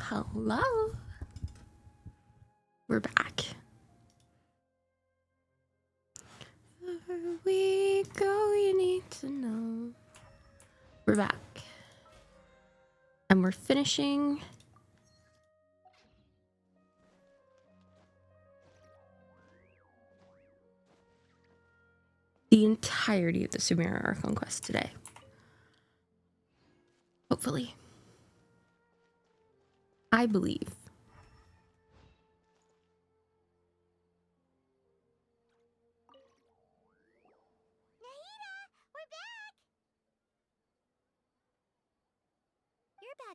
Hello. We're back. Where we go, you need to know. We're back. And we're finishing the entirety of the Sumeru Archon quest today. Hopefully. I believe.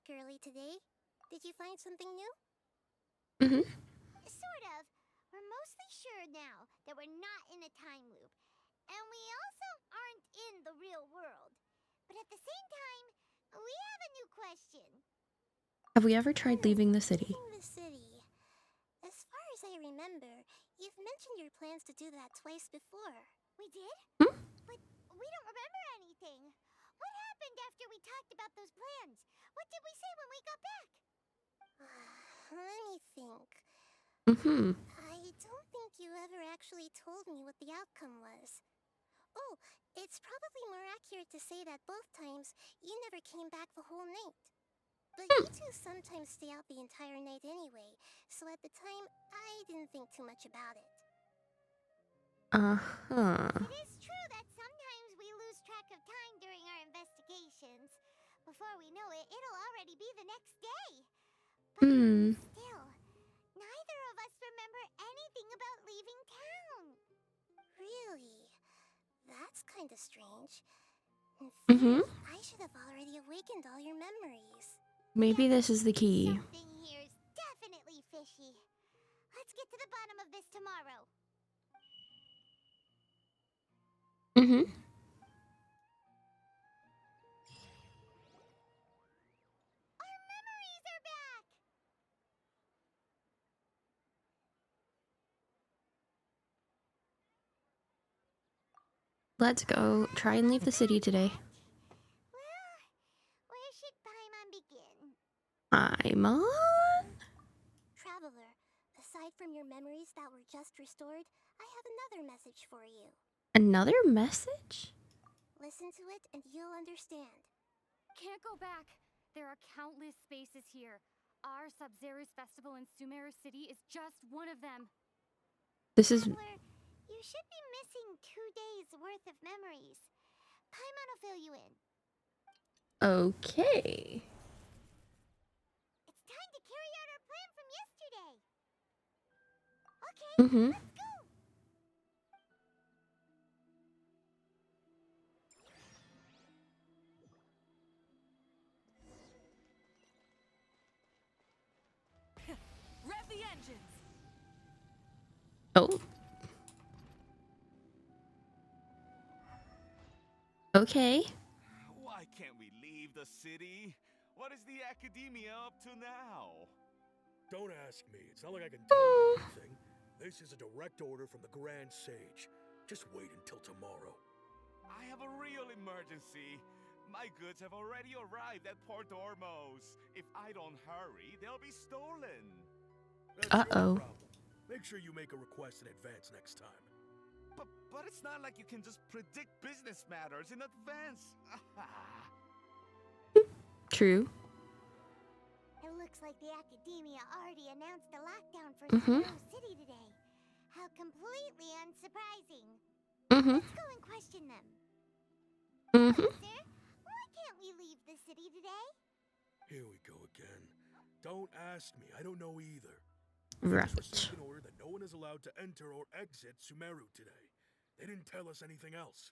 Early today. Did you find something new? Mm-hmm. Sort of. We're mostly sure now that we're not in a time loop. And we also aren't in the real world. But at the same time, we have a new question. Have we ever tried leaving the city? Leaving the city. As far as I remember, you've mentioned your plans to do that twice before. We did? Hmm? But we don't remember anything. What happened after we talked about those plans? What did we say when we got back? Let me think. Mm-hmm. I don't think you ever actually told me what the outcome was. Oh, it's probably more accurate to say that both times you never came back the whole night. But you two sometimes stay out the entire night anyway, so at the time, I didn't think too much about it. Uh-huh. It is true that sometimes we lose track of time during our investigations. Before we know it, it'll already be the next day. But still, neither of us remember anything about leaving town. Really? That's kind of strange. In fact, I should have already awakened all your memories. Maybe this is the key. Something here's definitely fishy. Let's get to the bottom of this tomorrow. Mm-hmm. Our memories are back! Let's go try and leave the city today. Well, where should Paimon begin? Paimon? Traveler, aside from your memories that were just restored, I have another message for you. Another message? Listen to it and you'll understand. Can't go back. There are countless spaces here. Our Sub-Zero's festival in Sumeru City is just one of them. This is... Traveler, you should be missing 2 days worth of memories. Paimon will fill you in. Okay. It's time to carry out our plan from yesterday. Okay, let's go. Rev the engines! Oh. Okay. Why can't we leave the city? What is the academia up to now? Don't ask me. It's not like I can tell you anything. This is a direct order from the Grand Sage. Just wait until tomorrow. I have a real emergency. My goods have already arrived at Port Ormos. If I don't hurry, they'll be stolen. That's Uh-oh. your problem. Make sure you make a request in advance next time. But it's not like you can just predict business matters in advance. True. It looks like the Academia already announced a lockdown for Mhm. Sumeru City today. How completely unsurprising. Mm-hmm. Let's go and question them. Mm-hmm. Sir, why can't we leave the city today? Here we go again. Don't ask me. I don't know either. Right. We just received an order that no one is allowed to enter or exit Sumeru today. They didn't tell us anything else.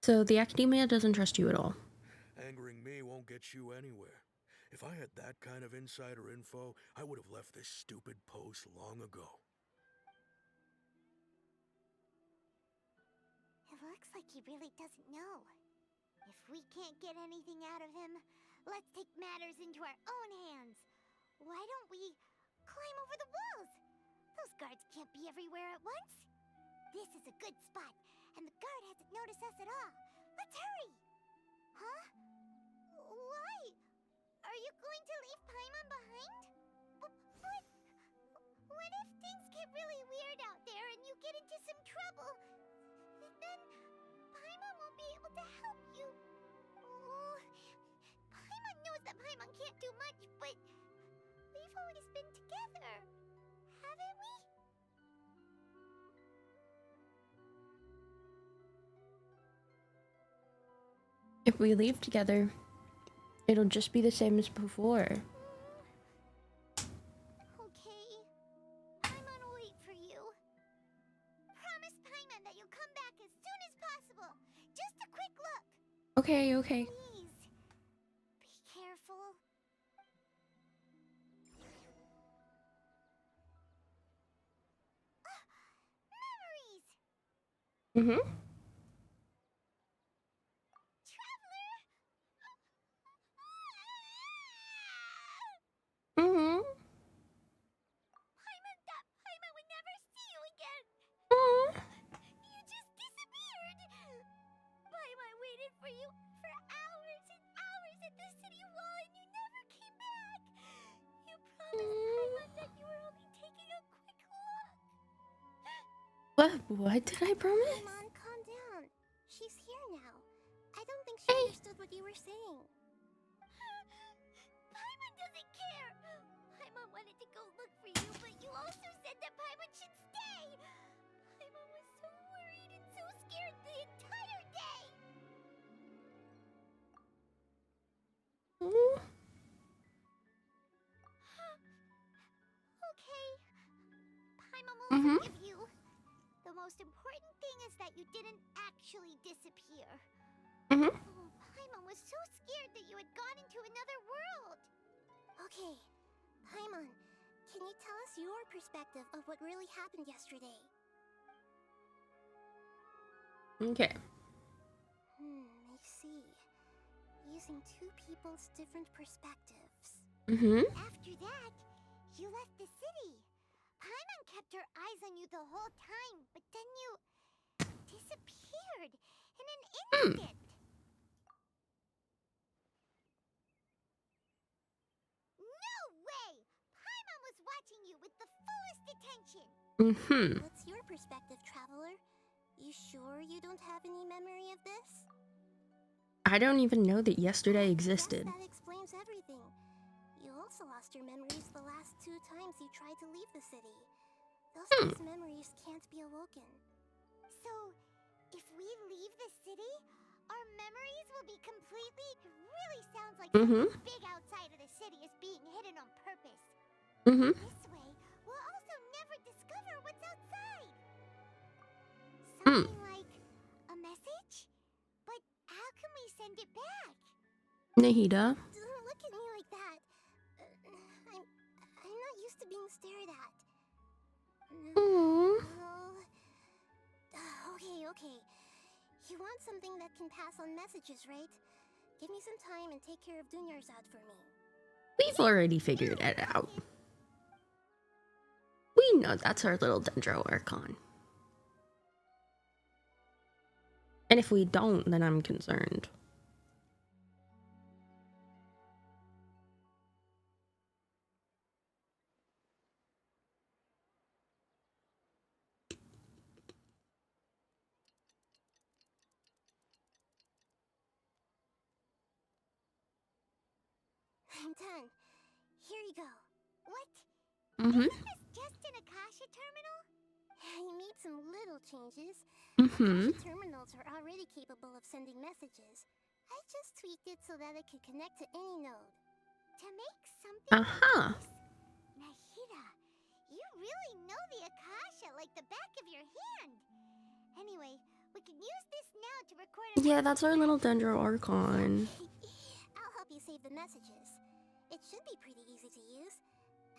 So the Academia doesn't trust you at all. Angering me won't get you anywhere. If I had that kind of insider info, I would have left this stupid post long ago. It looks like he really doesn't know. If we can't get anything out of him, let's take matters into our own hands. Why don't we climb over the walls? Those guards can't be everywhere at once. This is a good spot, and the guard hasn't noticed us at all. Let's hurry! Huh? Why? Are you going to leave Paimon behind? But what if things get really weird out there and you get into some trouble? Then Paimon won't be able to help you. Oh, Paimon knows that Paimon can't do much, but we've always been together, haven't we? If we leave together, it'll just be the same as before. Okay. Paimon will wait for you. Promise Paimon that you'll come back as soon as possible. Just a quick look. Okay, okay. Please. Be careful. Memories! Mm-hmm. Traveler! Mm-hmm. Paimon thought Paimon would never see you again. Mm-hmm. You just disappeared. Paimon waited for you for hours and hours at the city wall and you never came back. You promised Paimon that you were only taking a quick look. What did I promise? Paimon, calm down. She's here now. I don't think she Hey. understood what you were saying. Paimon doesn't care. Paimon wanted to go look for you, but you also said that Paimon should stay. Paimon was so worried and so scared the entire day. Mm-hmm. Okay. Paimon will Mhm. forgive you. The most important thing is that you didn't actually disappear. Mhm. Oh, Paimon was so scared that you had gone into another world. Okay. Paimon, can you tell us your perspective of what really happened yesterday? Okay. I see. Using two people's different perspectives. Mm-hmm. After that, you left the city. Paimon kept her eyes on you the whole time, but then you disappeared in an instant. No way! Paimon was watching you with the fullest attention. Mm-hmm. What's your perspective, Traveler? You sure you don't have any memory of this? I don't even know that yesterday existed. Yes, that explains everything. You also lost your memories the last 2 times you tried to leave the city. Those past memories can't be awoken. So, if we leave the city, our memories will be completely... It really sounds like something big outside of the city is being hidden on purpose. Mm-hmm. This way, we'll also never discover what's outside. Something like a message? But how can we send it back? Nahida. Don't look at me like that. I'm not used to being stared at. Aww. Okay. You want something that can pass on messages, right? Give me some time and take care of Dunyarzad for me. We've already figured it out. We know that's our little Dendro Archon. And if we don't, then I'm concerned. I'm done. Here you go. What? Mm-hmm. Isn't this just an Akasha terminal? I made some little changes. Mm-hmm. Akasha terminals are already capable of sending messages. I just tweaked it so that it could connect to any node. To make something Uh-huh. like this? Nahida, you really know the Akasha like the back of your hand. Anyway, we can use this now to record a Yeah, that's our little Dendro Archon. I'll help you save the messages. It should be pretty easy to use.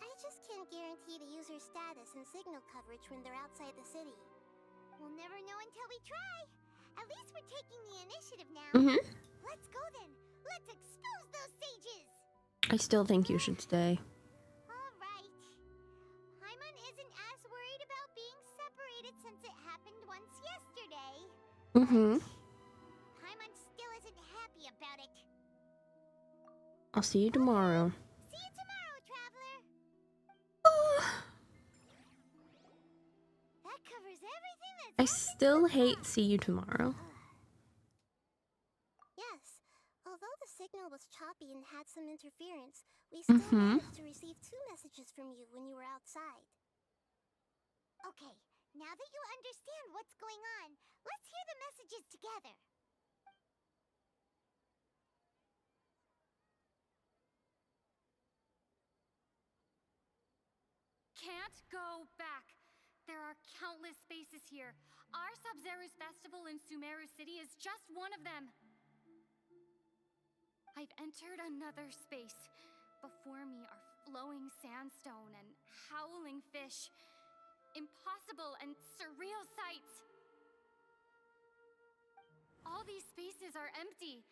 I just can't guarantee the user's status and signal coverage when they're outside the city. We'll never know until we try. At least we're taking the initiative now. Mm-hmm. Let's go then. Let's expose those sages. I still think you should stay. All right. Paimon isn't as worried about being separated since it happened once yesterday. Mm-hmm. Paimon still isn't happy about it. I'll see you tomorrow. See you tomorrow, traveler. That covers everything that's I happened still so hate far. see you tomorrow. Yes, although the signal was choppy and had some interference, we still managed to receive 2 messages from you when you were outside. Okay, now that you understand what's going on, let's hear the messages together. Can't go back. There are countless spaces here. Our Sub-Zero's festival in Sumeru City is just one of them. I've entered another space. Before me are flowing sandstone and howling fish. Impossible and surreal sights. All these spaces are empty,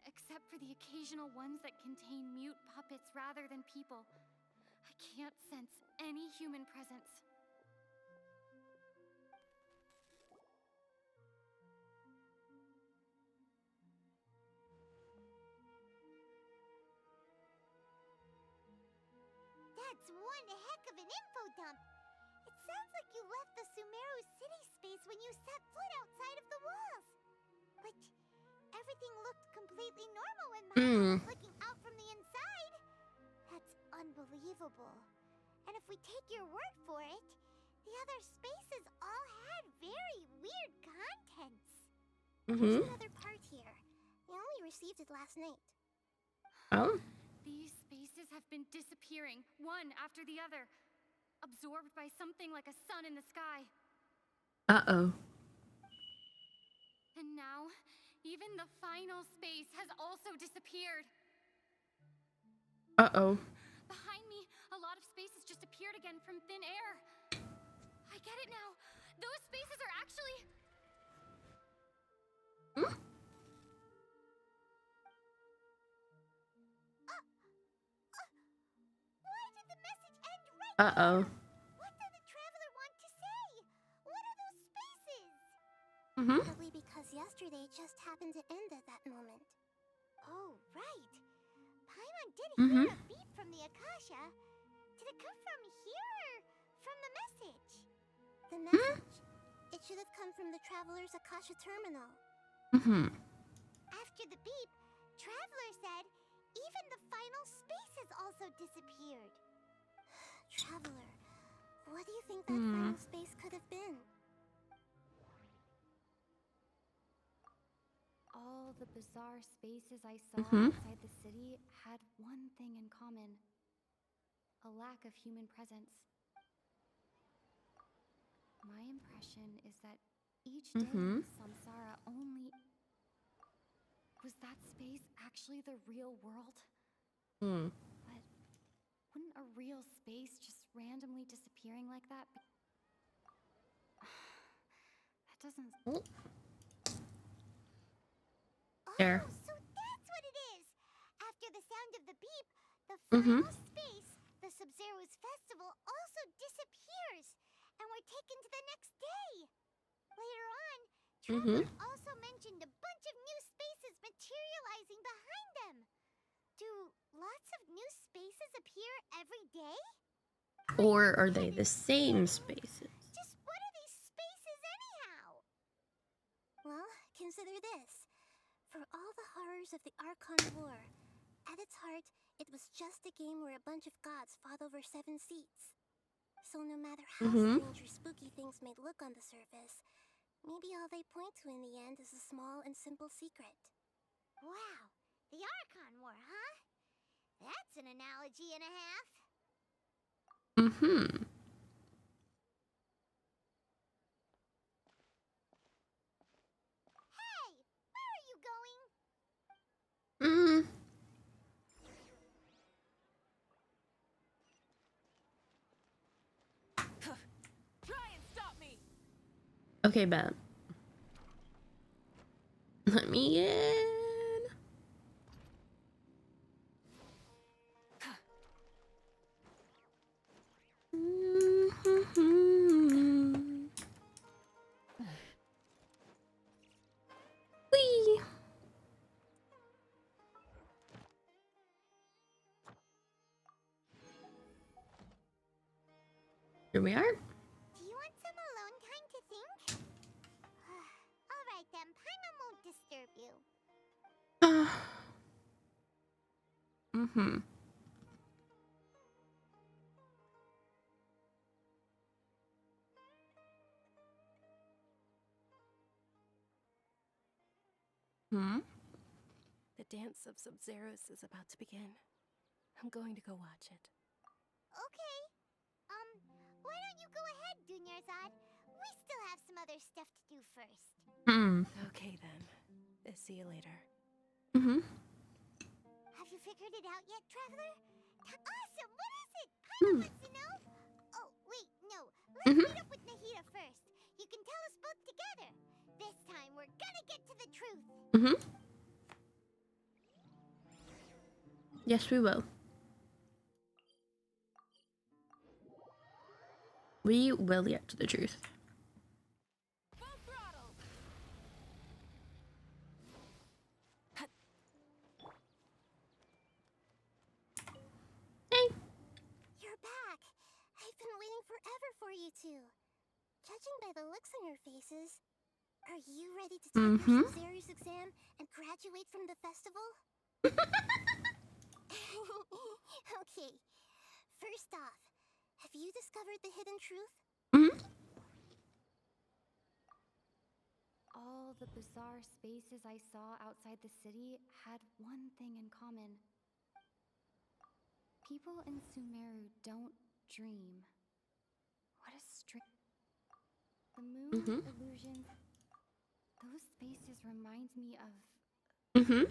except for the occasional ones that contain mute puppets rather than people. I can't sense any human presence. That's one heck of an info dump. It sounds like you left the Sumeru city space when you set foot outside of the walls. But everything looked completely normal when Maya was looking out from the inside. That's unbelievable. And if we take your word for it, the other spaces all had very weird contents. There's another part here. We only received it last night. Oh? These spaces have been disappearing, one after the other, absorbed by something like a sun in the sky. Uh-oh. And now, even the final space has also disappeared. Uh-oh. Behind me, a lot of spaces just appeared again from thin air. I get it now. Those spaces are actually... Why did the message end right Uh-oh. there? What did the traveler want to say? What are those spaces? Probably because yesterday just happened to end at that moment. Oh, right. Paimon did hear a beep from the Akasha. Did it come from here or from the message? The message? It should have come from the traveler's Akasha terminal. After the beep, Traveler said even the final spaces also disappeared. Traveler, what do you think that final space could have been? All the bizarre spaces I saw outside the city had one thing in common. A lack of human presence. My impression is that each day in Samsara only... Was that space actually the real world? But wouldn't a real space just randomly disappearing like that be... That doesn't... There. Oh, so that's what it is! After the sound of the beep, the final space, the Sub-Zero's festival, also disappears, and we're taken to the next day. Later on, Traveler also mentioned a bunch of new spaces materializing behind them. Do lots of new spaces appear every day? Or are they the same spaces? Just what are these spaces anyhow? Well, consider this. For all the horrors of the Archon War, at its heart, it was just a game where a bunch of gods fought over 7 seats. So no matter how strange or spooky things may look on the surface, maybe all they point to in the end is a small and simple secret. Wow, the Archon War, huh? That's an analogy and a half. Hey, where are you going? Try and stop me! Okay, bet. Let me in. Whee! Here we are. Do you want some alone time to think? Alright then, Paimon won't disturb you. Mm-hmm. Hmm? The dance of Sub-Zeros is about to begin. I'm going to go watch it. Okay. Why don't you go ahead, Dunyarzad? We still have some other stuff to do first. Hmm. Okay then. See you later. Mm-hmm. Have you figured it out yet, Traveler? Awesome! What is it? Paimon Hmm. wants to know. Oh, wait, no. Let's Mm-hmm. meet up with Nahida first. You can tell us both together. This time, we're gonna get to the truth. Mm-hmm. Yes, we will. We will get to the truth. Full throttle! Hey. You're back. I've been waiting forever for you two. Judging by the looks on your faces, are you ready to take your Sub-Zero's exam and graduate from the festival? Okay. First off, have you discovered the hidden truth? Mm-hmm. All the bizarre spaces I saw outside the city had one thing in common. People in Sumeru don't dream. What a The moon illusions. Those spaces remind me of Mm-hmm.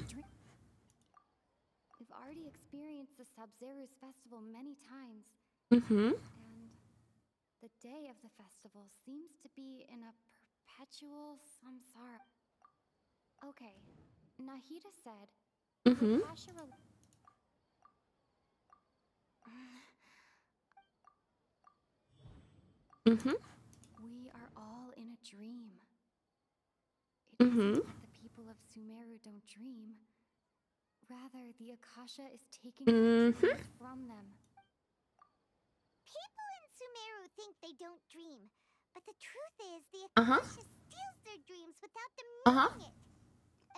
We've already experienced the Sub-Zero's festival many times, Mm-hmm. and the day of the festival seems to be in a perpetual samsara. Okay, Nahida said Mm-hmm. Akasha Mm-hmm. We are all in a dream. It isn't that the people of Sumeru don't dream. Rather, the Akasha is taking their dreams from them. People in Sumeru think they don't dream, but the truth is the Uh-huh. Akasha steals their dreams without them Uh-huh. knowing it.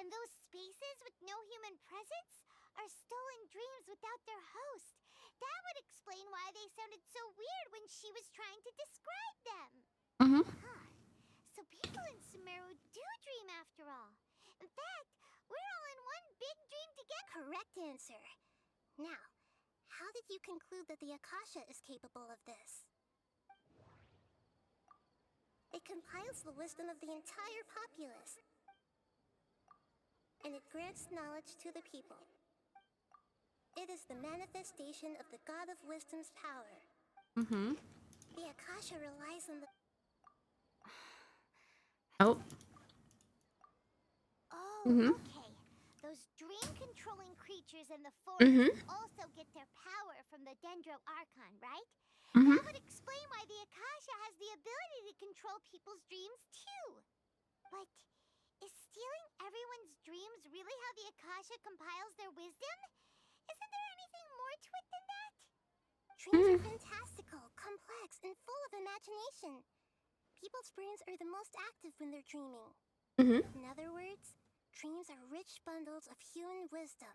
And those spaces with no human presence are stolen dreams without their host. That would explain why they sounded so weird when she was trying to describe them. Mm-hmm. Huh. So people in Sumeru do dream after all. In fact, we're all in one big dream together. Correct answer. Now, how did you conclude that the Akasha is capable of this? It compiles the wisdom of the entire populace, and it grants knowledge to the people. It is the manifestation of the God of Wisdom's power. Mm-hmm. The Akasha relies on the... Oh. Oh, Mm-hmm. okay. Those dream-controlling creatures in the forest also get their power from the Dendro Archon, right? Mm-hmm. That would explain why the Akasha has the ability to control people's dreams, too. But is stealing everyone's dreams really how the Akasha compiles their wisdom? Isn't there anything more to it than that? Dreams are fantastical, complex, and full of imagination. People's brains are the most active when they're dreaming. Mm-hmm. In other words, dreams are rich bundles of human wisdom.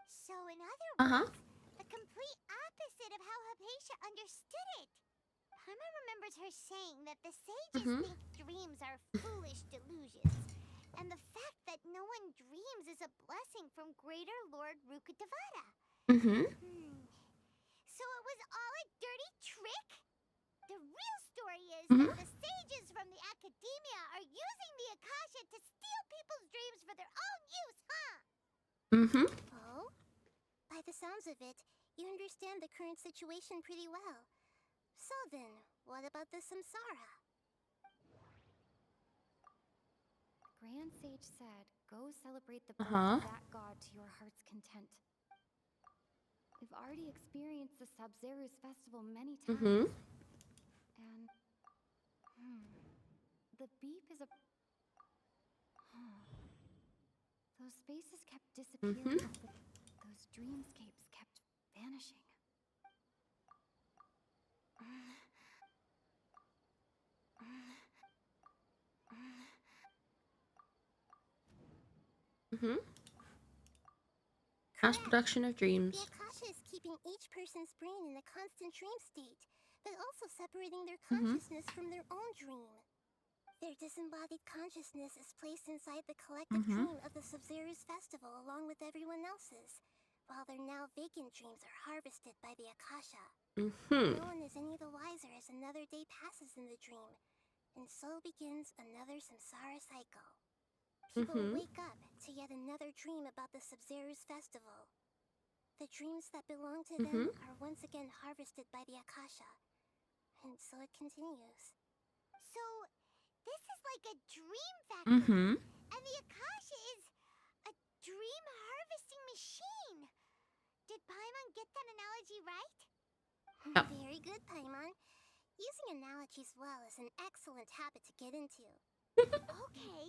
So in other words, the complete opposite of how Hypatia understood it. Paimon remembers her saying that the sages think dreams are foolish delusions, and the fact that no one dreams is a blessing from Greater Lord Rukkhadevata. So it was all a dirty trick? The real story is that the sages from the academia are using the Akasha to steal people's dreams for their own use, huh? Mm-hmm. Oh? By the sounds of it, you understand the current situation pretty well. So then, what about the samsara? Grand Sage said, go celebrate the birth of that god to your heart's content. We've already experienced the Sub-Zero's festival many times. And... the beep is a... Those spaces kept disappearing. Those dreamscapes kept vanishing. Mass production of The dreams. Akasha is keeping each person's brain in a constant dream state, but also separating their consciousness from their own dream. Their disembodied consciousness is placed inside the collective dream of the Sub-Zero's festival along with everyone else's, while their now vacant dreams are harvested by the Akasha. No one is any the wiser as another day passes in the dream, and so begins another samsara cycle. People wake up to yet another dream about the Sub-Zero's festival. The dreams that belong to them are once again harvested by the Akasha, and so it continues. So, this is like a dream factory, and the Akasha is a dream harvesting machine. Did Paimon get that analogy right? Yep. Very good, Paimon. Using analogies well is an excellent habit to get into. Okay,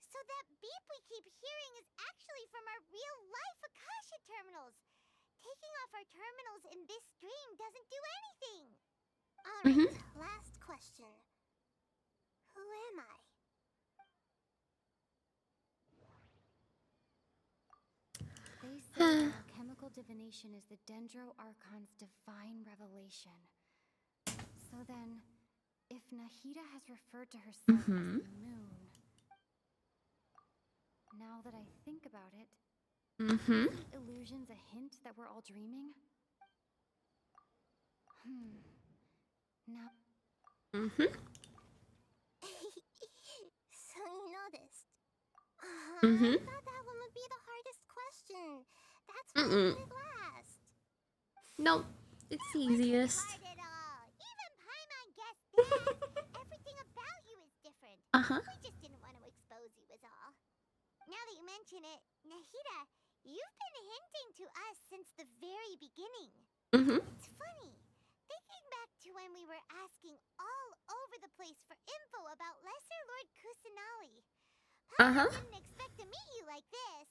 so that beep we keep hearing is actually from our real-life Akasha terminals. Taking off our terminals in this dream doesn't do anything. Alright, last question. Who am I? They say alchemical divination is the Dendro Archon's divine revelation. So then, if Nahida has referred to herself as the moon, now that I think about it, isn't illusions a hint that we're all dreaming? Now, So you noticed. I thought that one would be the hardest question. That's why I put it last. Nope, it's the easiest. Hard at all. Even Paimon guessed that. Everything about you is different. We just didn't want to expose you is all. Now that you mention it, Nahida, you've been hinting to us since the very beginning. It's funny. Thinking back to when we were asking all over the place for info about Lesser Lord Kusanali. Paimon didn't expect to meet you like this.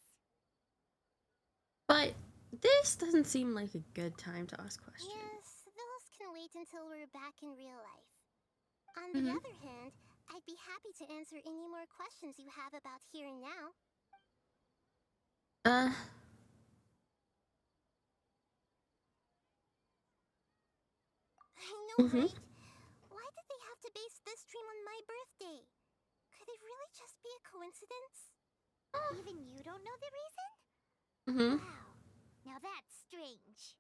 But this doesn't seem like a good time to ask questions. Yes, those can wait until we're back in real life. On the other hand, I'd be happy to answer any more questions you have about here and now. I know, right? Why did they have to base this dream on my birthday? Could it really just be a coincidence? Even you don't know the reason? Wow, now that's strange.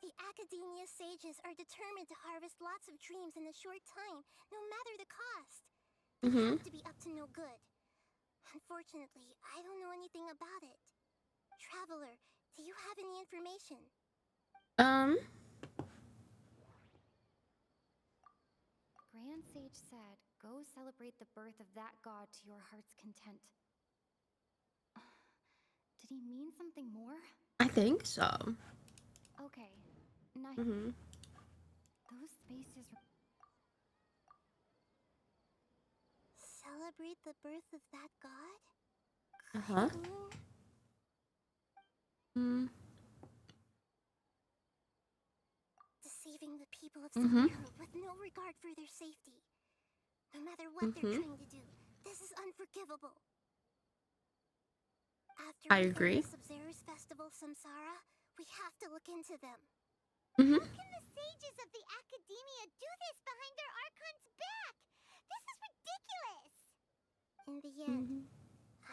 The Academia sages are determined to harvest lots of dreams in a short time, no matter the cost. They have to be up to no good. Unfortunately, I don't know anything about it. Traveler, do you have any information? Grand Sage said, go celebrate the birth of that god to your heart's content. Did he mean something more? I think so. Okay. Those spaces... Celebrate the birth of that god? Deceiving the people of Sumeru with no regard for their safety. No matter what they're trying to do, this is unforgivable. After I agree. the Sub-Zero's festival Samsara, we have to look into them. Mm-hmm. How can the sages of the Academia do this behind their Archon's back? This is ridiculous! In the end,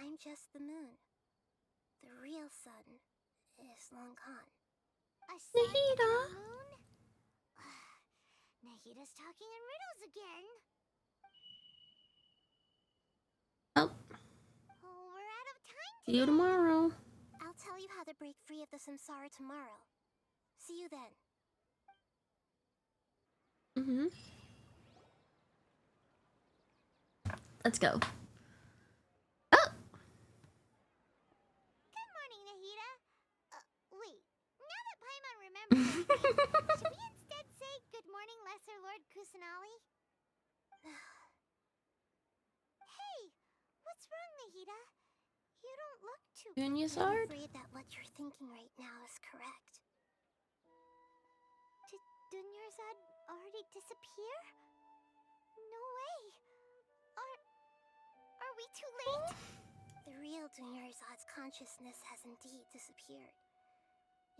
I'm just the moon. The real sun is long gone. A sun and a moon? Nahida's talking in riddles again. Oh, Oh, we're out of time see you today. tomorrow. I'll tell you how to break free of the samsara tomorrow. See you then. Let's go. Oh! Good morning, Nahida. Wait. Now that Paimon remembers everything, should we instead say good morning, Lesser Lord Kusanali? Hey, what's wrong, Nahida? You don't look too... I'm Dunyasard? afraid that what you're thinking right now is correct. Did Dunyarzad already disappear? No way. Are we too late? The real real Dunyarzad's consciousness has indeed disappeared.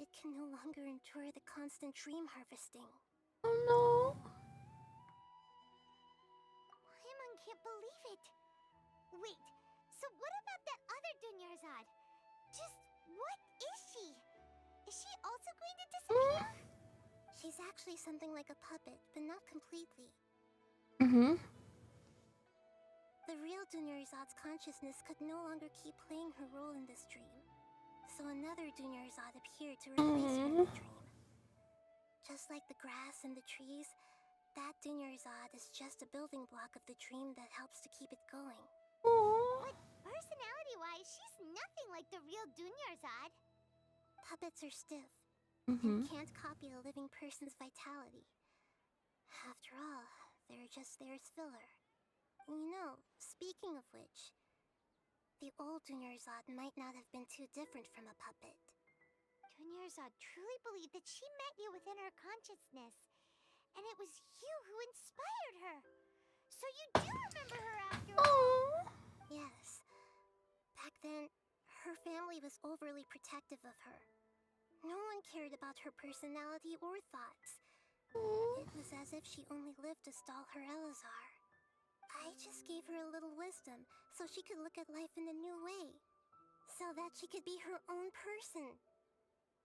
It can no longer endure the constant dream harvesting. Oh no. Paimon can't believe it. Wait, so what about that other Dunyarzad? Just what is she? Is she also going to disappear? She's actually something like a puppet, but not completely. The real Dunyarzad's consciousness could no longer keep playing her role in this dream. So another Dunyarzad appeared to replace her in the dream. Just like the grass and the trees, that Dunyarzad is just a building block of the dream that helps to keep it going. But personality-wise, she's nothing like the real Dunyarzad. Puppets are stiff and can't copy a living person's vitality. After all, they're just there as filler. You know, speaking of which, the old Dunyarzad might not have been too different from a puppet. Dunyarzad truly believed that she met you within her consciousness, and it was you who inspired her. So you do remember her after all. Yes. Back then, her family was overly protective of her. No one cared about her personality or thoughts. It was as if she only lived to stall her Elazar. I just gave her a little wisdom so she could look at life in a new way. So that she could be her own person.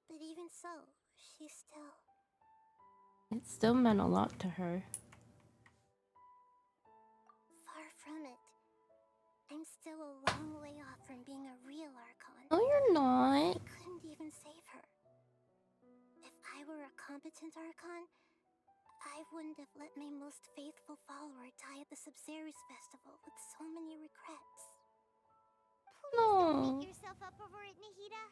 But even so, she still... It still meant a lot to her. Far from it. I'm still a long way off from being a real Archon. No, you're not. I couldn't even save her. If I were a competent Archon, I wouldn't have let my most faithful follower die at the Sumeru's festival with so many regrets. Please don't beat yourself up over it, Nahida.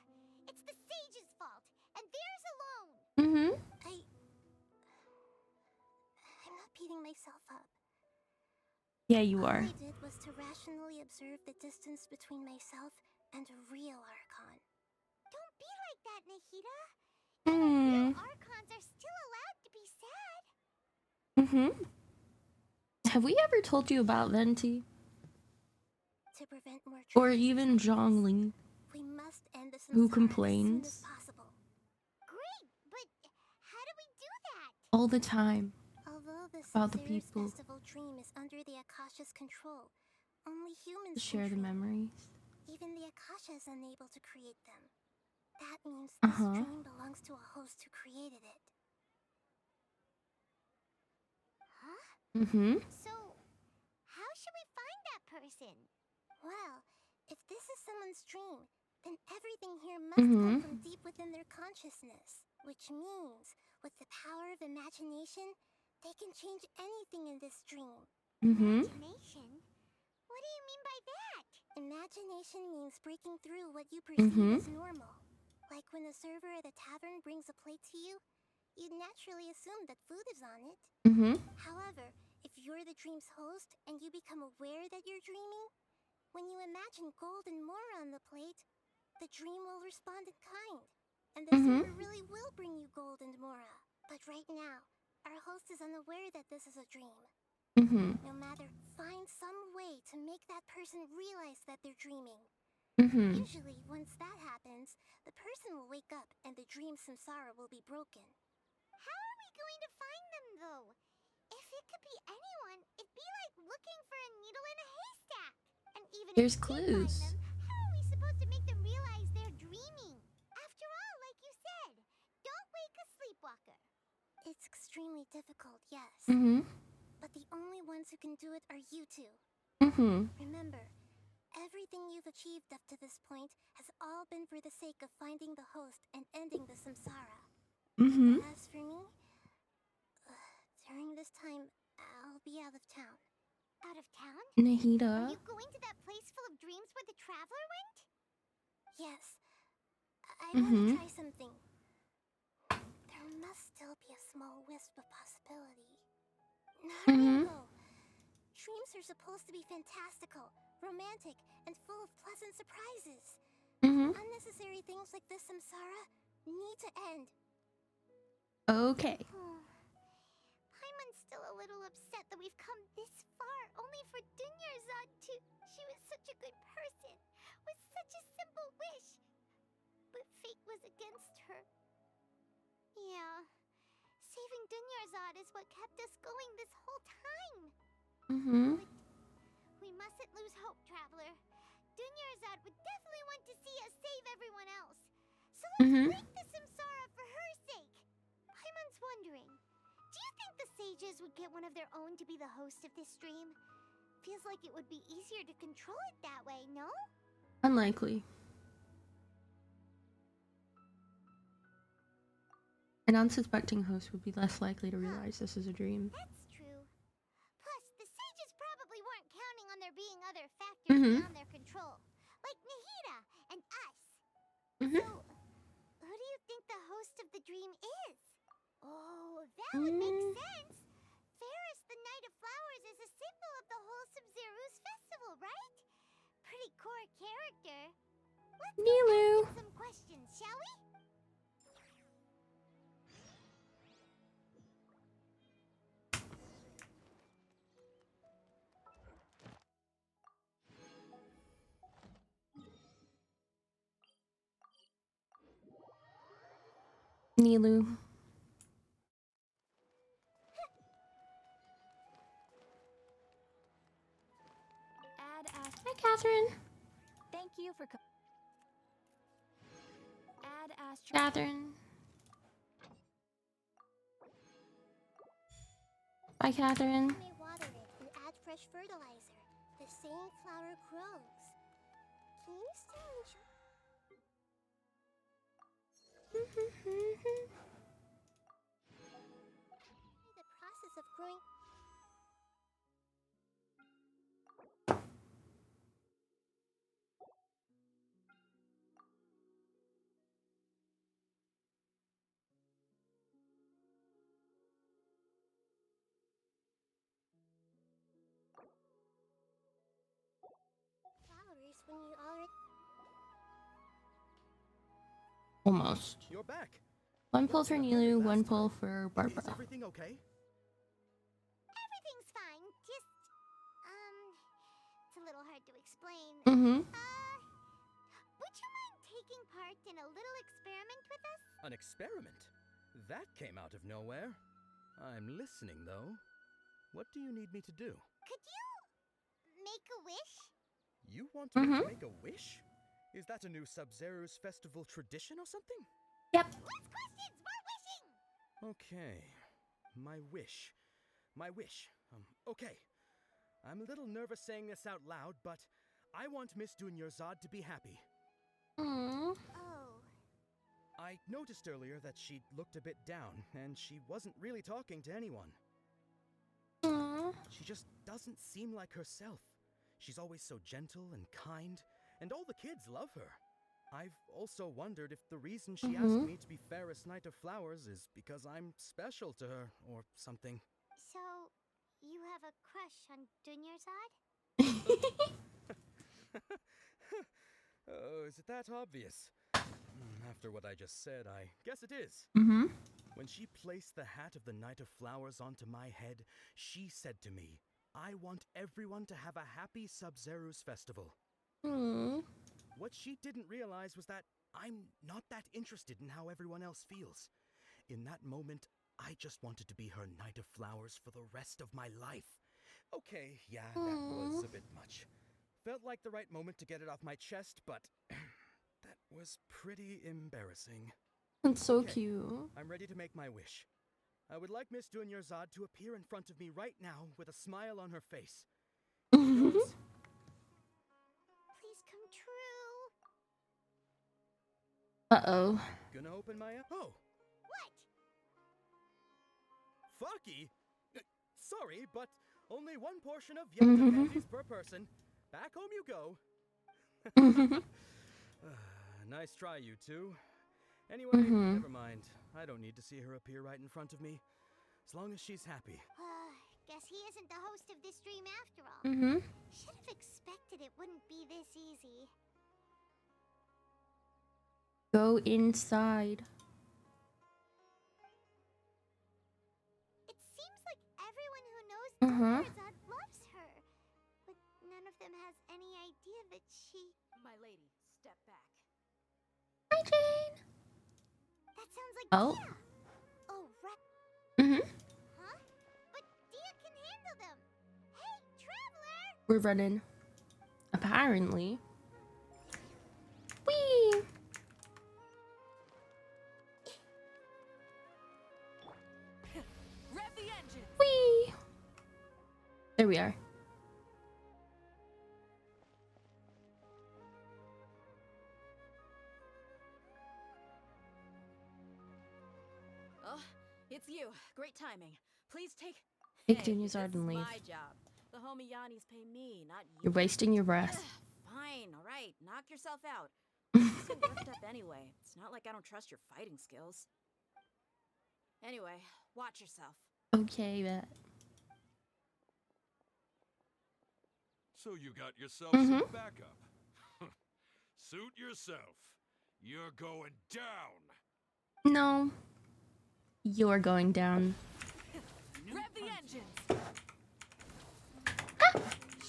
It's the sage's fault, and theirs alone. I'm not beating myself up. Yeah, you are. All I did was to rationally observe the distance between myself and a real Archon. Don't be like that, Nahida. Real Archons are still allowed to be sad. Have we ever told you about Venti? To prevent more Or even Zhongli, we must end this who as complains soon as possible. Great, but how do we do that? all the time Although the about the Sumeru's people festival dream is under the Akasha's control, only to humans share the control it. memories. Even the Akasha is unable to create them. That means this dream belongs to a host who created it. Huh? So, how should we find that person? Well, if this is someone's dream, then everything here must come from deep within their consciousness. Which means, with the power of imagination, they can change anything in this dream. Imagination? What do you mean by that? Imagination means breaking through what you perceive as normal. Like when a server at a tavern brings a plate to you, you'd naturally assume that food is on it. However, if you're the dream's host and you become aware that you're dreaming, when you imagine gold and mora on the plate, the dream will respond in kind, and the server really will bring you gold and mora. But right now, our host is unaware that this is a dream. No matter, find some way to make that person realize that they're dreaming. Usually, once that happens, the person will wake up and the dream samsara will be broken. How are we going to find them, though? If it could be anyone, it'd be like looking for a needle in a haystack. And even There's if we did find clues. them, how are we supposed to make them realize they're dreaming? After all, like you said, don't wake a sleepwalker. It's extremely difficult, yes. But the only ones who can do it are you two. Remember, everything you've achieved up to this point has all been for the sake of finding the host and ending the samsara. As for me, during this time, I'll be out of town. Out of town? Are Nahida. you going to that place full of dreams where the traveler went? Yes. I want to try something. There must still be a small wisp of possibility. Naruto! Dreams are supposed to be fantastical, romantic, and full of pleasant surprises. Unnecessary things like this samsara need to end. Okay. Paimon's still a little upset that we've come this far only for Dunyarzad to... She was such a good person, with such is against her. Yeah. Saving Dunyarzad is what kept us going this whole time. But we mustn't lose hope, Traveler. Dunyarzad would definitely want to see us save everyone else. So let's break the Samsara for her sake. Paimon's wondering, do you think the sages would get one of their own to be the host of this stream? Feels like it would be easier to control it that way, no? Unlikely. An unsuspecting host would be less likely to realize this is a dream. That's true. Plus, the sages probably weren't counting on there being other factors beyond their control, like Nahida and us. So, who do you think the host of the dream is? Oh, that would make sense. Ferris, the Knight of Flowers, is a symbol of the whole Sumeru's festival, right? Pretty core character. Let's go ask him some questions, shall we? Nilu. Hi, Catherine. Thank you for Catherine. Bye, Catherine. You may water it and add fresh fertilizer. The same flower grows. Can you still enjoy? The process of growing. Flowers when you already. Almost. You're back. One pull for Nilu, one pull for Is Barbara. everything okay? Everything's fine. Just, it's a little hard to explain. Would you mind taking part in a little experiment with us? An experiment? That came out of nowhere. I'm listening, though. What do you need me to do? Could you make a wish? You want me to make a wish? Is that a new Sub-Zero's festival tradition or something? Yep. Less questions, more wishing! Okay. My wish. My wish. Okay. I'm a little nervous saying this out loud, but I want Miss Dunyarzad to be happy. Aww. Oh. I noticed earlier that she looked a bit down, and she wasn't really talking to anyone. Aww. She just doesn't seem like herself. She's always so gentle and kind, and all the kids love her. I've also wondered if the reason she asked me to be Ferris Knight of Flowers is because I'm special to her, or something. So, you have a crush on Dunyarzad? Oh, is it that obvious? After what I just said, I guess it is. When she placed the hat of the Knight of Flowers onto my head, she said to me, I want everyone to have a happy Sub-Zero's festival. What she didn't realize was that I'm not that interested in how everyone else feels. In that moment, I just wanted to be her Knight of Flowers for the rest of my life. Okay, yeah, that was a bit much. Felt like the right moment to get it off my chest, but that was pretty embarrassing. That's so cute. I'm ready to make my wish. I would like Miss Dunyarzad to appear in front of me right now with a smile on her face. Please come true. Uh-oh. Gonna open my... Oh! What? Fucky? Sorry, but only one portion of Yenta candies per person. Back home you go. Nice try, you two. Anyway, never mind. I don't need to see her appear right in front of me. As long as she's happy. Guess he isn't the host of this dream after all. Should have expected it wouldn't be this easy. Go inside. It seems like everyone who knows Dunyarzad loves her. But none of them has any idea that she... My lady, step back. Hi, Jane. That sounds like Oh. Dia. Oh, right. Mm-hmm. Huh? But Dia can handle them. Hey, Traveler! We're running. Apparently. Whee! Rev the engine. Whee! There we are. Oh, it's you. Great timing. Please take. Take Hey, Dunya's this art is and leave. my job. The homie Yanni's pay me, not you. You're wasting your breath. Fine, all right. Knock yourself out. I'm so worked up anyway. It's not like I don't trust your fighting skills. Anyway, watch yourself. Okay, bet. So you got yourself Mm-hmm. some backup. Suit yourself. You're going down. No. You're going down. Rev the engines.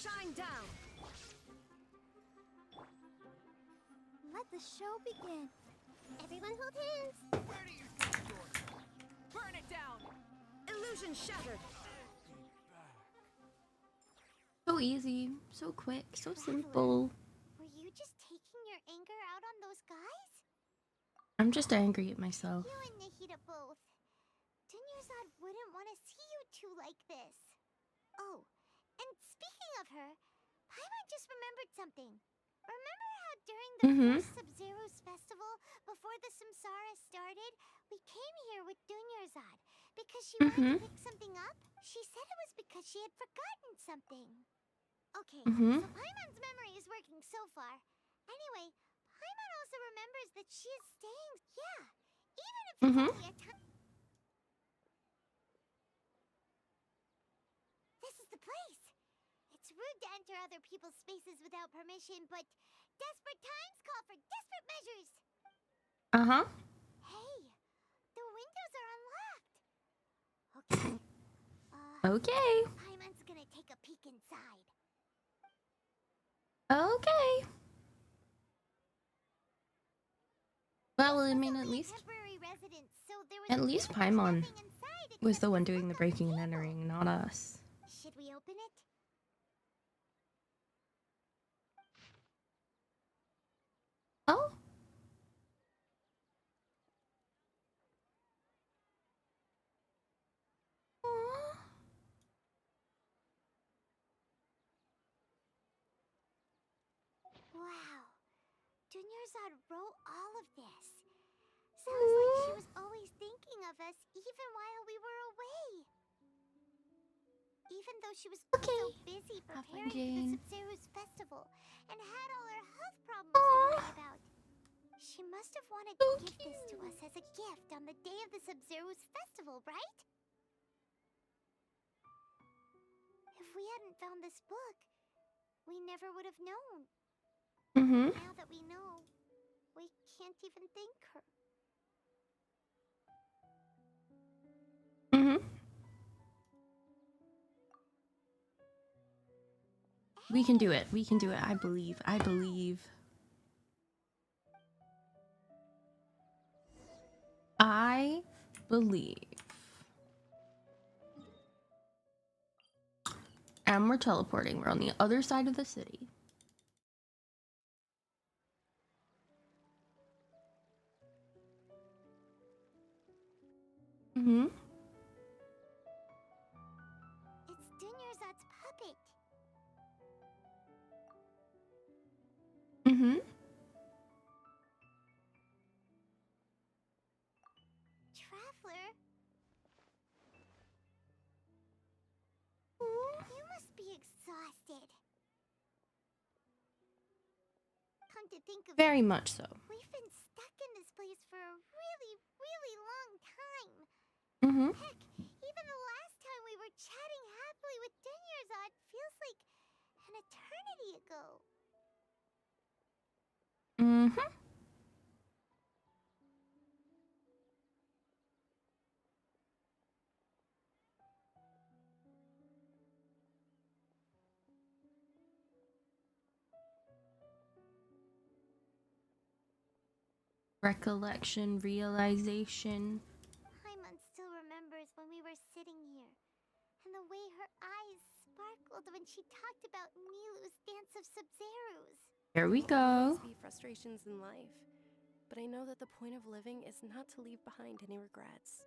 Shine down. Let the show begin. Everyone hold hands. Where do you think you're Burn it down. Illusion shattered. So easy, so quick, so simple. Were you just taking your anger out on those guys? I'm just angry at myself. You and Nahida both. Dunyarzad wouldn't want to see you two like this. Oh, and speaking of her, Paimon just remembered something. Remember how during the first Sub-Zero's festival, before the Samsara started, we came here with Dunyarzad because she wanted to pick something up? She said it was because she had forgotten something. Okay, so Paimon's memory is working so far. Anyway, Paimon also remembers that she is staying. Yeah, even if it's only a time. This is the place. It's rude to enter other people's spaces without permission, but desperate times call for desperate measures. Uh-huh. Hey, the windows are unlocked. Okay. Okay. Paimon's gonna take a peek inside. Okay. Well, I This mean, was at only a least temporary residence, so there was At least pretty much Paimon nothing inside was except the one this doing the book on breaking and table. entering, not us. Should we open it? Oh. Aw. Wow. Dunyarzad wrote all of this. Sounds like she was always thinking of us even while we were away. Even though she was so busy Have fun, preparing for the Jane. Sub-Zero's festival and had all her health problems to worry about. She must have wanted to give this to us as a gift on the day of the Sub-Zero's festival, right? If we hadn't found this book, we never would have known. Now that we know, we can't even thank her. We can do it. We can do it. I believe. I believe. I believe. And we're teleporting. We're on the other side of the city. It's Dunyarzad's puppet. Traveler? You must be exhausted. Come to think of Very it, much so. we've been stuck in this place for a really, really long time. Heck, even the last time we were chatting happily with Dunyarzad feels like an eternity ago. Recollection, realization. Paimon still remembers when we were sitting here, and the way her eyes sparkled when she talked about Nilu's dance of Sub-Zerus. Here we There will go. always be frustrations in life, but I know that the point of living is not to leave behind any regrets.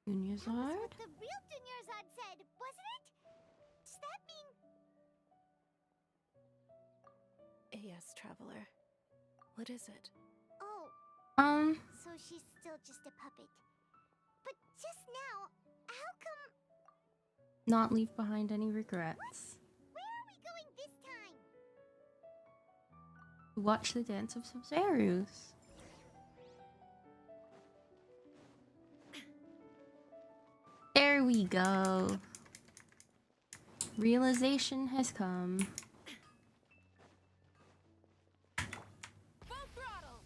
That was Dunyazad? what the real Dunyarzad said, wasn't it? Does that mean... Yes, Traveler. What is it? Oh, so she's still just a puppet. But just now, how come... Not leave behind any regrets. Where are we going this time? Watch the dance of Sub-Zerus. There we go. Realization has come. Full throttle!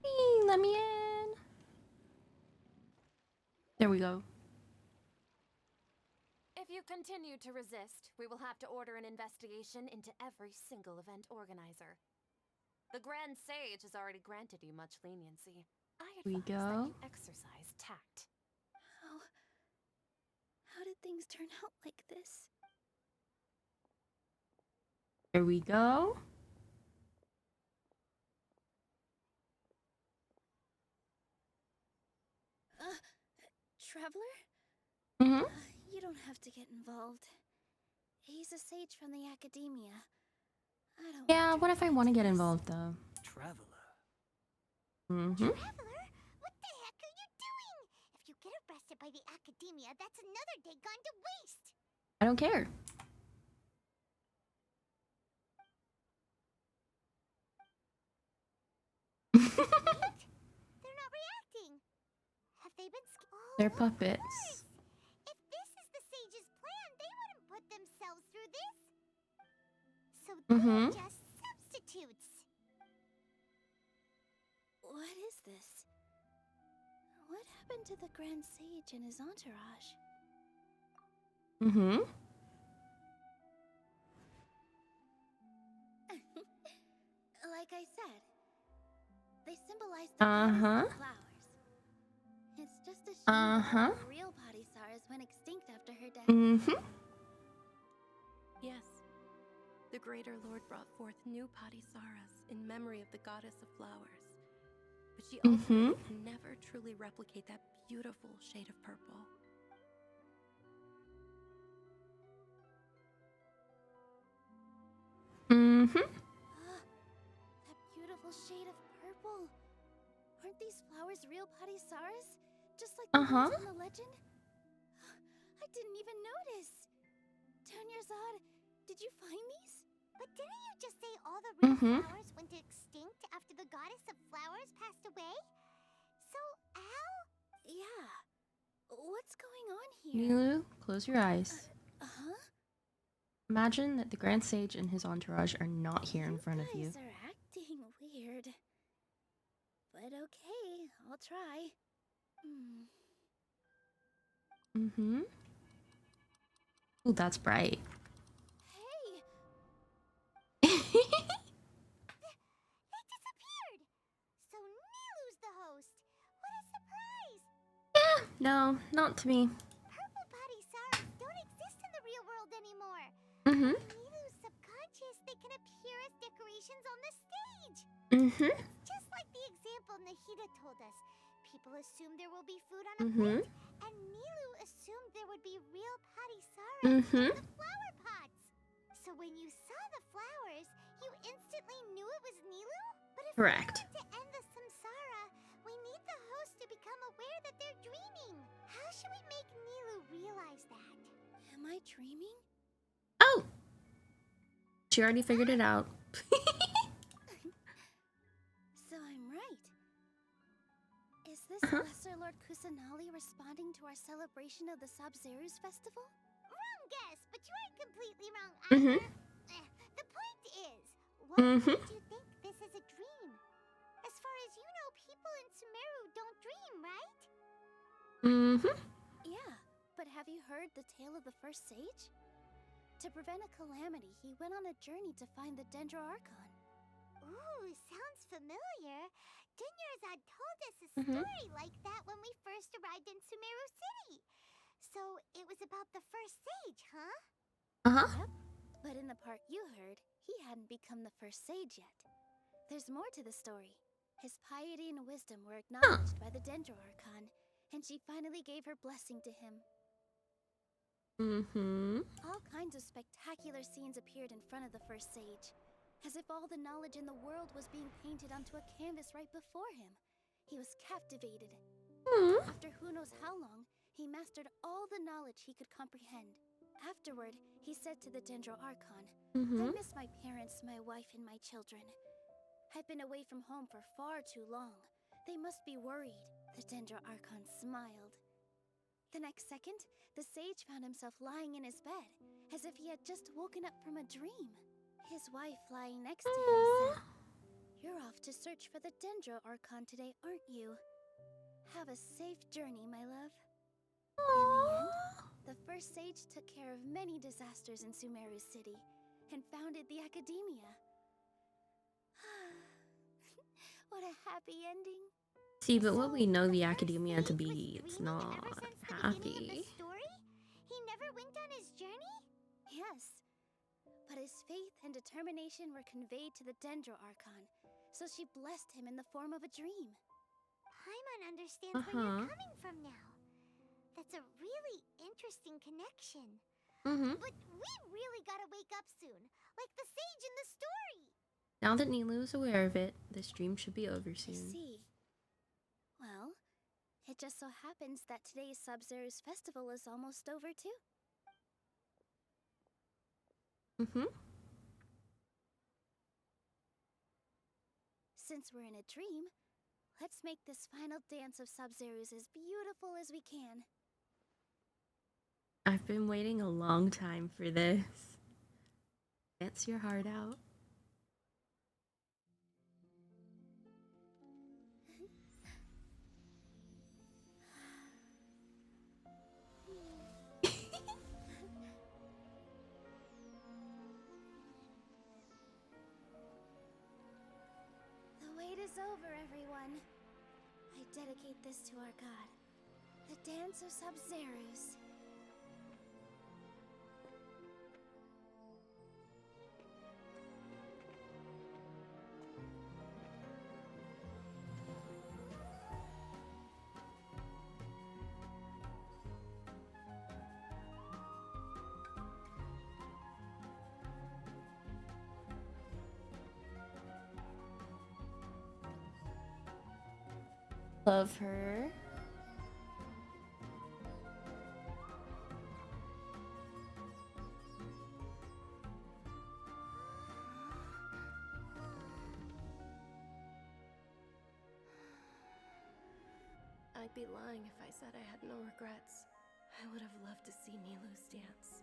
Hey, let me in. There we go. If you continue to resist, we will have to order an investigation into every single event organizer. The Grand Sage has already granted you much leniency. I We advise that go. you exercise tact. How did things turn out like this? There we go. Traveler? Mm-hmm. You don't have to get involved. He's a sage from the academia. I don't Yeah, want what your if I want to get prejudice. involved though? Traveler. Mm-hmm. Traveler? What the heck are you doing? If you get arrested by the academia, that's another day gone to waste. I don't care. They're not reacting. Have they been oh, They're of course. puppets. If this is the sage's plan, they wouldn't put themselves through this. So they're just substitutes. What is this? What happened to the Grand Sage and his entourage? Mm-hmm. Like I said, they symbolize the goddess of flowers. It's just a shame that all the real Padisaras went extinct after her death. Mm-hmm. Yes, the Greater Lord brought forth new Padisaras in memory of the goddess of flowers. But she ultimately can never truly replicate that beautiful shade of purple. Mm-hmm. That beautiful shade of purple. Aren't these flowers real Padisaras? Just like the ones in the legend? I didn't even notice. Dunyarzad, did you find these? But didn't you just say all the real flowers went extinct after the goddess of flowers passed away? So, how? Yeah. What's going on here? Nilu, close your eyes. Huh? Imagine that the Grand Sage and his entourage are not here in front of you. guys are acting weird. But okay, I'll try. Mm-hmm. Ooh, that's bright. Hey! They disappeared! So Nilu's the host. What a surprise! Yeah, no, not to me. Purple Padisaras don't exist in the real world anymore. Mm-hmm. In Nilu's subconscious, they can appear as decorations on the stage. Mm-hmm. Just like the example Nahida told us. People assume there will be food on a plate, and Nilu assumed there would be real Padisaras in the flower pots. So when you saw the flowers, you instantly knew it was Nilu? But if Correct. we want to end the samsara, we need the host to become aware that they're dreaming. How should we make Nilu realize that? Am I dreaming? Oh! She already figured it out. So I'm right. Is this Lesser Lord Kusanali responding to our celebration of the Sub-Zerus festival? Wrong guess, but you aren't completely wrong either. The point is, what made you think this is a dream? As far as you know, people in Sumeru don't dream, right? Yeah, but have you heard the tale of the first sage? To prevent a calamity, he went on a journey to find the Dendro Archon. Ooh, sounds familiar. Dunyarzad told us a story like that when we first arrived in Sumeru City. So it was about the first sage, huh? Yep, but in the part you heard, he hadn't become the first sage yet. There's more to the story. His piety and wisdom were acknowledged by the Dendro Archon, and she finally gave her blessing to him. All kinds of spectacular scenes appeared in front of the first sage, as if all the knowledge in the world was being painted onto a canvas right before him. He was captivated. After who knows how long, he mastered all the knowledge he could comprehend. Afterward, he said to the Dendro Archon, I miss my parents, my wife, and my children. I've been away from home for far too long. They must be worried. The Dendro Archon smiled. The next second, the sage found himself lying in his bed, as if he had just woken up from a dream. His wife lying next to him said, You're off to search for the Dendro Archon today, aren't you? Have a safe journey, my love. In the end, the first sage took care of many disasters in Sumeru City, and founded the Academia. What a happy ending. See, but what we know the Academia to Sage was be, it's dreaming not ever since the beginning of the happy. story? He never went on his journey? Yes, but his faith and determination were conveyed to the Dendro Archon, so she blessed him in the form of a dream. Paimon understands where you're coming from now. That's a really interesting connection. But we really gotta wake up soon, like the sage in the story. Now that Nilu is aware of it, this dream should be over I soon. see. Well, it just so happens that today's Sub-Zero's festival is almost over too. Since we're in a dream, let's make this final dance of Sub-Zero's as beautiful as we can. I've been waiting a long time for this. Dance your heart out. The wait is over, everyone. I dedicate this to our god, the Dance of Sub-Zero's. Love her. I'd be lying if I said I had no regrets. I would have loved to see Nilu's dance.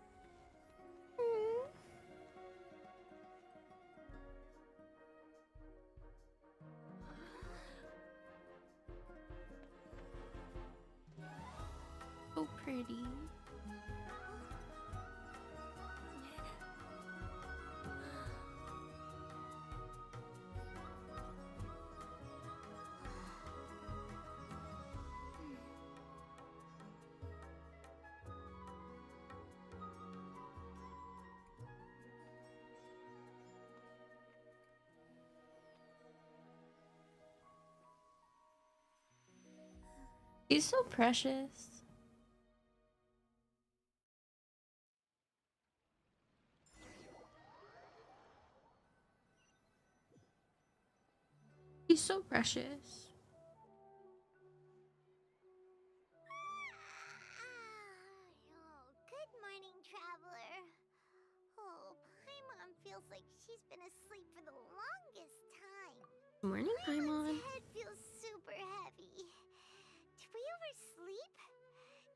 So pretty. He's so precious. He's so precious. Oh, good morning, traveler. Oh, Paimon feels like she's been asleep for the longest time. Good morning, Paimon. Paimon's head feels super heavy. Did we oversleep?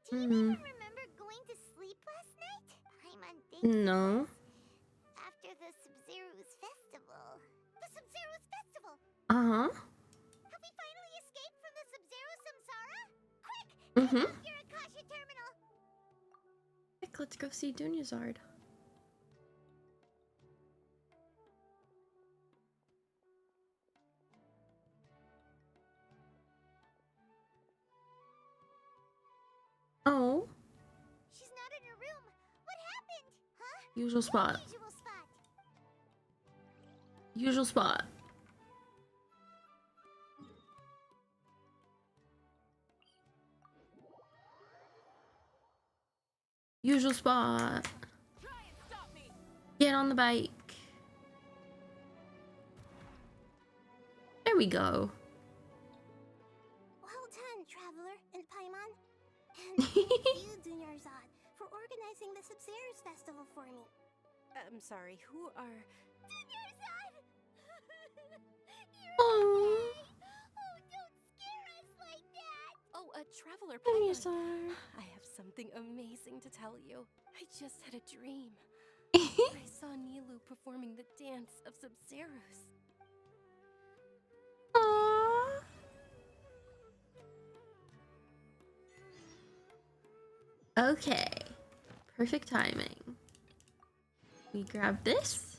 Do you even remember going to sleep last night? Paimon thinks No. after the Sub-Zero's festival. The Sub-Zero's festival! Uh-huh. Have we finally escaped from the Sub-Zero Samsara? Quick! Take off your Akasha terminal! Let's go see Dunyarzad. Usual spot. Usual spot. Usual spot. Usual spot. Get on the bike. There we go. Well done, Traveler and Paimon. And thank you, Dunyarzad, for organizing the Sumeru's festival for me. I'm sorry, who are... Dunyarzad! You're Oh, okay! Oh, don't scare us like that! Oh, a Traveler there you Paimon. are. I have something amazing to tell you. I just had a dream. I saw Nilu performing the dance of Sumeru's. Aww. Okay. Perfect timing. We grab this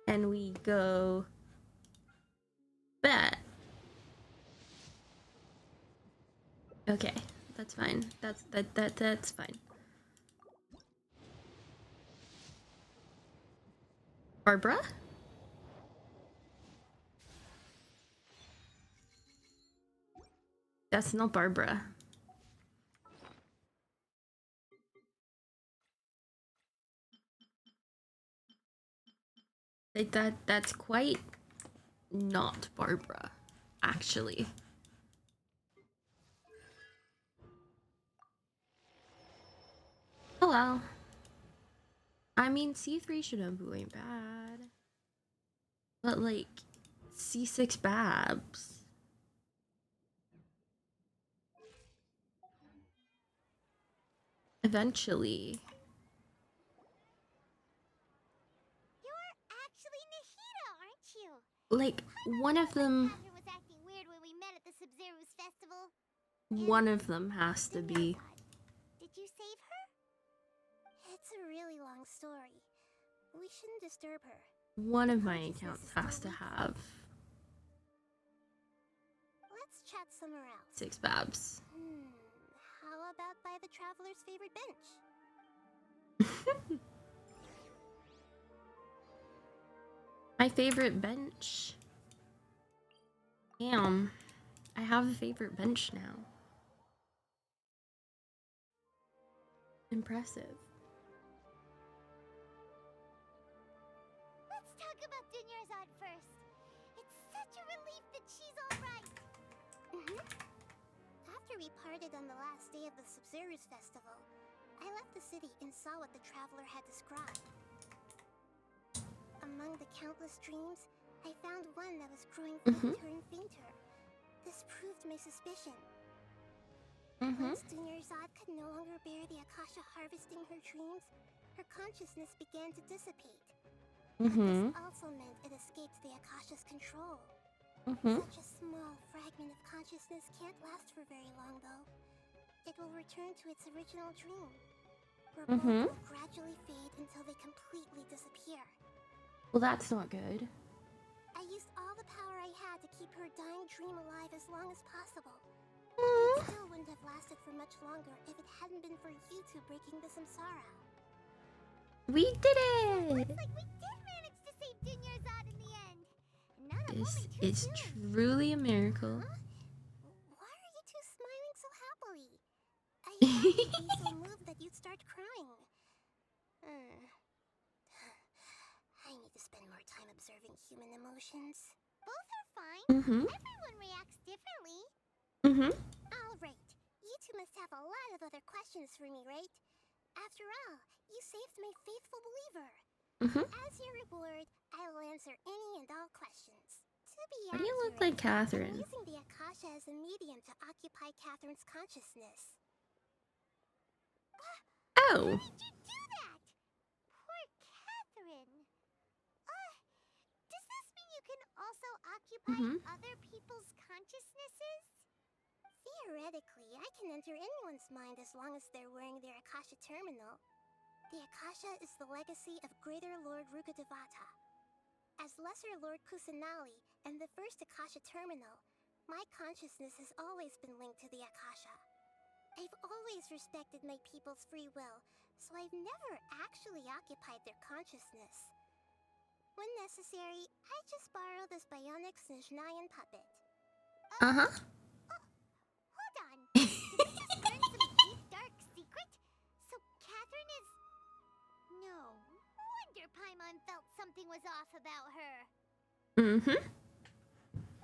and we go back. Okay, that's fine. That's fine. Barbara? That's not Barbara. Like that's quite not Barbara, actually. Oh well. I mean, C3 Shinobu ain't bad. But like, C6 Babs. Eventually. You're actually Nahida, aren't you? Like, one of them... Catherine was acting weird when we met at the Sumeru's festival. One of them has to be. Dunyarzad, did you save her? It's a really long story. We shouldn't disturb her. One of my accounts has to have Let's chat somewhere else. 6 Babs. How about by the Traveler's favorite bench? My favorite bench. Damn. I have a favorite bench now. Impressive. Let's talk about Dunyarzad first. It's such a relief that she's alright. After we parted on the last day of the Sumeru's festival, I left the city and saw what the Traveler had described. Among the countless dreams, I found one that was growing fainter and fainter. This proved my suspicion. Once Dunyarzad could no longer bear the Akasha harvesting her dreams, her consciousness began to dissipate. This also meant it escaped the Akasha's control. Such a small fragment of consciousness can't last for very long, though. It will return to its original dream, where both will gradually fade until they completely disappear. Well, that's not good. I used all the power I had to keep her dying dream alive as long as possible. It still wouldn't have lasted for much longer if it hadn't been for you two breaking the samsara. We did it! Looks like we did manage to save Dunyarzad in the end. Not a This moment too is soon. truly a miracle. Why are you two smiling so happily? I thought you'd be so moved that you'd start crying. I need to spend more time observing human emotions. Both are fine. Everyone reacts differently. Alright, you two must have a lot of other questions for me, right? After all, you saved my faithful believer. As your reward, I will answer any and all questions. To be Why do you look accurate, like Catherine? I'm using the Akasha as a medium to occupy Catherine's consciousness. Oh! How did you do that? Poor Catherine. Does this mean you can also occupy other people's consciousnesses? Theoretically, I can enter anyone's mind as long as they're wearing their Akasha terminal. The Akasha is the legacy of Greater Lord Rukkhadevata. As Lesser Lord Kusanali and the first Akasha terminal, my consciousness has always been linked to the Akasha. I've always respected my people's free will, so I've never actually occupied their consciousness. When necessary, I just borrow this bionic Snezhnayan puppet. Uh-huh. Hold on. Did we just learn some deep, dark secret? So Catherine is... No wonder Paimon felt something was off about her. Mm-hmm.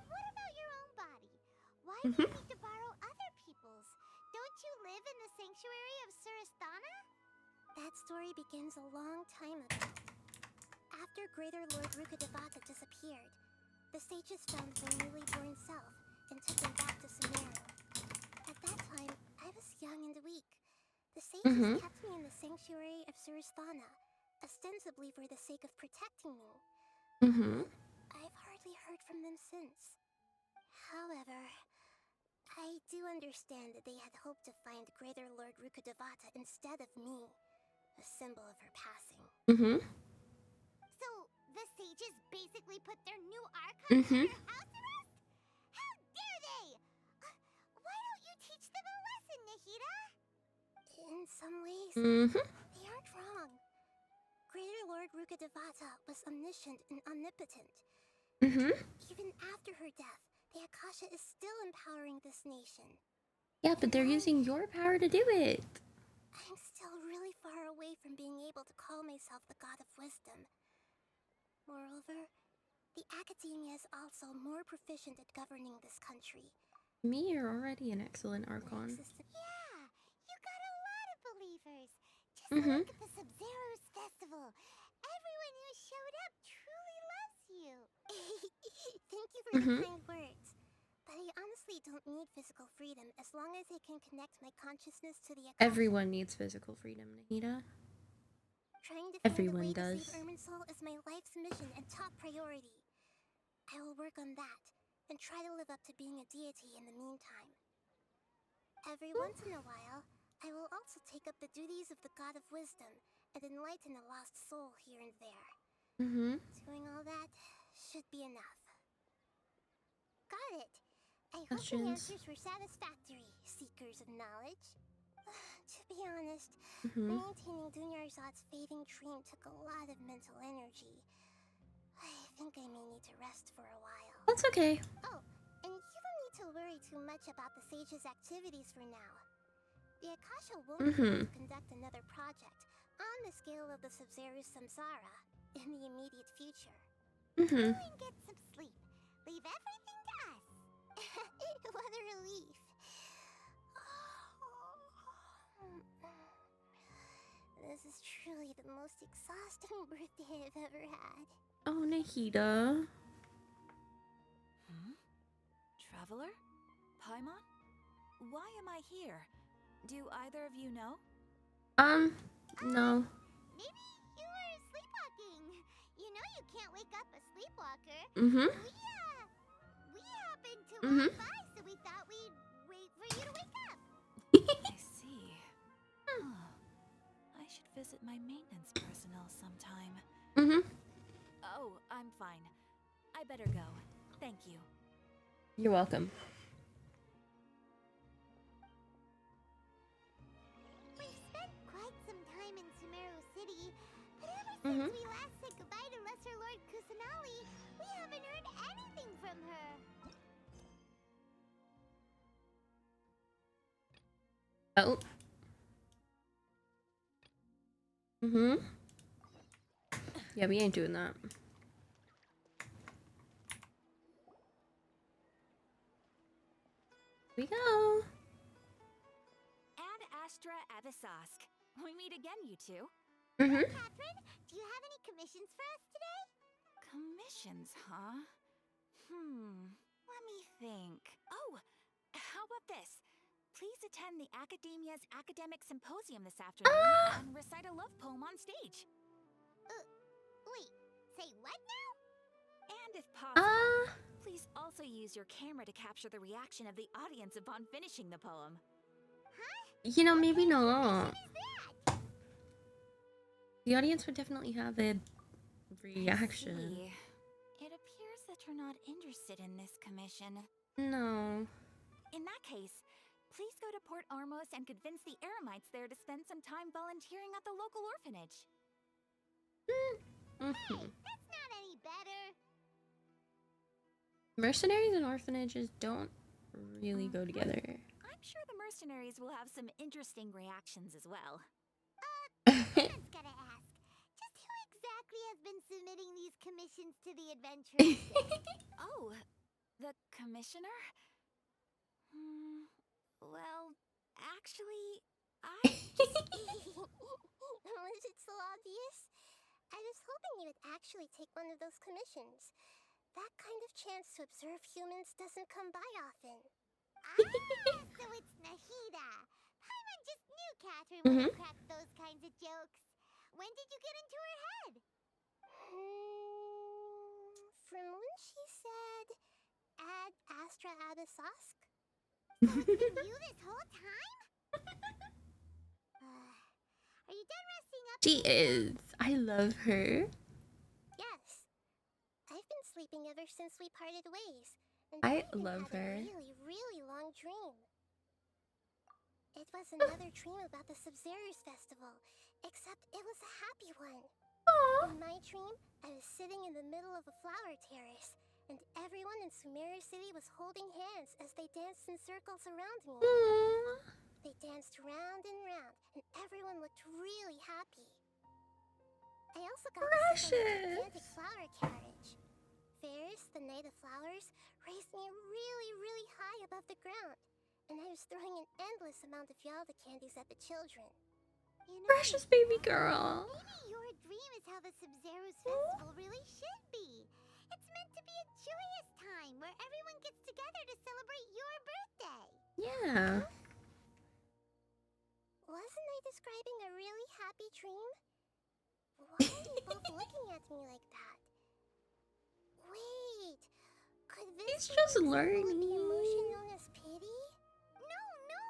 What about your own body? Why do you need to borrow other people's? Don't you live in the sanctuary of Surasthana? That story begins a long time ago. After Greater Lord Rukkhadevata disappeared, the sages found their newly born self and took them back to Sumeru. At that time, I was young and weak. The sages kept me in the sanctuary of Surasthana, ostensibly for the sake of protecting me. I've hardly heard from them since. However, I do understand that they had hoped to find Greater Lord Rukkhadevata instead of me, a symbol of her passing. So, the sages basically put their new Archon under house arrest? How dare they! Why don't you teach them a lesson, Nahida? In some ways, they aren't wrong. Greater Lord Rukkhadevata was omniscient and omnipotent. Even after her death, the Akasha is still empowering this nation. Yeah, but they're using your power to do it. I'm still really far away from being able to call myself the God of Wisdom. Moreover, the Academia is also more proficient at governing this country. Me, you're already an excellent Archon. Yeah, you got a lot of believers. Just look at the Sub-Zero's festival. Everyone who showed up truly loves you. Thank you for the kind words. But I honestly don't need physical freedom as long as I can connect my consciousness to the Akasha. Everyone needs physical freedom, Nahida. Trying to find a way to does. save Irminsul is my life's mission and top priority. I will work on that, and try to live up to being a deity in the meantime. Every once in a while, I will also take up the duties of the God of Wisdom and enlighten a lost soul here and there. Doing all that should be enough. Got it. I hope the answers were satisfactory, seekers of knowledge. To be honest, maintaining Dunyarzad's fading dream took a lot of mental energy. I think I may need to rest for a while. That's okay. Oh, and you don't need to worry too much about the sage's activities for now. The Akasha won't be able to conduct another project on the scale of the Sub-Zero Samsara in the immediate future. Go and get some sleep. Leave everything to us. What a relief. This is truly the most exhausting birthday I've ever had. Oh, Nahida. Traveler? Paimon? Why am I here? Do either of you know? No. Maybe you were sleepwalking. You know you can't wake up a sleepwalker. We happened to walk by, so we thought we'd wait for you to wake up. I see. I should visit my maintenance personnel sometime. Oh, I'm fine. I better go. Thank you. You're welcome. We've spent quite some time in Sumeru City, but ever since we last said goodbye to Lesser Lord Kusanali, we haven't heard anything from her. Oh. Yeah, we ain't doing that. We go. Ad Astra Avisask. We meet again, you two. Catherine, do you have any commissions for us today? Commissions, huh? Let me think. Oh, how about this? Please attend the Academia's Academic Symposium this afternoon and recite a love poem on stage. Wait, say what now? And if possible, please also use your camera to capture the reaction of the audience upon finishing the poem. You know, maybe not. The audience would definitely have a reaction. See. It appears that you're not interested in this commission. No. In that case, please go to Port Ormos and convince the Eremites there to spend some time volunteering at the local orphanage. Hey, that's not any better. Mercenaries and orphanages don't really go together. I'm sure the mercenaries will have some interesting reactions as well. Someone's gotta ask. Just who exactly has been submitting these commissions to the adventurers? Oh, the commissioner? Well, actually, I Was it so obvious? I was hoping you would actually take one of those commissions. That kind of chance to observe humans doesn't come by often. So it's Nahida. Paimon just knew Catherine would crack those kinds of jokes. When did you get into her head? From when she said, Ad Astra Abyssosque? So it's been you this whole time? Are you done resting up? She is. I love her. Yes. I've been sleeping ever since we parted ways. And I I've love had her. a really, really long dream. It was another dream about the Sumeru's festival, except it was a happy one. In my dream, I was sitting in the middle of a flower terrace, and everyone in Sumeru City was holding hands as they danced in circles around me. They danced round and round, and everyone looked really happy. I also got to sit on a gigantic flower carriage. Ferris, the Knight of Flowers, raised me really, really high above the ground, and I was throwing an endless amount of Yalda candies at the children. You know, Precious baby girl. maybe your dream is how the Sumeru's festival really should be. It's meant to be a joyous time where everyone gets together to celebrate your birthday. Yeah. Wasn't I describing a really happy dream? Why are you both looking at me like that? Wait, could this He's just be learning. the emotion known as pity? No,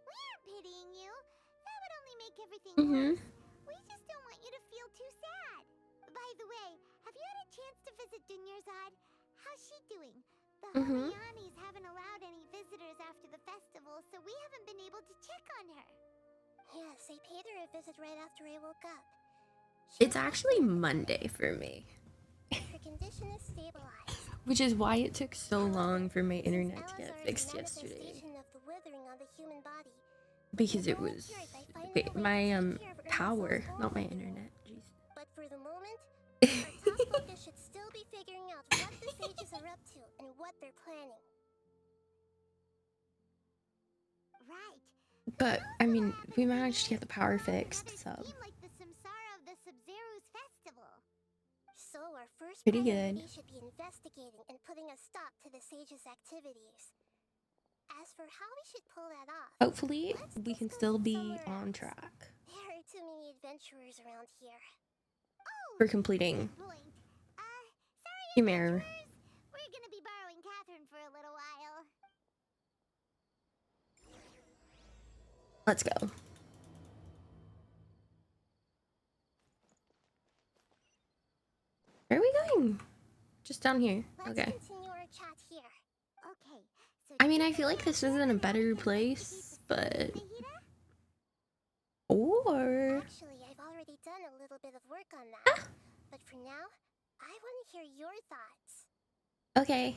we aren't pitying you. That would only make everything worse. We just don't want you to feel too sad. By the way, have you had a chance to visit Dunyarzad? How's she doing? The Holianis haven't allowed any visitors after the festival, so we haven't been able to check on her. Yes, I paid her a visit right after I woke up. It's actually Monday for me, Her condition is stabilized. which is why it took so long for my internet to get Alazar is a fixed yesterday. manifestation of the withering on the human body. Because it was my power, not my internet. Jeez. But for the moment, our top focus should still be figuring out what the sages are up to and what they're planning. Right. But I mean, we managed to get the power fixed, so Like the Samsara of the Sub-Zero's festival. So our first pretty priority good. should be investigating and putting a stop to the sages' activities. As for how we should pull that off, Hopefully, we can still be on track there are too many adventurers around here. for completing Point. Sorry, Sumeru. adventurers. We're gonna be borrowing Catherine for a little while. Let's go. Where are we going? Just down here. Let's Okay. continue our chat here. Okay, so I mean, I feel like this isn't a better place, but or Actually, I've already done a little bit of work on that. But for now, I want to hear your thoughts. okay.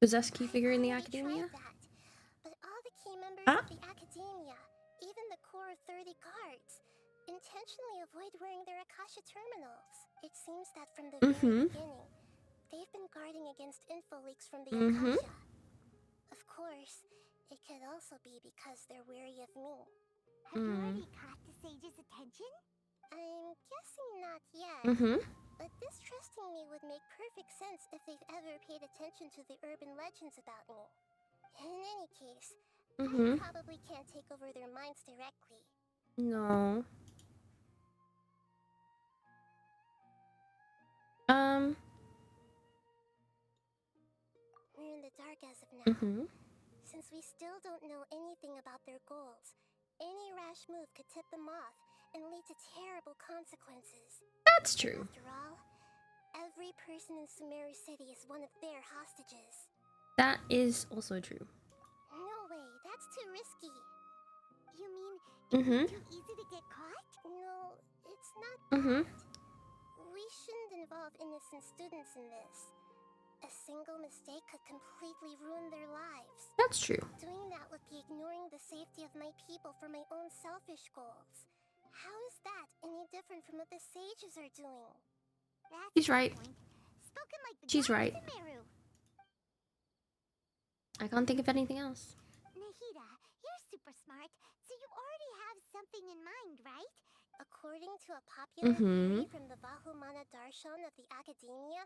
Possess key figure in the I've already academia? tried that, but all the key members Huh? of the academia, even the core 30 guards, intentionally avoid wearing their Akasha terminals. It seems that from the very beginning, they've been guarding against info leaks from the Akasha. Of course, it could also be because they're weary of me. have you already caught the sage's attention? I'm guessing not yet. But distrusting me would make perfect sense if they've ever paid attention to the urban legends about me. In any case, I probably can't take over their minds directly. No. We're in the dark as of now. Since we still don't know anything about their goals, any rash move could tip them off and lead to terrible consequences. That's true. After all, every person in Sumeru City is one of their hostages. That is also true. No way, that's too risky. You mean it's too easy to get caught? No, it's not that. We shouldn't involve innocent students in this. A single mistake could completely ruin their lives. That's true. Doing that would be ignoring the safety of my people for my own selfish goals. How is that any different from what the sages are doing? She's right. Spoken like the She's right. Sumeru. I can't think of anything else. Nahida, you're super smart, so you already have something in mind, right? According to a popular theory from the Vahumana Darshan of the Academia,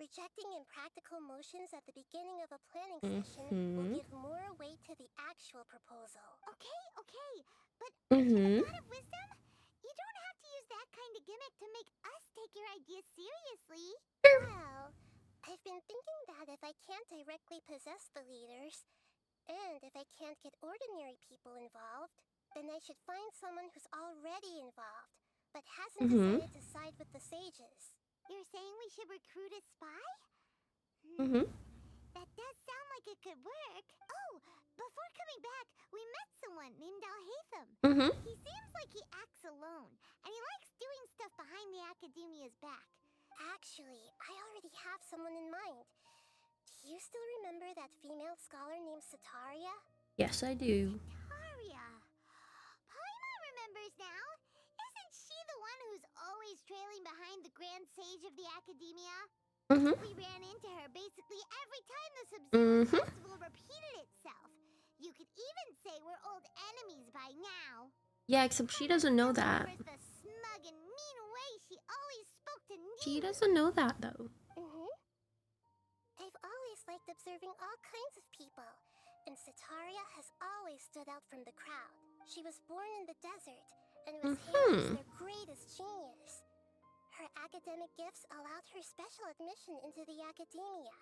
rejecting impractical motions at the beginning of a planning session will give more weight to the actual proposal. Okay, but a lot of wisdom? You don't have to use that kind of gimmick to make us take your idea seriously. Well, I've been thinking that if I can't directly possess the leaders, and if I can't get ordinary people involved, then I should find someone who's already involved, but hasn't decided to side with the sages. You're saying we should recruit a spy? That does sound like it could work. Oh, before coming back, we met someone named Alhaitham. He seems like he acts alone, and he likes doing stuff behind the Academia's back. Actually, I already have someone in mind. Do you still remember that female scholar named Sataria? Yes, I do. Sataria. Paimon remembers now. Isn't she the one who's always trailing behind the Grand Sage of the Academia? We ran into her basically every time the Sub-Zero Festival repeated itself. You could even say we're old enemies by now. Yeah, except she doesn't know that. The smug and mean way she always spoke to Neil. She doesn't know that though. I've always liked observing all kinds of people, and Sataria has always stood out from the crowd. She was born in the desert and was hailed as their greatest genius. Her academic gifts allowed her special admission into the Academia,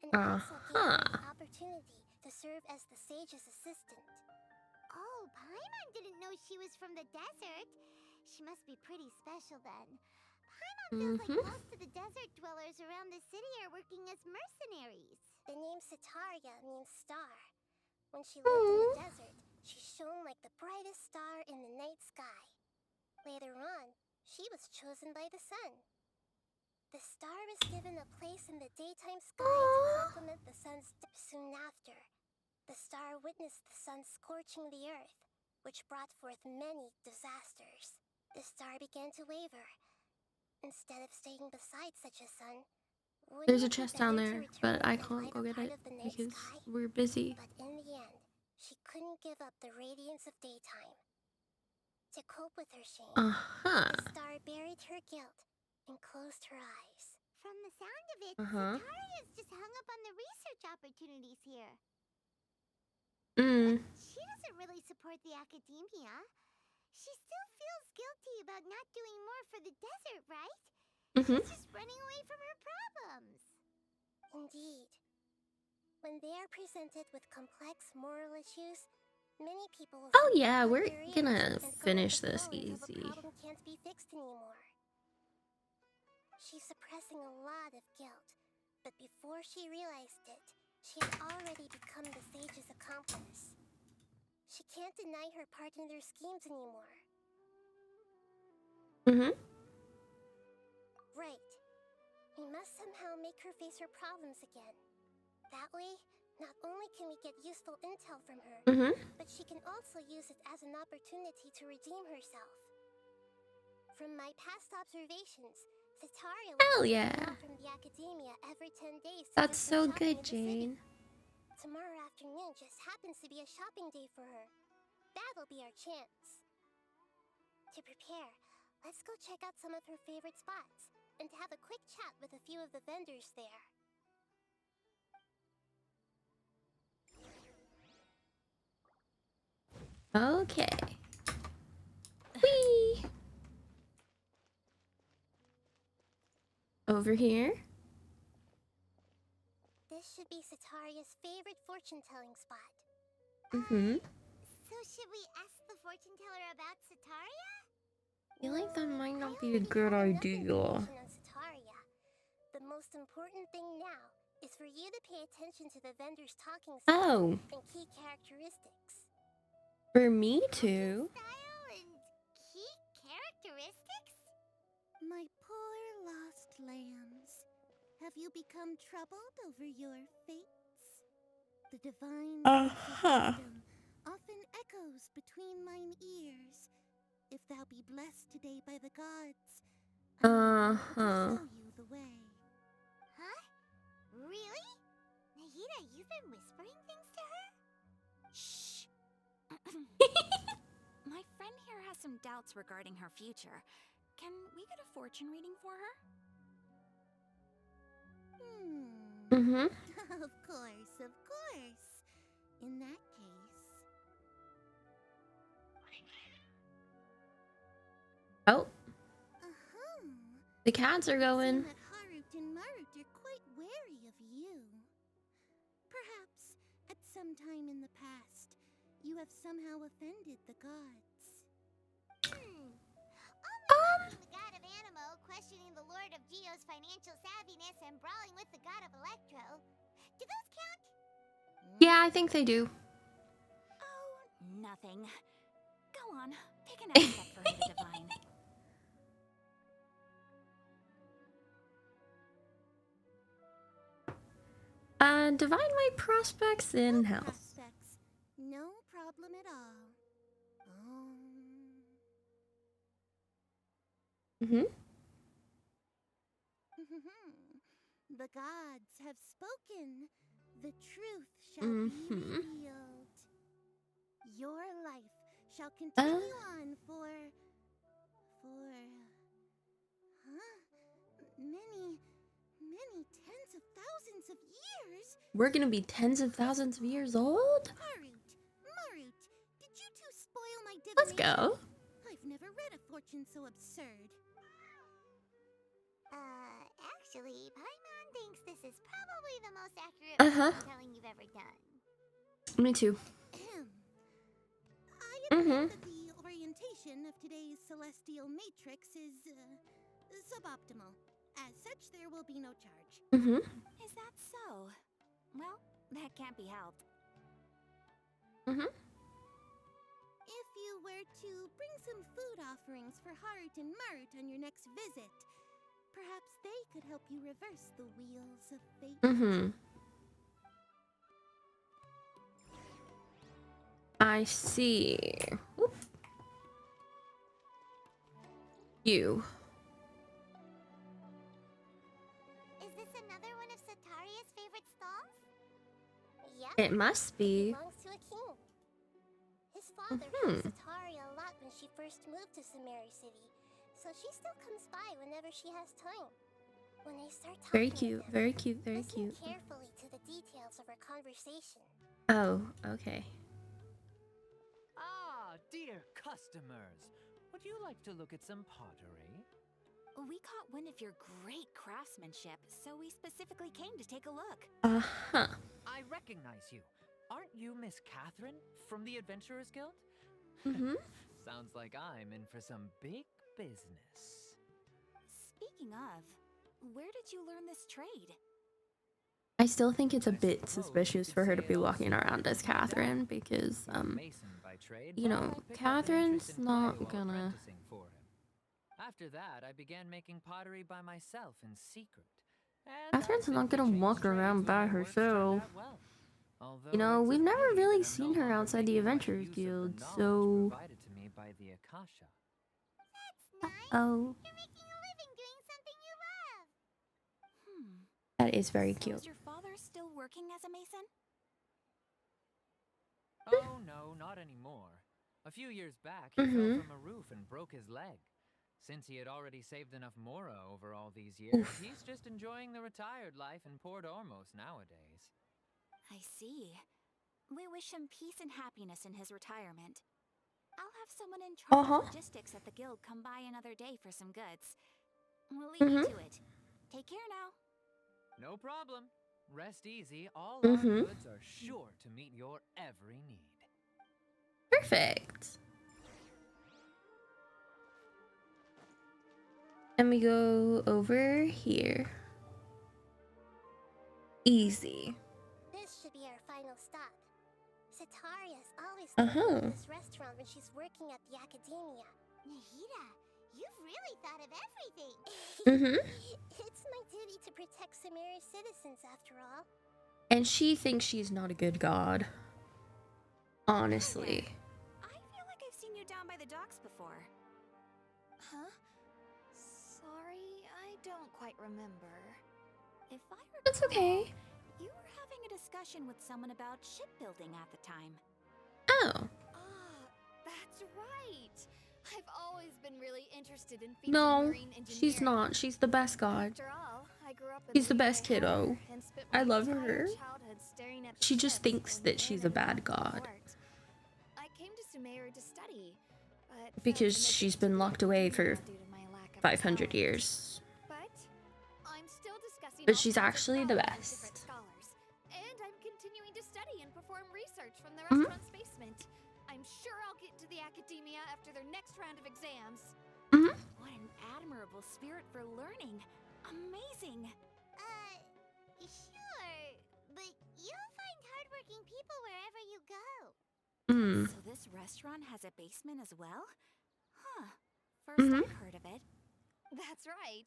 and also gave her the opportunity to serve as the sage's assistant. Oh, Paimon didn't know she was from the desert. She must be pretty special then. Paimon feels like most of the desert dwellers around the city are working as mercenaries. The name Sataria means star. When she lived in the desert, she shone like the brightest star in the night sky. Later on, she was chosen by the sun. The star was given a place in the daytime sky to complement the sun's soon after. The star witnessed the sun scorching the earth, which brought forth many disasters. The star began to waver. Instead of staying beside such a sun, there's a chest down there, but I can't go get it because we're busy. But in the end, she couldn't give up the radiance of daytime. To cope with her shame, the star buried her guilt and closed her eyes. From the sound of it, Sataria's just hung up on the research opportunities here. But she doesn't really support the Academia. She still feels guilty about not doing more for the desert, right? She's just running away from her problems. Indeed. When they are presented with complex moral issues, many people will we're gonna finish this easy. The problem can't be fixed anymore. She's suppressing a lot of guilt, but before she realized it, she had already become the sage's accomplice. She can't deny her part in their schemes anymore. Right. We must somehow make her face her problems again. That way, not only can we get useful intel from her, but she can also use it as an opportunity to redeem herself. From my past observations, Sataria was from the Academia every 10 days. That's so good, Jane. Tomorrow afternoon just happens to be a shopping day for her. That'll be our chance. To prepare, let's go check out some of her favorite spots and have a quick chat with a few of the vendors there. Okay. Whee! Over here. This should be Sataria's favorite fortune-telling spot. So should we ask the fortune teller about Sataria? I feel like that might not be a good idea. On Sataria, most important thing now is for you to pay attention to the vendor's talking Oh. style and key characteristics. For me too. Style and key characteristics? My poor lost lambs. Have you become troubled over your fates? The divine voice of wisdom often echoes between mine ears. If thou be blessed today by the gods, I will show you the way. Huh? Really? Nahida, you've been whispering things to her? Shh. My friend here has some doubts regarding her future. Can we get a fortune reading for her? Of course, of course. In that case... Oh. The cats are going. That Harut and Marut are quite wary of you. Perhaps, at some time in the past, you have somehow offended the gods. The god of Animo questioning the Lord of Geo's financial savviness and brawling with the god of Electro. Do those count? Yeah, I think they do. Oh, nothing. Go on, pick an aspect for her to divine. Divine my prospects in health. Prospects. No problem at all. The gods have spoken. The truth shall be revealed. Your life shall continue on for many tens of thousands of years. We're gonna be tens of thousands of years old? Harut, Marut, did you two spoil my divination? Let's go. I've never read a fortune so absurd. Actually, Paimon thinks this is probably the most accurate fortune-telling you've ever done. Me too. I admit that the orientation of today's celestial matrix is suboptimal. As such, there will be no charge. Is that so? Well, that can't be helped. If you were to bring some food offerings for Harut and Marut on your next visit, perhaps they could help you reverse the wheels of fate. I see. Whoop. You. Is this another one of Sataria's favorite stalls? Yep. It must be. Belongs to a king. His father helped Sataria a lot when she first moved to Sumeru City, so she still comes by whenever she has time. When I start talking Very cute, with them, very cute, very listen cute. carefully to the details of our conversation. Oh, okay. Ah, dear customers. Would you like to look at some pottery? We caught wind of your great craftsmanship, so we specifically came to take a look. I recognize you. Aren't you Miss Catherine from the Adventurers Guild? Sounds like I'm in for some big business. Speaking of, where did you learn this trade? I still think it's a bit suspicious for her to be walking around as Catherine because, you know, Catherine's not gonna... After that, I began making pottery by myself in secret. Catherine's not gonna walk around by herself. You know, we've never really seen her outside the Adventurers Guild, so... Oh. You're making a living doing something you love. That is very So cute. is your father still working as a mason? Oh, no, not anymore. A few years back, he fell from a roof and broke his leg. Since he had already saved enough Mora over all these years, he's just enjoying the retired life in Port Ormos nowadays. I see. We wish him peace and happiness in his retirement. I'll have someone in charge of logistics at the guild come by another day for some goods. We'll leave you to it. Take care now. No problem. Rest easy. All our goods are sure to meet your every need. Perfect. And we go over here. Easy. This should be our final stop. Sataria's always thinking of this restaurant when she's working at the academia. Nahida, you've really thought of everything. It's my duty to protect Sumeru's citizens, after all. And she thinks she's not a good god. Honestly. I feel like I've seen you down by the docks before. Huh? Sorry, I don't quite remember. If I recall, That's okay. you were having a discussion with someone about shipbuilding at the time. Oh. Ah, that's right. I've always been really interested in feats of marine engineering. She's not. She's the best god. After all, I grew up in She's the best kiddo. and spent I my love entire her. childhood staring at the She just ships thinks going that she's in a and bad out of god. port. I came to Sumeru to study, but Because she's been locked away for due to my lack of 500 talent. years. But I'm still discussing But all she's kinds of actually the problems with best. different scholars. And I'm continuing to study and perform research from the Mhm. restaurant's basement. I'm sure I'll get into the academia after their next round of exams. What an admirable spirit for learning. Amazing. Sure, but you'll find hardworking people wherever you go. So this restaurant has a basement as well? Huh. First I've heard of it. That's right.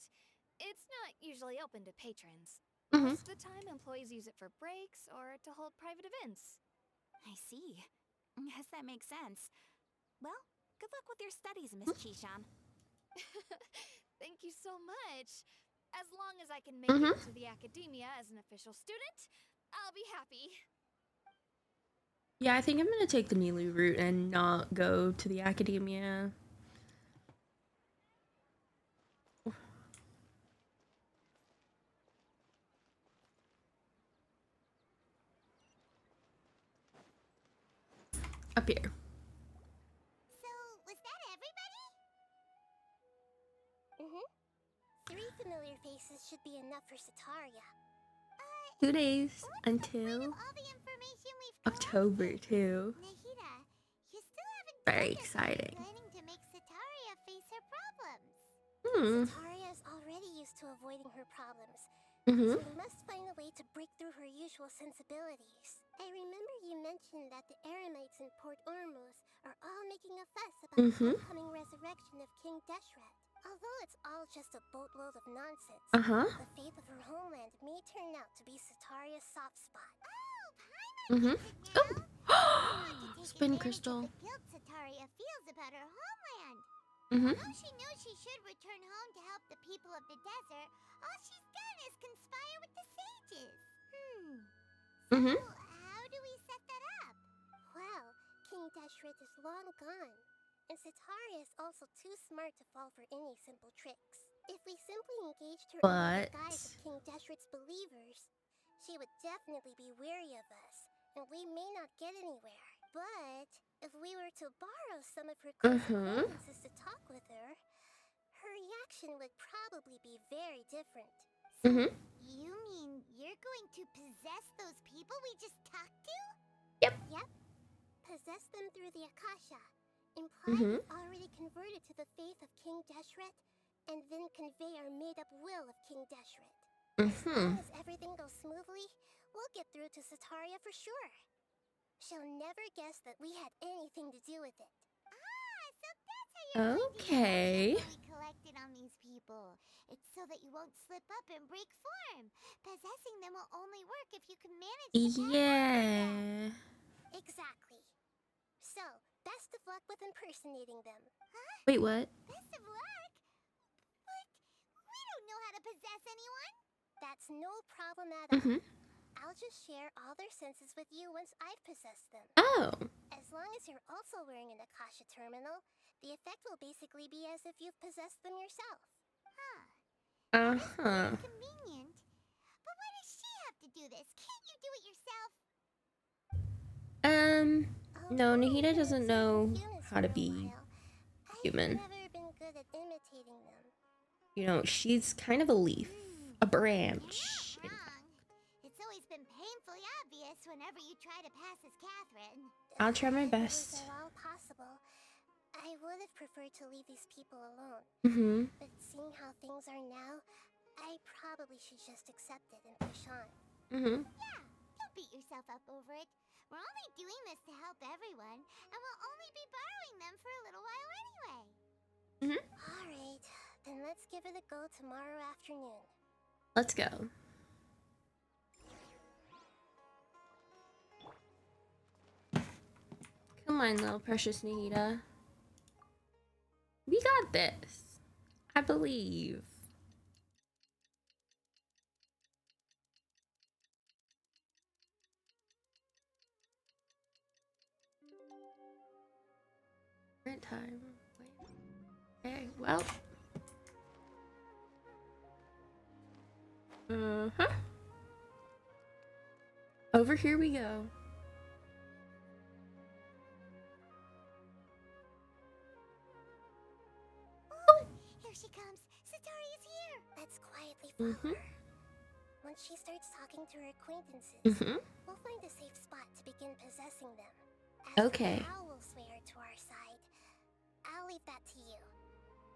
It's not usually open to patrons. Mhm. Most of the time, employees use it for breaks or to hold private events. I see. Guess that makes sense. Well, good luck with your studies, Miss Chishan. Thank you so much. As long as I can make it to the academia as an official student, I'll be happy. Yeah, I think I'm gonna take the Nilu route and not go to the academia. Up here. So, was that everybody? 3 familiar faces should be enough for Sataria. 2 days What's the point until of all the information we've October collected? too. Nahida, you still haven't Very told us how exciting. you're planning to make Sataria face her problems. Sataria is already used to avoiding her problems, so we must find a way to break through her usual sensibilities. I remember you mentioned that the Eremites in Port Ormuz are all making a fuss about the upcoming resurrection of King Deshret. Although it's all just a boatload of nonsense, the fate of her homeland may turn out to be Sataria's soft spot. Oh, Paimon gets it now! Oh! To take Spin advantage crystal. of the guilt Sataria feels about her homeland. Mhm. Although she knew she should return home to help the people of the desert, all she's done is conspire with the sages. So, how do we set that up? Well, King Deshret is long gone, and Sataria is also too smart to fall for any simple tricks. If we simply engaged her under the guise of King Deshret's believers, she would definitely be wary of us, and we may not get anywhere. But if we were to borrow some of her close acquaintances to talk with her, her reaction would probably be very different. So, you mean you're going to possess those people we just talked to? Yep. Possess them through the Akasha. Imply we've already converted to the faith of King Deshret, and then convey our made-up will of King Deshret. As long as everything goes smoothly, we'll get through to Sataria for sure. She'll never guess that we had anything to do with it. Ah, so that's how you're going to use the info we collected on these people. It's so that you won't slip up and break form. Possessing them will only work if you can manage to tap them. Exactly. So, best of luck with impersonating them. Huh? Wait, what? Best of luck? But we don't know how to possess anyone. That's no problem at all. I'll just share all their senses with you once I've possessed them. Oh. As long as you're also wearing an Akasha terminal, the effect will basically be as if you've possessed them yourself. Very convenient. But why does she have to do this? Can't you do it yourself? No, Nahida doesn't know how to be human. I've never been good at imitating them. You know, she's kind of a leaf, a branch. You're not wrong. It's always been painfully obvious whenever you try to pass as Catherine. I'll try my If it best. was at all possible, I would have preferred to leave these people alone. But seeing how things are now, I probably should just accept it and push on. Yeah, don't beat yourself up over it. We're only doing this to help everyone, and we'll only be borrowing them for a little while anyway. Alright, then let's give it a go tomorrow afternoon. Let's go. Come on, little precious Nahida. We got this. I believe. Current time. Wait. Okay, well. Over here we go. Oh, here she comes. Satori is here. Let's quietly follow her. Once she starts talking to her acquaintances, we'll find a safe spot to begin possessing them. Okay. How we'll sway her to our side. I'll leave that to you.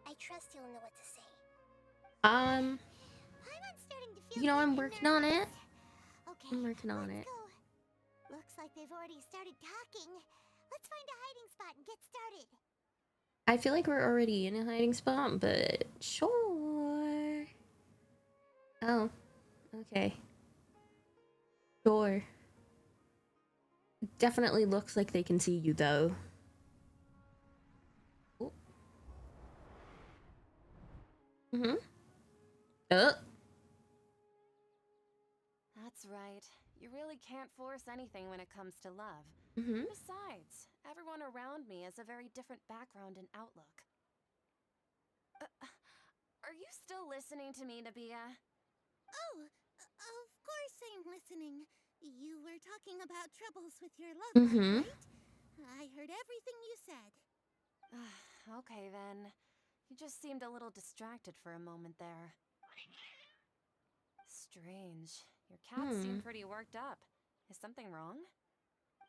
I trust you'll know what to say. I'm starting to feel I'm working on it. Okay, I'm working on it. Go. Looks like they've already started talking. Let's find a hiding spot and get started. I feel like we're already in a hiding spot, but sure. Oh, okay. Sure. Definitely looks like they can see you, though. Oh. That's right. You really can't force anything when it comes to love. Besides, everyone around me has a very different background and outlook. Are you still listening to me, Nabia? Oh, of course I'm listening. You were talking about troubles with your love life, right? I heard everything you said. Okay then. You just seemed a little distracted for a moment there. Strange. Your cats seem pretty worked up. Is something wrong?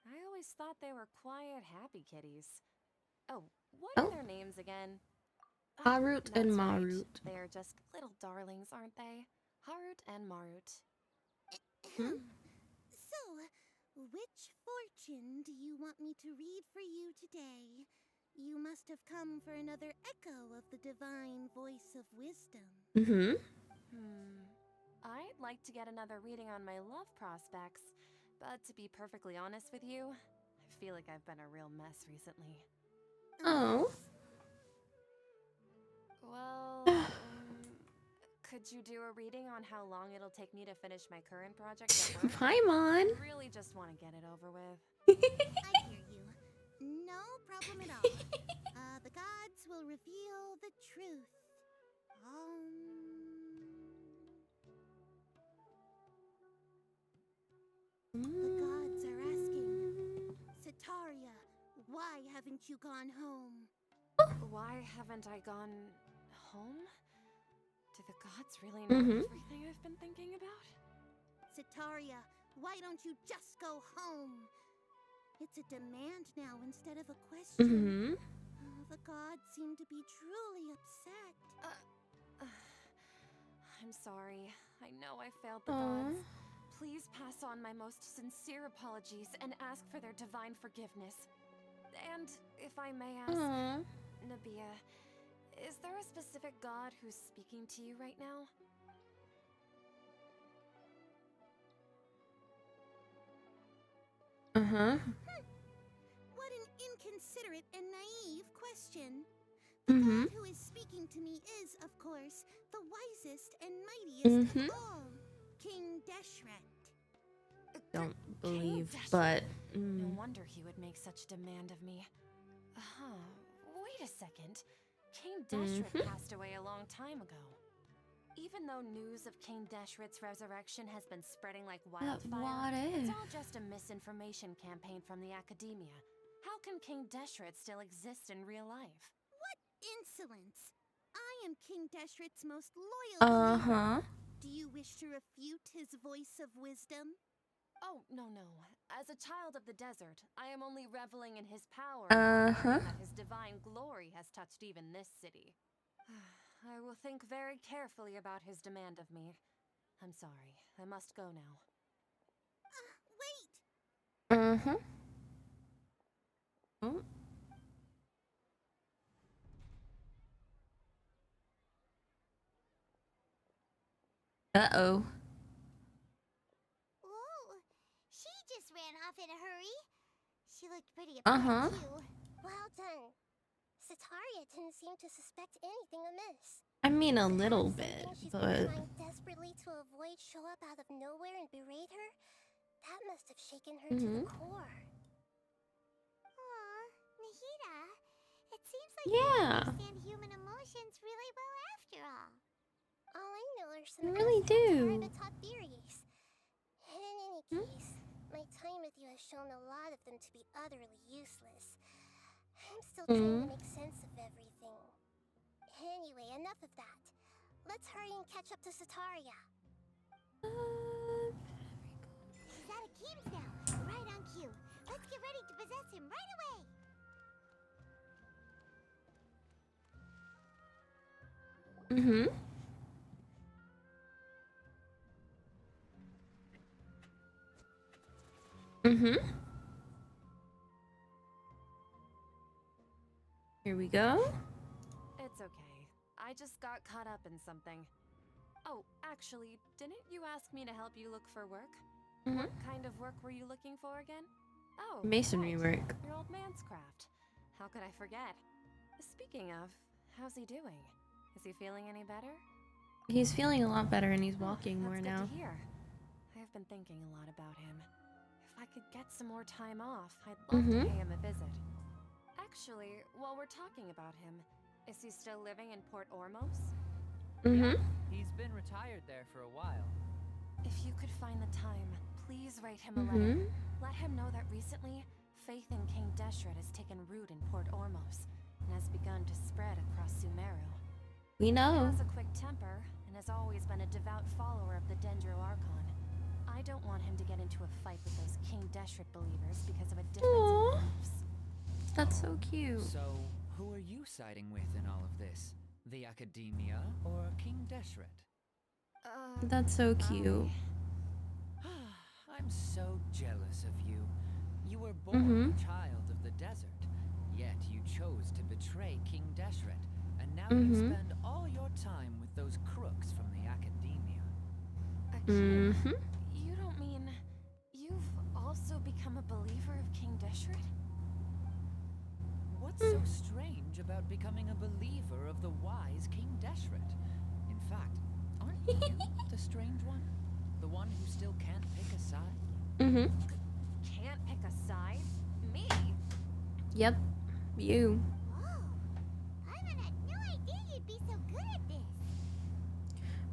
I always thought they were quiet, happy kitties. Oh, what are their names again? Harut and That's Marut. right. They are just little darlings, aren't they? Harut and Marut. So, which fortune do you want me to read for you today? You must have come for another echo of the divine voice of wisdom. I'd like to get another reading on my love prospects, but to be perfectly honest with you, I feel like I've been a real mess recently. Oh. Well, could you do a reading on how long it'll take me to finish my current project at work? Paimon. I really just want to get it over with. I hear you. No problem at all. The gods will reveal the truth. The gods are asking, Sitaria, why haven't you gone home? Why haven't I gone home? Do the gods really know everything I've been thinking about? Sitaria, why don't you just go home? It's a demand now instead of a question. The gods seem to be truly upset. I'm sorry. I know I failed the gods. Please pass on my most sincere apologies and ask for their divine forgiveness. And, if I may ask, Nabia, is there a specific god who's speaking to you right now? What an inconsiderate and naive question. The god who is speaking to me is, of course, the wisest and mightiest of all, King Deshret. Don't believe, King but no wonder he would make such demand of me. Wait a second. King Deshret passed away a long time ago. Even though news of King Deshret's resurrection has been spreading like wildfire, it's all just a misinformation campaign from the academia. How can King Deshret still exist in real life? What insolence! I am King Deshret's most loyal believer. Do you wish to refute his voice of wisdom? Oh, no. As a child of the desert, I am only reveling in his power and that his divine glory has touched even this city. I will think very carefully about his demand of me. I'm sorry. I must go now. Uh-huh. Oh. Uh-oh. Whoa! She just ran off in a hurry. She looked pretty upset too. Well done. Sataria didn't seem to suspect anything amiss. I mean, a little bit, She's but... been trying desperately to avoid show up out of nowhere and berate her. That must have shaken her to the core. Aw, Nahida. It seems like you understand human emotions really well after all. All I know are some really do. top theories. And in any case, my time with you has shown a lot of them to be utterly useless. I'm still trying to make sense of everything. Anyway, enough of that. Let's hurry and catch up to Sataria. He's out of Keem's now. Right on cue. Let's get ready to possess him right away. Here we go. It's okay. I just got caught up in something. Oh, actually, didn't you ask me to help you look for work? What kind of work were you looking for again? Oh, Masonry right. work. Your old man's craft. How could I forget? Speaking of, how's he doing? Is he feeling any better? He's feeling a lot better and he's walking more now. That's good to hear. I have been thinking a lot about him. If I could get some more time off, I'd love to pay him a visit. Actually, while we're talking about him, is he still living in Port Ormos? Yeah, he's been retired there for a while. If you could find the time, please write him a letter. Let him know that recently, faith in King Deshret has taken root in Port Ormos and has begun to spread across Sumeru. We know. He has a quick temper and has always been a devout follower of the Dendro Archon. I don't want him to get into a fight with those King Deshret believers because of a difference in beliefs. That's so cute. So, who are you siding with in all of this? The Academia or King Deshret? That's so cute. I'm so jealous of you. You were born a child of the desert, yet you chose to betray King Deshret, and now you spend all your time with those crooks from the Academia. You don't mean you've also become a believer of King Deshret? What's so strange about becoming a believer of the wise King Deshret? In fact, aren't you the strange one? The one who still can't pick a side? Can't pick a side? Me? Yep. You. Whoa! Paimon had no idea you'd be so good at this.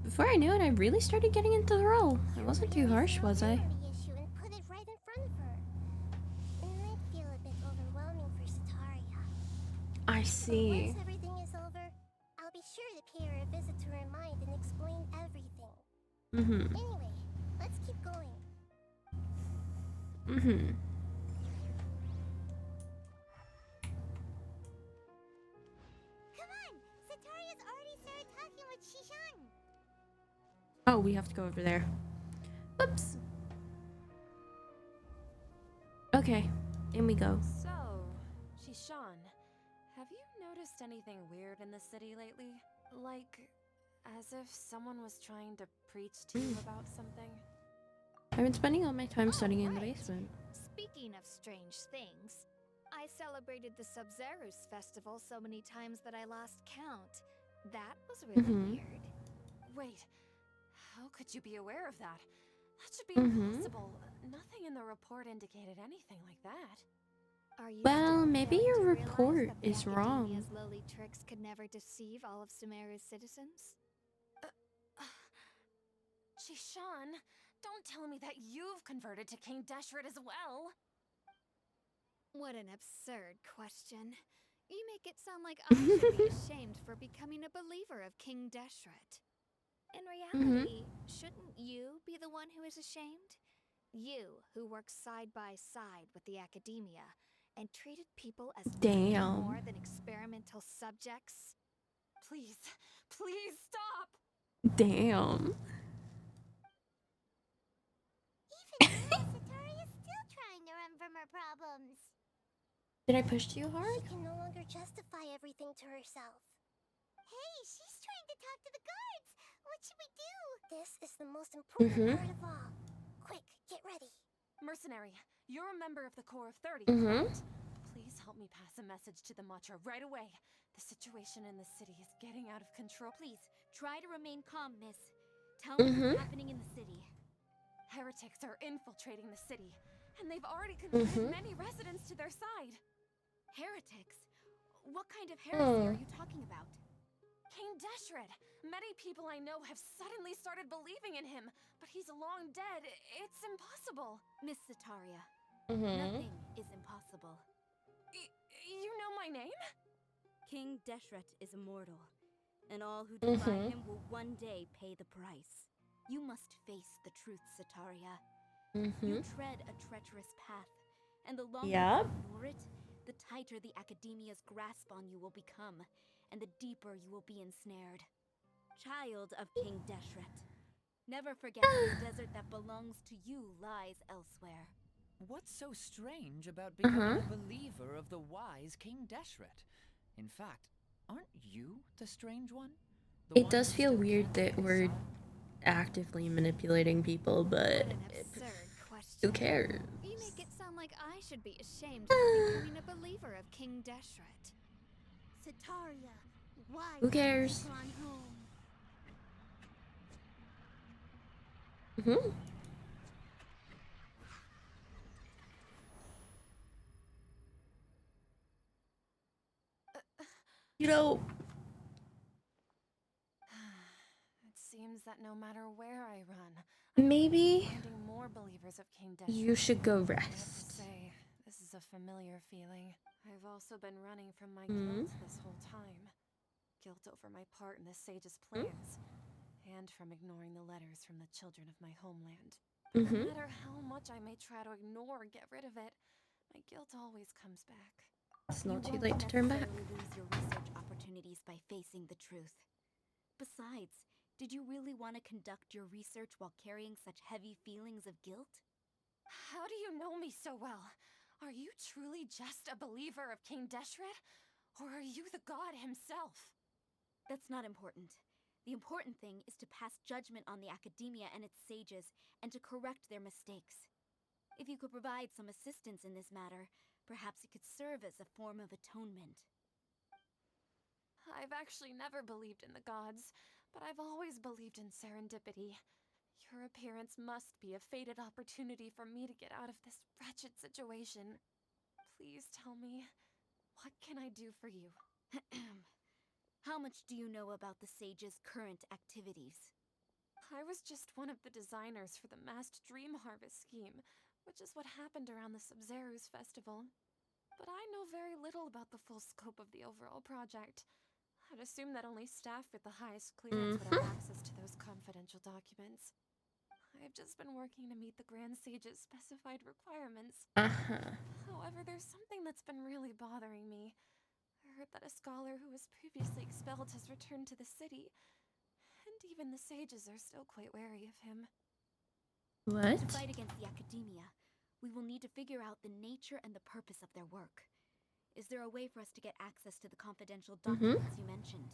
Before I knew it, I really started getting into the role. I wasn't too harsh, was I? Issue and put it right in front of her. It might feel a bit overwhelming for Sataria. I see. Once everything is over, I'll be sure to pay her a visit to her mind and explain everything. Anyway, let's keep going. Come on! Sataria's already started talking with Shishan. Oh, we have to go over there. Oops. Okay, in we go. So, Shishan, have you noticed anything weird in the city lately? Like, as if someone was trying to preach to you about something? I've been spending all my time studying in the basement. Speaking of strange things, I celebrated the Sub-Zerus festival so many times that I lost count. That was really weird. Wait, how could you be aware of that? That should be impossible. Nothing in the report indicated anything like that. Are you Well, still maybe failing your to realize report that the is wrong. Academia's lowly tricks could never deceive all of Sumeru's citizens? Shishan, don't tell me that you've converted to King Deshret as well. What an absurd question. You make it sound like I should be ashamed for becoming a believer of King Deshret. In reality, shouldn't you be the one who is ashamed? You, who works side by side with the Academia and treated people as nothing more than experimental subjects? Please, please stop! Damn. Even now, Sataria's still trying to run from her problems. Did I push too hard? She can no longer justify everything to herself. Hey, she's trying to talk to the guards. What should we do? This is the most important part of all. Quick, get ready. Mercenary, you're a member of the Corps of 30, Mm-hmm. correct? Please help me pass a message to the Matcha right away. The situation in the city is getting out of control. Please, try to remain calm, miss. Tell me what's happening in the city. Heretics are infiltrating the city, and they've already converted many residents to their side. Heretics? What kind of heresy are you talking about? King Deshret! Many people I know have suddenly started believing in him, but he's long dead. It's impossible. Miss Sataria, nothing is impossible. You know my name? King Deshret is immortal, and all who defy him will one day pay the price. You must face the truth, Sataria. You tread a treacherous path, and the longer you ignore it, the tighter the Academia's grasp on you will become, and the deeper you will be ensnared. Child of King Deshret, never forget that the desert that belongs to you lies elsewhere. What's so strange about becoming a believer of the wise King Deshret? In fact, aren't you the strange one? It does feel weird that we're actively manipulating people, but What an absurd question. who cares? You make it sound like I should be ashamed for becoming a believer of King Deshret. Sataria, why Who cares? have you gone home? You know, It seems that no matter where I run, maybe finding more believers of King Deshret. you should go I have to rest. say, this is a familiar feeling. I've also been running from my guilt this whole time. Guilt over my part in the sage's plans, and from ignoring the letters from the children of my homeland. No matter how much I may try to ignore or get rid of it, my guilt always comes back. It's not too You late won't to turn back. necessarily lose your research opportunities by facing the truth. Besides, did you really want to conduct your research while carrying such heavy feelings of guilt? How do you know me so well? Are you truly just a believer of King Deshret? Or are you the god himself? That's not important. The important thing is to pass judgment on the Academia and its sages, and to correct their mistakes. If you could provide some assistance in this matter, perhaps it could serve as a form of atonement. I've actually never believed in the gods, but I've always believed in serendipity. Your appearance must be a fated opportunity for me to get out of this wretched situation. Please tell me, what can I do for you? How much do you know about the sage's current activities? I was just one of the designers for the massed dream harvest scheme, which is what happened around the Sumeru's festival. But I know very little about the full scope of the overall project. I'd assume that only staff with the highest clearance would have access to those confidential documents. I've just been working to meet the Grand Sage's specified requirements. However, there's something that's been really bothering me. I heard that a scholar who was previously expelled has returned to the city, and even the sages are still quite wary of him. What? To fight against the Academia, we will need to figure out the nature and the purpose of their work. Is there a way for us to get access to the confidential documents you mentioned?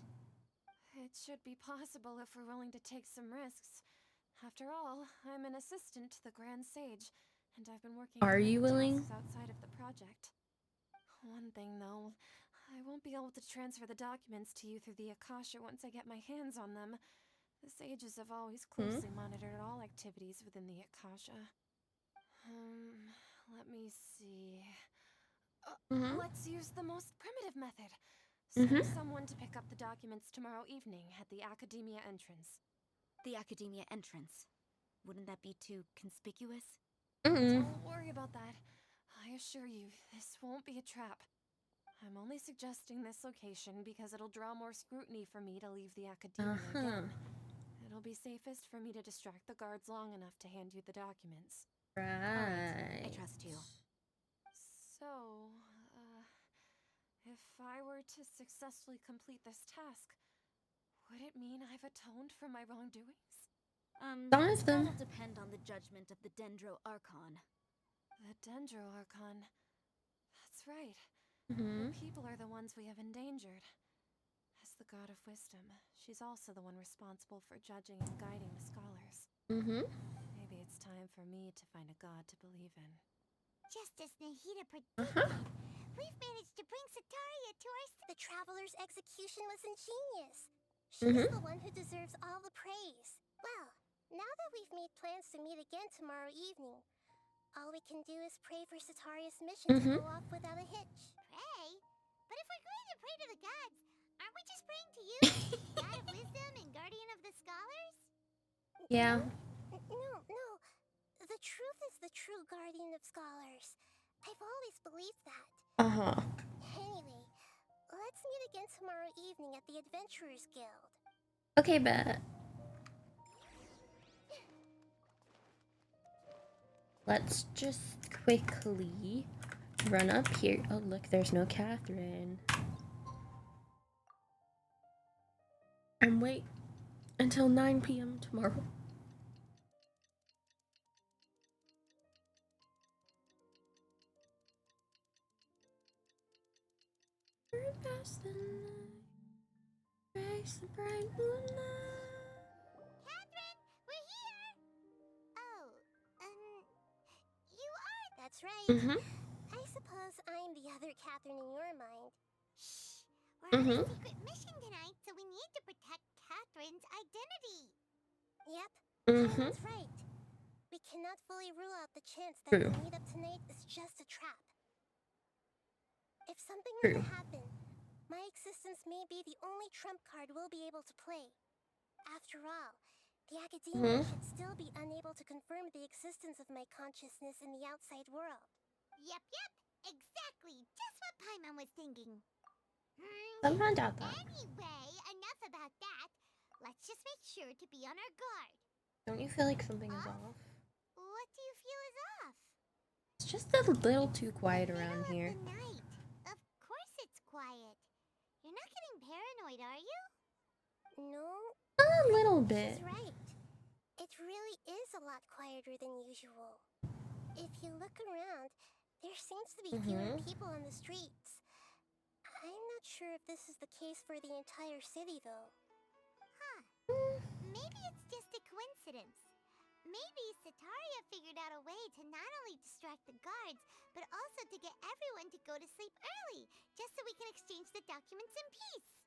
It should be possible if we're willing to take some risks. After all, I'm an assistant to the Grand Sage, and I've been working Are on you willing? tasks outside of the project. One thing, though, I won't be able to transfer the documents to you through the Akasha once I get my hands on them. The sages have always closely monitored all activities within the Akasha. Let me see. Let's use the most primitive method. Send someone to pick up the documents tomorrow evening at the Academia entrance. The Academia entrance. Wouldn't that be too conspicuous? Don't worry about that. I assure you, this won't be a trap. I'm only suggesting this location because it'll draw more scrutiny for me to leave the Academia again. It'll be safest for me to distract the guards long enough to hand you the documents. Right. I trust you. So, if I were to successfully complete this task, would it mean I've atoned for my wrongdoings? Some of them. That'll depend on the judgment of the Dendro Archon. The Dendro Archon. That's right. Mm-hmm. The people are the ones we have endangered. As the god of wisdom, she's also the one responsible for judging and guiding the scholars. Mm-hmm. Maybe it's time for me to find a god to believe in. Just as Nahida predicted, we've managed to bring Sataria to our... The Traveler's execution was ingenious. She's the one who deserves all the praise. Well, now that we've made plans to meet again tomorrow evening, all we can do is pray for Sataria's mission to go off without a hitch. Pray? But if we're going to pray to the gods, aren't we just praying to you? God of wisdom and guardian of the scholars? Yeah. No. The truth is the true guardian of scholars. I've always believed that. Uh-huh. Anyway, let's meet again tomorrow evening at the Adventurers Guild. Okay, bet. Let's just quickly run up here. Oh, look, there's no Catherine. And wait until 9 p.m. tomorrow. Past the night, race the bright moonlight. Catherine, we're here! Oh, you are? That's right. I suppose I'm the other Catherine in your mind. Shh! We're on a secret mission tonight, so we need to protect Catherine's identity. Yep, Catherine's right. We cannot fully rule out the chance that the meetup tonight is just a trap. If something were to happen, my existence may be the only trump card we'll be able to play. After all, the academia should still be unable to confirm the existence of my consciousness in the outside world. Yep, exactly. Just what Paimon was thinking. Somehow doubt that. Anyway, enough about that. Let's just make sure to be on our guard. Don't you feel like something is off? What do you feel is off? It's just a little too quiet around here. The night. Of course it's quiet. You're not getting paranoid, are you? No. A little bit. She's right. It really is a lot quieter than usual. If you look around, there seems to be fewer people on the streets. I'm not sure if this is the case for the entire city, though. Maybe it's just a coincidence. Maybe Sataria figured out a way to not only distract the guards, but also to get everyone to go to sleep early, just so we can exchange the documents in peace.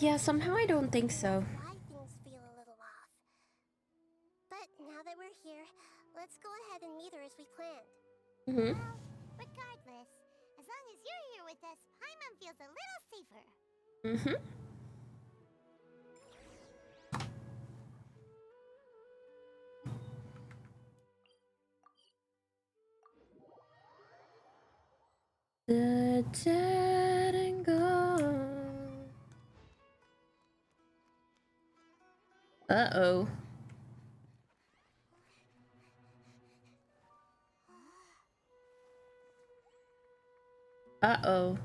Yeah, somehow I don't think so. Why things feel a little off. But now that we're here, let's go ahead and meet her as we planned. Well, regardless, as long as you're here with us, Paimon feels a little safer. The dead and gone. Uh-oh. Uh-oh.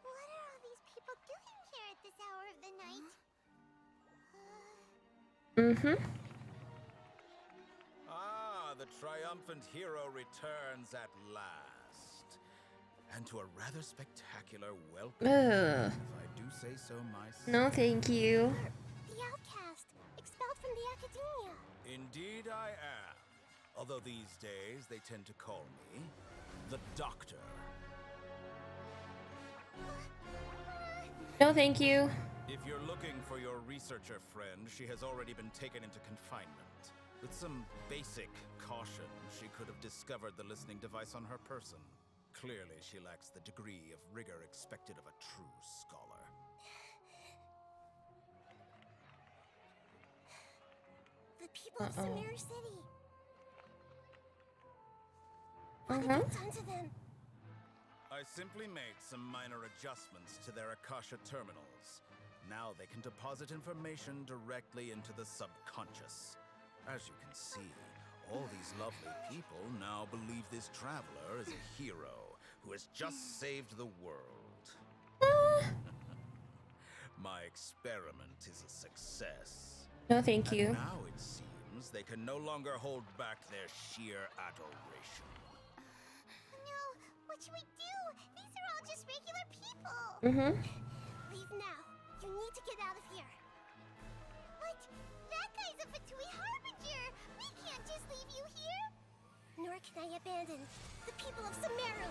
What are all these people doing here at this hour of the night? Ah, the triumphant hero returns at last. And to a rather spectacular welcome, Ugh. if I do say so myself. No, thank you. The outcast, expelled from the academia. Indeed I am. Although these days they tend to call me the Doctor. No, thank you. If you're looking for your researcher friend, she has already been taken into confinement. With some basic caution, she could have discovered the listening device on her person. Clearly, she lacks the degree of rigor expected of a true scholar. The people of Sumeru City. What have you done to them? I simply made some minor adjustments to their Akasha terminals. Now they can deposit information directly into the subconscious. As you can see, all these lovely people now believe this traveler is a hero who has just saved the world. My experiment is a success. No, thank you. And now it seems they can no longer hold back their sheer adoration. No, what should we do? These are all just regular people. Leave now. You need to get out of here. What? That guy's a Fatui Harbinger. We can't just leave you here. Nor can I abandon the people of Sumeru.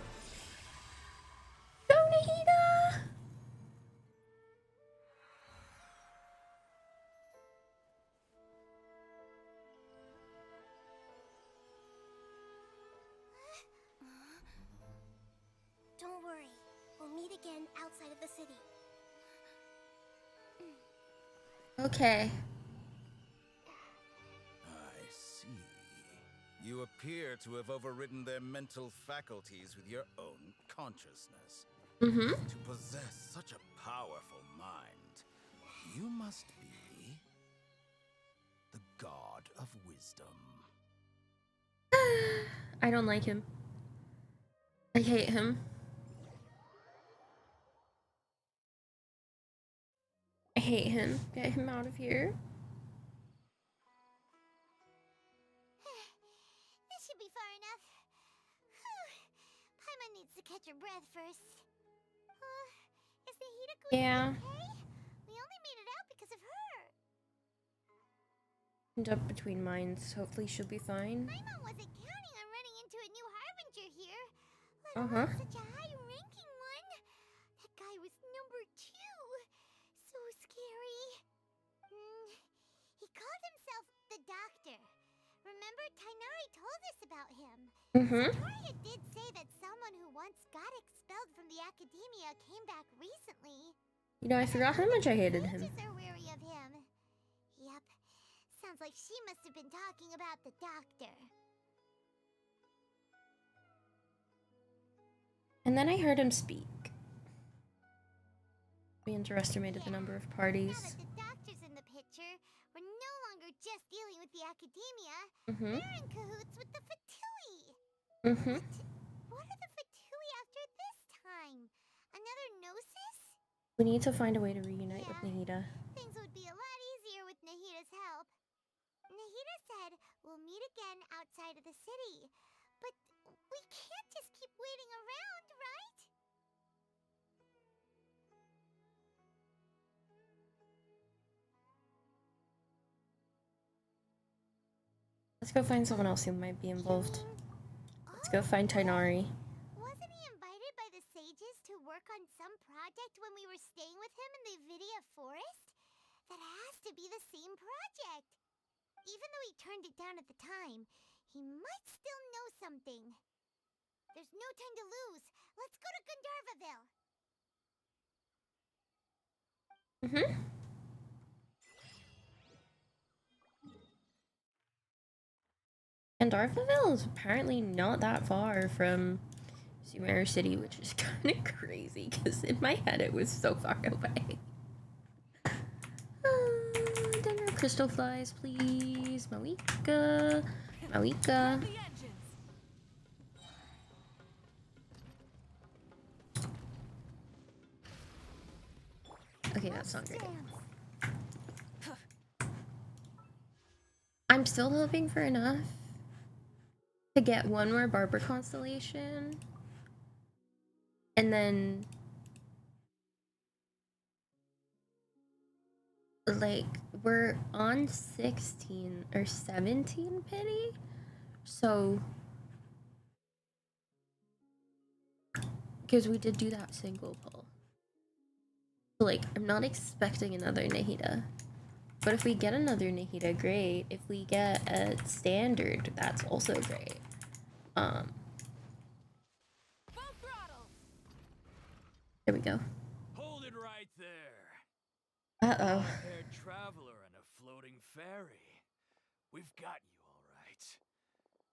Go, Nahida! Don't worry. We'll meet again outside of the city. Okay. I see. You appear to have overridden their mental faculties with your own consciousness. To possess such a powerful mind, you must be the god of wisdom. I don't like him. I hate him. I hate him. Get him out of here. This should be far enough. Paimon needs to catch her breath first. Is Nahida going okay? We only made it out because of her. End up between minds. Hopefully she'll be fine. Paimon wasn't counting on running into a new Harbinger here. Let alone such a high-ranking one. That guy was number 2. So scary. He called himself the Doctor. Remember, Tainari told us about him. Victoria did say that someone who once got expelled from the academia came back recently. You know, I forgot how much I hated him. The sages are wary of him. Yep. Sounds like she must have been talking about the Doctor. And then I heard him speak. We underestimated the number of parties. Now that the Doctor's in the picture, we're no longer just dealing with the academia. They're in cahoots with the Fatui. What are the Fatui after this time? Another Gnosis? We need to find a way to reunite with Nahida. Things would be a lot easier with Nahida's help. Nahida said we'll meet again outside of the city. But we can't just keep waiting around, right? Let's go find someone else who might be involved. Let's go find Tainari. Wasn't he invited by the sages to work on some project when we were staying with him in the Vidia Forest? That has to be the same project. Even though he turned it down at the time, he might still know something. There's no time to lose. Let's go to Gandharvaville. Gandharvaville is apparently not that far from Sumeru City, which is kind of crazy because in my head it was so far away. Dinner crystal flies, please. Mawika. Mawika. Okay, that's not great. I'm still hoping for enough to get one more Barber constellation. And then like we're on 16 or 17 pity. So because we did do that single pull. So, like, I'm not expecting another Nahida. But if we get another Nahida, great. If we get a standard, that's also great. There we go. Hold it right there. Uh-oh. Paired traveler and a floating ferry. We've got you all right.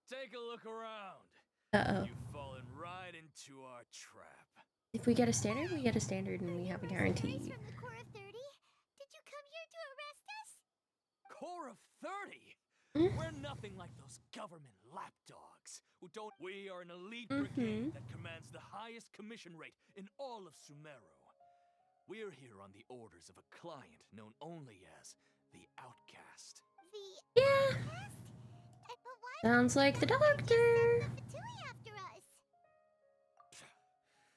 Take a look around. Uh-oh. You've fallen right into our trap. If we get a standard, we get a standard and we have a guarantee. From the Core of 30? Did you come here to arrest us? Core of 30? We're nothing like those government lapdogs who don't. We are an elite brigade that commands the highest commission rate in all of Sumeru. We're here on the orders of a client known only as the Outcast. The Yeah. Outcast? But why Sounds like the doctor. just send the Fatui after us?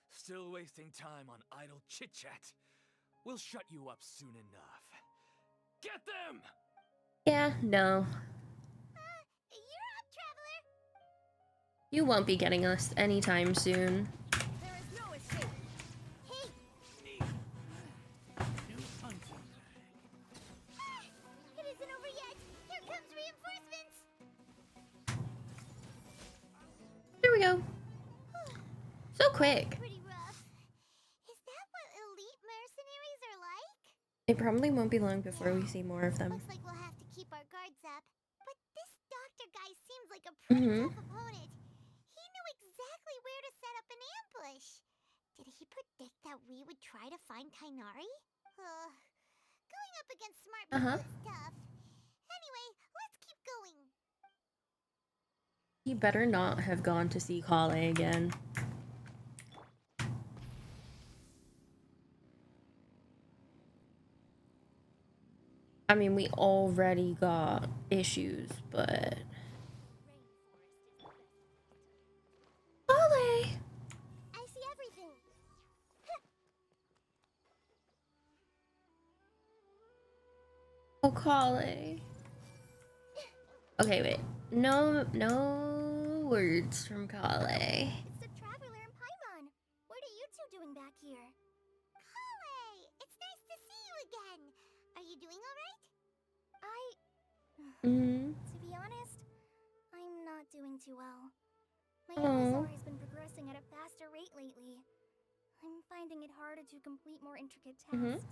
Still wasting time on idle chit-chat. We'll shut you up soon enough. Get them! Yeah, no. You're up, traveler. You won't be getting us anytime soon. There is no escape. Hey! New hunting. It isn't over yet. Here comes reinforcements. There we go. So quick. Pretty rough. Is that what elite mercenaries are like? It probably won't be long before we see more of them. Looks like we'll have to keep our guards up. But this doctor guy seems like a pretty tough opponent. He knew exactly where to set up an ambush. Did he predict that we would try to find Tainari? Going up against smart people is tough. Anyway, let's keep going. He better not have gone to see Kale again. I mean, we already got issues, but... Kale! I see everything. Oh, Kale. Okay, wait. No words from Kale. It's the traveler and Paimon. What are you two doing back here? Kale! It's nice to see you again. Are you doing alright? To be honest, I'm not doing too well. My Elazar has been progressing at a faster rate lately. I'm finding it harder to complete more intricate tasks.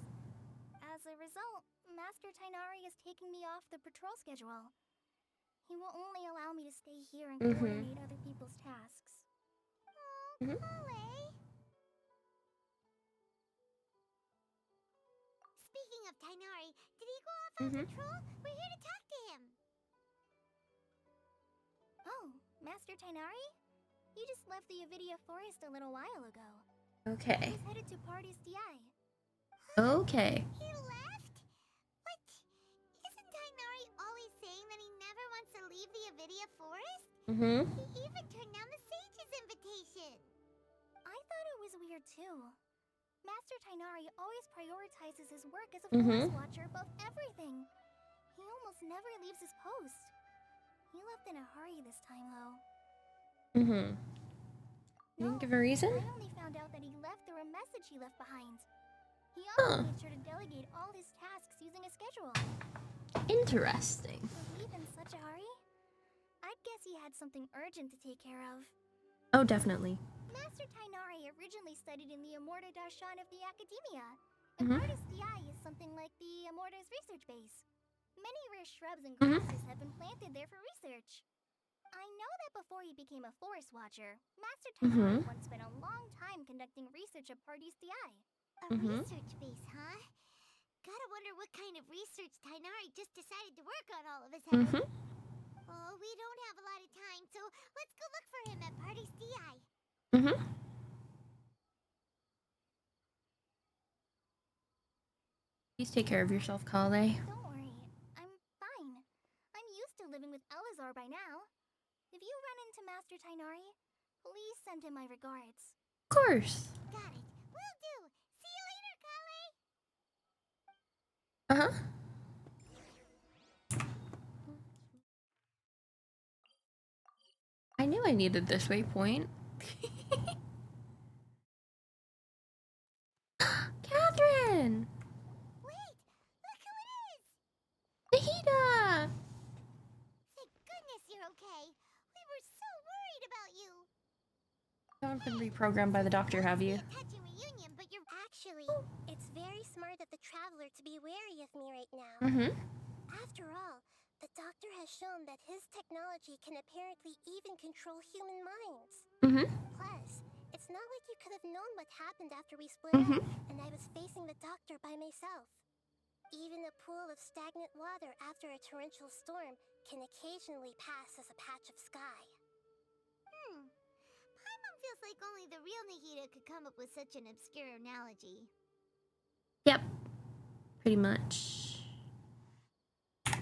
As a result, Master Tainari is taking me off the patrol schedule. He will only allow me to stay here and coordinate other people's tasks. Oh, Kale! Speaking of Tainari, did he go off on patrol? We're here to talk to him. Oh, Master Tainari? You just left the Avidia Forest a little while ago. Okay. He's headed to Party's DI. Okay. He left? But isn't Tainari always saying that he never wants to leave the Avidia Forest? He even turned down the Sage's invitation. I thought it was weird too. Master Tainari always prioritizes his work as a forest watcher above everything. He almost never leaves his post. He left in a hurry this time, though. You didn't give a reason? I only found out that he left through a message he left behind. He also made sure to delegate all his tasks using a schedule. Interesting. To leave in such a hurry? I'd guess he had something urgent to take care of. Oh, definitely. Master Tainari originally studied in the Amorta Darshan of the Academia. And Partis DI is something like the Amorta's research base. Many rare shrubs and grasses have been planted there for research. I know that before he became a forest watcher, Master Tainari once spent a long time conducting research at Partis DI. A research base, huh? Gotta wonder what kind of research Tainari just decided to work on all of his head. Oh, we don't have a lot of time, so let's go look for him at Party's DI. Please take care of yourself, Kale. Don't worry, I'm fine. I'm used to living with Elazar by now. If you run into Master Tainari, please send him my regards. Of course. Got it. Will do. See you later, Kale. I knew I needed this waypoint. Catherine! Wait! Look who it is! Nahida! Thank goodness you're okay. We were so worried about you. You haven't been reprogrammed by the doctor, have you? Touching reunion, but you're actually... It's very smart of the Traveler to be wary of me right now. After all, the doctor has shown that his technology can apparently even control human minds. Plus, it's not like you could have known what happened after we split up, and I was facing the doctor by myself. Even a pool of stagnant water after a torrential storm can occasionally pass as a patch of sky. Paimon feels like only the real Nahida could come up with such an obscure analogy. Yep. Pretty much.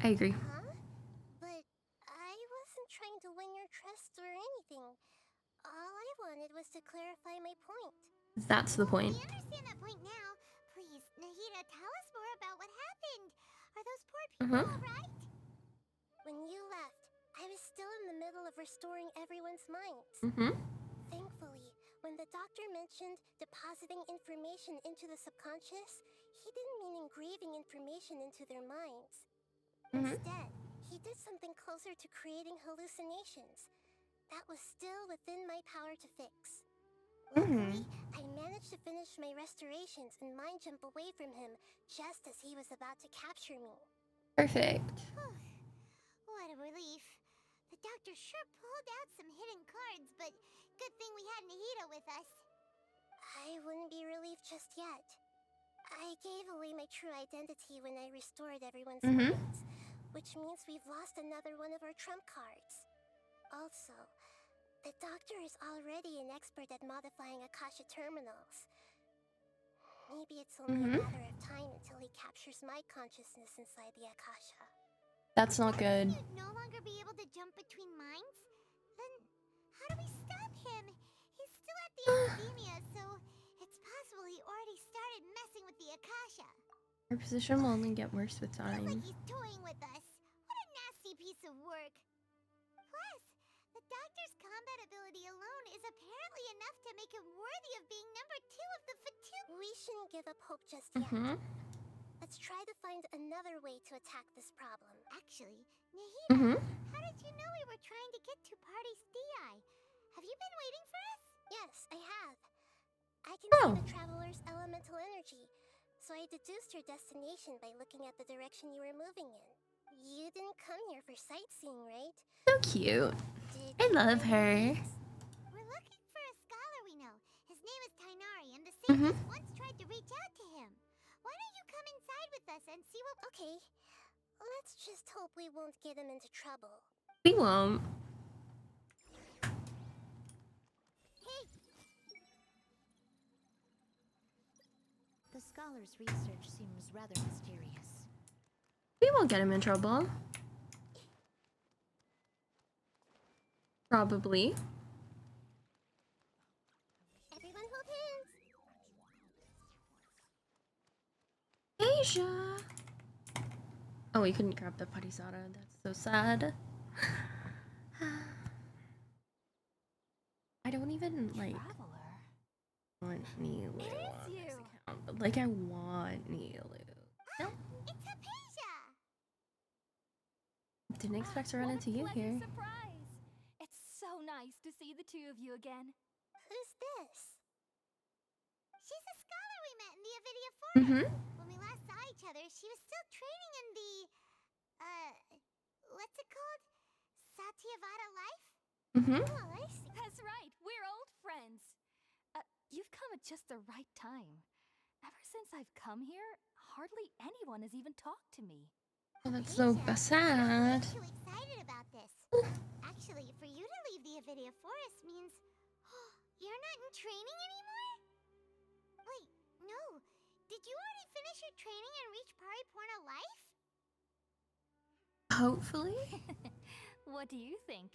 I agree. Huh? But I wasn't trying to win your trust or anything. All I wanted was to clarify my point. That's the point. We understand that point now. Please, Nahida, tell us more about what happened. Are those poor people alright? When you left, I was still in the middle of restoring everyone's minds. Thankfully, when the doctor mentioned depositing information into the subconscious, he didn't mean engraving information into their minds. Instead, he did something closer to creating hallucinations. That was still within my power to fix. Luckily, I managed to finish my restorations and mind jump away from him just as he was about to capture me. Perfect. What a relief. The doctor sure pulled out some hidden cards, but good thing we had Nahida with us. I wouldn't be relieved just yet. I gave away my true identity when I restored everyone's minds, which means we've lost another one of our trump cards. Also, the doctor is already an expert at modifying Akasha terminals. Maybe it's only a matter of time until he captures my consciousness inside the Akasha. That's not good. You'd no longer be able to jump between minds? Then how do we stop him? He's still at the academia, so it's possible he already started messing with the Akasha. Our position will only get worse with time. Feels like he's toying with us. What a nasty piece of work. Plus, the doctor's combat ability alone is apparently enough to make him worthy of being number 2 of the Fatu. We shouldn't give up hope just yet. Let's try to find another way to attack this problem. Actually, Nahida, how did you know we were trying to get to Party's DI? Have you been waiting for us? Yes, I have. I can see the traveler's elemental energy, so I deduced your destination by looking at the direction you were moving in. You didn't come here for sightseeing, right? So cute. I love her. We're looking for a scholar we know. His name is Tainari, and the sages once tried to reach out to him. Why don't you come inside with us and see what... Okay, let's just hope we won't get him into trouble. We won't. Hey! The scholar's research seems rather mysterious. We won't get him in trouble. Probably. Everyone hold hands! Asia! Oh, we couldn't grab the Parisara. That's so sad. I don't even, like, want Nilu on this account, but, like, I want Nilu. No. It's Hypatia! Didn't expect to run into you here. Surprise! It's so nice to see the two of you again. Who's this? She's a scholar we met in the Avidia Forest. When we last saw each other, she was still training in the... what's it called? Satyavada life? Oh, I see. That's right, we're old friends. You've come at just the right time. Ever since I've come here, hardly anyone has even talked to me. Oh, that's so sad. I'm too excited about this. Actually, for you to leave the Avidia Forest means... you're not in training anymore? Wait, no. Did you already finish your training and reach Pariporna life? Hopefully. What do you think?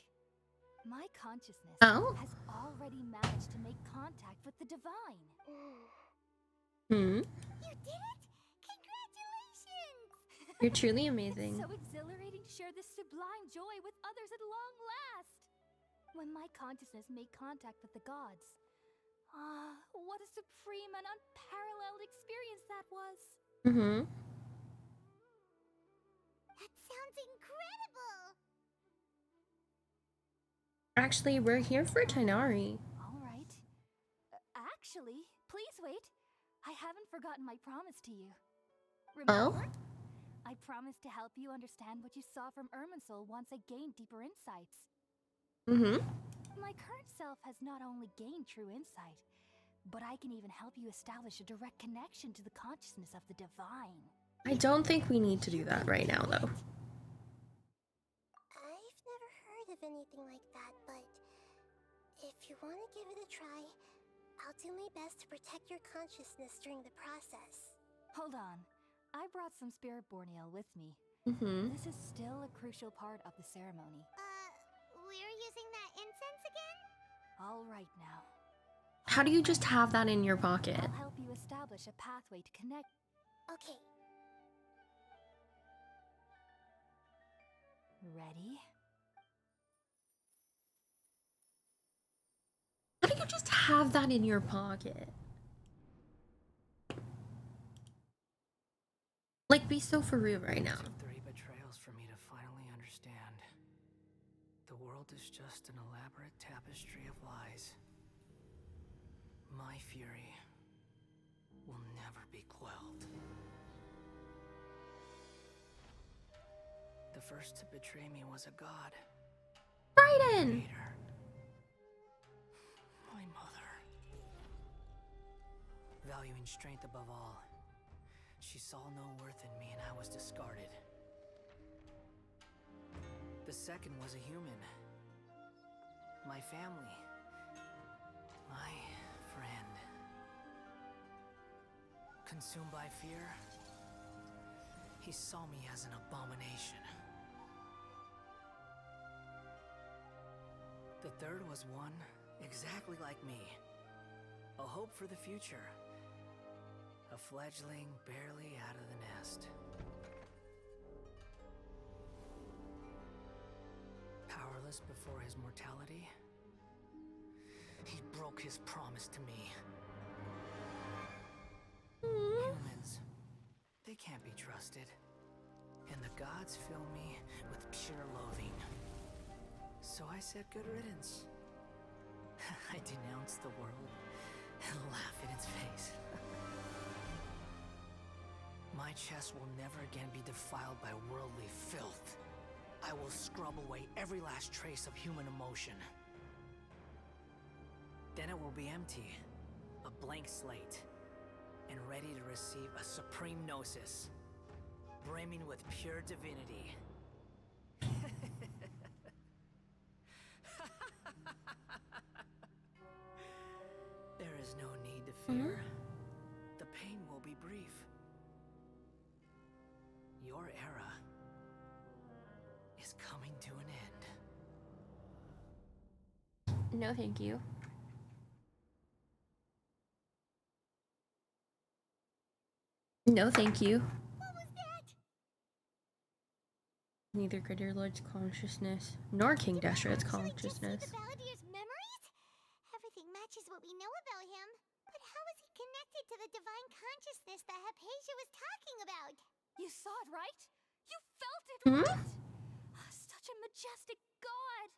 My consciousness has already managed to make contact with the divine. You did it! Congratulations! You're truly amazing. It's so exhilarating to share this sublime joy with others at long last. When my consciousness made contact with the gods. What a supreme and unparalleled experience that was. That sounds incredible! Actually, we're here for Tainari. All right. Actually, please wait. I haven't forgotten my promise to you. Remember? I promised to help you understand what you saw from Irminsul once I gained deeper insights. My current self has not only gained true insight, but I can even help you establish a direct connection to the consciousness of the divine. I don't think we need to do that right now, though. I've never heard of anything like that, but if you want to give it a try, I'll do my best to protect your consciousness during the process. Hold on. I brought some spirit borneo with me. This is still a crucial part of the ceremony. We're using that incense again? All right now. How do you just have that in your pocket? I'll help you establish a pathway to connect. Okay. Ready? How do you just have that in your pocket? Like, be so for real right now. It took 3 betrayals for me to finally understand. The world is just an elaborate tapestry of lies. My fury will never be quelled. The first to betray me was a god. Raiden! Creator. My mother. Valuing strength above all, she saw no worth in me and I was discarded. The second was a human. My family. My friend. Consumed by fear, he saw me as an abomination. The third was one exactly like me. A hope for the future. A fledgling barely out of the nest. Powerless before his mortality, he broke his promise to me. Humans, they can't be trusted. And the gods fill me with pure loathing. So I said good riddance. I denounce the world and laugh in its face. My chest will never again be defiled by worldly filth. I will scrub away every last trace of human emotion. Then it will be empty, a blank slate, and ready to receive a supreme gnosis, brimming with pure divinity. There is no need to fear. The pain will be brief. Your era is coming to an end. No, thank you. No, thank you. What was that? Neither Greater Lord's consciousness nor King Dashred's consciousness. The Balladeer's memories? Everything matches what we know about him. But how is he connected to the divine consciousness that Hypatia was talking about? You saw it, right? You felt it, right? Such a majestic god.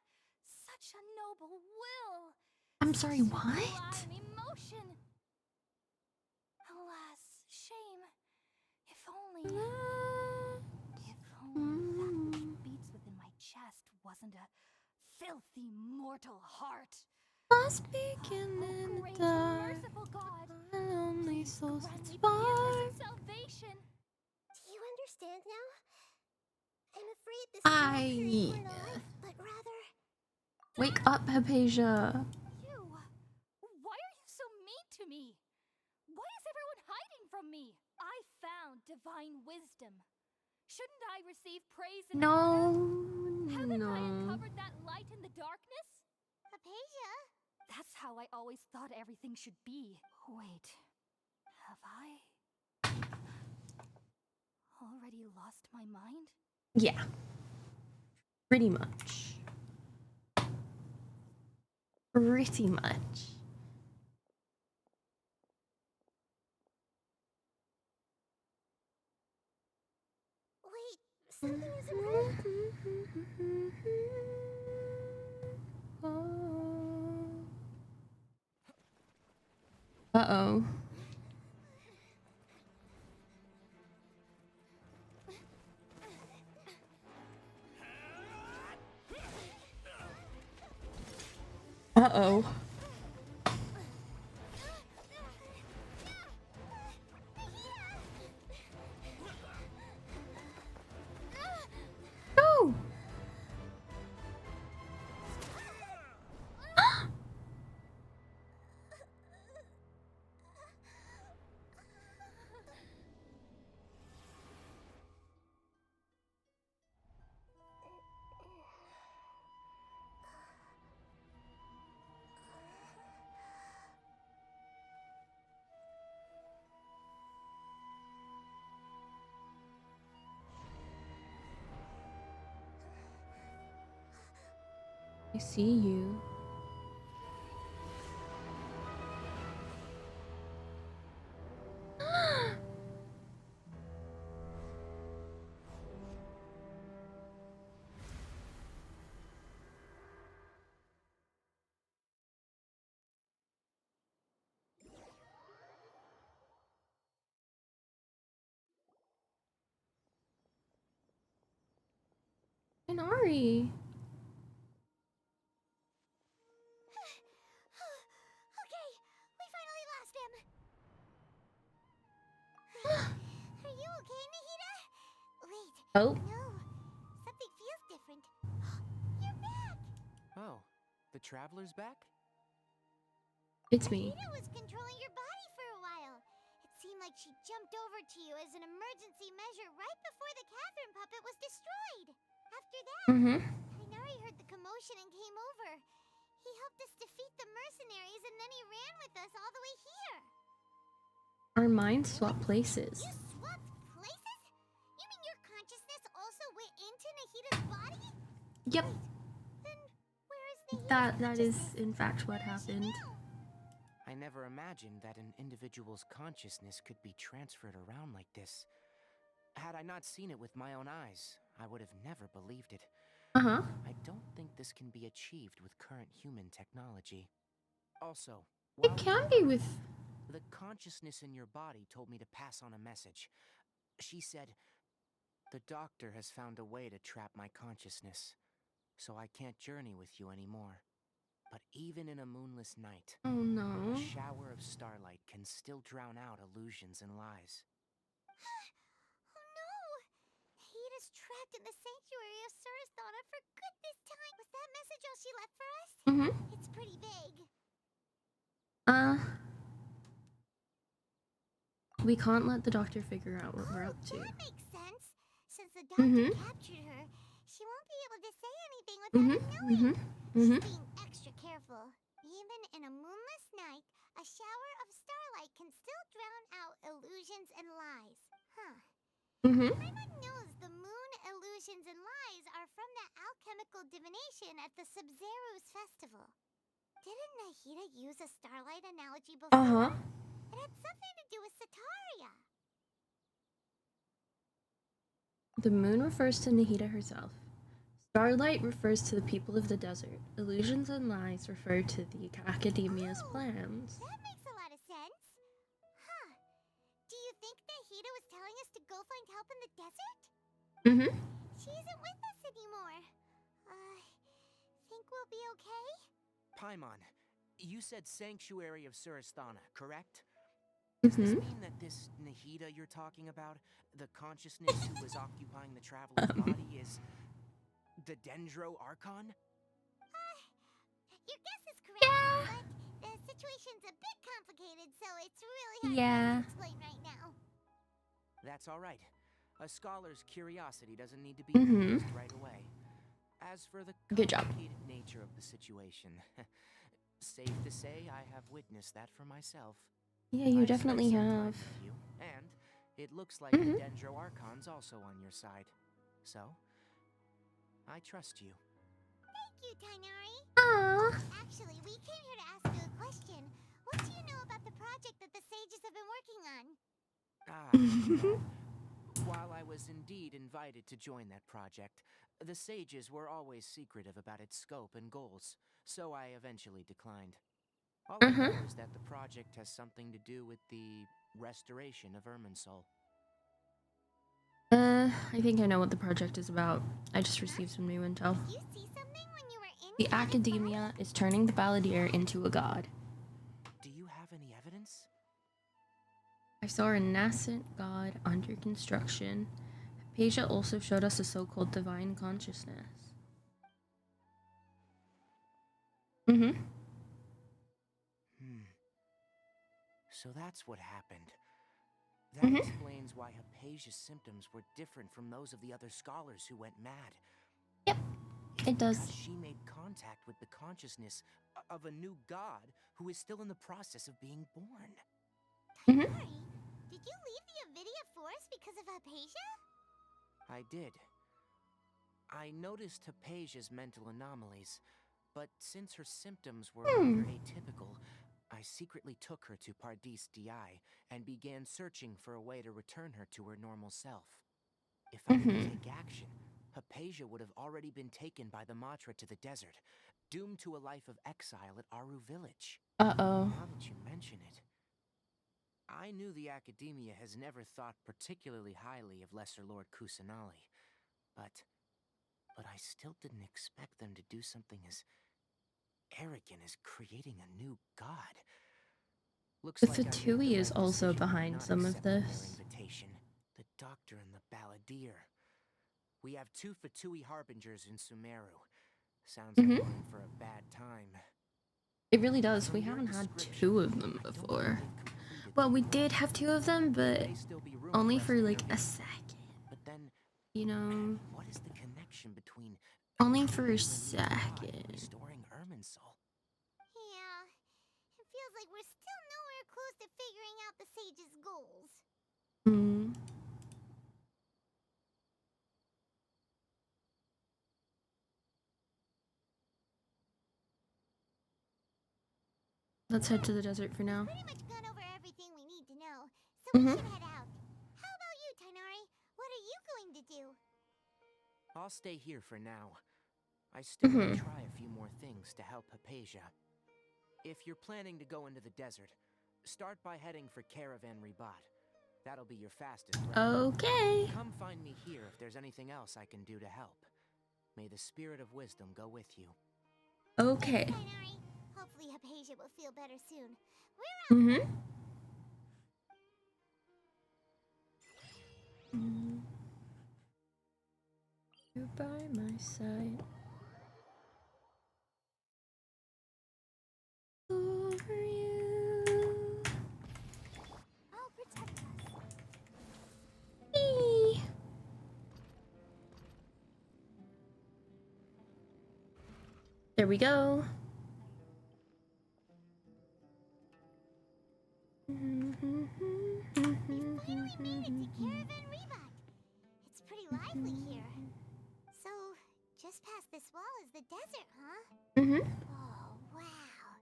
Such a noble will. I'm sorry, what? Sublime emotion. Alas, shame. If only... If only that which beats within my chest wasn't a filthy mortal heart. Must begin in the Great dark. and merciful God. Lonely souls Grant me inspired. forgiveness and salvation. Do you understand now? I'm afraid this I- is not a life, but rather... Wake up, Hypatia. You! Why are you so mean to me? Why is everyone hiding from me? I found divine wisdom. Shouldn't I receive praise and honor? Haven't I uncovered that light in the darkness? Hypatia? That's how I always thought everything should be. Wait, have I already lost my mind? Yeah. Pretty much. Pretty much. Wait, something isn't right. Uh-oh. Uh-oh. No! I see you. Inari. Okay, we finally lost him. Are you okay, Nahida? Wait. Oh. No. Something feels different. You're back. Oh, the traveler's back? It's me. Nahida was controlling your body for a while. It seemed like she jumped over to you as an emergency measure right before the Catherine puppet was destroyed. After that, Tainari heard the commotion and came over. He helped us defeat the mercenaries and then he ran with us all the way here. Our minds swap places. You swapped places? You mean your consciousness also went into Nahida's body? Yep. Wait, then where is Nahida's That is in fact what happened. I never imagined that an individual's consciousness could be transferred around like this. Had I not seen it with my own eyes, I would have never believed it. I don't think this can be achieved with current human technology. Also, it can be with... The consciousness in your body told me to pass on a message. She said, "The doctor has found a way to trap my consciousness, so I can't journey with you anymore. But even in a moonless night, oh no, a shower of starlight can still drown out illusions and lies." Oh no! Nahida's trapped in the sanctuary of Surasthana for good this time. Was that message all she left for us? It's pretty vague. We can't let the doctor figure out what we're up to. That makes sense. Since the doctor captured her, she won't be able to say anything without him knowing. She's being extra careful. Even in a moonless night, a shower of starlight can still drown out illusions and lies. Everyone knows the moon illusions and lies are from the alchemical divination at the Sumeru's festival. Didn't Nahida use a starlight analogy before? It had something to do with Sataria. The moon refers to Nahida herself. Starlight refers to the people of the desert. Illusions and lies refer to the academia's plans. That makes a lot of sense. Do you think Nahida was telling us to go find help in the desert? She isn't with us anymore. Think we'll be okay? Paimon, you said Sanctuary of Surasthana, correct? Does this mean that this Nahida you're talking about, the consciousness who was occupying the traveler's body, is the Dendro Archon? Your guess is correct, but the situation's a bit complicated, so it's really hard to explain right now. That's all right. A scholar's curiosity doesn't need to be addressed right away. As for the complicated nature of the situation, safe to say I have witnessed that for myself. Yeah, you definitely have. And it looks like the Dendro Archon's also on your side. So, I trust you. Thank you, Tainari. Actually, we came here to ask you a question. What do you know about the project that the sages have been working on? While I was indeed invited to join that project, the sages were always secretive about its scope and goals, so I eventually declined. All I know is that the project has something to do with the restoration of Irminsul. I think I know what the project is about. I just received some new intel. Did you see something when you were in The academia is turning the Balladeer into a god. Do you have any evidence? I saw a nascent god under construction. Hypatia also showed us a so-called divine consciousness. So that's what happened. That explains why Hypatia's symptoms were different from those of the other scholars who went mad. Yep, it does. Because she made contact with the consciousness of a new god who is still in the process of being born. Tainari, did you leave the Avidia Forest because of Hypatia? I did. I noticed Hypatia's mental anomalies. But since her symptoms were rather atypical, I secretly took her to Pardis DI and began searching for a way to return her to her normal self. If I didn't take action, Hypatia would have already been taken by the Matra to the desert, doomed to a life of exile at Aru village. Uh-oh. Now that you mention it, I knew the Academia has never thought particularly highly of Lesser Lord Kusanali, but I still didn't expect them to do something as arrogant as creating a new god. Looks The like I made the Fatui is right also decision by behind not some of accepting their this. invitation. The Doctor and the Balladeer. We have 2 Fatui harbingers in Sumeru. Sounds like we're in for a bad time. It really does. We haven't had 2 of them before. Well, we did have 2 of them, but only for like a second. But then, you know, what is the connection between only for a second. Restoring Irminsul? Yeah, it feels like we're still nowhere close to figuring out the sage's goals. Let's head to the desert for now. Pretty much gone over everything we need to know, so we should head out. How about you, Tighnari? What are you going to do? I'll stay here for now. I still want to try a few more things to help Hypatia. If you're planning to go into the desert, start by heading for Caravan Ribat. That'll be your fastest route. Okay. Come find me here if there's anything else I can do to help. May the spirit of wisdom go with you. Okay. Tighnari. Hopefully Hypatia will feel better soon. We're out. You're by my side. Over you. I'll protect us. Eee. There we go. We finally made it to Caravan Ribat. It's pretty lively here. So, just past this wall is the desert, huh? Oh, wow.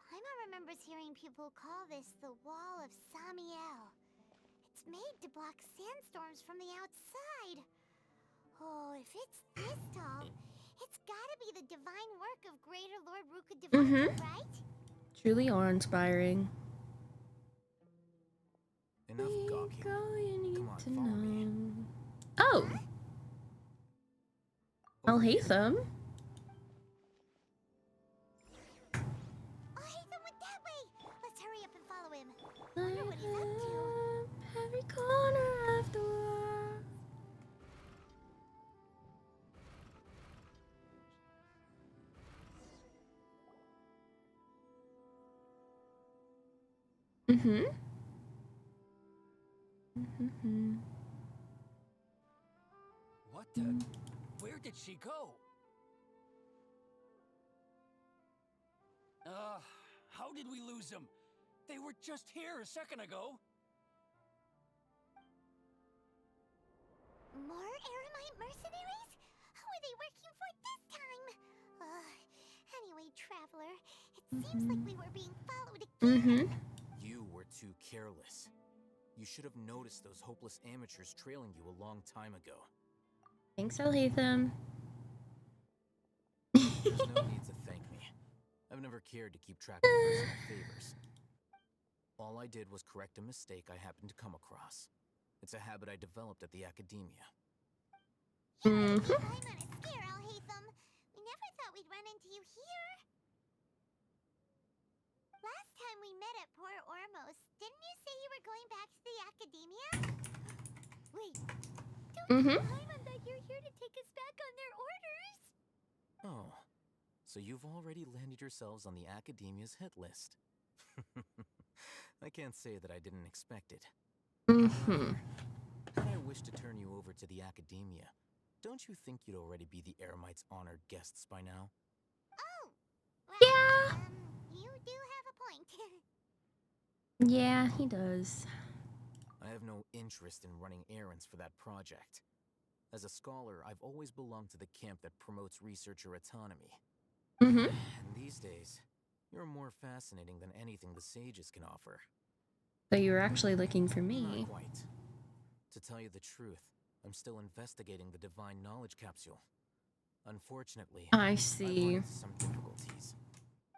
Paimon remembers hearing people call this the Wall of Samiel. It's made to block sandstorms from the outside. Oh, if it's this tall, it's gotta be the divine work of Greater Lord Ruka Devonta, right? Truly awe-inspiring. Enough gawking. Come on, follow me. Oh! Alhaitham? Alhaitham went that way! Let's hurry up and follow him. Wonder what he's up to. Every corner of the world. What the? Where did she go? How did we lose them? They were just here a second ago. More Eremite mercenaries? Who are they working for this time? Anyway, Traveler, it seems like we were being followed again. You were too careless. You should have noticed those hopeless amateurs trailing you a long time ago. Thanks, Alhaitham. There's no need to thank me. I've never cared to keep track of personal favors. All I did was correct a mistake I happened to come across. It's a habit I developed at the Academia. I'm on a scare, Alhaitham. We never thought we'd run into you here. Last time we met at Port Ormos, didn't you say you were going back to the Academia? Wait, don't tell Paimon that you're here to take us back on their orders. Oh, so you've already landed yourselves on the Academia's hit list. I can't say that I didn't expect it. However, had I wished to turn you over to the Academia, don't you think you'd already be the Eremites' honored guests by now? Oh, well, Yeah. You do have a point. Yeah, he does. I have no interest in running errands for that project. As a scholar, I've always belonged to the camp that promotes researcher autonomy. Mm-hmm. And these days, you're more fascinating than anything the sages can offer. So you were actually looking for me. Not quite. To tell you the truth, I'm still investigating the divine knowledge capsule. Unfortunately, I see. I've run into some difficulties.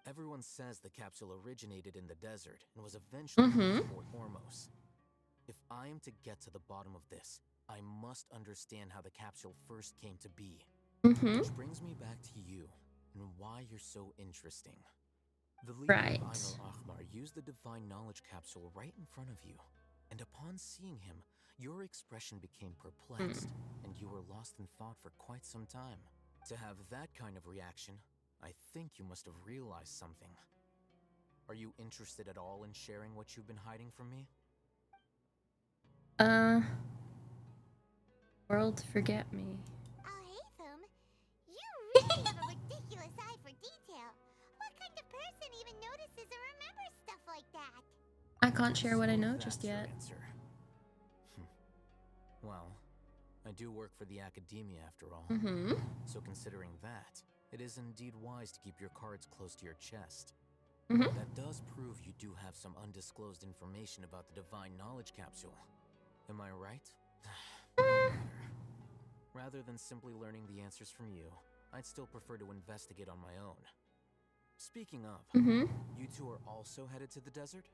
Everyone says the capsule originated in the desert and was eventually moved to Fort Ormos. If I am to get to the bottom of this, I must understand how the capsule first came to be. Which brings me back to you and why you're so interesting. The leader of Ain al-Ahmar used the divine knowledge capsule right in front of you, and upon seeing him, your expression became perplexed, and you were lost in thought for quite some time. To have that kind of reaction, I think you must have realized something. Are you interested at all in sharing what you've been hiding from me? World forget me. Alhaitham, you really have a ridiculous eye for detail. What kind of person even notices or remembers stuff like that? I can't share what I know just yet. Well, I do work for the academia after all. So considering that, it is indeed wise to keep your cards close to your chest. That does prove you do have some undisclosed information about the divine knowledge capsule. Am I right? Rather than simply learning the answers from you, I'd still prefer to investigate on my own. Speaking of, you two are also headed to the desert?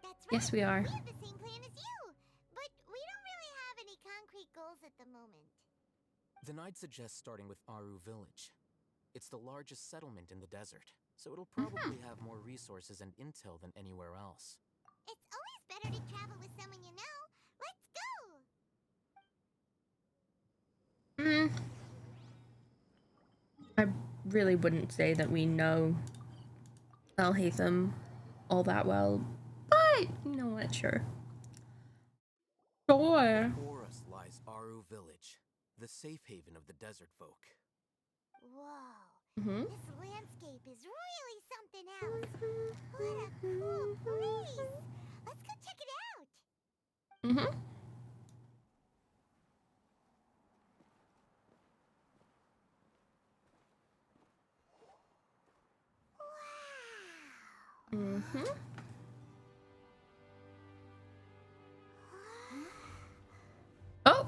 That's right. Yes, we are. We have the same plan as you, but we don't really have any concrete goals at the moment. Then I'd suggest starting with Aru Village. It's the largest settlement in the desert, so it'll probably have more resources and intel than anywhere else. It's always better to travel with someone you know. Let's go! I really wouldn't say that we know Alhaitham all that well, but you know what, sure. Sure. Before us lies Aru Village, the safe haven of the desert folk. Whoa, this landscape is really something else. What a cool place! Let's go check it out! Oh!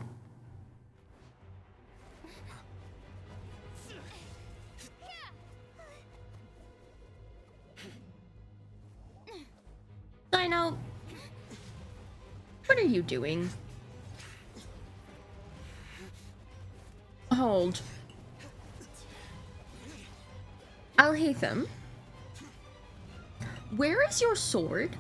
I know. What are you doing? Hold. Alhaitham, where is your sword?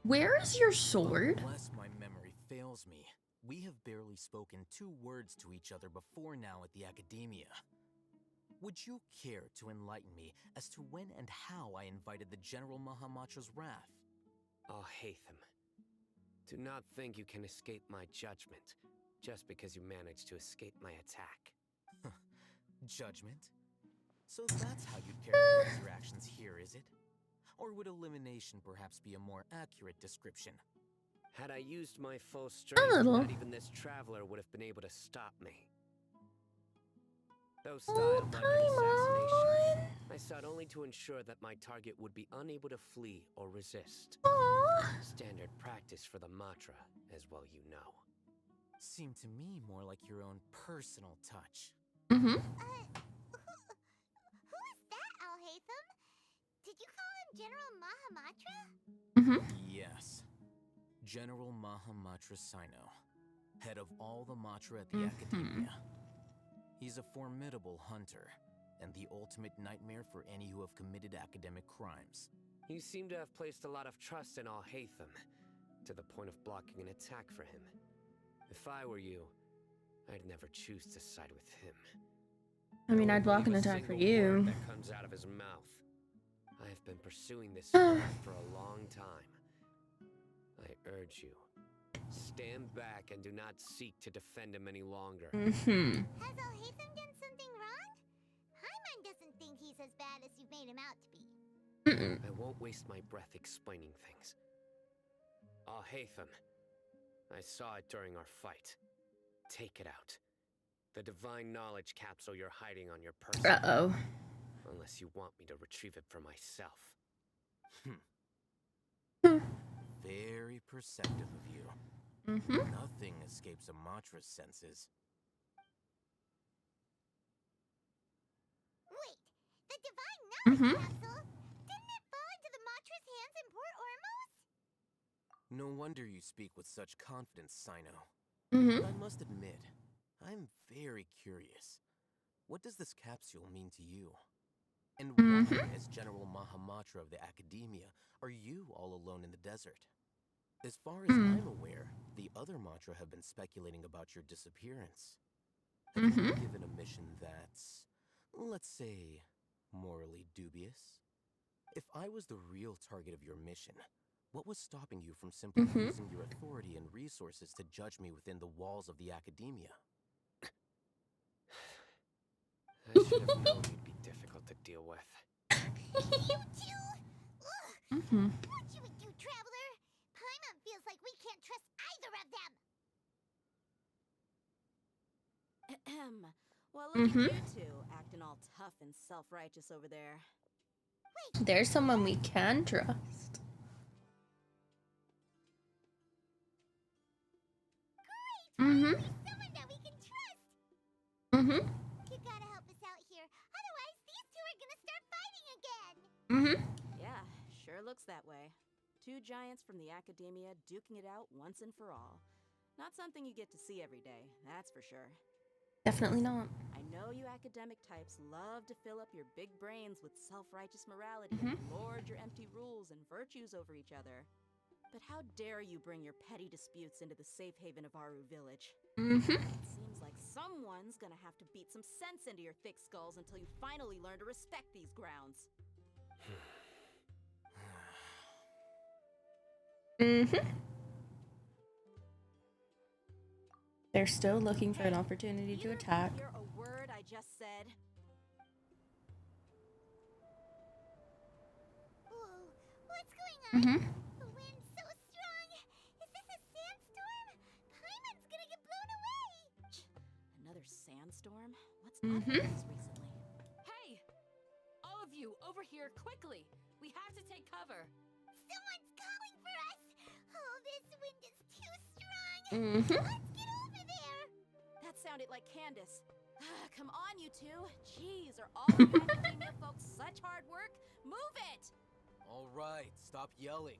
Where is your sword? Unless my memory fails me, we have barely spoken 2 words to each other before now at the academia. Would you care to enlighten me as to when and how I invited the General Mahamatra's wrath? Oh, Hatham. Do not think you can escape my judgment, just because you managed to escape my attack. Judgment? So that's how you'd characterize your actions here, is it? Or would elimination perhaps be a more accurate description? Had I used my full strength, not even this traveler would have been able to stop me. Though styled like an assassination, I sought only to ensure that my target would be unable to flee or resist. Standard practice for the Matra, as well you know. Seemed to me more like your own personal touch. Who is that, Alhaitham? Did you call him General Mahamatra? Yes. General Mahamatra Sino, head of all the Matra at the Academia. He's a formidable hunter, and the ultimate nightmare for any who have committed academic crimes. You seem to have placed a lot of trust in Alhaitham, to the point of blocking an attack for him. If I were you, I'd never choose to side with him. I mean, I'd block an attack for you. That comes out of his mouth. I have been pursuing this man for a long time. I urge you, stand back and do not seek to defend him any longer. Has Alhaitham done something wrong? Hyman doesn't think he's as bad as you've made him out to be. I won't waste my breath explaining things. Hatham, I saw it during our fight. Take it out. The divine knowledge capsule you're hiding on your person. Uh-oh. Unless you want me to retrieve it for myself. Very perceptive of you. Nothing escapes a Matra's senses. Wait, the divine knowledge capsule? Didn't it fall into the Matra's hands in Port Ormos? No wonder you speak with such confidence, Sino. I must admit, I'm very curious. What does this capsule mean to you? And why, as General Mahamatra of the Academia, are you all alone in the desert? As far as I'm aware, the other Matra have been speculating about your disappearance. Have you been given a mission that's, let's say, morally dubious? If I was the real target of your mission, what was stopping you from simply using your authority and resources to judge me within the walls of the Academia? I should have known you'd be difficult to deal with. You two? Ugh. What should we do, Traveler? Paimon feels like we can't trust either of them. Well, look at you two, acting all tough and self-righteous over there. Wait. There's someone we can trust. Great! Finally, someone that we can trust! You gotta help us out here. Otherwise, these two are gonna start fighting again. Yeah, sure looks that way. Two giants from the Academia duking it out once and for all. Not something you get to see every day, that's for sure. Definitely not. I know you academic types love to fill up your big brains with self-righteous morality and lord your empty rules and virtues over each other. But how dare you bring your petty disputes into the safe haven of Aru Village? It seems like someone's gonna have to beat some sense into your thick skulls until you finally learn to respect these grounds. They're still looking for an opportunity to attack. Hear a word I just said? Whoa, what's going on? The wind's so strong. Is this a sandstorm? Paimon's gonna get blown away. Another sandstorm? What's up with this recently? Hey! All of you, over here, quickly! We have to take cover! Someone's calling for us! Oh, this wind is too strong! Mhm. Let's get over there! That sounded like Candace. Come on, you two. Jeez, are all of you Academia folks such hard work? Move it! All right, stop yelling.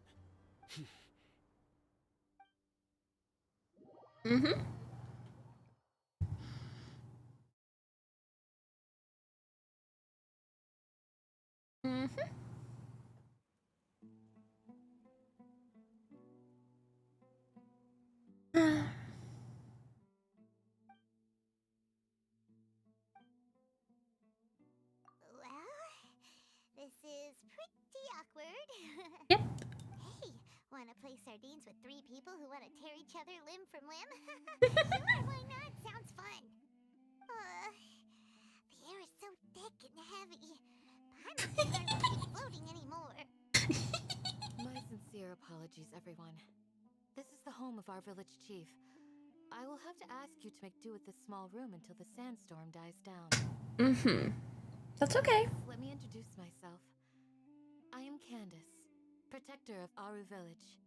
Well, this is pretty awkward. Yep. Hey, wanna play sardines with three people who wanna tear each other limb from limb? Sure, why not? Sounds fun. The air is so thick and heavy. Paimon's not keep floating anymore. My sincere apologies, everyone. This is the home of our village chief. I will have to ask you to make do with this small room until the sandstorm dies down. That's okay. Let me introduce myself. I am Candace, protector of Aru Village.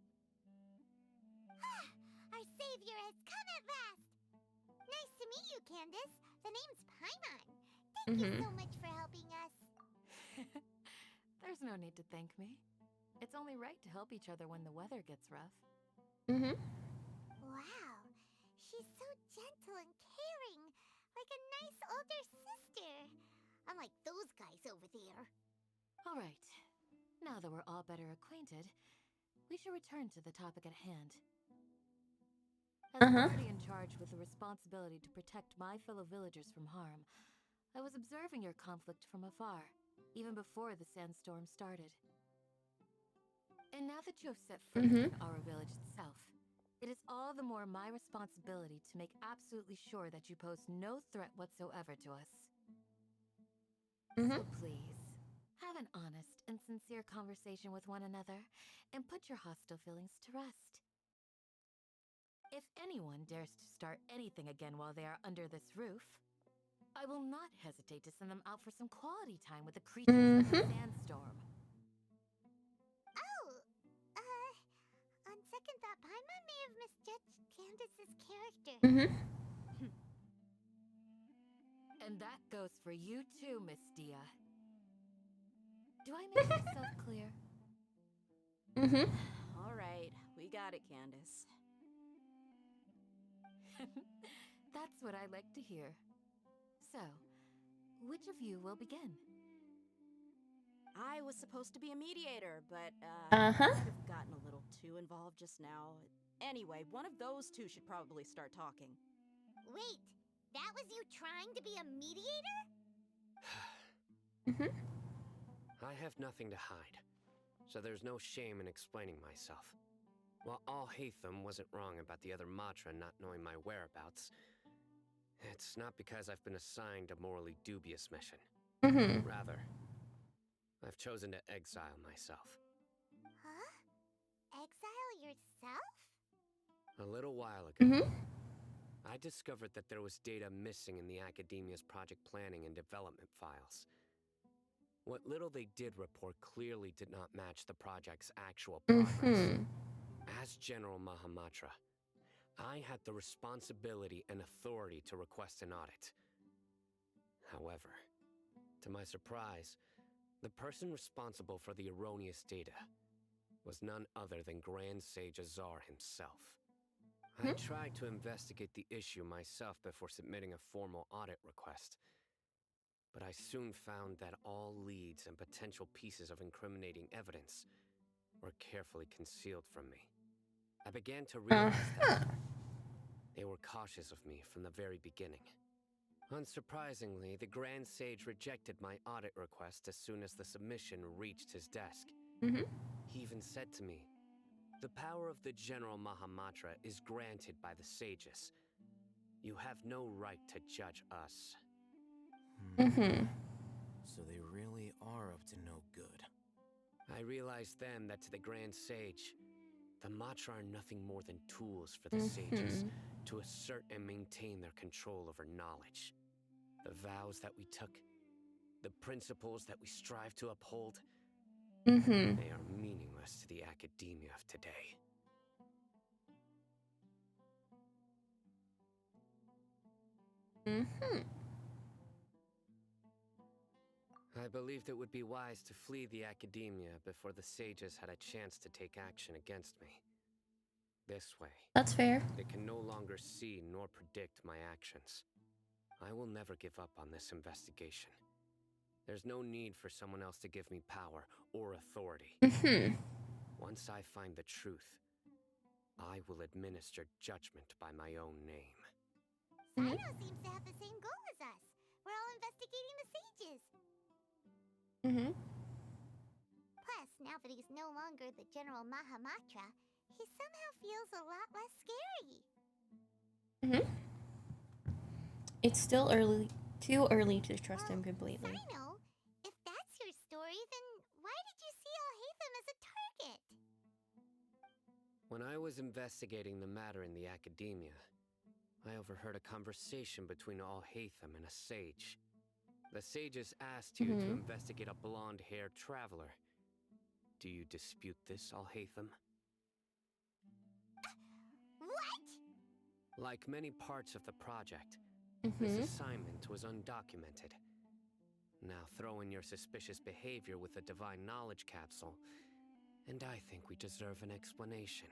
Our savior has come at last. Nice to meet you, Candace. The name's Paimon. Thank you so much for helping us. There's no need to thank me. It's only right to help each other when the weather gets rough. Wow, she's so gentle and caring, like a nice older sister. Unlike those guys over there. All right. Now that we're all better acquainted, we should return to the topic at hand. As somebody in charge with the responsibility to protect my fellow villagers from harm, I was observing your conflict from afar, even before the sandstorm started. And now that you have set foot in our village itself, it is all the more my responsibility to make absolutely sure that you pose no threat whatsoever to us. So please, have have an honest and sincere conversation with one another and put your hostile feelings to rest. If anyone dares to start anything again while they are under this roof, I will not hesitate to send them out for some quality time with the creatures of the sandstorm. Oh, on second thought, Paimon may have misjudged Candace's character. And that goes for you too, Miss Dia. Do I make myself clear? All right, we got it, Candace. That's what I like to hear. So, which of you will begin? I was supposed to be a mediator, but, I might have gotten a little too involved just now. Anyway, one of those two should probably start talking. Wait, that was you trying to be a mediator? I have nothing to hide, so there's no shame in explaining myself. While Alhaitham wasn't wrong about the other Matra not knowing my whereabouts, it's not because I've been assigned a morally dubious mission. Rather, I've chosen to exile myself. Huh? Exile yourself? A little while ago, I discovered that there was data missing in the Academia's project planning and development files. What little they did report clearly did not match the project's actual progress. As General Mahamatra, I had the responsibility and authority to request an audit. However, to my surprise, the person responsible for the erroneous data was none other than Grand Sage Azar himself. I tried to investigate the issue myself before submitting a formal audit request, but I soon found that all leads and potential pieces of incriminating evidence were carefully concealed from me. I began to realize that they were cautious of me from the very beginning. Unsurprisingly, the Grand Sage rejected my audit request as soon as the submission reached his desk. He even said to me, "The power of the General Mahamatra is granted by the sages. You have no right to judge us." So they really are up to no good. I realized then that to the Grand Sage, the Matra are nothing more than tools for the sages to assert and maintain their control over knowledge. The vows that we took, the principles that we strive to uphold, they are meaningless to the academia of today. I believed it would be wise to flee the academia before the sages had a chance to take action against me. This way, That's fair. They can no longer see nor predict my actions. I will never give up on this investigation. There's no need for someone else to give me power or authority. Once I find the truth, I will administer judgment by my own name. Sino seems to have the same goal as us. We're all investigating the sages. Plus, now that he's no longer the General Mahamatra, he somehow feels a lot less scary. It's still too early to trust him completely. Sino, if that's your story, then why did you see Alhaitham as a target? When I was investigating the matter in the academia, I overheard a conversation between Alhaitham and a sage. The sages asked you to investigate a blonde-haired traveler. Do you dispute this, Alhaitham? What? Like many parts of the project, this assignment was undocumented. Now throw in your suspicious behavior with a divine knowledge capsule, and I think we deserve an explanation.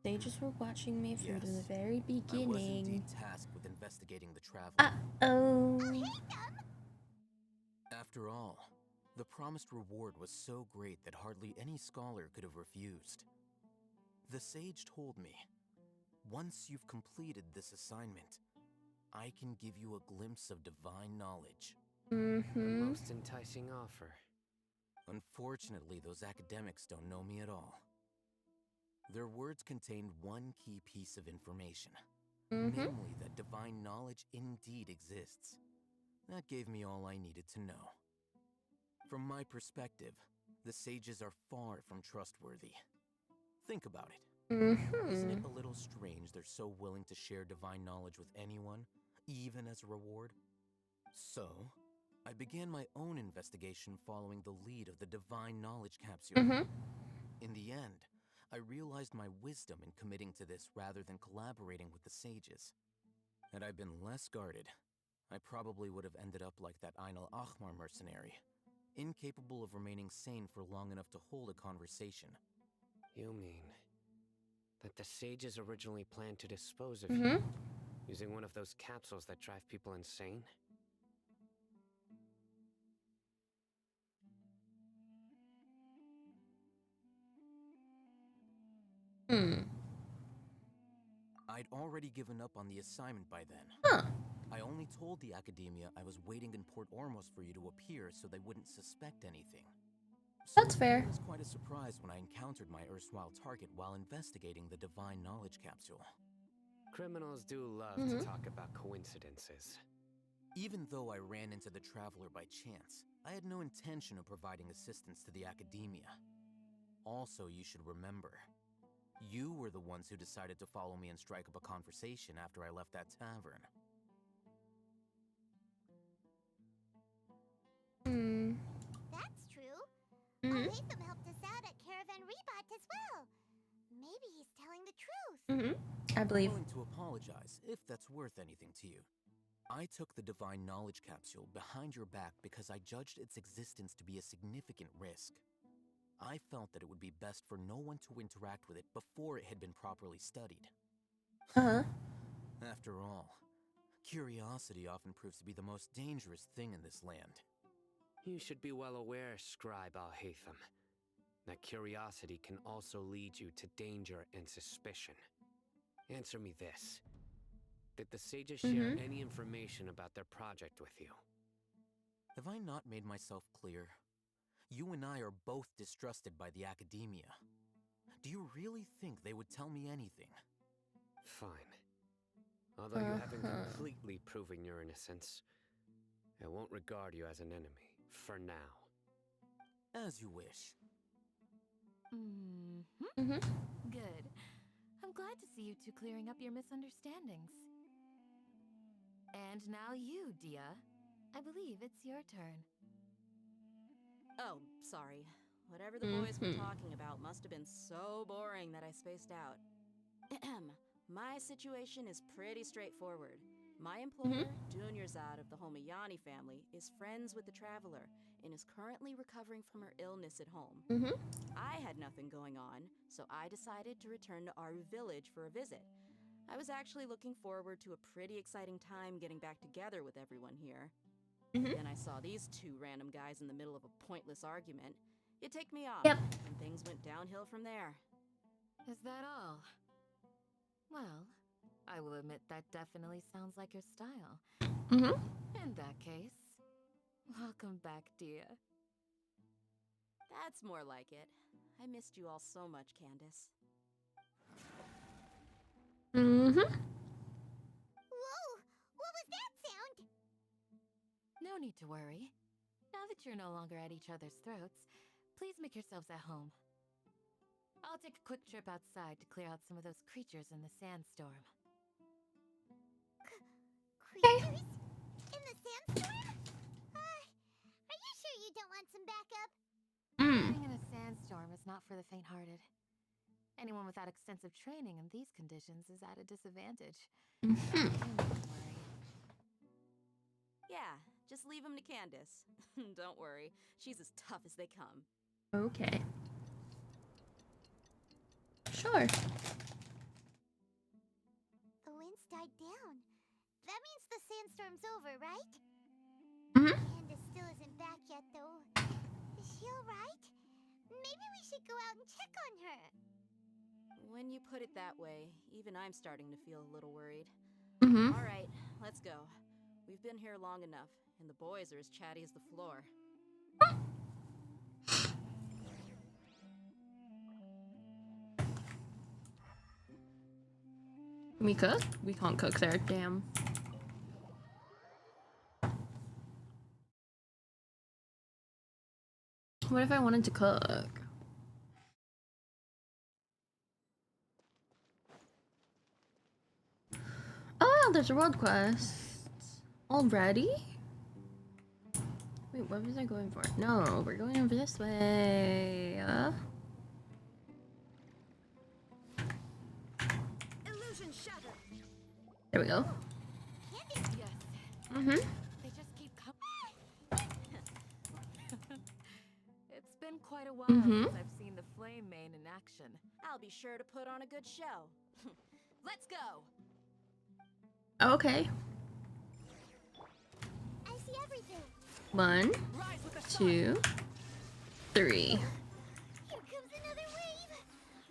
They just were watching me from the very beginning. I was indeed tasked with investigating the traveler. After all, the promised reward was so great that hardly any scholar could have refused. The sage told me, once you've completed this assignment, I can give you a glimpse of divine knowledge. A most enticing offer. Unfortunately, those academics don't know me at all. Their words contained one key piece of information. Mm-hmm. Namely, that divine knowledge indeed exists. That gave me all I needed to know. From my perspective, the sages are far from trustworthy. Think about it. Mm-hmm. Isn't it a little strange they're so willing to share divine knowledge with anyone, even as a reward? So, I began my own investigation following the lead of the divine knowledge capsule. Mm-hmm. In the end, I realized my wisdom in committing to this rather than collaborating with the sages. Had I been less guarded, I probably would have ended up like that Ainul Ahmar mercenary, incapable of remaining sane for long enough to hold a conversation. You mean that the sages originally planned to dispose of Mm-hmm. you, using one of those capsules that drive people insane? Hmm. I'd already given up on the assignment by then. Huh. I only told the Academia I was waiting in Port Ormos for you to appear so they wouldn't suspect anything. So That's fair. It was quite a surprise when I encountered my erstwhile target while investigating the divine knowledge capsule. Criminals do love Mm-hmm. to talk about coincidences. Even though I ran into the Traveler by chance, I had no intention of providing assistance to the Academia. Also, you should remember, you were the ones who decided to follow me and strike up a conversation after I left that tavern. Hmm. That's true. Mm-hmm. Latham helped us out at Caravan Rebot as well. Maybe he's telling the truth. Mm-hmm. I believe. I'm willing to apologize, if that's worth anything to you. I took the Divine Knowledge Capsule behind your back because I judged its existence to be a significant risk. I felt that it would be best for no one to interact with it before it had been properly studied. Uh-huh. After all, curiosity often proves to be the most dangerous thing in this land. You should be well aware, Scribe Al-Haytham, that curiosity can also lead you to danger and suspicion. Answer me this. Did the sages share any information about their project with you? Have I not made myself clear? You and I are both distrusted by the Academia. Do you really think they would tell me anything? Fine. Although you haven't completely proven your innocence, I won't regard you as an enemy, for now. As you wish. Mm-hmm. Mm-hmm. Good. I'm glad to see you two clearing up your misunderstandings. And now you, Dia. I believe it's your turn. Oh, sorry. Whatever the boys were talking about must have been so boring that I spaced out. My situation is pretty straightforward. My employer, Dunyarzad of the Homayani family, is friends with the Traveler and is currently recovering from her illness at home. Mm-hmm. I had nothing going on, so I decided to return to Aru village for a visit. I was actually looking forward to a pretty exciting time getting back together with everyone here. Then I saw these two random guys in the middle of a pointless argument. It ticked me off, and things went downhill from there. Is that all? Well, I will admit that definitely sounds like your style. Mm-hmm. In that case, welcome back, Dia. That's more like it. I missed you all so much, Candace. Mm-hmm. Whoa! What was that sound? No need to worry. Now that you're no longer at each other's throats, please make yourselves at home. I'll take a quick trip outside to clear out some of those creatures in the sandstorm. Creatures? In the sandstorm? Are you sure you don't want some backup? Being in a sandstorm is not for the faint-hearted. Anyone without extensive training in these conditions is at a disadvantage. You need to worry. Yeah, just leave them to Candace. Don't worry, she's as tough as they come. Okay. Sure. The wind's died down. That means the sandstorm's over, right? Mm-hmm. Candace still isn't back yet, though. Is she alright? Maybe we should go out and check on her. When you put it that way, even I'm starting to feel a little worried. Mm-hmm. All right, let's go. We've been here long enough, and the boys are as chatty as the floor. Can we cook? We can't cook there, damn. What if I wanted to cook? Oh, there's a world quest. Already? Wait, what was I going for? No, we're going over this way. Illusion shattered. There we go. Yes. They just keep coming. It's been quite a while since I've seen the flame main in action. I'll be sure to put on a good show. Let's go. Okay. I see everything. 1, 2, 3. Here comes another wave.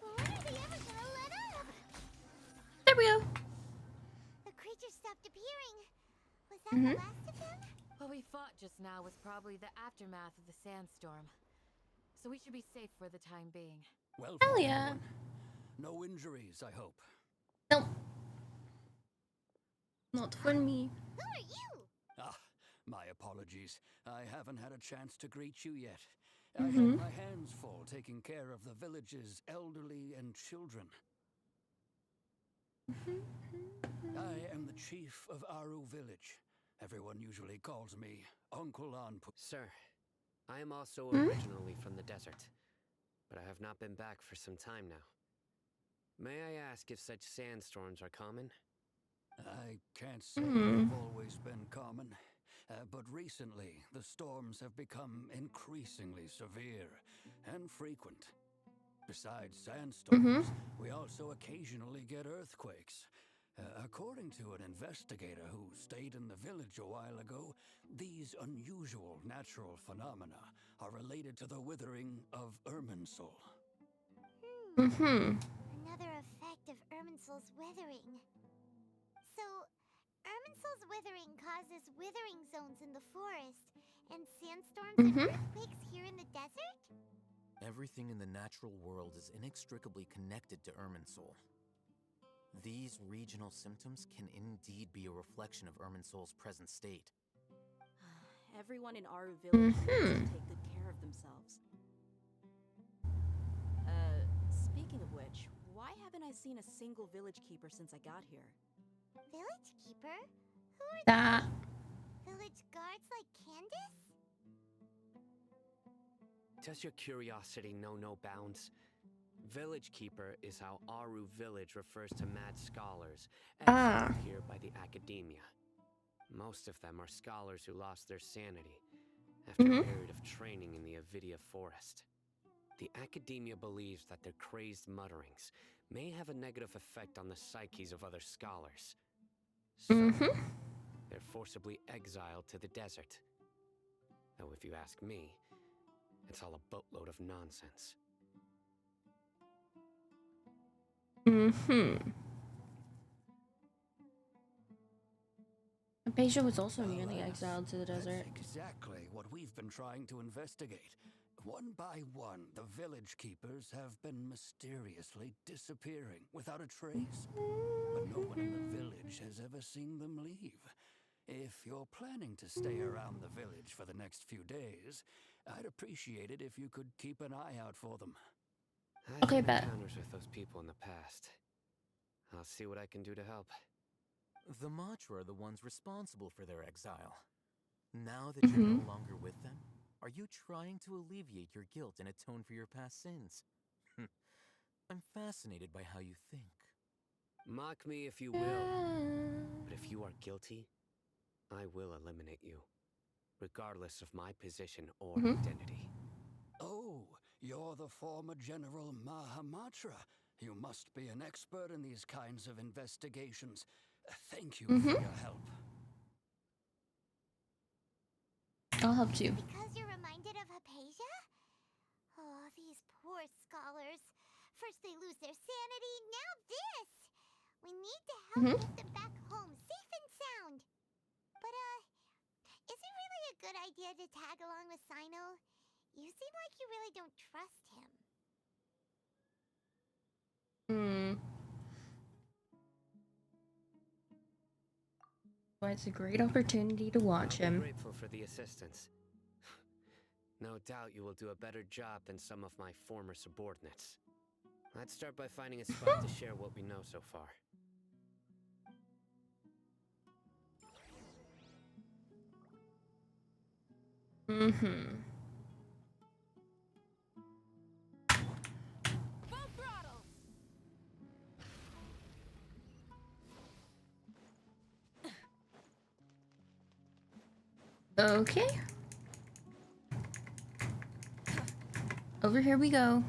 When are they ever gonna let up? There we go. The creatures stopped appearing. Was that the last of them? What we fought just now was probably the aftermath of the sandstorm. So we should be safe for the time being. Well, Hell yeah. No injuries, I hope. Nope. Not for me. Who are you? Ah, my apologies. I haven't had a chance to greet you yet. I had my hands full taking care of the village's elderly and children. I am the chief of Aru village. Everyone usually calls me Uncle Anpu. Sir, I am also originally from the desert, but I have not been back for some time now. May I ask if such sandstorms are common? I can't say they've always been common, but recently the storms have become increasingly severe and frequent. Besides sandstorms, we also occasionally get earthquakes. According to an investigator who stayed in the village a while ago, these unusual natural phenomena are related to the withering of Irminsul. Another effect of Irminsul's withering. So, Irminsul's withering causes withering zones in the forest, and sandstorms and earthquakes here in the desert? Everything in the natural world is inextricably connected to Irminsul. These regional symptoms can indeed be a reflection of Irminsul's present state. Everyone in Aru village needs to take good care of themselves. Speaking of which, why haven't I seen a single village keeper since I got here? Village keeper? Who are That. Village guards like Candace? Does your curiosity know no bounds? Village Keeper is how Aru village refers to mad scholars, exiled here by the academia. Most of them are scholars who lost their sanity after a period of training in the Avidia forest. The academia believes that their crazed mutterings may have a negative effect on the psyches of other scholars. So, they're forcibly exiled to the desert. Though if you ask me, it's all a boatload of nonsense. Apasia was also nearly exiled to the desert. That's exactly what we've been trying to investigate. One by one, the village keepers have been mysteriously disappearing without a trace. But no one in the village has ever seen them leave. If you're planning to stay around the village for the next few days, I'd appreciate it if you could keep an eye out for them. I've had encounters with those people in the past. I'll see what I can do to help. The Matra are the ones responsible for their exile. Now that you're no longer with them, are you trying to alleviate your guilt and atone for your past sins? I'm fascinated by how you think. Mock me if you will, but if you are guilty, I will eliminate you, regardless of my position or identity. Oh, you're the former General Mahamatra. You must be an expert in these kinds of investigations. Thank you for your help. I'll help you. Because you're reminded of Hypatia? Oh, these poor scholars. First they lose their sanity, now this! We need to help get them back home, safe and sound. But, is it really a good idea to tag along with Sino? You seem like you really don't trust him. Why it's a great opportunity to watch I'll be him. grateful for the assistance. No doubt you will do a better job than some of my former subordinates. Let's start by finding a spot to share what we know so far. Full throttle! Okay. Over here we go.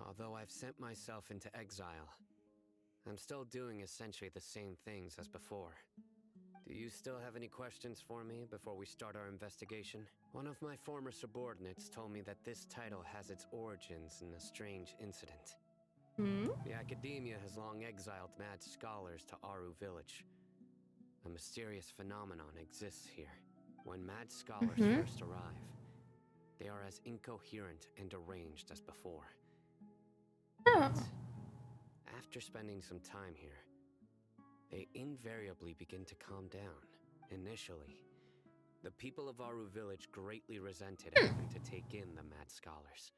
Although I've sent myself into exile, I'm still doing essentially the same things as before. Do you still have any questions for me before we start our investigation? One of my former subordinates told me that this title has its origins in a strange incident. The Academia has long exiled mad scholars to Aru Village. A mysterious phenomenon exists here. When mad scholars first arrive, they are as incoherent and deranged as before. But after spending some time here, they invariably begin to calm down. Initially, the people of Aru Village greatly resented having to take in the mad scholars.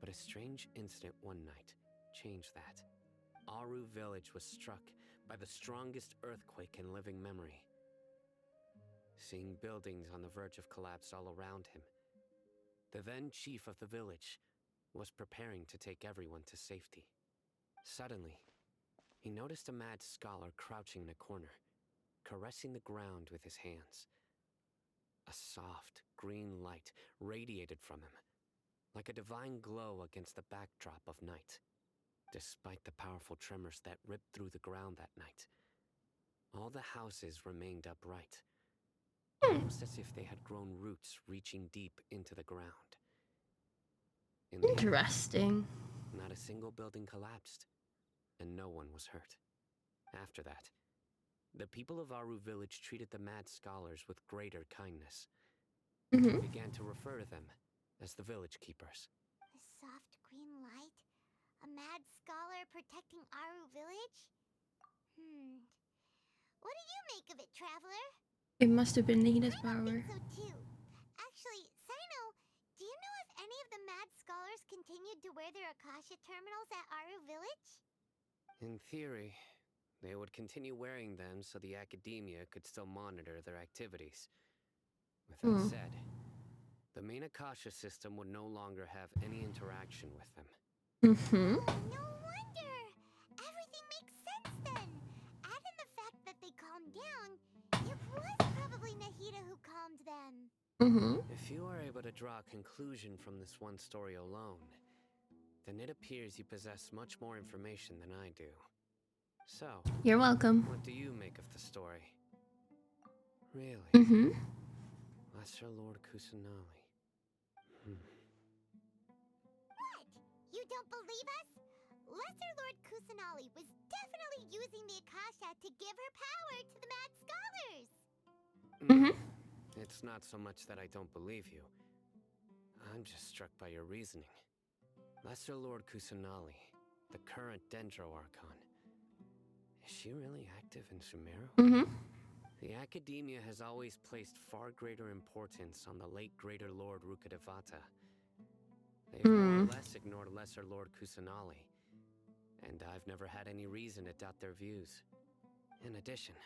But a strange incident one night changed that. Aru Village was struck by the strongest earthquake in living memory. Seeing buildings on the verge of collapse all around him, the then chief of the village was preparing to take everyone to safety. Suddenly, he noticed a mad scholar crouching in a corner, caressing the ground with his hands. A soft, green light radiated from him, like a divine glow against the backdrop of night. Despite the powerful tremors that ripped through the ground that night, all the houses remained upright, almost as if they had grown roots reaching deep into the ground. Interesting. Not a single building collapsed, and no one was hurt. After that, the people of Aru Village treated the mad scholars with greater kindness. They began to refer to them as the village keepers. A soft green light? A mad scholar protecting Aru Village? What do you make of it, Traveler? It must have been Nina's power. I think so too. Actually, Sino, do you know if any of the mad scholars continued to wear their Akasha terminals at Aru Village? In theory, they would continue wearing them so the Academia could still monitor their activities. With that said, the main Akasha system would no longer have any interaction with them. No wonder! Everything makes sense then! Add in the fact that they calmed down, it was probably Nahida who calmed them. If you are able to draw a conclusion from this one story alone, then it appears you possess much more information than I do. So, you're welcome. What do you make of the story? Really? Lesser Lord Kusanali. What? You don't believe us? Lesser Lord Kusanali was definitely using the Akasha to give her power to the mad scholars. It's not so much that I don't believe you. I'm just struck by your reasoning. Lesser Lord Kusanali, the current Dendro Archon. Is she really active in Sumeru? The Academia has always placed far greater importance on the late Greater Lord Rukkhadevata. They've more or less ignored Lesser Lord Kusanali, and I've never had any reason to doubt their views. In addition,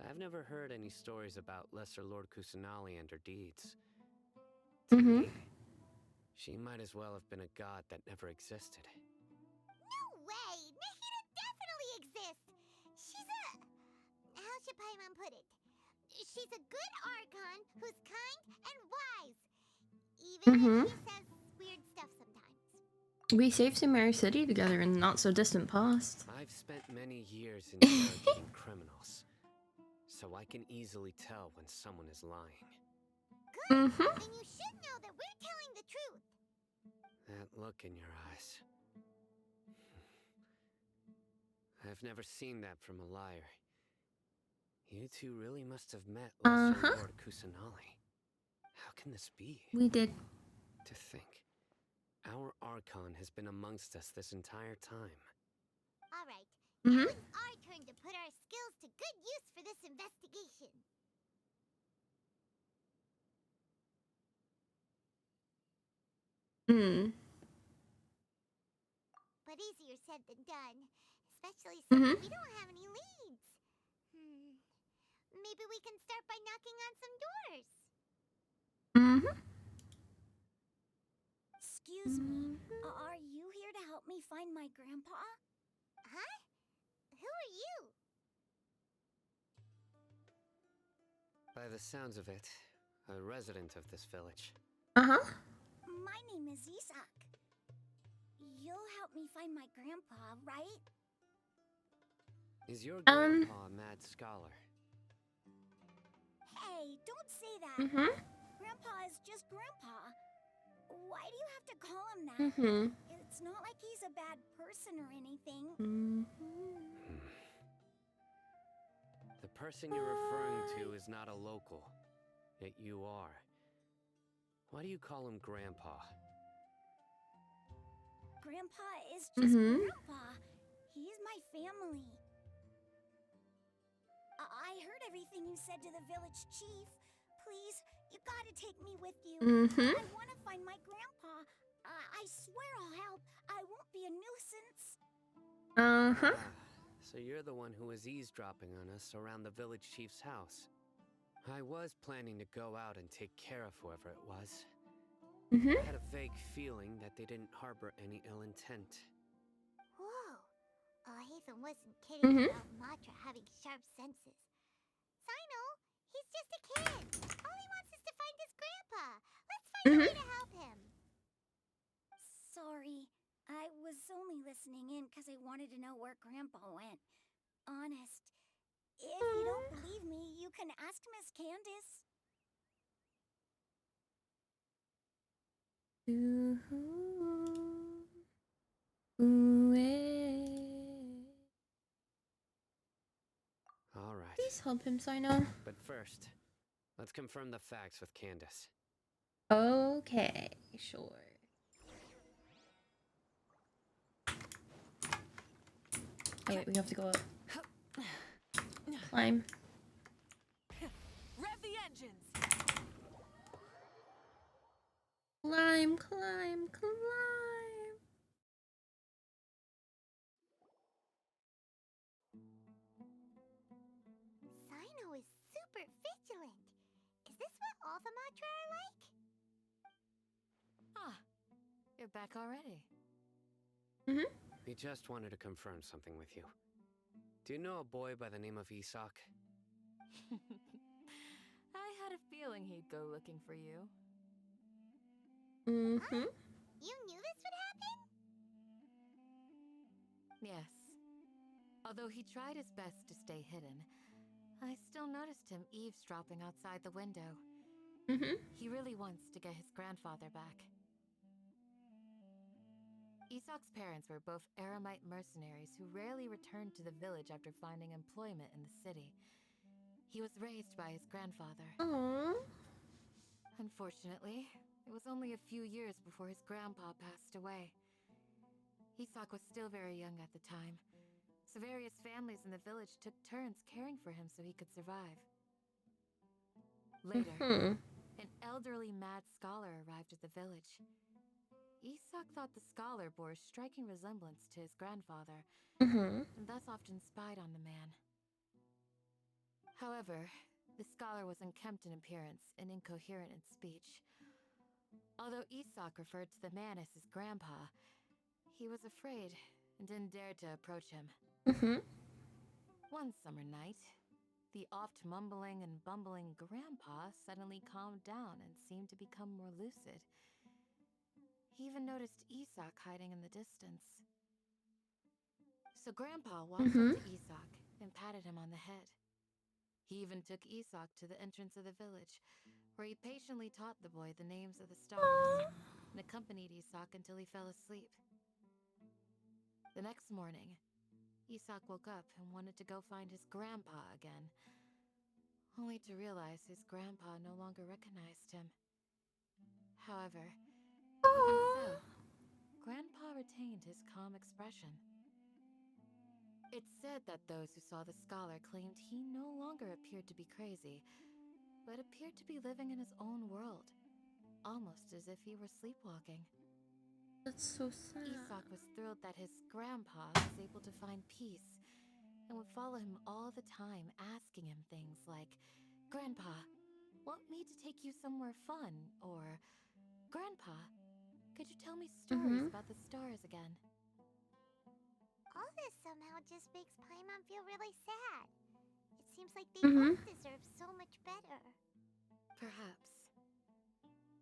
I've never heard any stories about Lesser Lord Kusanali and her deeds. To me, she might as well have been a god that never existed. No way! Nahida definitely exists! She's a... how should Paimon put it? She's a good Archon who's kind and wise. Even if she says weird stuff sometimes. We saved Sumeru City together in the not-so-distant past. I've spent many years interrogating criminals, so I can easily tell when someone is lying. Good! Then you should know that we're telling the truth. That look in your eyes. I've never seen that from a liar. You two really must have met Lesser Lord Kusanali. How can this be? We did. To think, our Archon has been amongst us this entire time. Now it's our turn to put our skills to good use for this investigation. But easier said than done, especially since we don't have any leads. Maybe we can start by knocking on some doors. Excuse me, are you here to help me find my grandpa? Huh? Who are you? By the sounds of it, a resident of this village. My name is Isak. You'll help me find my grandpa, right? Is your grandpa a mad scholar? Hey, don't say that. Grandpa is just Grandpa. Why do you have to call him that? It's not like he's a bad person or anything. The person you're referring to is not a local. Yet you are. Why do you call him Grandpa? Grandpa is just Grandpa. He's my family. I heard everything you said to the village chief. Please, you gotta take me with you. I want to find my grandpa. I swear I'll help. I won't be a nuisance. So you're the one who was eavesdropping on us around the village chief's house. I was planning to go out and take care of whoever it was. I had a vague feeling that they didn't harbor any ill intent. Whoa. Hatham wasn't kidding about Matra having sharp senses. Sino, he's just a kid. All he wants is to find his grandpa. Let's find a way to help him. Sorry, I was only listening in because I wanted to know where Grandpa went. Honest. If you don't believe me, you can ask Miss Candace. All right. Please help him, Sino. But first, let's confirm the facts with Candace. Okay, sure. Oh wait, we have to go up. Climb. Rev the engines. Climb, climb, climb. Sino is super vigilant. Is this what all the Matra are like? Ah, you're back already. We just wanted to confirm something with you. Do you know a boy by the name of Isak? I had a feeling he'd go looking for you. You knew this would happen? Yes. Although he tried his best to stay hidden, I still noticed him eavesdropping outside the window. He really wants to get his grandfather back. Isak's parents were both Aramite mercenaries who rarely returned to the village after finding employment in the city. He was raised by his grandfather. Unfortunately, it was only a few years before his grandpa passed away. Isak was still very young at the time, so various families in the village took turns caring for him so he could survive. Later, an elderly mad scholar arrived at the village. Isak thought the scholar bore a striking resemblance to his grandfather, and thus often spied on the man. However, the scholar was unkempt in appearance and incoherent in speech. Although Isak referred to the man as his grandpa, he was afraid and didn't dare to approach him. One summer night, the oft mumbling and bumbling grandpa suddenly calmed down and seemed to become more lucid. He even noticed Isak hiding in the distance. So Grandpa walked up to Isak and patted him on the head. He even took Isak to the entrance of the village, where he patiently taught the boy the names of the stars and accompanied Isak until he fell asleep. The next morning, Isak woke up and wanted to go find his grandpa again, only to realize his grandpa no longer recognized him. However, even so, Grandpa retained his calm expression. It's said that those who saw the scholar claimed he no longer appeared to be crazy, but appeared to be living in his own world, almost as if he were sleepwalking. That's so sad. Isak was thrilled that his grandpa was able to find peace and would follow him all the time, asking him things like, "Grandpa, want me to take you somewhere fun?" Or, "Grandpa, could you tell me stories about the stars again?" All this somehow just makes Paimon feel really sad. It seems like they both deserve so much better. Perhaps.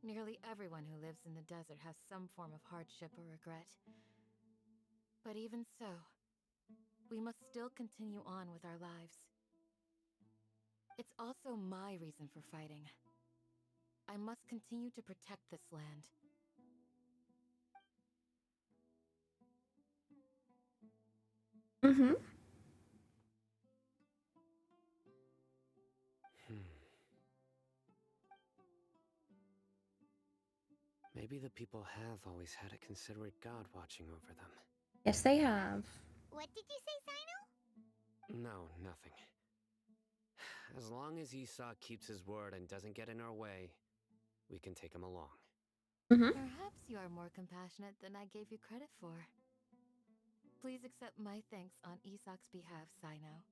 Nearly everyone who lives in the desert has some form of hardship or regret. But even so, we must still continue on with our lives. It's also my reason for fighting. I must continue to protect this land. Maybe the people have always had a considerate god watching over them. Yes, they have. What did you say, Sino? No, nothing. As long as Isak keeps his word and doesn't get in our way, we can take him along. Perhaps you are more compassionate than I gave you credit for. Please accept my thanks on Isak's behalf, Sino.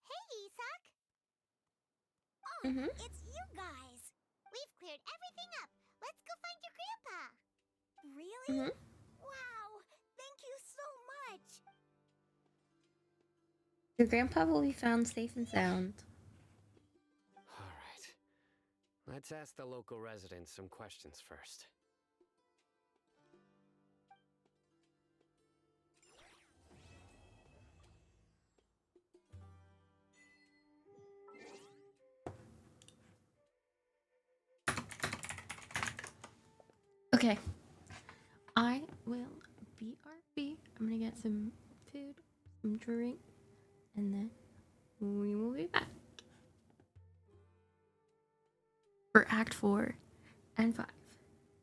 Hey, Isak! Oh, it's you guys! We've cleared everything up. Let's go find your grandpa. Really? Wow! Thank you so much! Your grandpa will be found safe and sound. Alright. Let's ask the local residents some questions first. Okay. I will BRB. I'm gonna get some food, some drink, and then we will be back for Act 4 and 5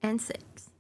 and 6.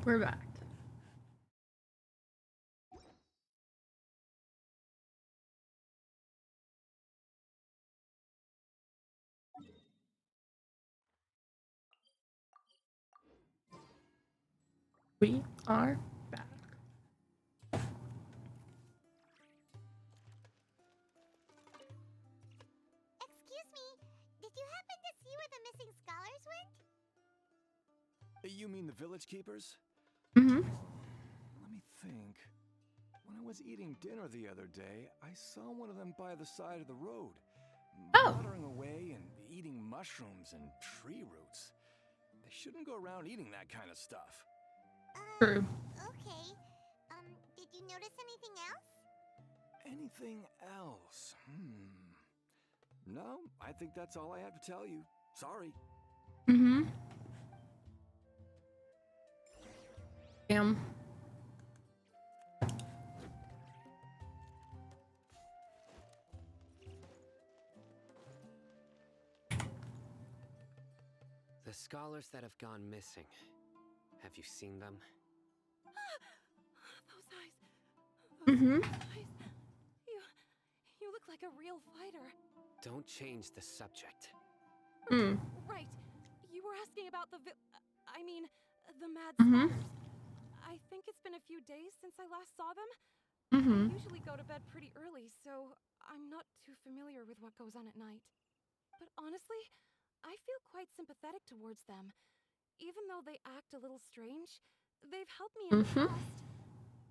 We're back. We are back. Excuse me, did you happen to see where the missing scholars went? You mean the village keepers? Mm-hmm. Let me think. When I was eating dinner the other day, I saw one of them by the side of the road, muttering away and eating mushrooms and tree roots. They shouldn't go around eating that kind of stuff. True. Okay. Did you notice anything else? Anything else? No, I think that's all I have to tell you. Sorry. Mm-hmm. Damn. The scholars that have gone missing. Have you seen them? Those eyes. Mm-hmm. Eyes. You look like a real fighter. Don't change the subject. Right. You were asking about the the mad Mm-hmm. scholars. I think it's been a few days since I last saw them. Mm-hmm. I usually go to bed pretty early, so I'm not too familiar with what goes on at night. But honestly, I feel quite sympathetic towards them. Even though they act a little strange, they've helped me in the past.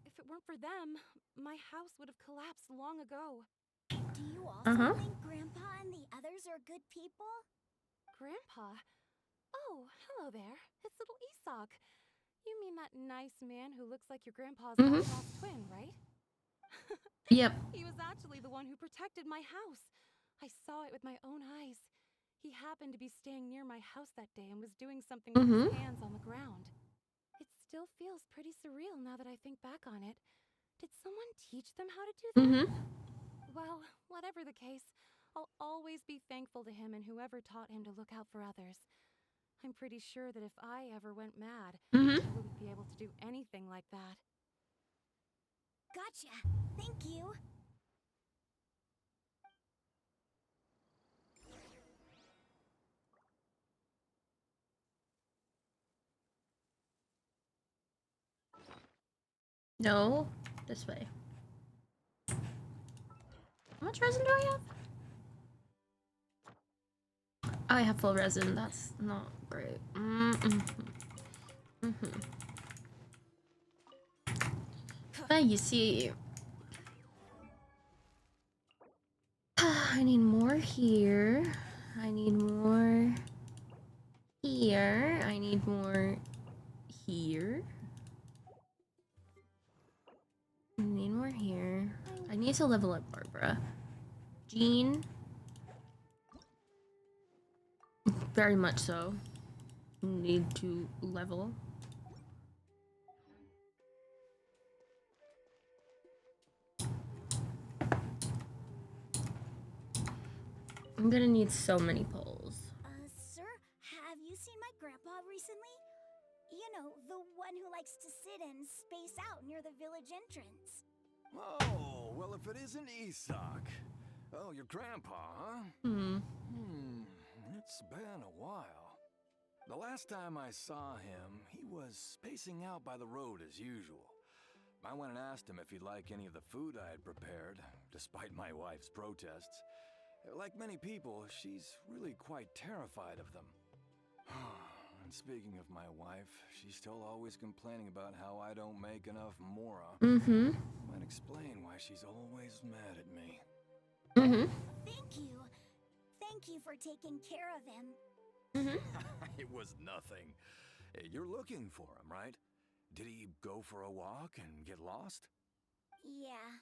If it weren't for them, my house would have collapsed long ago. Do you also think Grandpa and the others are good people? Grandpa? Oh, hello there. It's little Isak. You mean that nice man who looks like your grandpa's long-lost twin, right? Yep. He was actually the one who protected my house. I saw it with my own eyes. He happened to be staying near my house that day and was doing something with his hands on the ground. It still feels pretty surreal now that I think back on it. Did someone teach them how to do that? Well, whatever the case, I'll always be thankful to him and whoever taught him to look out for others. I'm pretty sure that if I ever went mad, I wouldn't be able to do anything like that. Gotcha. Thank you. No, this way. How much resin do I have? I have full resin. That's not great. You see, I need more here. I need more here. I need more here. I need more here. I need to level up Barbara. Jean. Very much so. Need to level. I'm gonna need so many poles. Sir, have you seen my grandpa recently? You know, the one who likes to sit and space out near the village entrance. Oh, well, if it isn't Isak. Oh, your grandpa, huh? It's been a while. The last time I saw him, he was spacing out by the road as usual. I went and asked him if he'd like any of the food I had prepared, despite my wife's protests. Like many people, she's really quite terrified of them. And speaking of my wife, she's still always complaining about how I don't make enough mora. Might explain why she's always mad at me. Thank you. Thank you for taking care of him. It was nothing. You're looking for him, right? Did he go for a walk and get lost? Yeah.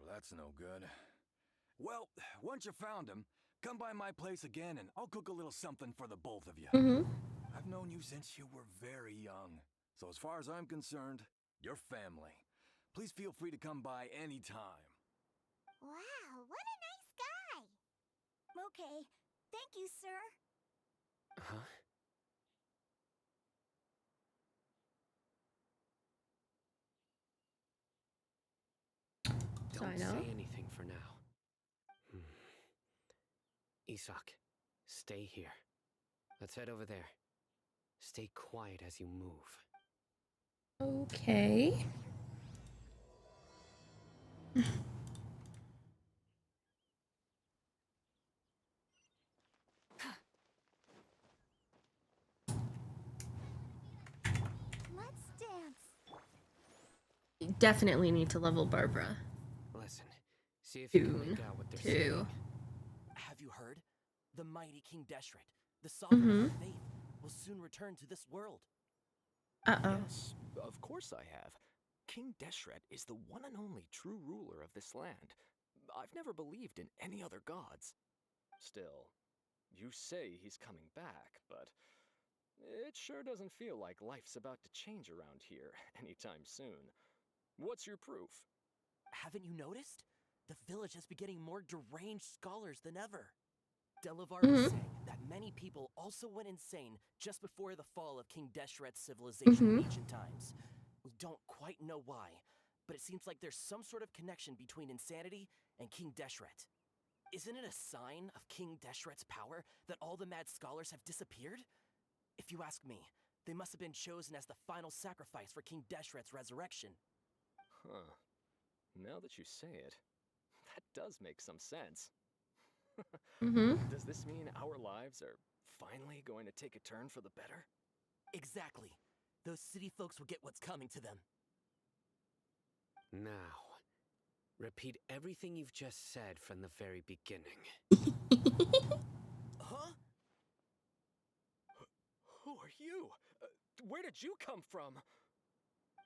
That's no good. Well, once you found him, come by my place again and I'll cook a little something for the both of you. I've known you since you were very young. So as far as I'm concerned, you're family. Please feel free to come by anytime. Wow, what a nice guy! Okay. Thank you, sir. Huh? Don't Sino. say anything for now. Isak, stay here. Let's head over there. Stay quiet as you move. Okay. Let's dance. You definitely need to level Barbara. Listen, see if you can make out what they're saying. Have you heard? The mighty King Deshret, the sovereign of our faith, will soon return to this world. Yes, of course I have. King Deshret is the one and only true ruler of this land. I've never believed in any other gods. Still, you say he's coming back, but it sure doesn't feel like life's about to change around here anytime soon. What's your proof? Haven't you noticed? The village has been getting more deranged scholars than ever. Delavar was saying that many people also went insane just before the fall of King Deshret's civilization in ancient times. We don't quite know why, but it seems like there's some sort of connection between insanity and King Deshret. Isn't it a sign of King Deshret's power that all the mad scholars have disappeared? If you ask me, they must have been chosen as the final sacrifice for King Deshret's resurrection. Huh. Now that you say it, that does make some sense. Does this mean our lives are finally going to take a turn for the better? Exactly. Those city folks will get what's coming to them. Now, repeat everything you've just said from the very beginning. Huh? Who are you? Where did you come from?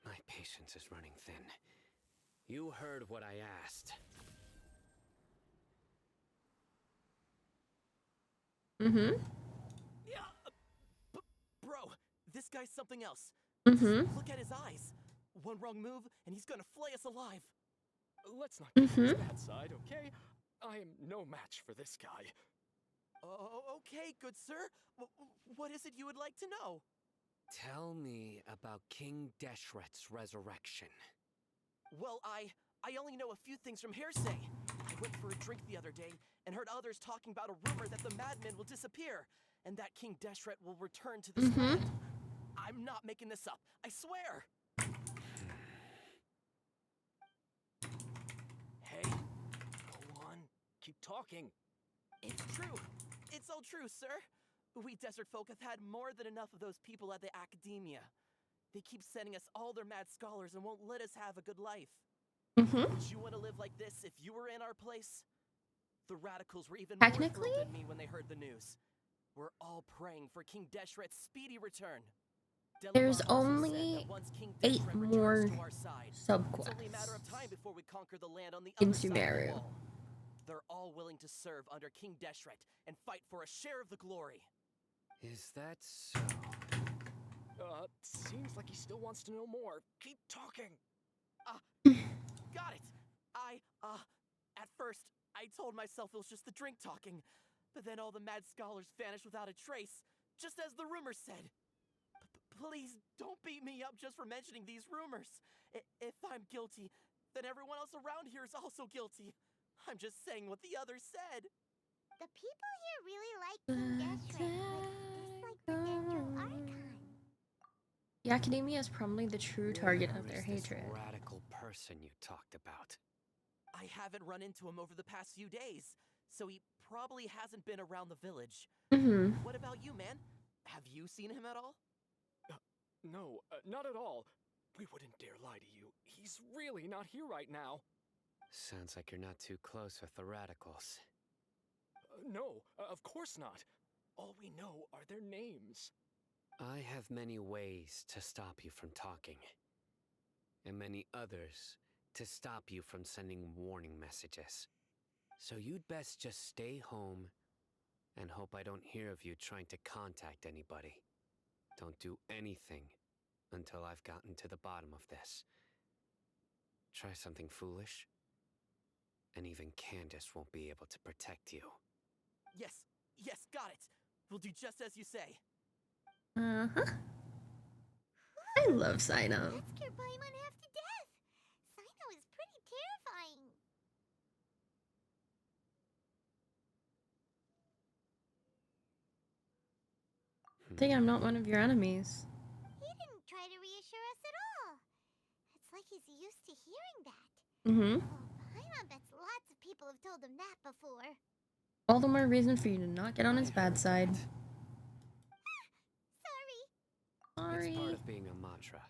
My patience is running thin. You heard what I asked. Yeah, bro, this guy's something else. Look at his eyes. One wrong move, and he's gonna flay us alive. Let's not get on his bad side, okay? I am no match for this guy. Okay, good sir. What is it you would like to know? Tell me about King Deshret's resurrection. Well, I only know a few things from hearsay. I went for a drink the other day and heard others talking about a rumor that the madmen will disappear and that King Deshret will return to this land. I'm not making this up. I swear. Hey, go on. Keep talking. It's true. It's all true, sir. We desert folk have had more than enough of those people at the academia. They keep sending us all their mad scholars and won't let us have a good life. Would you want to live like this if you were in our place? The radicals were even more thrilled than me when they heard the news. We're all praying for King Deshret's speedy return. There's only 8 more subquests in Sumeru. They're all willing to serve under King Deshret and fight for a share of the glory. Is that so? Seems like he still wants to know more. Keep talking. Got it. At first, I told myself it was just the drink talking, but then all the mad scholars vanished without a trace, just as the rumors said. Please don't beat me up just for mentioning these rumors. If I'm guilty, then everyone else around here is also guilty. I'm just saying what the others said. The people here really like King Deshret, but dislike the Dendro Archon. The academia is probably the true target of their hatred. This radical person you talked about. I haven't run into him over the past few days, so he probably hasn't been around the village. What about you, man? Have you seen him at all? No, not at all. We wouldn't dare lie to you. He's really not here right now. Sounds like you're not too close with the radicals. No, of course not. All we know are their names. I have many ways to stop you from talking, and many others to stop you from sending warning messages. So you'd best just stay home and hope I don't hear of you trying to contact anybody. Don't do anything until I've gotten to the bottom of this. Try something foolish, and even Candace won't be able to protect you. Yes, got it. We'll do just as you say. I love Sino. That scared Paimon half to death. Sino is pretty terrifying. think I'm not one of your enemies. He didn't try to reassure us at all. It's like he's used to hearing that. Mm-hmm. Oh, Paimon bets lots of people have told him that before. All the more reason for you to not get on his bad side. Sorry. It's part of being a Matra.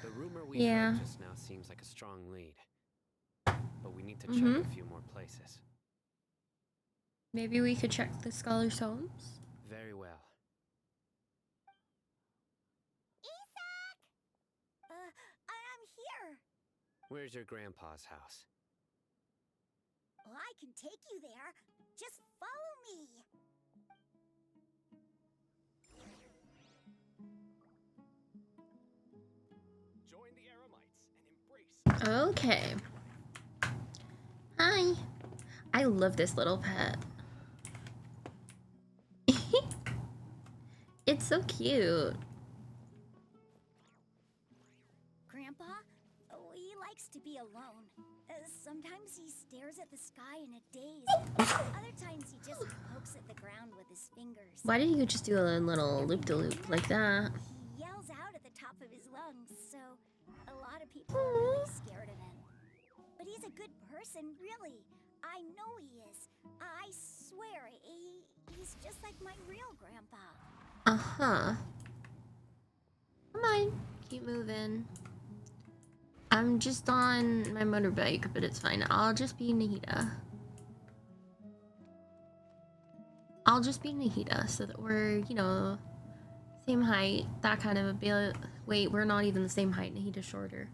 The rumor we Yeah. heard just now seems like a strong lead. But we need to check a few more places. Maybe we could check the scholars' homes? Very well. Isaac! I'm here. Where's your grandpa's house? Well, I can take you there. Just follow me. Join the Aramites and embrace. Okay. Hi. I love this little pet. It's so cute. Grandpa, he likes to be alone. Sometimes he stares at the sky in a daze. Other times he just pokes at the ground with his fingers. Why didn't you just do a little loop-de-loop like that? He yells out at the top of his lungs, so a lot of people are really scared of him. But he's a good person, really. I know he is. I swear, he's just like my real grandpa. Uh-huh. Come on, keep moving. I'm just on my motorbike, but it's fine. I'll just be Nahida. I'll just be Nahida so that we're, you know, same height, that kind of a bit. Wait, we're not even the same height. Nahida's shorter.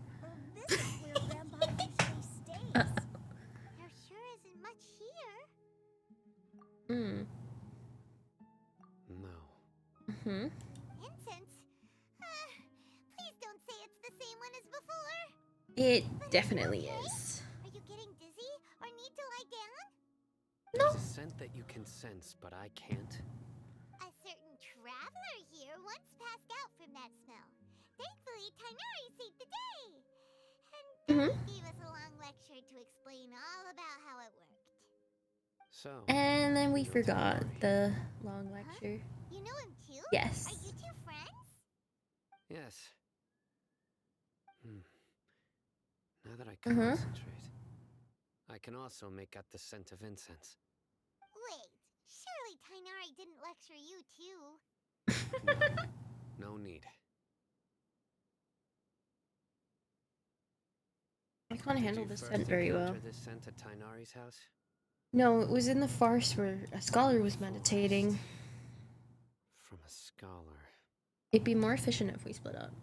This is where Grandpa usually stays. There sure isn't much here. No. Incense? Please don't say it's the same one as before. It definitely is. Are you getting dizzy or need to lie down? There's a scent that you can sense, but I can't. A certain traveler here once passed out from that smell. Thankfully, Tainari saved the day. And gave us a long lecture to explain all about how it worked. So. And then we forgot the long lecture. You know him too? Yes. Are you two friends? Yes. Now that I concentrate, I can also make out the scent of incense. Wait, surely Tainari didn't lecture you too. No need. I can't handle this scent Did you very first well. encounter this scent at Tainari's house? No, it was in the farce where a scholar was meditating. From a scholar. It'd be more efficient if we split up.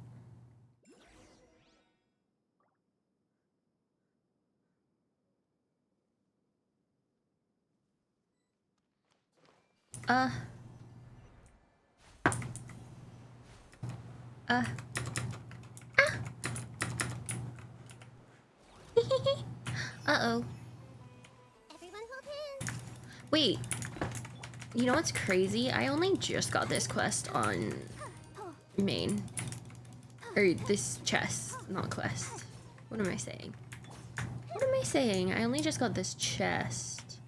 Uh-oh. Everyone hold hands. Wait. You know what's crazy? I only just got this quest on main. Or this chest, not quest. What am I saying? What am I saying? I only just got this chest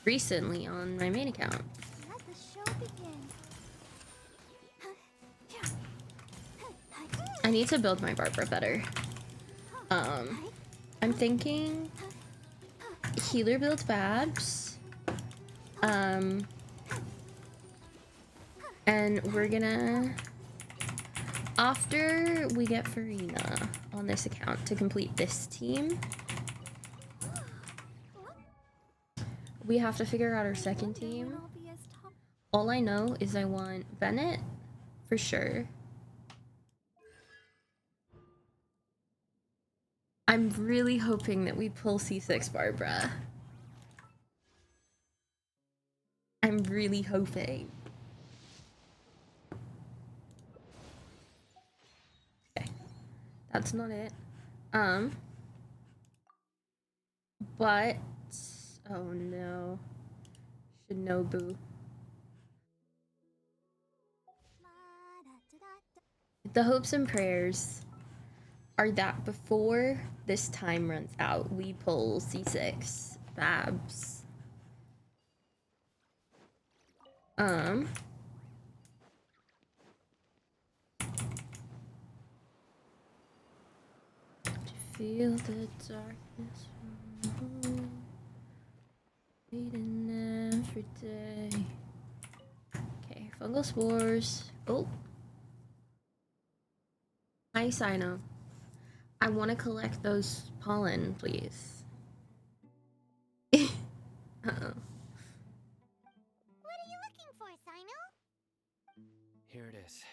recently on my main account. Let the show begin. I need to build my Barbara better. I'm thinking healer build Babs. And we're gonna, after we get Farina on this account to complete this team, we have to figure out our second team. All I know is I want Bennett for sure. I'm really hoping that we pull C6 Barbara. I'm really hoping. Okay. That's not it. But oh no. Shinobu. The hopes and prayers are that before this time runs out, we pull C6 Babs. feel the darkness waiting every day. Okay, fungal spores. Oh. Hi, Sino. I want to collect those pollen, please. Uh-oh. What are you looking for, Sino? Here it is.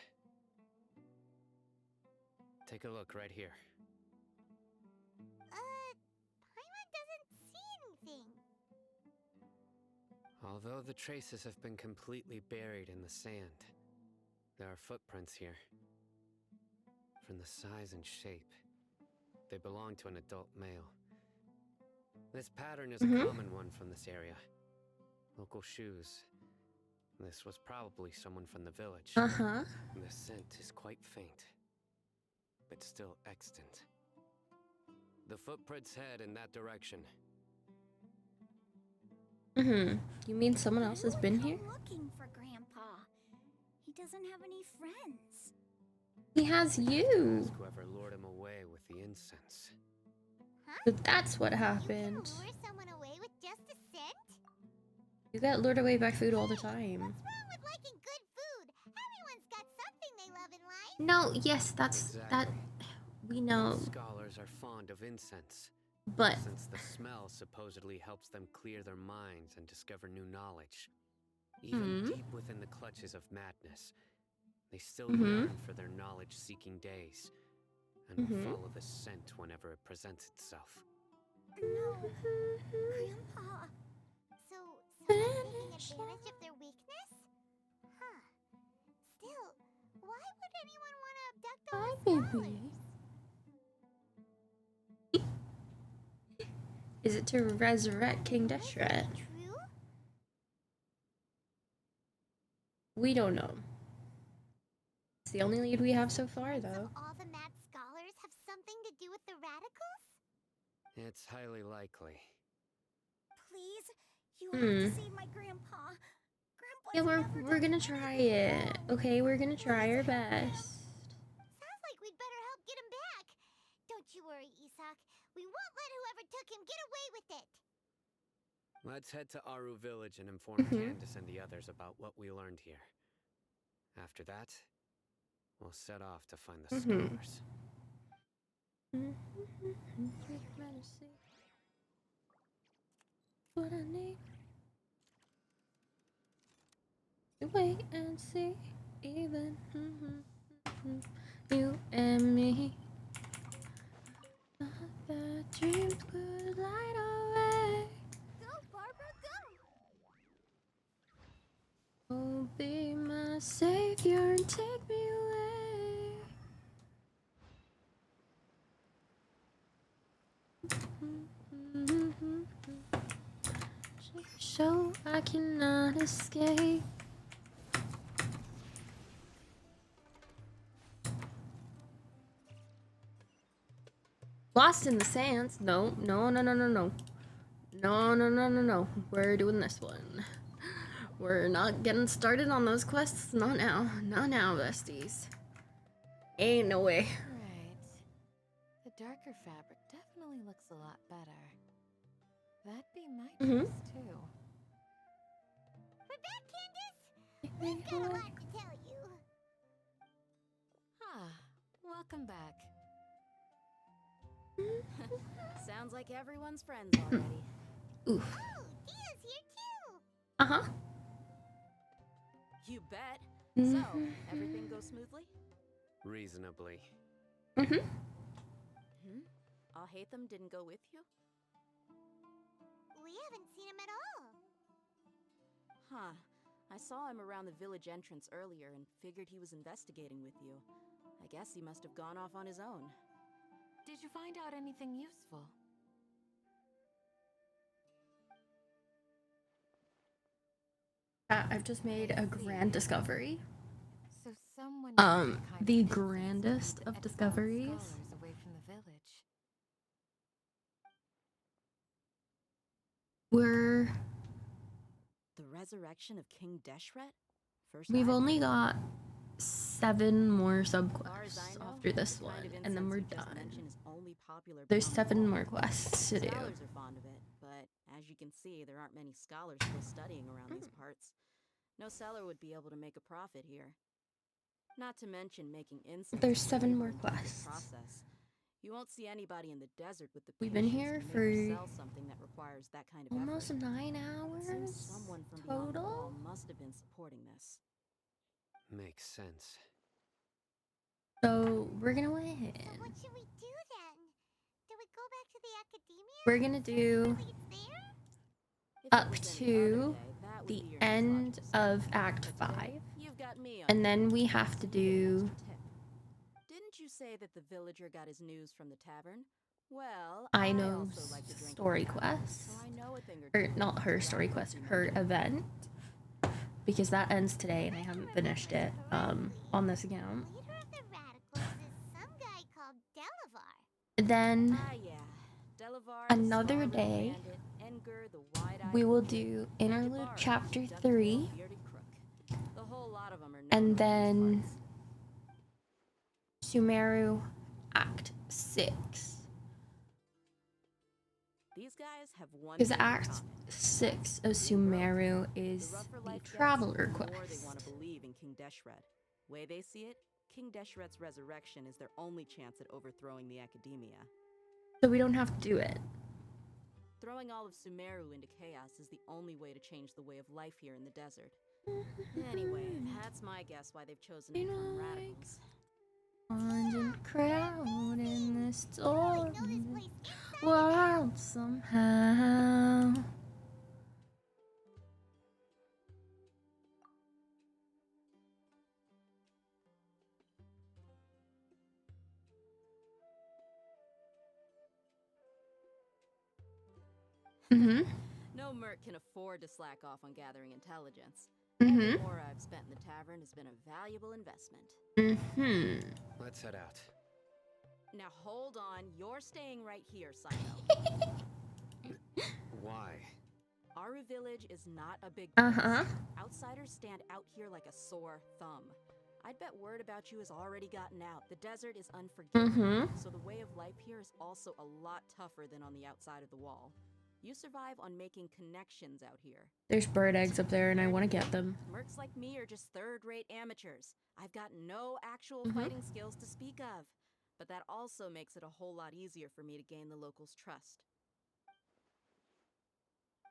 Take a look right here. Paimon doesn't see anything. Although the traces have been completely buried in the sand, there are footprints here. From the size and shape, they belong to an adult male. This pattern is a common one from this area. Local shoes. This was probably someone from the village. Uh-huh. The scent is quite faint, but still extant. The footprints head in that direction. You mean someone else has been here? Looking for Grandpa. He doesn't have any friends. He has you. Ask whoever lured him away with the incense. So that's what happened. You can lure someone away with just a scent? You get lured away by food all the time. What's wrong with liking good food? Everyone's got something they love in life. No, yes, that's that. We know. Scholars are fond of incense. But since the smell supposedly helps them clear their minds and discover new knowledge, even deep within the clutches of madness, they still yearn for their knowledge-seeking days, and will follow the scent whenever it presents itself. No, Grandpa. So someone's taking advantage of their weakness? Huh. Still, why would anyone want to abduct all the scholars? Is it to resurrect King Deshret? True? We don't know. It's the only lead we have so far, though. All the mad scholars have something to do with the radicals? It's highly likely. Please, you have to save my grandpa. Yeah, we're gonna try it. Okay, we're gonna try our best. Sounds like we'd better help get him back. Don't you worry, Isak. We won't let whoever took him get away with it. Let's head to Aru village and inform Candace and the others about what we learned here. After that, we'll set off to find the scholars. What I need. Wait and see, even you and me. The dreams could light away. Go, Barbara, go! Oh, be my savior and take me away. So I cannot escape. Lost in the sands? No, no, no, no, no, no. No, no, no, no, no. We're doing this one. We're not getting started on those quests. Not now. Not now, besties. Ain't no way. Right. The darker fabric definitely looks a lot better. That'd be my choice, too. We're back, Candace! We've got a lot to tell you. Ah, welcome back. Sounds like everyone's friends already. Oof. Oh, Dia's here too! Uh-huh. You bet. So, everything goes smoothly? Reasonably. Alhaitham didn't go with you? We haven't seen him at all. Huh. I saw him around the village entrance earlier and figured he was investigating with you. I guess he must have gone off on his own. Did you find out anything useful? I've just made a grand discovery. So someone The grandest of discoveries. Away from the village. We're The resurrection of King Deshret? We've only got 7 more subquests after this one, and then we're done. Is only popular There's beyond the 7 wall. more quests to do. Scholars are fond of it, but as you can see, there aren't many scholars still studying around these parts. No seller would be able to make a profit here. Not to mention making incense. There's 7 more quests. Process. You won't see anybody in the desert with the We've been here patience to for make or sell something that requires that kind of almost effort. 9 It hours seems someone from beyond the total. wall must have been supporting this. Makes sense. So we're gonna win. So what should we do then? Do we go back to the academia? We're gonna do up to the end of Act 5, and then we have to do. Didn't you say that the villager got his news from the tavern? Well, I know also like to drink story from the quest, so I know a thing or or two not her story quest, her event, because that ends today and I haven't finished it on this account. Leader of the radicals is some guy called Delavar. Then yeah. Delavar, another day we will do interlude chapter 3, the whole lot of them are and then Sumeru Act 6. These guys have one Because thing in Act common. 6 of Sumeru is the Traveler More they quest. want to believe in King Deshret. Way they see it, King Deshret's resurrection is their only chance at overthrowing the academia. So we don't have to do it. Throwing all of Sumeru into chaos is the only way to change the way of life here in the desert. Anyway, that's my guess why they've chosen to become radicals. Finding crowd in this stormy world somehow. No merc can afford to slack off on gathering intelligence. Every more I've spent in the tavern has been a valuable investment. Let's head out. Now hold on, you're staying right here, Sino. Why? Aru village is not a big place. Outsiders stand out here like a sore thumb. I'd bet word about you has already gotten out. The desert is unforgiving, so the way of life here is also a lot tougher than on the outside of the wall. You survive on making connections out here. There's bird eggs up there and I want to get them. Mercs like me are just third-rate amateurs. I've got no actual fighting skills to speak of. But that also makes it a whole lot easier for me to gain the locals' trust.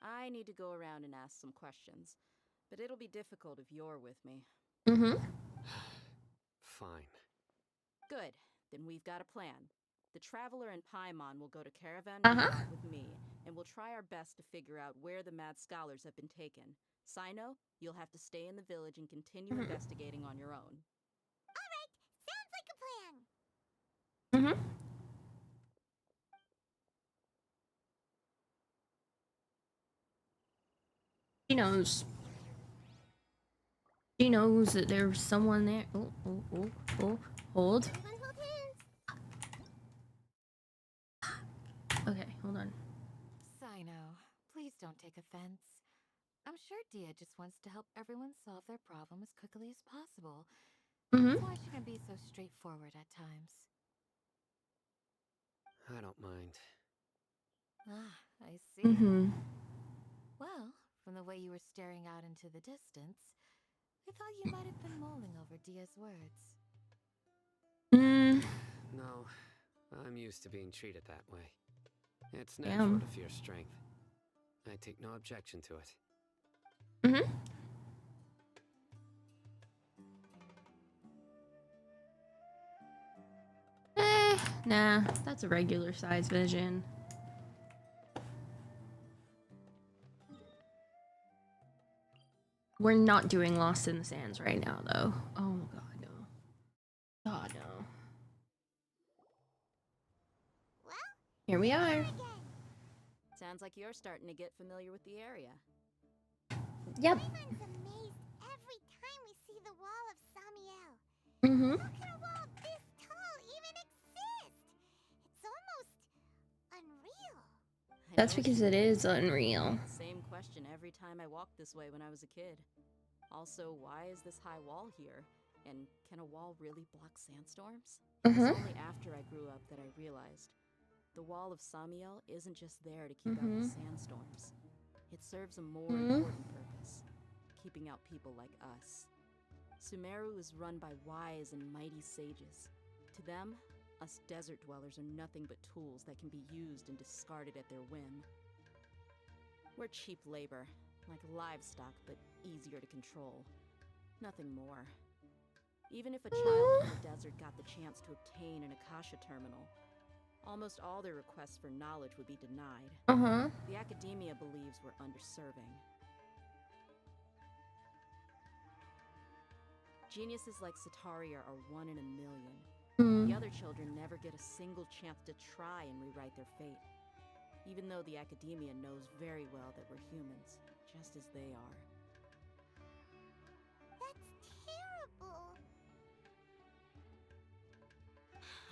I need to go around and ask some questions, but it'll be difficult if you're with me. Fine. Good. Then we've got a plan. The Traveler and Paimon will go to Caravan with me, and we'll try our best to figure out where the Mad Scholars have been taken. Sino, you'll have to stay in the village and continue investigating on your own. Alright, sounds like a plan. She knows. She knows that there's someone there. Oh, hold. Okay, hold on. Sino, please don't take offense. I'm sure Dia just wants to help everyone solve their problem as quickly as possible. That's why she can be so straightforward at times. I don't mind. Ah, I see. Well, from the way you were staring out into the distance, I thought you might have been mulling over Dia's words. No, I'm used to being treated that way. It's natural to fear strength. I take no objection to it. Nah, that's a regular size vision. We're not doing Lost in the Sands right now, though. Oh god, no. God, no. Well, here we are. Sounds like you're starting to get familiar with the area. Yep. Paimon's amazed every time we see the wall of Samiel. How can a wall this tall even exist? It's almost unreal. That's because it is unreal. Same question every time I walked this way when I was a kid. Also, why is this high wall here? And can a wall really block sandstorms? It was only after I grew up that I realized the Wall of Samiel isn't just there to keep out the sandstorms. It serves a more important purpose, keeping out people like us. Sumeru is run by wise and mighty sages. To them, us desert dwellers are nothing but tools that can be used and discarded at their whim. We're cheap labor, like livestock, but easier to control. Nothing more. Even if a child from the desert got the chance to obtain an Akasha terminal, almost all their requests for knowledge would be denied. The academia believes we're underserving. Geniuses like Sataria are 1 in a million. The other children never get a single chance to try and rewrite their fate, even though the academia knows very well that we're humans, just as they are. That's terrible.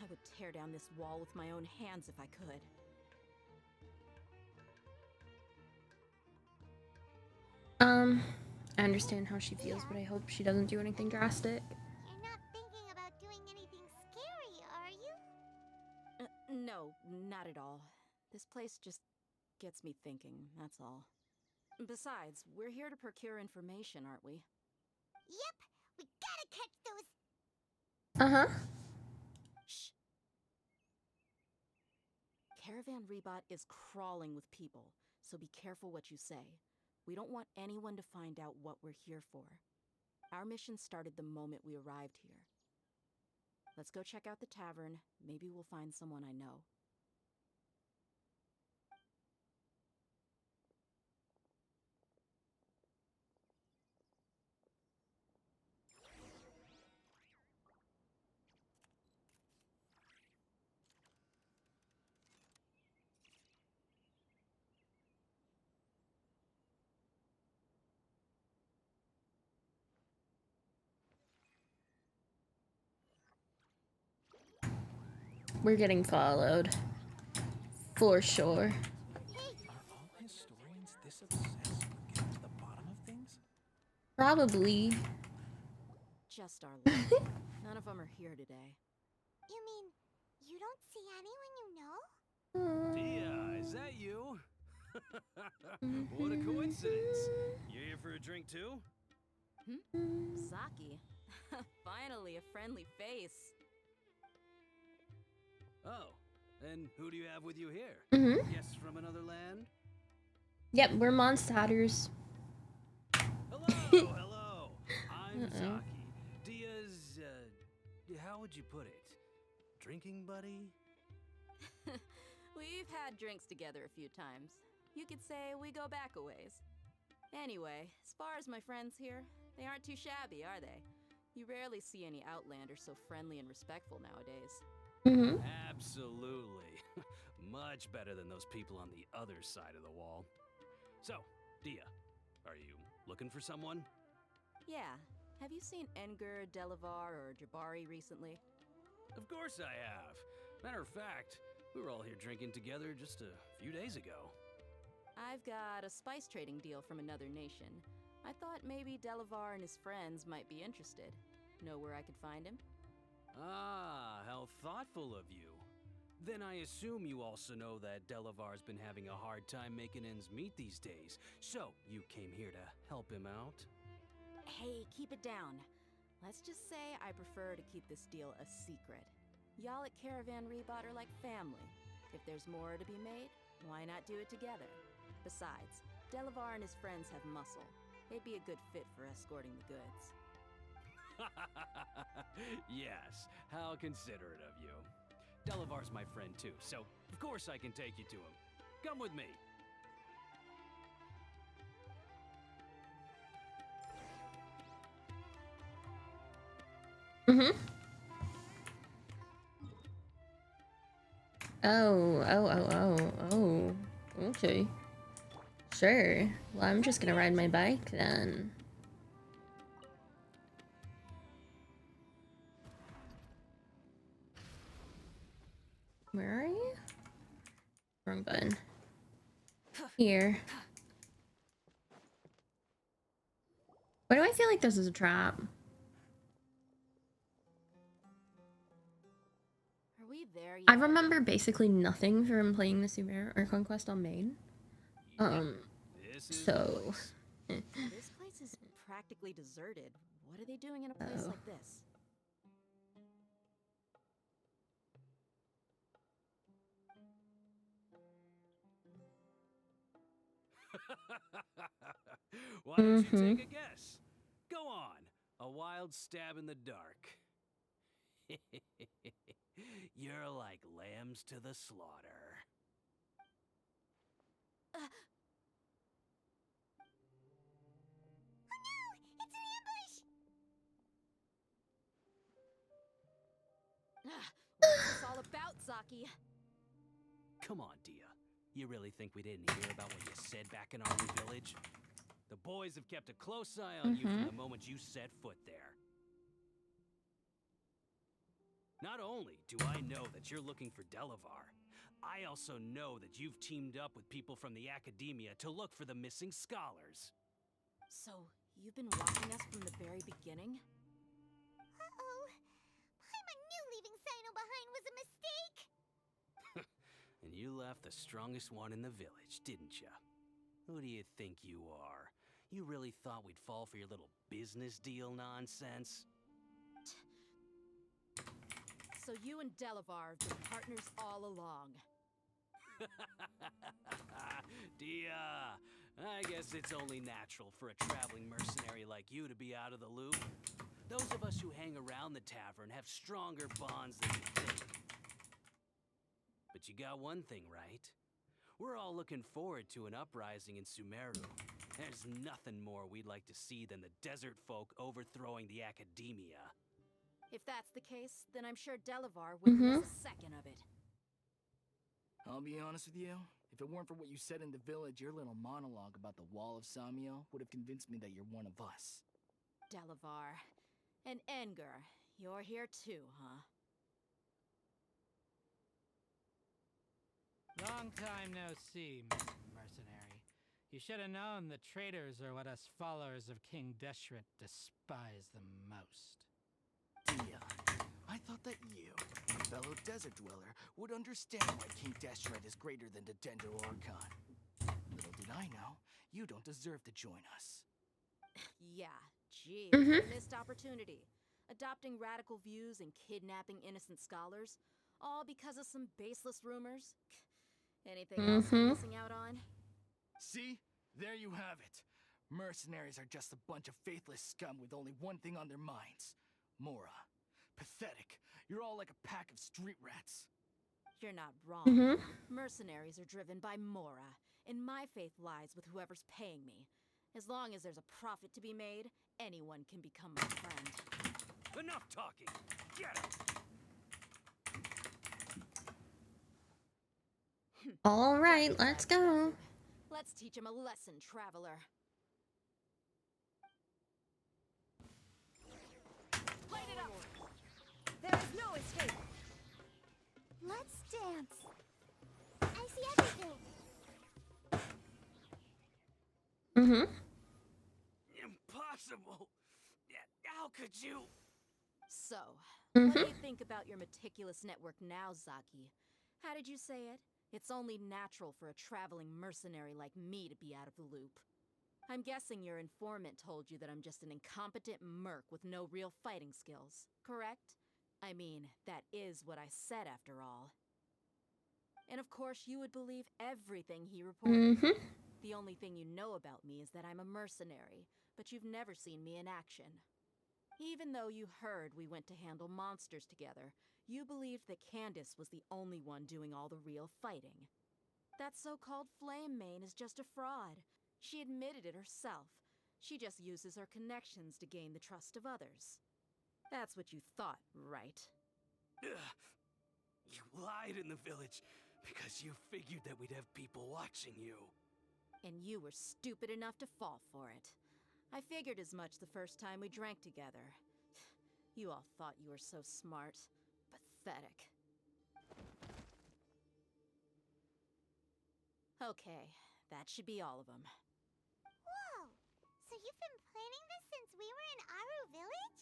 I would tear down this wall with my own hands if I could. I understand how she feels, but I hope she doesn't do anything drastic. You're not thinking about doing anything scary, are you? No, not at all. This place just gets me thinking, that's all. Besides, we're here to procure information, aren't we? Yep, we gotta catch those. Shh. Caravan Rebot is crawling with people, so be careful what you say. We don't want anyone to find out what we're here for. Our mission started the moment we arrived here. Let's go check out the tavern. Maybe we'll find someone I know. We're getting followed. For sure. Are all historians this obsessed with getting to the bottom of things? Probably. Just our luck. None of them are here today. You mean, you don't see anyone you know? Dia, is that you? What a coincidence. You here for a drink too? Saki. Finally, a friendly face. Oh, and who do you have with you here? Guests from another land? Yep, we're monsters. Hello. I'm Saki. Dia's, how would you put it? Drinking buddy? We've had drinks together a few times. You could say we go back a ways. Anyway, as far as my friends here, they aren't too shabby, are they? You rarely see any Outlanders so friendly and respectful nowadays. Absolutely. Much better than those people on the other side of the wall. So, Dia, are you looking for someone? Yeah. Have you seen Enger, Delavar, or Jabari recently? Of course I have. Matter of fact, we were all here drinking together just a few days ago. I've got a spice trading deal from another nation. I thought maybe Delavar and his friends might be interested. Know where I could find him? Ah, how thoughtful of you. Then I assume you also know that Delavar's been having a hard time making ends meet these days, so you came here to help him out? Hey, keep it down. Let's just say I prefer to keep this deal a secret. Y'all at Caravan Rebot are like family. If there's more to be made, why not do it together? Besides, Delavar and his friends have muscle. They'd be a good fit for escorting the goods. Yes, how considerate of you. Delavar's my friend too, so of course I can take you to him. Come with me. Oh. Okay. Sure. Well, I'm just gonna ride my bike then. Where are you? Wrong button. Here. Why do I feel like this is a trap? Or we there yet? I remember basically nothing from playing the Sumeru Archon quest on main. So. This place is practically deserted. What are they doing in a place like this? Why don't you take a guess? Go on. A wild stab in the dark. You're like lambs to the slaughter. Oh no! It's an ambush! What's this all about, Zaki? Come on, Dia. You really think we didn't hear about what you said back in our new village? The boys have kept a close eye on you from the moment you set foot there. Not only do I know that you're looking for Delavar, I also know that you've teamed up with people from the academia to look for the missing scholars. So, you've been watching us from the very beginning? Uh-oh. Paimon knew leaving Sino behind was a mistake! And you left the strongest one in the village, didn't ya? Who do you think you are? You really thought we'd fall for your little business deal nonsense? So you and Delavar have been partners all along. Dia, I guess it's only natural for a traveling mercenary like you to be out of the loop. Those of us who hang around the tavern have stronger bonds than you think. But you got one thing right. We're all looking forward to an uprising in Sumeru. There's nothing more we'd like to see than the desert folk overthrowing the academia. If that's the case, then I'm sure Delavar wouldn't miss a second of it. I'll be honest with you. If it weren't for what you said in the village, your little monologue about the Wall of Samio would have convinced me that you're one of us. Delavar. And Enger, you're here too, huh? Long time no see, Mr. Mercenary. You should have known the traitors are what us followers of King Deshret despise the most. Dia, I thought that you, a fellow desert dweller, would understand why King Deshret is greater than the Dendro Archon. Little did I know, you don't deserve to join us. Yeah, gee, missed opportunity. Adopting radical views and kidnapping innocent scholars, all because of some baseless rumors. Anything else I'm missing out on? See? There you have it. Mercenaries are just a bunch of faithless scum with only one thing on their minds. Mora. Pathetic. You're all like a pack of street rats. You're not wrong. Mercenaries are driven by Mora, and my faith lies with whoever's paying me. As long as there's a profit to be made, anyone can become my friend. Enough talking! Get him! All right, let's go. Let's teach him a lesson, traveler. Light it up! There is no escape! Let's dance. I see everything. Impossible! How could you? So, what do you think about your meticulous network now, Zaki? How did you say it? It's only natural for a traveling mercenary like me to be out of the loop. I'm guessing your informant told you that I'm just an incompetent merc with no real fighting skills, correct? I mean, that is what I said after all. And of course, you would believe everything he reported. The only thing you know about me is that I'm a mercenary, but you've never seen me in action. Even though you heard we went to handle monsters together, you believed that Candace was the only one doing all the real fighting. That so-called Flame Mane is just a fraud. She admitted it herself. She just uses her connections to gain the trust of others. That's what you thought, right? You lied in the village because you figured that we'd have people watching you. And you were stupid enough to fall for it. I figured as much the first time we drank together. You all thought you were so smart. Pathetic. Okay, that should be all of them. Whoa! So you've been planning this since we were in Aru Village?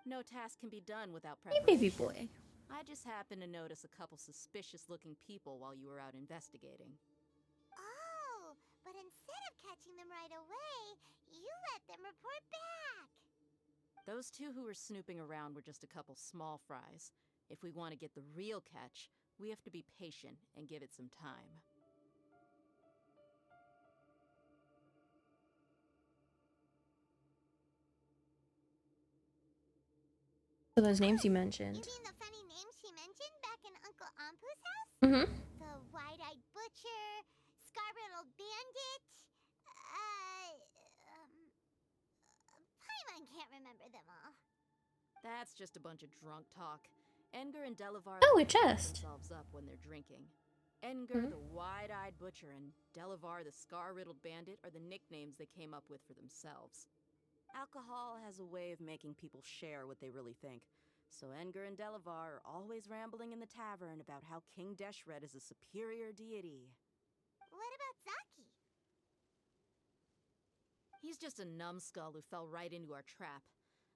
No task can be done without Hey, preparation. baby boy. I just happened to notice a couple suspicious-looking people while you were out investigating. Oh, but instead of catching them right away, you let them report back. Those two who were snooping around were just a couple small fries. If we want to get the real catch, we have to be patient and give it some time. So those names you mentioned. You mean the funny names she mentioned back in Uncle Ampu's house? Mm-hmm. The wide-eyed butcher, scar-riddled bandit, Paimon can't remember them all. That's just a bunch of drunk talk. Edgar and Delavar Oh, a like to pump chest. themselves up when they're drinking. Edgar, the wide-eyed butcher, and Delavar, the scar-riddled bandit, are the nicknames they came up with for themselves. Alcohol has a way of making people share what they really think. So Edgar and Delavar are always rambling in the tavern about how King Deshret is a superior deity. What about Zaki? He's just a numbskull who fell right into our trap.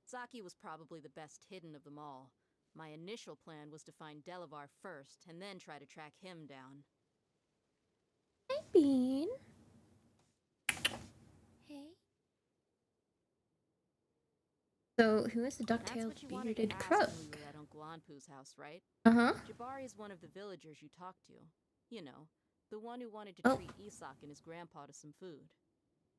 Zaki was probably the best hidden of them all. My initial plan was to find Delavar first, and then try to track him down. Hey, Bean. Hey. So, who is the That's duck-tailed what you wanted to bearded ask crook? when we were at Uncle Anpu's house, right? Uh-huh. Jabari is one of the villagers you talked to. You know, the one who wanted to treat Isak and his grandpa to some food.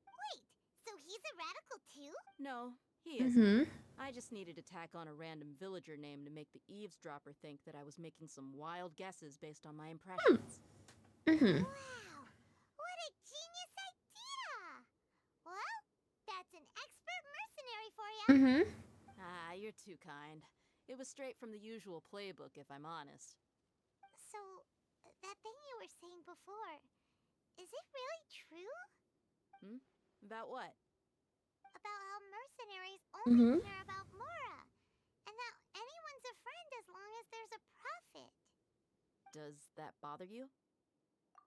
Wait, so he's a radical too? No, he isn't. I just needed to tack on a random villager name to make the eavesdropper think that I was making some wild guesses based on my impressions. Wow, what a genius idea! Well, that's an expert mercenary for you. Ah, you're too kind. It was straight from the usual playbook, if I'm honest. So, that thing you were saying before, is it really true? About what? About how mercenaries only care about Mora, and that anyone's a friend as long as there's a profit. Does that bother you?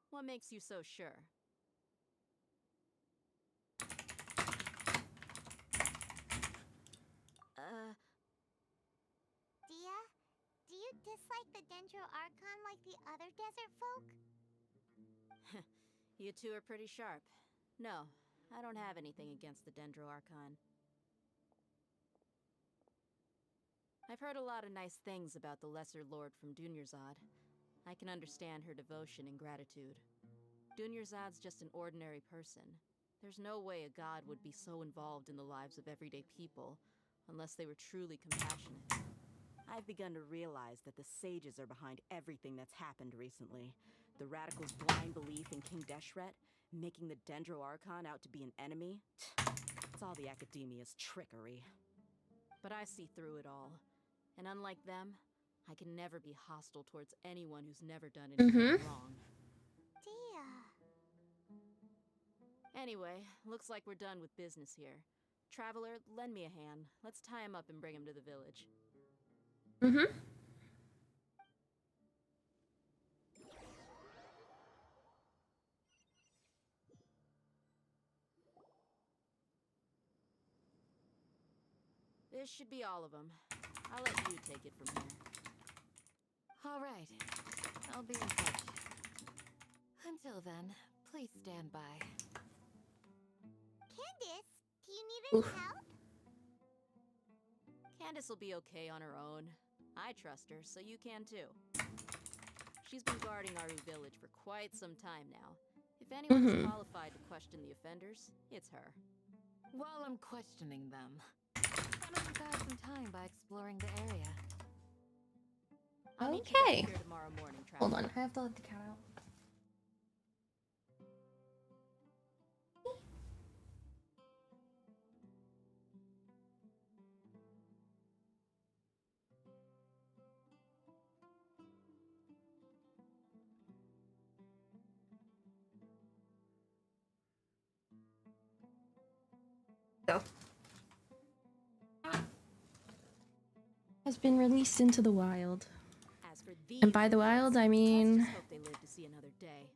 What makes you so sure? Dia, do you dislike the Dendro Archon like the other desert folk? You two are pretty sharp. No, I don't have anything against the Dendro Archon. I've heard a lot of nice things about the Lesser Lord from Dunyarzad. I can understand her devotion and gratitude. Dunyarzad's just an ordinary person. There's no way a god would be so involved in the lives of everyday people, unless they were truly compassionate. I've begun to realize that the sages are behind everything that's happened recently. The radicals' blind belief in King Deshret, making the Dendro Archon out to be an enemy. It's all the academia's trickery. But I see through it all. And unlike them, I can never be hostile towards anyone who's never done anything wrong. Dia. Anyway, looks like we're done with business here. Traveler, lend me a hand. Let's tie him up and bring him to the village. This should be all of them. I'll let you take it from here. All right. I'll be in touch. Until then, please stand by. Candace, do you need any help? Candace will be okay on her own. I trust her, so you can too. She's been guarding Aru village for quite some time now. If anyone is qualified to question the offenders, it's her. While I'm questioning them, why don't you pass some time by exploring the area? I'll meet you back here tomorrow morning, Traveler. Hold on, I have to let the cat out. Go. Has been released into the wild. As for these, And by the wild, I mean let's just hope they live to see another day.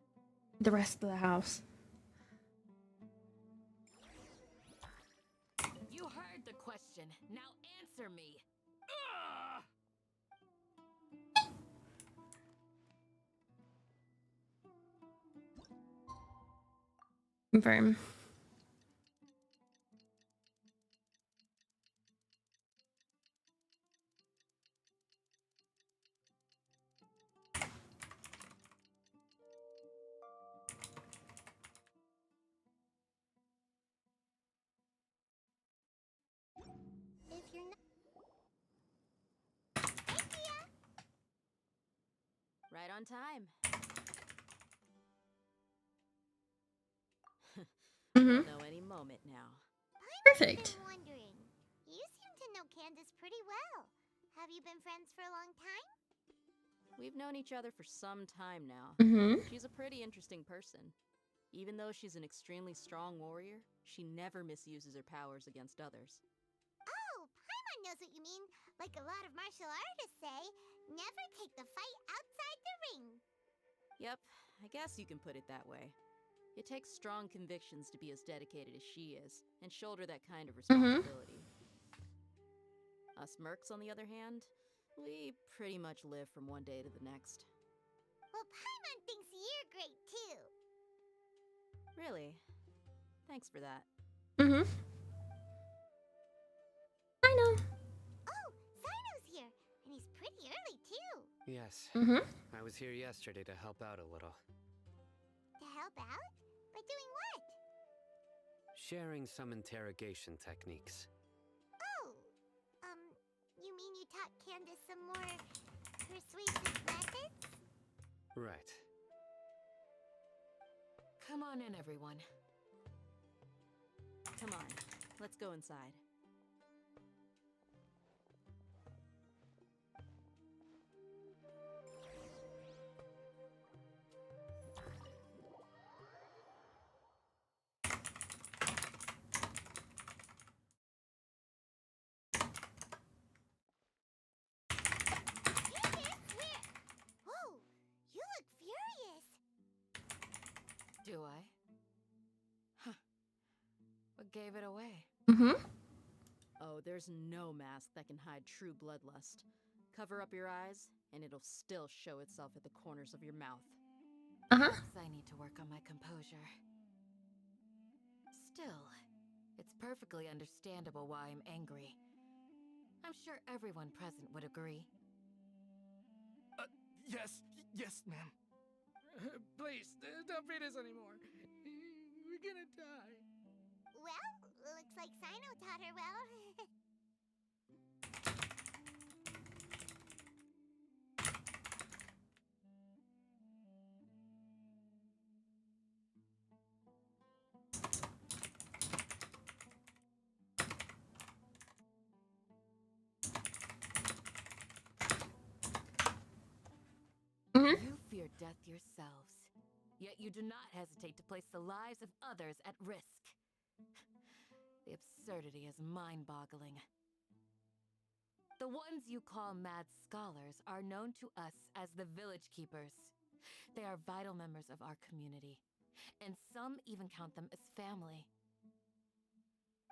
the rest of the house. You heard the question. Now answer me. Confirm. If you're not... Right on time. We'll know any moment now. Perfect. I've been wondering. You seem to know Candace pretty well. Have you been friends for a long time? We've known each other for some time now. She's a pretty interesting person. Even though she's an extremely strong warrior, she never misuses her powers against others. Oh, Paimon knows what you mean. Like a lot of martial artists say, never take the fight outside the ring. Yep, I guess you can put it that way. It takes strong convictions to be as dedicated as she is, and shoulder that kind of responsibility. Us mercs, on the other hand, we pretty much live from one day to the next. Well, Paimon thinks you're great too. Really? Thanks for that. I know. Oh, Sino's here, and he's pretty early too. Yes. I was here yesterday to help out a little. To help out? By doing what? Sharing some interrogation techniques. Oh, you mean you taught Candace some more persuasive methods? Right. Come on in, everyone. Come on, let's go inside. Whoa, you look furious. Do I? Huh. What gave it away? Oh, there's no mask that can hide true bloodlust. Cover up your eyes, and it'll still show itself at the corners of your mouth. Perhaps I need to work on my composure. Still, it's perfectly understandable why I'm angry. I'm sure everyone present would agree. Yes, ma'am. Please, don't beat us anymore. We're gonna die. Well, looks like Sino taught her well. You fear death yourselves, yet you do not hesitate to place the lives of others at risk. The absurdity is mind-boggling. The ones you call mad scholars are known to us as the Village Keepers. They are vital members of our community, and some even count them as family.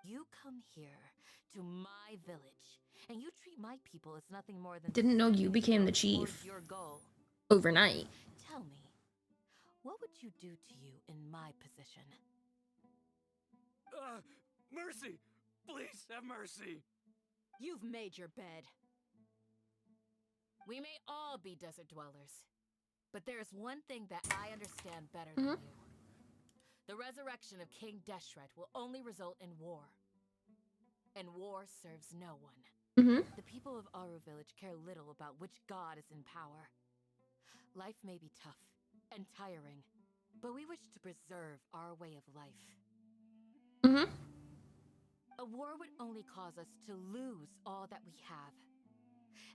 You come here to my village, and you treat my people as nothing more than Didn't know you became the towards chief your goal. overnight. Tell me, what would you do to you in my position? Mercy! Please have mercy! You've made your bed. We may all be desert dwellers, but there's one thing that I understand better than you. The resurrection of King Deshret will only result in war. And war serves no one. The people of Aru Village care little about which god is in power. Life may be tough and tiring, but we wish to preserve our way of life. A war would only cause us to lose all that we have.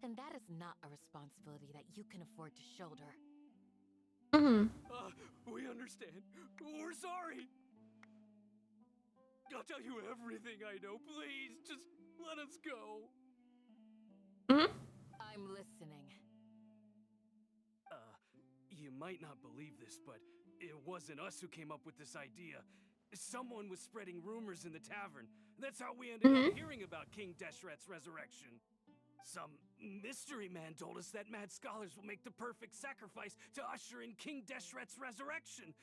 And that is not a responsibility that you can afford to shoulder. We understand. We're sorry. I'll tell you everything I know. Please, just let us go. I'm listening. You might not believe this, but it wasn't us who came up with this idea. Someone was spreading rumors in the tavern. That's how we ended up hearing about King Deshret's resurrection. Some Mystery Man told us that mad scholars will make the perfect sacrifice to usher in King Deshret's resurrection.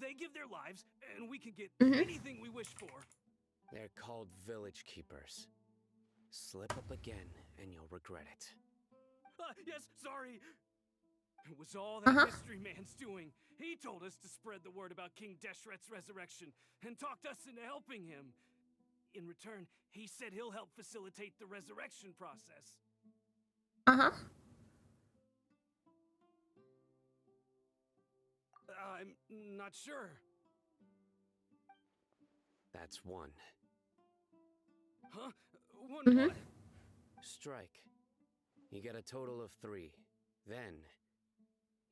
They give their lives, and we can get anything we wish for. They're called Village Keepers. Slip up again, and you'll regret it. Yes, sorry. It was all that Mystery Man's doing. He told us to spread the word about King Deshret's resurrection, and talked us into helping him. In return, he said he'll help facilitate the resurrection process. I'm not sure. That's one. Huh? One what? Strike. You get a total of 3. Then,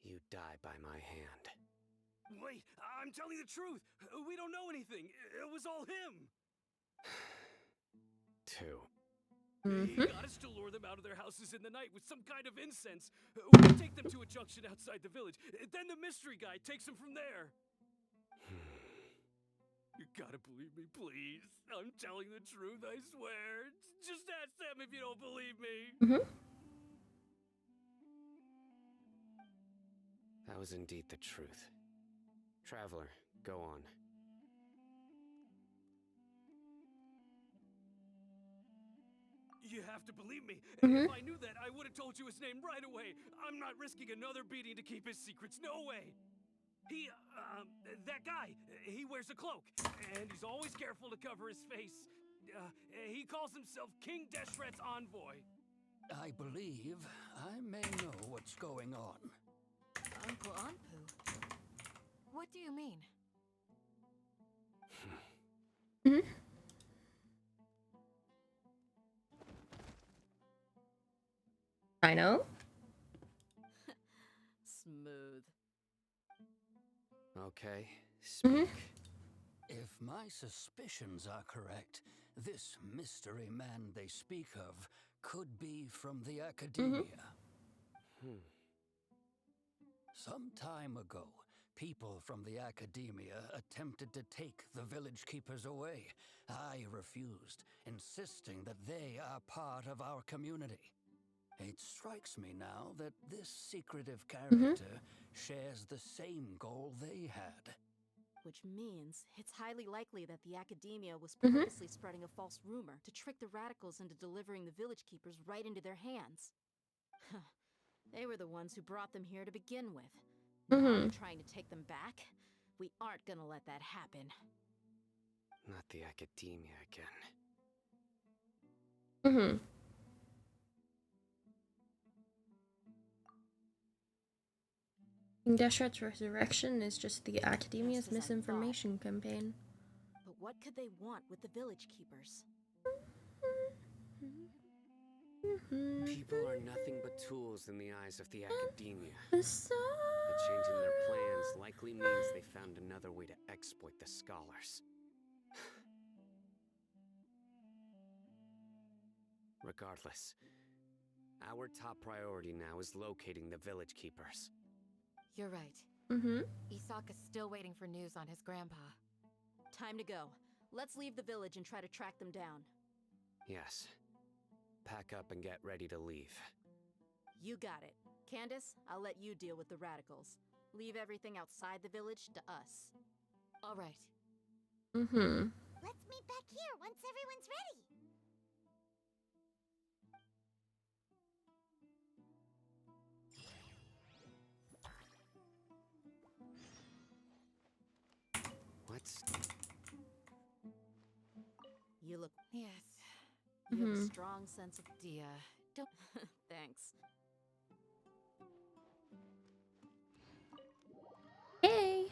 you die by my hand. Wait, I'm telling the truth. We don't know anything. It was all him. 2. He got us to lure them out of their houses in the night with some kind of incense. We take them to a junction outside the village. Then the mystery guy takes them from there. You gotta believe me, please. I'm telling the truth, I swear. Just ask them if you don't believe me. That was indeed the truth. Traveler, go on. You have to believe me. If I knew that, I would have told you his name right away. I'm not risking another beating to keep his secrets. No way. That guy, he wears a cloak, and he's always careful to cover his face. He calls himself King Deshret's envoy. I believe I may know what's going on. Uncle Anpu? What do you mean? I know. Smooth. Okay, speak. If my suspicions are correct, this mystery man they speak of could be from the academia. Some time ago, people from the academia attempted to take the village keepers away. I refused, insisting that they are part of our community. It strikes me now that this secretive character shares the same goal they had. Which means it's highly likely that the academia was purposely spreading a false rumor to trick the radicals into delivering the village keepers right into their hands. They were the ones who brought them here to begin with. Now they're trying to take them back. We aren't gonna let that happen. Not the academia again. King Deshret's resurrection is just the academia's misinformation campaign. But what could they want with the village keepers? People are nothing but tools in the eyes of the academia. The change in their plans likely means they found another way to exploit the scholars. Regardless, our top priority now is locating the village keepers. You're right. Isaka's still waiting for news on his grandpa. Time to go. Let's leave the village and try to track them down. Yes. Pack up and get ready to leave. You got it. Candace, I'll let you deal with the radicals. Leave everything outside the village to us. All right. Let's meet back here once everyone's ready. What's... You look... Yes. You have a strong sense of... Dia, don't... Thanks. Yay!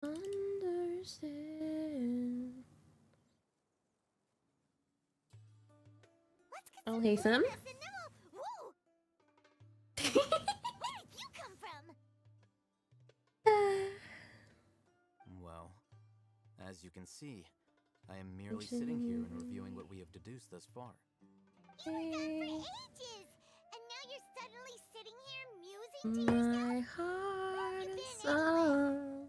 Understand. I'll haste him. Where did you come from? Well, as you can see, I am merely sitting here and reviewing what we have deduced thus far. You were gone for ages, and now you're suddenly sitting here musing to yourself? My heart is up.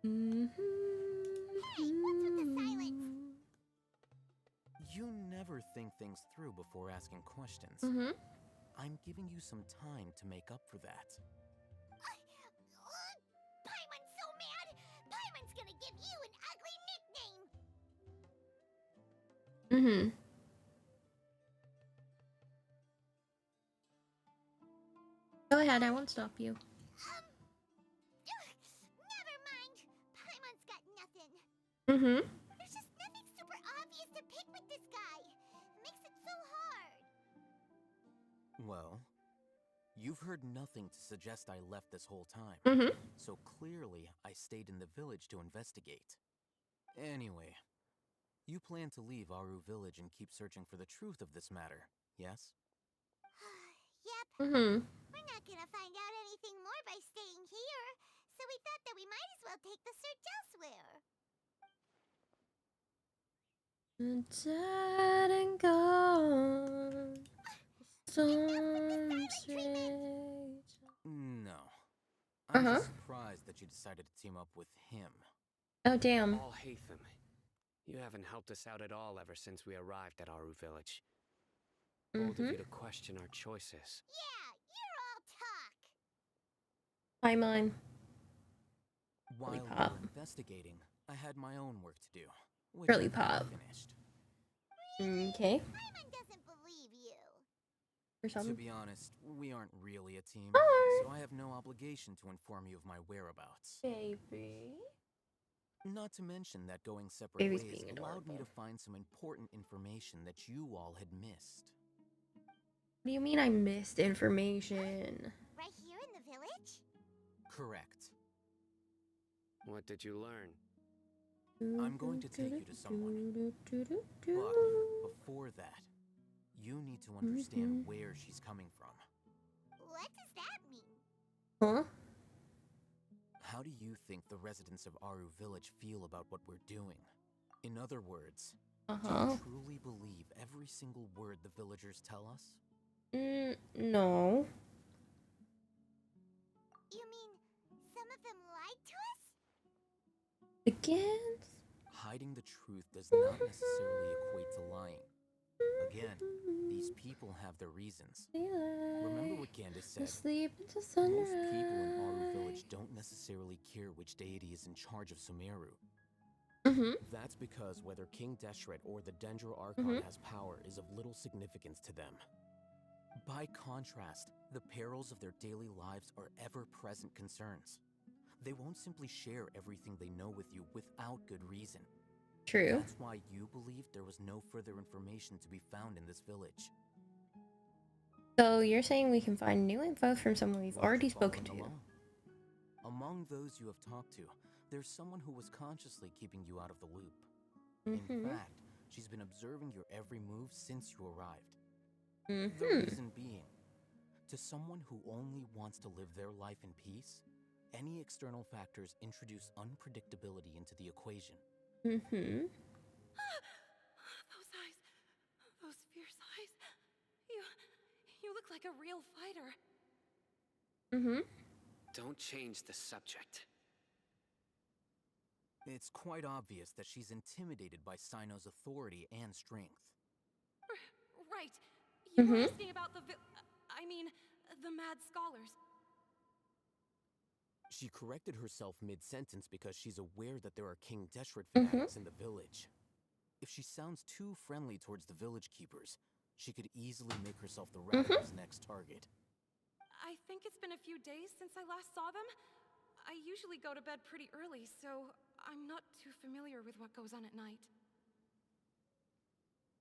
Hey, what's with the silence? You never think things through before asking questions. I'm giving you some time to make up for that. Paimon's so mad! Paimon's gonna give you an ugly nickname! Go ahead, I won't stop you. Never mind. Paimon's got nothing. There's just nothing super obvious to pick with this guy. It makes it so hard. Well, you've heard nothing to suggest I left this whole time. So clearly, I stayed in the village to investigate. Anyway, you plan to leave Aru village and keep searching for the truth of this matter, yes? Yep. We're not gonna find out anything more by staying here, so we thought that we might as well take the search elsewhere. Dead and gone. Storms rage. No. I'm just surprised that you decided to team up with him. Oh, damn. Alhaitham, you haven't helped us out at all ever since we arrived at Aru village. Bold of you to question our choices. Yeah, you're all talk. Paimon. While we Pop. were investigating, I had my own work to do, which Girly I Pop. finished. Okay. Paimon doesn't believe you. To be honest, we aren't really a team, so I have no obligation to inform you of my whereabouts. Baby. Not to mention that going separate Baby's ways being allowed me adorable. to find some important information that you all had missed. What do you mean I missed information? Right here in the village? Correct. What did you learn? I'm going to take you to someone. But before that, you need to understand where she's coming from. What does that mean? Huh? How do you think the residents of Aru village feel about what we're doing? In other words, do you truly believe every single word the villagers tell us? No. You mean some of them lied to us? Again? Hiding the truth does not necessarily equate to lying. Again, these people have their reasons. Remember what Candace said. Sleep into Most sunrise. people in Aru village don't necessarily care which deity is in charge of Sumeru. That's because whether King Deshret or the Dendro Archon has power is of little significance to them. By contrast, the perils of their daily lives are ever-present concerns. They won't simply share everything they know with you without good reason. True. That's why you believed there was no further information to be found in this village. So you're saying we can find new info from someone we've already spoken to? Along. Among those you have talked to, there's someone who was consciously keeping you out of the loop. In fact, she's been observing your every move since you arrived. The reason being, to someone who only wants to live their life in peace, any external factors introduce unpredictability into the equation. Those eyes. Those fierce eyes. You look like a real fighter. Don't change the subject. It's quite obvious that she's intimidated by Sino's authority and strength. Right. You were asking about the mad scholars. She corrected herself mid-sentence because she's aware that there are King Deshret fanatics in the village. If she sounds too friendly towards the village keepers, she could easily make herself the Radikal's next target. I think it's been a few days since I last saw them. I usually go to bed pretty early, so I'm not too familiar with what goes on at night.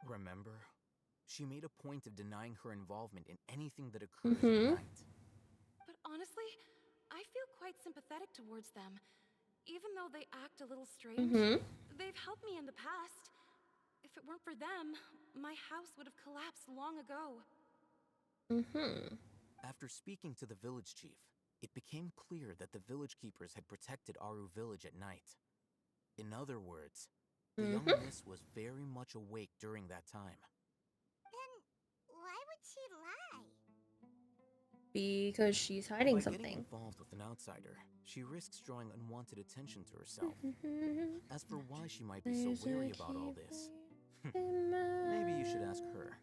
Remember? She made a point of denying her involvement in anything that occurs at night. But honestly, I feel quite sympathetic towards them. Even though they act a little strange, they've helped me in the past. If it weren't for them, my house would have collapsed long ago. After speaking to the village chief, it became clear that the village keepers had protected Aru village at night. In other words, the young miss was very much awake during that time. Then why would she lie? Because she's hiding By something. getting involved with an outsider, she risks drawing unwanted attention to herself. As for why she might be so wary about all this, maybe you should ask her.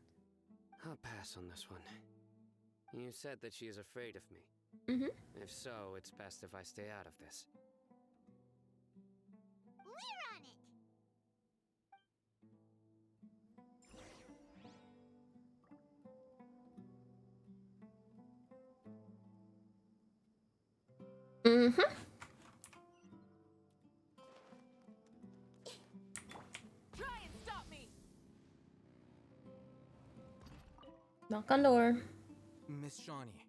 I'll pass on this one. You said that she is afraid of me. If so, it's best if I stay out of this. We're on it! Try and stop me! Knock on door. Miss Shawnee,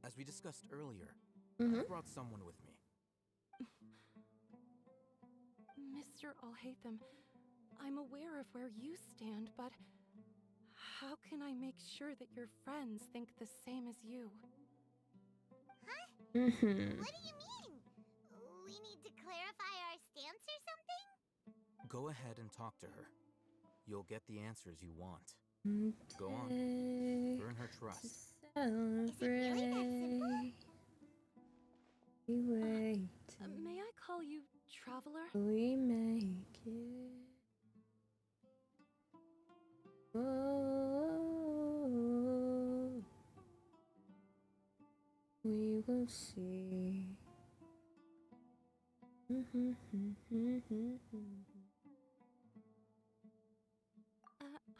as we discussed earlier, I brought someone with me. Mr. Alhaitham, I'm aware of where you stand, but how can I make sure that your friends think the same as you? Huh? What do you mean? We need to clarify our stance or something? Go ahead and talk to her. You'll get the answers you want. Go on. Earn her trust. Celebrate. We wait. May I call you Traveler? We make it. Oh, we will see.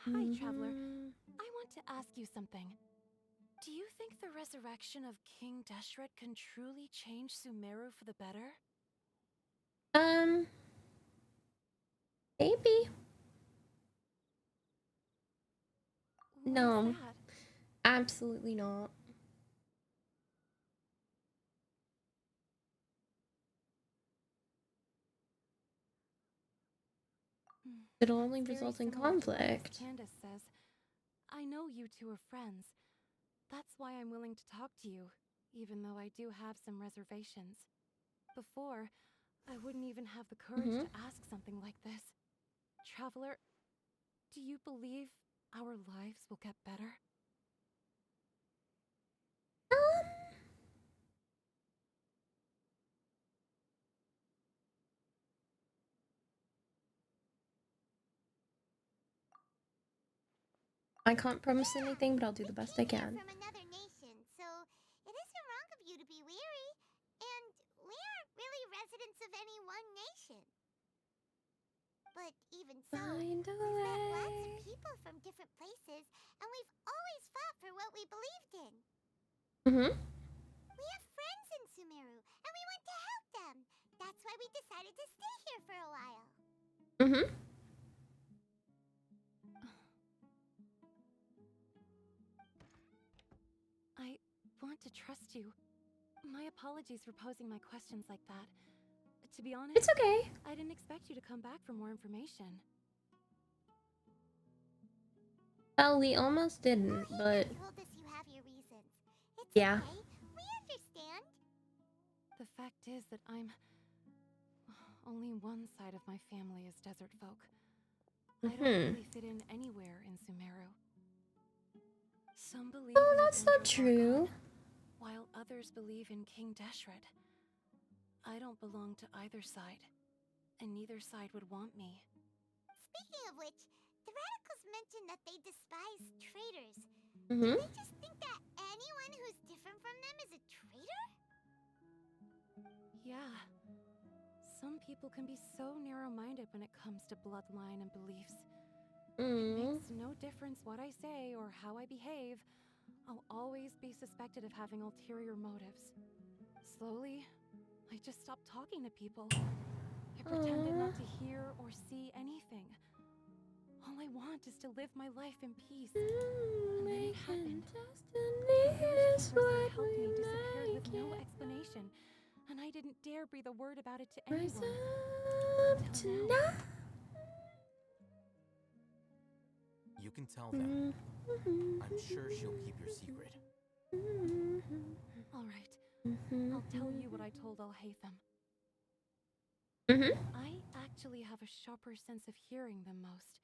Hi, Traveler. I want to ask you something. Do you think the resurrection of King Deshret can truly change Sumeru for the better? Maybe. No. Absolutely not. It'll only result in conflict. Candace says, I know you two are friends. That's why I'm willing to talk to you, even though I do have some reservations. Before, I wouldn't even have the courage to ask something like this. Traveler, do you believe our lives will get better? I can't promise anything, but I'll do the best I can. From another nation, so it isn't wrong of you to be weary. And we aren't really residents of any one nation. But even so, we've met lots of people from different places, and we've always fought for what we believed in. We have friends in Sumeru, and we want to help them. That's why we decided to stay here for a while. I want to trust you. My apologies for posing my questions like that. To be honest, it's okay. I didn't expect you to come back for more information. Well, we almost didn't, but You told us you have your reasons. It's yeah. Okay. We understand. The fact is that only one side of my family is desert folk. I don't really fit in anywhere in Sumeru. Some believe in that's not true. Archon, while others believe in King Deshret. I don't belong to either side, and neither side would want me. Speaking of which, the radicals mentioned that they despise traitors. Do they just think that anyone who's different from them is a traitor? Yeah. Some people can be so narrow-minded when it comes to bloodline and beliefs. It makes no difference what I say or how I behave. I'll always be suspected of having ulterior motives. Slowly, I just stopped talking to people. I pretended not to hear or see anything. All I want is to live my life in peace. And then it happened. The village keepers that helped me disappeared with no explanation, and I didn't dare breathe a word about it to anyone. Until now. You can tell them. I'm sure she'll keep your secret. All right. I'll tell you what I told Alhaitham. I actually have a sharper sense of hearing than most.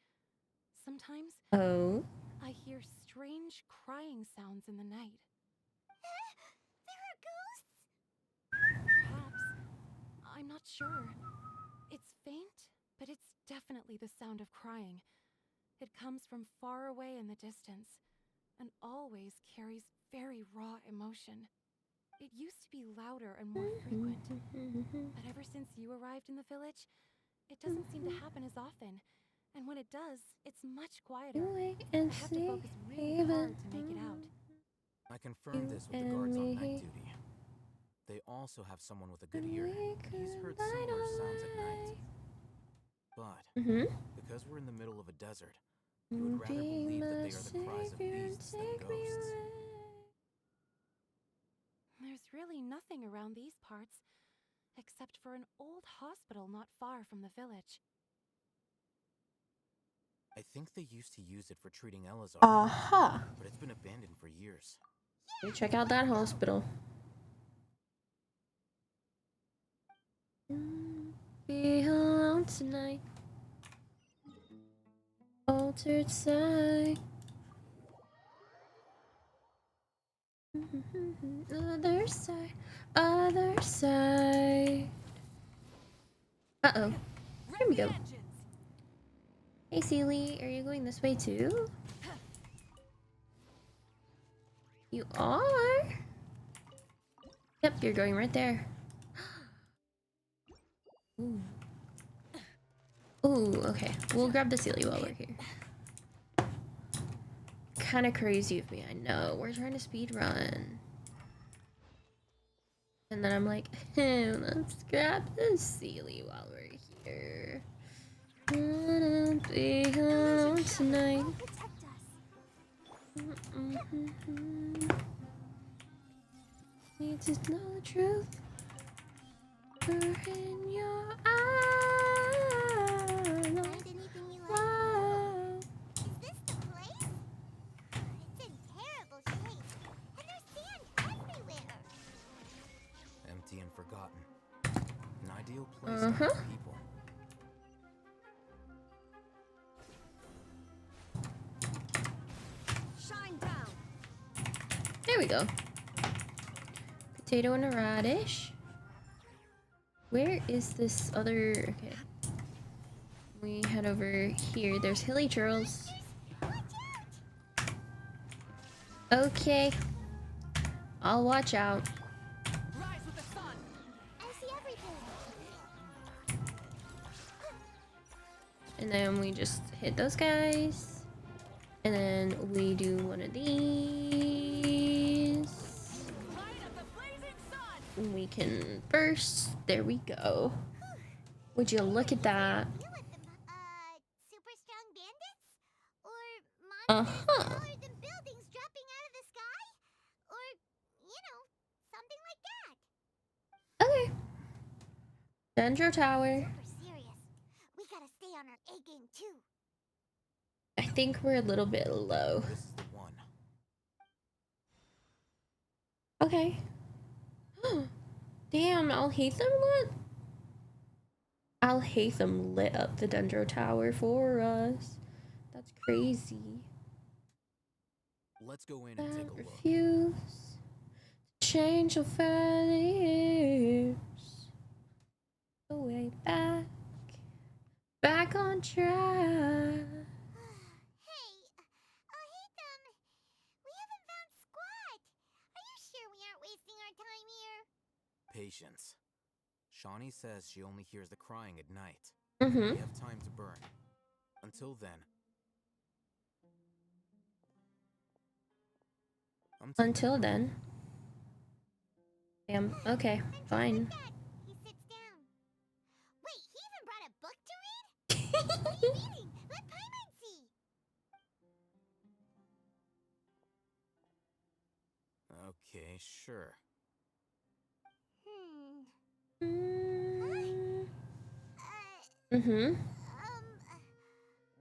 Sometimes, I hear strange crying sounds in the night. not sure. It's faint, but it's definitely the sound of crying. It comes from far away in the distance, and always carries very raw emotion. It used to be louder and more frequent, but ever since you arrived in the village, it doesn't seem to happen as often. And when it does, it's much quieter. I have to focus really hard to make it out. I confirmed this with the guards on night duty. They also have someone with a good ear. He's heard similar sounds at night. But because we're in the middle of a desert, you would rather believe that they are the cries of beasts than ghosts. There's really nothing around these parts, except for an old hospital not far from the village. I think they used to use it for treating Elazar. Aha! But it's been abandoned for years. Check out that hospital. Be alone tonight. Altered side. Other side. Other side. Uh-oh. Here we go. Hey, Sealy, are you going this way too? You are? Yep, you're going right there. Ooh. Ooh, okay. We'll grab the Sealy while we're here. Kinda crazy of me, I know. We're trying to speed run. And then I'm like, hey, let's grab the Sealy while we're here. Wanna be alone tonight. Need to know the truth. We're in your eyes. Wow. Is this the place? It's in terrible shape, and there's sand everywhere. Empty and forgotten. An ideal place to have people. Shine down. There we go. Potato and a radish. Where is this other... Okay. We head over here. There's hilly churls. Okay. I'll watch out. Rise with the sun. I see everything. And then we just hit those guys. And then we do one of these. We can burst. There we go. Would you look at that? Super strong bandits? Or monsters taller than buildings dropping out of the sky? Or, you know, something like that. Okay. Dendro Tower. Super serious. We gotta stay on our A game too. I think we're a little bit low. This is the one. Okay. Damn, Alhaitham lit up the Dendro Tower for us. That's crazy. Let's go in and take a look. Refuse to change your values. The way back on track. Hey, Alhaitham, we haven't found squat. Are you sure we aren't wasting our time here? Patience. Shawnee says she only hears the crying at night. Mm-hmm. We have time to burn. Until then. Until then. Damn. Okay. Fine. He sits down. Wait, he even brought a book to read? What are you reading? Let Paimon see. Okay, sure. Mm-hmm.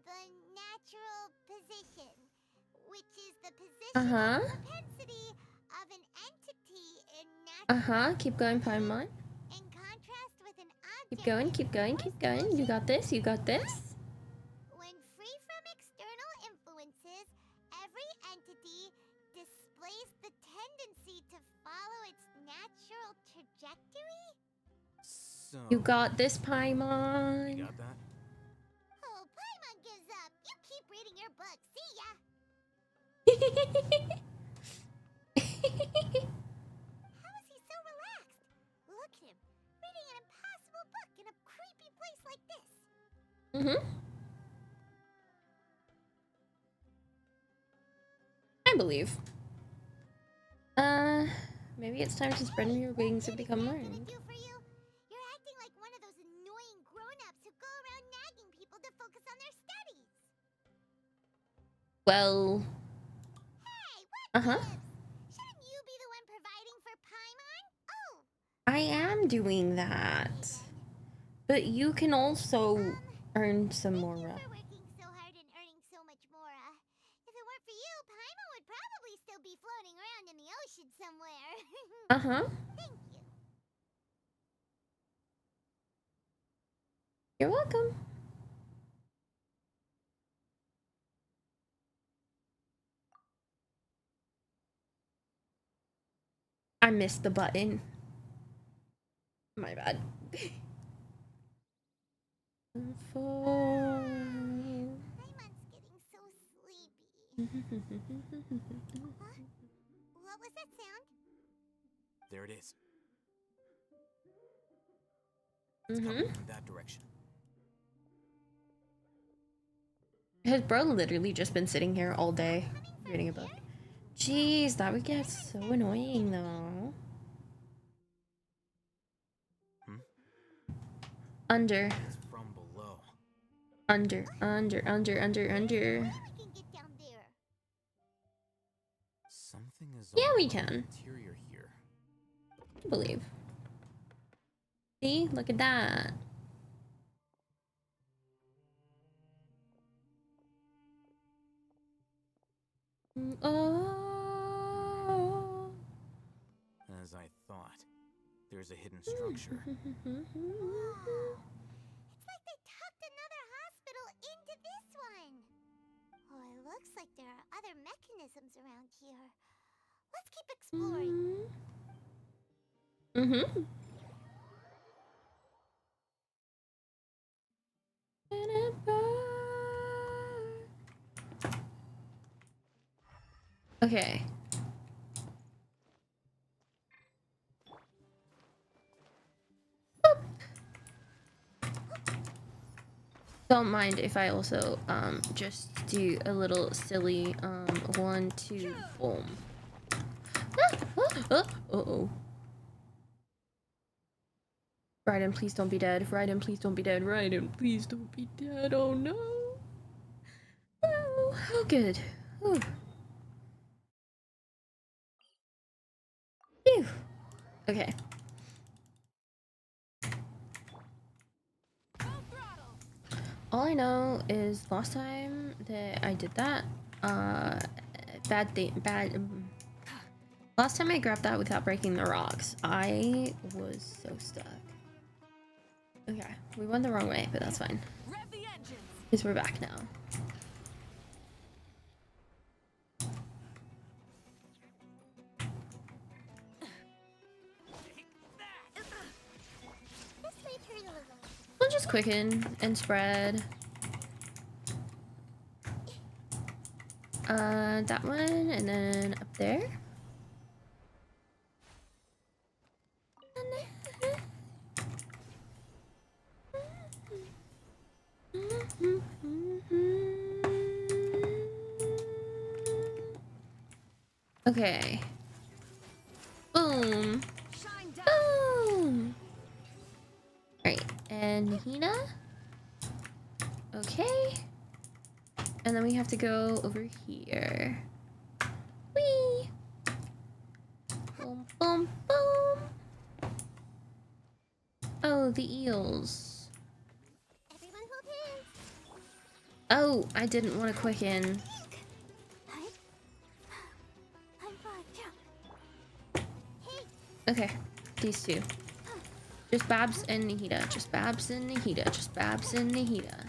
The natural position, which is the position propensity of an entity in natural Keep going, Paimon. in contrast with an object. Keep going, keep going, keep going. You got this, you got this. When free from external influences, every entity displays the tendency to follow its natural trajectory. So, You got this, Paimon. you got that? Oh, Paimon gives up. You keep reading your book. See ya. How is he so relaxed? Look at him, reading an impossible book in a creepy place like this. I believe. Maybe it's time to spread your wings and become learned. You're acting like one of those annoying grown-ups who go around nagging people to focus on their studies. Well. Hey, what Shouldn't you be the one providing for Paimon? Oh. I am doing that. But you can also earn some more. For working so hard and earning so much more. If it weren't for you, Paimon would probably still be floating around in the ocean somewhere. Thank you. You're welcome. I missed the button. My bad. Paimon's getting so sleepy. Huh? What was that sound? There it is. It's coming from that direction. His bro literally just been sitting here all day reading a book. Jeez, that would get so annoying though. Under. It's from below. Under. We can get down there. Something is Yeah, we on the can. interior here. I believe. See? Look at that. Oh. As I thought, there's a hidden structure. Wow. It's like they tucked another hospital into this one. Oh, it looks like there are other mechanisms around here. Let's keep exploring. Okay. Don't mind if I also just do a little silly 1, 2, boom. Uh-oh. Raiden, please don't be dead. Raiden, please don't be dead. Raiden, please don't be dead. Oh no. Oh, oh good. Ooh. Phew. Okay. All I know is last time that I did that, last time I grabbed that without breaking the rocks, I was so stuck. Okay, we went the wrong way, but that's fine. Because we're back now. We'll just quicken and spread. That one, and then up there. Okay. Boom. Boom. Alright, and Hina. Okay. And then we have to go over here. Whee! Boom, boom, boom. Oh, the eels. Everyone hold hands. Oh, I didn't want to quicken. Okay, these two. Just Babs and Nahida. Just Babs and Nahida. Just Babs and Nahida.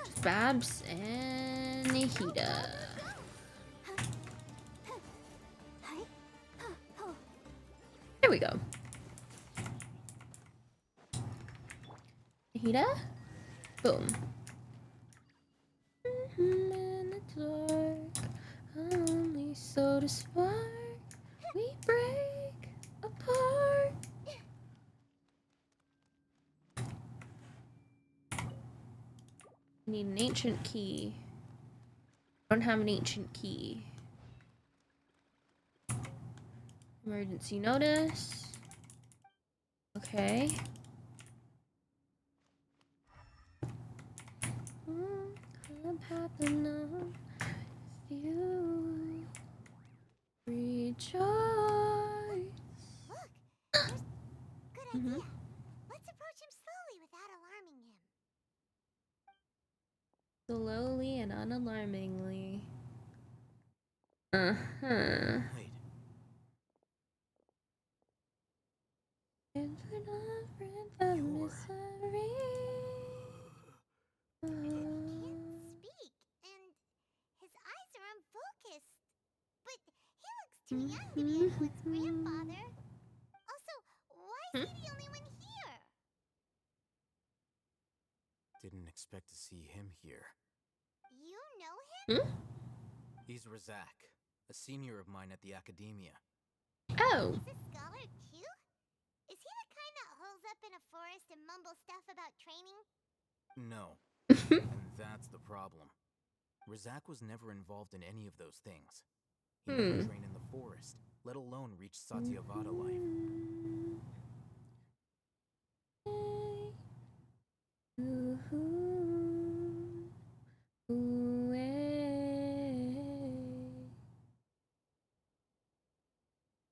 Just Babs and Nahida. There we go. Nahida? Boom. In the dark, only so to spark, we break apart. I need an ancient key. I don't have an ancient key. Emergency notice. Okay. I'm happy now with you. Rejoice. Look, there's good idea. Let's approach him slowly without alarming him. Slowly and unalarmingly. Uh-huh. Wait. He can't speak, and his eyes are unfocused. But he looks too young to be anyone's grandfather. Also, why is he the only one here? Didn't expect to see him here. You know him? He's Razak, a senior of mine at the Academia. Oh. He's a scholar too? Is he the kind that holes up in a forest and mumbles stuff about training? No. And that's the problem. Razak was never involved in any of those things. He never trained in the forest, let alone reach Satyavada life.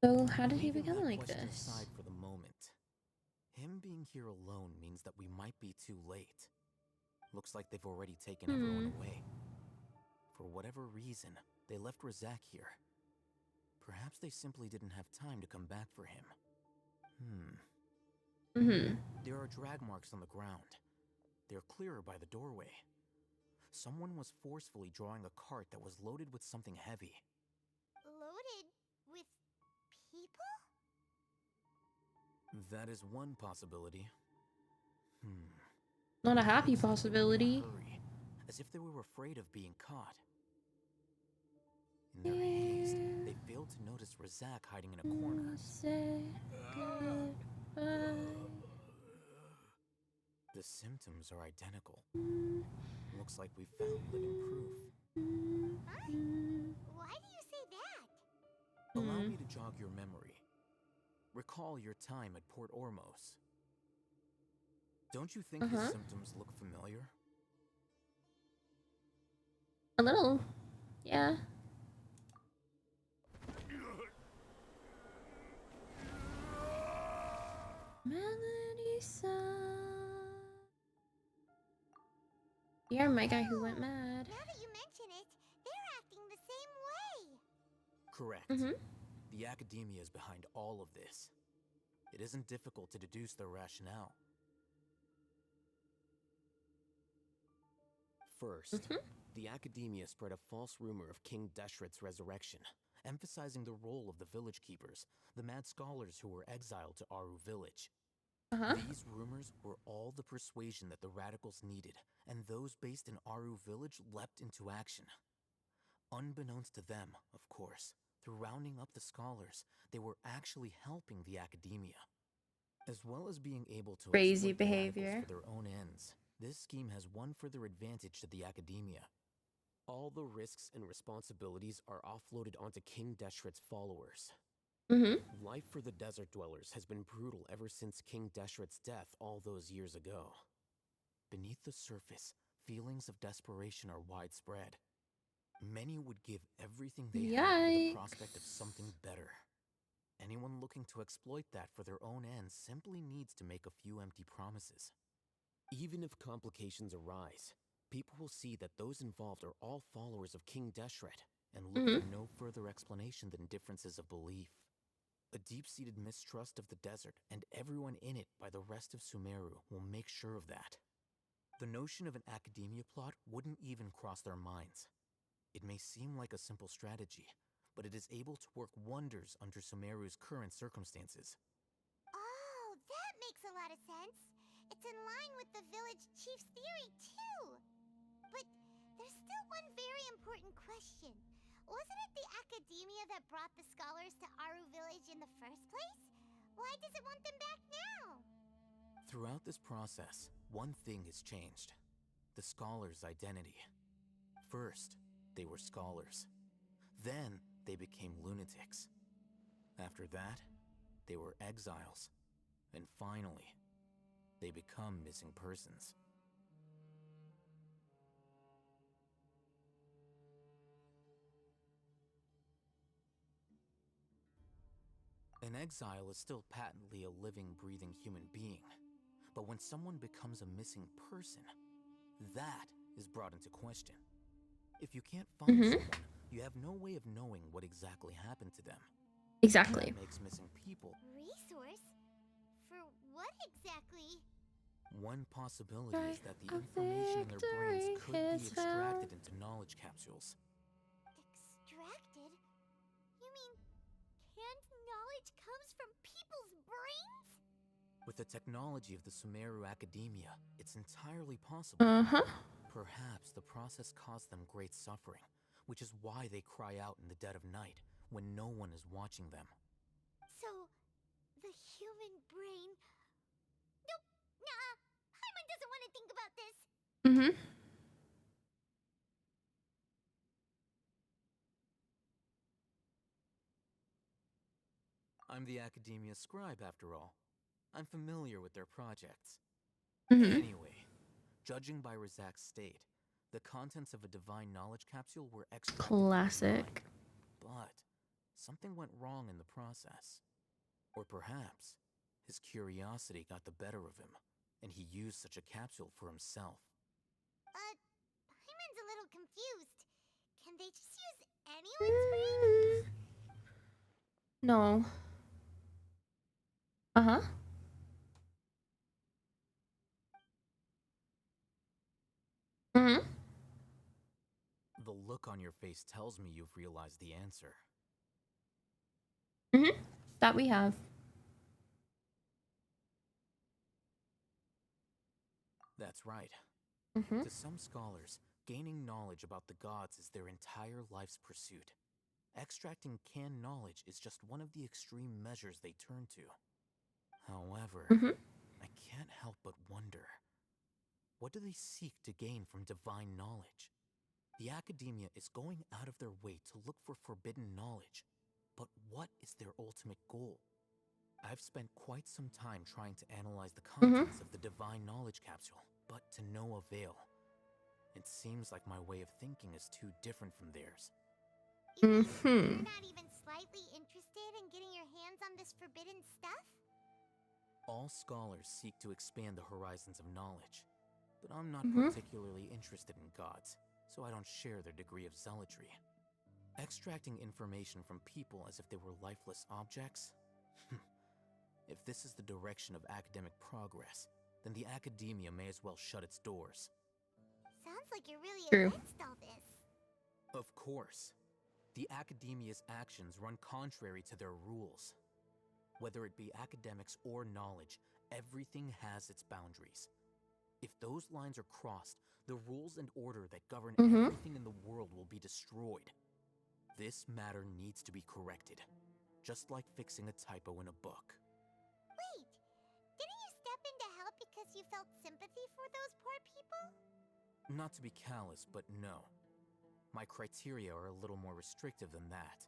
So how did he become like question this? Aside for the moment, him being here alone means that we might be too late. Looks like they've already taken everyone away. For whatever reason, they left Razak here. Perhaps they simply didn't have time to come back for him. There are drag marks on the ground. They're clearer by the doorway. Someone was forcefully drawing a cart that was loaded with something heavy. Loaded with people? That is one possibility. Not a happy possibility. Hurry, as if they were afraid of being caught. In their haste, they failed to notice Razak hiding in a corner. The symptoms are identical. Looks like we found living proof. Why do you say that? Allow me to jog your memory. Recall your time at Port Ormos. Don't you think his symptoms look familiar? A little. Yeah. Melody song. You're my guy who went mad. Now that you mention it, they're acting the same way. Correct. The Academia is behind all of this. It isn't difficult to deduce their rationale. First, the Academia spread a false rumor of King Deshret's resurrection, emphasizing the role of the village keepers, the mad scholars who were exiled to Aru village. These rumors were all the persuasion that the radicals needed, and those based in Aru village leapt into action. Unbeknownst to them, of course, through rounding up the scholars, they were actually helping the Academia. As well as being able to Crazy exploit the radicals behavior. for their own ends, this scheme has one further advantage to the Academia. All the risks and responsibilities are offloaded onto King Deshret's followers. Life for the desert dwellers has been brutal ever since King Deshret's death all those years ago. Beneath the surface, feelings of desperation are widespread. Many would give everything they have for the prospect of something better. Anyone looking to exploit that for their own ends simply needs to make a few empty promises. Even if complications arise, people will see that those involved are all followers of King Deshret and look for no further explanation than differences of belief. A deep-seated mistrust of the desert and everyone in it by the rest of Sumeru will make sure of that. The notion of an Academia plot wouldn't even cross their minds. It may seem like a simple strategy, but it is able to work wonders under Sumeru's current circumstances. Oh, that makes a lot of sense. It's in line with the village chief's theory, too. But there's still one very important question. Wasn't it the academia that brought the scholars to Aru village in the first place? Why does it want them back now? Throughout this process, one thing has changed. The scholars' identity. First, they were scholars. Then, they became lunatics. After that, they were exiles. And finally, they become missing persons. An exile is still patently a living, breathing human being. But when someone becomes a missing person, that is brought into question. If you can't find someone, you have no way of knowing what exactly happened to them. Exactly. That makes missing people. Resource? For what exactly? One possibility is that the information in their brains could be extracted into knowledge capsules. Extracted? You mean canned knowledge comes from people's brains? With the technology of the Sumeru academia, it's entirely possible. Perhaps the process caused them great suffering, which is why they cry out in the dead of night when no one is watching them. So, the human brain... Nope, nah, Paimon doesn't want to think about this. I'm the academia scribe, after all. I'm familiar with their projects. Anyway, judging by Razak's state, the contents of a divine knowledge capsule were extracted. Classic. But something went wrong in the process. Or perhaps his curiosity got the better of him, and he used such a capsule for himself. Paimon's a little confused. Can they just use anyone's brain? No. The look on your face tells me you've realized the answer. That we have. That's right. To some scholars, gaining knowledge about the gods is their entire life's pursuit. Extracting canned knowledge is just one of the extreme measures they turn to. However, I can't help but wonder, what do they seek to gain from divine knowledge? The academia is going out of their way to look for forbidden knowledge, but what is their ultimate goal? I've spent quite some time trying to analyze the contents of the divine knowledge capsule, but to no avail. It seems like my way of thinking is too different from theirs. You're not even slightly interested in getting your hands on this forbidden stuff? All scholars seek to expand the horizons of knowledge, but I'm not particularly interested in gods, so I don't share their degree of zealotry. Extracting information from people as if they were lifeless objects? If this is the direction of academic progress, then the academia may as well shut its doors. Sounds like you're really True. against all this. Of course. The academia's actions run contrary to their rules. Whether it be academics or knowledge, everything has its boundaries. If those lines are crossed, the rules and order that govern everything in the world will be destroyed. This matter needs to be corrected, just like fixing a typo in a book. Wait, didn't you step in to help because you felt sympathy for those poor people? Not to be callous, but no. My criteria are a little more restrictive than that.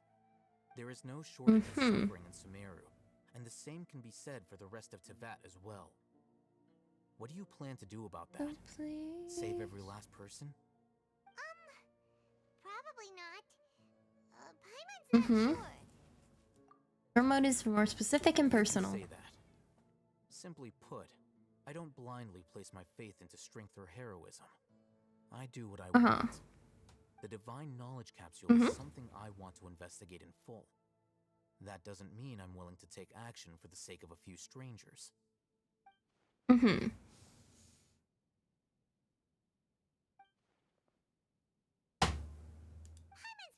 There is no shortage of suffering in Sumeru, and the same can be said for the rest of Teyvat as well. What do you plan to do about that? Save every last person? Probably not. Paimon's not sure. Her mode is more specific and personal. Say that. Simply put, I don't blindly place my faith into strength or heroism. I do what I want. The divine knowledge capsule is something I want to investigate in full. That doesn't mean I'm willing to take action for the sake of a few strangers. Paimon's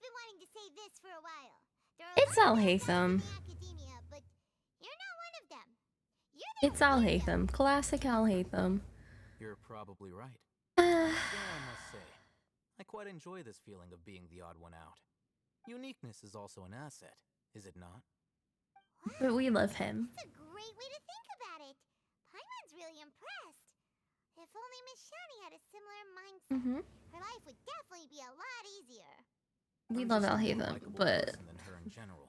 been wanting to say this for a while. It's Al Haytham. Academia, but you're not one of them. You're It's Alhaitham. Classic Alhaitham. You're probably right. Uh, Though I must say, I quite enjoy this feeling of being the odd one out. Uniqueness is also an asset, is it not? but we love him. That's a great way to think about it. Paimon's really impressed. If only Miss Shani had a similar mindset, her life would definitely be a lot easier. We I'm love just a more Alhaitham, likable but person than her in general.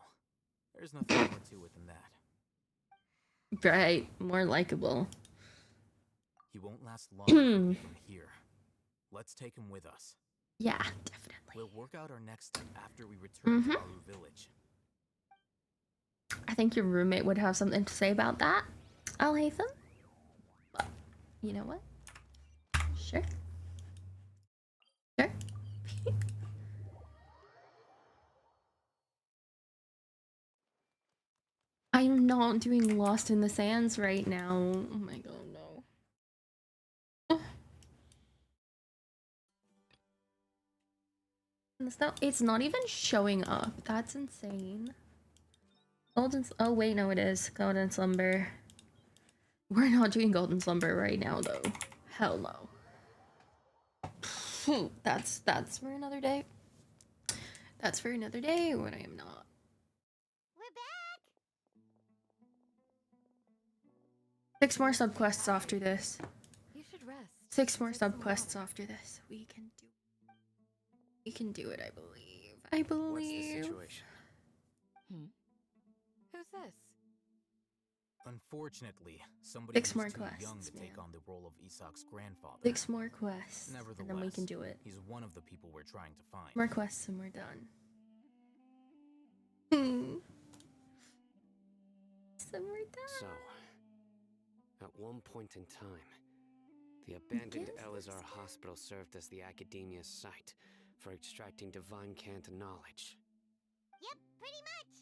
There's nothing more to it than that. right, more likable. He won't last long from here. Let's take him with us. Yeah, definitely. We'll work out our next step after we return to Aru Village. I think your roommate would have something to say about that, Alhaitham. But you know what? Sure. Sure. I'm not doing Lost in the Sands right now. Oh my god, no. It's not even showing up. That's insane. Oh wait, no it is. Golden Slumber. We're not doing Golden Slumber right now though. Hell no. That's for another day. That's for another day when I am not. We're back. 6 more subquests after this. You should rest. 6 more subquests after this. We can do it. We can do it, I believe. I believe. What's the situation? Who's this? Unfortunately, somebody 6 who's more too quests, young to take man. on the role of Isak's grandfather. 6 more quests. Nevertheless, And then we can do it. He's one of the people we're trying to find. More quests and we're done. So we're done. So, at one point in time, the abandoned Elazar hospital served as the Academia's site for extracting divine cant knowledge. Yep, pretty much.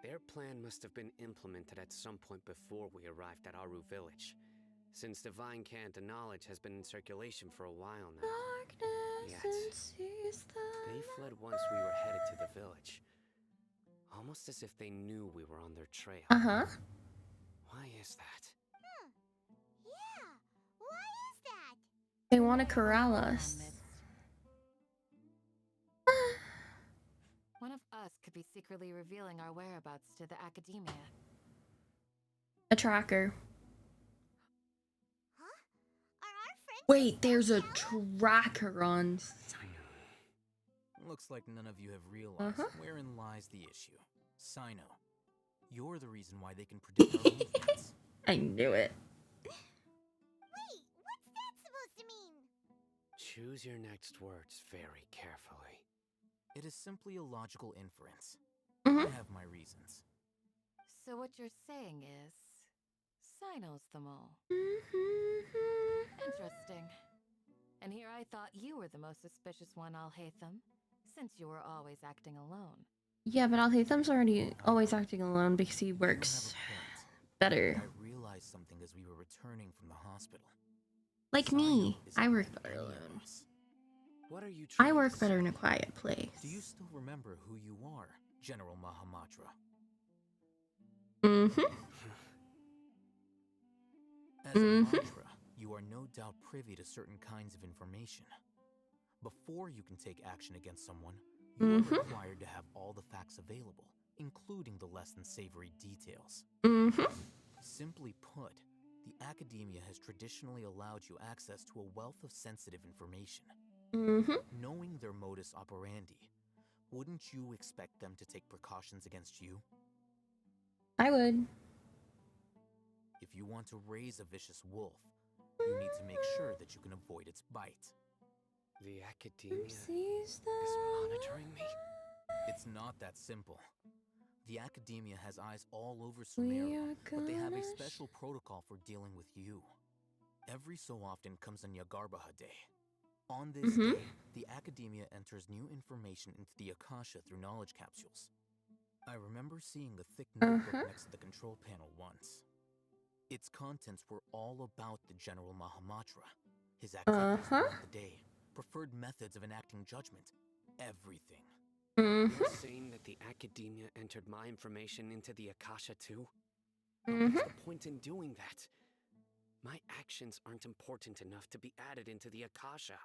Their plan must have been implemented at some point before we arrived at Aru Village, since divine cant knowledge has been in circulation for a while now. Yet, they fled once we were headed to the village, almost as if they knew we were on their trail. Why is that? Yeah, why is that? They want to corral us. One of us could be secretly revealing our whereabouts to the Academia. A tracker. Wait, there's a tracker on. Looks like none of you have realized wherein lies the issue. Sino, you're the reason why they can predict our movements. I knew it. Wait, what's that supposed to mean? Choose your next words very carefully. It is simply a logical inference. I have my reasons. So what you're saying is, Sino's the mole. Interesting. And here I thought you were the most suspicious one, Alhaitham, since you were always acting alone. Yeah, but Alhaitham's already always acting alone because he works better. I realized something as we were returning from the hospital. Like me, I work better alone. What are you I work better in a quiet place. Do you still remember who you are, General Mahamatra? As a mantra, you are no doubt privy to certain kinds of information. Before you can take action against someone, you are required to have all the facts available, including the less than savory details. Simply put, the Academia has traditionally allowed you access to a wealth of sensitive information. Knowing their modus operandi, wouldn't you expect them to take precautions against you? I would. If you want to raise a vicious wolf, you need to make sure that you can avoid its bite. The Academia is monitoring me? It's not that simple. The Academia has eyes all over Sumeru, but they have a special protocol for dealing with you. Every so often comes a Yagarbaha Day. On this day, the Academia enters new information into the Akasha through knowledge capsules. I remember seeing the thick notebook next to the control panel once. Its contents were all about the General Mahamatra, his activities throughout the day, preferred methods of enacting judgment, everything. You're saying that the Academia entered my information into the Akasha too? What's the point in doing that? My actions aren't important enough to be added into the Akasha.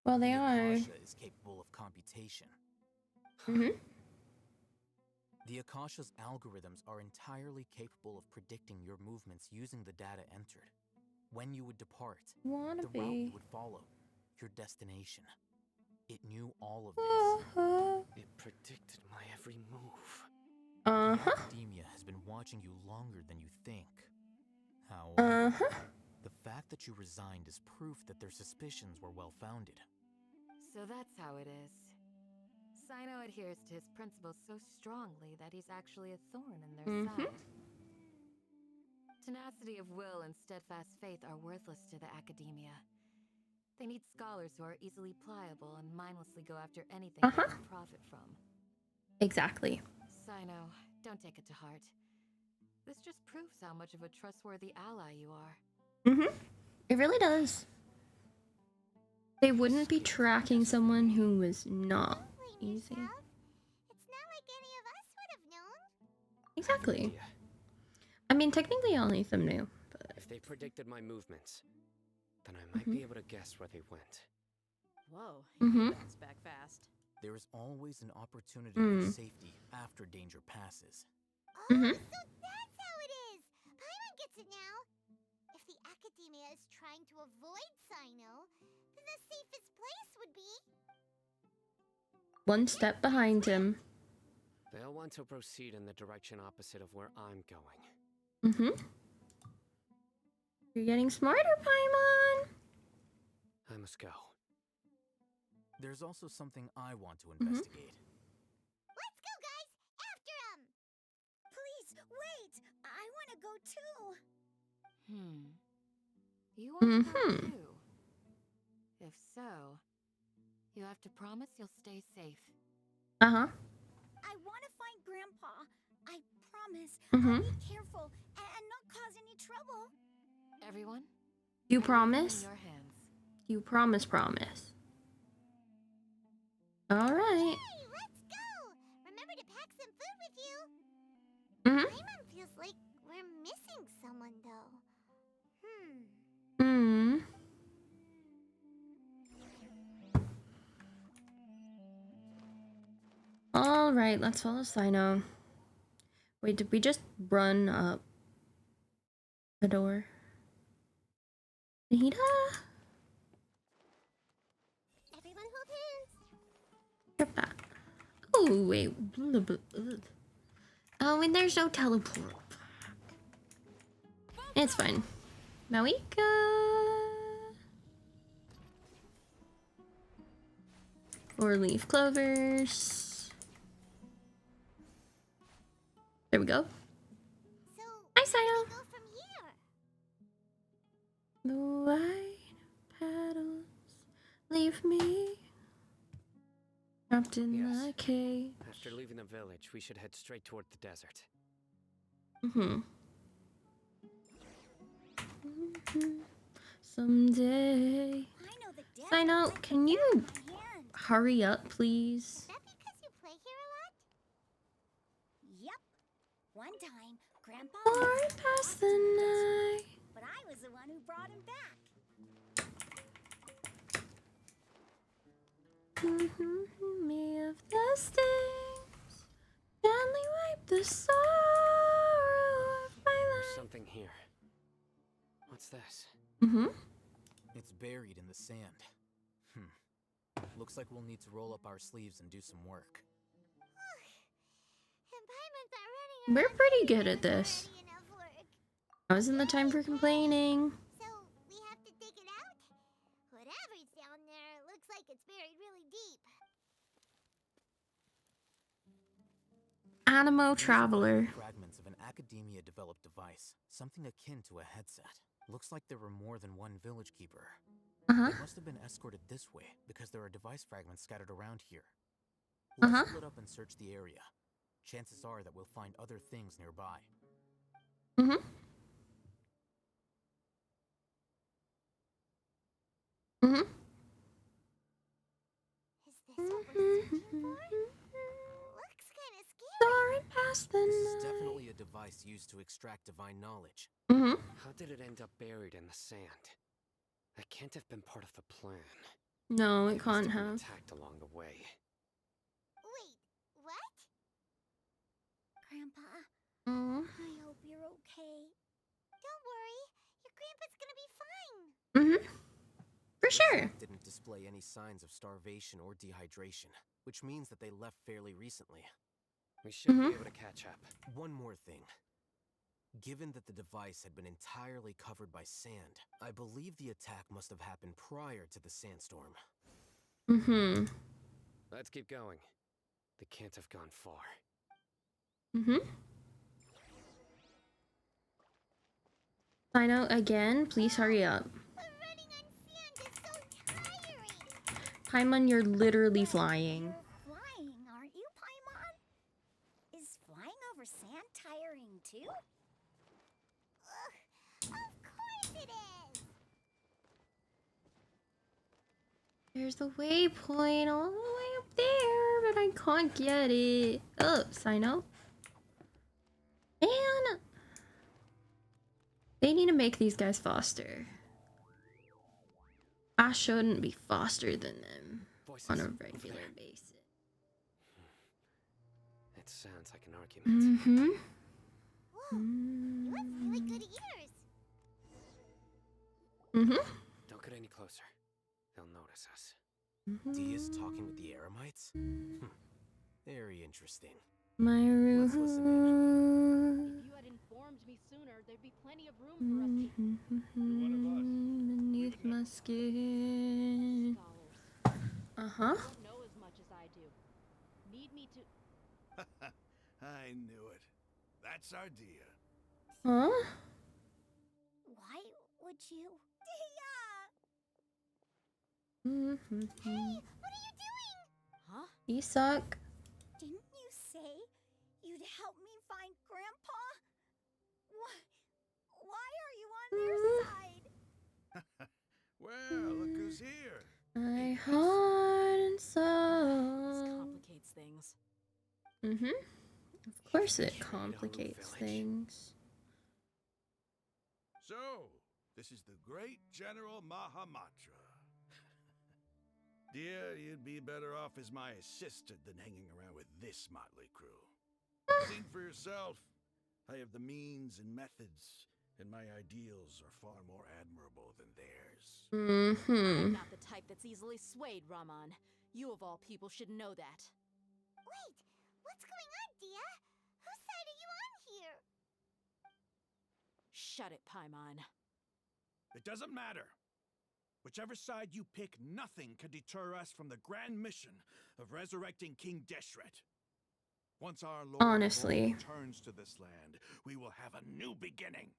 Well, they are. The Akasha is capable of computation. The Akasha's algorithms are entirely capable of predicting your movements using the data entered. When you would depart, the route you would follow, your destination. It knew all of this. It predicted my every move. The Academia has been watching you longer than you think. However, the fact that you resigned is proof that their suspicions were well-founded. So that's how it is. Sino adheres to his principles so strongly that he's actually a thorn in their side. Tenacity of will and steadfast faith are worthless to the Academia. They need scholars who are easily pliable and mindlessly go after anything they can profit from. Exactly. Sino, don't take it to heart. This just proves how much of a trustworthy ally you are. It really does. They wouldn't be tracking someone who was not easy. It's not like any of us would have known. Exactly. I mean, technically all Nathan knew, but... If they predicted my movements, then I might be able to guess where they went. Whoa, you bounce back fast. There is always an opportunity for safety after danger passes. So that's how it is! Paimon gets it now! If the Academia is trying to avoid Sino, then the safest place would be... one step behind him. They'll want to proceed in the direction opposite of where I'm going. You're getting smarter, Paimon! I must go. There's also something I want to investigate. Let's go, guys! After him! Please, wait! I want to go too! You want to go too? If so, you have to promise you'll stay safe. I want to find Grandpa. I promise. I'll be careful and not cause any trouble. Everyone? You promise? In your hands. You promise. Alright. Hey, let's go! Remember to pack some food with you. Paimon feels like we're missing someone, though. Alright, let's follow Sino. Wait, did we just run up the door? Nahida? Everyone hold hands. Get that. Oh, wait. Oh, and there's no teleport. It's fine. Mawika. 4 leaf clovers. There we go. So, hi, Sino. go from here? The white petals leave me trapped in my cage. After leaving the village, we should head straight toward the desert. Someday. Sino, can you hurry up, please? Is that because you play here a lot? Yep. One time, Grandpa past the night. but I was the one who brought him back. Me of the stings, gently wipe the sorrow of my life. There's something here. What's this? It's buried in the sand. Looks like we'll need to roll up our sleeves and do some work. We're pretty good at this. Now isn't the time for complaining. So, we have to dig it out? Whatever's down there looks like it's buried really deep. Animo Traveler. Fragments of an Academia-developed device, something akin to a headset. Looks like there were more than one village keeper. They must have been escorted this way because there are device fragments scattered around here. Let's split up and search the area. Chances are that we'll find other things nearby. Is this what we're searching for? Looks kind of scary. past the This is night. definitely a device used to extract divine knowledge. How did it end up buried in the sand? That can't have been part of the plan. No, They it must can't have been have. attacked along the way. Wait, what? Grandpa, Oh. I hope you're okay. Don't worry, your grandpa's gonna be fine. For The sure. pack didn't display any signs of starvation or dehydration, which means that they left fairly recently. We should be able to catch up. One more thing. Given that the device had been entirely covered by sand, I believe the attack must have happened prior to the sandstorm. Let's keep going. They can't have gone far. Sign out again. Please hurry up. Running on sand is so tiring. Paimon, you're literally flying. You're flying, aren't you, Paimon? Is flying over sand tiring too? Ugh, of course it is. There's the waypoint all the way up there, but I can't get it. Oh, sign out. And they need to make these guys faster. I shouldn't be faster than them on a regular basis. It sounds like an argument. Whoa, you have really good ears. Don't get any closer. They'll notice us. Dia's talking with the Eremites? Very interesting. My room. If you had informed me sooner, there'd be plenty of room for us to... Beneath my skin. Scholars. You don't know as much as I do. Need me to... I knew it. That's our Dia. Huh? Why would you? Hey, what are you doing? Huh? You suck. Didn't you say you'd help me find Grandpa? Why are you on their side? Well, look who's here. My heart and soul. This complicates things. Of course it complicates things. So, this is the great General Mahamatra. Dear, you'd be better off as my assistant than hanging around with this motley crew. Think for yourself. I have the means and methods, and my ideals are far more admirable than theirs. I'm not the type that's easily swayed, Raman. You of all people should know that. Wait, what's going on, Dia? Whose side are you on here? Shut it, Paimon. It doesn't matter. Whichever side you pick, nothing can deter us from the grand mission of resurrecting King Deshret. Once our Lord Honestly returns to this land, we will have a new beginning.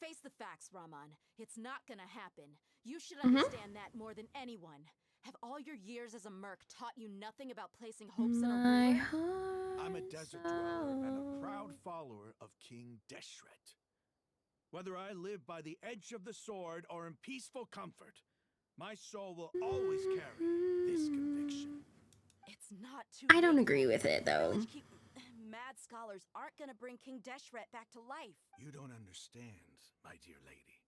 Face the facts, Raman. It's not gonna happen. You should understand that more than anyone. Have all your years as a merc taught you nothing about placing hopes in a ruler? I'm a desert dweller and a proud follower of King Deshret. Whether I live by the edge of the sword or in peaceful comfort, my soul will always carry this conviction. It's not too I don't agree with it though. Mad scholars aren't gonna bring King Deshret back to life. You don't understand, my dear lady.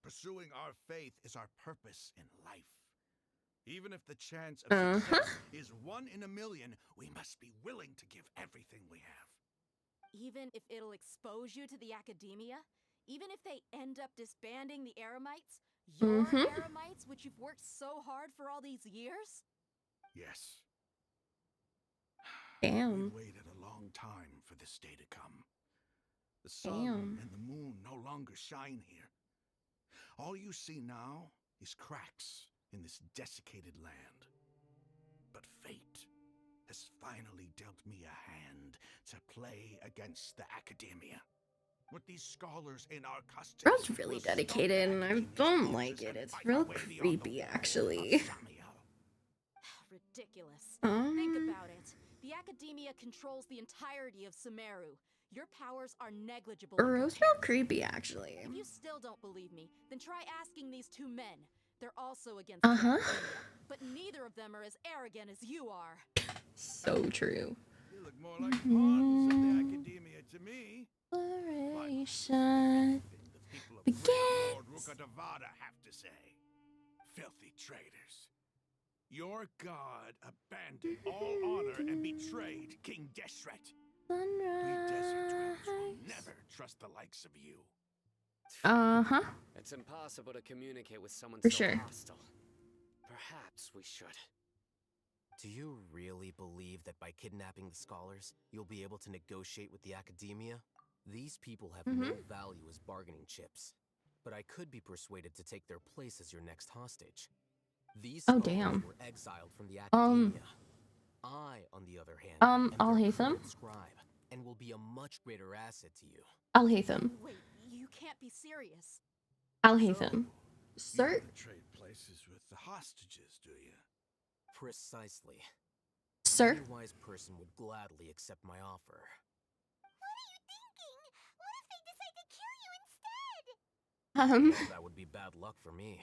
Pursuing our faith is our purpose in life. Even if the chance of success is 1 in a million, we must be willing to give everything we have. Even if it'll expose you to the academia? Even if they end up disbanding the Eremites? Your Eremites, which you've worked so hard for all these years? Yes. Damn. We waited a long time for this day to come. The sun and the moon no longer shine here. All you see now is cracks in this desiccated land. But fate has finally dealt me a hand to play against the academia. With these scholars in our custody. Bro's really dedicated and I don't like it. It's real creepy actually. Ridiculous. Think about it. The academia controls the entirety of Sumeru. Your powers are negligible. Bro's real creepy actually. If you still don't believe me, then try asking these two men. They're also against the academia, but neither of them are as arrogant as you are. So true. You look more like pawns of the academia to me. Exploration begins. Lord Rukadavada have to say. Filthy traitors. Your god abandoned all honor and betrayed King Deshret. We desert dwellers will never trust the likes of you. Uh-huh. It's impossible to communicate with someone For so sure. hostile. Perhaps we should. Do you really believe that by kidnapping the scholars, you'll be able to negotiate with the academia? These people have no value as bargaining chips, but I could be persuaded to take their place as your next hostage. These scholars were exiled from the academia. I, on the other hand, am I'll their hate them. current scribe, and will be a much greater asset to you. I'll hate them. Wait, you can't be serious. I'll hate them. You Sir? don't trade places with the hostages, do you? Precisely. Sir? Any wise person would gladly accept my offer. What are you thinking? What if they decide to kill you instead? Well, that would be bad luck for me.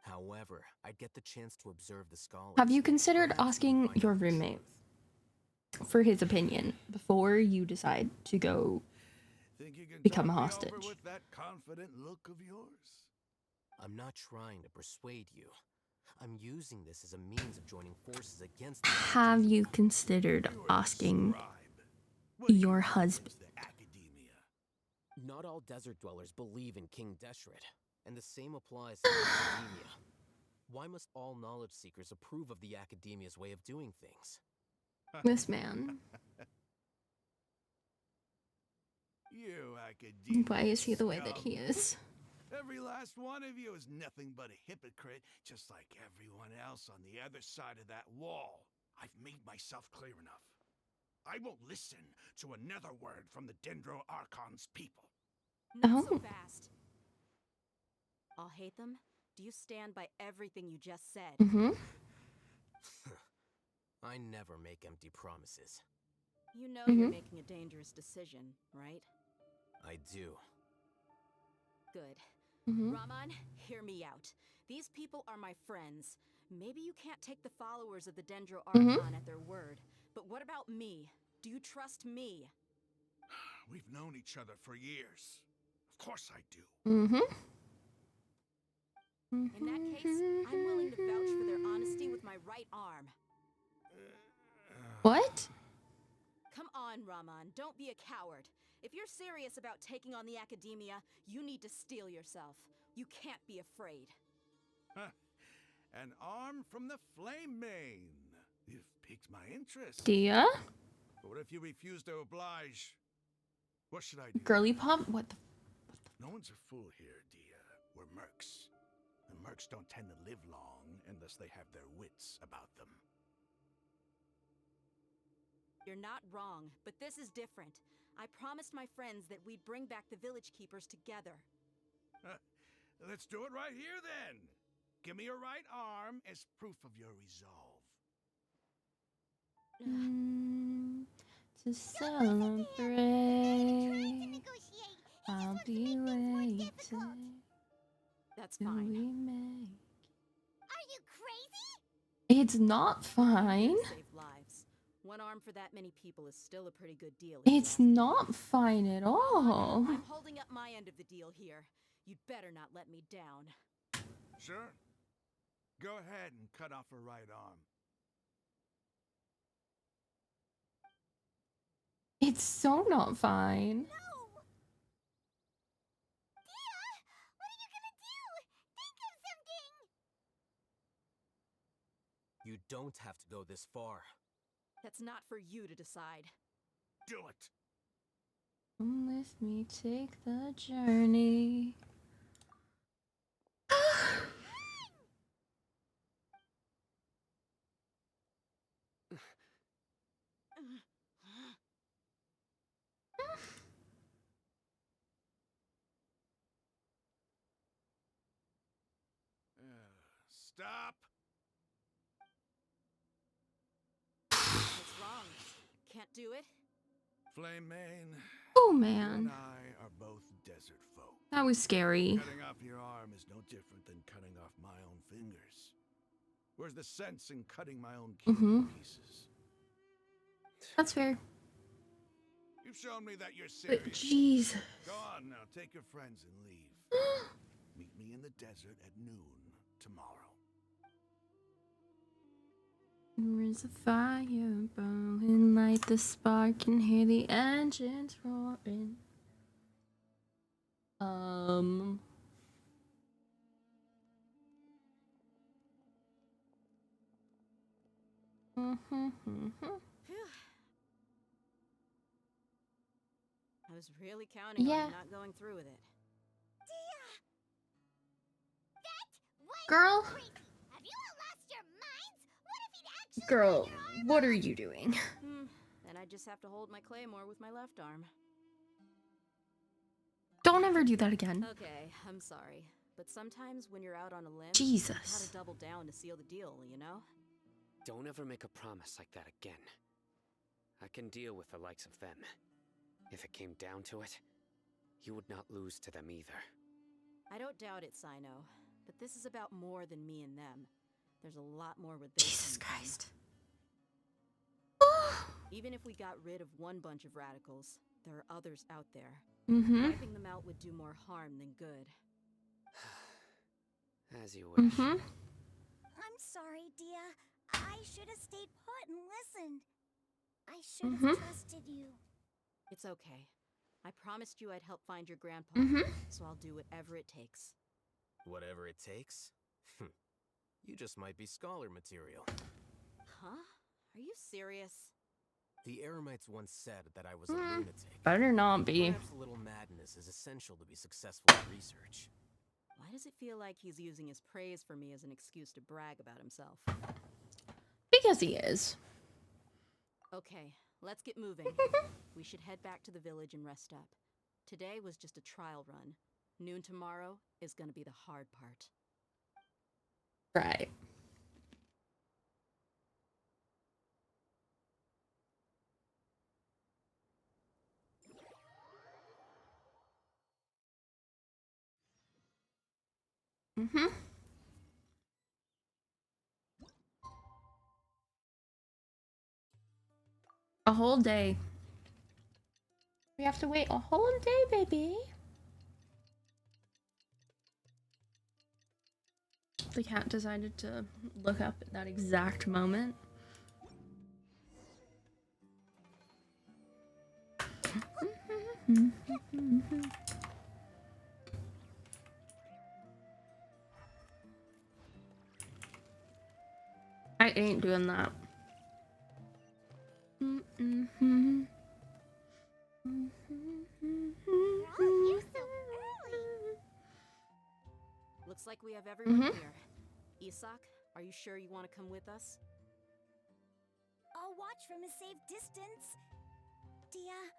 However, I'd get the chance to observe the scholars. Have you considered Perhaps we asking can find your out the roommate truth. for his opinion before you decide to go Think you can become a talk me hostage? over with that confident look of yours? I'm not trying to persuade you. I'm using this as a means of joining forces against the Have you considered asking your husband? Not all desert dwellers believe in King Deshret, and the same applies to the academia. Why must all knowledge seekers approve of the academia's way of doing things? This man. You academia. Why is he the way that he is? Every last one of you is nothing but a hypocrite, just like everyone else on the other side of that wall. I've made myself clear enough. I won't listen to another word from the Dendro Archon's people. Not so fast. I'll hate them. Do you stand by everything you just said? I never make empty promises. You know you're making a dangerous decision, right? I do. Good. Raman, hear me out. These people are my friends. Maybe you can't take the followers of the Dendro Archon at their word, but what about me? Do you trust me? We've known each other for years. Of course I do. In that case, I'm willing to vouch for their honesty with my right arm. What? Come on, Raman, don't be a coward. If you're serious about taking on the academia, you need to steel yourself. You can't be afraid. An arm from the Flame Mane. You've piqued my interest. Dia? But what if you refuse to oblige? What should I do? Girly pop? What the? No one's a fool here, Dia. We're mercs. And mercs don't tend to live long unless they have their wits about them. You're not wrong, but this is different. I promised my friends that we'd bring back the village keepers together. Let's do it right here then. Give me your right arm as proof of your resolve. To celebrate, I'll be waiting. That's fine. We make... Are you crazy? It's not fine. Save lives. One arm for that many people is still a pretty good deal. It's not fine at all. I'm holding up my end of the deal here. You'd better not let me down. Sure. Go ahead and cut off her right arm. It's so not fine. No! Dia! What are you gonna do? Think of something! You don't have to go this far. That's not for you to decide. Do it! Let me take the journey. Stop! What's wrong? Can't do it? Flame Mane. Oh You man, and I are both desert folk. that was scary. Cutting off your arm is no different than cutting off my own fingers. Where's the sense in cutting my own key to pieces? That's fair. You've shown me that you're serious. But Jesus. Go on now, take your friends and leave. Meet me in the desert at noon tomorrow. There's a fire burning, light the spark and hear the engines roaring. I was really counting on Yeah. you not going through with it. Girl. Have you all lost your minds? What if he'd actually Girl, what are you doing? Then I just have to hold my claymore with my left arm. Don't ever do that again. Okay, I'm sorry. But sometimes when you're out on a limb, Jesus. you gotta double down to seal the deal, you know? Don't ever make a promise like that again. I can deal with the likes of them. If it came down to it, you would not lose to them either. I don't doubt it, Sino. But this is about more than me and them. There's a lot more with this. Jesus Christ. Even if we got rid of one bunch of radicals, there are others out there. Wiping them out would do more harm than good. As you wish. I'm sorry, Dia. I should have stayed put and listened. I should have trusted you. It's okay. I promised you I'd help find your grandpa, so I'll do whatever it takes. Whatever it takes? You just might be scholar material. Huh? Are you serious? The Eremites once said that I was a lunatic. Better not be. Perhaps a little madness is essential to be successful in research. Why does it feel like he's using his praise for me as an excuse to brag about himself? Because he is. Okay, let's get moving. We should head back to the village and rest up. Today was just a trial run. Noon tomorrow is gonna be the hard part. Right. A whole day. We have to wait a whole day, baby. The cat decided to look up at that exact moment. I ain't doing that. Looks like we have everyone here. Isak, are you sure you want to come with us? I'll watch from a safe distance. Dia,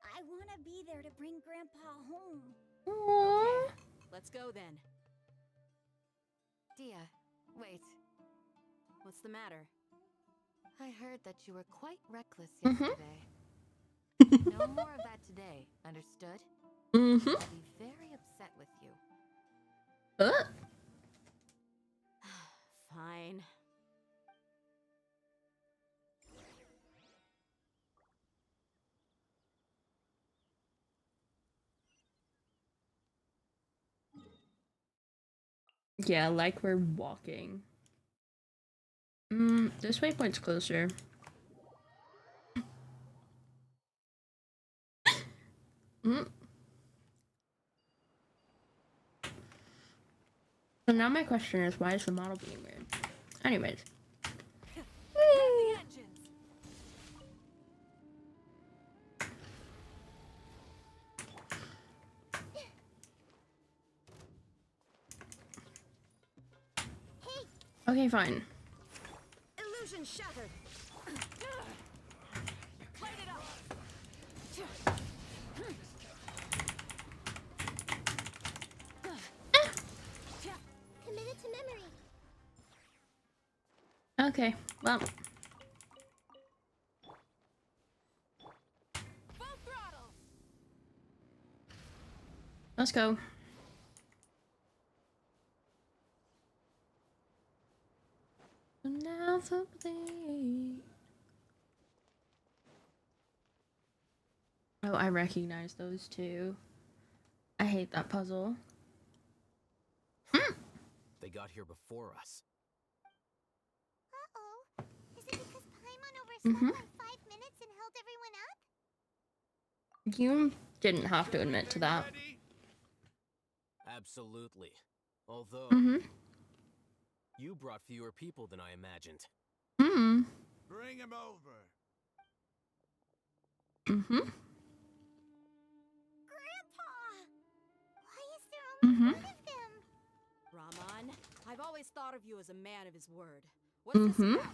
I want to be there to bring Grandpa home. Okay, let's go then. Dia, wait. What's the matter? I heard that you were quite reckless yesterday. No more of that today, understood? I'll be very upset with you. Fine. Yeah, like we're walking. This waypoint's closer. So now my question is, why is the model being weird? Anyways. Okay, fine. Illusion shattered. Light it up. Committed to memory. Okay, well. Full throttle. Let's go. Never bleed. Oh, I recognize those two. I hate that puzzle. They got here before us. Uh-oh. Is it because Paimon overslept by 5 minutes and held everyone up? You didn't have to admit to that. Absolutely. Although, you brought fewer people than I imagined. Bring him over. Grandpa! Why is there only one of them? Raman, I've always thought of you as a man of his word. What's this about?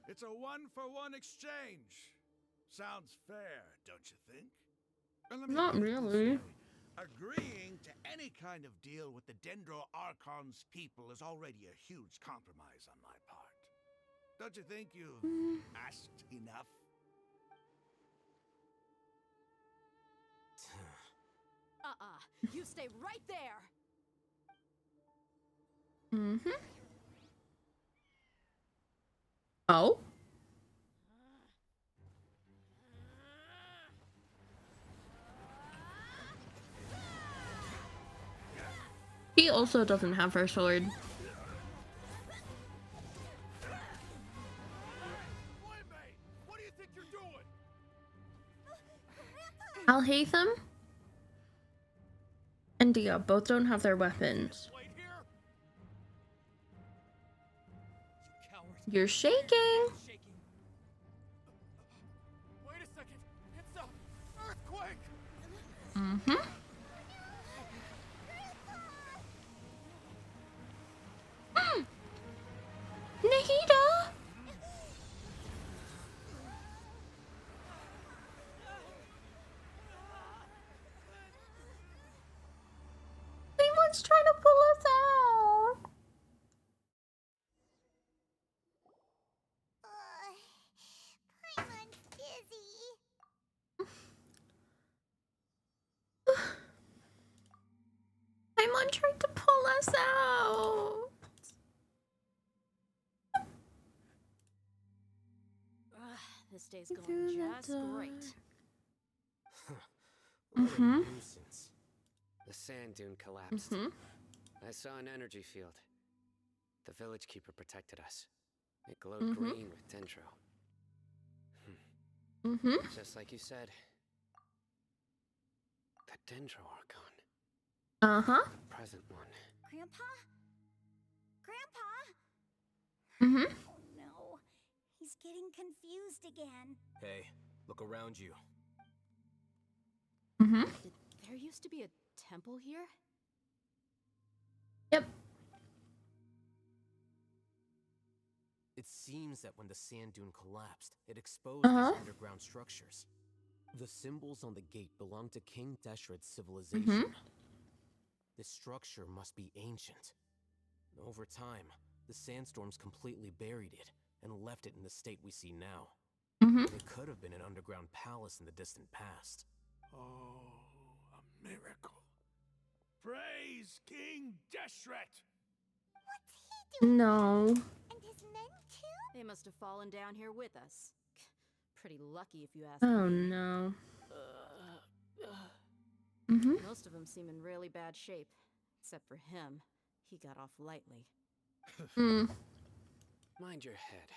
It's a one-for-one exchange. Sounds fair, don't you think? And let me Not put it this really. way. Agreeing to any kind of deal with the Dendro Archon's people is already a huge compromise on my part. Don't you think you've asked enough? You stay right there! Oh? He also doesn't have her sword. What do you think you're doing? Alhaitham and Dia both don't have their weapons. You're shaking. Wait a second. It's a earthquake. Nahida! Someone's trying to pull us out. Paimon's busy. Paimon tried to pull us out. This day's going just great. What a nuisance. The sand dune collapsed. I saw an energy field. The village keeper protected us. It glowed green with dendro. Just like you said. The dendro Archon. The present one. Grandpa? Mm-hmm. Oh no. He's getting confused again. Hey, look around you. There used to be a temple here? Yep. It seems that when the sand dune collapsed, it exposed these underground structures. The symbols on the gate belong to King Deshret's civilization. This structure must be ancient. Over time, the sandstorms completely buried it and left it in the state we see now. It could have been an underground palace in the distant past. Oh, a miracle. Praise King Deshret! What's he doing? No. And his men too? They must have fallen down here with us. Pretty lucky if you ask me. Oh no. Most of them seem in really bad shape. Except for him. He got off lightly. Mind your head.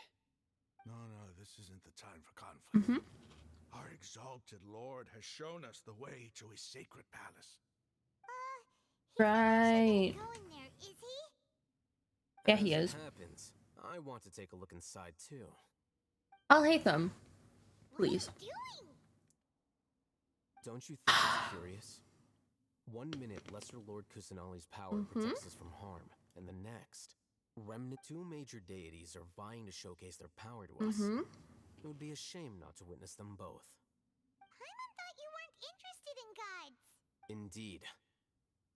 No, this isn't the time for conflict. Our exalted lord has shown us the way to his sacred palace. Right. Going there, is he? Yeah, he As is. it happens, I want to take a look inside too. Alhaitham, please. Doing? Don't you think it's curious? 1 minute, Lesser Lord Kusanali's power protects us from harm, and the next, two major deities are vying to showcase their power to us. It would be a shame not to witness them both. Paimon thought you weren't interested in gods. Indeed.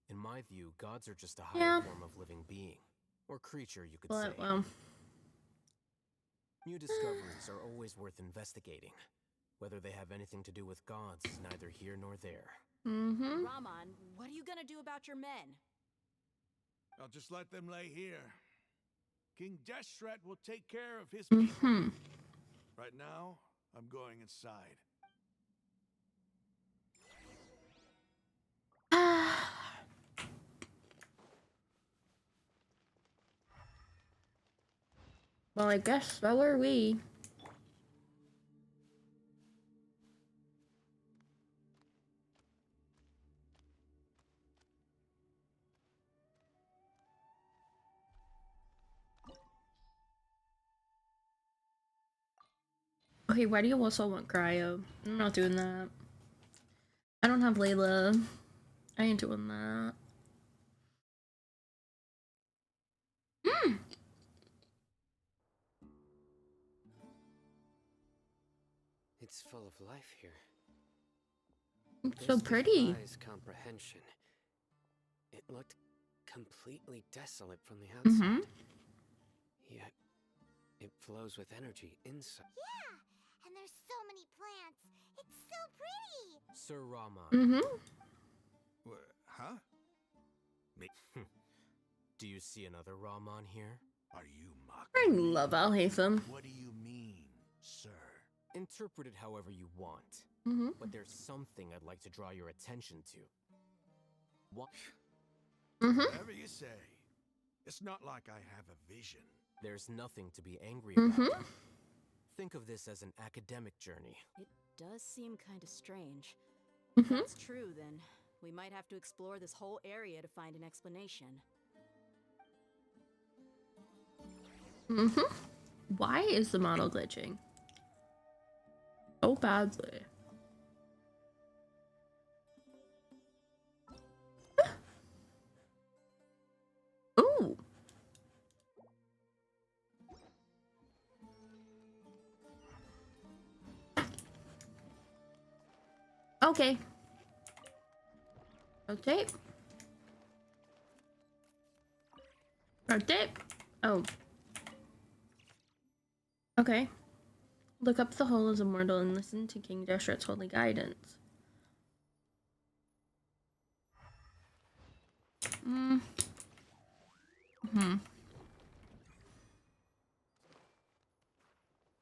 In my view, gods are just a higher form of living being. Or creature, you could say. Well. New discoveries are always worth investigating. Whether they have anything to do with gods is neither here nor there. Raman, what are you gonna do about your men? I'll just let them lay here. King Deshret will take care of his people. Right now, I'm going inside. Well, I guess so are we. Okay, why do you also want cryo? I'm not doing that. I don't have Layla. I ain't doing that. It's full of life here. It's so pretty. Defies comprehension. It looked completely desolate from the outside. Yet, it flows with energy inside. Yeah, and there's so many plants. It's so pretty. Sir Rahman. Huh? Me. Do you see another Rahman here? Are you mocking I me? love Al Haytham. What do you mean, sir? Interpret it however you want. But there's something I'd like to draw your attention to. What? Whatever you say. It's not like I have a vision. There's nothing to be angry about. Think of this as an academic journey. It does seem kind of strange. If that's true, then we might have to explore this whole area to find an explanation. Why is the model glitching? So badly. Ooh. Okay. Rotate. Rotate. Oh. Okay. Look up the Hole is Immortal and listen to King Deshret's holy guidance.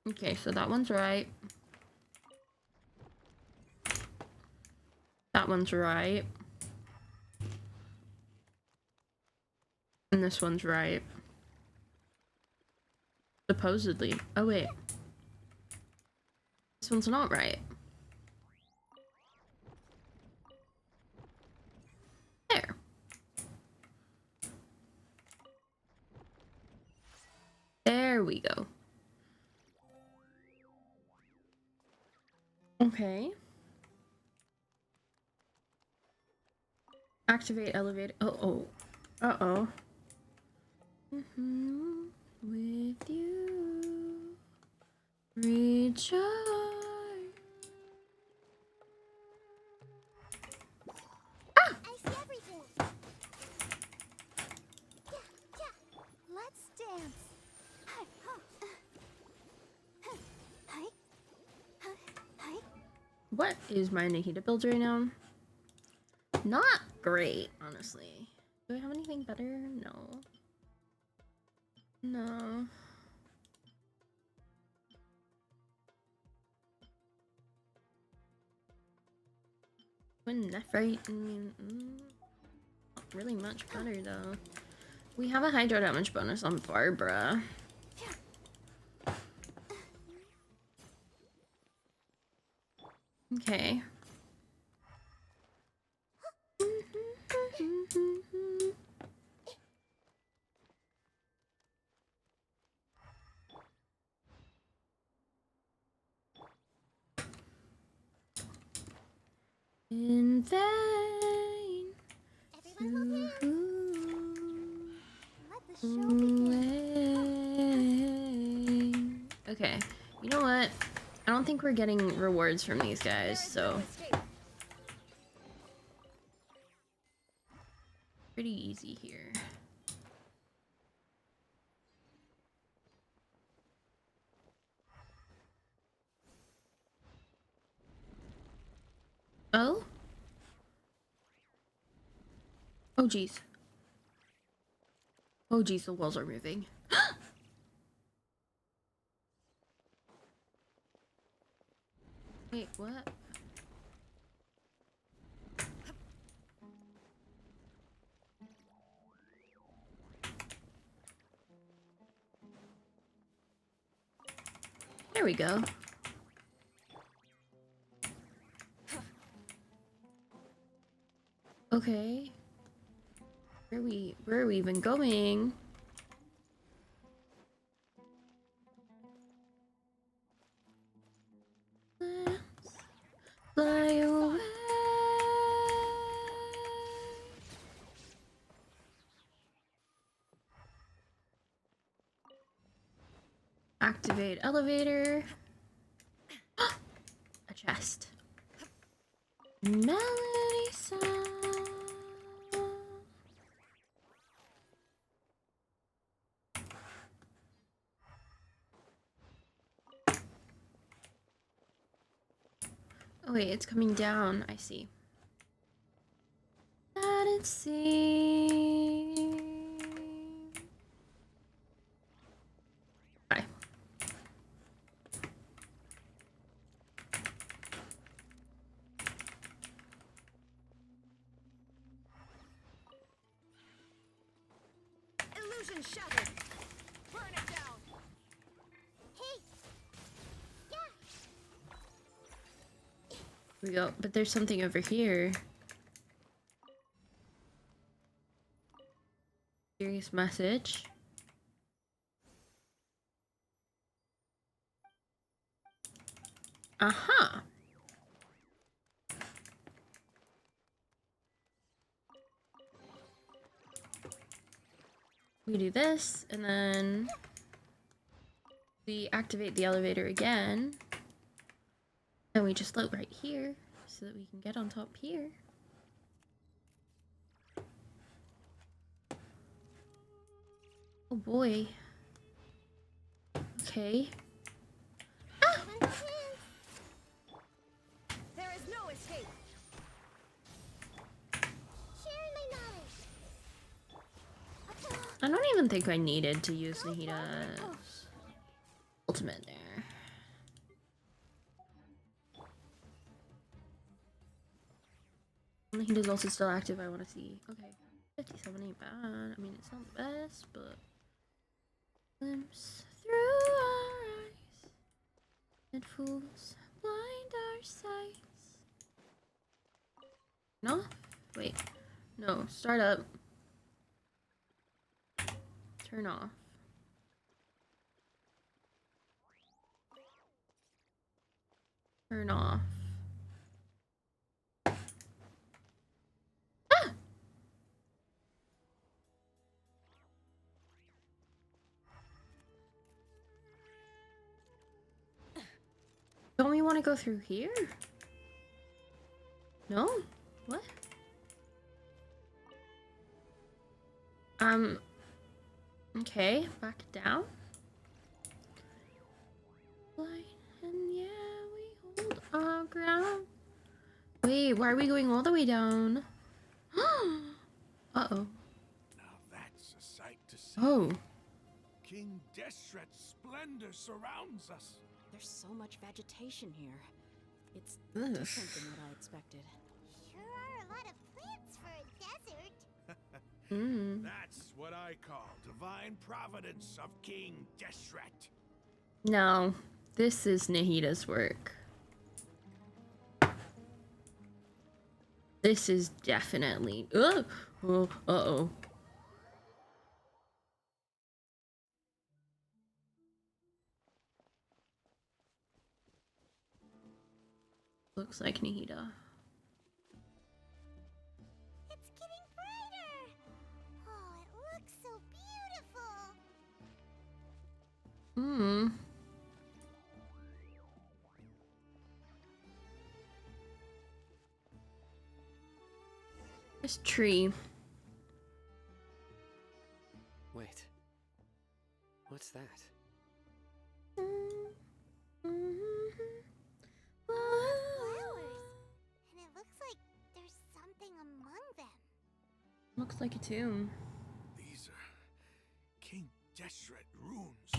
Okay, so that one's right. That one's right. And this one's right. Supposedly. Oh, wait. This one's not right. There. There we go. Okay. Activate elevator. Oh. Uh-oh. With you. Recharge. I see everything. Yeah. Let's dance. What is my Nahida build right now? Not great, honestly. Do I have anything better? No. No. When Nephrite, I mean, not really much better though. We have a hydro damage bonus on Barbara. Okay. In vain. Everyone will dance. Let the show begin. Okay. You know what? I don't think we're getting rewards from these guys, so pretty easy here. Oh? Oh geez. Oh geez, the walls are moving. Wait, what? There we go. Okay. Where are we even going? Let's fly away. Activate elevator. A chest. Melody song. Oh wait, it's coming down. I see. Let it sing. Bye. Illusion shattered. Burn it down. Hey. Yeah. Here we go. But there's something over here. Serious message. Aha. We do this, and then we activate the elevator again. And we just float right here so that we can get on top here. Oh boy. Okay. There is no escape. Sharing my knowledge. I don't even think I needed to use Nahida's ultimate there. Nahida's also still active, I want to see. Okay. 57 ain't bad. I mean, it's not the best, but... Glimpse through our eyes, and fools blind our sights. No? Wait. No. Start up. Turn off. Turn off. Ah! Don't we want to go through here? No? What? Okay, back down. And yeah, we hold our ground. Wait, why are we going all the way down? Uh-oh. Now that's a sight to see. Oh. King Deshret's splendor surrounds us. There's so much vegetation here. It's Ugh. different than what I expected. Sure are a lot of plants for a desert. That's what I call divine providence of King Deshret. No, this is Nahida's work. This is definitely... Oh, uh-oh. Looks like Nahida. It's getting brighter. Oh, it looks so beautiful. This tree. Wait. What's that? Flowers. And it looks like there's something among them. Looks like a tomb. These are King Deshret runes.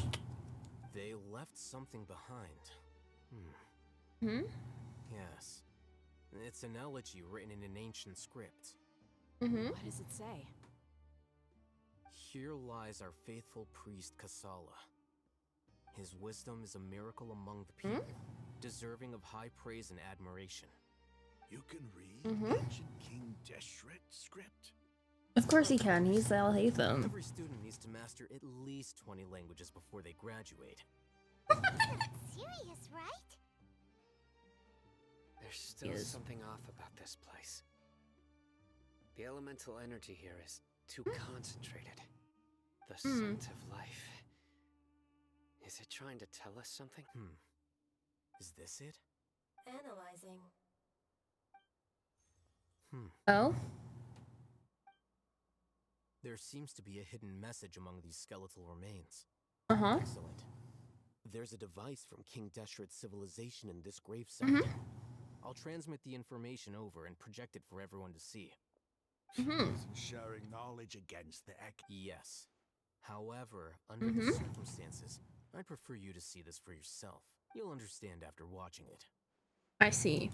They left something behind. Yes. It's an elegy written in an ancient script. What does it say? Here lies our faithful priest Kasala. His wisdom is a miracle among the people, deserving of high praise and admiration. You can read ancient King Deshret script? Of course he can. He's Al-Haytham. Every student needs to master at least 20 languages before they graduate. You're not serious, right? There's still something off about this place. The elemental energy here is too concentrated. The scent of life. Is it trying to tell us something? Is this it? Analyzing. Oh? There seems to be a hidden message among these skeletal remains. Excellent. There's a device from King Deshret's civilization in this gravesite. I'll transmit the information over and project it for everyone to see. Isn't sharing knowledge against the Yes. However, under the circumstances, I'd prefer you to see this for yourself. You'll understand after watching it. I see.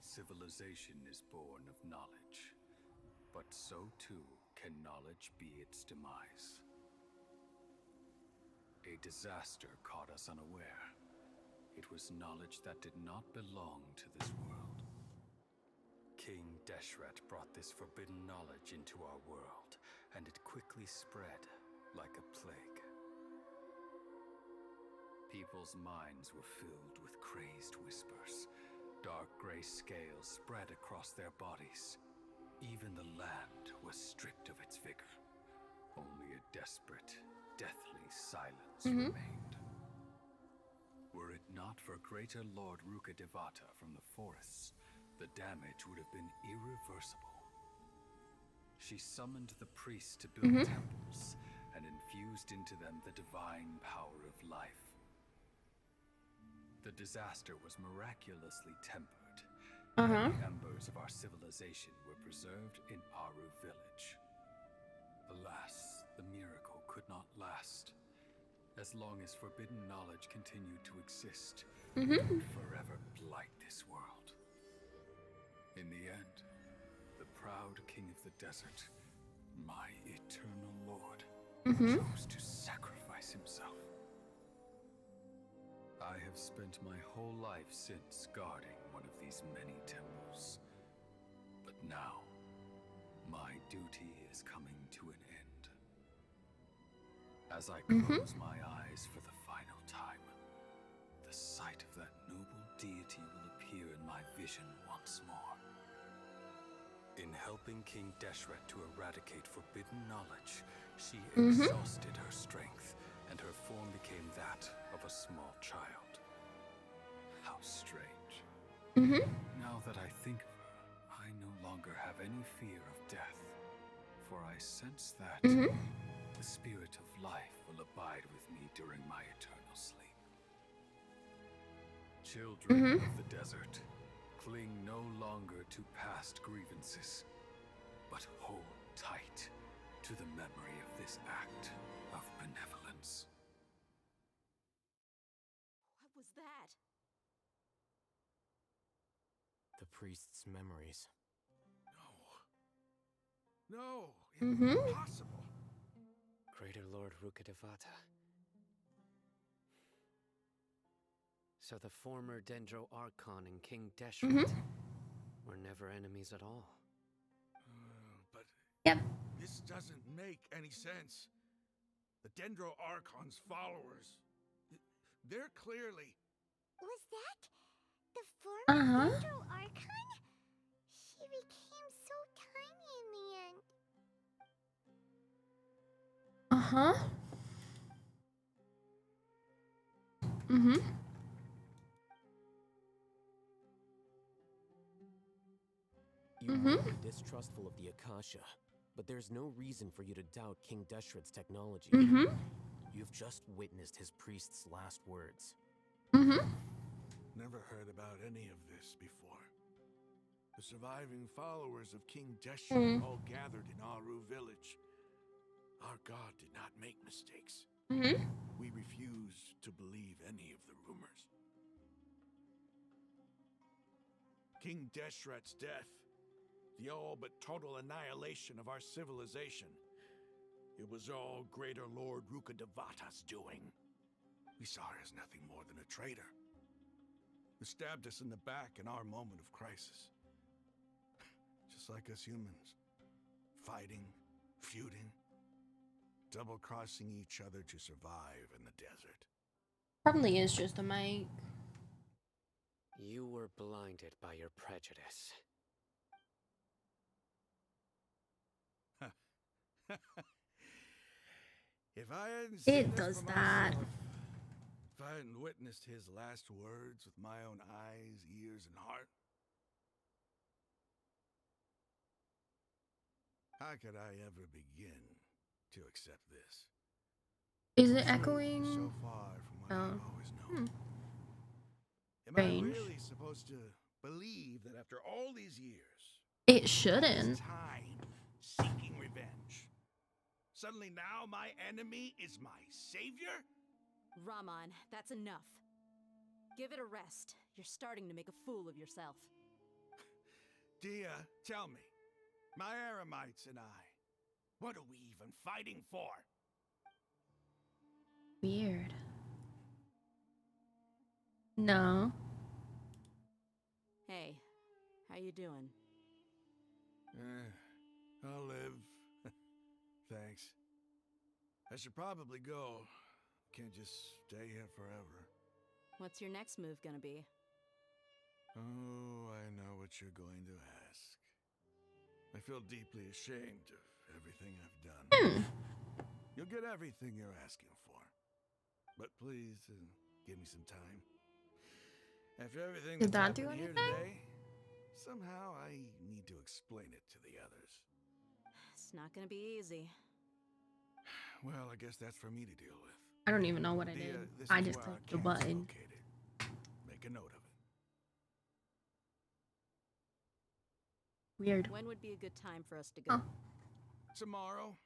Civilization is born of knowledge, but so too can knowledge be its demise. A disaster caught us unaware. It was knowledge that did not belong to this world. King Deshret brought this forbidden knowledge into our world, and it quickly spread like a plague. People's minds were filled with crazed whispers. Dark gray scales spread across their bodies. Even the land was stripped of its vigor. Only a desperate, deathly silence remained. Were it not for greater Lord Rukkhadevata from the forests, the damage would have been irreversible. She summoned the priests to build temples and infused into them the divine power of life. The disaster was miraculously tempered, and the embers of our civilization were preserved in Aru village. Alas, the miracle could not last. As long as forbidden knowledge continued to exist, it would forever blight this world. In the end, the proud king of the desert, my eternal lord, chose to sacrifice himself. I have spent my whole life since guarding one of these many temples. But now, my duty is coming to an end. As I close my eyes for the final time, the sight of that noble deity will appear in my vision once more. In helping King Deshret to eradicate forbidden knowledge, she exhausted her strength, and her form became that of a small child. How strange. Now that I think of her, I no longer have any fear of death, for I sense that the spirit of life will abide with me during my eternal sleep. Children of the desert, cling no longer to past grievances, but hold tight to the memory of this act of benevolence. What was that? The priest's memories. No, impossible. Greater Lord Rukkhadevata. So the former Dendro Archon and King Deshret were never enemies at all. But Yep. this doesn't make any sense. The Dendro Archon's followers, they're clearly... Was that the former Dendro Archon? She became so tiny in the end. You might be distrustful of the Akasha, but there's no reason for you to doubt King Deshret's technology. You've just witnessed his priest's last words. Never heard about any of this before. The surviving followers of King Deshret all gathered in Aru village. Our god did not make mistakes. We refused to believe any of the rumors. King Deshret's death, the all but total annihilation of our civilization, it was all Greater Lord Rukkhadevata's doing. We saw her as nothing more than a traitor, who stabbed us in the back in our moment of crisis. Just like us humans. Fighting, feuding, double-crossing each other to survive in the desert. Probably is just a mic. You were blinded by your prejudice. If I hadn't seen It this does for that. myself, if I hadn't witnessed his last words with my own eyes, ears, and heart, how could I ever begin to accept this? Is it echoing? So far from what I've always known. Am Strange. I really supposed to believe that after all these years, It all shouldn't. this time seeking revenge, suddenly now my enemy is my savior? Ramon, that's enough. Give it a rest. You're starting to make a fool of yourself. Dia, tell me, my Eremites and I, what are we even fighting for? Weird. No. Hey, how you doing? I'll live. Thanks. I should probably go. Can't just stay here forever. What's your next move gonna be? Oh, I know what you're going to ask. I feel deeply ashamed of everything I've done. You'll get everything you're asking for. But please, give me some time. After everything Did that's that do happened here anything? today, somehow I need to explain it to the others. It's not gonna be easy. Well, I guess that's for me to deal with. I don't even know what I did. This I is just where our clicked the camp's button. located. Make a note of it. Weird. When would be a good time for us to go? Tomorrow,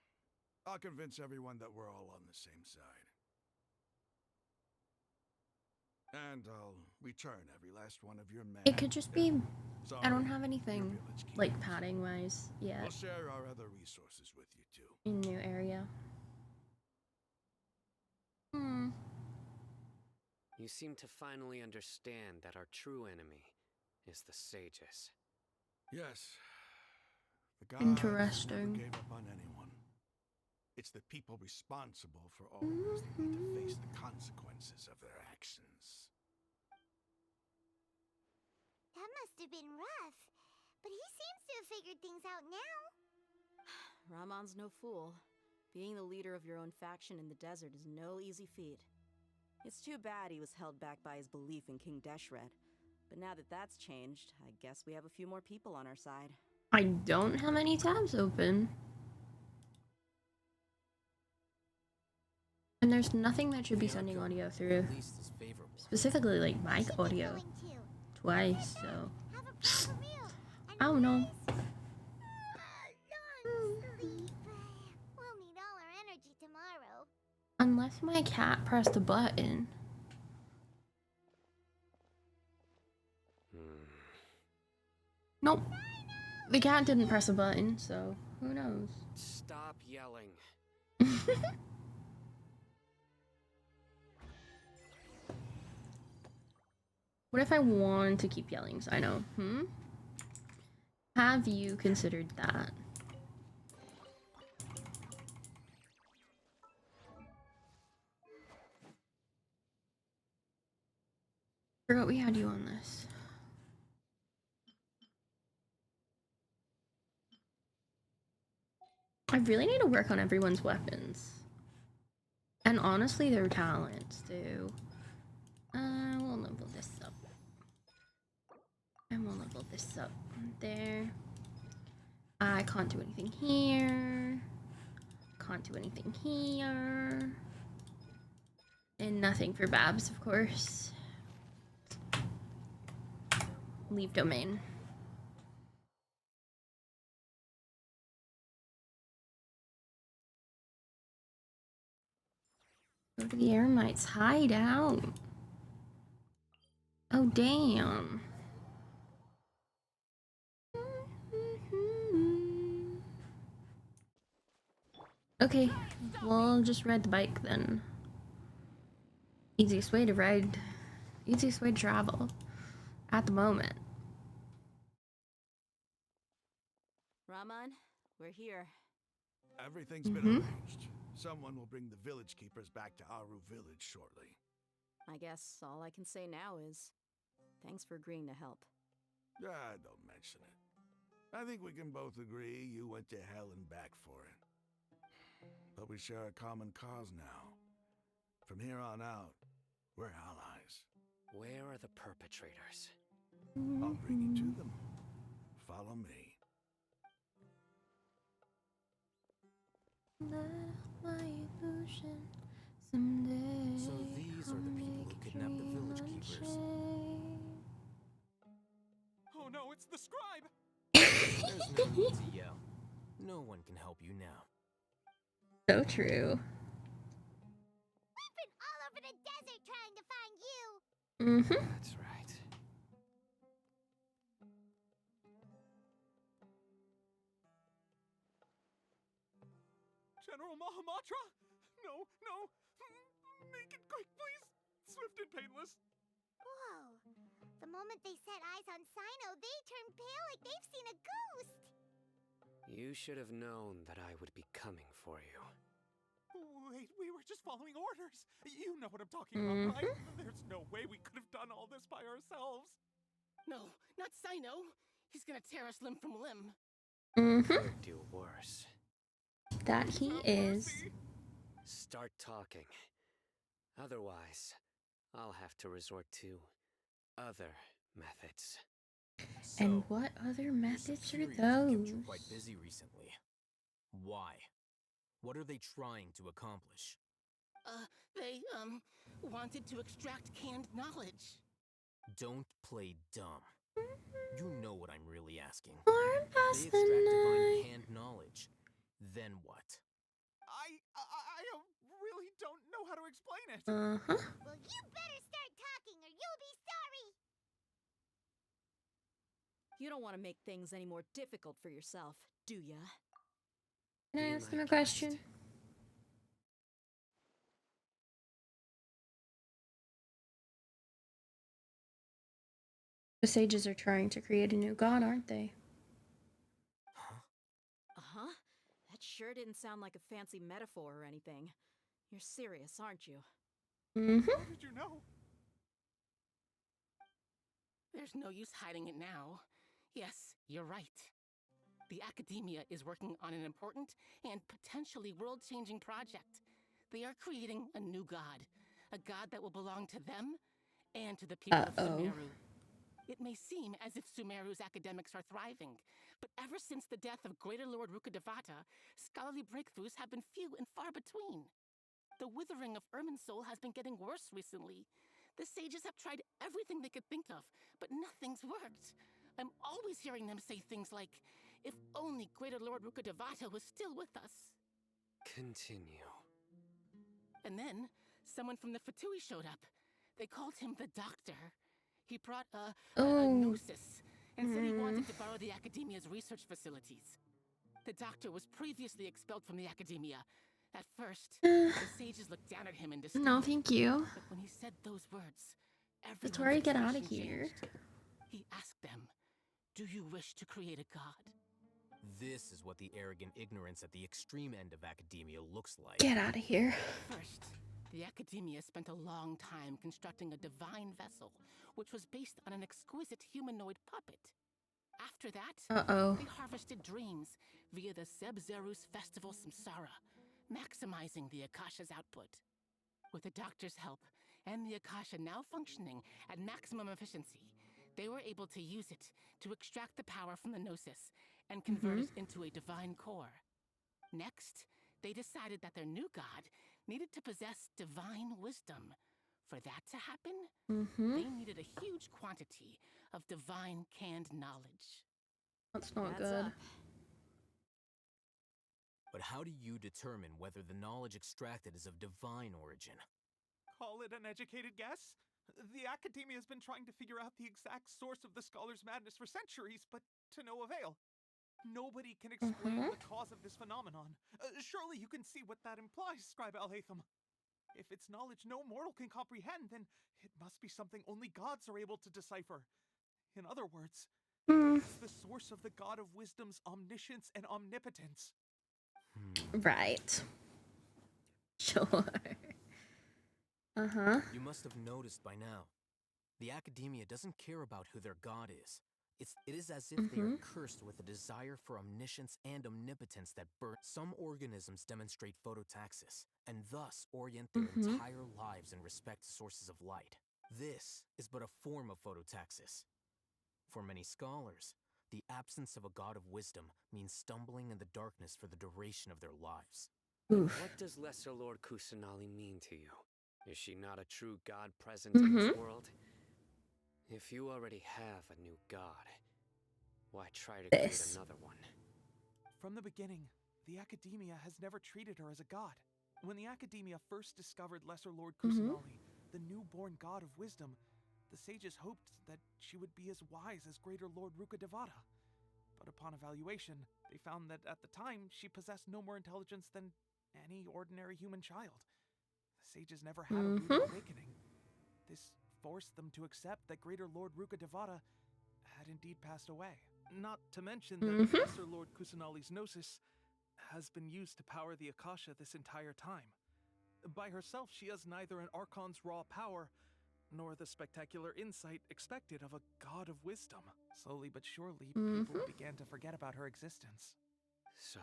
I'll convince everyone that we're all on the same side. And I'll return every last one of your men. It could just be. Sorry, I don't have anything your village like keepers. padding wise yet. We'll share our other resources with you too. In new area. You seem to finally understand that our true enemy is the sages. Yes. The gods Interesting. never gave up on anyone. It's the people responsible for all this that need to face the consequences of their actions. That must have been rough, but he seems to have figured things out now. Ramon's no fool. Being the leader of your own faction in the desert is no easy feat. It's too bad he was held back by his belief in King Deshret. But now that that's changed, I guess we have a few more people on our side. I don't have any tabs open. And there's nothing that should be sending audio through. At least is favorable. Specifically like mic audio. Twice, so. I don't know. We'll need all our energy tomorrow. Unless my cat pressed the button. Nope. The cat didn't press a button, so who knows? Stop yelling. What if I want to keep yelling? So I know. Have you considered that? Forgot we had you on this. I really need to work on everyone's weapons. And honestly, their talents too. We'll level this up. And we'll level this up there. I can't do anything here. Can't do anything here. And nothing for Babs, of course. Leave domain. Go to the Eremites' hideout. Oh, damn. Okay, we'll just ride the bike then. Easiest way to ride, easiest way to travel at the moment. Raman, we're here. Everything's been arranged. Someone will bring the village keepers back to Aru village shortly. I guess all I can say now is thanks for agreeing to help. Don't mention it. I think we can both agree you went to hell and back for it. But we share a common cause now. From here on out, we're allies. Where are the perpetrators? I'll bring you to them. Follow me. So these are the people who kidnapped the village keepers. Oh no, it's the scribe! There's no need to yell. No one can help you now. So true. We've been all over the desert trying to find you! That's right. General Mahamatra? No, no! Make it quick, please! Swift and painless! Whoa. The moment they set eyes on Sino, they turn pale like they've seen a ghost! You should have known that I would be coming for you. Wait, we were just following orders. You know what I'm talking about, right? There's no way we could have done all this by ourselves. No, not Sino. He's gonna tear us limb from limb. Could do worse. That he is. Start talking. Otherwise, I'll have to resort to other methods. And what other methods are Kept those? you quite busy recently. Why? What are they trying to accomplish? They, wanted to extract canned knowledge. Don't play dumb. You know what I'm really asking. Learn They past extract the divine night. canned knowledge. Then what? I really don't know how to explain it. Well, you better start talking or you'll be sorry! You don't want to make things any more difficult for yourself, do ya? Can I ask him a question? The sages are trying to create a new god, aren't they? Uh-huh. That sure didn't sound like a fancy metaphor or anything. You're serious, aren't you? How did you know? There's no use hiding it now. Yes, you're right. The Academia is working on an important and potentially world-changing project. They are creating a new god. A god that will belong to them and to the people of Sumeru. It may seem as if Sumeru's academics are thriving, but ever since the death of Greater Lord Rukkhadevata, scholarly breakthroughs have been few and far between. The withering of Irminsul has been getting worse recently. The sages have tried everything they could think of, but nothing's worked. I'm always hearing them say things like, if only Greater Lord Rukkhadevata was still with us. Continue. And then, someone from the Fatui showed up. They called him the Doctor. He brought a gnosis and said he wanted to borrow the Academia's research facilities. The Doctor was previously expelled from the Academia. At first, the sages looked down at him in disdain. No, thank you. But when he said those words, Victoria, get out of here. He asked them, do you wish to create a god? This is what the arrogant ignorance at the extreme end of academia looks like. Get out of here. First, the Academia spent a long time constructing a divine vessel, which was based on an exquisite humanoid puppet. After that, they harvested dreams via the Sebzerus Festival Samsara, maximizing the Akasha's output. With the Doctor's help, and the Akasha now functioning at maximum efficiency, they were able to use it to extract the power from the Gnosis and convert it into a divine core. Next, they decided that their new god needed to possess divine wisdom. For that to happen, they needed a huge quantity of divine canned knowledge. That's not good. But how do you determine whether the knowledge extracted is of divine origin? Call it an educated guess? The Academia has been trying to figure out the exact source of the Scholar's madness for centuries, but to no avail. Nobody can explain the cause of this phenomenon. Surely you can see what that implies, Scribe Alhaitham. If it's knowledge no mortal can comprehend, then it must be something only gods are able to decipher. In other words, it's the source of the God of Wisdom's omniscience and omnipotence. Right. Sure. You must have noticed by now. The academia doesn't care about who their god is. It is as if they are cursed with a desire for omniscience and omnipotence that burn. Some organisms demonstrate phototaxis, and thus orient their entire lives in respect to sources of light. This is but a form of phototaxis. For many scholars, the absence of a god of wisdom means stumbling in the darkness for the duration of their lives. What does Lesser Lord Kusanali mean to you? Is she not a true god present in this world? If you already have a new god, why try to create another one? From the beginning, the academia has never treated her as a god. When the academia first discovered Lesser Lord Kusanali, the newborn god of wisdom, the sages hoped that she would be as wise as Greater Lord Rukkhadevata. But upon evaluation, they found that at the time, she possessed no more intelligence than any ordinary human child. The sages never had a rude awakening. This forced them to accept that Greater Lord Rukkhadevata had indeed passed away. Not to mention that Lesser Lord Kusanali's gnosis has been used to power the Akasha this entire time. By herself, she has neither an Archon's raw power, nor the spectacular insight expected of a god of wisdom. Slowly but surely, people began to forget about her existence. So,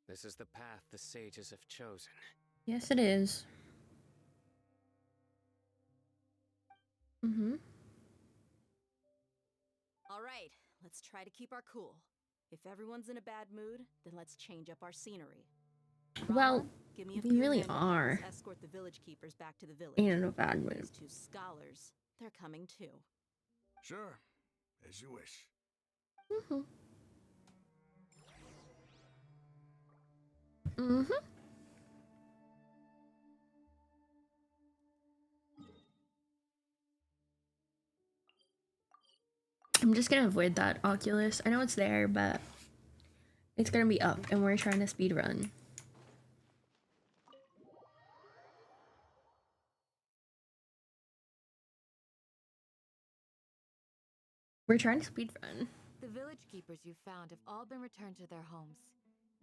this is the path the sages have chosen. Yes, it is. All right, let's try to keep our cool. If everyone's in a bad mood, then let's change up our scenery. Well, give me a we few really handmaids. are Escort the village keepers back to the village. in a bad mood. These two scholars, they're coming too. Sure, as you wish. I'm just gonna avoid that Oculus. I know it's there, but it's gonna be up, and we're trying to speed run. We're trying to speed run. The village keepers you found have all been returned to their homes,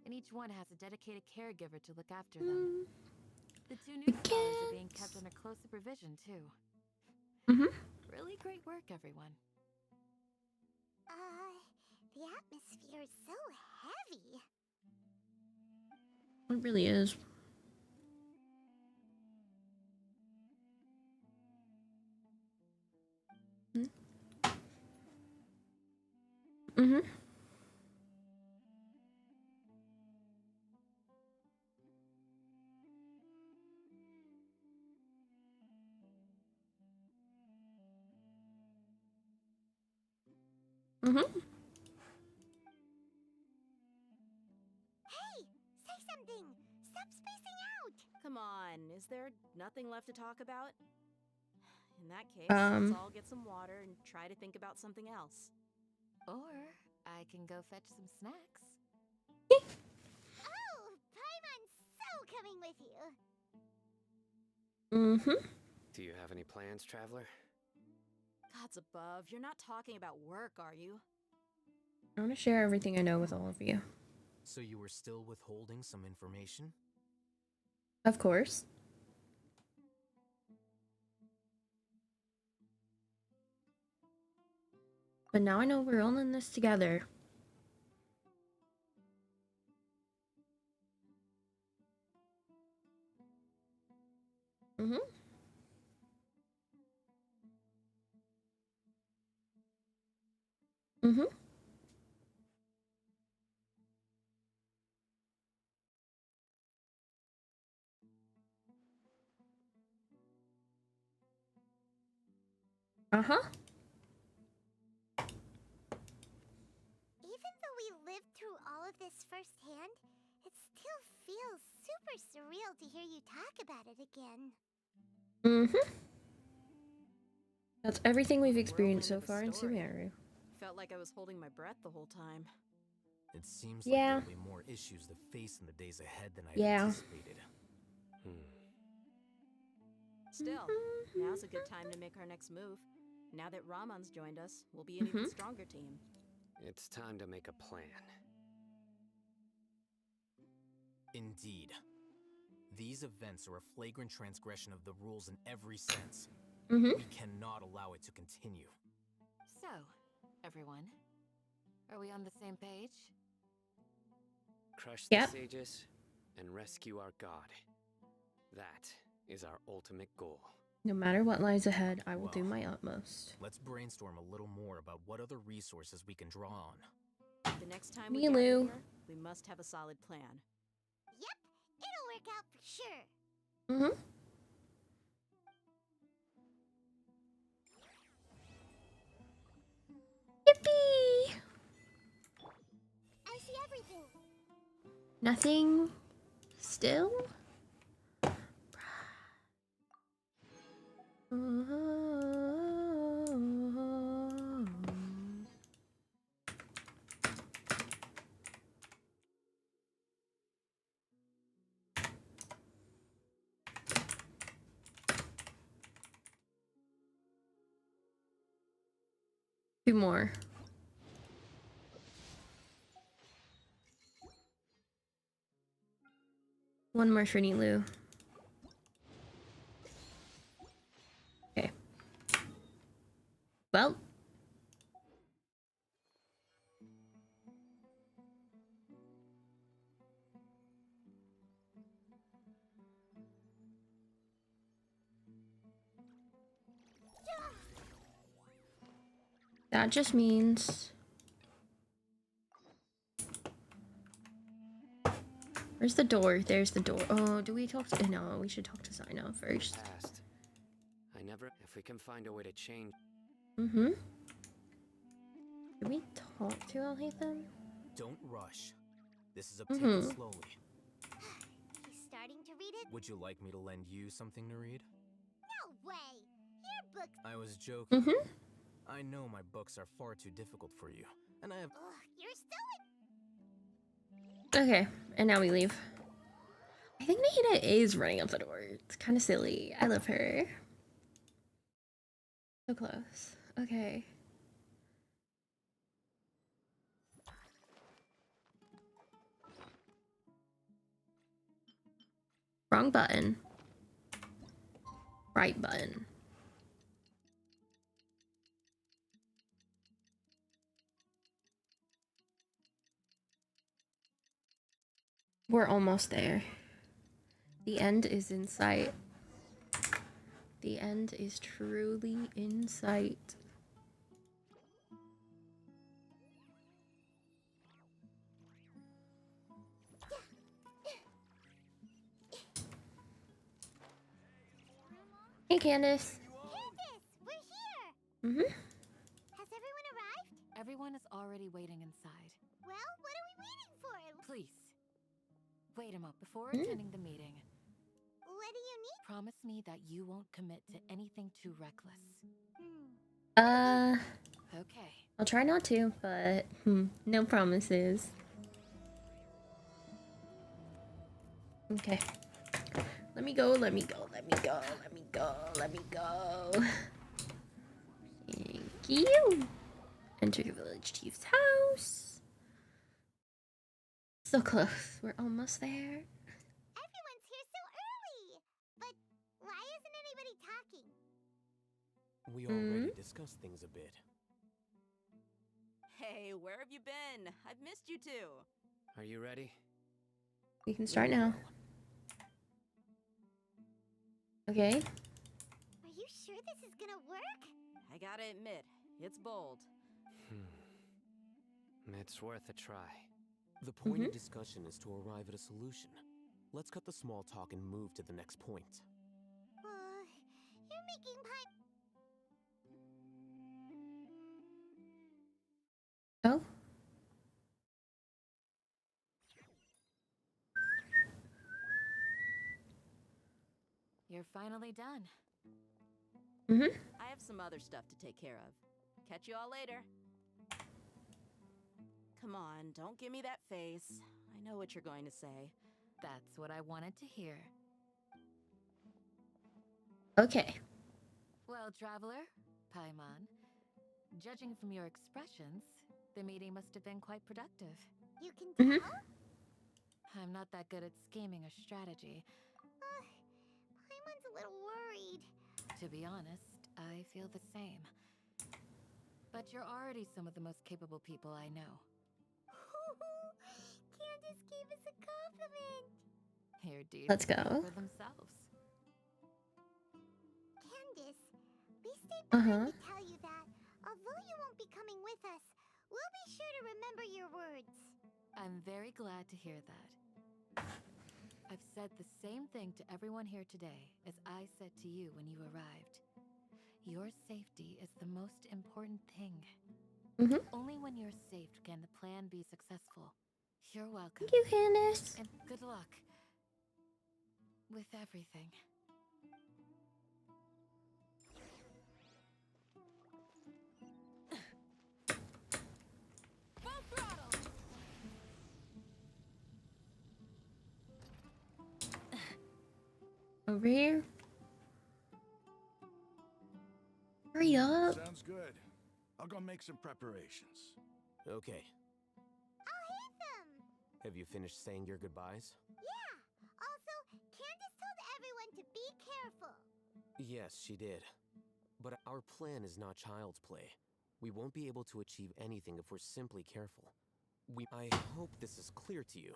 and each one has a dedicated caregiver to look after them. The two new scholars are being kept under close supervision, too. Really great work, everyone. The atmosphere is so heavy. It really is. Hey, say something. Stop spacing out. Come on, is there nothing left to talk about? In that case, let's all get some water and try to think about something else. Or I can go fetch some snacks. Oh, Paimon's so coming with you. Do you have any plans, traveler? Gods above, you're not talking about work, are you? I want to share everything I know with all of you. So you were still withholding some information? Of course. But now I know we're all in this together. Even though we lived through all of this firsthand, it still feels super surreal to hear you talk about it again. That's everything we've experienced so far in Sumeru. felt like I was holding my breath the whole time. It seems like Yeah. there'll be more issues to face in the days ahead than I Yeah. anticipated. Still, now's a good time to make our next move. Now that Ramon's joined us, we'll be an even stronger team. It's time to make a plan. Indeed. These events are a flagrant transgression of the rules in every sense. Mm-hmm. We cannot allow it to continue. So, everyone, are we on the same page? Crush Yep. the sages and rescue our god. That is our ultimate goal. No matter what lies ahead, I will Well, do my utmost. Let's brainstorm a little more about what other resources we can draw on. The next time we gather Milu. here, we must have a solid plan. Yep, it'll work out for sure. Mm-hmm. Yippee! I see everything. Nothing still? Two more. One more for Nilu. Okay. Well. That just means... Where's the door? There's the door. Oh, do we talk to... No, we should talk to Zaina first. Past. If we can find a way to change. Mm-hmm. Can we talk to Alhaitham? Don't rush. This is take it slowly. He's starting to read it? Would you like me to lend you something to read? No way! Your books... I was joking. Mm-hmm. I know my books are far too difficult for you, and I have... Ugh, you're still Okay, and now we leave. I think Nahida is running up the door. It's kind of silly. I love her. So close. Okay. Wrong button. Right button. We're almost there. The end is in sight. The end is truly in sight. Hey, Candace. Candace, we're here! Mm-hmm. Has everyone arrived? Everyone is already waiting inside. Well, what are we waiting for? Please, wait a moment before attending the meeting. What do you need? Promise me that you won't commit to anything too reckless. Okay. I'll try not to, but no promises. Okay. Let me go, let me go, let me go, let me go, let me go. Thank you. Enter the village chief's house. So close. We're almost there. Everyone's here so early! But why isn't anybody talking? We already discussed things a bit. Hey, where have you been? I've missed you too. Are you ready? We can start now. Okay. Are you sure this is gonna work? I gotta admit, it's bold. It's worth a try. The point of discussion is to arrive at a solution. Let's cut the small talk and move to the next point. You're making Oh. You're finally done. I have some other stuff to take care of. Catch you all later. Come on, don't give me that face. I know what you're going to say. That's what I wanted to hear. Okay. Well, traveler, Paimon, judging from your expressions, the meeting must have been quite productive. You can tell? I'm not that good at scheming or strategy. Paimon's a little worried. To be honest, I feel the same. But you're already some of the most capable people I know. Candace gave us a compliment. Your deeds Let's speak go. for themselves. Candace, we stayed behind to tell you that, although you won't be coming with us, we'll be sure to remember your words. I'm very glad to hear that. I've said the same thing to everyone here today as I said to you when you arrived. Your safety is the most important thing. Only when you're safe can the plan be successful. You're welcome. Thank you, Candace. And good luck with everything. Full throttle! Over here. Hurry up. Sounds good. I'll go make some preparations. Okay. I'll hit them! Have you finished saying your goodbyes? Yeah! Also, Candace told everyone to be careful. Yes, she did. But our plan is not child's play. We won't be able to achieve anything if we're simply careful. I hope this is clear to you.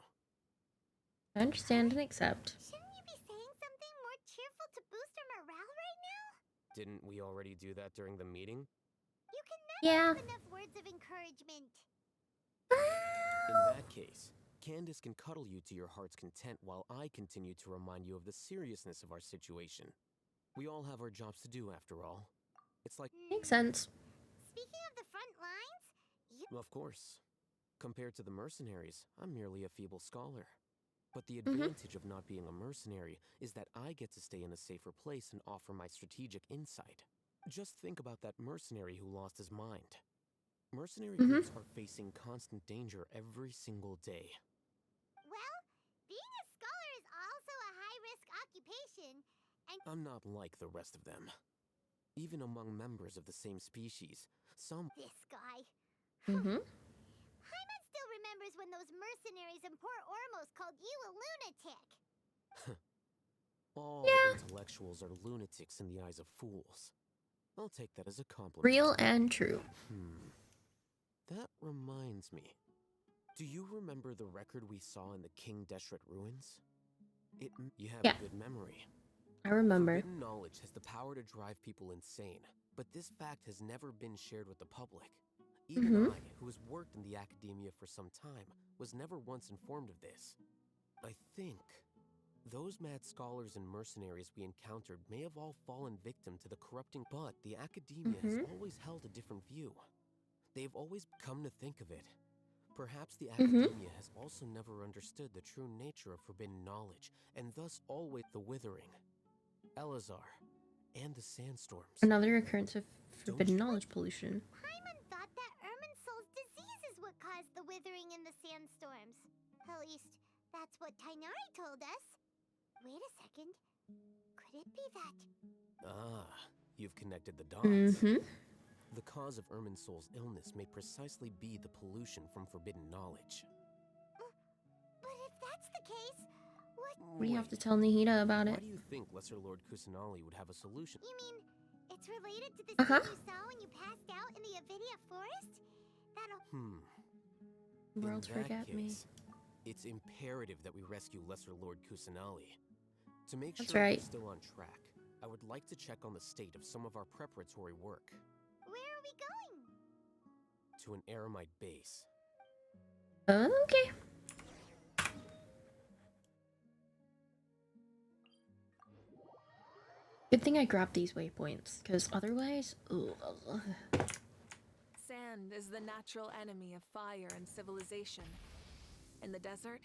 I understand and accept. Shouldn't you be saying something more cheerful to boost our morale right now? Didn't we already do that during the meeting? You can never have enough words of encouragement. In that case, Candace can cuddle you to your heart's content while I continue to remind you of the seriousness of our situation. We all have our jobs to do after all. It's like... Makes sense. Speaking of the front lines, Of course. Compared to the mercenaries, I'm merely a feeble scholar. But the advantage of not being a mercenary is that I get to stay in a safer place and offer my strategic insight. Just think about that mercenary who lost his mind. Mercenary groups are facing constant danger every single day. well, being a scholar is also a high-risk occupation, and I'm not like the rest of them. Even among members of the same species, some... This guy. Mm-hmm. Paimon still remembers when those mercenaries in Port Ormos called you a lunatic. All intellectuals are lunatics in the eyes of fools. I'll take that as a compliment. Real and true. That reminds me. Do you remember the record we saw in the King Deshret ruins? You have a good memory. I remember. Forbidden knowledge has the power to drive people insane, but this fact has never been shared with the public. Even I, who has worked in the academia for some time, was never once informed of this. I think those mad scholars and mercenaries we encountered may have all fallen victim to the corrupting, but the academia has always held a different view. They've always come to think of it. Perhaps the academia has also never understood the true nature of forbidden knowledge, and thus always the withering, Elazar, and the sandstorms. Another occurrence of forbidden knowledge pollution. Paimon thought that Irminsul's disease is what caused the withering in the sandstorms. At least, that's what Tainari told us. Wait a second. Could it be that? Ah, you've connected the dots. The cause of Irminsul's illness may precisely be the pollution from forbidden knowledge. But if that's the case, what? We have to tell Nahida about it. Why do you think Lesser Lord Kusanali would have a solution? You mean it's related to the scene you saw when you passed out in the Avidia forest? That'll... Worlds In that forget case, it's imperative that we rescue Lesser Lord Kusanali. To make That's sure right. we're still on track, I would like to check on the state of some of our preparatory work. Where are we going? To an Aramite base. Okay. Good thing I grabbed these waypoints, because otherwise... Ugh. Sand is the natural enemy of fire and civilization. In the desert,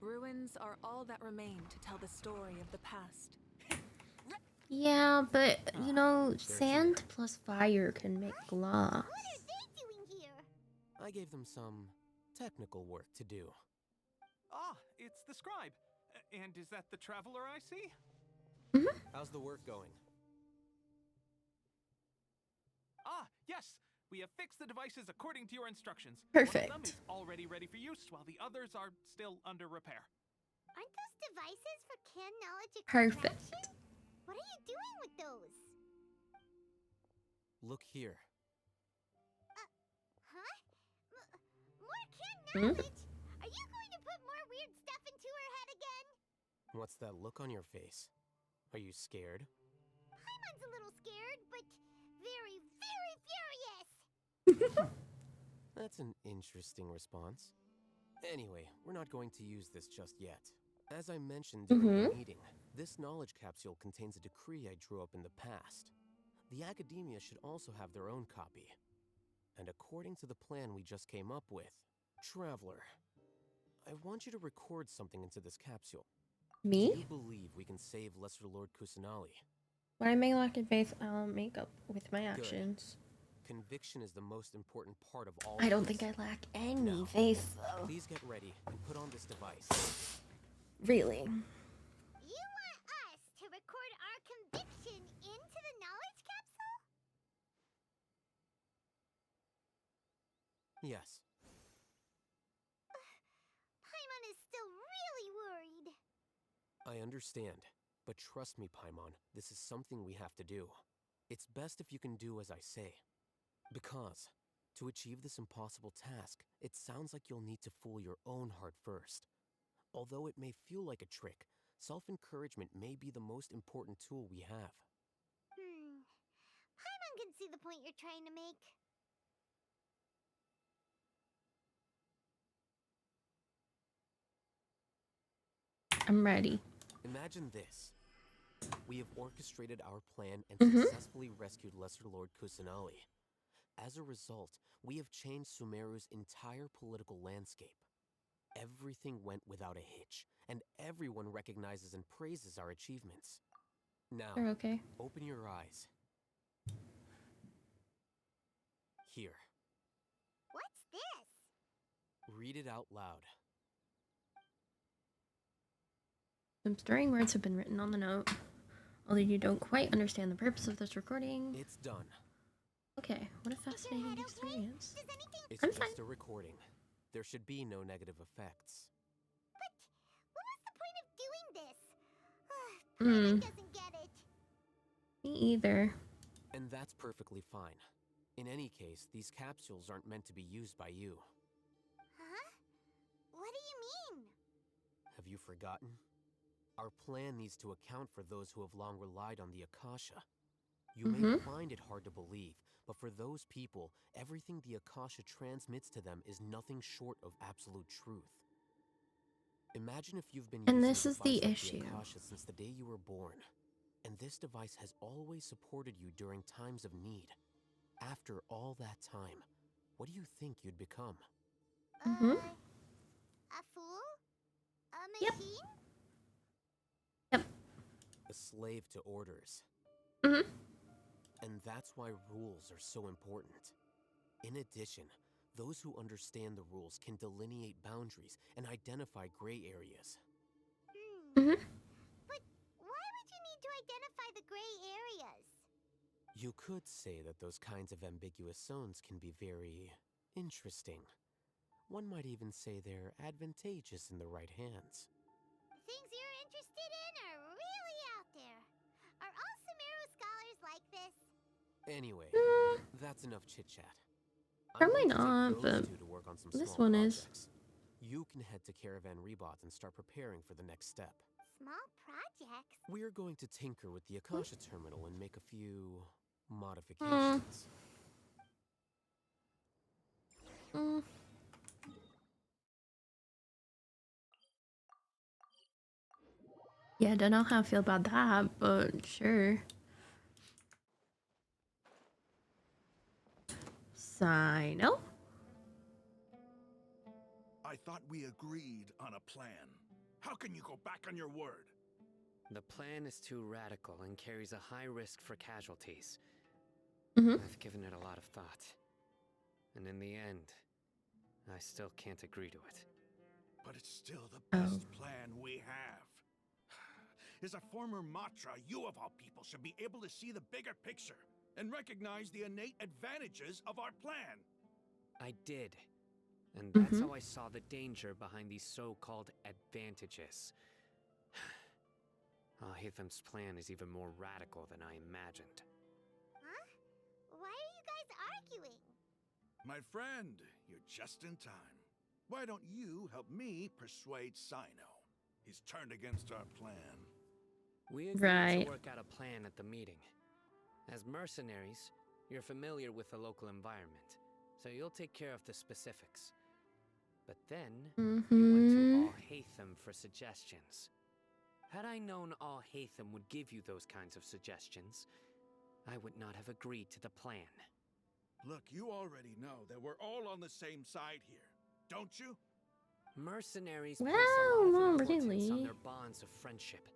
ruins are all that remain to tell the story of the past. Yeah, but, you know, sand plus fire can make lava. What are they doing here? I gave them some technical work to do. Ah, it's the scribe. And is that the traveler I see? How's the work going? Ah, yes! We have fixed the devices according to your instructions. Perfect. One of them is already ready for use, while the others are still under repair. Aren't those devices for can knowledge Perfect. extraction? What are you doing with those? Look here. Huh? More can knowledge? Are you going to put more weird stuff into her head again? What's that look on your face? Are you scared? Paimon's a little scared, but very, very furious! That's an interesting response. Anyway, we're not going to use this just yet. As I mentioned during the meeting, this knowledge capsule contains a decree I drew up in the past. The academia should also have their own copy. And according to the plan we just came up with, Traveler, I want you to record something into this capsule. Me? Do you believe we can save Lesser Lord Kusanali? When I make lack of faith, I'll make up with my actions. Conviction is the most important part of all. I don't think I lack any faith, though. Please get ready and put on this device. Really? You want us to record our conviction into the knowledge capsule? Yes. Paimon is still really worried. I understand, but trust me, Paimon, this is something we have to do. It's best if you can do as I say. Because, to achieve this impossible task, it sounds like you'll need to fool your own heart first. Although it may feel like a trick, self-encouragement may be the most important tool we have. Paimon can see the point you're trying to make. I'm ready. Imagine this. We have orchestrated our plan and successfully rescued Lesser Lord Kusanali. As a result, we have changed Sumeru's entire political landscape. Everything went without a hitch, and everyone recognizes and praises our achievements. Now, open your eyes. Here. What's this? Read it out loud. Some stirring words have been written on the note. Although you don't quite understand the purpose of this recording. It's done. Okay, what a fascinating experience. It's I'm just fine. a recording. There should be no negative effects. But what was the point of doing this? Paimon doesn't get it. Me either. And that's perfectly fine. In any case, these capsules aren't meant to be used by you. Huh? What do you mean? Have you forgotten? Our plan needs to account for those who have long relied on the Akasha. You may find it hard to believe, but for those people, everything the Akasha transmits to them is nothing short of absolute truth. Imagine if you've been using this a is device the like issue. the Akasha since the day you were born. And this device has always supported you during times of need. After all that time, what do you think you'd become? A fool? A machine? A slave to orders. And that's why rules are so important. In addition, those who understand the rules can delineate boundaries and identify gray areas. But why would you need to identify the gray areas? You could say that those kinds of ambiguous zones can be very interesting. One might even say they're advantageous in the right hands. Things you're interested in are really out there. Are all Sumeru scholars like this? Anyway, that's enough chit-chat. Probably not, but this one is. You can head to Caravan Rebot and start preparing for the next step. Small projects? We're going to tinker with the Akasha terminal and make a few modifications. Yeah, I don't know how I feel about that, but sure. Sino? I thought we agreed on a plan. How can you go back on your word? The plan is too radical and carries a high risk for casualties. I've given it a lot of thought. And in the end, I still can't agree to it. But it's still the best plan we have. As a former Matra, you of all people should be able to see the bigger picture and recognize the innate advantages of our plan. I did. And that's how I saw the danger behind these so-called advantages. Hitham's plan is even more radical than I imagined. Huh? Why are you guys arguing? My friend, you're just in time. Why don't you help me persuade Sino? He's turned against our plan. We agreed to work out a plan at the meeting. As mercenaries, you're familiar with the local environment, so you'll take care of the specifics. But then, you went to Al-Haytham for suggestions. Had I known Al-Haytham would give you those kinds of suggestions, I would not have agreed to the plan. Look, you already know that we're all on the same side here, don't you? Mercenaries place a lot of importance on their bonds of friendship,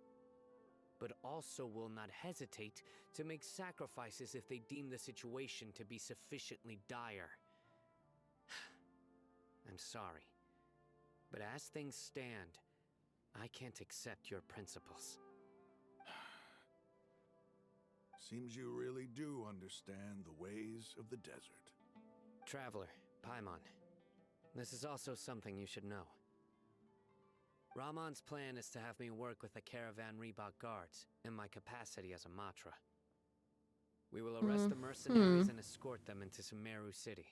but also will not hesitate to make sacrifices if they deem the situation to be sufficiently dire. I'm sorry, but as things stand, I can't accept your principles. Seems you really do understand the ways of the desert. Traveler, Paimon, this is also something you should know. Ramon's plan is to have me work with the Caravan Reebok guards in my capacity as a Matra. We will arrest the mercenaries and escort them into Sumeru City.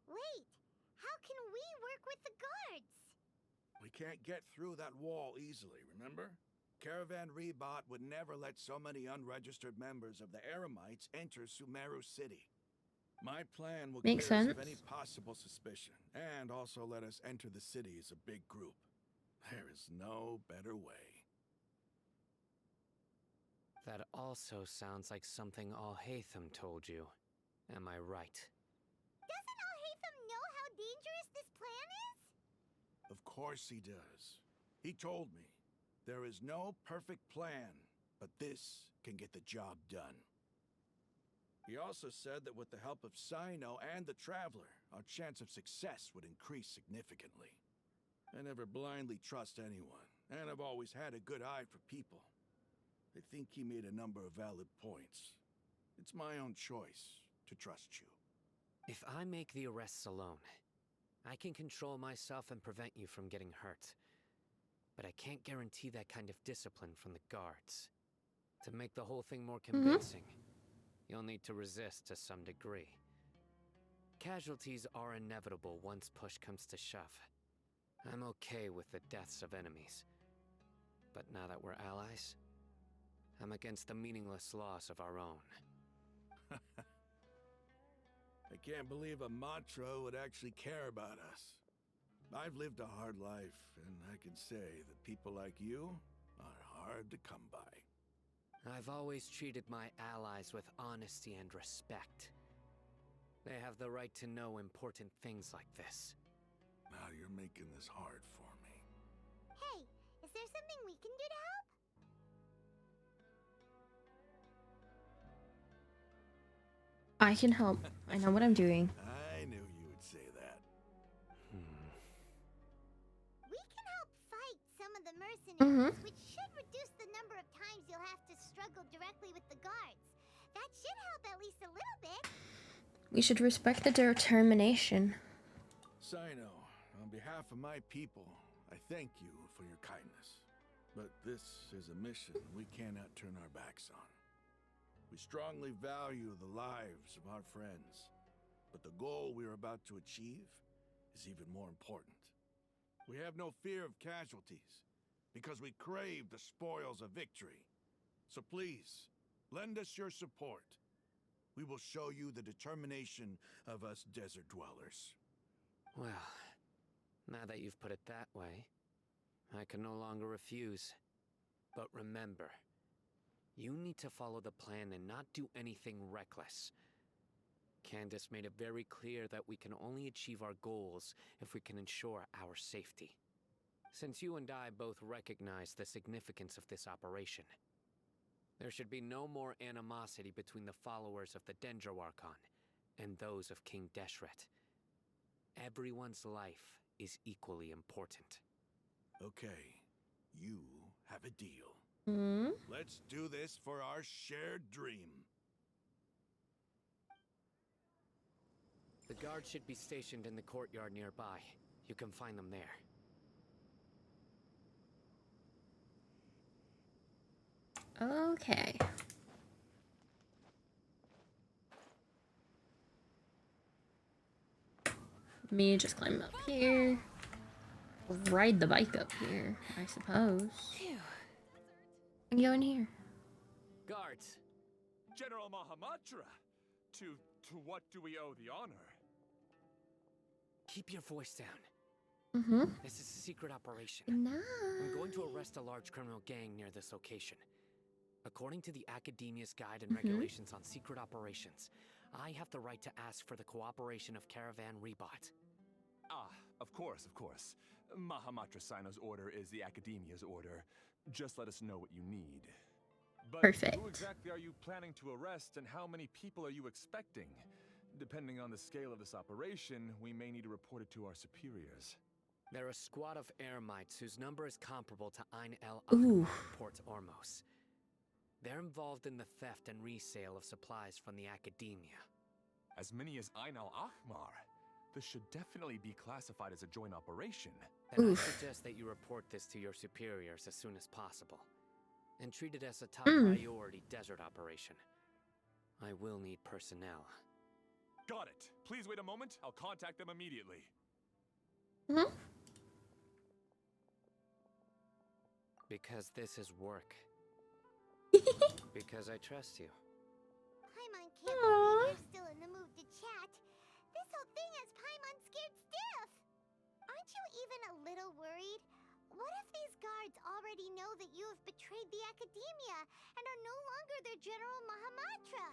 Wait, how can we work with the guards? We can't get through that wall easily, remember? Caravan Reebok would never let so many unregistered members of the Eremites enter Sumeru City. My plan will clear us of any possible suspicion, and also let us enter the city as a big group. There is no better way. That also sounds like something Al-Haytham told you. Am I right? Doesn't Al-Haytham know how dangerous this plan is? Of course he does. He told me, there is no perfect plan, but this can get the job done. He also said that with the help of Sino and the Traveler, our chance of success would increase significantly. I never blindly trust anyone, and I've always had a good eye for people. I think he made a number of valid points. It's my own choice to trust you. If I make the arrests alone, I can control myself and prevent you from getting hurt. But I can't guarantee that kind of discipline from the guards. To make the whole thing more convincing, you'll need to resist to some degree. Casualties are inevitable once push comes to shove. I'm okay with the deaths of enemies. But now that we're allies, I'm against the meaningless loss of our own. I can't believe a Matra would actually care about us. I've lived a hard life, and I can say that people like you are hard to come by. I've always treated my allies with honesty and respect. They have the right to know important things like this. Now you're making this hard for me. Hey, is there something we can do to help? I can help. I know what I'm doing. I knew you would say that. We can help fight some of the mercenaries, which should reduce the number of times you'll have to struggle directly with the guards. That should help at least a little bit. We should respect the determination. Sino, on behalf of my people, I thank you for your kindness. But this is a mission we cannot turn our backs on. We strongly value the lives of our friends, but the goal we are about to achieve is even more important. We have no fear of casualties, because we crave the spoils of victory. So please, lend us your support. We will show you the determination of us desert dwellers. Well, now that you've put it that way, I can no longer refuse. But remember, you need to follow the plan and not do anything reckless. Candace made it very clear that we can only achieve our goals if we can ensure our safety. Since you and I both recognize the significance of this operation, there should be no more animosity between the followers of the Dendro Archon and those of King Deshret. Everyone's life is equally important. Okay, you have a deal. Hmm? Let's do this for our shared dream. The guards should be stationed in the courtyard nearby. You can find them there. Okay. Me just climb up here. Ride the bike up here, I suppose. Phew. And go in here. Guards! General Mahamatra! To what do we owe the honor? Keep your voice down. Mm-hmm. This is a secret operation. Nice. I'm going to arrest a large criminal gang near this location. According to the Academia's Guide and Regulations on Secret Operations, I have the right to ask for the cooperation of Caravan Rebot. Ah, of course, of course. Mahamatra Sino's order is the Academia's order. Just let us know what you need. But Perfect. Who exactly are you planning to arrest, and how many people are you expecting? Depending on the scale of this operation, we may need to report it to our superiors. They're a squad of Eremites whose number is comparable to Ein El Ooh. Akbar in Port Ormos. They're involved in the theft and resale of supplies from the Academia. As many as Ein El Akbar? This should definitely be classified as a joint operation. Then I suggest that you report this to your superiors as soon as possible. And treat it as a top priority desert operation. I will need personnel. Got it. Please wait a moment. I'll contact them immediately. Because this is work. Because I trust you. Paimon can't believe you're still in the mood to chat. This whole thing has Paimon scared stiff. Aren't you even a little worried? What if these guards already know that you have betrayed the Academia and are no longer their General Mahamatra?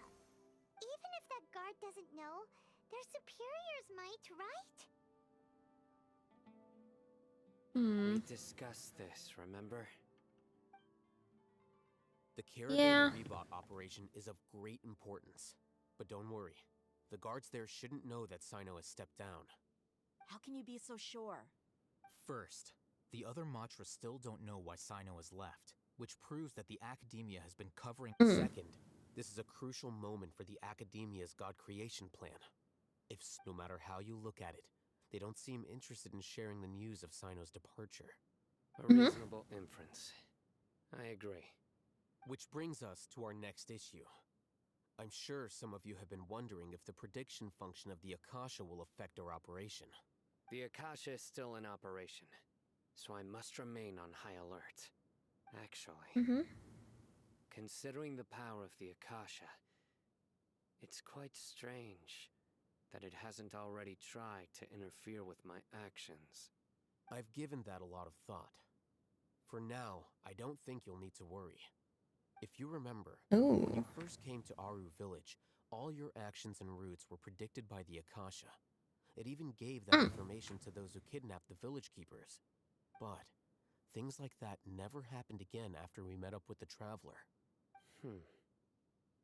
Even if that guard doesn't know, their superiors might, right? We discussed this, remember? The Caravan Rebot operation is of great importance. But don't worry, the guards there shouldn't know that Sino has stepped down. How can you be so sure? First, the other Matra still don't know why Sino has left, which proves that the Academia has been covering. Second, this is a crucial moment for the Academia's God creation plan. No matter how you look at it, they don't seem interested in sharing the news of Sino's departure. A reasonable inference. I agree. Which brings us to our next issue. I'm sure some of you have been wondering if the prediction function of the Akasha will affect our operation. The Akasha is still in operation, so I must remain on high alert. Actually, considering the power of the Akasha, it's quite strange that it hasn't already tried to interfere with my actions. I've given that a lot of thought. For now, I don't think you'll need to worry. If you remember, when you first came to Aru Village, all your actions and routes were predicted by the Akasha. It even gave that information to those who kidnapped the village keepers. But things like that never happened again after we met up with the Traveler.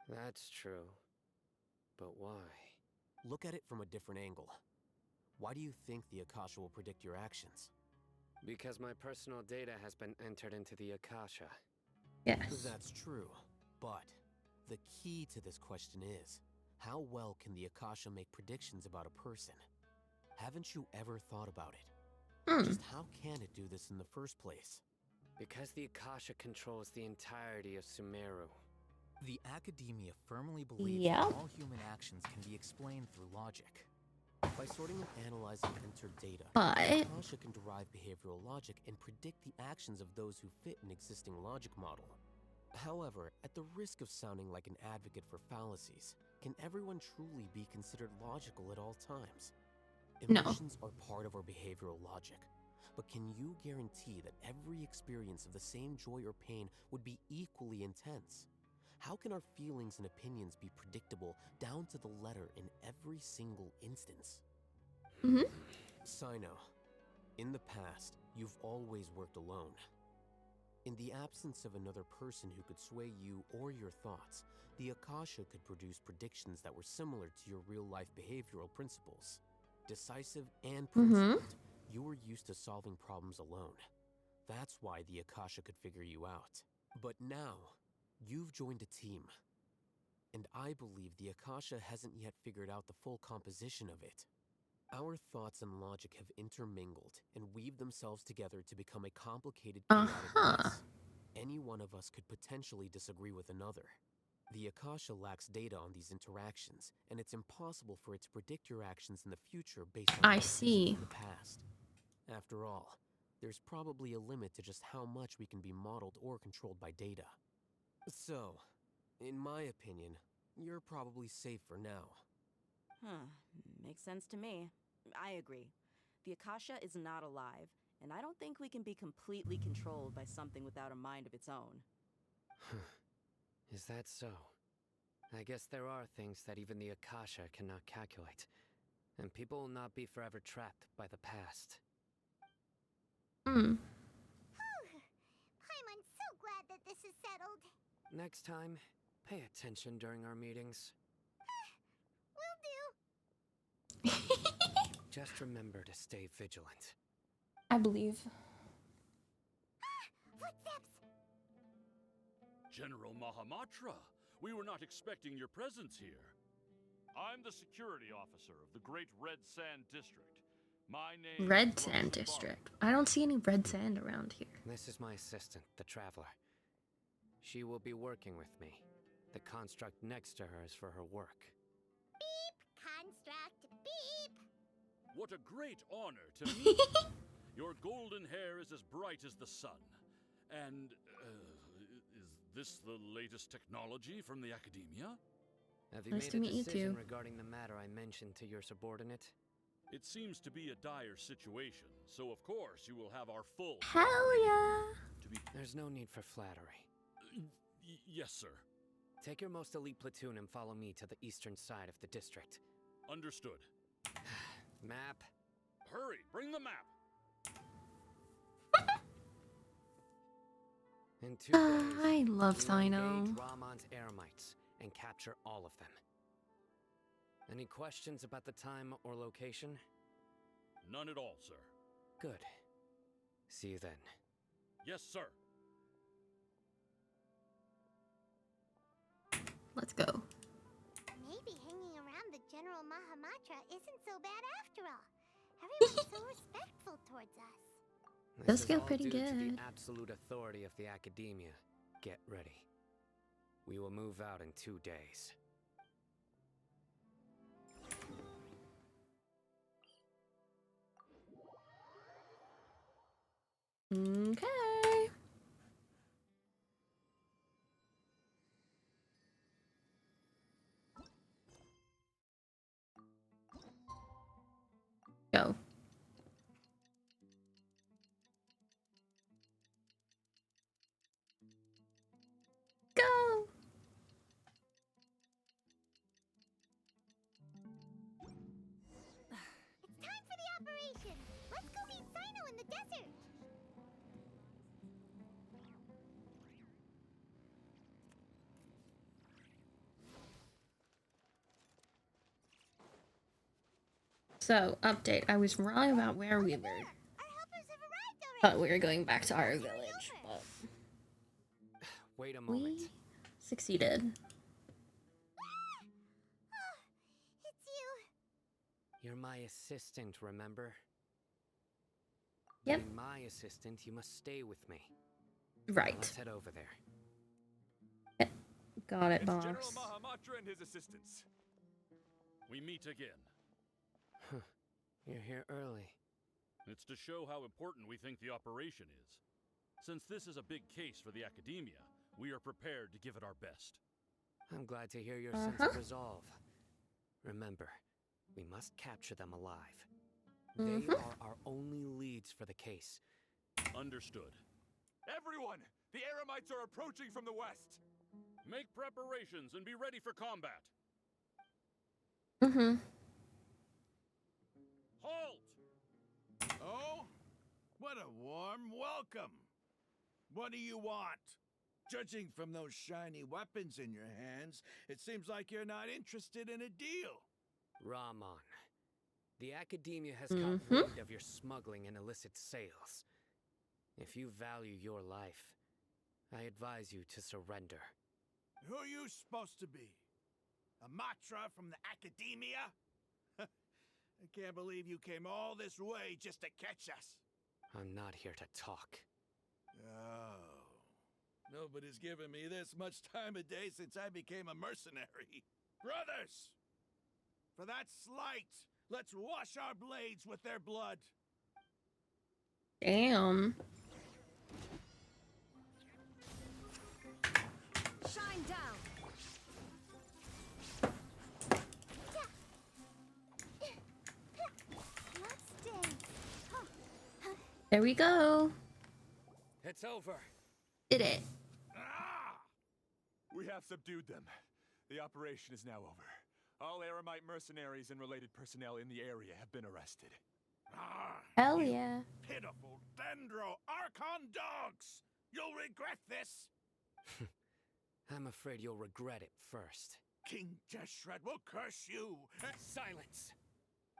That's true. But why? Look at it from a different angle. Why do you think the Akasha will predict your actions? Because my personal data has been entered into the Akasha. Yes. That's true. But the key to this question is, how well can the Akasha make predictions about a person? Haven't you ever thought about it? Just how can it do this in the first place? Because the Akasha controls the entirety of Sumeru. The Academia firmly believes that all human actions can be explained through logic. By sorting and analyzing entered data, the Akasha can derive behavioral logic and predict the actions of those who fit an existing logic model. However, at the risk of sounding like an advocate for fallacies, can everyone truly be considered logical at all times? Emotions are part of our behavioral logic, but can you guarantee that every experience of the same joy or pain would be equally intense? How can our feelings and opinions be predictable down to the letter in every single instance? Sino, in the past, you've always worked alone. In the absence of another person who could sway you or your thoughts, the Akasha could produce predictions that were similar to your real-life behavioral principles. decisive and principled. You were used to solving problems alone. That's why the Akasha could figure you out. But now, you've joined a team. And I believe the Akasha hasn't yet figured out the full composition of it. Our thoughts and logic have intermingled and weaved themselves together to become a complicated chaotic mess. Any one of us could potentially disagree with another. The Akasha lacks data on these interactions, and it's impossible for it to predict your actions in the future based on what in the past. After all, there's probably a limit to just how much we can be modeled or controlled by data. So, in my opinion, you're probably safe for now. Makes sense to me. I agree. The Akasha is not alive, and I don't think we can be completely controlled by something without a mind of its own. Is that so? I guess there are things that even the Akasha cannot calculate, and people will not be forever trapped by the past. Paimon's so glad that this is settled. Next time, pay attention during our meetings. Will do. Just remember to stay vigilant. I believe. Footsteps! General Mahamatra, we were not expecting your presence here. I'm the security officer of the Great Red Sand District. My name Red Sand District. I don't see any red sand around here. This is my assistant, the Traveler. She will be working with me. The construct next to her is for her work. Beep! Construct, beep! What a great honor to meet you. Your golden hair is as bright as the sun. And, is this the latest technology from the Academia? Have you made a decision regarding the matter I mentioned to your subordinate? It seems to be a dire situation, so of course you will have our full... Hell yeah! There's no need for flattery. Yes, sir. Take your most elite platoon and follow me to the eastern side of the district. Understood. Map. Hurry, bring the map. In 2 days, I love Sino. engage Ramon's Eremites and capture all of them. Any questions about the time or location? None at all, sir. Good. See you then. Yes, sir. Let's go. Maybe hanging around the General Mahamatra isn't so bad after all. Everyone's so respectful towards us. This Does feel is all pretty due to good. the absolute authority of the Academia. Get ready. We will move out in 2 days. Okay. Go. Go. It's time for the operation. Let's go meet Sino in the desert. So, update. I was wrong about where we were. Thought we were going back to our village, but Wait a moment. we succeeded. It's you. You're my assistant, remember? Yep. Being my assistant, you must stay with me. Right. Let's head over there. Got it, It's boss. General Mahamatra and his assistants. We meet again. You're here early. It's to show how important we think the operation is. Since this is a big case for the Academia, we are prepared to give it our best. I'm glad to hear your sense of resolve. Remember, we must capture them alive. They are our only leads for the case. Understood. Everyone! The Eremites are approaching from the west! Make preparations and be ready for combat. Halt! Oh? What a warm welcome! What do you want? Judging from those shiny weapons in your hands, it seems like you're not interested in a deal. Ramon, The Academia has caught wind of your smuggling and illicit sales. If you value your life, I advise you to surrender. Who are you supposed to be? A Matra from the Academia? I can't believe you came all this way just to catch us. I'm not here to talk. Oh. Nobody's given me this much time of day since I became a mercenary. Brothers! For that slight, let's wash our blades with their blood. Damn. Shine down. Let's dance. There we go. It's over. Did it. We have subdued them. The operation is now over. All Aramite mercenaries and related personnel in the area have been arrested. Hell yeah. Pitiful Dendro Archon dogs! You'll regret this! I'm afraid you'll regret it first. King Deshret will curse you! Silence!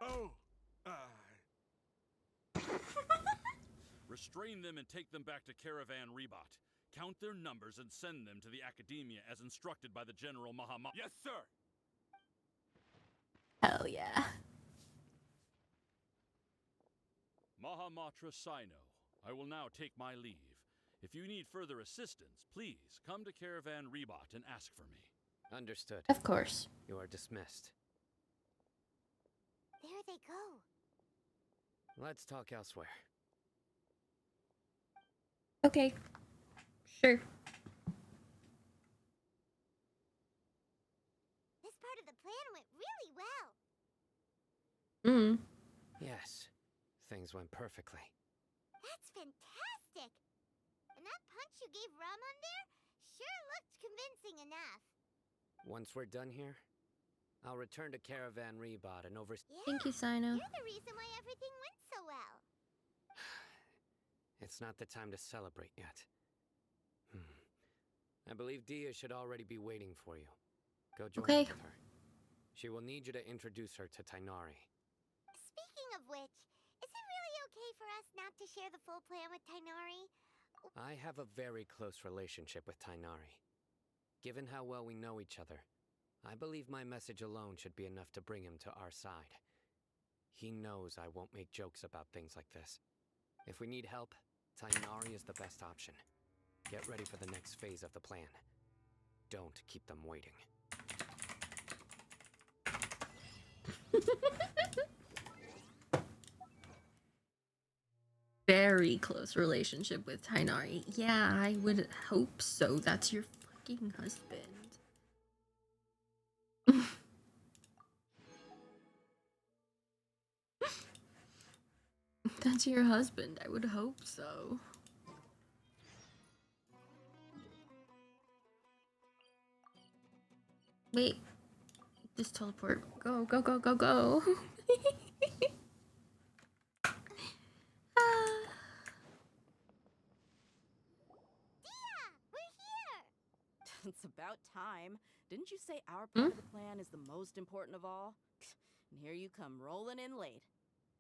Oh, Restrain them and take them back to Caravan Rebot. Count their numbers and send them to the Academia as instructed by the General Mahamatra. Yes, sir! Hell yeah. Mahamatra Sino, I will now take my leave. If you need further assistance, please come to Caravan Rebot and ask for me. Understood. Of course. You are dismissed. There they go. Let's talk elsewhere. Okay. Sure. This part of the plan went really well. Yes, things went perfectly. That's fantastic. And that punch you gave Ramon there sure looked convincing enough. Once we're done here, I'll return to Caravan Rebot and Yeah, Thank you, Sino. you're the reason why everything went so well. It's not the time to celebrate yet. I believe Dia should already be waiting for you. Go join up with her. She will need you to introduce her to Tainari. Speaking of which, is it really okay for us not to share the full plan with Tainari? I have a very close relationship with Tainari. Given how well we know each other, I believe my message alone should be enough to bring him to our side. He knows I won't make jokes about things like this. If we need help, Tainari is the best option. Get ready for the next phase of the plan. Don't keep them waiting. Very close relationship with Tainari. Yeah, I would hope so. That's your fucking husband. That's your husband. I would hope so. Wait. Just teleport. Go, go, go, go, go. It's about time. Didn't you say our part of the plan is the most important of all? And here you come rolling in late.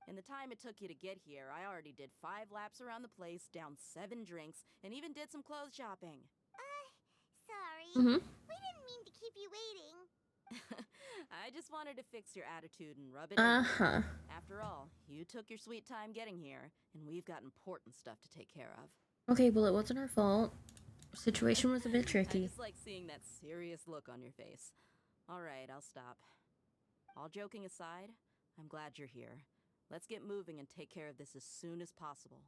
In the time it took you to get here, I already did 5 laps around the place, downed 7 drinks, and even did some clothes shopping. Sorry. Mm-hmm. We didn't mean to keep you waiting. I just wanted to fix your attitude and rub it in. After all, you took your sweet time getting here, and we've got important stuff to take care of. Okay, well, it wasn't our fault. Situation was a bit tricky. I just like seeing that serious look on your face. All right, I'll stop. All joking aside, I'm glad you're here. Let's get moving and take care of this as soon as possible.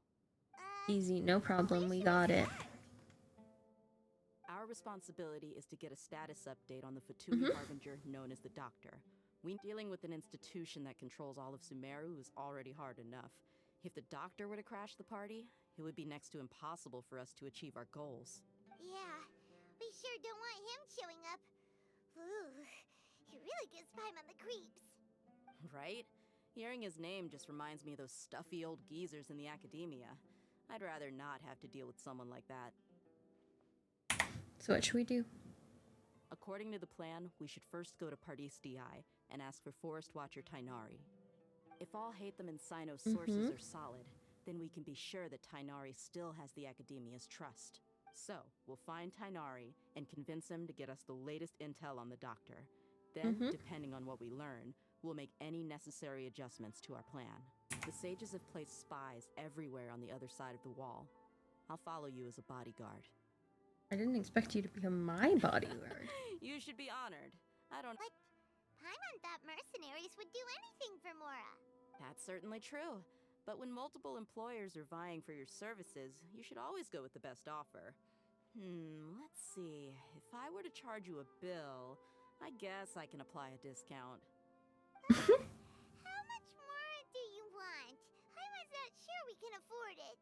Easy, no problem. We got it. Our responsibility is to get a status update on the Fatui Harbinger known as the Doctor. We're dealing with an institution that controls all of Sumeru is already hard enough. If the Doctor were to crash the party, it would be next to impossible for us to achieve our goals. Yeah, we sure don't want him showing up. Ooh, he really gives Paimon the creeps. Right? Hearing his name just reminds me of those stuffy old geezers in the Academia. I'd rather not have to deal with someone like that. So what should we do? According to the plan, we should first go to Pardis DI and ask for Forest Watcher Tainari. If all Hatham and Sino's sources are solid, then we can be sure that Tighnari still has the Academia's trust. So, we'll find Tighnari and convince him to get us the latest intel on the Doctor. Then, depending on what we learn, we'll make any necessary adjustments to our plan. The sages have placed spies everywhere on the other side of the wall. I'll follow you as a bodyguard. I didn't expect you to become my bodyguard. You should be honored. I don't... But Paimon thought mercenaries would do anything for Mora. That's certainly true. But when multiple employers are vying for your services, you should always go with the best offer. Let's see. If I were to charge you a bill, I guess I can apply a discount. How much more do you want? Paimon's not sure we can afford it.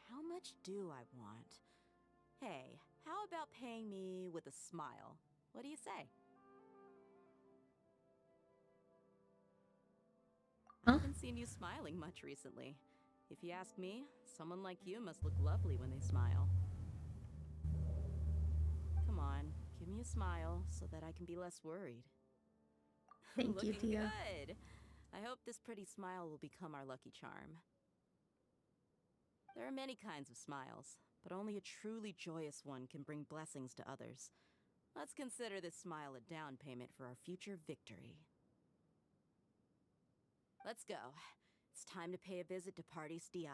How much do I want? Hey, how about paying me with a smile? What do you say? I haven't seen you smiling much recently. If you ask me, someone like you must look lovely when they smile. Come on, give me a smile so that I can be less worried. Thank you, Looking Tia. good. I hope this pretty smile will become our lucky charm. There are many kinds of smiles, but only a truly joyous one can bring blessings to others. Let's consider this smile a down payment for our future victory. Let's go. It's time to pay a visit to Pardis DI.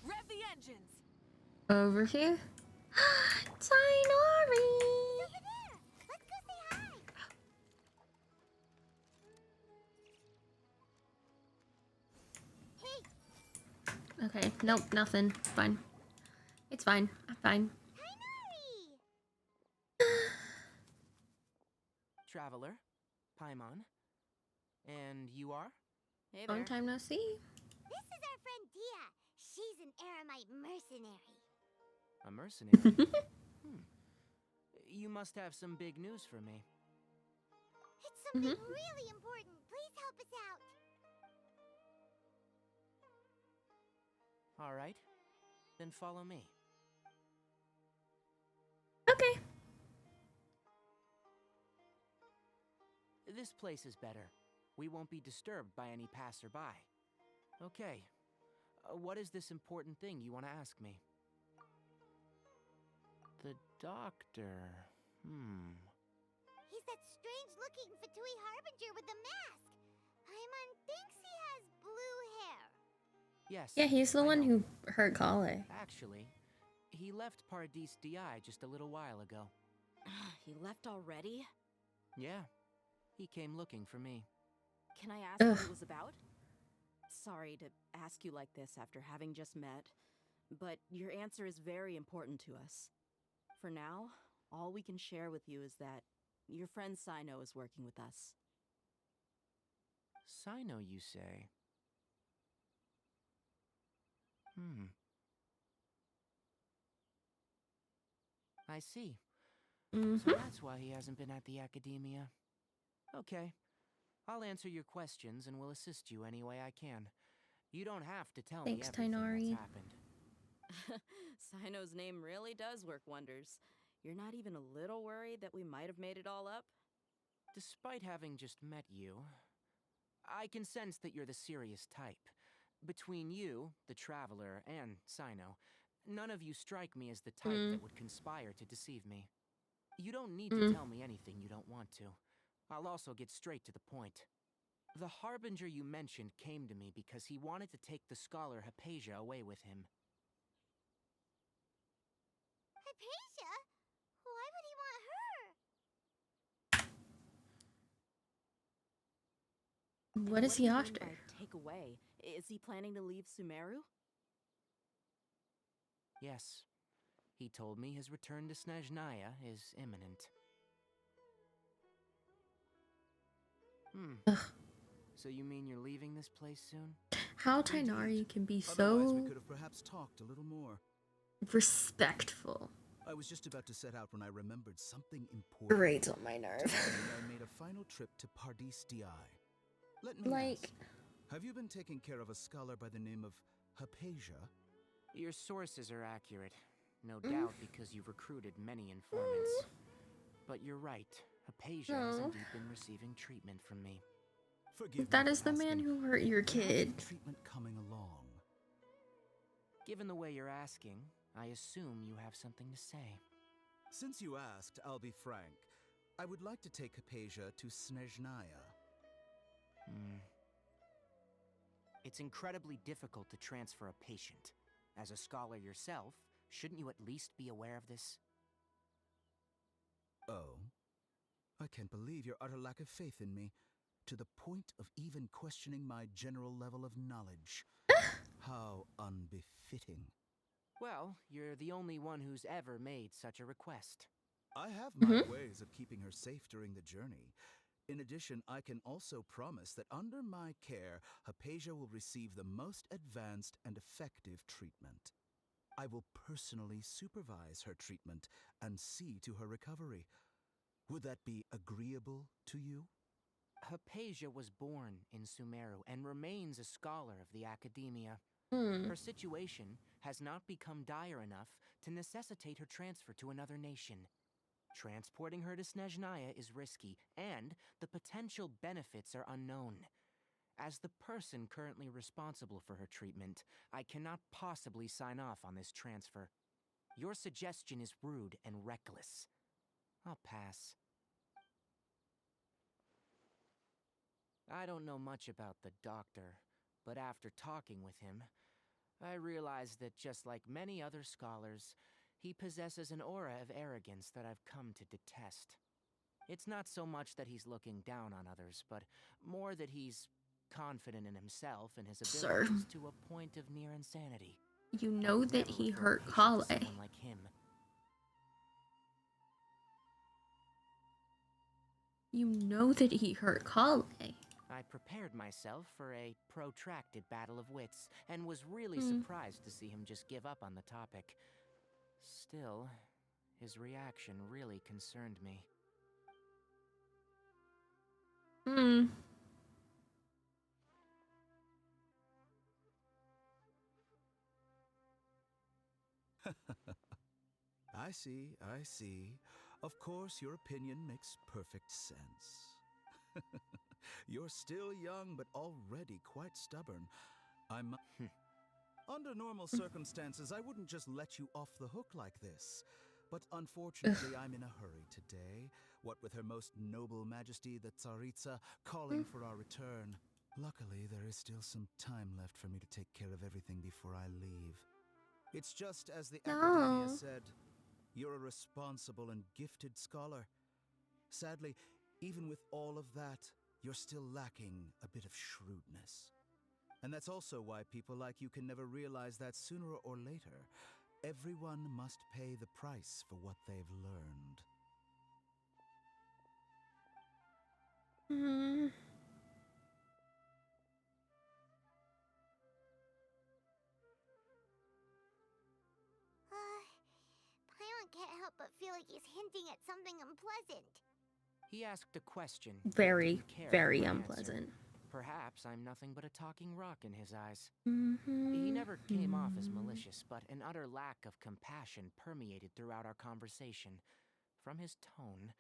Rev the engines! Over here? Tighnari! Over there! Let's go say hi! Hey! Okay, nope, nothing. Fine. It's fine. I'm fine. Traveler, Paimon, and you are? Hey there. Long time no see. This is our friend Tia. She's an Aramite mercenary. A mercenary? You must have some big news for me. It's something really important. Please help us out. All right, then follow me. Okay. This place is better. We won't be disturbed by any passerby. Okay. What is this important thing you want to ask me? The Doctor. He's that strange-looking Fatui Harbinger with the mask. Paimon thinks he has blue hair. Yes. Yeah, he's the one who hurt Kale. Actually, he left Pardis DI just a little while ago. He left already? Yeah. He came looking for me. Can I ask what it was about? Sorry to ask you like this after having just met, but your answer is very important to us. For now, all we can share with you is that your friend Sino is working with us. Sino, you say? I see. So that's why he hasn't been at the Academia. Okay. I'll answer your questions and will assist you any way I can. You don't have to tell me everything that's happened. Sino's name really does work wonders. You're not even a little worried that we might have made it all up? Despite having just met you, I can sense that you're the serious type. Between you, the Traveler, and Sino, none of you strike me as the type that would conspire to deceive me. You don't need to tell me anything you don't want to. I'll also get straight to the point. The Harbinger you mentioned came to me because he wanted to take the scholar Hypatia away with him. Hypatia? Why would he want her? What is he after? What do you mean by take away? Is he planning to leave Sumeru? Yes. He told me his return to Snezhnaya is imminent. So you mean you're leaving this place soon? How Tighnari can be Otherwise, we so could have perhaps talked a little more. respectful. I was just about to set out when I remembered something important. Grates on my nerve. Today, I made a final trip to Pardis Di. Let me ask, have you been taking care of a scholar by the name of Hypatia? Your sources are accurate. No doubt because you've recruited many informants. But you're right. Hypatia has indeed been receiving treatment from me. Forgive That me is for the man asking, who hurt your but how's kid. the treatment coming along? Given the way you're asking, I assume you have something to say. Since you asked, I'll be frank. I would like to take Hypatia to Snezhnaya. It's incredibly difficult to transfer a patient. As a scholar yourself, shouldn't you at least be aware of this? Oh? I can't believe your utter lack of faith in me, to the point of even questioning my general level of knowledge. How unbefitting. Well, you're the only one who's ever made such a request. I have my ways of keeping her safe during the journey. In addition, I can also promise that under my care, Hypatia will receive the most advanced and effective treatment. I will personally supervise her treatment and see to her recovery. Would that be agreeable to you? Hypatia was born in Sumeru and remains a scholar of the academia. Her situation has not become dire enough to necessitate her transfer to another nation. Transporting her to Snezhnaya is risky, and the potential benefits are unknown. As the person currently responsible for her treatment, I cannot possibly sign off on this transfer. Your suggestion is rude and reckless. I'll pass. I don't know much about the doctor, but after talking with him, I realized that just like many other scholars, he possesses an aura of arrogance that I've come to detest. It's not so much that he's looking down on others, but more that he's confident in himself and his abilities to a point of near insanity. You know that he hurt Kale. Someone like him. You know that he hurt Kale. I prepared myself for a protracted battle of wits, and was really surprised to see him just give up on the topic. Still, his reaction really concerned me. I see. Of course, your opinion makes perfect sense. You're still young, but already quite stubborn. Under normal circumstances, I wouldn't just let you off the hook like this. But unfortunately, I'm in a hurry today, what with Her Most Noble Majesty the Tsaritsa calling for our return. Luckily, there is still some time left for me to take care of everything before I leave. It's just as the Academia said, you're a responsible and gifted scholar. Sadly, even with all of that, you're still lacking a bit of shrewdness. And that's also why people like you can never realize that sooner or later, everyone must pay the price for what they've learned. Paimon can't help but feel like he's hinting at something unpleasant. He asked a question. Very, Didn't care very for my unpleasant. answer. Perhaps I'm nothing but a talking rock in his eyes. He never came off as malicious, but an utter lack of compassion permeated throughout our conversation. From his tone,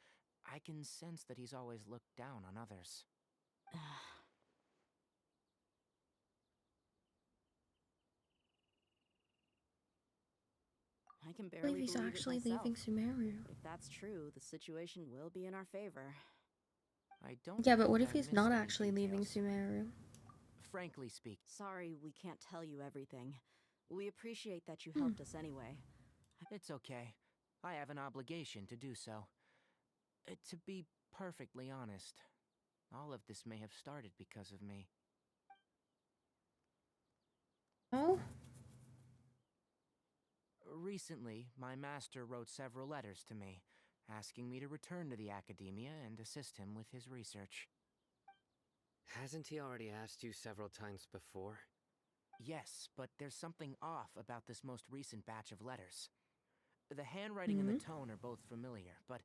I can sense that he's always looked down on others. I can I barely believe he's believe actually it myself. leaving Sumeru. But if that's true, the situation will be in our favor. I don't Yeah, but what think if I he's missed not any actually leaving details. Sumeru? Frankly speaking. Sorry we can't tell you everything. We appreciate that you helped us anyway. It's okay. I have an obligation to do so. To be perfectly honest, all of this may have started because of me. Oh? Recently, my master wrote several letters to me, asking me to return to the Academia and assist him with his research. Hasn't he already asked you several times before? Yes, but there's something off about this most recent batch of letters. The handwriting and the tone are both familiar, but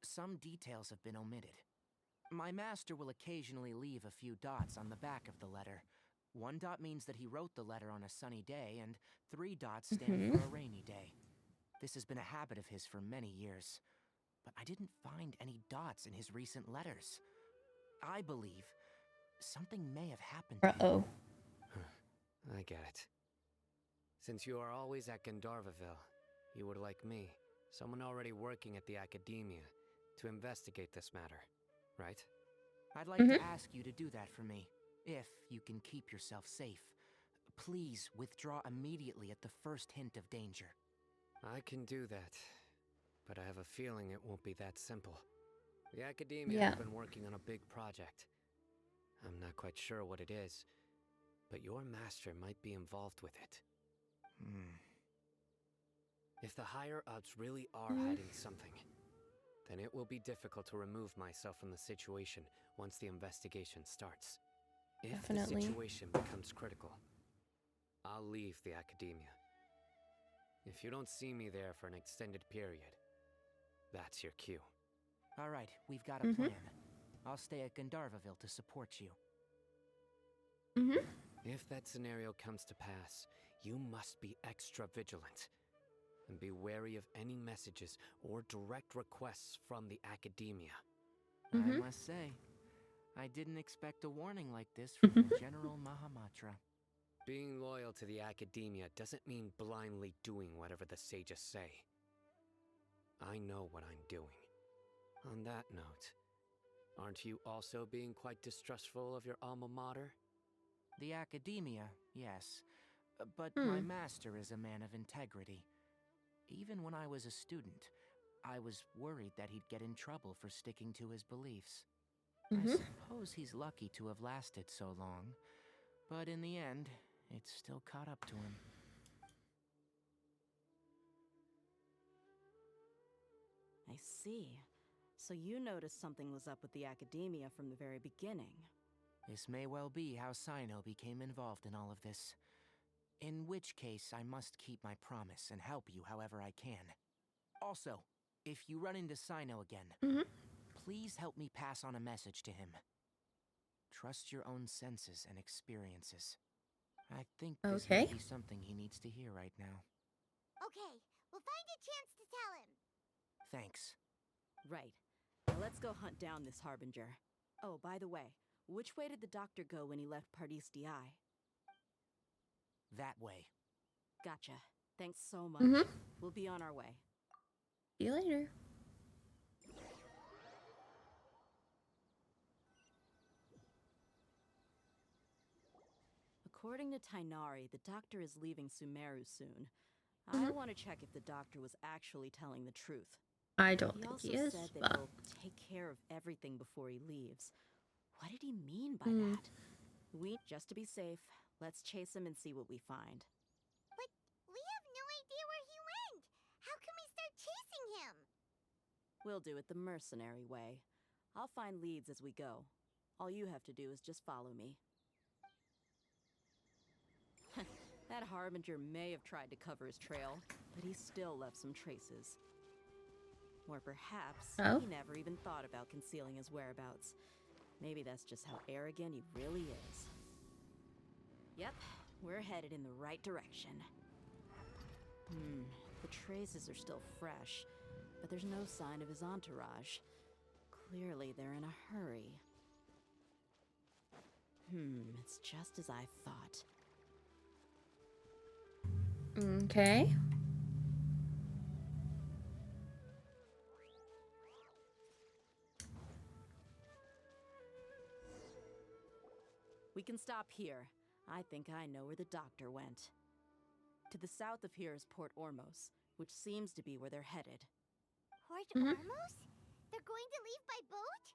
some details have been omitted. My master will occasionally leave a few dots on the back of the letter. 1 dot means that he wrote the letter on a sunny day, and 3 dots stand for a rainy day. This has been a habit of his for many years, but I didn't find any dots in his recent letters. I believe something may have happened to him. I get it. Since you are always at Gandharvaville, you would like me, someone already working at the Academia, to investigate this matter, right? I'd like to ask you to do that for me, if you can keep yourself safe. Please withdraw immediately at the first hint of danger. I can do that, but I have a feeling it won't be that simple. The Academia has been working on a big project. I'm not quite sure what it is, but your master might be involved with it. If the higher-ups really are hiding something, then it will be difficult to remove myself from the situation once the investigation starts. If the situation becomes critical, I'll leave the Academia. If you don't see me there for an extended period, that's your cue. All right, we've got a plan. I'll stay at Gandharvaville to support you. If that scenario comes to pass, you must be extra vigilant. And be wary of any messages or direct requests from the Academia. I must say, I didn't expect a warning like this from the General Mahamatra. Being loyal to the Academia doesn't mean blindly doing whatever the sages say. I know what I'm doing. On that note, aren't you also being quite distrustful of your alma mater? The Academia, yes. But my master is a man of integrity. Even when I was a student, I was worried that he'd get in trouble for sticking to his beliefs. I suppose he's lucky to have lasted so long, but in the end, it's still caught up to him. I see. So you noticed something was up with the Academia from the very beginning. This may well be how Sino became involved in all of this. In which case, I must keep my promise and help you however I can. Also, if you run into Sino again, please help me pass on a message to him. Trust your own senses and experiences. I think this may be something he needs to hear right now. Okay, we'll find a chance to tell him. Thanks. Right. Now let's go hunt down this Harbinger. Oh, by the way, which way did the doctor go when he left Pardis Di? That way. Gotcha. Thanks so much. We'll be on our way. See you later. According to Tainari, the doctor is leaving Sumeru soon. I want to check if the doctor was actually telling the truth. I don't think he is. He also said that he'll take care of everything before he leaves. What did he mean by that? Just to be safe, let's chase him and see what we find. But we have no idea where he went. How can we start chasing him? We'll do it the mercenary way. I'll find leads as we go. All you have to do is just follow me. That Harbinger may have tried to cover his trail, but he still left some traces. Or perhaps he never even thought about concealing his whereabouts. Maybe that's just how arrogant he really is. Yep, we're headed in the right direction. The traces are still fresh, but there's no sign of his entourage. Clearly they're in a hurry. It's just as I thought. Okay. We can stop here. I think I know where the doctor went. To the south of here is Port Ormos, which seems to be where they're headed. Port Ormos? They're going to leave by boat?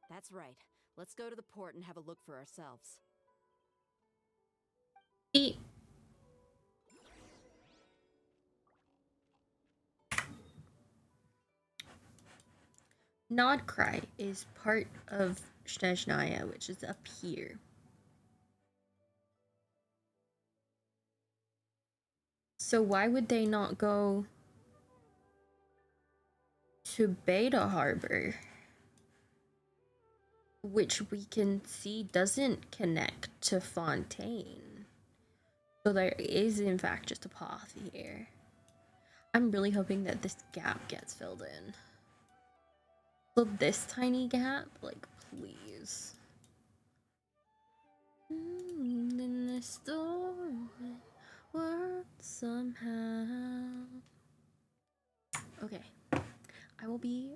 That's right. Let's go to the port and have a look for ourselves. Eat. Nodcry is part of Snezhnaya, which is up here. So why would they not go to Beta Harbor, which we can see doesn't connect to Fontaine. So there is in fact just a path here. I'm really hoping that this gap gets filled in. So this tiny gap, like, please. In the storm worked somehow. Okay, I will be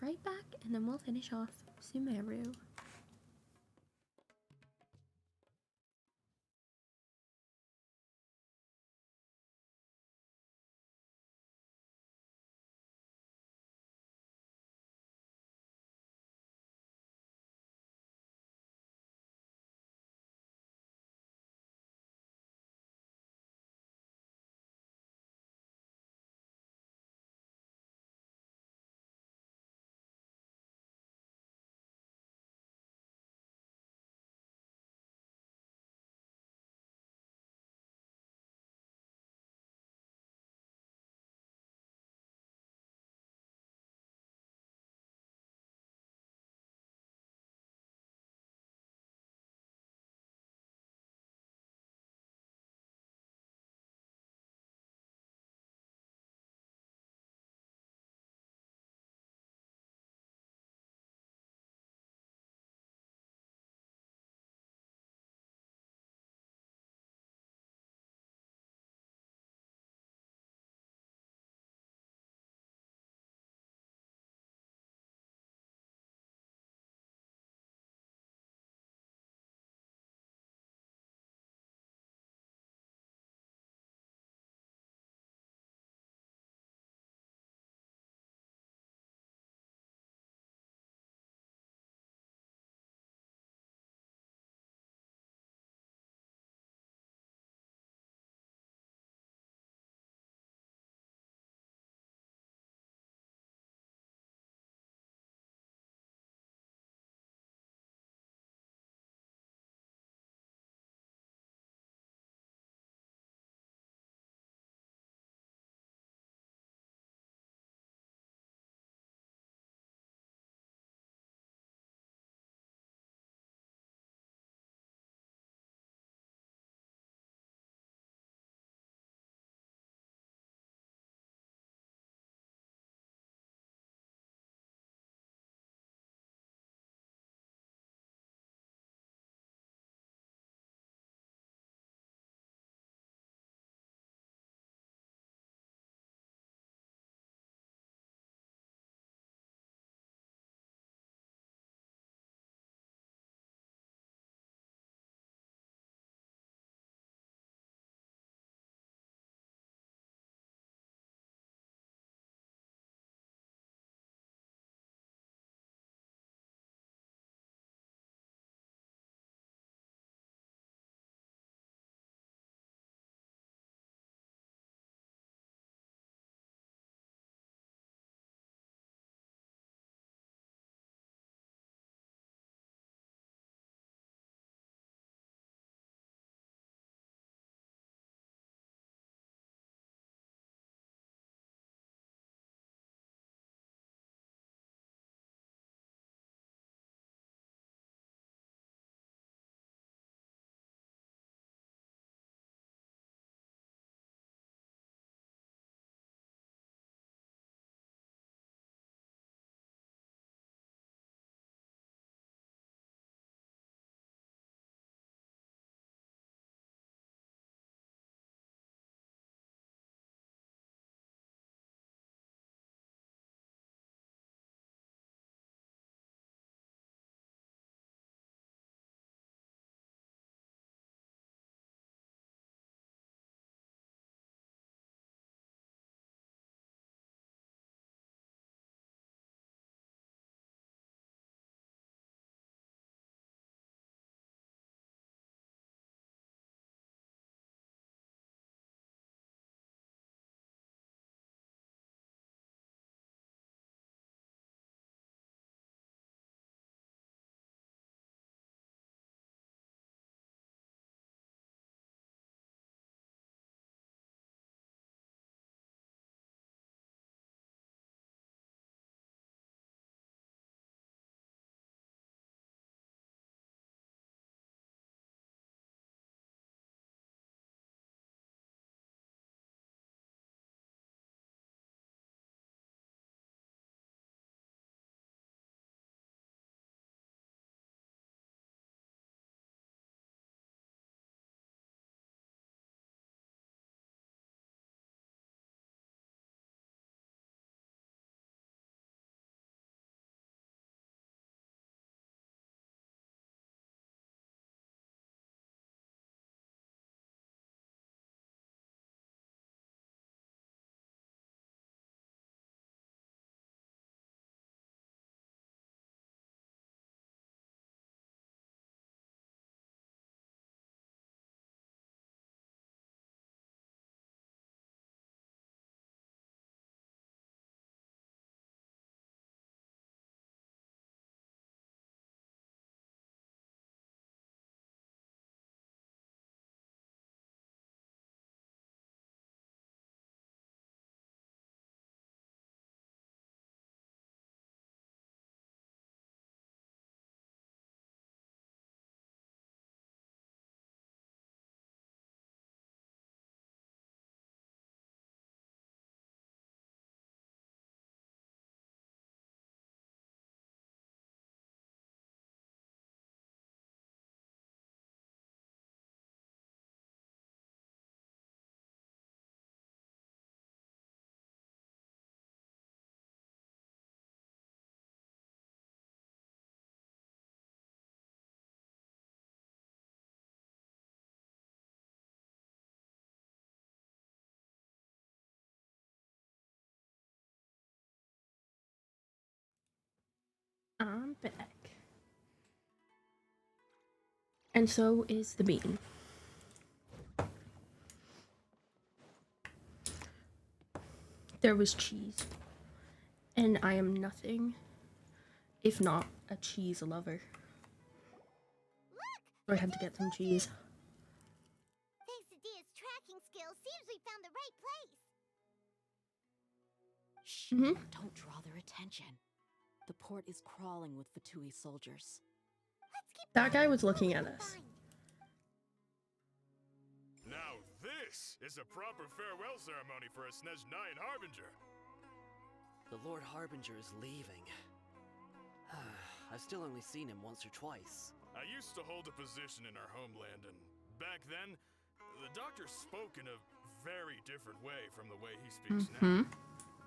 right back and then we'll finish off Sumeru. I'm back. And so is the bean. There was cheese. And I am nothing if not a cheese lover. So I had to get some cheese. Thanks to Dia's tracking skills, seems we found the right place. Shh, don't draw their attention. The port is crawling with Fatui soldiers. That guy was looking at us. Now this is a proper farewell ceremony for a Snezhnayan Harbinger. The Lord Harbinger is leaving. I've still only seen him once or twice. I used to hold a position in our homeland, and back then, the doctor spoke in a very different way from the way he speaks now.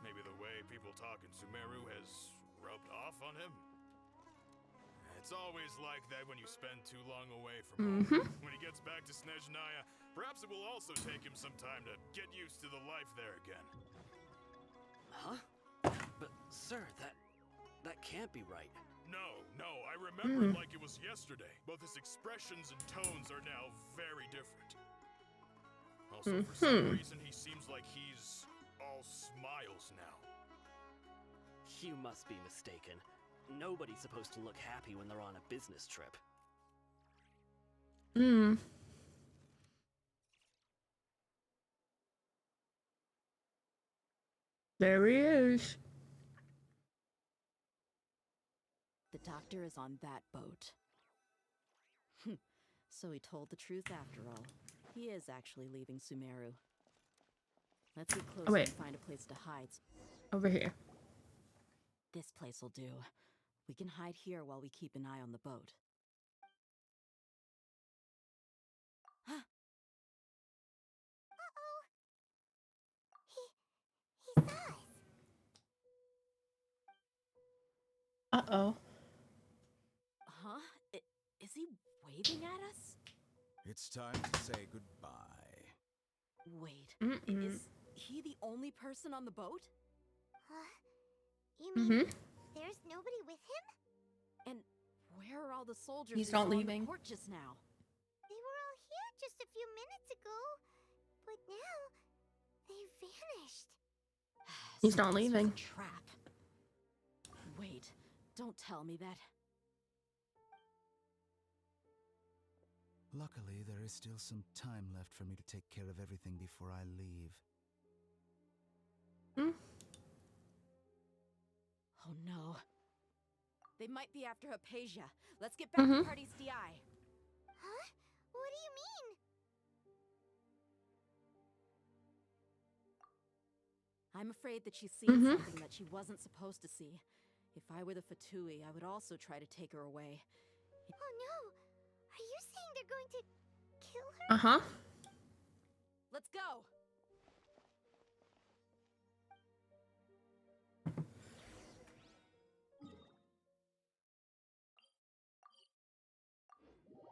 Maybe the way people talk in Sumeru has rubbed off on him. It's always like that when you spend too long away from home. When he gets back to Snezhnaya, perhaps it will also take him some time to get used to the life there again. Huh? But, sir, that can't be right. No, I remember it like it was yesterday. Both his expressions and tones are now very different. Also, for some reason, he seems like he's all smiles now. You must be mistaken. Nobody's supposed to look happy when they're on a business trip. There he is. The doctor is on that boat. So he told the truth after all. He is actually leaving Sumeru. Let's get closer and find a place to hide. Over here. This place will do. We can hide here while we keep an eye on the boat. He saw us. Uh-oh. Huh? Is he waving at us? It's time to say goodbye. Wait, is he the only person on the boat? You mean there's nobody with him? And where are all the soldiers He's we not saw on the leaving. port just now? They were all here just a few minutes ago, but now they've vanished. He's not leaving. Trap. Wait, don't tell me that. Luckily, there is still some time left for me to take care of everything before I leave. Oh no. They might be after Hypatia. Let's get back to Party's DI. Huh? What do you mean? I'm afraid that she's seen something that she wasn't supposed to see. If I were the Fatui, I would also try to take her away. Oh no! Are you saying they're going to kill her? Let's go!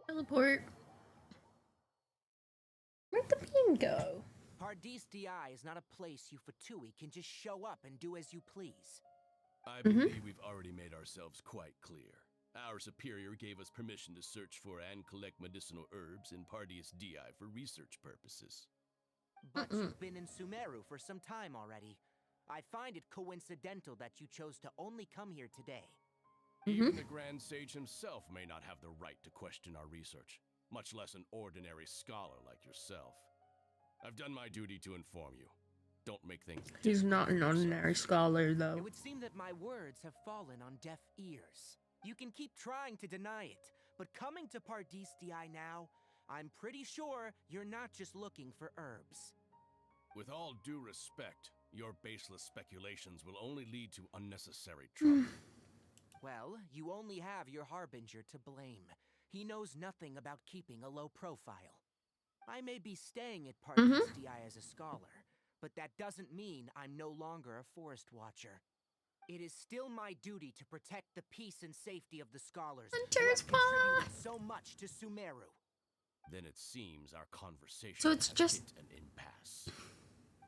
Teleport. Where'd the bean go? Pardis DI is not a place you Fatui can just show up and do as you please. I believe we've already made ourselves quite clear. Our superior gave us permission to search for and collect medicinal herbs in Pardis DI for research purposes. But you've been in Sumeru for some time already. I find it coincidental that you chose to only come here today. Even the Grand Sage himself may not have the right to question our research, much less an ordinary scholar like yourself. I've done my duty to inform you. Don't make things... He's not an ordinary scholar, though. It would seem that my words have fallen on deaf ears. You can keep trying to deny it, but coming to Pardis DI now, I'm pretty sure you're not just looking for herbs. With all due respect, your baseless speculations will only lead to unnecessary trouble. Well, you only have your Harbinger to blame. He knows nothing about keeping a low profile. I may be staying at Pardis DI as a scholar, but that doesn't mean I'm no longer a forest watcher. It is still my duty to protect the peace and safety of the scholars who have contributed so much to Sumeru. Then it seems our conversation So it's has just- hit an impasse.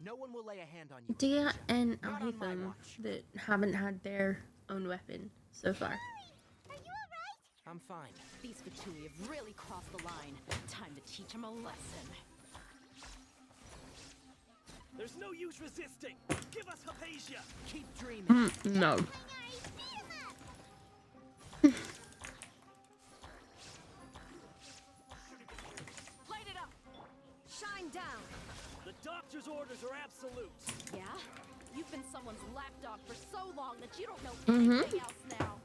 No one will lay a hand on you. Dia and Not on my Alhaitham watch. that haven't had their own weapon so far. I'm fine. These Fatui have really crossed the line. Time to teach them a lesson. There's no use resisting. Give us Hypatia. Keep dreaming. No. Light it up. Shine down. The doctor's orders are absolute. Yeah? You've been someone's lapdog for so long that you don't know Mm-hmm. anything else now.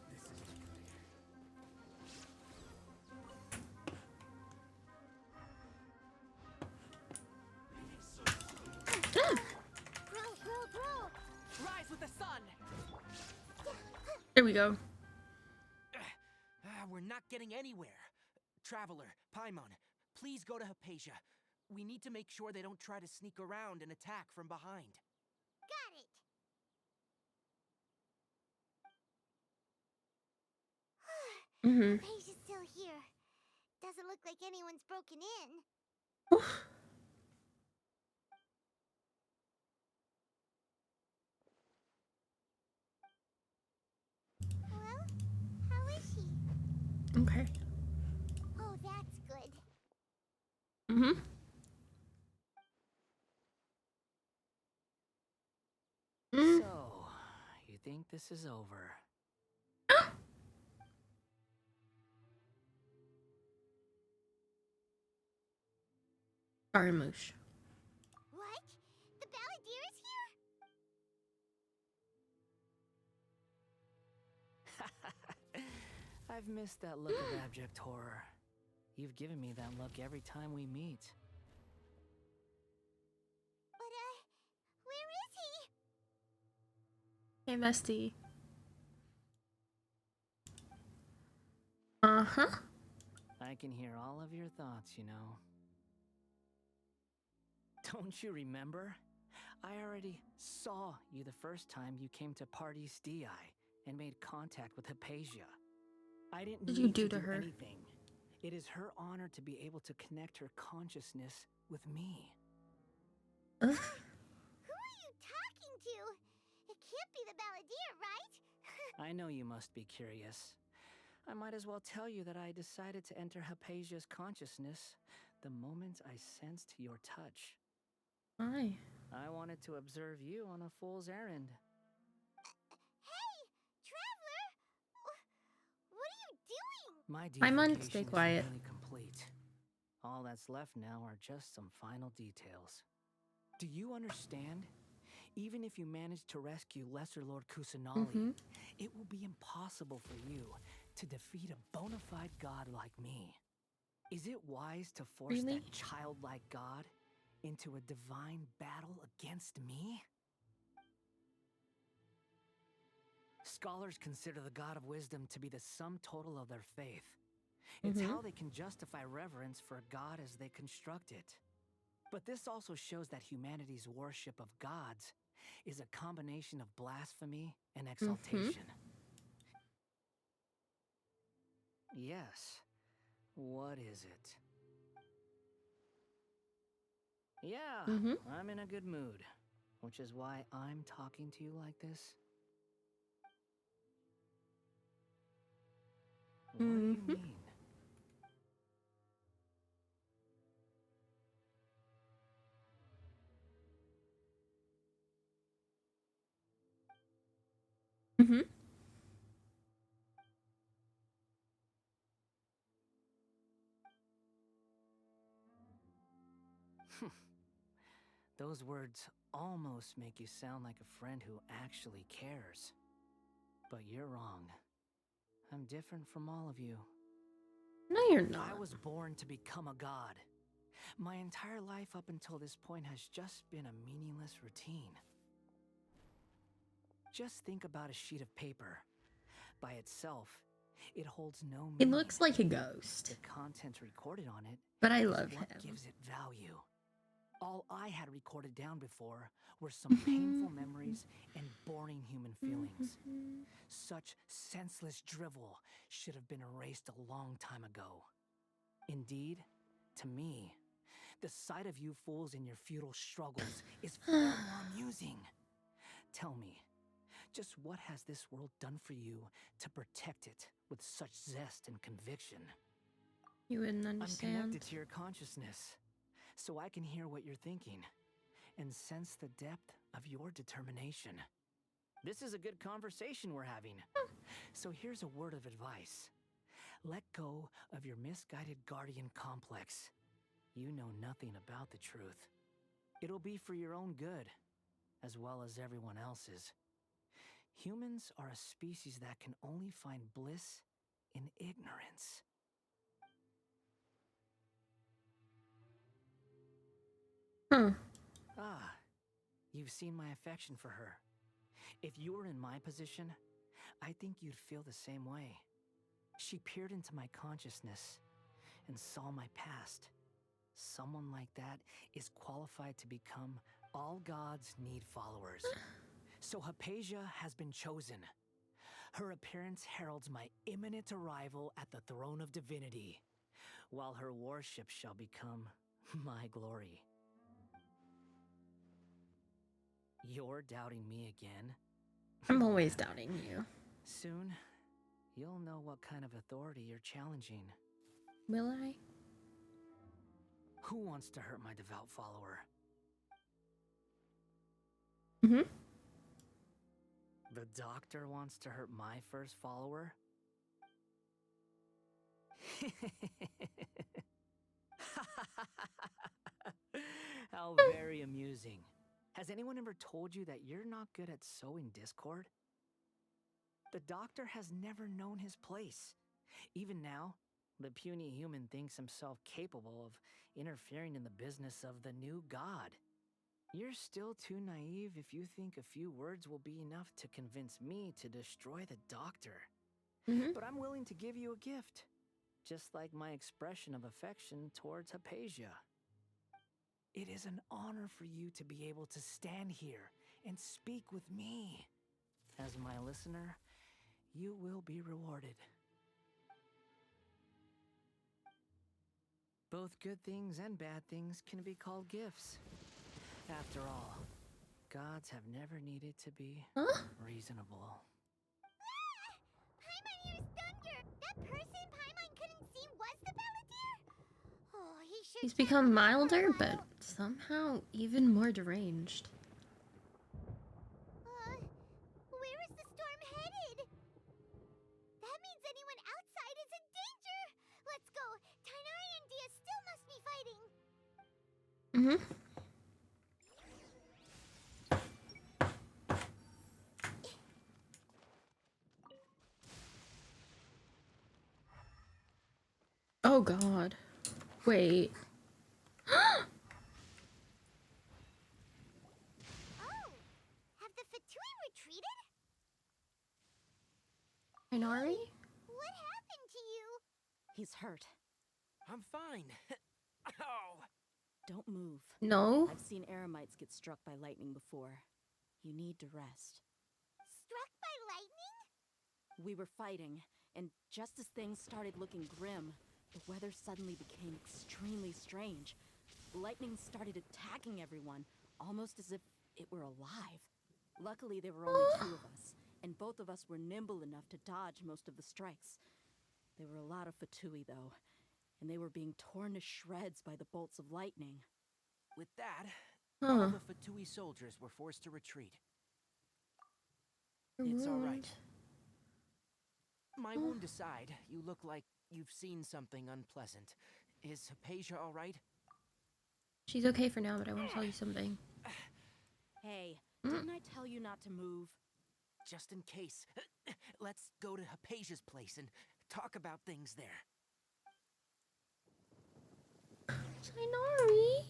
Rise with the sun. There we go. We're not getting anywhere. Traveler, Paimon, please go to Hypatia. We need to make sure they don't try to sneak around and attack from behind. Got it. Mm-hmm. Hypatia's still here. Doesn't look like anyone's broken in. Well, how is she? Okay. Oh, that's good. Mm-hmm. So, you think this is over? Sorry, Moosh. What? The Balladeer is here? I've missed that look of abject horror. You've given me that look every time we meet. But, where is he? Hey, bestie. Uh-huh. I can hear all of your thoughts, you know. Don't you remember? I already saw you the first time you came to Party's DI and made contact with Hypatia. I didn't What did need you do to to her? anything. It is her honor to be able to connect her consciousness with me. Who are you talking to? It can't be the Balladeer, right? I know you must be curious. I might as well tell you that I decided to enter Hypatia's consciousness the moment I sensed your touch. Hi. I wanted to observe you on a fool's errand. Hey, Traveler! What are you doing? My Paimon, deification stay is quiet. nearly complete. All that's left now are just some final details. Do you understand? Even if you manage to rescue Lesser Lord Kusanali, it will be impossible for you to defeat a bona fide god like me. Is it wise to force Really? that childlike god into a divine battle against me? Scholars consider the god of wisdom to be the sum total of their faith. It's how they can justify reverence for a god as they construct it. But this also shows that humanity's worship of gods is a combination of blasphemy and exaltation. Yes. What is it? Yeah, I'm in a good mood, which is why I'm talking to you like this. What do you mean? Those words almost make you sound like a friend who actually cares. But you're wrong. I'm different from all of you. No, you're not. I was born to become a god. My entire life up until this point has just been a meaningless routine. Just think about a sheet of paper. By itself, it holds no meaning. He looks like a ghost. The content recorded on it But I is love what him. gives it value. All I had recorded down before were some painful memories and boring human feelings. Such senseless drivel should have been erased a long time ago. Indeed, to me, the sight of you fools in your futile struggles is far more amusing. Tell me, Just what has this world done for you to protect it with such zest and conviction? You wouldn't I'm understand. connected to your consciousness, so I can hear what you're thinking and sense the depth of your determination. This is a good conversation we're having. So here's a word of advice. Let go of your misguided guardian complex. You know nothing about the truth. It'll be for your own good, as well as everyone else's. Humans are a species that can only find bliss in ignorance. Ah, you've seen my affection for her. If you were in my position, I think you'd feel the same way. She peered into my consciousness and saw my past. Someone like that is qualified to become all gods need followers. So Hypatia has been chosen. Her appearance heralds my imminent arrival at the throne of divinity, while her worship shall become my glory. You're doubting me again? I'm always doubting you. Soon, you'll know what kind of authority you're challenging. Will I? Who wants to hurt my devout follower? The doctor wants to hurt my first follower? How very amusing. Has anyone ever told you that you're not good at sowing discord? The doctor has never known his place. Even now, the puny human thinks himself capable of interfering in the business of the new god. You're still too naive if you think a few words will be enough to convince me to destroy the doctor. But I'm willing to give you a gift, just like my expression of affection towards Hypatia. It is an honor for you to be able to stand here and speak with me. As my listener, you will be rewarded. Both good things and bad things can be called gifts. After all, gods have never needed to be reasonable. Paimon hears thunder! That person Paimon couldn't see was the Balladeer? Oh, he sure He's become milder, but somehow even more deranged. Where is the storm headed? That means anyone outside is in danger! Let's go! Tighnari and Dia still must be fighting! Oh god. Wait. Oh! Have the Fatui retreated? Tighnari? What happened to you? He's hurt. I'm fine. Ow! Don't move. No? I've seen Eremites get struck by lightning before. You need to rest. Struck by lightning? We were fighting, and just as things started looking grim, the weather suddenly became extremely strange. Lightning started attacking everyone, almost as if it were alive. Luckily, there were only two of us, and both of us were nimble enough to dodge most of the strikes. There were a lot of Fatui, though, and they were being torn to shreds by the bolts of lightning. With that, all the Fatui soldiers were forced to retreat. It's all right. My wound aside, you look like you've seen something unpleasant. Is Hypatia all right? She's okay for now, but I want to tell you something. Hey, didn't I tell you not to move? Just in case. Let's go to Hypatia's place and talk about things there. Tighnari?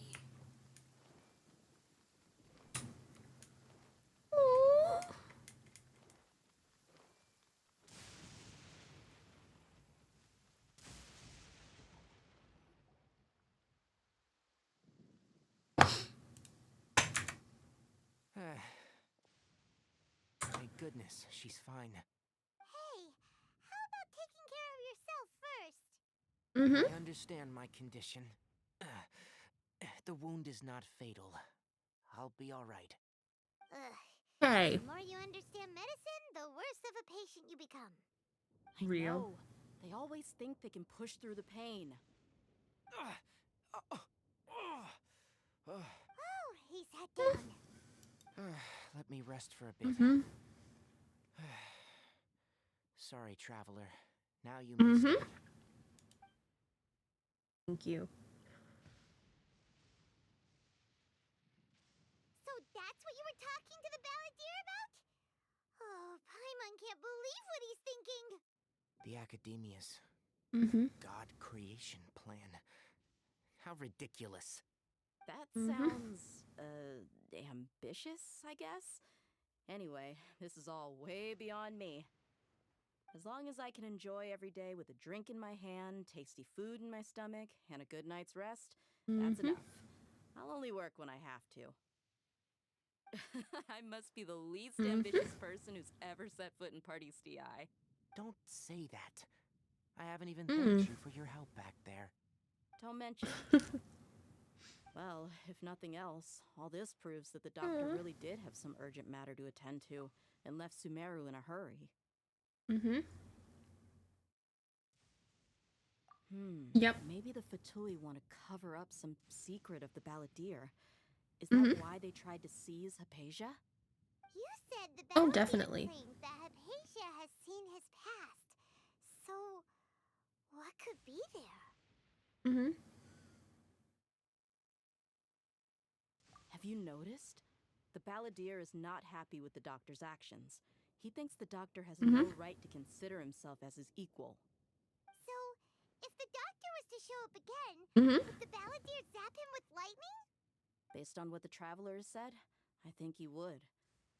Thank goodness, she's fine. Hey, how about taking care of yourself first? I understand my condition. The wound is not fatal. I'll be all right. Ugh. Hey. The more you understand medicine, of a patient you become. I Real. know. They always think they can push through the pain. Oh, he sat down. Let me rest for a bit. Mm-hmm. Sorry, traveler. Now you may stay. Thank you. So that's what you were talking to the balladeer about? Oh, Paimon can't believe what he's thinking. The Academia's God creation plan. How ridiculous. That sounds, ambitious, I guess? Anyway, this is all way beyond me. As long as I can enjoy every day with a drink in my hand, tasty food in my stomach, and a good night's rest, that's enough. I'll only work when I have to. I must be the least ambitious person who's ever set foot in Party's DI. Don't say that. I haven't even thanked you for your help back there. Don't mention it. Well, if nothing else, all this proves that the doctor really did have some urgent matter to attend to and left Sumeru in a hurry. Yep. Maybe the Fatui want to cover up some secret of the balladeer. Is that why they tried to seize Hypatia? You said the Oh, balladeer definitely. claims that Hypatia has seen his past. So, what could be there? Have you noticed? The balladeer is not happy with the doctor's actions. He thinks the doctor has no right to consider himself as his equal. So, if the doctor was to show up again, would the balladeer zap him with lightning? Based on what the traveler has said, I think he would.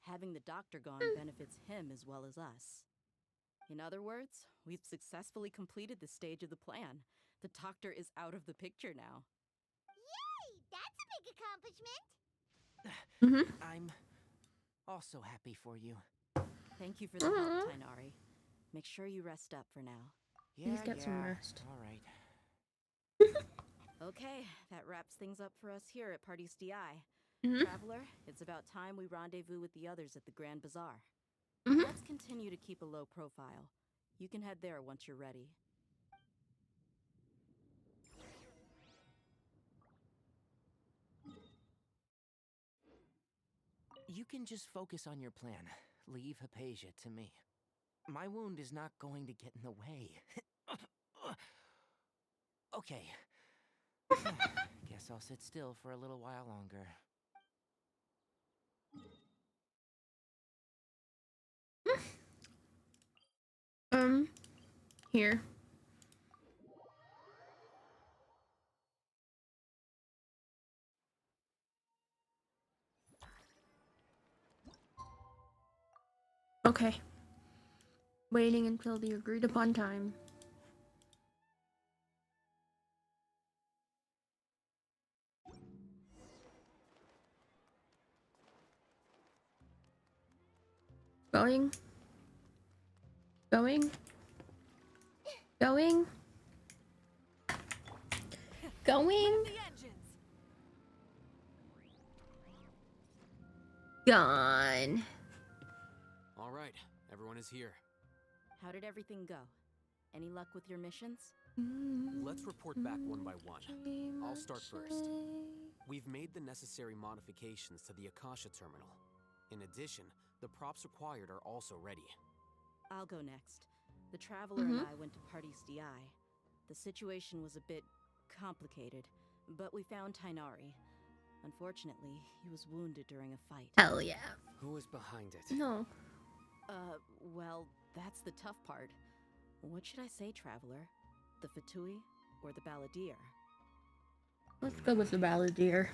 Having the doctor gone benefits him as well as us. In other words, we've successfully completed this stage of the plan. The doctor is out of the picture now. Yay! That's a big accomplishment! I'm also happy for you. Thank you for the help, Tainari. Make sure you rest up for now. Please get some rest. All right. Okay, that wraps things up for us here at Party's DI. Traveler, it's about time we rendezvous with the others at the Grand Bazaar. Let's continue to keep a low profile. You can head there once you're ready. You can just focus on your plan. Leave Hypatia to me. My wound is not going to get in the way. Okay. Guess I'll sit still for a little while longer. Here. Okay. Waiting until the agreed upon time. Going. Going. Going. Going. Gone. All right, everyone is here. How did everything go? Any luck with your missions? Let's report back one by one. I'll start first. We've made the necessary modifications to the Akasha terminal. In addition, the props required are also ready. I'll go next. The Traveler and I went to Party's DI. The situation was a bit complicated, but we found Tainari. Unfortunately, he was wounded during a fight. Hell yeah. Who was behind it? No. Well, that's the tough part. What should I say, Traveler? The Fatui or the balladeer? Let's go with the balladeer.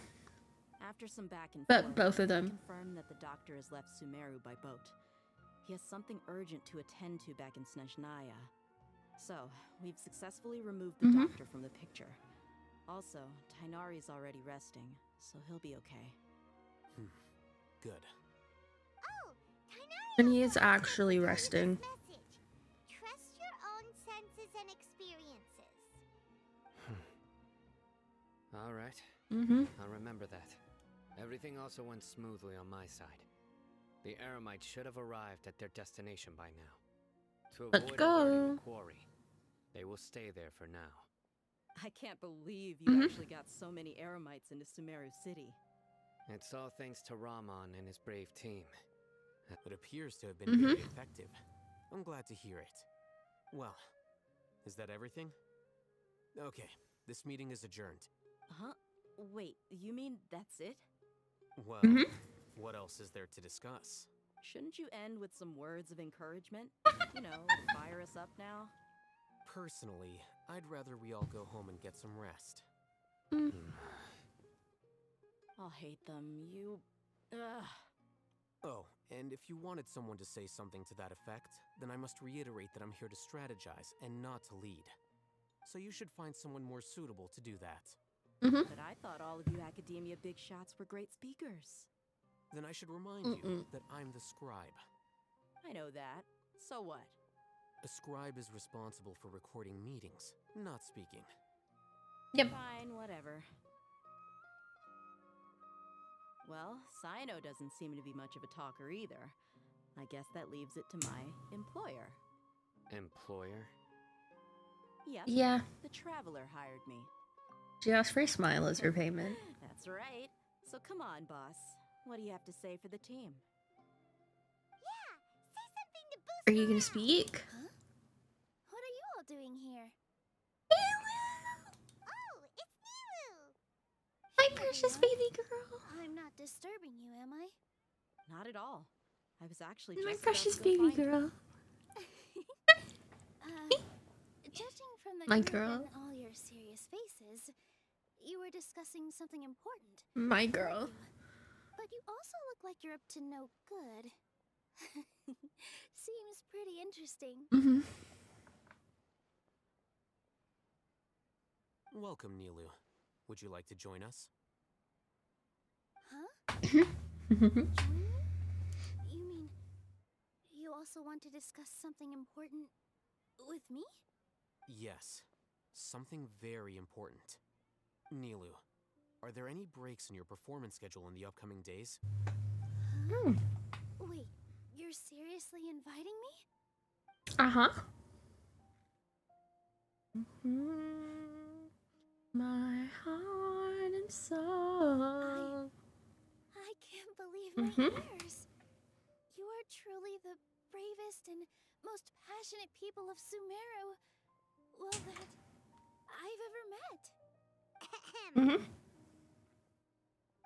After some back and But forth, both of them. confirmed that the doctor has left Sumeru by boat. He has something urgent to attend to back in Snezhnaya. So, we've successfully removed the doctor from the picture. Also, Tainari's already resting, so he'll be okay. Good. Oh, Tainari And he is actually resting. message. Trust your own senses and experiences. All right. I'll remember that. Everything also went smoothly on my side. The Eremites should have arrived at their destination by now. To Let's avoid go. alerting the quarry, they will stay there for now. I can't believe you actually got so many Eremites into Sumeru City. It's all thanks to Rahman and his brave team. It appears to have been very effective. I'm glad to hear it. Well, is that everything? Okay, this meeting is adjourned. Huh? Wait, you mean that's it? Well, what else is there to discuss? Shouldn't you end with some words of encouragement? You know, fire us up now? Personally, I'd rather we all go home and get some rest. I'll hate them. You... Ugh. Oh, and if you wanted someone to say something to that effect, then I must reiterate that I'm here to strategize and not to lead. So you should find someone more suitable to do that. But I thought all of you Academia big shots were great speakers. Then I should remind you that I'm the scribe. I know that. So what? A scribe is responsible for recording meetings, not speaking. Yep. Fine, whatever. Well, Sino doesn't seem to be much of a talker either. I guess that leaves it to my employer. Employer? Yep. Yeah. The Traveler hired me. She asked for a smile as her payment. That's right. So come on, boss. What do you have to say for the team? Yeah, say something to boost Are you gonna speak? Huh? What are you all doing here? Oh, it's Nilu! My precious baby girl. I'm not disturbing you, am I? Not at all. I was actually My just precious about to go baby find you. girl. Judging from the My group girl. and all your serious faces, you were discussing something important. My girl. But you also look like you're up to no good. Seems pretty interesting. Welcome, Nilu. Would you like to join us? Huh? Join me? You mean you also want to discuss something important with me? Yes, something very important. Nilu, are there any breaks in your performance schedule in the upcoming days? Wait, you're seriously inviting me? My heart and soul. I can't believe my ears. You are truly the bravest and most passionate people of Sumeru, well, that I've ever met.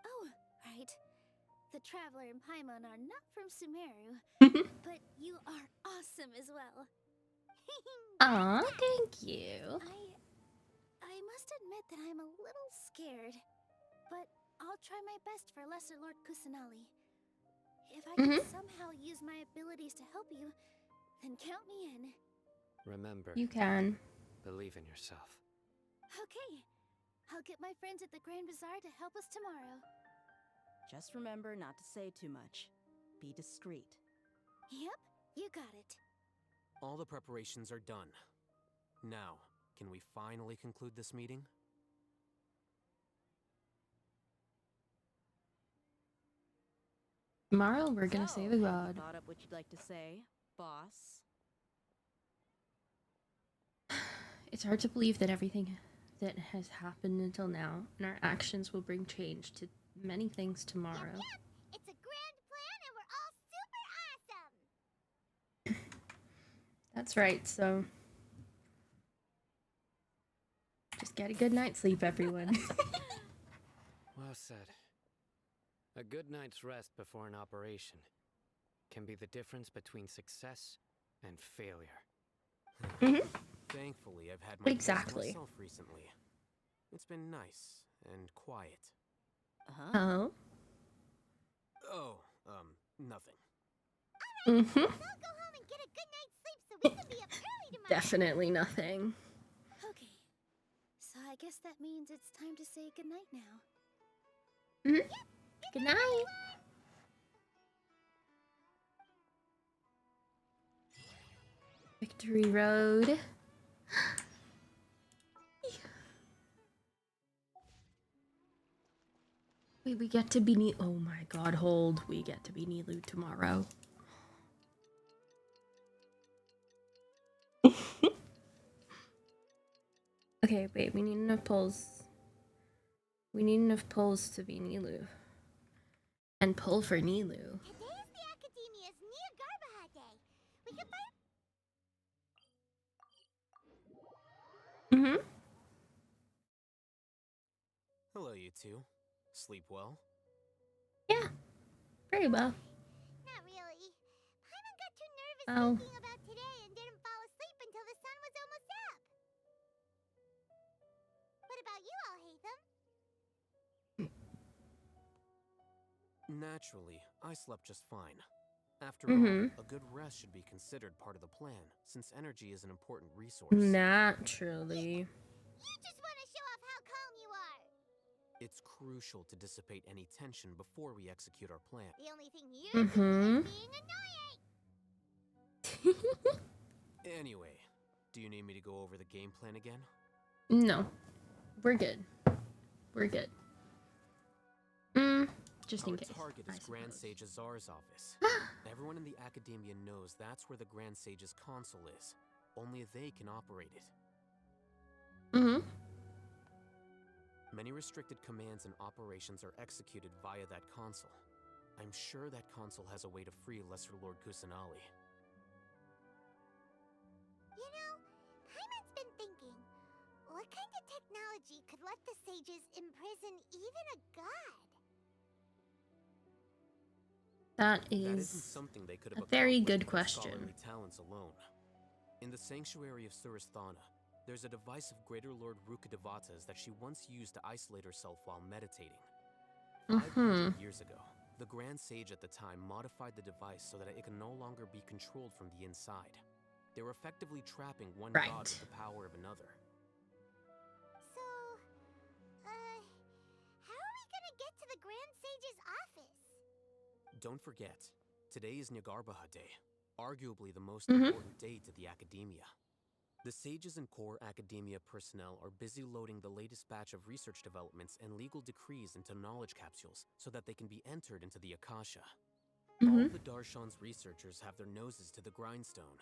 Oh, right. The Traveler and Paimon are not from Sumeru, but you are awesome as well. Aw, thank you. I must admit that I'm a little scared, but I'll try my best for Lesser Lord Kusanali. If I can somehow use my abilities to help you, then count me in. Remember, You can. believe in yourself. Okay, I'll get my friends at the Grand Bazaar to help us tomorrow. Just remember not to say too much. Be discreet. Yep, you got it. All the preparations are done. Now, can we finally conclude this meeting? Tomorrow we're gonna So, say the have you god. thought up what you'd like to say, boss? It's hard to believe that everything that has happened until now and our actions will bring change to many things tomorrow. It's a grand plan and we're all super awesome! That's right, so just get a good night's sleep, everyone. Well said. A good night's rest before an operation can be the difference between success and failure. Thankfully, I've had my rest Exactly. myself recently. It's been nice and quiet. Oh? Oh, nothing. So go home and get a good night's sleep so we can be up early tomorrow! Definitely nothing. Okay, so I guess that means it's time to say goodnight now. Good night. Victory Road. Wait, Wait, we get to be oh my god, hold. We get to be Nilu tomorrow. Okay, wait, we need enough pulls. We need enough pulls to be Nilu. And pull for Nilu. Today is the Academia's Neogarbaha Day. We can find... Mm-hmm. Hello, you two. Sleep well? Yeah, very well. Not really. Paimon got too nervous Oh. thinking about today and didn't fall asleep until the sun was almost up. What about you, Alhaitham? Naturally, I slept just fine. After all, a good rest should be considered part of the plan, since energy is an important resource. Naturally. You just want to show off how calm you are. It's crucial to dissipate any tension before we execute our plan. The only thing you're doing is being annoying. Anyway, do you need me to go over the game plan again? No. We're good. We're good. Just in case. Our target is Grand Sage Azar's office. Everyone in the Academia knows that's where the Grand Sage's console is. Only they can operate it. Many restricted commands and operations are executed via that console. I'm sure that console has a way to free Lesser Lord Kusanali. You know, Paimon's been thinking, what kind of technology could let the sages imprison even a god? That isn't is something they could have a very accomplished good with their question. scholarly talents alone. In the sanctuary of Suristhana, there's a device of Greater Lord Rukkhadevata's that she once used to isolate herself while meditating. 500 years ago, the Grand Sage at the time modified the device so that it can no longer be controlled from the inside. They were effectively trapping one god with the power of another. So, how are we gonna get to the Grand Sage's office? Don't forget, today is Nagarbaha Day, arguably the most important day to the Academia. The sages and core Academia personnel are busy loading the latest batch of research developments and legal decrees into knowledge capsules so that they can be entered into the Akasha. All the Darshan's researchers have their noses to the grindstone,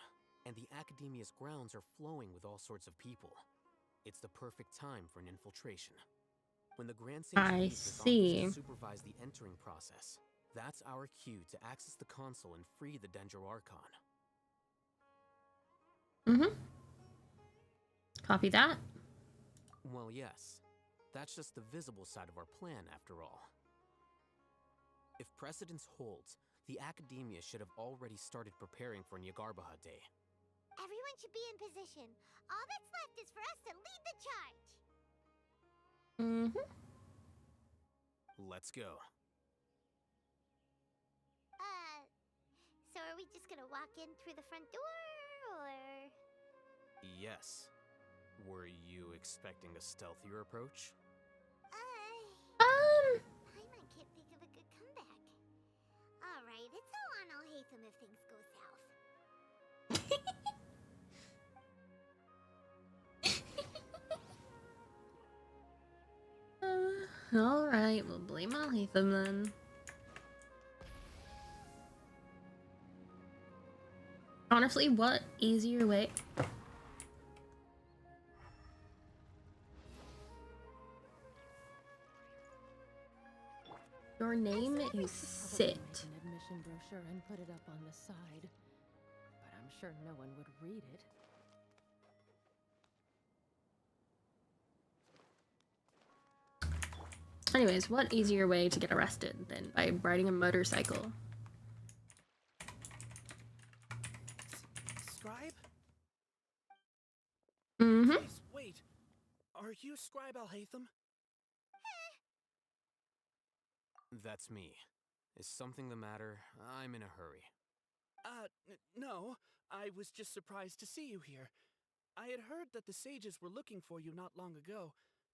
and the Academia's grounds are flowing with all sorts of people. It's the perfect time for an infiltration. When the Grand Sage leaves his office to supervise the entering process, that's our cue to access the console and free the Dendro Archon. Copy that. Well, yes. That's just the visible side of our plan, after all. If precedence holds, the Academia should have already started preparing for Nagarbaha Day. Everyone should be in position. All that's left is for us to lead the charge. Let's go. So are we just gonna walk in through the front door, or...? Yes. Were you expecting a stealthier approach? Paimon can't think of a good comeback. Alright, it's all on Alhaitham if things go south. Alright, we'll blame Alhaitham then. Honestly, what easier way? Your name is Sit. An admission brochure and put it up on the side, but I'm sure no one would read it. Anyways, what easier way to get arrested than by riding a motorcycle? Scribe? Please, wait. Are you Scribe Alhaitham? That's me. Is something the matter? I'm in a hurry. No. I was just surprised to see you here. I had heard that the sages were looking for you not long ago,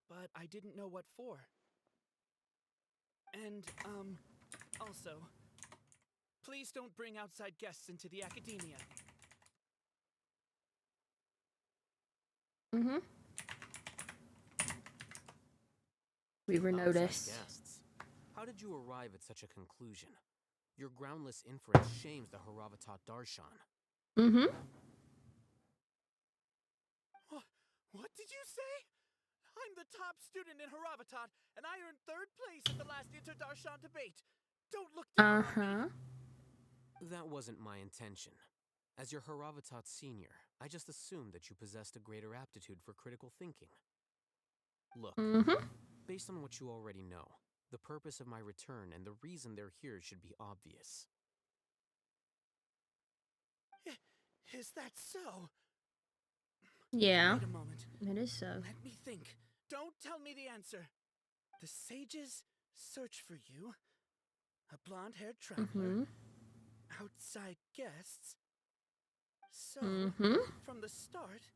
but I didn't know what for. And, also, please don't bring outside guests into the Academia. We were noticed. Guests. How did you arrive at such a conclusion? Your groundless inference shames the Haravatat Darshan. What did you say? I'm the top student in Haravatat, and I earned 3rd place at the last Inter-Darshan debate. Don't look down on me. That wasn't my intention. As your Haravatat senior, I just assumed that you possessed a greater aptitude for critical thinking. Look, based on what you already know, the purpose of my return and the reason they're here should be obvious. Is that so? Yeah. Wait a moment. It is so. Let me think. Don't tell me the answer. The sages search for you. A blonde-haired traveler. Outside guests. So, from the start,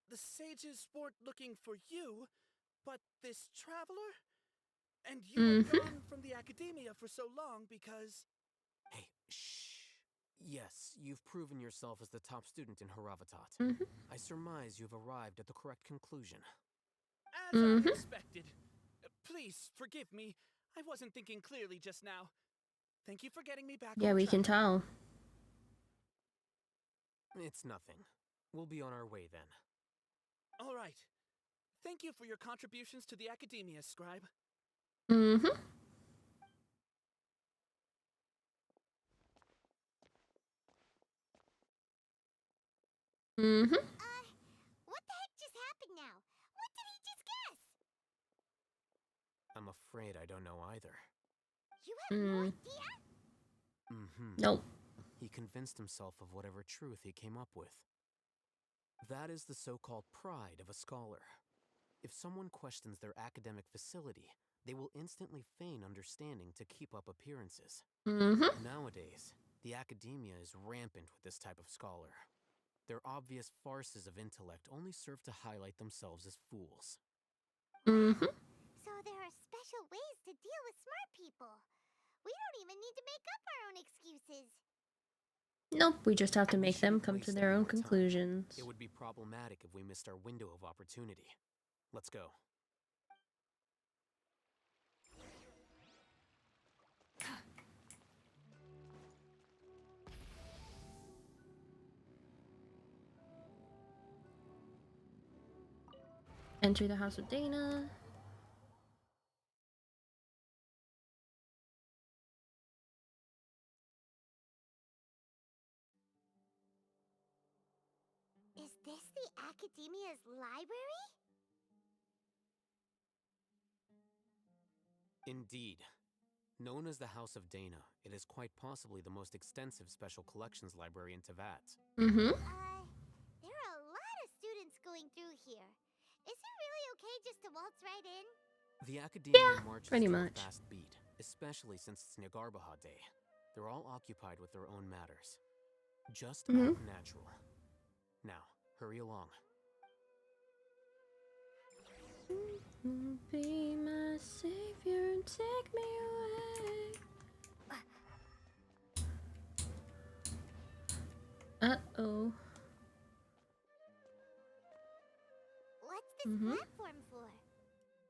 the sages weren't looking for you, but this traveler? And you were gone from the academia for so long because... Hey, shh. Yes, you've proven yourself as the top student in Haravatat. I surmise you've arrived at the correct conclusion. As I expected. Please, forgive me. I wasn't thinking clearly just now. Thank you for getting me back. Yeah, we can tell. It's nothing. We'll be on our way then. All right. Thank you for your contributions to the academia, Scribe. What the heck just happened now? What did he just guess? I'm afraid I don't know either. You have no idea? Nope. He convinced himself of whatever truth he came up with. That is the so-called pride of a scholar. If someone questions their academic facility, they will instantly feign understanding to keep up appearances. Nowadays, the academia is rampant with this type of scholar. Their obvious farces of intellect only serve to highlight themselves as fools. So there are special ways to deal with smart people. We don't even need to make up our own excuses. Nope, we just have to make them come to their own conclusions. It would be problematic if we missed our window of opportunity. Let's go. Enter the House of Dana. Is this the Academia's library? Indeed. Known as the House of Dana, it is quite possibly the most extensive special collections library in Teyvat. There are a lot of students going through here. Is it really okay just to waltz right in? The Academia marches pretty to much. a fast beat, especially since it's Nagarbaha Day. They're all occupied with their own matters. Just act natural. Now, hurry along. Be my savior and take me away. Uh-oh. What's this platform for?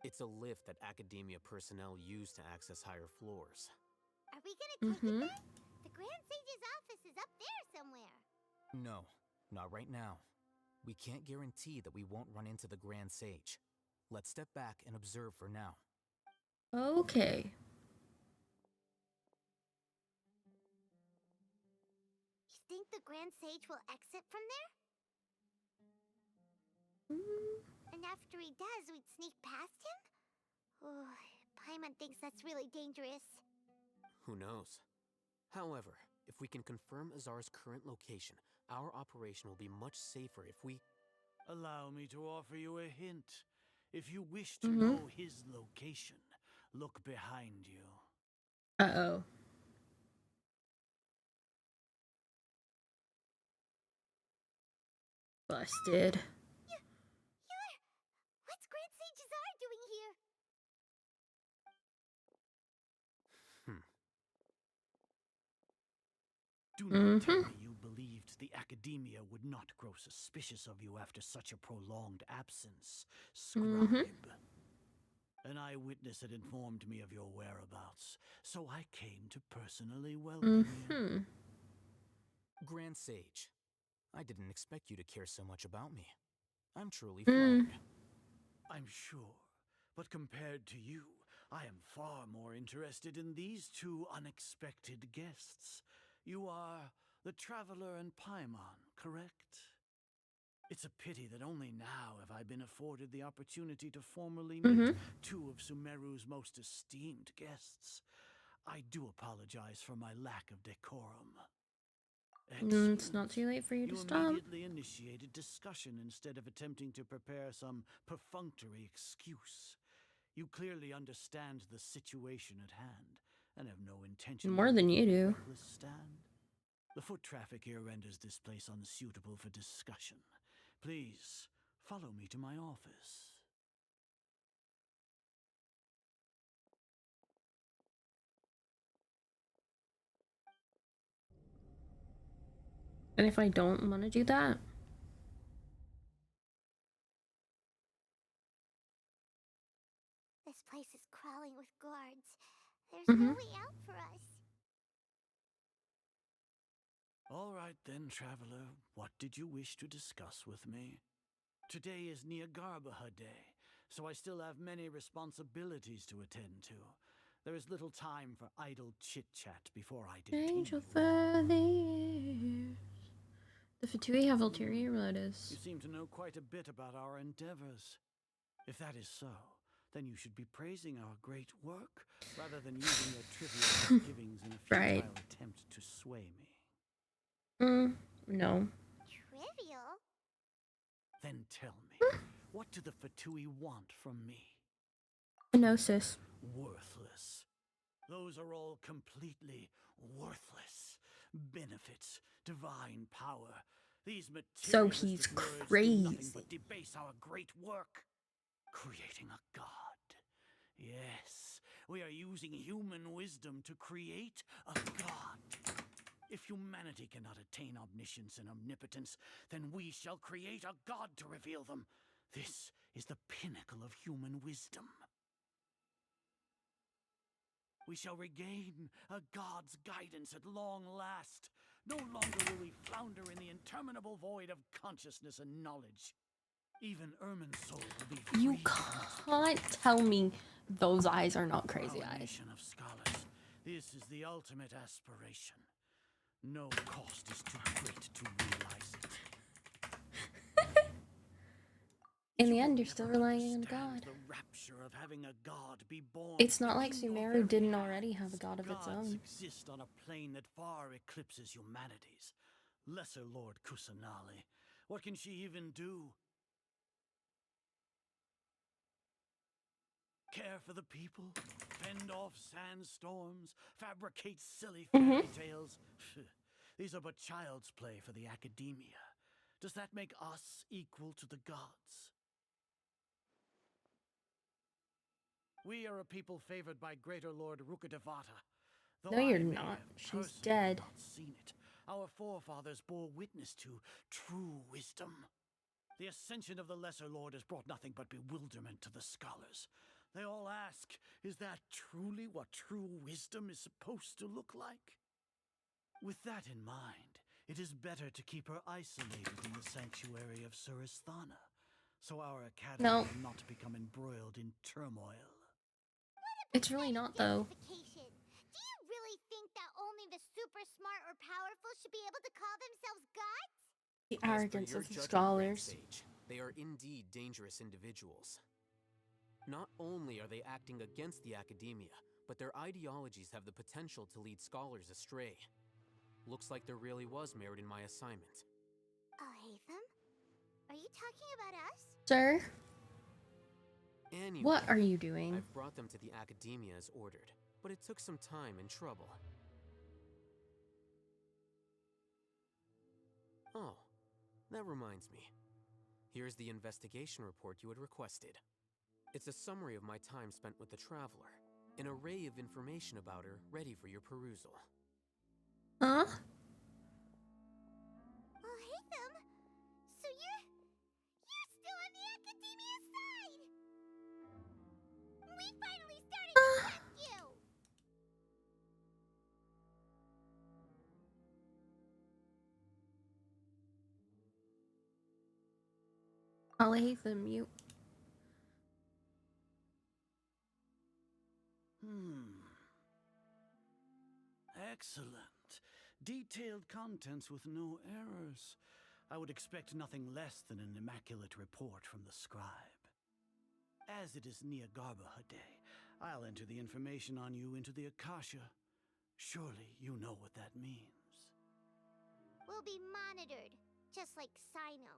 It's a lift that Academia personnel use to access higher floors. Are we gonna take it there? The Grand Sage's office is up there somewhere. No, not right now. We can't guarantee that we won't run into the Grand Sage. Let's step back and observe for now. Okay. You think the Grand Sage will exit from there? And after he does, we'd sneak past him? Oh, Paimon thinks that's really dangerous. Who knows? However, if we can confirm Azar's current location, our operation will be much safer if we... Allow me to offer you a hint. If you wish to know his location, look behind you. Uh-oh. Busted. What's Grand Sage Azar doing here? Do not tell me you believed the Academia would not grow suspicious of you after such a prolonged absence, Scribe. An eyewitness had informed me of your whereabouts, so I came to personally welcome you. Grand Sage, I didn't expect you to care so much about me. I'm truly flattered. I'm sure, but compared to you, I am far more interested in these two unexpected guests. You are the Traveler and Paimon, correct? It's a pity that only now have I been afforded the opportunity to formally meet two of Sumeru's most esteemed guests. I do apologize for my lack of decorum. It's not too late for you to stop. You immediately initiated discussion instead of attempting to prepare some perfunctory excuse. You clearly understand the situation at hand and have no intention More than you do. reckless stand. The foot traffic here renders this place unsuitable for discussion. Please, follow me to my office. And if I don't want to do that? This place is crawling with guards. There's no way out for us. All right then, Traveler. What did you wish to discuss with me? Today is Niagarbaha Day, so I still have many responsibilities to attend to. There is little time for idle chit-chat before I detain you. Over the years. The Fatui have ulterior motives. You seem to know quite a bit about our endeavors. If that is so, then you should be praising our great work rather than using your trivial misgivings in a futile attempt to sway me. No. Trivial? Then tell me, what do the Fatui want from me? Gnosis. Worthless. Those are all completely worthless. Benefits, divine power. These So he's crazy. Do nothing but debase our great work. Creating a god. Yes, we are using human wisdom to create a god. If humanity cannot attain omniscience and omnipotence, then we shall create a god to reveal them. This is the pinnacle of human wisdom. We shall regain a god's guidance at long last. No longer will we flounder in the interminable void of consciousness and knowledge. Even Ermin's soul will be free. You can't tell me those eyes are not crazy eyes. Nation of scholars, this is the ultimate aspiration. No cost is too great to realize it. In the end, you're still relying on God. The rapture of having a god be born. It's not like Sumeru didn't already have a god of its own. Exist on a plane that far eclipses humanity's. Lesser Lord Kusanali. What can she even do? Care for the people, fend off sandstorms, fabricate silly fairy tales. These are but child's play for the academia. Does that make us equal to the gods? We are a people favored by Greater Lord Rukkhadevata. No, you're not. She's dead. Not seen it. Our forefathers bore witness to true wisdom. The ascension of the Lesser Lord has brought nothing but bewilderment to the scholars. They all ask, is that truly what true wisdom is supposed to look like? With that in mind, it is better to keep her isolated in the sanctuary of Surasthana, so our academy will not become embroiled in turmoil. It's really not, though. Do you really think that only the super smart or powerful should be able to call themselves gods? The arrogance of the scholars. They are indeed dangerous individuals. Not only are they acting against the academia, but their ideologies have the potential to lead scholars astray. Looks like there really was merit in my assignment. Hatham? Are you talking about us? Sir? Anyway, what are you doing? I've brought them to the academia as ordered, but it took some time and trouble. Oh, that reminds me. Here's the investigation report you had requested. It's a summary of my time spent with the Traveler, an array of information about her ready for your perusal. Huh? Oh, Hatham! So you're still on the academia side! finally starting to test you! I'll hate them, you. Excellent. Detailed contents with no errors. I would expect nothing less than an immaculate report from the scribe. As it is Niagarbaha Day, I'll enter the information on you into the Akasha. Surely you know what that means. We'll be monitored, just like Sino.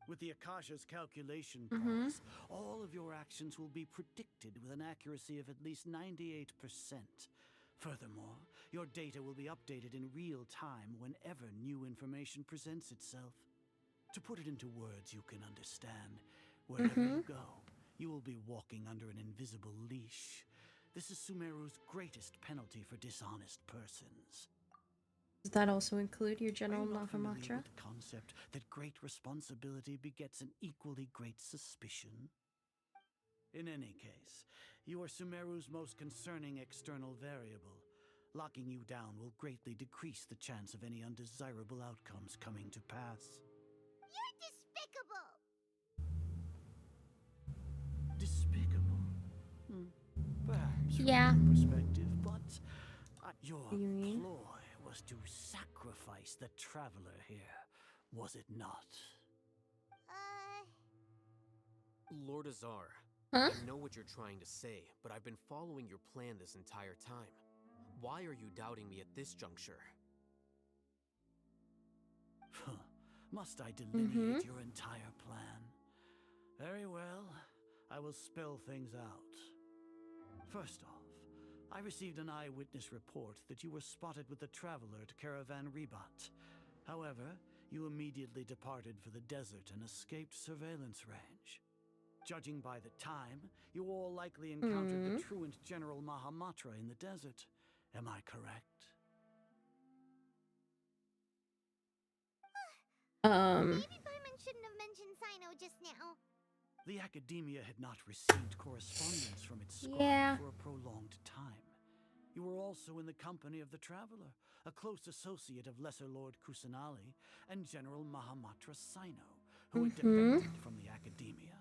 With the Akasha's calculation process, all of your actions will be predicted with an accuracy of at least 98%. Furthermore, your data will be updated in real time whenever new information presents itself. To put it into words you can understand, wherever you go, you will be walking under an invisible leash. This is Sumeru's greatest penalty for dishonest persons. Does that also include your General Are you not familiar Mahamatra? with the concept that great responsibility begets an equally great suspicion? In any case, you are Sumeru's most concerning external variable. Locking you down will greatly decrease the chance of any undesirable outcomes coming to pass. You're despicable! Despicable? Perhaps from Yeah. your perspective, but your ploy was to sacrifice the traveler here, was it not? Lord Azar, Huh? I know what you're trying to say, but I've been following your plan this entire time. Why are you doubting me at this juncture? Must I delineate your entire plan? Very well, I will spell things out. First off, I received an eyewitness report that you were spotted with the traveler at Caravan Ribat. However, you immediately departed for the desert and escaped surveillance range. Judging by the time, you all likely encountered the truant General Mahamatra in the desert. Am I correct? Maybe Paimon shouldn't have mentioned Sino just now. The Academia had not received correspondence from its scribe for a prolonged time. You were also in the company of the Traveler, a close associate of Lesser Lord Kusanali and General Mahamatra Sino, who had defected from the Academia.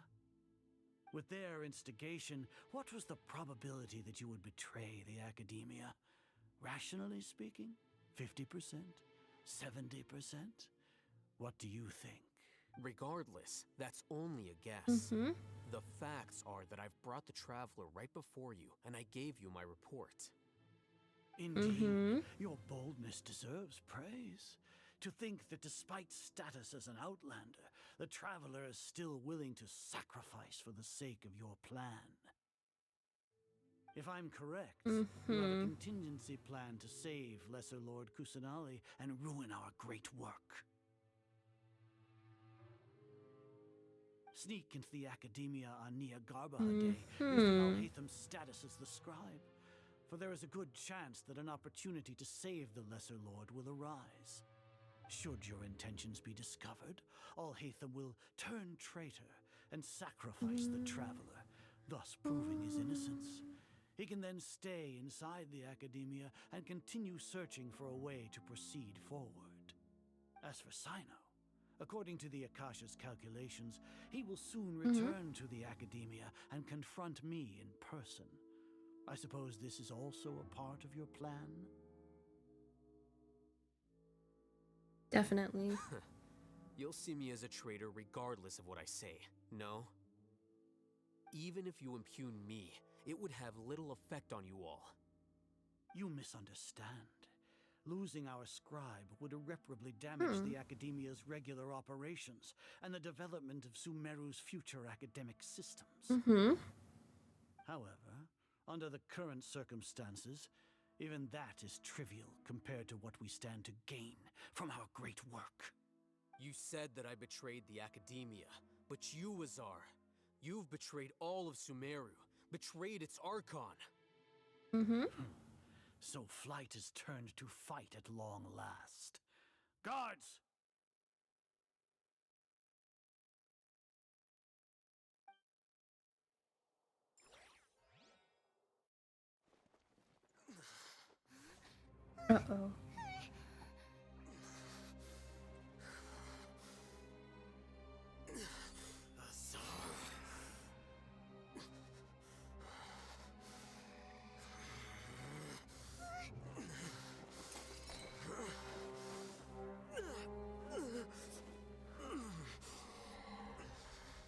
With their instigation, what was the probability that you would betray the Academia? Rationally speaking, 50%? 70%? What do you think? Regardless, that's only a guess. The facts are that I've brought the Traveler right before you, and I gave you my report. Indeed, your boldness deserves praise. To think that despite status as an outlander, the Traveler is still willing to sacrifice for the sake of your plan. If I'm correct, you have a contingency plan to save Lesser Lord Kusanali and ruin our great work. Sneak into the Academia on Niagarbaha Day, using Alhaitham's status as the scribe. For there is a good chance that an opportunity to save the Lesser Lord will arise. Should your intentions be discovered, Alhaitham will turn traitor and sacrifice the Traveler, thus proving his innocence. He can then stay inside the Academia and continue searching for a way to proceed forward. As for Sino, according to the Akasha's calculations, he will soon return to the Academia and confront me in person. I suppose this is also a part of your plan? Definitely. You'll see me as a traitor regardless of what I say, no? Even if you impugn me, it would have little effect on you all. You misunderstand. Losing our scribe would irreparably damage the Academia's regular operations and the development of Sumeru's future academic systems. However, under the current circumstances, even that is trivial compared to what we stand to gain from our great work. You said that I betrayed the Academia, but you, Azar, you've betrayed all of Sumeru, betrayed its Archon. So flight has turned to fight at long last. Guards! Uh-oh.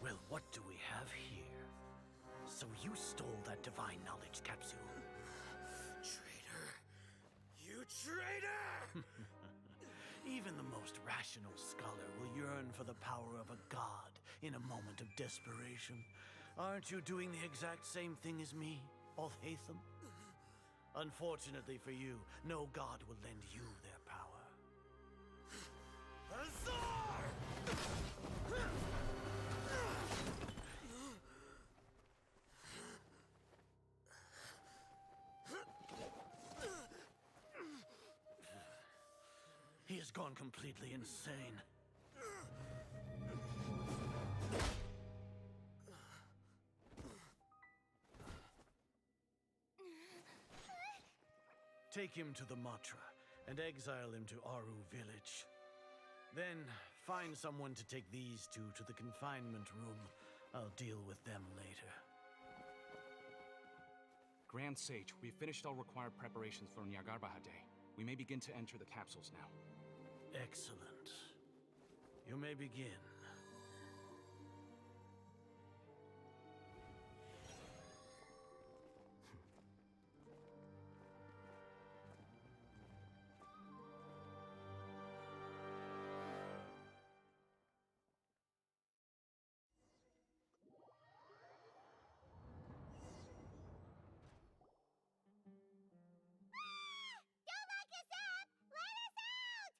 Well, what do we have here? So you stole that divine knowledge capsule. Traitor! You traitor! Even the most rational scholar will yearn for the power of a god in a moment of desperation. Aren't you doing the exact same thing as me, Alhaitham? Unfortunately for you, no god will lend you their power. Azar! He has gone completely insane. Take him to the Matra and exile him to Aru village. Then find someone to take these two to the confinement room. I'll deal with them later. Grand Sage, we've finished all required preparations for Nyagarbahar Day. We may begin to enter the capsules now. Excellent. You may begin. Don't lock us up! Let us out!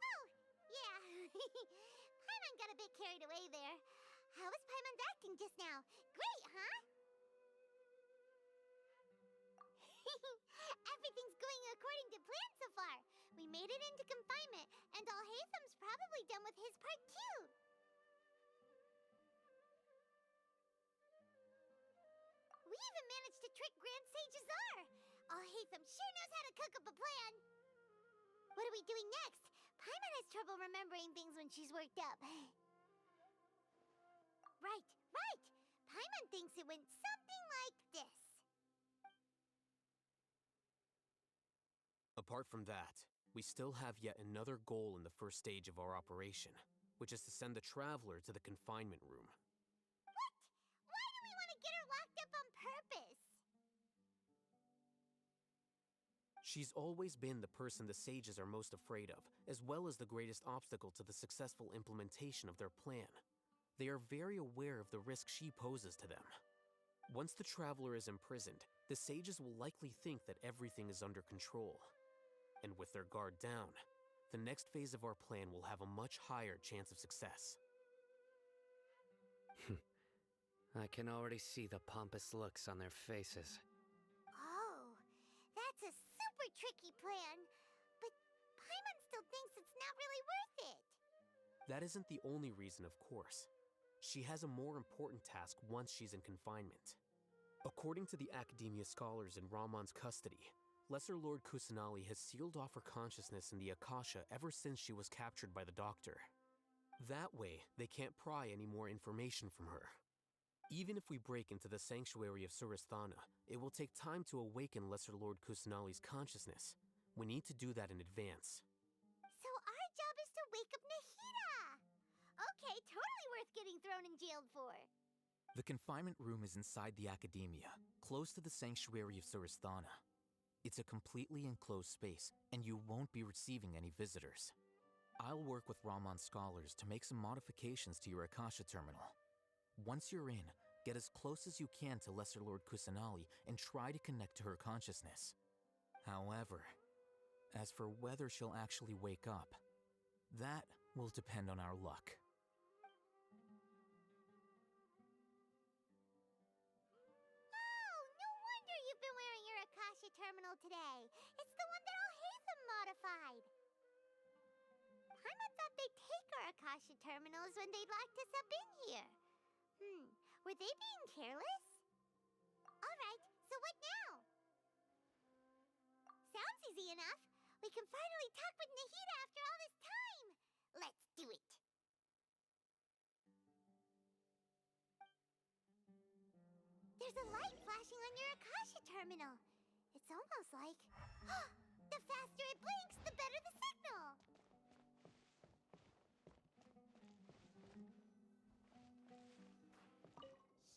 Oh, yeah. Paimon got a bit carried away there. How was Paimon's acting just now? Great, huh? Everything's going according to plan so far. We made it into confinement, and Alhaitham's probably done with his part too. We even managed to trick Grand Sage Azar. Alhaitham sure knows how to cook up a plan. What are we doing next? Paimon has trouble remembering things when she's worked up. Right. Paimon thinks it went something like this. Apart from that, we still have yet another goal in the first stage of our operation, which is to send the Traveler to the confinement room. What? Why do we want to get her locked up on purpose? She's always been the person the sages are most afraid of, as well as the greatest obstacle to the successful implementation of their plan. They are very aware of the risk she poses to them. Once the Traveler is imprisoned, the sages will likely think that everything is under control. And with their guard down, the next phase of our plan will have a much higher chance of success. I can already see the pompous looks on their faces. Oh, that's a super tricky plan. But Paimon still thinks it's not really worth it. That isn't the only reason, of course. She has a more important task once she's in confinement. According to the Academia scholars in Ramon's custody, Lesser Lord Kusanali has sealed off her consciousness in the Akasha ever since she was captured by the Doctor. That way, they can't pry any more information from her. Even if we break into the sanctuary of Suristhana, it will take time to awaken Lesser Lord Kusanali's consciousness. We need to do that in advance. So our job is to wake up Nahida! Okay, totally worth getting thrown in jail for. The confinement room is inside the Academia, close to the sanctuary of Suristhana. It's a completely enclosed space, and you won't be receiving any visitors. I'll work with Ramon's scholars to make some modifications to your Akasha terminal. Once you're in, get as close as you can to Lesser Lord Kusanali and try to connect to her consciousness. However, as for whether she'll actually wake up, that will depend on our luck. Oh, no terminal today. It's the one that Alhaitham modified. Paimon thought they'd take our Akasha terminals when they locked us up in here. Were they being careless? Alright, so what now? Sounds easy enough. We can finally talk with Nahida after all this time. Let's do it. There's a light flashing on your Akasha terminal. It's almost like... the faster it blinks, the better the signal.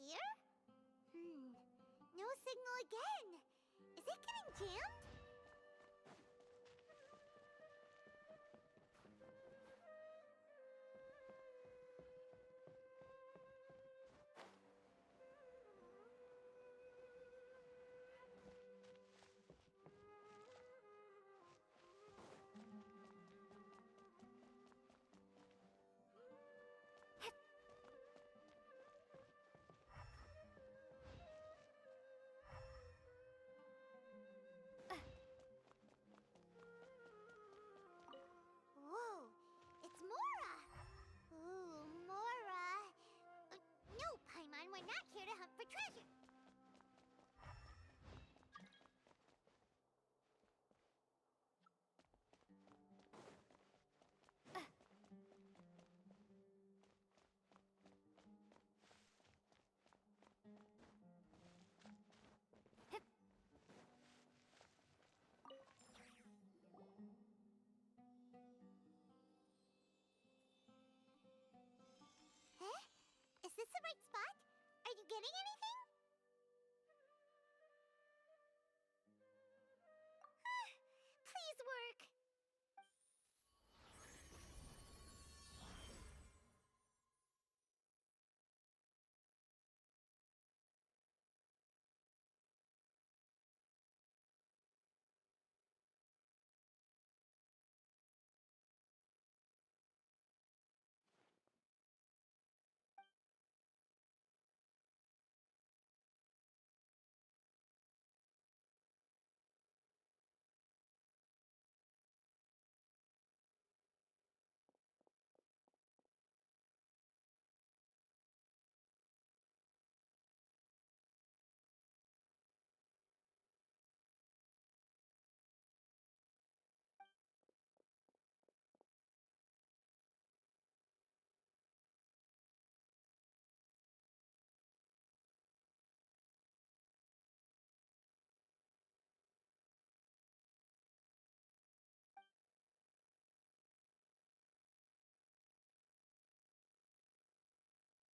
Here? No signal again. Is it getting jammed? Whoa, it's Mora! Ooh, Mora! No, Paimon, we're not here to hunt for treasure. Huh? Is this the right spot? Are you getting anything? Please work.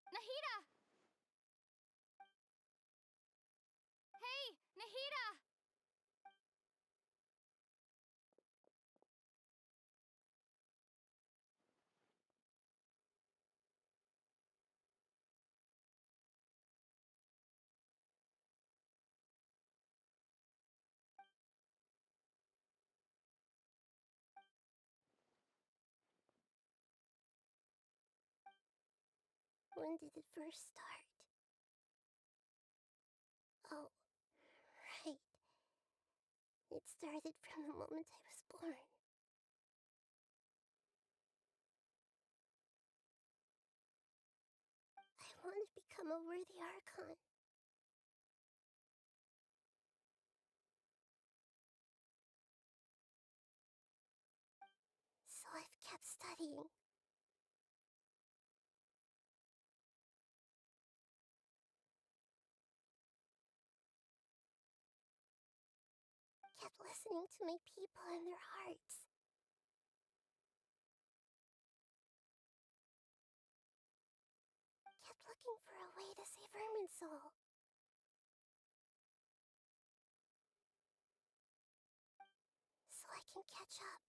Nahida! Hey, Nahida! When did it first start? Oh, right. It started from the moment I was born. I want to become a worthy Archon. So I've kept studying. Kept listening to my people and their hearts. Kept looking for a way to save Irminsul. So I can catch up.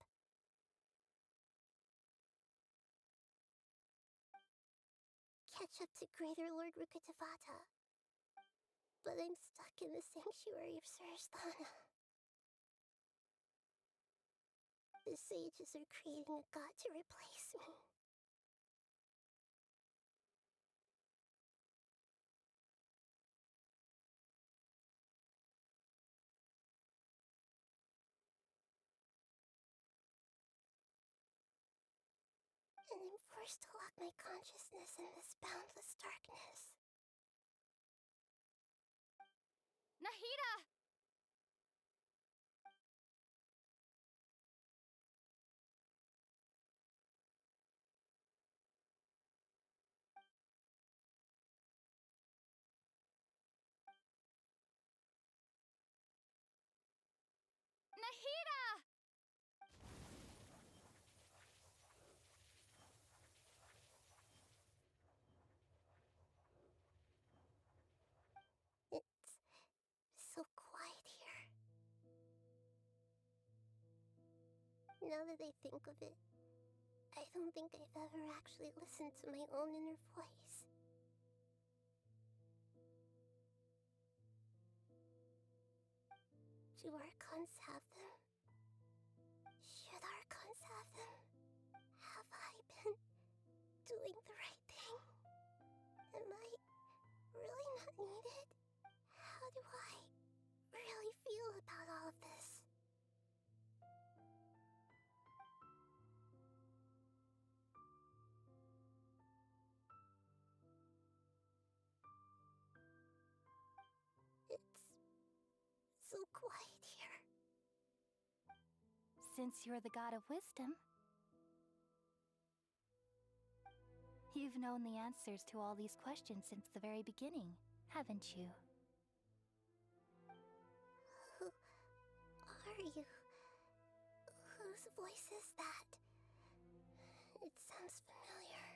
Catch up to Greater Lord Rukkhadevata. But I'm stuck in the sanctuary of Surasthana. The sages are creating a god to replace me. and I'm forced to lock my consciousness in this boundless darkness. Nahida! Nahida! It's so quiet here. Now that I think of it, I don't think I've ever actually listened to my own inner voice. Do Archons have them? Should Archons have them? Have I been doing the right thing? Am I really not needed? How do I really feel about all of this? It's so quiet here. Since you're the god of wisdom, you've known the answers to all these questions since the very beginning, haven't you? Who are you? Whose voice is that? It sounds familiar.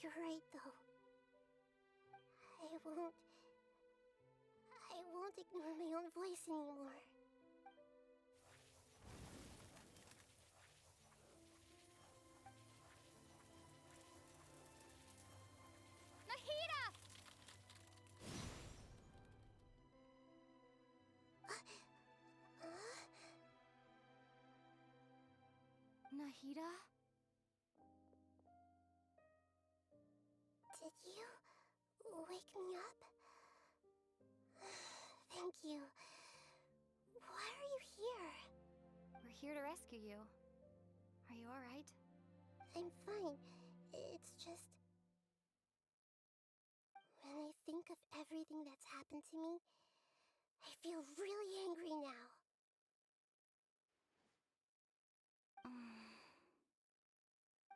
You're right, though. I won't ignore my own voice anymore. Nahida! Nahida? Did you wake me up? Thank you. Why are you here? We're here to rescue you. Are you alright? I'm fine. It's just... when I think of everything that's happened to me, I feel really angry now.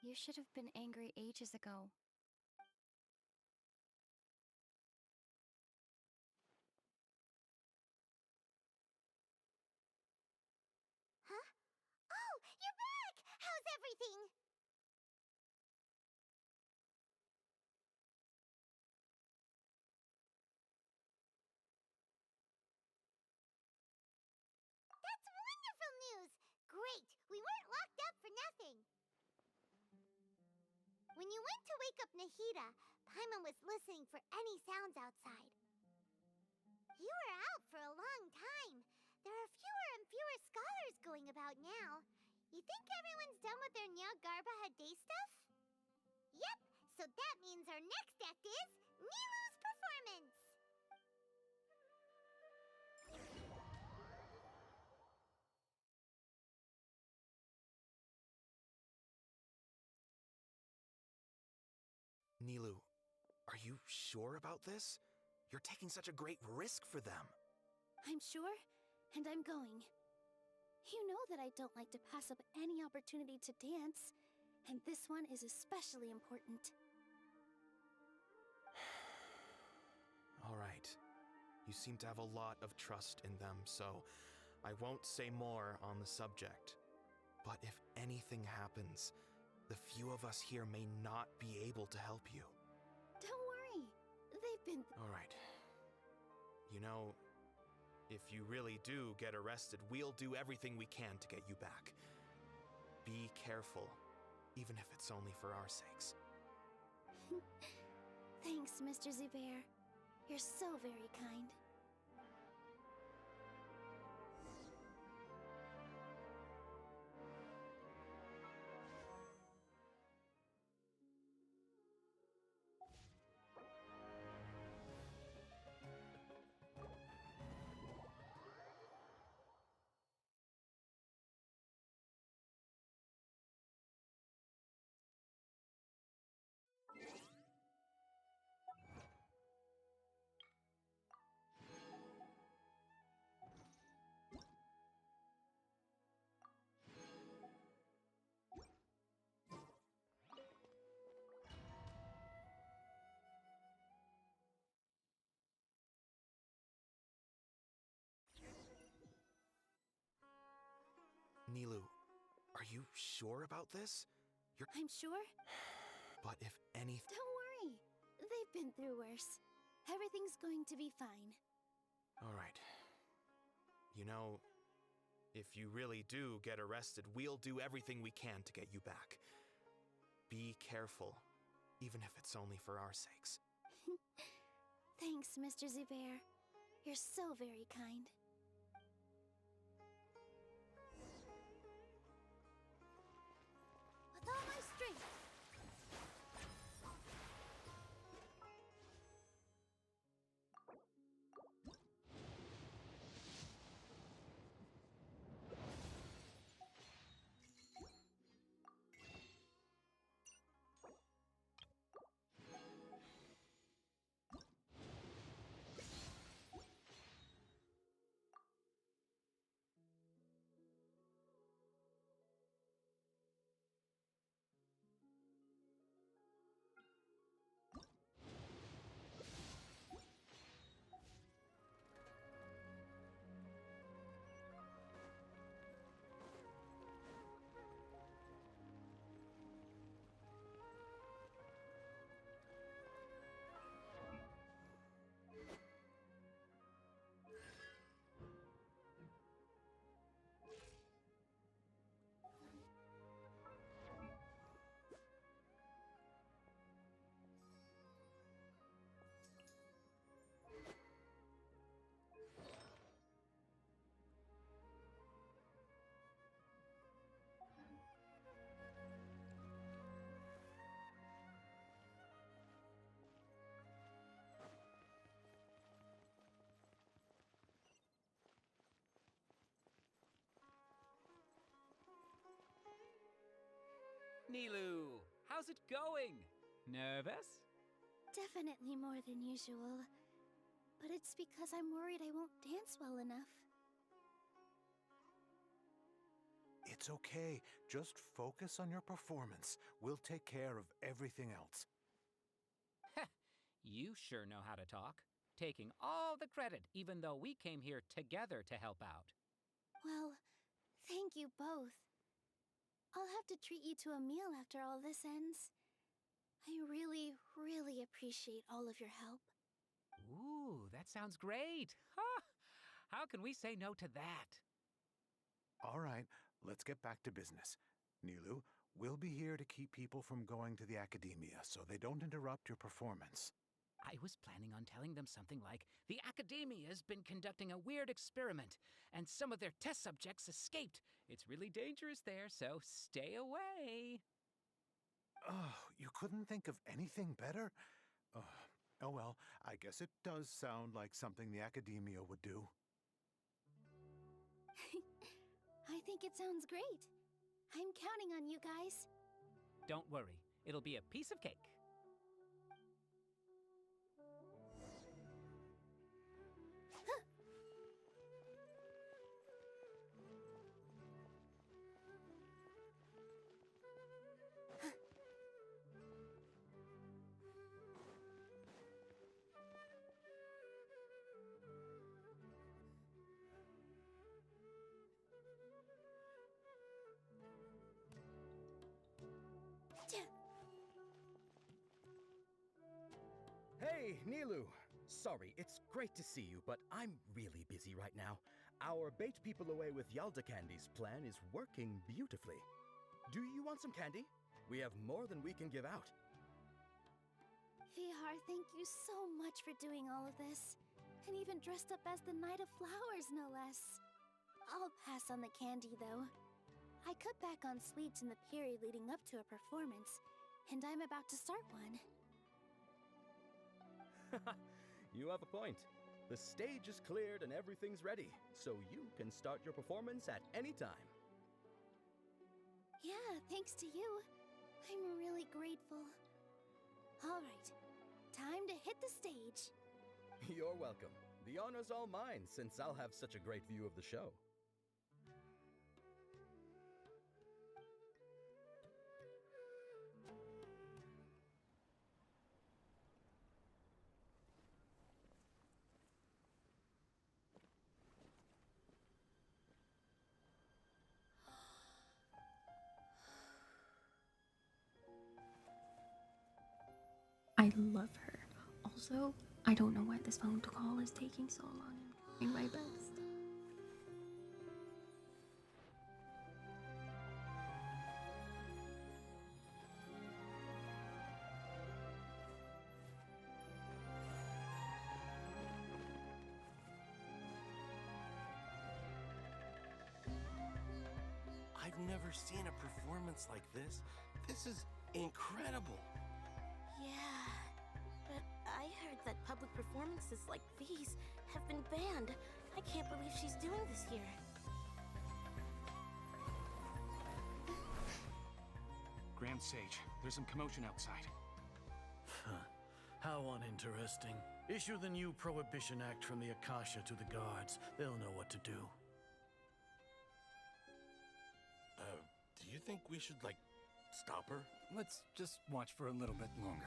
You should have been angry ages ago. Huh? Oh, you're back! How's everything? That's wonderful news! Great! We weren't locked up for nothing! When you went to wake up Nahida, Paimon was listening for any sounds outside. You were out for a long time. There are fewer and fewer scholars going about now. You think everyone's done with their Nyargarba Day stuff? Yep, so that means our next act is Nilu's performance! Nilu, are you sure about this? You're taking such a great risk for them. I'm sure, and I'm going. You know that I don't like to pass up any opportunity to dance, and this one is especially important. All right. You seem to have a lot of trust in them, so I won't say more on the subject. But if anything happens, the few of us here may not be able to help you. Don't worry. They've been... All right. You know, if you really do get arrested, we'll do everything we can to get you back. Be careful, even if it's only for our sakes. Thanks, Mr. Zubair. You're so very kind. Nilu, are you sure about this? I'm sure. But if anything... Don't worry. They've been through worse. Everything's going to be fine. Alright. You know, if you really do get arrested, we'll do everything we can to get you back. Be careful, even if it's only for our sakes. Thanks, Mr. Zubair. You're so very kind. With all my strength! Nilu, how's it going? Nervous? Definitely more than usual. But it's because I'm worried I won't dance well enough. It's okay. Just focus on your performance. We'll take care of everything else. You sure know how to talk. Taking all the credit, even though we came here together to help out. Well, thank you both. I'll have to treat you to a meal after all this ends. I really, really appreciate all of your help. Ooh, that sounds great. Ha! How can we say no to that? All right, let's get back to business. Nilu, we'll be here to keep people from going to the academia so they don't interrupt your performance. I was planning on telling them something like, the Academia's been conducting a weird experiment, and some of their test subjects escaped. It's really dangerous there, so stay away. Oh, you couldn't think of anything better? Oh well, I guess it does sound like something the Academia would do. I think it sounds great. I'm counting on you guys. Don't worry, it'll be a piece of cake. Hey, Nilu! Sorry, it's great to see you, but I'm really busy right now. Our Bait People Away with Yalda Candies plan is working beautifully. Do you want some candy? We have more than we can give out. Vihar, thank you so much for doing all of this. And even dressed up as the Knight of Flowers, no less. I'll pass on the candy, though. I cut back on sweets in the period leading up to a performance, and I'm about to start one. You have a point. The stage is cleared and everything's ready, so you can start your performance at any time. Yeah, thanks to you. I'm really grateful. All right, time to hit the stage. You're welcome. The honor's all mine, since I'll have such a great view of the show. I love her. Also, I don't know why this phone call is taking so long. I'm doing my best. I've never seen a performance like this. This is incredible. Yeah, but I heard that public performances like these have been banned. I can't believe she's doing this here. Grand Sage, there's some commotion outside. How uninteresting. Issue the new Prohibition Act from the Akasha to the guards. They'll know what to do. Do you think we should, like, stop her? Let's just watch for a little bit longer.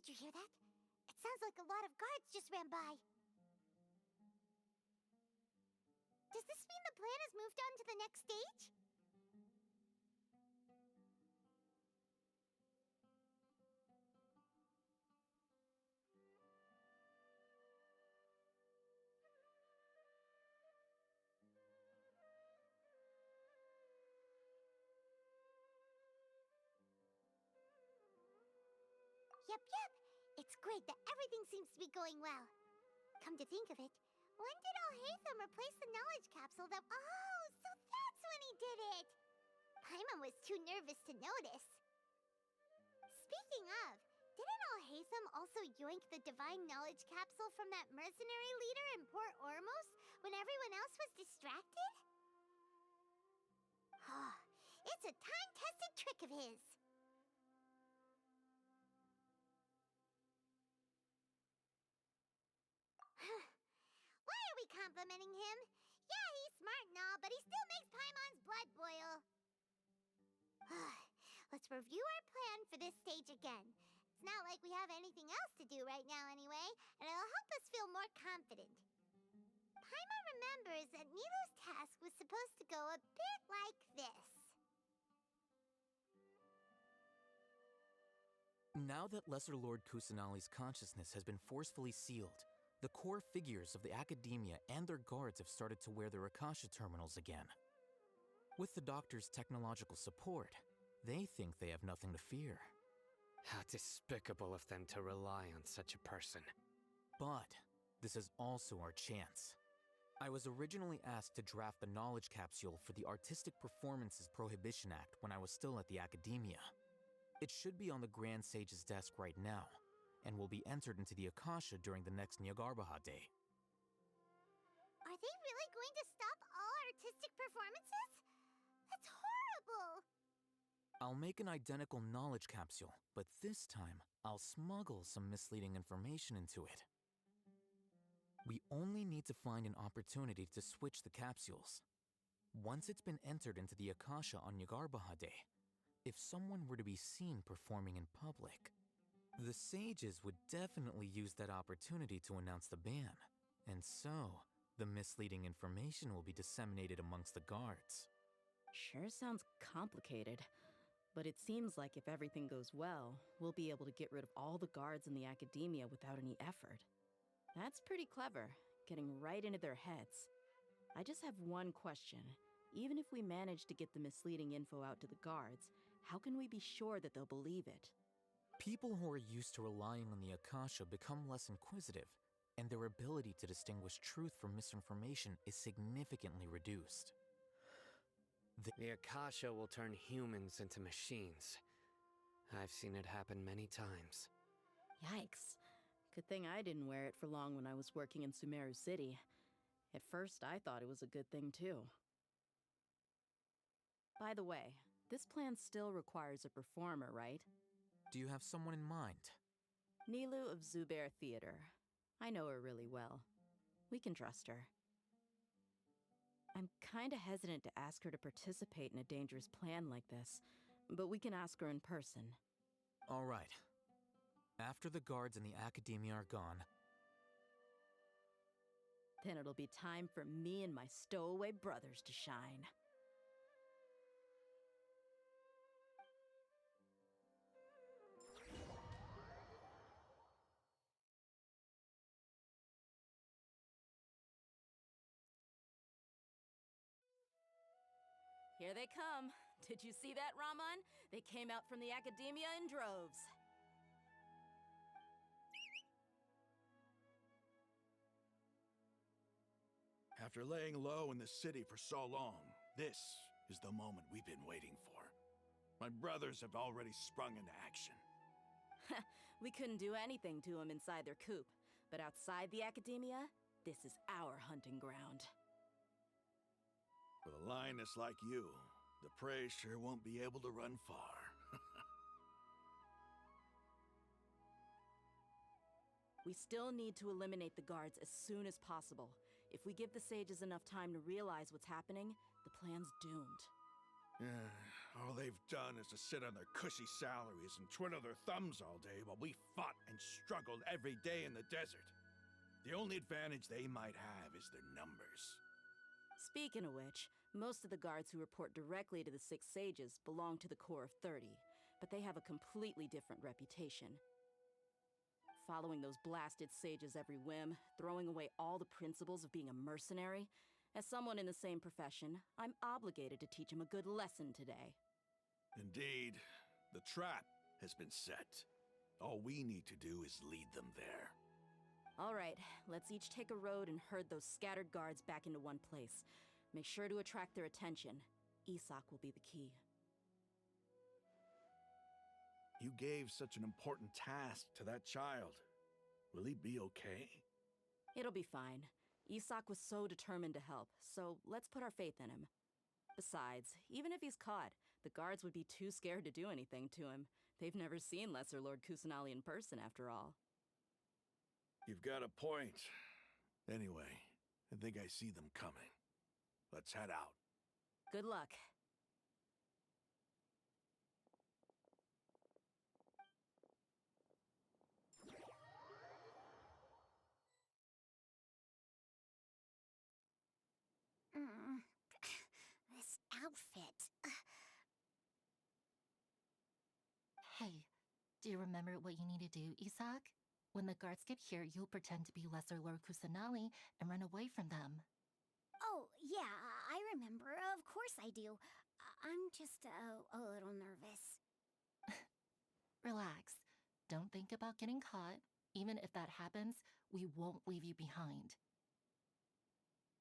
Did you hear that? It sounds like a lot of guards just ran by. Does this mean the plan has moved on to the next stage? Yep. It's great that everything seems to be going well. Come to think of it, when did Alhaitham replace the knowledge capsule that... Oh, so that's when he did it! Paimon was too nervous to notice. Speaking of, didn't Alhaitham also yoink the divine knowledge capsule from that mercenary leader in Port Ormos when everyone else was distracted? It's a time-tested trick of his. Why are we complimenting him? Yeah, he's smart and all, but he still makes Paimon's blood boil. Let's review our plan for this stage again. It's not like we have anything else to do right now anyway, and it'll help us feel more confident. Paimon remembers that Nilu's task was supposed to go a bit like this. Now that Lesser Lord Kusanali's consciousness has been forcefully sealed, the core figures of the Academia and their guards have started to wear their Akasha terminals again. With the Doctor's technological support, they think they have nothing to fear. How despicable of them to rely on such a person. But this is also our chance. I was originally asked to draft the knowledge capsule for the Artistic Performances Prohibition Act when I was still at the Academia. It should be on the Grand Sage's desk right now, and will be entered into the Akasha during the next Nyagarbha Day. Are they really going to stop all artistic performances? That's horrible! I'll make an identical knowledge capsule, but this time, I'll smuggle some misleading information into it. We only need to find an opportunity to switch the capsules. Once it's been entered into the Akasha on Yagarbaha Day, if someone were to be seen performing in public, the sages would definitely use that opportunity to announce the ban, and so the misleading information will be disseminated amongst the guards. Sure sounds complicated, but it seems like if everything goes well, we'll be able to get rid of all the guards in the academia without any effort. That's pretty clever, getting right into their heads. I just have one question. Even if we manage to get the misleading info out to the guards, how can we be sure that they'll believe it? People who are used to relying on the Akasha become less inquisitive, and their ability to distinguish truth from misinformation is significantly reduced. The Akasha will turn humans into machines. I've seen it happen many times. Yikes. Good thing I didn't wear it for long when I was working in Sumeru City. At first, I thought it was a good thing too. By the way, this plan still requires a performer, right? Do you have someone in mind? Nilu of Zubair Theater. I know her really well. We can trust her. I'm kinda hesitant to ask her to participate in a dangerous plan like this, but we can ask her in person. All right. After the guards in the academia are gone, then it'll be time for me and my stowaway brothers to shine. Here they come. Did you see that, Raman? They came out from the academia in droves. After laying low in the city for so long, this is the moment we've been waiting for. My brothers have already sprung into action. We couldn't do anything to them inside their coop, but outside the academia, this is our hunting ground. With a lioness like you, the prey sure won't be able to run far. We still need to eliminate the guards as soon as possible. If we give the sages enough time to realize what's happening, the plan's doomed. All they've done is to sit on their cushy salaries and twiddle their thumbs all day while we fought and struggled every day in the desert. The only advantage they might have is their numbers. Speaking of which, most of the guards who report directly to the Six Sages belong to the Corps of 30, but they have a completely different reputation. Following those blasted sages every whim, throwing away all the principles of being a mercenary. As someone in the same profession, I'm obligated to teach him a good lesson today. Indeed, the trap has been set. All we need to do is lead them there. All right, let's each take a road and herd those scattered guards back into one place. Make sure to attract their attention. Isak will be the key. You gave such an important task to that child. Will he be okay? It'll be fine. Isak was so determined to help, so let's put our faith in him. Besides, even if he's caught, the guards would be too scared to do anything to him. They've never seen Lesser Lord Kusanali in person, after all. You've got a point. Anyway, I think I see them coming. Let's head out. Good luck. This outfit. Hey, do you remember what you need to do, Isak? When the guards get here, you'll pretend to be Lesser Lord Kusanali and run away from them. Oh, yeah, I remember. Of course I do. I'm just a little nervous. Relax. Don't think about getting caught. Even if that happens, we won't leave you behind.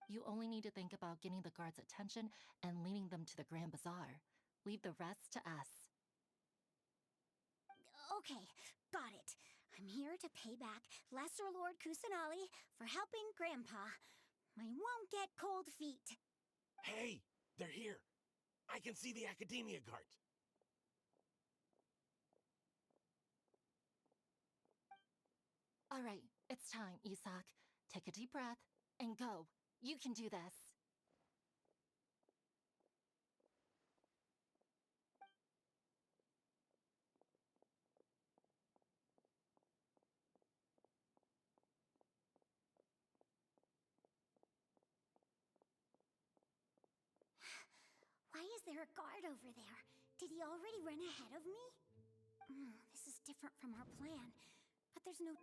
You only need to think about getting the guards' attention and leading them to the Grand Bazaar. Leave the rest to us. Okay, got it. I'm here to pay back Lesser Lord Kusanali for helping Grandpa. I won't get cold feet. Hey, they're here. I can see the Academia guards. All right, it's time, Isak. Take a deep breath and go. You can do this. Why is there a guard over there? Did he already run ahead of me? This is different from our plan, but there's no...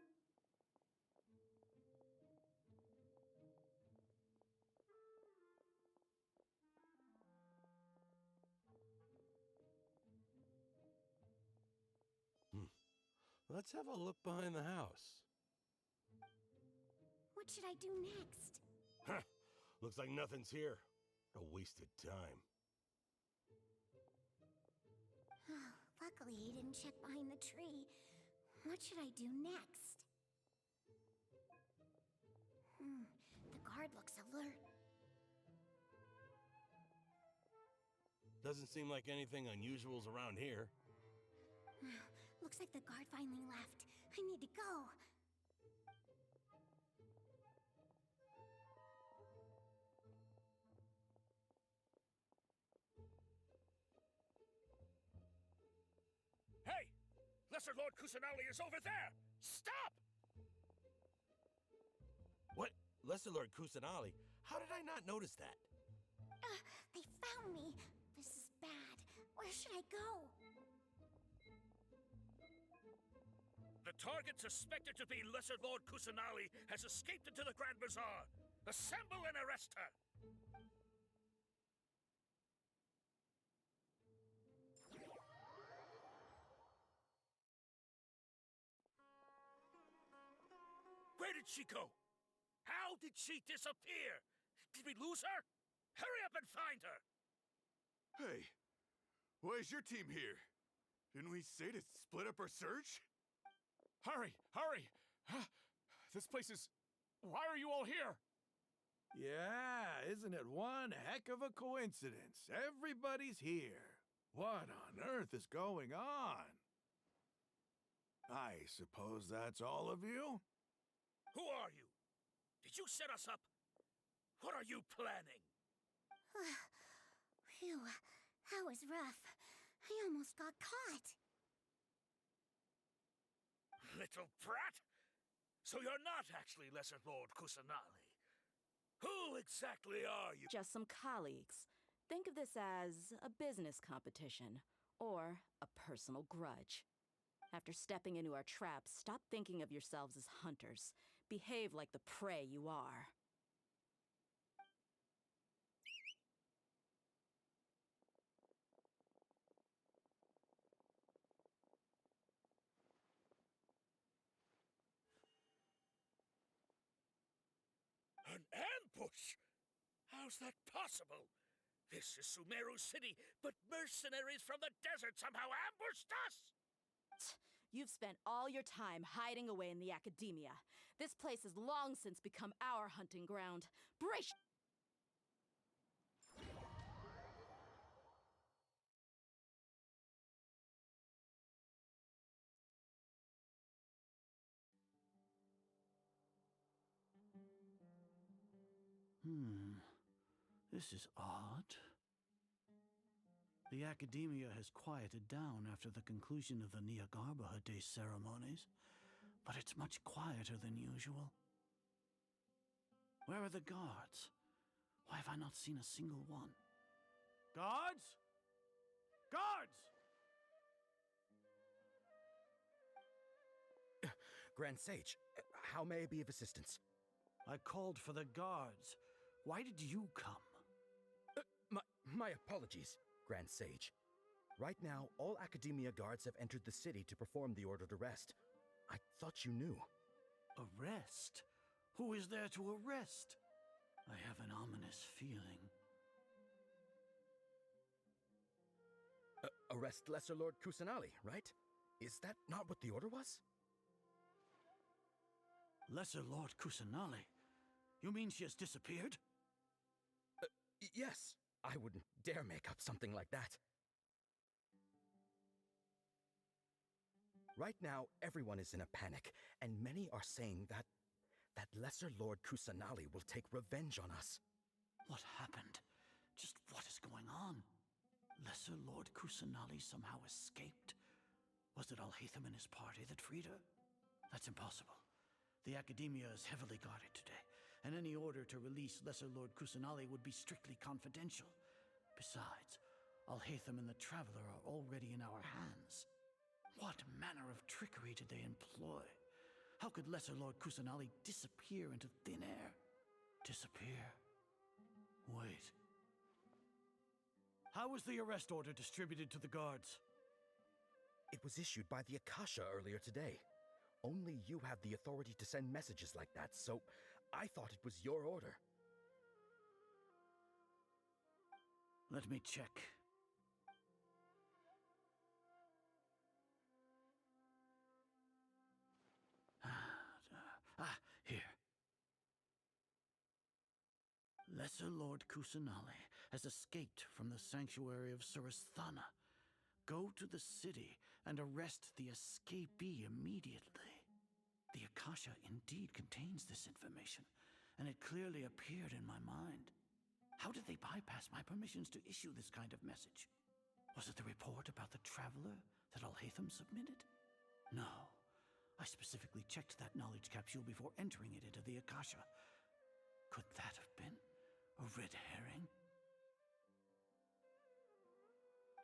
Let's have a look behind the house. What should I do next? Huh. Looks like nothing's here. A wasted time. Luckily, he didn't check behind the tree. What should I do next? The guard looks alert. Doesn't seem like anything unusual's around here. Looks like the guard finally left. I need to go. Hey! Lesser Lord Kusanali is over there! Stop! What? Lesser Lord Kusanali? How did I not notice that? They found me. This is bad. Where should I go? The target suspected to be Lesser Lord Kusanali has escaped into the Grand Bazaar. Assemble and arrest her! Where did she go? How did she disappear? Did we lose her? Hurry up and find her! Hey, why is your team here? Didn't we say to split up our search? Hurry! Hurry! This place is... Why are you all here? Yeah, isn't it one heck of a coincidence? Everybody's here. What on earth is going on? I suppose that's all of you? Who are you? Did you set us up? What are you planning? Phew, that was rough. I almost got caught. Little brat? So you're not actually Lesser Lord Kusanali. Who exactly are you? Just some colleagues. Think of this as a business competition, or a personal grudge. After stepping into our traps, stop thinking of yourselves as hunters. Behave like the prey you are. An ambush? How's that possible? This is Sumeru City, but mercenaries from the desert somehow ambushed us! You've spent all your time hiding away in the academia. This place has long since become our hunting ground. Brace... This is odd. The Academia has quieted down after the conclusion of the Niagarbaha Day ceremonies, but it's much quieter than usual. Where are the guards? Why have I not seen a single one? Guards? Guards! Grand Sage, how may I be of assistance? I called for the guards. Why did you come? My apologies, Grand Sage. Right now, all Academia guards have entered the city to perform the ordered arrest. I thought you knew. Arrest? Who is there to arrest? I have an ominous feeling. Arrest Lesser Lord Kusanali, right? Is that not what the order was? Lesser Lord Kusanali? You mean she has disappeared? Yes. I wouldn't dare make up something like that. Right now, everyone is in a panic, and many are saying that Lesser Lord Kusanali will take revenge on us. What happened? Just what is going on? Lesser Lord Kusanali somehow escaped? Was it Alhaitham and his party that freed her? That's impossible. The Academia is heavily guarded today, and any order to release Lesser Lord Kusanali would be strictly confidential. Besides, Alhaitham and the Traveler are already in our hands. What manner of trickery did they employ? How could Lesser Lord Kusanali disappear into thin air? Disappear? Wait. How was the arrest order distributed to the guards? It was issued by the Akasha earlier today. Only you have the authority to send messages like that, so I thought it was your order. Let me check. Here. Lesser Lord Kusanali has escaped from the sanctuary of Surasthana. Go to the city and arrest the escapee immediately. The Akasha indeed contains this information, and it clearly appeared in my mind. How did they bypass my permissions to issue this kind of message? Was it the report about the Traveler that Alhaitham submitted? No. I specifically checked that knowledge capsule before entering it into the Akasha. Could that have been a red herring?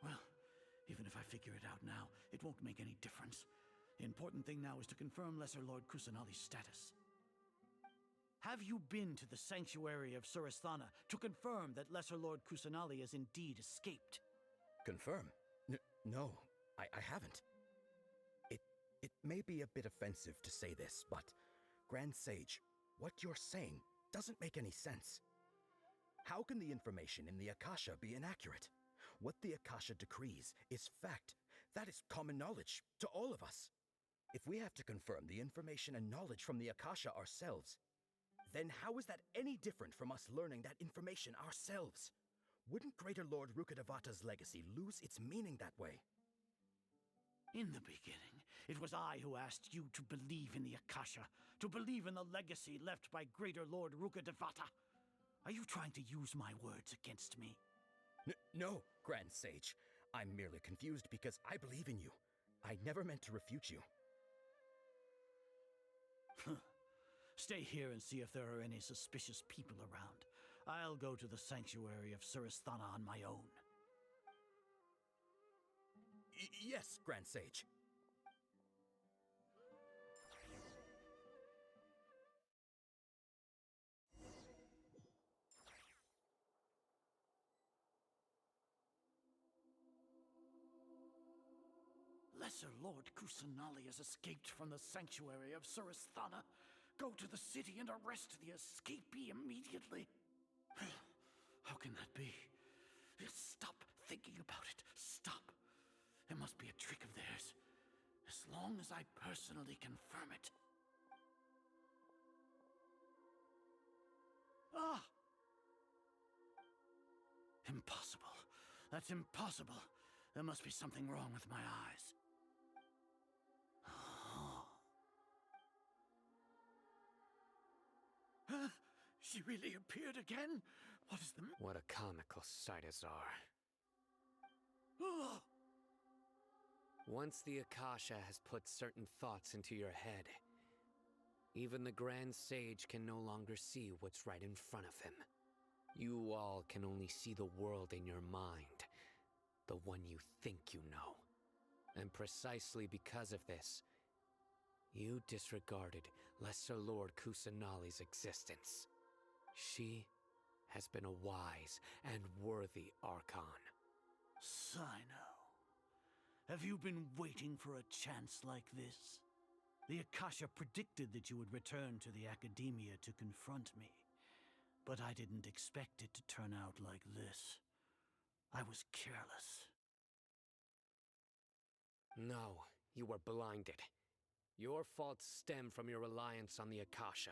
Well, even if I figure it out now, it won't make any difference. The important thing now is to confirm Lesser Lord Kusanali's status. Have you been to the sanctuary of Surasthana to confirm that Lesser Lord Kusanali has indeed escaped? Confirm? No, I haven't. It may be a bit offensive to say this, but Grand Sage, what you're saying doesn't make any sense. How can the information in the Akasha be inaccurate? What the Akasha decrees is fact. That is common knowledge to all of us. If we have to confirm the information and knowledge from the Akasha ourselves, then how is that any different from us learning that information ourselves? Wouldn't Greater Lord Rukkhadevata's legacy lose its meaning that way? In the beginning, it was I who asked you to believe in the Akasha, to believe in the legacy left by Greater Lord Rukkhadevata. Are you trying to use my words against me? No, Grand Sage. I'm merely confused because I believe in you. I never meant to refute you. Stay here and see if there are any suspicious people around. I'll go to the sanctuary of Surasthana on my own. Yes, Grand Sage. Lesser Lord Kusanali has escaped from the sanctuary of Surasthana. Go to the city and arrest the escapee immediately. How can that be? Stop thinking about it. Stop. It must be a trick of theirs. As long as I personally confirm it. Ah! Impossible. That's impossible. There must be something wrong with my eyes. She really appeared again? What is the... What a comical sight, Azar. Once the Akasha has put certain thoughts into your head, even the Grand Sage can no longer see what's right in front of him. You all can only see the world in your mind, the one you think you know. And precisely because of this, you disregarded Lesser Lord Kusanali's existence. She has been a wise and worthy Archon. Sino, have you been waiting for a chance like this? The Akasha predicted that you would return to the Academia to confront me, but I didn't expect it to turn out like this. I was careless. No, you were blinded. Your faults stem from your reliance on the Akasha.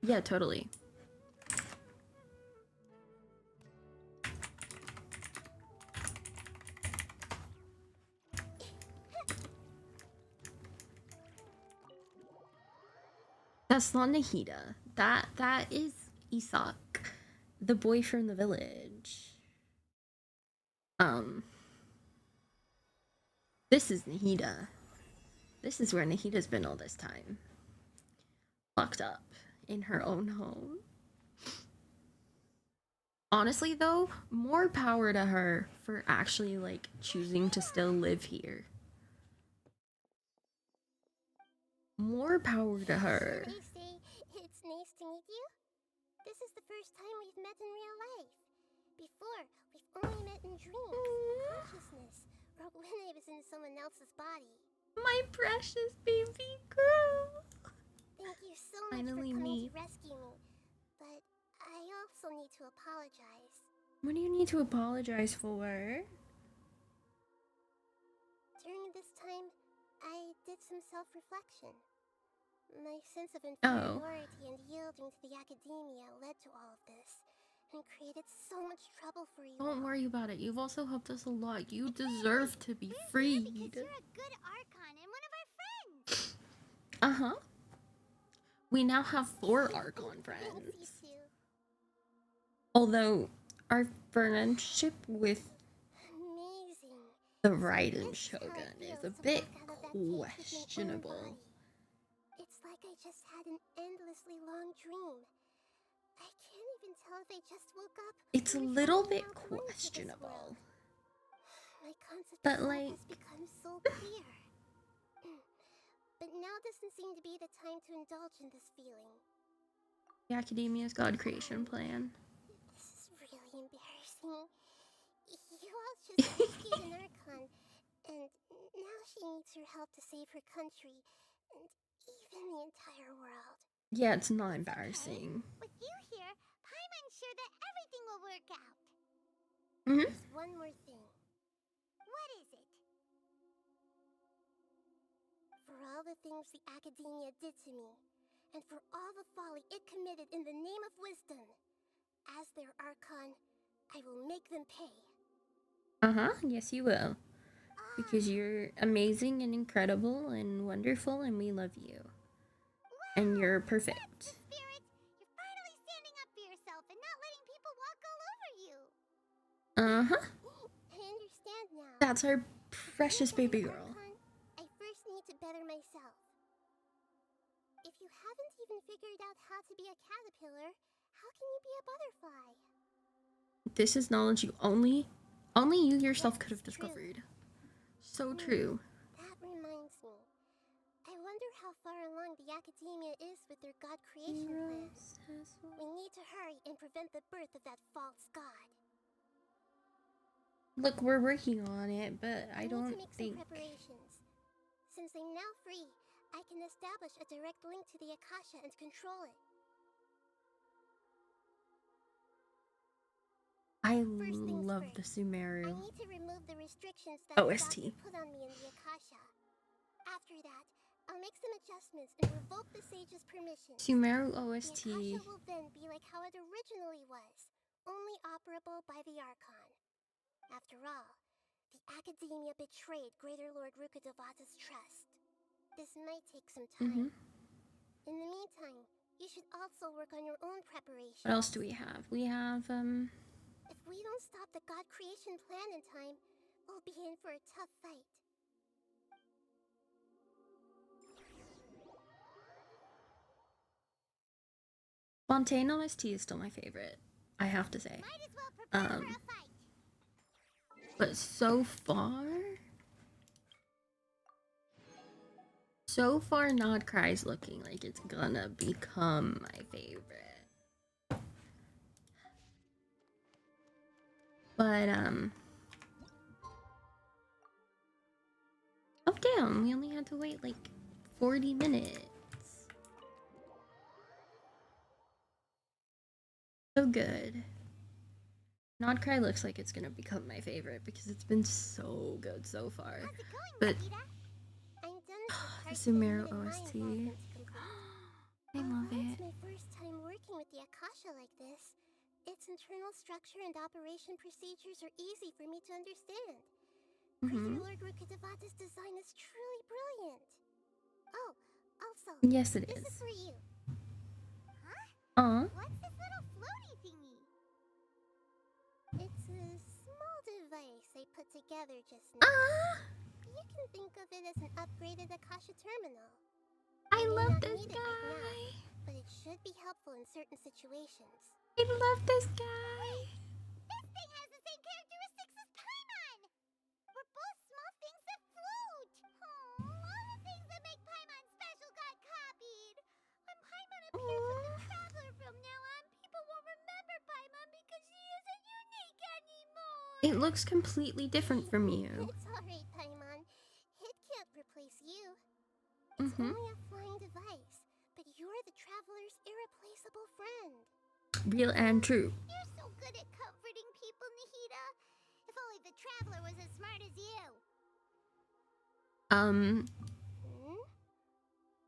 Yeah, totally. That's not Nahida. That is Isak, the boy from the village. This is Nahida. This is where Nahida's been all this time. Locked up in her own home. Honestly though, more power to her for actually like choosing to still live here. More power to her. They say it's nice to meet you. This is the first time we've met in real life. Before, we've only met in dreams, consciousness, or when I was in someone else's body. My precious baby girl. Thank you so much for coming to rescue me. But I also need to apologize. What do you need to apologize for? During this time, I did some self-reflection. My sense of inferiority and yielding to the academia led to all of this, and created so much trouble for you. Don't worry about it. You've also helped us a lot. You deserve to be freed. Because you're a good Archon and one of our friends. Uh-huh. We now have 4 Archon friends. Although our friendship with the Raiden Shogun is a bit questionable. It's like I just had an endlessly long dream. I can't even tell if I just woke up. It's a little bit questionable. My concept but of like has become so clear. But now doesn't seem to be the time to indulge in this feeling. the Academia's God creation plan. This is really embarrassing. You all just rescued an Archon, and now she needs your help to save her country, and even the entire world. Yeah, it's not embarrassing. With you here, Paimon's sure that everything will work out. Mm-hmm. There's one more thing. What is it? For all the things the Academia did to me, and for all the folly it committed in the name of wisdom, as their Archon, I will make them pay. Uh-huh, yes you will. Because you're amazing and incredible and wonderful and we love you. And you're perfect. Spirit, you're finally standing up for yourself and not letting people walk all over you. Uh-huh. I understand now. That's our precious baby girl. Archon, I first need to better myself. If you haven't even figured out how to be a caterpillar, how can you be a butterfly? This is knowledge you only you yourself could have discovered. So true. That reminds me. I wonder how far along the Academia is with their God creation plan. We need to hurry and prevent the birth of that false god. Look, we're working on it, but I don't need to make think... some preparations. Since I'm now free, I can establish a direct link to the Akasha and control it. I love the Sumeru I need to remove the restrictions that OST. the doctor put on me in the Akasha. After that, I'll make some adjustments and revoke the sage's permission. Sumeru OST. The Akasha will then be like how it originally was, only operable by the Archon. After all, the Academia betrayed Greater Lord Rukkhadevata's trust. This might take some time. In the meantime, you should also work on your own preparations. What else do we have? We have, If we don't stop the God creation plan in time, we'll be in for a tough fight. Fontaine OST is still my favorite, I have to say. Might as well prepare for a fight. But so far Nod Cry's looking like it's gonna become my favorite. But oh damn, we only had to wait like 40 minutes. So good. Nod Cry looks like it's gonna become my favorite because it's been so good so far. How's it going, But I'm done with the Sumeru OST. I love Although it. it's my first time working with the Akasha like this, its internal structure and operation procedures are easy for me to understand. Greater Lord Rukkhadevata's design is truly brilliant. Oh, also, Yes, it this is. is for you. Huh? What's this little floaty thingy? It's a small device I put together just now. You can think of it as an upgraded Akasha terminal. I love not this need it right now, but it should be helpful in certain situations. I love this guy. This thing has the same characteristics as Paimon! We're both small things that float! Oh, all the things that make Paimon special got copied! When Paimon appears with the Traveler from now on, people won't remember Paimon because she isn't unique anymore! It looks completely different from you. It's alright, Paimon. It can't replace you. It's only a flying device, but you're the Traveler's irreplaceable friend. Real and true. You're so good at comforting people, Nahida. If only the Traveler was as smart as you.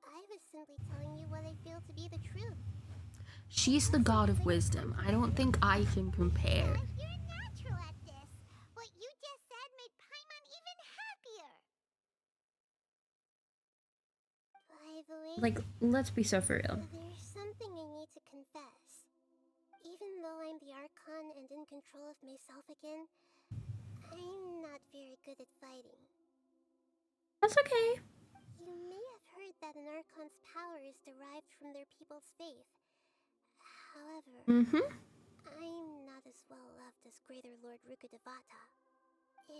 I was simply telling you what I feel to be the truth. She's the god of wisdom. I don't think I can compare. You're natural at this. What you just said made Paimon even happier. By the way, Like, let's be so for real. there's something I need to confess. Even though I'm the Archon and in control of myself again, I'm not very good at fighting. That's okay. You may have heard that an Archon's power is derived from their people's faith. However, I'm not as well loved as Greater Lord Rukkhadevata.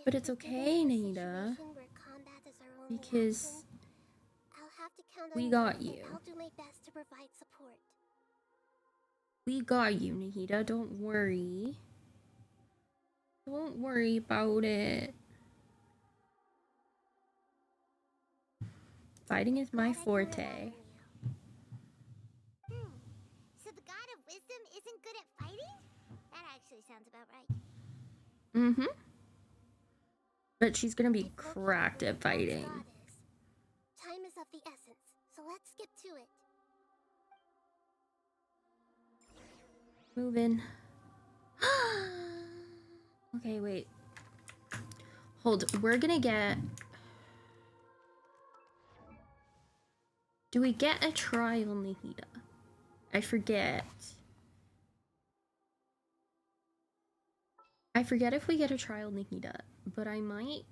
But it's okay, Nahida. Because I'll have to count on we got you. I'll do my best to provide support. We got you, Nahida. Don't worry. Don't worry about it. Fighting is my forte. So the God of Wisdom isn't good at fighting? That actually sounds about right. But she's gonna be cracked at fighting. Time is of the essence, so let's skip to it. Moving. Okay, wait. Hold. We're gonna get... Do we get a trial, Nahida? I forget. I forget if we get a trial, Nahida, but I might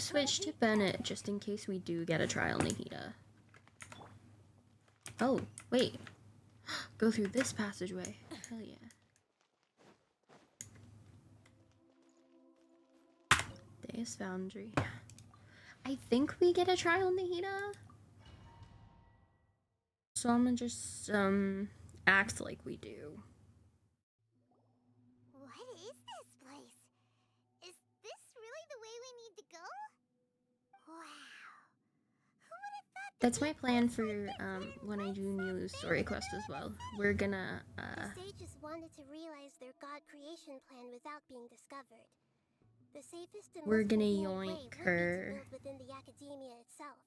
switch to Bennett just in case we do get a trial, Nahida. Oh, wait. Go through this passageway. Hell yeah. Deus Foundry. I think we get a trial, Nahida. So I'm gonna just, act like we do. What is this place? Is this really the way we need to go? Wow. Who would have thought That's my plan for, when I do Nilu's story quest as well. We're gonna, The sages wanted to realize their god creation plan without being discovered. The safest and we're most gonna convenient way yoink would be to her build within the academia itself.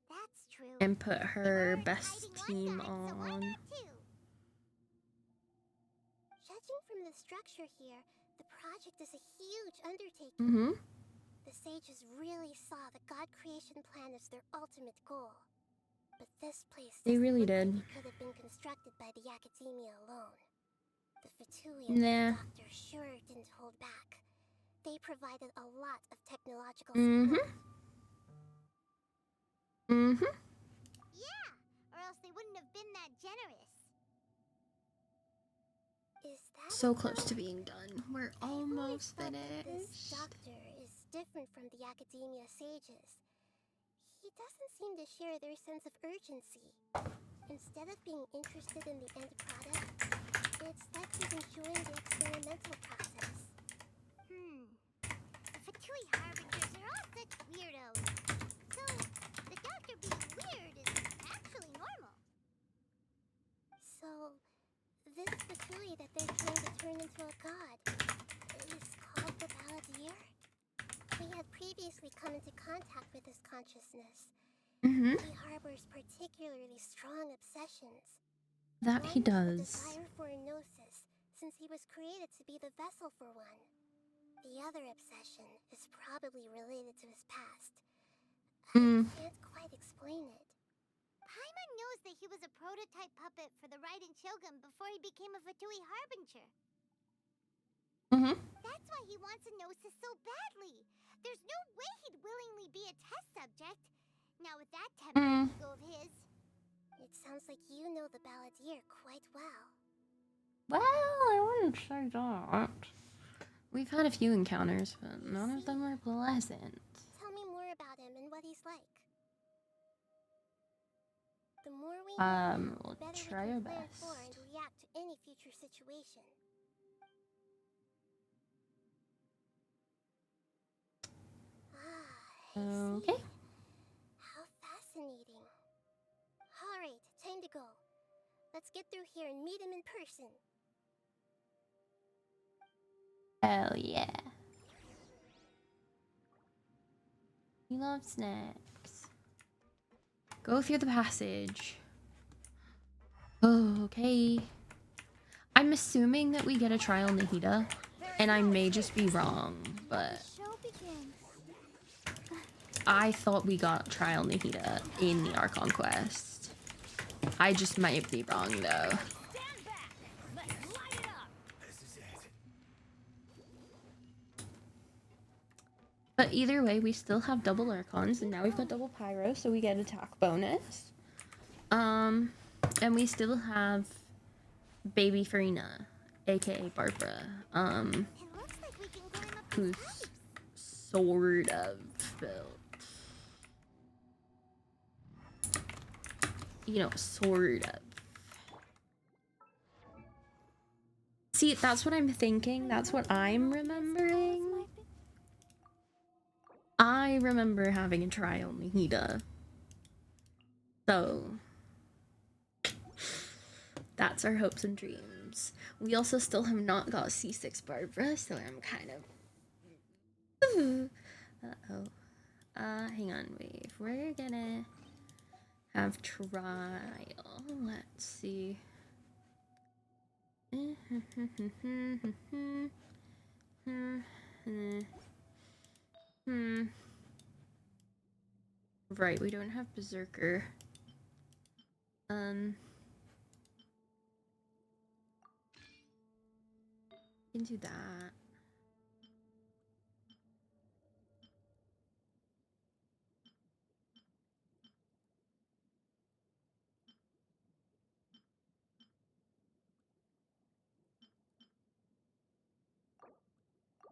That's true. and put her best team on. Judging from the structure here, the project is a huge undertaking. The sages really saw the god creation plan as their ultimate goal. But this place They really doesn't did. look like it could have been constructed by the academia alone. The Fatui Nah. and the doctor sure didn't hold back. They provided a lot of technological support. Yeah, or else they wouldn't have been that generous. Is that So close to being done. We're almost finished. this doctor is different from the academia sages? He doesn't seem to share their sense of urgency. Instead of being interested in the end product, it's like he's enjoying the experimental process. The Fatui Harbingers are all such weirdos. So, the doctor being weird is actually normal. So, this Fatui that they're trying to turn into a god is called the Balladeer? We had previously come into contact with his consciousness. He harbors particularly strong obsessions. That he One is the does. desire for a gnosis, since he was created to be the vessel for one. The other obsession is probably related to his past. I can't quite explain it. Paimon knows that he was a prototype puppet for the Raiden Shogun before he became a Fatui Harbinger. That's why he wants a gnosis so badly. There's no way he'd willingly be a test subject. Now with that temper ego of his. It sounds like you know the Balladeer quite well. Well, I wouldn't say that. We've had a few encounters, but none of them were pleasant. Tell me more about him and what he's like. The more we know, We'll the better try we our can plan best. for and react to any future situation. Okay. How fascinating. Alright, time to go. Let's get through here and meet him in person. Hell yeah. We love snacks. Go through the passage. Okay. I'm assuming that we get a trial Nahida, and I may just be wrong, but I thought we got trial Nahida in the Archon quest. I just might be wrong though. But either way, we still have double Archons, and now we've got double Pyro, so we get attack bonus. And we still have Baby Farina, aka Barbara, who's sort of built. You know, sort of. See, that's what I'm thinking. That's what I'm remembering. I remember having a trial Nahida. So, that's our hopes and dreams. We also still have not got C6 Barbara, so I'm kind of... Uh-oh. Hang on, wait. If we're gonna have trial, let's see. Right, we don't have Berserker. We can do that.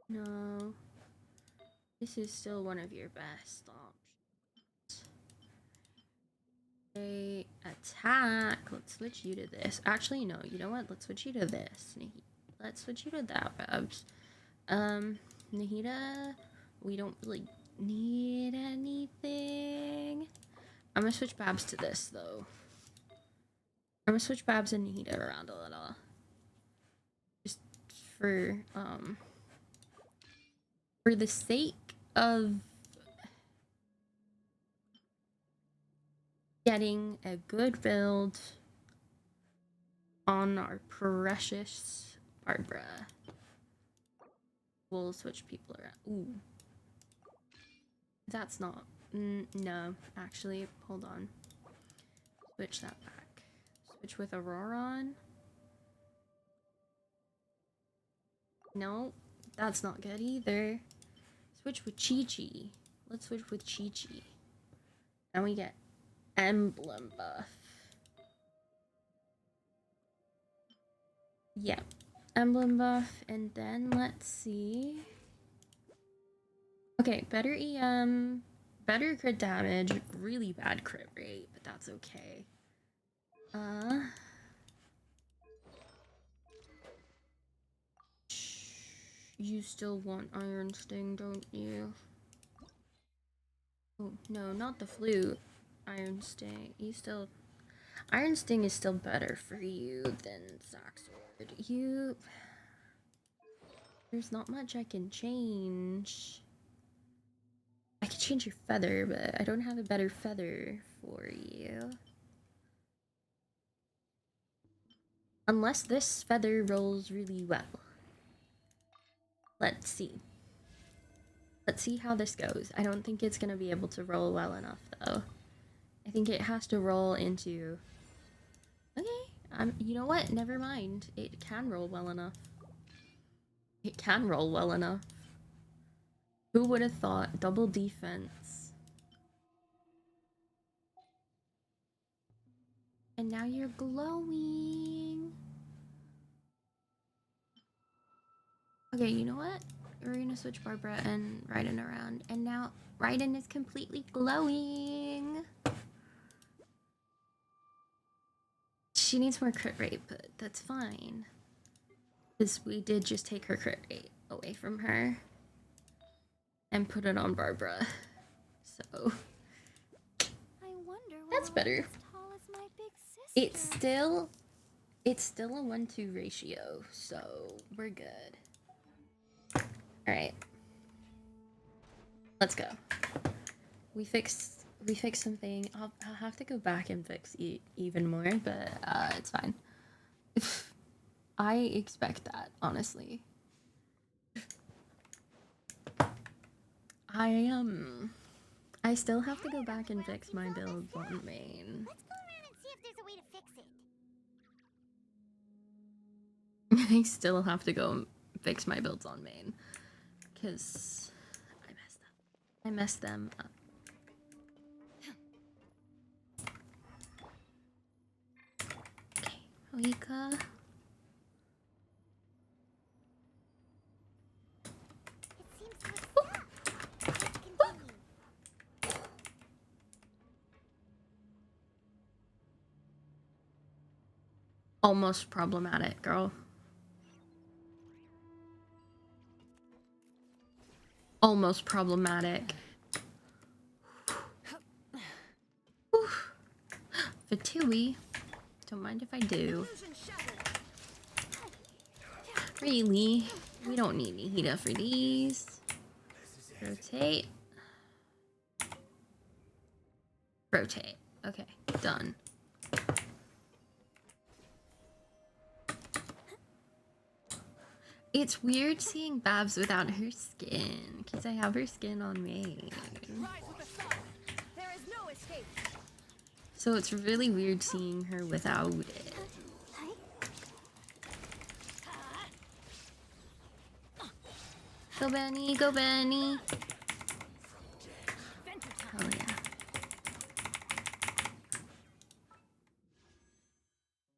No. This is still one of your best options. Okay, attack. Let's switch you to this. Actually, no. You know what? Let's switch you to this. Let's switch you to that, Babs. Nahida, we don't really need anything. I'm gonna switch Babs to this, though. I'm gonna switch Babs and Nahida around a little. Just for the sake of getting a good build on our precious Barbara. We'll switch people around. Ooh. That's not... no, actually, hold on. Switch that back. Switch with Aurora on. No, that's not good either. Switch with Chi-Chi. Let's switch with Chi-Chi. And we get emblem buff. Yeah, emblem buff, and then let's see. Okay, better EM, better crit damage, really bad crit rate, but that's okay. You still want Iron Sting, don't you? Oh, no, not the flute. Iron Sting. You still... Iron Sting is still better for you than Zack Sword. You... There's not much I can change. I could change your feather, but I don't have a better feather for you. Unless this feather rolls really well. Let's see. Let's see how this goes. I don't think it's gonna be able to roll well enough, though. I think it has to roll into... Okay, you know what? Never mind. It can roll well enough. It can roll well enough. Who would have thought? Double defense. And now you're glowing. Okay, you know what? We're gonna switch Barbara and Raiden around. And now Raiden is completely glowing. She needs more crit rate, but that's fine. Because we did just take her crit rate away from her. And put it on Barbara. So... I wonder that's better. As tall as my big sister. It's still a 1-2 ratio, so we're good. Alright. Let's go. We fixed something. I'll have to go back and fix even more, but it's fine. I expect that, honestly. I still have to go back and fix my builds on main. Let's go around and see if there's a way to fix it. I still have to go fix my builds on main. Because I messed them up. Okay, Oika. Almost problematic, girl. Almost problematic. Fatui. Don't mind if I do. Really? We don't need Nihida for these. Rotate. Rotate. Okay, done. It's weird seeing Babs without her skin, because I have her skin on me. So it's really weird seeing her without it. Go Benny, go Benny. Hell yeah.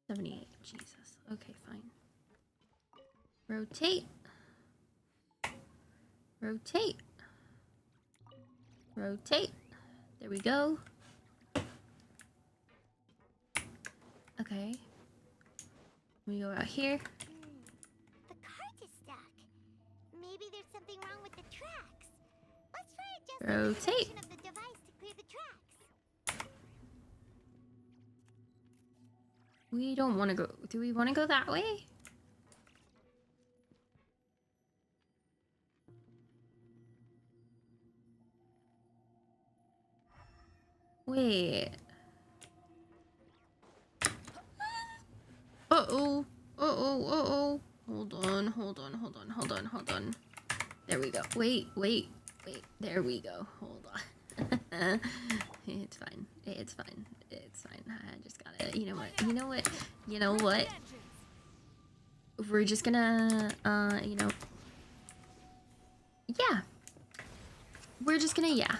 78, Jesus. Okay, fine. Rotate. Rotate. Rotate. There we go. Okay. We go out here. The cart is stuck. Maybe there's something wrong with the tracks. Let's try adjusting the position of the device to clear the tracks. We don't want to go. Do we want to go that way? Wait. Uh-oh. Uh-oh. Uh-oh. Hold on. Hold on. Hold on. Hold on. Hold on. There we go. Wait. Wait. Wait. There we go. Hold on. It's fine. It's fine. It's fine. I just gotta... You know what? You know what? You know what? We're just gonna... you know... Yeah. We're just gonna... Yeah.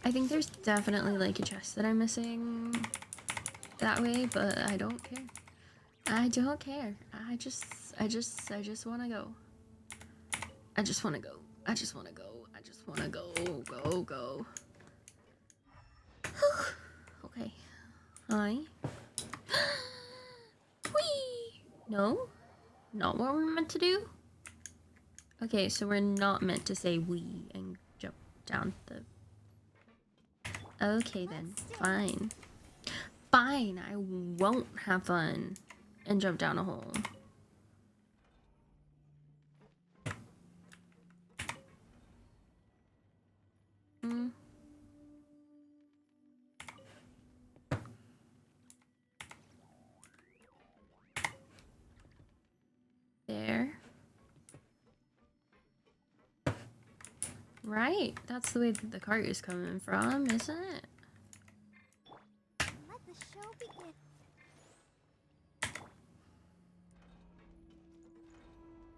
I think there's definitely like a chest that I'm missing that way, but I don't care. I don't care. I just want to go. I just want to go. I just want to go. I just want to go. Go. Okay. Hi. Whee! No? Not what we're meant to do? Okay, so we're not meant to say we and jump down the... Okay then, fine. Fine, I won't have fun and jump down a hole. There. Right, that's the way that the cart is coming from, isn't it? Let the show begin.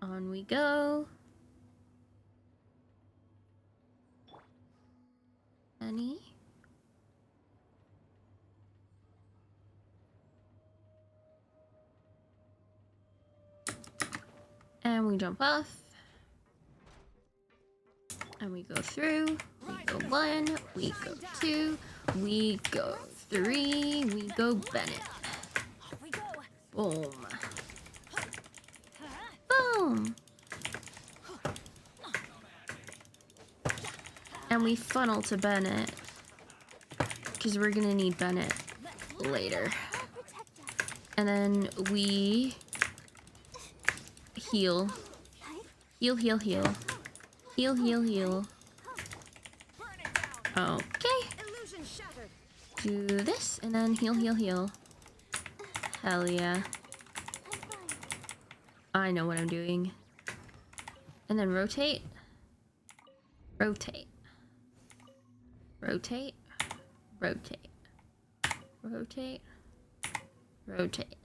On we go. Penny. And we jump off. And we go through. We go 1, we go 2, we go 3, we go Bennett. Boom. Boom. And we funnel to Bennett. Because we're gonna need Bennett later. And then we heal. Heal, heal, heal. Heal, heal, heal. Okay. Do this and then heal, heal, heal. Hell yeah. I know what I'm doing. And then rotate. Rotate. Rotate. Rotate. Rotate. Rotate.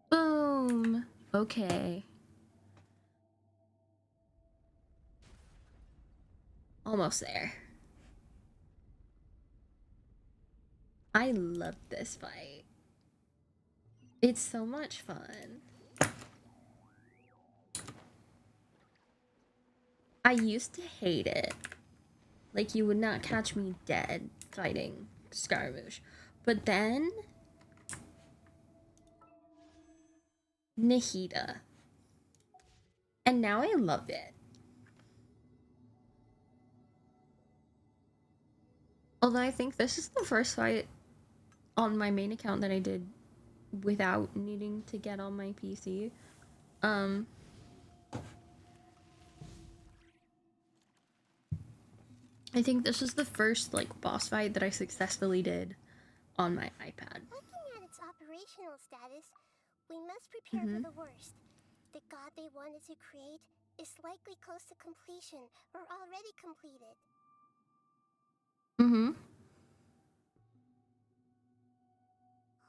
Boom. Okay. Almost there. I love this fight. It's so much fun. I used to hate it. Like, you would not catch me dead fighting Scaramouche. But then Nahida. And now I love it. Although I think this is the first fight on my main account that I did without needing to get on my PC. I think this is the first, like, boss fight that I successfully did on my iPad. Looking at its operational status, we must prepare for the worst. The god they wanted to create is likely close to completion or already completed. Mm-hmm.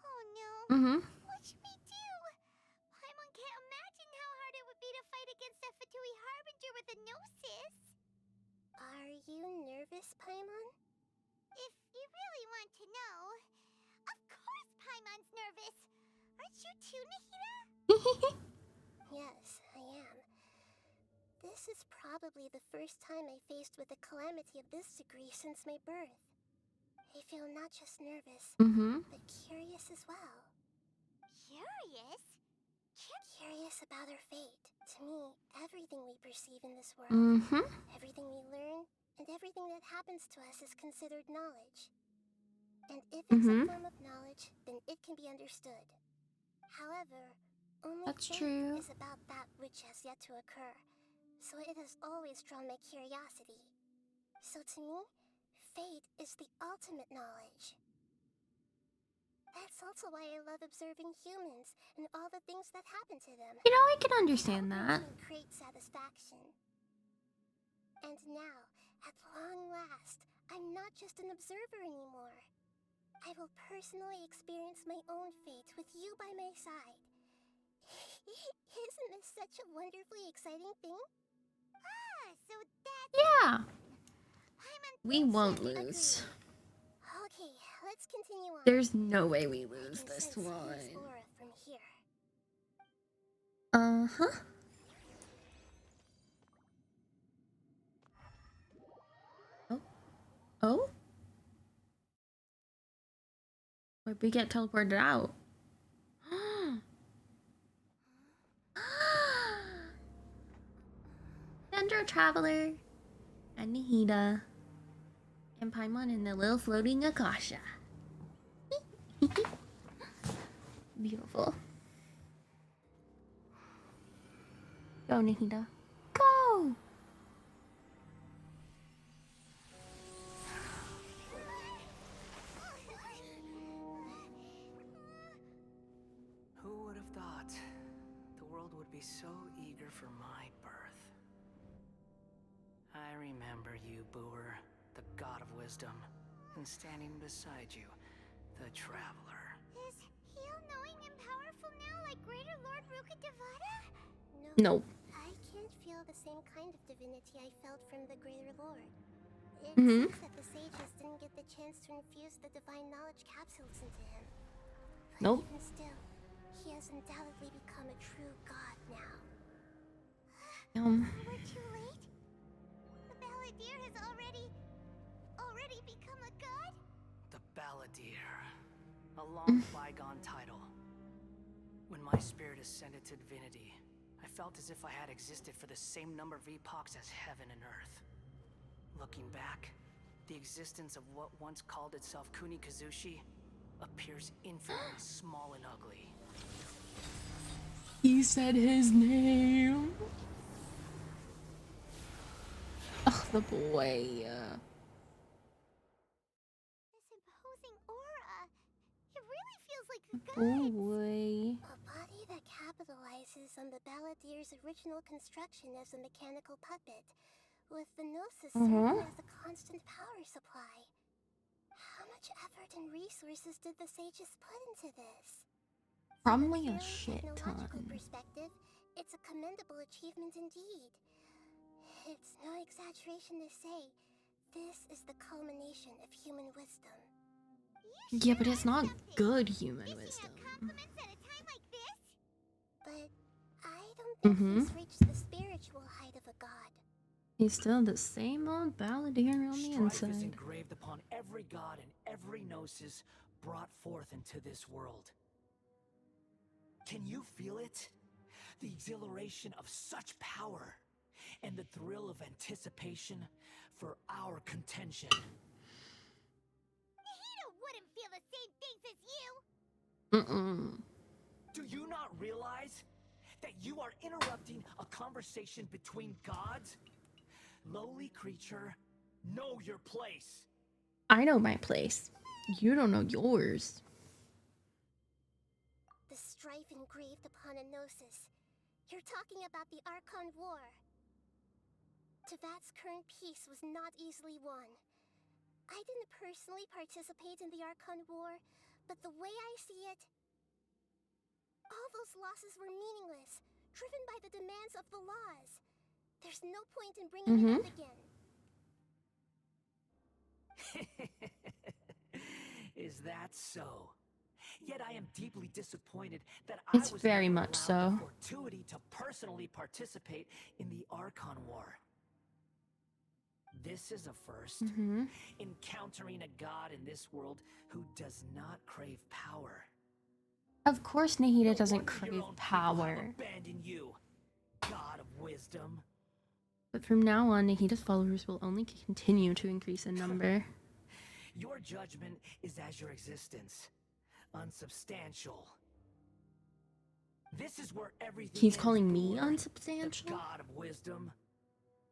Oh no. Mm-hmm. What should we do? Paimon can't imagine how hard it would be to fight against a Fatui Harbinger with a Gnosis. Are you nervous, Paimon? If you really want to know, of course Paimon's nervous. Aren't you too, Nahida? Yes, I am. This is probably the first time I faced with a calamity of this degree since my birth. I feel not just nervous, but curious as well. Curious? Curious about our fate. To me, everything we perceive in this world, everything we learn, and everything that happens to us is considered knowledge. And if it's a form of knowledge, then it can be understood. However, only fate is about that which has yet to occur, so it has always drawn my curiosity. So to me, fate is the ultimate knowledge. That's also why I love observing humans and all the things that happen to them. You know, I can understand that. Great satisfaction. And now, at long last, I'm not just an observer anymore. I will personally experience my own fate with you by my side. Isn't this such a wonderfully exciting thing? Ah, so that's... Yeah. We won't lose. Okay, let's continue on. There's no way we lose this one. Aura from here. Uh-huh. Oh. Oh? Why'd we get teleported out? Dendro Traveler and Nahida and Paimon in the little floating Akasha. Beautiful. Go, Nahida. Go! be so eager for my birth. I remember you, Booer, the god of wisdom, and standing beside you, the traveler. Is he all-knowing and powerful now like Greater Lord Rukkhadevata? No. I can't feel the same kind of divinity I felt from the Greater Lord. It Mm-hmm. seems that the sages didn't get the chance to infuse the divine knowledge capsules into him. But Nope. even still, he has undoubtedly become a true god now. We're too late? The Balladeer has already become a god? The Balladeer. A long bygone title. When my spirit ascended to divinity, I felt as if I had existed for the same number of epochs as heaven and earth. Looking back, the existence of what once called itself Kunikazushi appears infinitely small and ugly. He said his name. Ugh, the boy. This imposing aura. It really feels like a god. Boy. A body that capitalizes on the Balladeer's original construction as a mechanical puppet, with the Gnosis serving as a constant power supply. How much effort and resources did the sages put into this? Probably From a shit technological ton. perspective, it's a commendable achievement indeed. It's no exaggeration to say, this is the culmination of human wisdom. Yeah, but it's not good human wisdom. Compliments at a time like this? But I don't think he's reached the spiritual height of a god. He's still the same old Balladeer on the Strife is inside. engraved upon every god and every gnosis brought forth into this world. Can you feel it? The exhilaration of such power and the thrill of anticipation for our contention. Nahida wouldn't feel the same things as you. Do you not realize that you are interrupting a conversation between gods? Lowly creature, know your place. I know my place. You don't know yours. The strife engraved upon a gnosis. You're talking about the Archon War. Tevat's current peace was not easily won. I didn't personally participate in the Archon War, but the way I see it, all those losses were meaningless, driven by the demands of the laws. There's no point in bringing it up again. Is that so? Yet I am deeply disappointed that It's I was very never much allowed so. the fortuity to personally participate in the Archon War. This is a first. Encountering a god in this world who does not crave power. Of course Nahida doesn't crave power. Abandon you, god of wisdom. But from now on, Nahida's followers will only continue to increase in number. Your judgment is as your existence. Unsubstantial. This is where everything He's ends, calling me Booer, unsubstantial? the god of wisdom.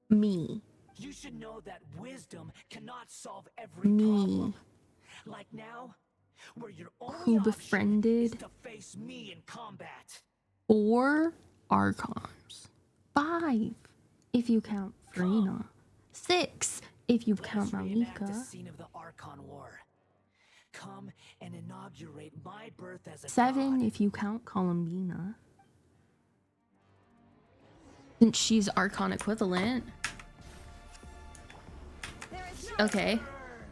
Me. You should know that wisdom cannot solve every problem. Like now, where your only Who option befriended is to face me in combat. 4 Archons. 5 if you count Frina. 6 if you count Reenact the Malika. scene of the Archon War. Come and inaugurate my birth as a 7 if you count Columbina. Since she's Archon equivalent. Okay.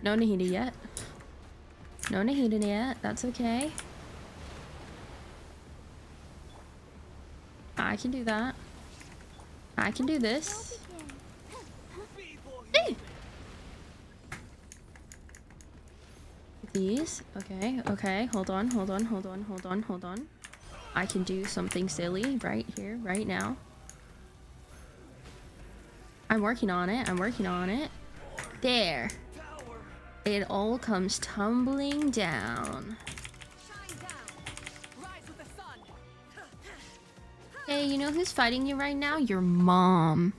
No Nahida yet. No Nahida yet. That's okay. I can do that. I can do this. Hey! These. Okay, okay. Hold on, hold on, hold on, hold on, hold on. I can do something silly right here, right now. I'm working on it. I'm working on it. There. It all comes tumbling down. Hey, you know who's fighting you right now? Your mom.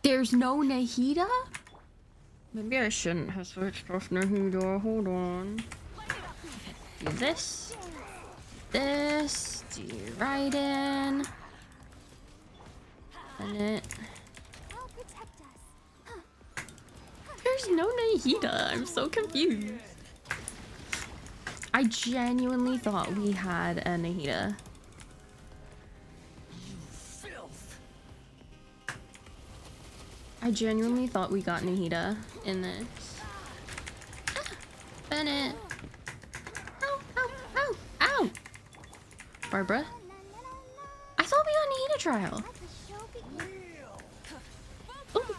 There's no Nahida? Maybe I shouldn't have switched off Nahida. Hold on. Do this. This. Do Raiden. And it. There's no Nahida. I'm so confused. I genuinely thought we had a Nahida. I genuinely thought we got Nahida in this. Bennett. Ow, ow, ow, ow. Barbara. I thought we got Nahida trial. Ooh.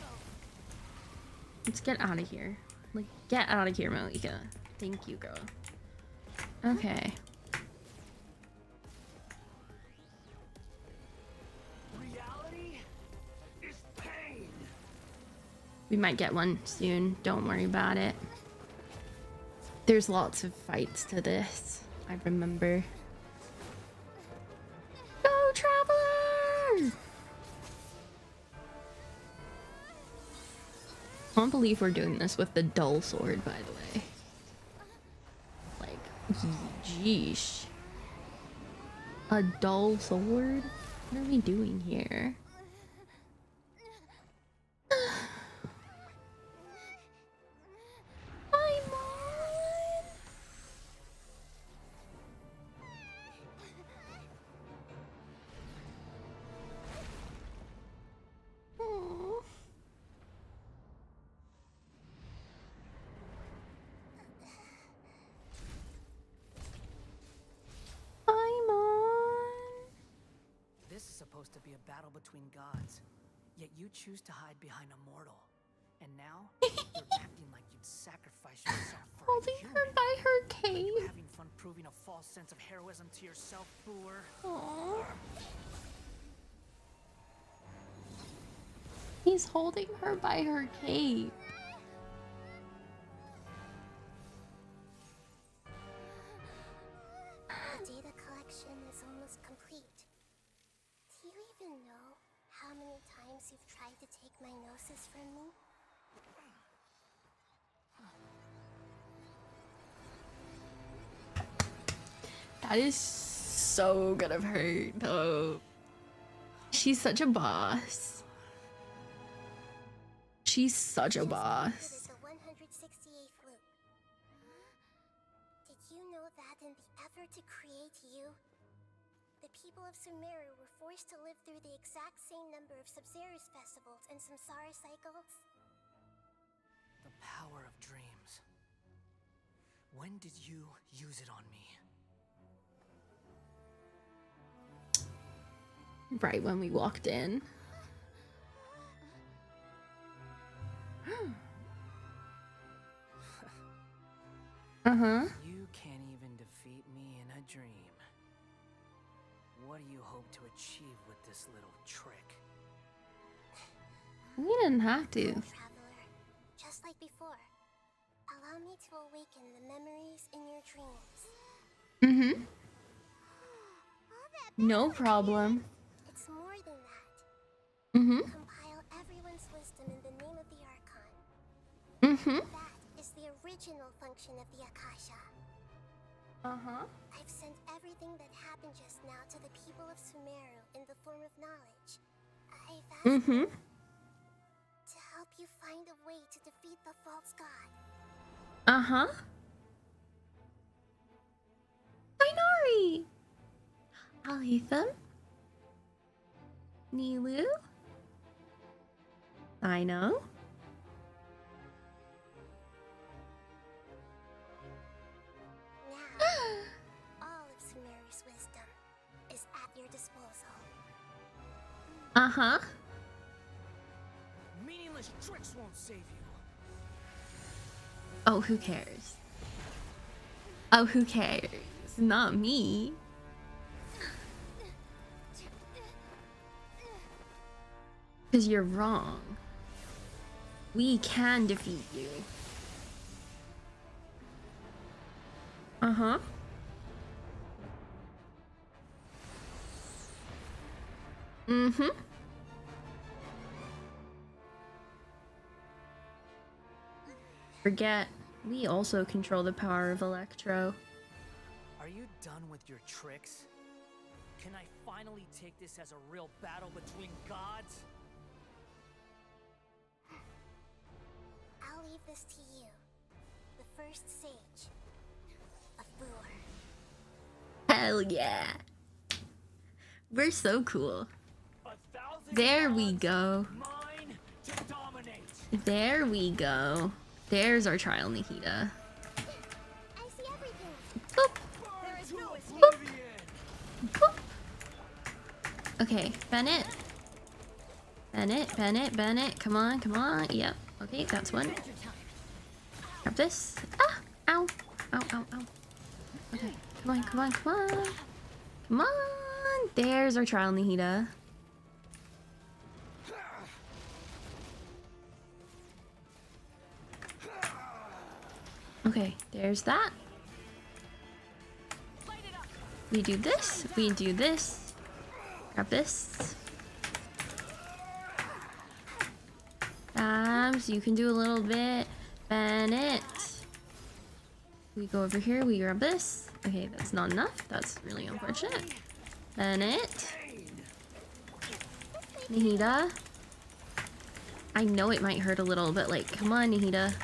Let's get out of here. Like, get out of here, Malika. Thank you, girl. Okay. We might get one soon. Don't worry about it. There's lots of fights to this. I remember. Go, Traveler! I can't believe we're doing this with the dull sword, by the way. Like, jeesh. A dull sword? What are we doing here? Supposed to be a battle between gods, yet you choose to hide behind a mortal. And now you're acting like you'd sacrifice yourself for holding her by her cape. Are you having fun proving a false sense of heroism to yourself, Brewer? Aww. He's holding her by her cape. The data collection is almost complete. Do you even know how many times you've tried to take my gnosis from me? That is so gonna hurt, though. She's such a boss. She's such a boss. The 168th loop. Did you know that in the effort to create you, the people of Sumeru were forced to live through the exact same number of Sabzerus festivals and samsara cycles? The power of dreams. When did you use it on me? Right when we walked in. You can't even defeat me in a dream. What do you hope to achieve with this little trick? We didn't have to. Traveler, just like before, allow me to awaken the memories in your dreams. No problem. It's more than that. Compile everyone's wisdom in the name of the Archon. That is the original function of the Akasha. I've sent everything that happened just now to the people of Sumeru in the form of knowledge. I've asked them to help you find a way to defeat the false god. Minori! Aletham? Nilu? I know. Now, all of Sumeru's wisdom is at your disposal. Meaningless tricks won't save you. Oh, who cares? Oh, who cares? Not me. Because you're wrong. We can defeat you. forget, we also control the power of Electro. Are you done with your tricks? Can I finally take this as a real battle between gods? I'll leave this to you. The first sage of Boor. Hell yeah. We're so cool. There we go. There we go. There's our trial Nahida. Boop. Boop. Boop. Okay, Bennett. Bennett. Come on. Yep. Okay, that's one. Grab this. Ah! Ow. Ow. Okay, come on. Come on. There's our trial Nahida. Okay, there's that. We do this. Grab this. So you can do a little bit. Bennett. We go over here, we grab this. Okay, that's not enough. That's really unfortunate. Bennett. Nahida. I know it might hurt a little, but like, come on, Nahida.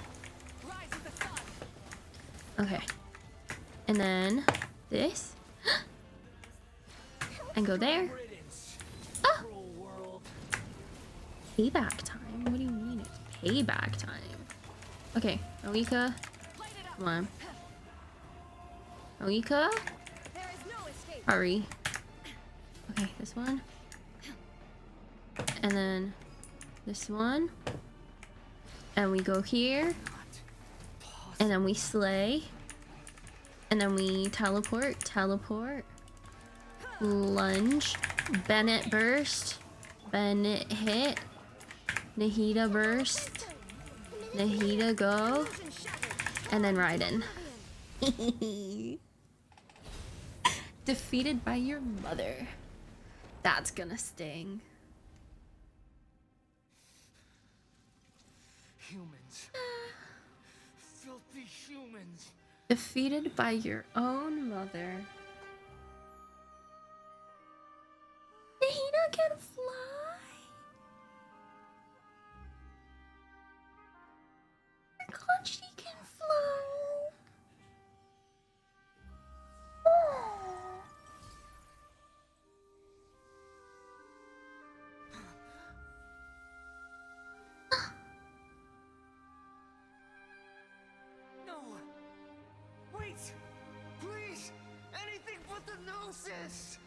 Okay. And then this. And go there. Ah! Payback time? What do you mean it's payback time? Okay, Oika. Come on. Oika? Hurry. Okay, this one. And then this one. And we go here. And then we slay. And then we teleport. Lunge. Bennett burst. Bennett hit. Nahida burst. Nahida go. And then Raiden. Defeated by your mother. That's gonna sting. Humans. Filthy humans. Defeated by your own mother. Nahida can fly. I forgot she can fly. Oh. No. Wait. Please. Anything but the gnosis.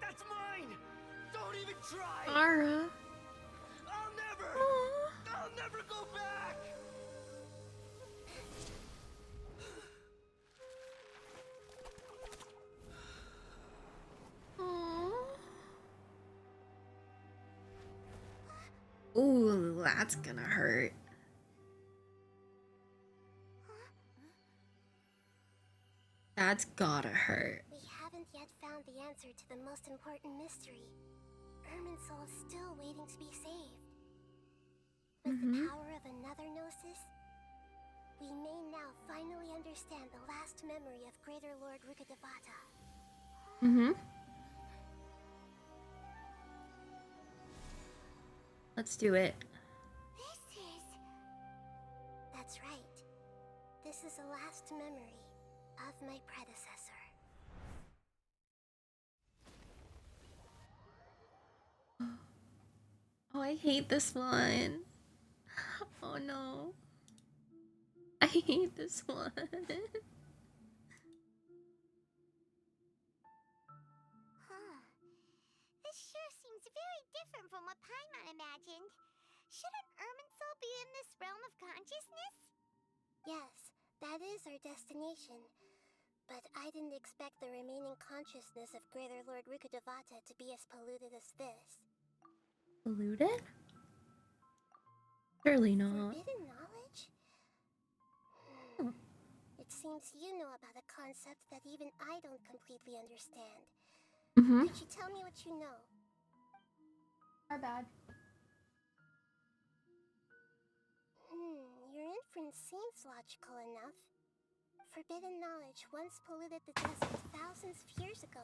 That's mine. Don't even try. Ara. I'll never go back. Ooh, that's gonna hurt. That's gotta hurt. We haven't yet found the answer to the most important mystery. Irminsul is still waiting to be saved. With the power of another gnosis, we may now finally understand the last memory of Greater Lord Rukkhadevata. Let's do it. That's right. This is the last memory of my predecessor. Oh, I hate this one. Oh no. I hate this one. This sure seems very different from what Paimon imagined. Shouldn't Irminsul be in this realm of consciousness? Yes, that is our destination. But I didn't expect the remaining consciousness of Greater Lord Rukkhadevata to be as polluted as this. Polluted? Surely not. Forbidden knowledge? It seems you know about a concept that even I don't completely understand. Could you tell me what you know? Our bad. Your inference seems logical enough. Forbidden knowledge once polluted the desert thousands of years ago,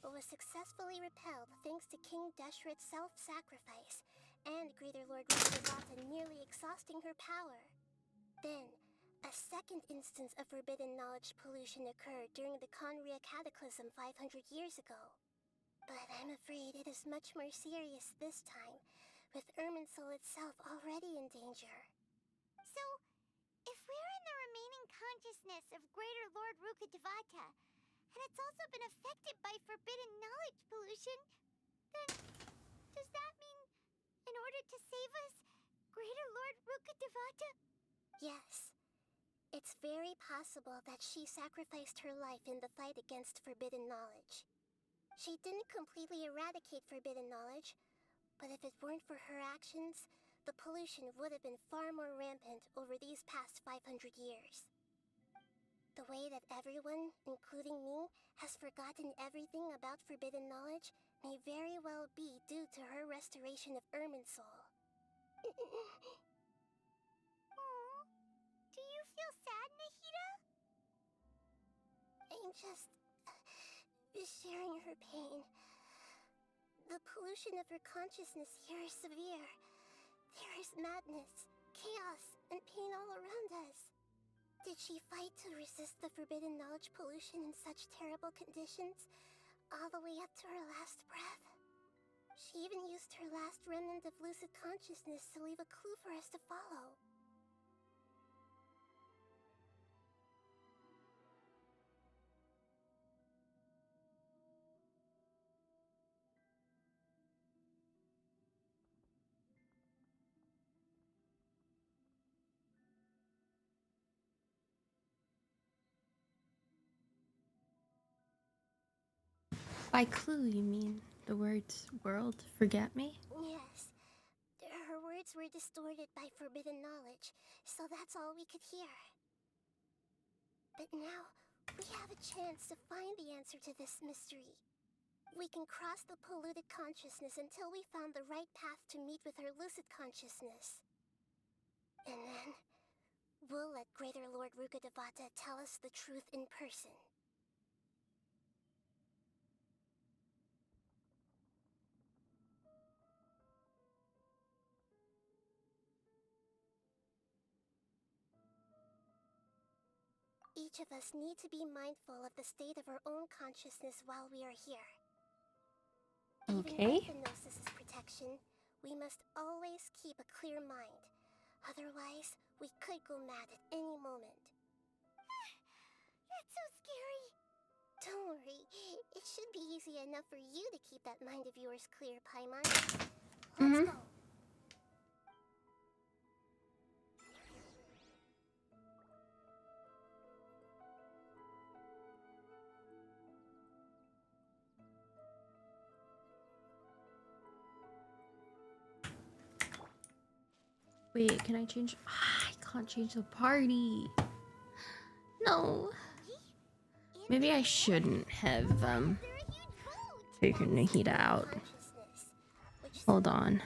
but was successfully repelled thanks to King Deshret's self-sacrifice and Greater Lord Rukavata nearly exhausting her power. Then, a second instance of forbidden knowledge pollution occurred during the Conria Cataclysm 500 years ago. But I'm afraid it is much more serious this time, with Irminsul itself already in danger. So, if we're in the remaining consciousness of Greater Lord Rukadevata, and it's also been affected by forbidden knowledge pollution, then does that mean, in order to save us, Greater Lord Rukadevata? Yes. It's very possible that she sacrificed her life in the fight against forbidden knowledge. She didn't completely eradicate forbidden knowledge, but if it weren't for her actions, the pollution would have been far more rampant over these past 500 years. The way that everyone, including me, has forgotten everything about forbidden knowledge may very well be due to her restoration of Irminsul. Do you feel sad, Nahida? I'm just sharing her pain. The pollution of her consciousness here is severe. There is madness, chaos, and pain all around us. Did she fight to resist the forbidden knowledge pollution in such terrible conditions, all the way up to her last breath? She even used her last remnant of lucid consciousness to leave a clue for us to follow. By clue, you mean the words world forget me? Yes. Her words were distorted by forbidden knowledge, so that's all we could hear. But now, we have a chance to find the answer to this mystery. We can cross the polluted consciousness until we found the right path to meet with her lucid consciousness. And then, we'll let Greater Lord Rukadevata tell us the truth in person. Each of us need to be mindful of the state of our own consciousness while we are here. Okay. Even with Hypnosis' protection, we must always keep a clear mind. Otherwise, we could go mad at any moment. That's so scary. Don't worry, it should be easy enough for you to keep that mind of yours clear, Paimon. Let's go. Wait, can I change? I can't change the party. No. Maybe I shouldn't have figured Nahida out. Hold on.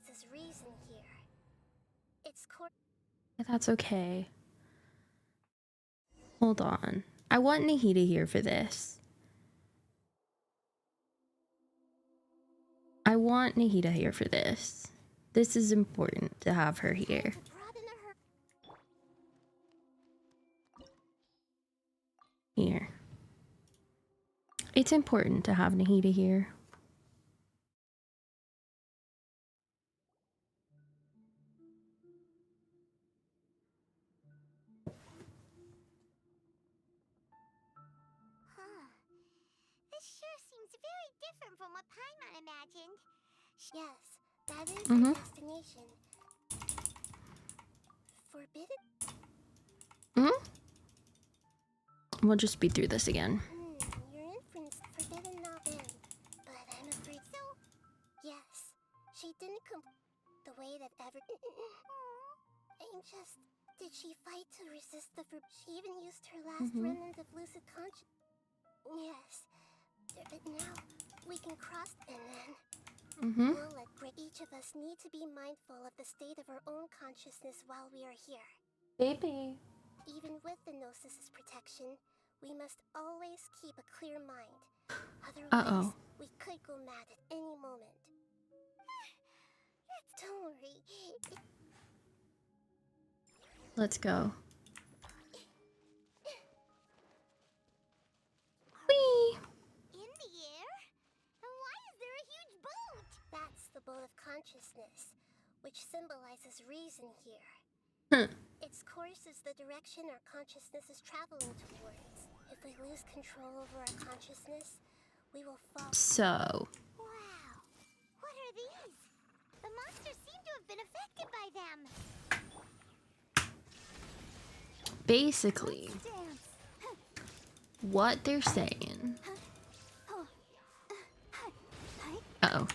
There's reason here. That's okay. Hold on. I want Nahida here for this. I want Nahida here for this. This is important to have her here. Here. It's important to have Nahida here. This sure seems very different from what Paimon imagined. Yes, that is our destination. Forbidden? We'll just be through this again. Your inference forbidden not in, but I'm afraid so. Yes, she didn't the way that ever. I'm just. Did she fight to resist the She even used her last remnant of lucid conscious. Yes, but now We can cross and then... Mm-hmm. We'll let each of us need to be mindful of the state of our own consciousness while we are here. Baby. Even with the Gnosis' protection, we must always keep a clear mind. Otherwise, we could go mad at any moment. Don't worry. Let's go. Whee! In the air? Why is there a huge boat? That's the boat of consciousness, which symbolizes reason here. Its course is the direction our consciousness is traveling towards. If we lose control over our consciousness, we will fall. So. Wow. What are these? The monsters seem to have been affected by them. Basically, what they're saying. Uh-oh.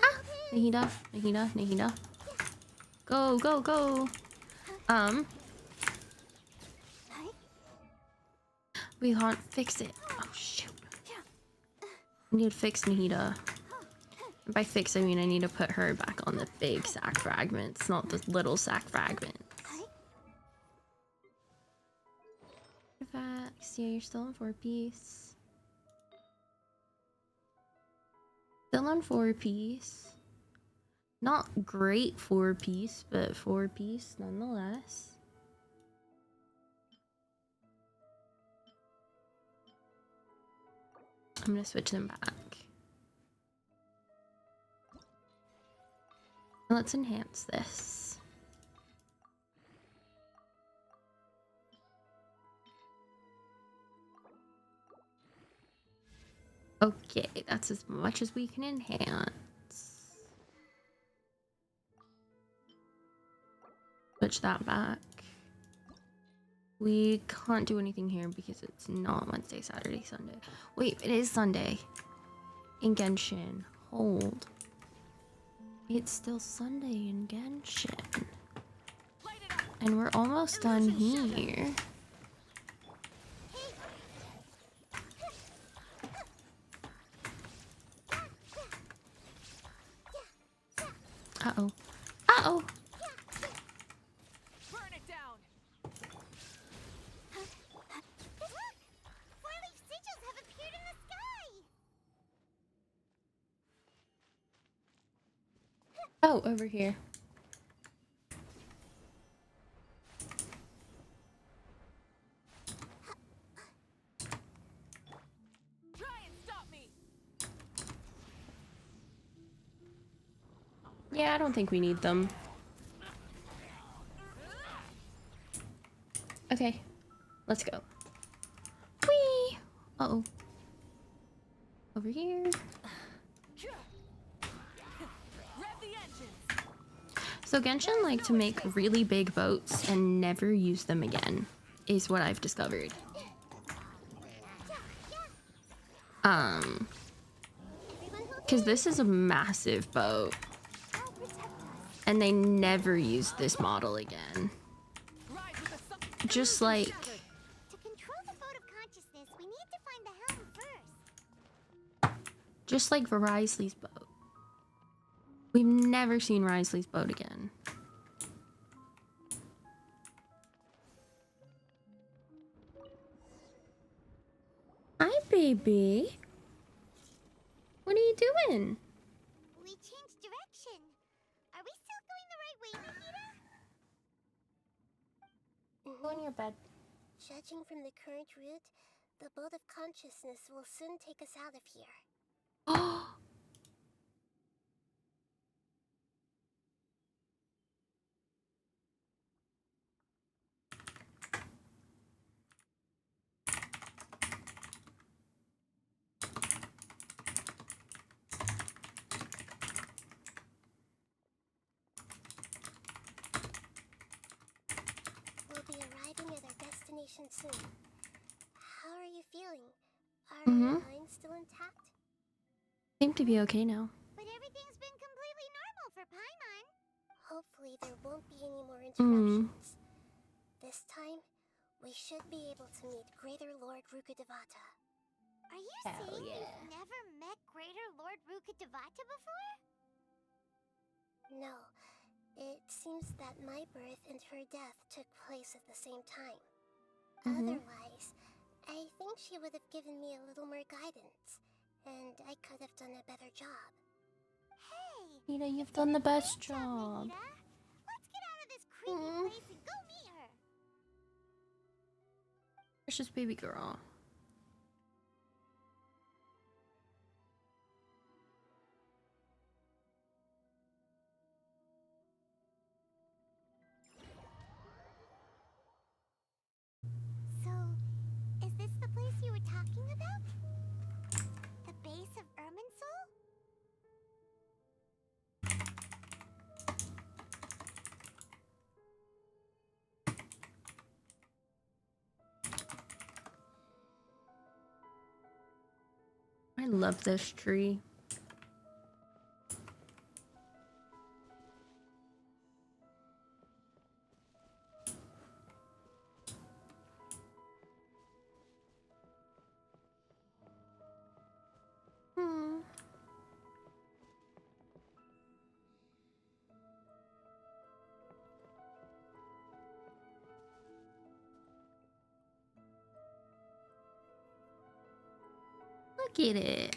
Ah! Nahida. Go. We can't fix it. Oh, shoot. I need to fix Nahida. And by fix, I mean I need to put her back on the big sack fragments, not the little sack fragments. Artifacts. Yeah, you're still on 4-piece. Still on 4-piece. Not great 4-piece, but 4-piece nonetheless. I'm gonna switch them back. Let's enhance this. Okay, that's as much as we can enhance. Switch that back. We can't do anything here because it's not Wednesday, Saturday, Sunday. Wait, it is Sunday. In Genshin. Hold. It's still Sunday in Genshin. And we're almost done here. Uh-oh. Uh-oh! Burn it down. Look! 4-leaf sigils have appeared in the sky. Oh, over here. Try and stop me. Yeah, I don't think we need them. Okay, let's go. Whee! Uh-oh. Over here. So Genshin like to make really big boats and never use them again, is what I've discovered. Because this is a massive boat. And they never use this model again. Just like... To control the boat of consciousness, we need to find the helm first. Just like Risley's boat. We've never seen Risley's boat again. Hi, baby. What are you doing? We changed direction. Are we still going the right way, Nahida? Go in your bed. Judging from the current route, the boat of consciousness will soon take us out of here. Oh! We'll be arriving at our destination soon. How are you feeling? Are your minds still intact? Seem to be okay now. But everything's been completely normal for Paimon. Hopefully there won't be any more interruptions. This time, we should be able to meet Greater Lord Rukkhadevata. Are you Hell saying yeah. you've never met Greater Lord Rukkhadevata before? No. It seems that my birth and her death took place at the same time. Otherwise, I think she would have given me a little more guidance, and I could have done a better job. Hey! Nita, you've done the best job. Let's get out of this creepy place and go meet her! Precious baby girl. So, is this the place you were talking about? The base of Irminsul? I love this tree. Look at it.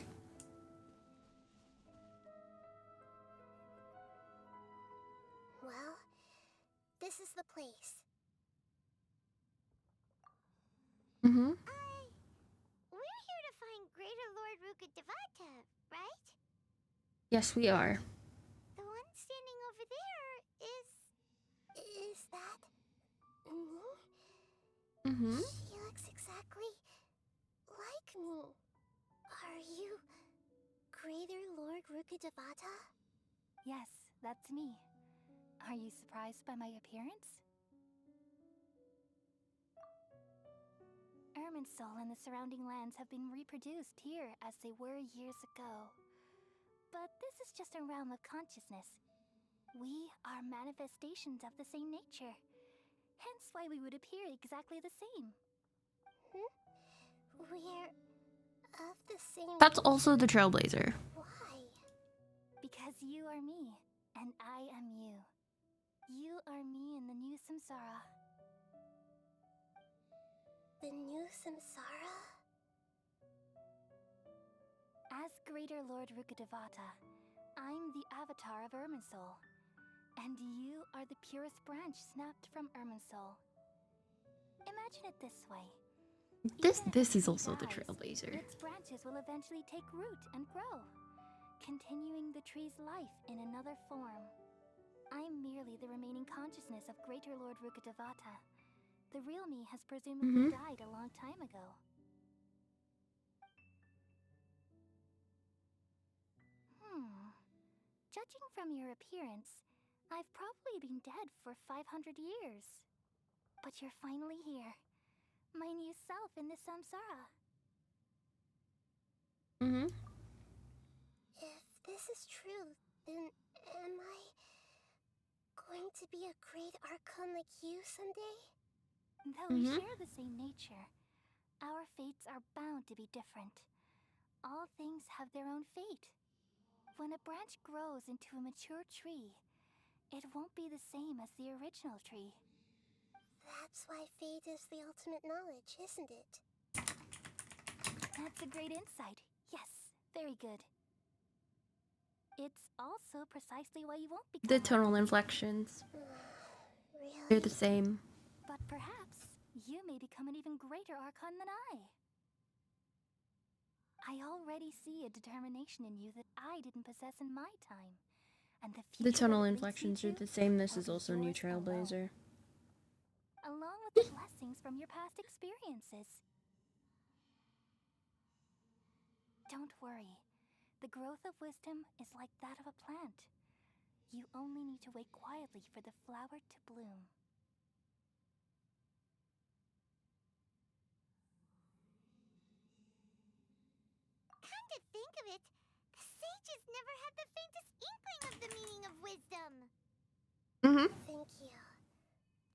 Well, this is the place. We're here to find Greater Lord Rukkhadevata, right? Yes, we are. The one standing over there is... Is that... me? She looks exactly like me. Are you... Greater Lord Rukkhadevata? Yes, that's me. Are you surprised by my appearance? Irminsul and the surrounding lands have been reproduced here as they were years ago. But this is just a realm of consciousness. We are manifestations of the same nature. Hence why we would appear exactly the same. We're of the same That's nature? also the Trailblazer. Why? Because you are me, and I am you. You are me in the new samsara. The new samsara? As Greater Lord Rukkhadevata, I'm the avatar of Irminsul. And you are the purest branch snapped from Irminsul. Imagine it this way. This is also the Trailblazer. Its branches will eventually take root and grow, continuing the tree's life in another form. I'm merely the remaining consciousness of Greater Lord Rukkhadevata. The real me has presumably died a long time ago. Judging from your appearance, I've probably been dead for 500 years. But you're finally here. My new self in the samsara. If this is true, then am I going to be a great Archon like you someday? Though we share the same nature, our fates are bound to be different. All things have their own fate. When a branch grows into a mature tree, it won't be the same as the original tree. That's why fate is the ultimate knowledge, isn't it? That's a great insight. Yes, very good. It's also precisely why you won't become The tonal inflections. Really? They're the same. But perhaps you may become an even greater Archon than I. I already see a determination in you that I didn't possess in my time. And the future The tonal that it leads inflections you are to the same. This will is be also new yours alone. Trailblazer. Along with the blessings from your past experiences. Don't worry. The growth of wisdom is like that of a plant. You only need to wait quietly for the flower to bloom. Come to think of it, the sages never had the faintest inkling of the meaning of wisdom. Thank you.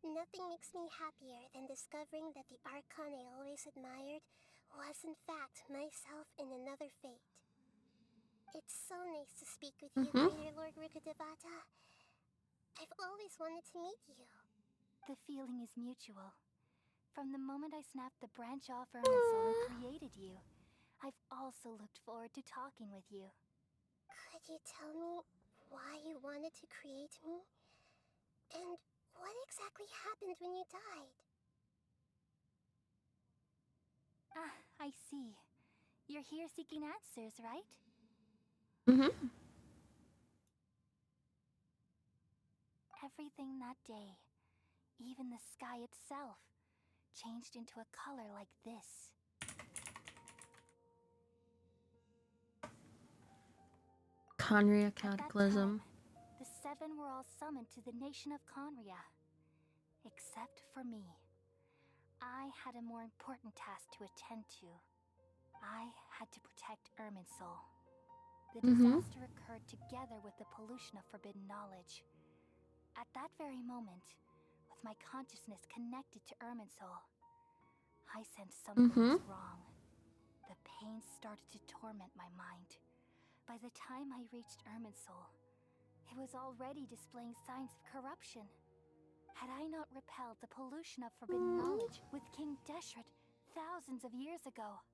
Nothing makes me happier than discovering that the Archon I always admired was in fact myself in another fate. It's so nice to speak with you, Greater Lord Rukadevata. I've always wanted to meet you. The feeling is mutual. From the moment I snapped the branch off Irminsul and created you, I've also looked forward to talking with you. Could you tell me why you wanted to create me? And what exactly happened when you died? Ah, I see. You're here seeking answers, right? Everything that day, even the sky itself, changed into a color like this. Conria Cataclysm. The seven were all summoned to the nation of Conria. Except for me. I had a more important task to attend to. I had to protect Irminsul. The disaster occurred together with the pollution of forbidden knowledge. At that very moment, with my consciousness connected to Irminsul, I sensed something was wrong. The pain started to torment my mind. By the time I reached Irminsul, it was already displaying signs of corruption. Had I not repelled the pollution of forbidden knowledge with King Deshret thousands of years ago,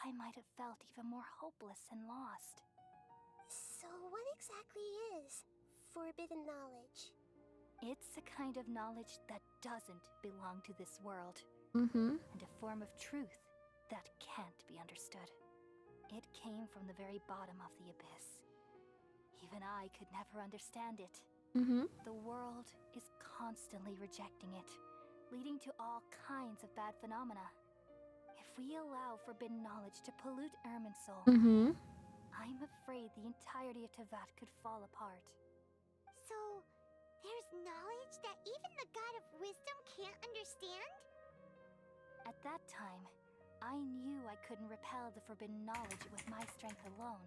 I might have felt even more hopeless and lost. So what exactly is forbidden knowledge? It's a kind of knowledge that doesn't belong to this world. And a form of truth that can't be understood. It came from the very bottom of the abyss. Even I could never understand it. The world is constantly rejecting it, leading to all kinds of bad phenomena. If we allow forbidden knowledge to pollute Irminsul, I'm afraid the entirety of Teyvat could fall apart. So, there's knowledge that even the God of Wisdom can't understand? At that time, I knew I couldn't repel the forbidden knowledge with my strength alone.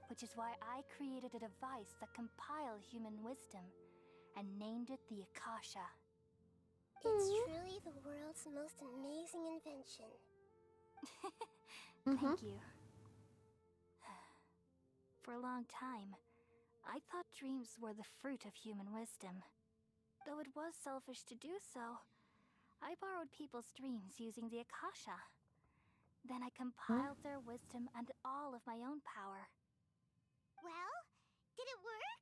Which is why I created a device that compiled human wisdom and named it the Akasha. It's truly the world's most amazing invention. Thank you. For a long time, I thought dreams were the fruit of human wisdom. Though it was selfish to do so, I borrowed people's dreams using the Akasha. Then I compiled their wisdom and all of my own power. Well, did it work?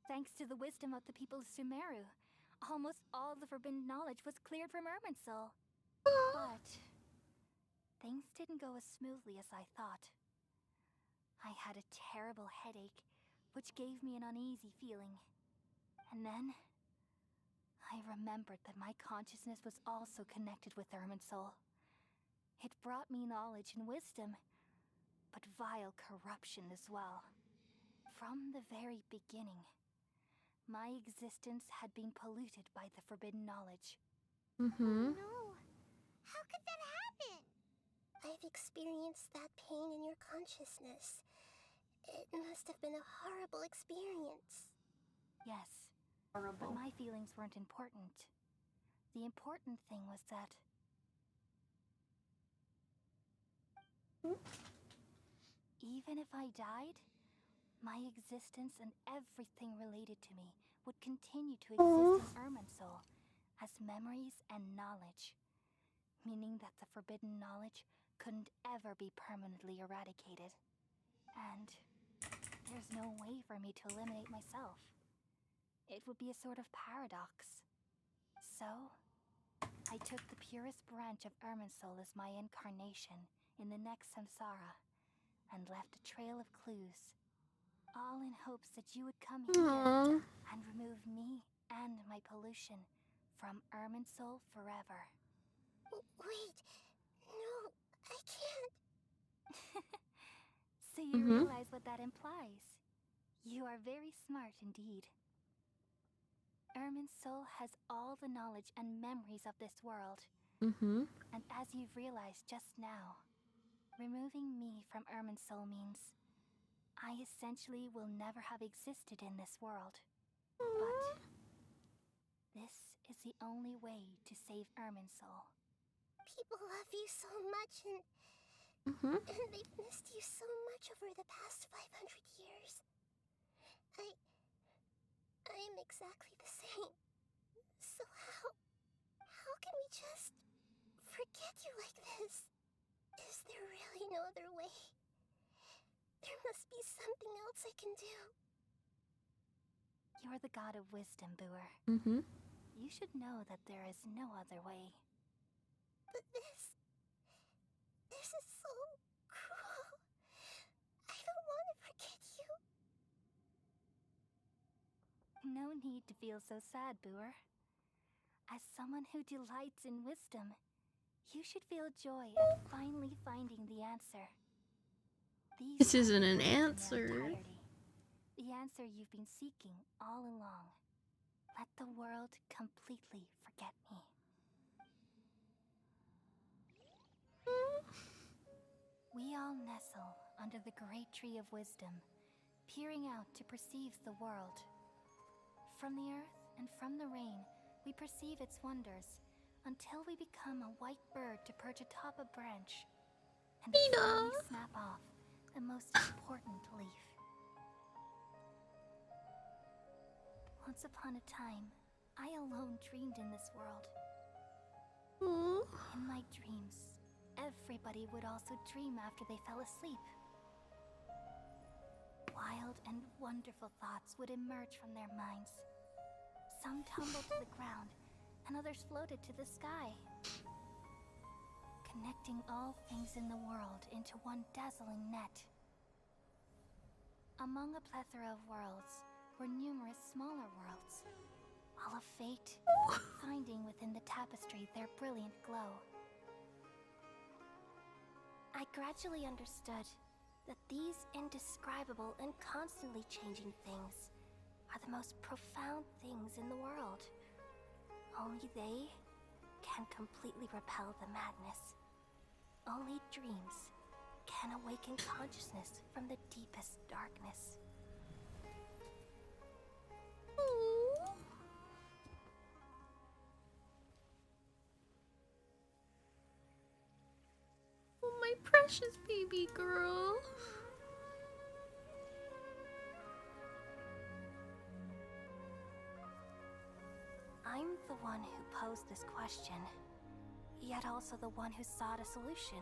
Thanks to the wisdom of the people of Sumeru, almost all the forbidden knowledge was cleared from Irminsul. But things didn't go as smoothly as I thought. I had a terrible headache, which gave me an uneasy feeling. And then I remembered that my consciousness was also connected with Irminsul. It brought me knowledge and wisdom, but vile corruption as well. From the very beginning, my existence had been polluted by the forbidden knowledge. Oh no! How could that happen? I've experienced that pain in your consciousness. It must have been a horrible experience. Yes, but my feelings weren't important. The important thing was that even if I died, my existence and everything related to me would continue to exist in Irminsul as memories and knowledge, meaning that the forbidden knowledge couldn't ever be permanently eradicated. And there's no way for me to eliminate myself. It would be a sort of paradox. So, I took the purest branch of Irminsul as my incarnation in the next samsara, and left a trail of clues, all in hopes that you would come here and remove me and my pollution from Irminsul forever. Wait, no, I can't. So you realize what that implies. You are very smart indeed. Irminsul has all the knowledge and memories of this world. And as you've realized just now, removing me from Irminsul means I essentially will never have existed in this world. But this is the only way to save Irminsul. People love you so much, and And they've missed you so much over the past 500 years. I am exactly the same. So how can we just forget you like this? Is there really no other way? There must be something else I can do. You're the god of wisdom, Booer. You should know that there is no other way. But this is so cruel. I don't want to forget you. No need to feel so sad, Booer. As someone who delights in wisdom, you should feel joy at finally finding the answer. This isn't an answer. The answer you've been seeking all along. Let the world completely forget me. We all nestle under the great tree of wisdom, peering out to perceive the world. From the earth and from the rain, we perceive its wonders, until we become a white bird to perch atop a branch and finally snap off the most important leaf. Once upon a time, I alone dreamed in this world. In my dreams, everybody would also dream after they fell asleep. Wild and wonderful thoughts would emerge from their minds. Some tumbled to the ground, and others floated to the sky, connecting all things in the world into one dazzling net. Among a plethora of worlds were numerous smaller worlds, all of fate finding within the tapestry their brilliant glow. I gradually understood that these indescribable and constantly changing things are the most profound things in the world. Only they can completely repel the madness. Only dreams can awaken consciousness from the deepest darkness. Oh, my precious baby girl. I'm the one who posed this question, yet also the one who sought a solution.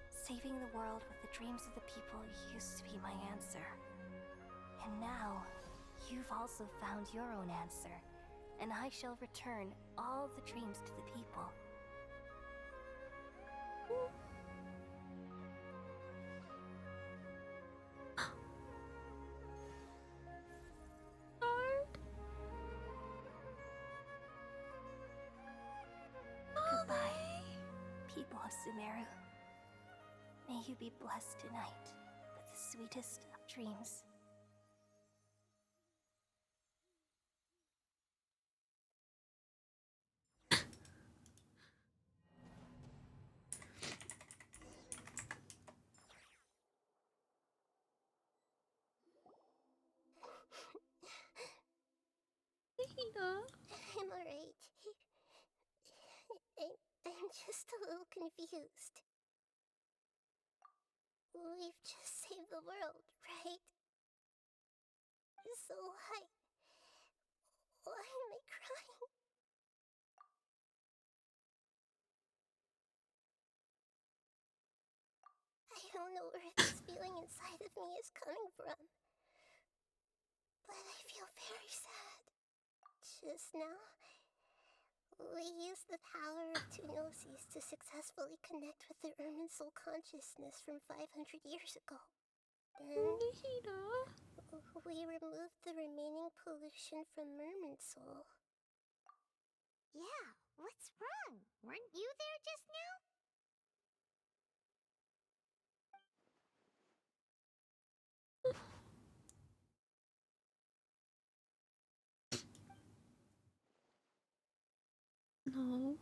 Saving the world with the dreams of the people used to be my answer. And now, you've also found your own answer, and I shall return all the dreams to the people. Goodbye, people of Sumeru. May you be blessed tonight with the sweetest of dreams. I'm alright. I'm just a little confused. We've just saved the world, right? So why am I crying? I don't know where this feeling inside of me is coming from, but I feel very sad. Just now, we used the power of two gnosis to successfully connect with the Irminsul consciousness from 500 years ago. Then, we removed the remaining pollution from Irminsul. Yeah, what's wrong? Weren't you there just now? No.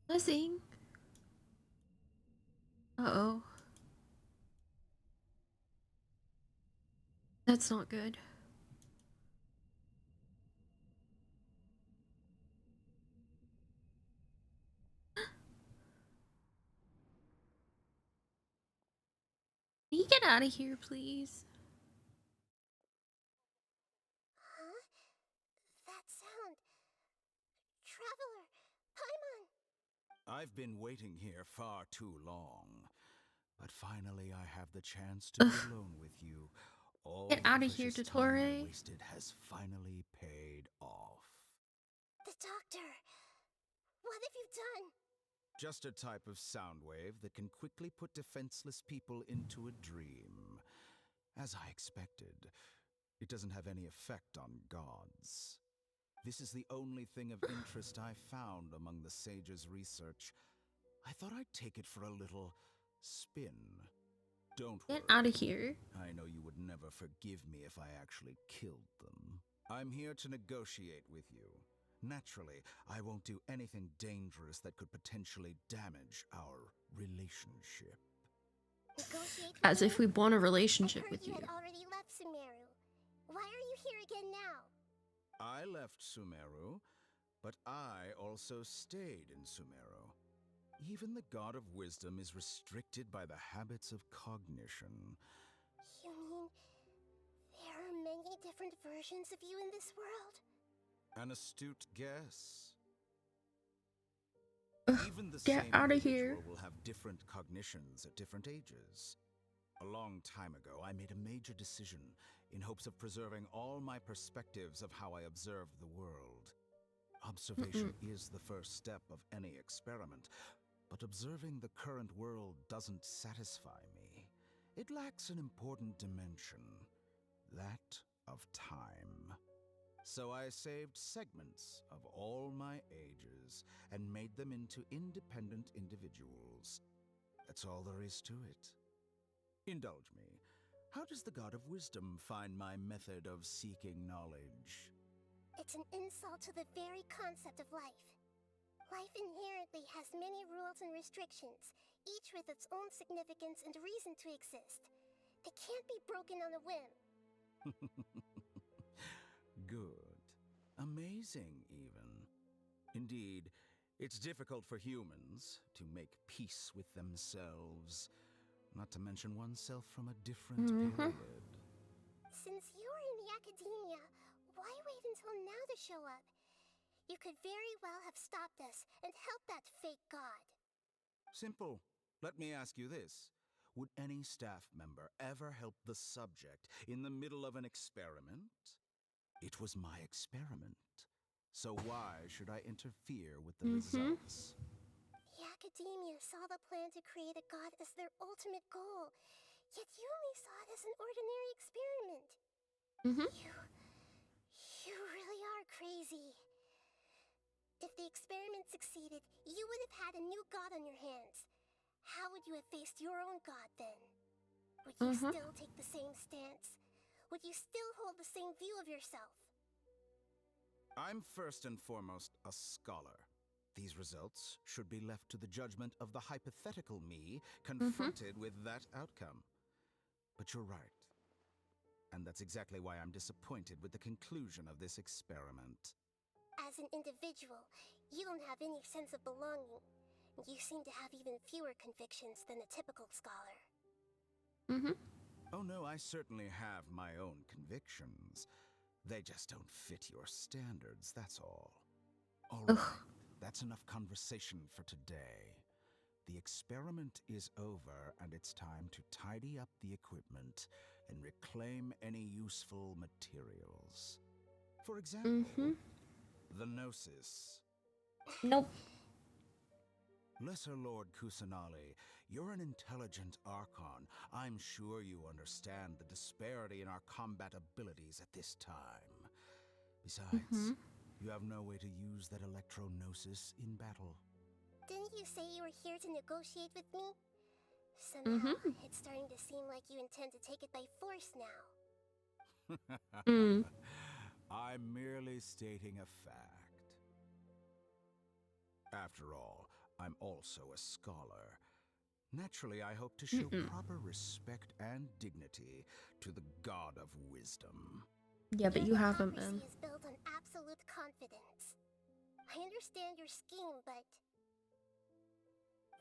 Nothing. Uh-oh. That's not good. Can you get out of here, please? Huh? That sound. Traveler, Paimon! I've been waiting here far too long. But finally I have the chance to be alone with you. All Get out of here, the precious time I Dottore. wasted has finally paid off. The doctor! What have you done? Just a type of sound wave that can quickly put defenseless people into a dream. As I expected, it doesn't have any effect on gods. This is the only thing of interest I found among the sage's research. I thought I'd take it for a little spin. Don't worry. Get out of here. I know you would never forgive me if I actually killed them. I'm here to negotiate with you. Naturally, I won't do anything dangerous that could potentially damage our relationship. As if we want a relationship with you. I heard you had already left Sumeru. Why are you here again now? I left Sumeru, but I also stayed in Sumeru. Even the God of Wisdom is restricted by the habits of cognition. You mean there are many different versions of you in this world? An astute guess. Even the Get same out of individual here. will have different cognitions at different ages. A long time ago, I made a major decision in hopes of preserving all my perspectives of how I observed the world. Observation is the first step of any experiment, but observing the current world doesn't satisfy me. It lacks an important dimension, that of time. So I saved segments of all my ages and made them into independent individuals. That's all there is to it. Indulge me. How does the God of Wisdom find my method of seeking knowledge? It's an insult to the very concept of life. Life inherently has many rules and restrictions, each with its own significance and reason to exist. They can't be broken on a whim. Good. Amazing, even. Indeed, it's difficult for humans to make peace with themselves, not to mention oneself from a different period. Since you were in the academia, why wait until now to show up? You could very well have stopped us and helped that fake god. Simple. Let me ask you this. Would any staff member ever help the subject in the middle of an experiment? It was my experiment. So why should I interfere with the results? The academia saw the plan to create a god as their ultimate goal, yet you only saw it as an ordinary experiment. You really are crazy. If the experiment succeeded, you would have had a new god on your hands. How would you have faced your own god then? Would you still take the same stance? Would you still hold the same view of yourself? I'm first and foremost a scholar. These results should be left to the judgment of the hypothetical me confronted with that outcome. But you're right. And that's exactly why I'm disappointed with the conclusion of this experiment. As an individual, you don't have any sense of belonging. You seem to have even fewer convictions than a typical scholar. Oh no, I certainly have my own convictions. They just don't fit your standards, that's all. All right, that's enough conversation for today. The experiment is over, and it's time to tidy up the equipment and reclaim any useful materials. For example, the Gnosis. Nope. Lesser Lord Kusanali, you're an intelligent Archon. I'm sure you understand the disparity in our combat abilities at this time. Besides, you have no way to use that electro-gnosis in battle. Didn't you say you were here to negotiate with me? Somehow, it's starting to seem like you intend to take it by force now. I'm merely stating a fact. After all, I'm also a scholar. Naturally, I hope to show proper respect and dignity to the God of Wisdom. Yeah, but you haven't Your been. hypocrisy is built on absolute confidence. I understand your scheme, but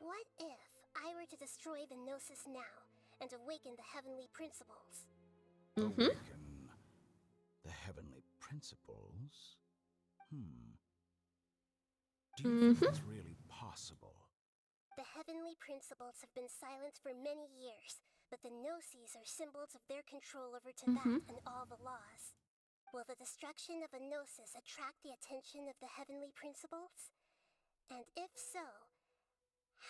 what if I were to destroy the Gnosis now and awaken the heavenly principles. Awaken the heavenly principles? Do you think that's really possible? The heavenly principles have been silent for many years, but the Gnosis are symbols of their control over Teyvat and all the laws. Will the destruction of a Gnosis attract the attention of the heavenly principles? And if so,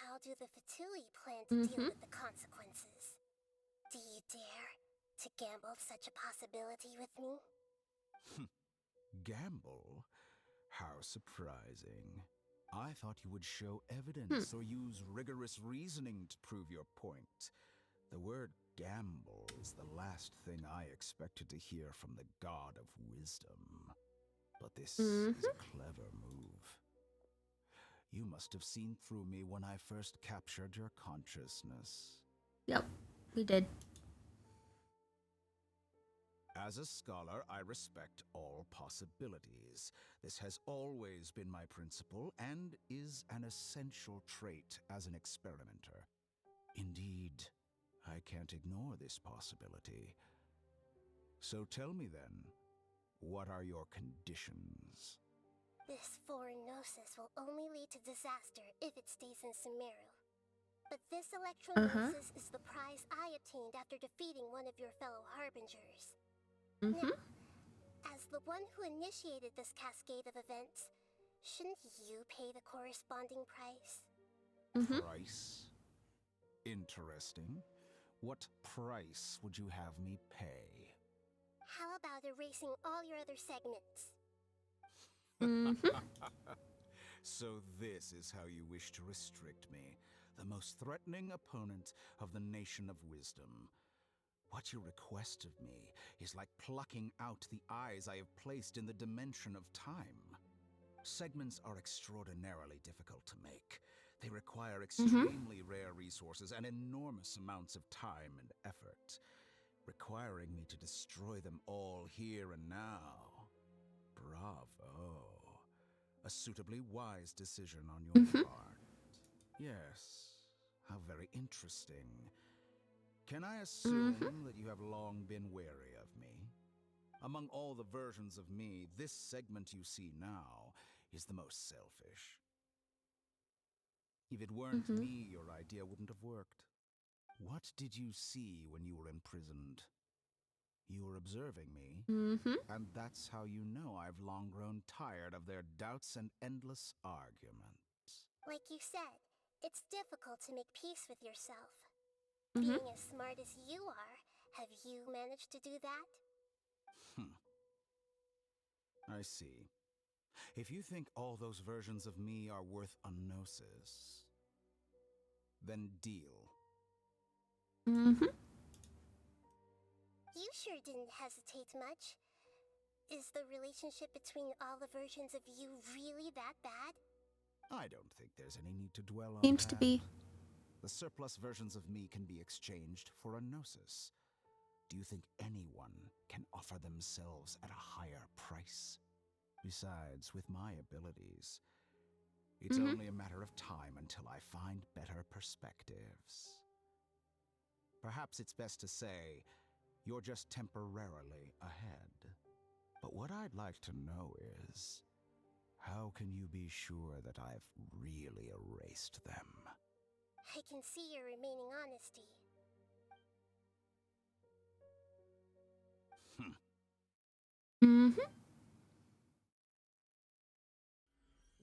how do the Fatui plan to deal with the consequences? Do you dare to gamble such a possibility with me? Gamble? How surprising. I thought you would show evidence or use rigorous reasoning to prove your point. The word gamble is the last thing I expected to hear from the god of wisdom. But this is a clever move. You must have seen through me when I first captured your consciousness. Yep, we did. As a scholar, I respect all possibilities. This has always been my principle and is an essential trait as an experimenter. Indeed, I can't ignore this possibility. So tell me then, what are your conditions? This foreign Gnosis will only lead to disaster if it stays in Sumeru. But this electro-Gnosis is the prize I obtained after defeating one of your fellow Harbingers. Now, as the one who initiated this cascade of events, shouldn't you pay the corresponding price? Price? Interesting. What price would you have me pay? How about erasing all your other segments? So this is how you wish to restrict me, the most threatening opponent of the Nation of Wisdom. What you request of me is like plucking out the eyes I have placed in the dimension of time. Segments are extraordinarily difficult to make. They require extremely rare resources and enormous amounts of time and effort, requiring me to destroy them all here and now. Bravo. A suitably wise decision on your part. Yes, how very interesting. Can I assume that you have long been wary of me? Among all the versions of me, this segment you see now is the most selfish. If it weren't me, your idea wouldn't have worked. What did you see when you were imprisoned? You were observing me, and that's how you know I've long grown tired of their doubts and endless arguments. Like you said, it's difficult to make peace with yourself. Being as smart as you are, have you managed to do that? I see. If you think all those versions of me are worth a gnosis, then deal. You sure didn't hesitate much. Is the relationship between all the versions of you really that bad? I don't think there's any need to dwell on Seems that. to be. The surplus versions of me can be exchanged for a gnosis. Do you think anyone can offer themselves at a higher price? Besides, with my abilities, it's only a matter of time until I find better perspectives. Perhaps it's best to say, you're just temporarily ahead. But what I'd like to know is, how can you be sure that I've really erased them? I can see your remaining honesty.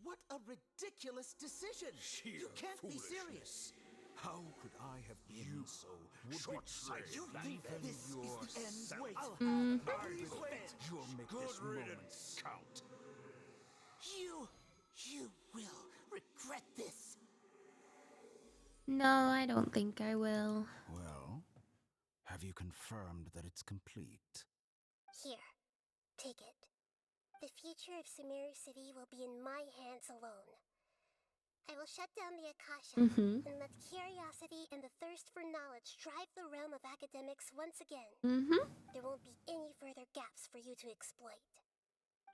What a ridiculous decision! You can't be serious! How could I have been so short-sighted? You think this is the end? Wait, I'll have You'll make this moment count. You will regret this. No, I don't think I will. Well, have you confirmed that it's complete? Here, take it. The future of Sumeru City will be in my hands alone. I will shut down the Akasha and let curiosity and the thirst for knowledge drive the realm of academics once again. There won't be any further gaps for you to exploit.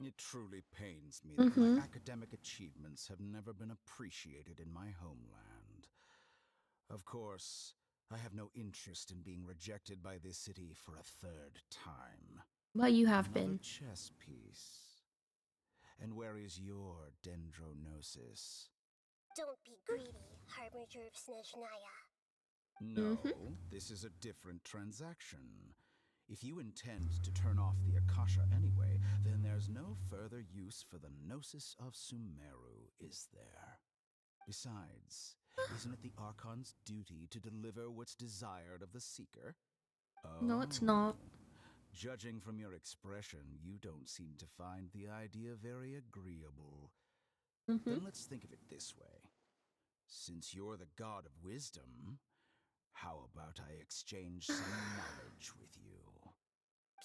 It truly pains me that my academic achievements have never been appreciated in my homeland. Of course, I have no interest in being rejected by this city for a third time. Well, you have Another been. chess piece. And where is your dendronosis? Don't be greedy, Harbinger of Snezhnaya. No, this is a different transaction. If you intend to turn off the Akasha anyway, then there's no further use for the Gnosis of Sumeru, is there? Besides, isn't it the Archon's duty to deliver what's desired of the Seeker? No, it's not. Judging from your expression, you don't seem to find the idea very agreeable. Then let's think of it this way. Since you're the god of wisdom, how about I exchange some knowledge with you?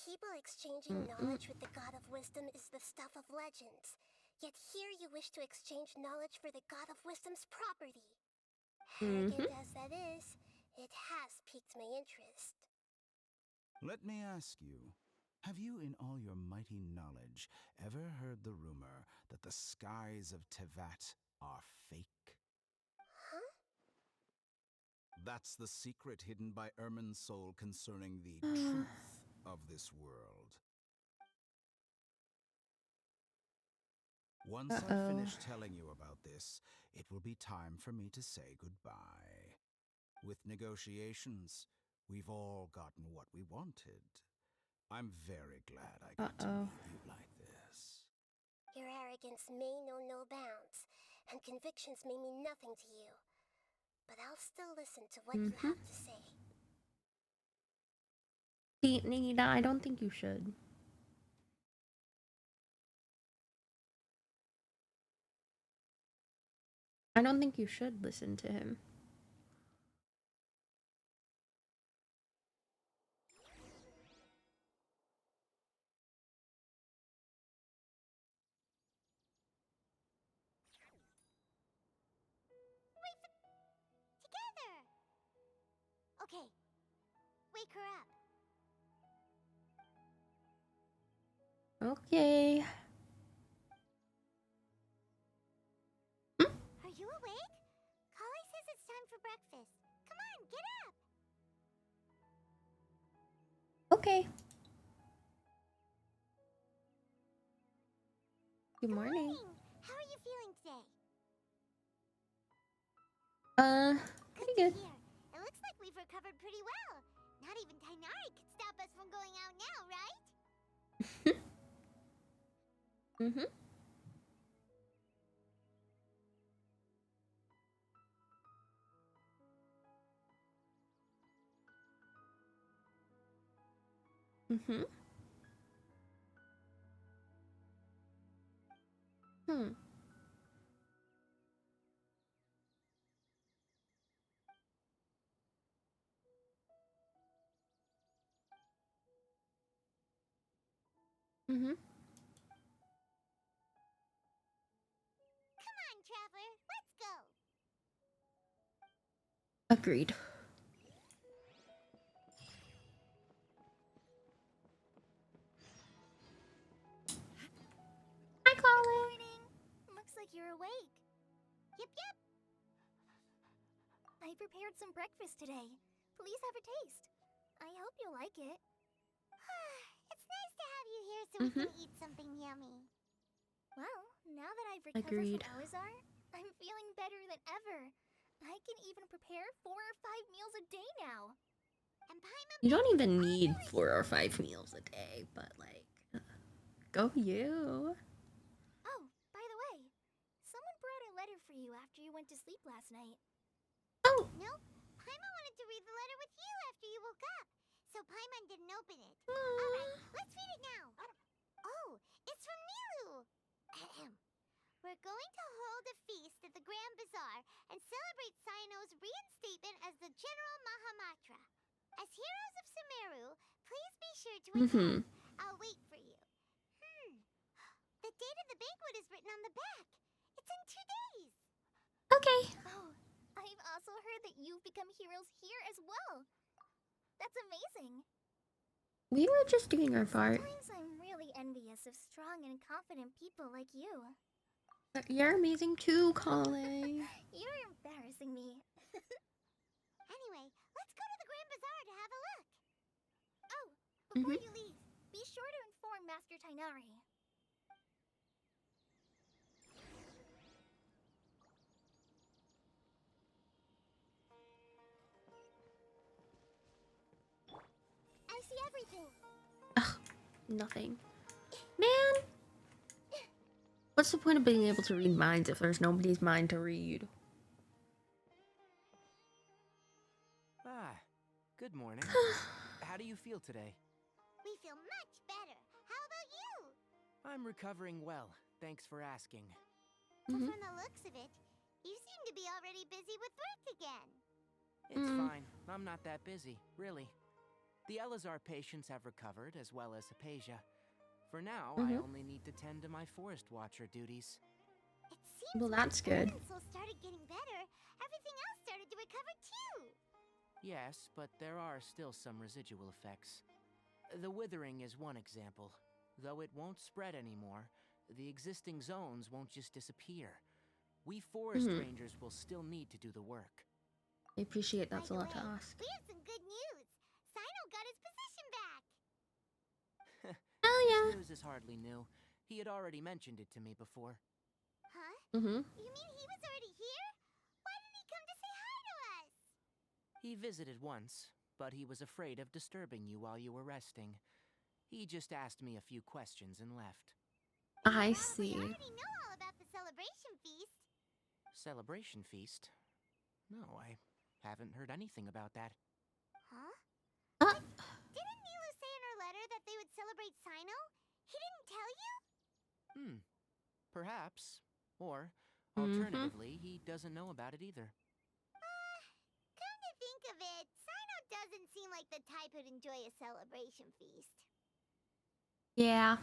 People exchanging knowledge with the god of wisdom is the stuff of legends. Yet here you wish to exchange knowledge for the god of wisdom's property. Arrogant as that is, it has piqued my interest. Let me ask you, have you in all your mighty knowledge ever heard the rumor that the skies of Tevat are fake? Huh? That's the secret hidden by Ermin's soul concerning the truth of this world. Once I finish telling you about this, it will be time for me to say goodbye. With negotiations, we've all gotten what we wanted. I'm very glad I got to meet you like this. Your arrogance may know no bounds, and convictions may mean nothing to you. But I'll still listen to what you have to say. See, Nina, I don't think you should. I don't think you should listen to him. Together! Okay, wake her up. Okay. Are you awake? Kali says it's time for breakfast. Come on, get up! Okay. Good morning. How are you feeling today? Pretty good. It looks like we've recovered pretty well. Not even Tainari could stop us from going out now, right? Come on, Traveler, let's go! Agreed. Hi, Kali. Morning. Looks like you're awake. Yep. I prepared some breakfast today. Please have a taste. I hope you'll like it. It's nice to have you here so we can eat something yummy. Well, now that I've recovered Agreed. from Alizar, I'm feeling better than ever. I can even prepare 4 or 5 meals a day now. And Paimon, You don't even need 4 or 5 meals a day, but like, go you. Oh, by the way, someone brought a letter for you after you went to sleep last night. Oh! Nope, Paimon wanted to read the letter with you after you woke up. So Paimon didn't open it. Alright, let's read it now. Oh, it's from Nilu. We're going to hold a feast at the Grand Bazaar and celebrate Cyano's reinstatement as the General Mahamatra. As heroes of Sumeru, please be sure to attend. I'll wait for you. The date of the banquet is written on the back. It's in 2 days. Okay. Oh, I've also heard that you've become heroes here as well. That's amazing. We were just doing our part. Sometimes I'm really envious of strong and confident people like you. You're amazing too, Kali. You're embarrassing me. Anyway, let's Bazaar to have a look. Oh, before you leave, Be sure to inform Master Tainari. I see everything. Nothing. Man! What's the point of being able to read minds if there's nobody's mind to read? Good morning. How do you feel today? We feel much better. How about you? I'm recovering well. Thanks for asking. From the looks of it, you seem to be already busy with work again. It's fine. I'm not that busy, really. The Elazar patients have recovered, as well as Hypatia. For now, I only need to tend to my forest watcher duties. It seems that's good. Soul started getting better. Everything else started to recover too. Yes, but there are still some residual effects. The withering is one example. Though it won't spread anymore, the existing zones won't just disappear. We forest rangers will still need to do the work. I appreciate that's a lot to ask. We have some good news. Sino got his position back. Hell yeah! This news is hardly new. He had already mentioned it to me before. Huh? You mean he was already here? Why didn't he come to say hi to us? He visited once, but he was afraid of disturbing you while you were resting. He just asked me a few questions and left. I see. We already know all about the celebration feast. Celebration feast? No, I haven't heard anything about that. Huh? Didn't Nilu say in her letter that they would celebrate Sino? He didn't tell you? Perhaps. Or, alternatively, he doesn't know about it either. Come to think of it, Sino doesn't seem like the type who'd enjoy a celebration feast. Yeah.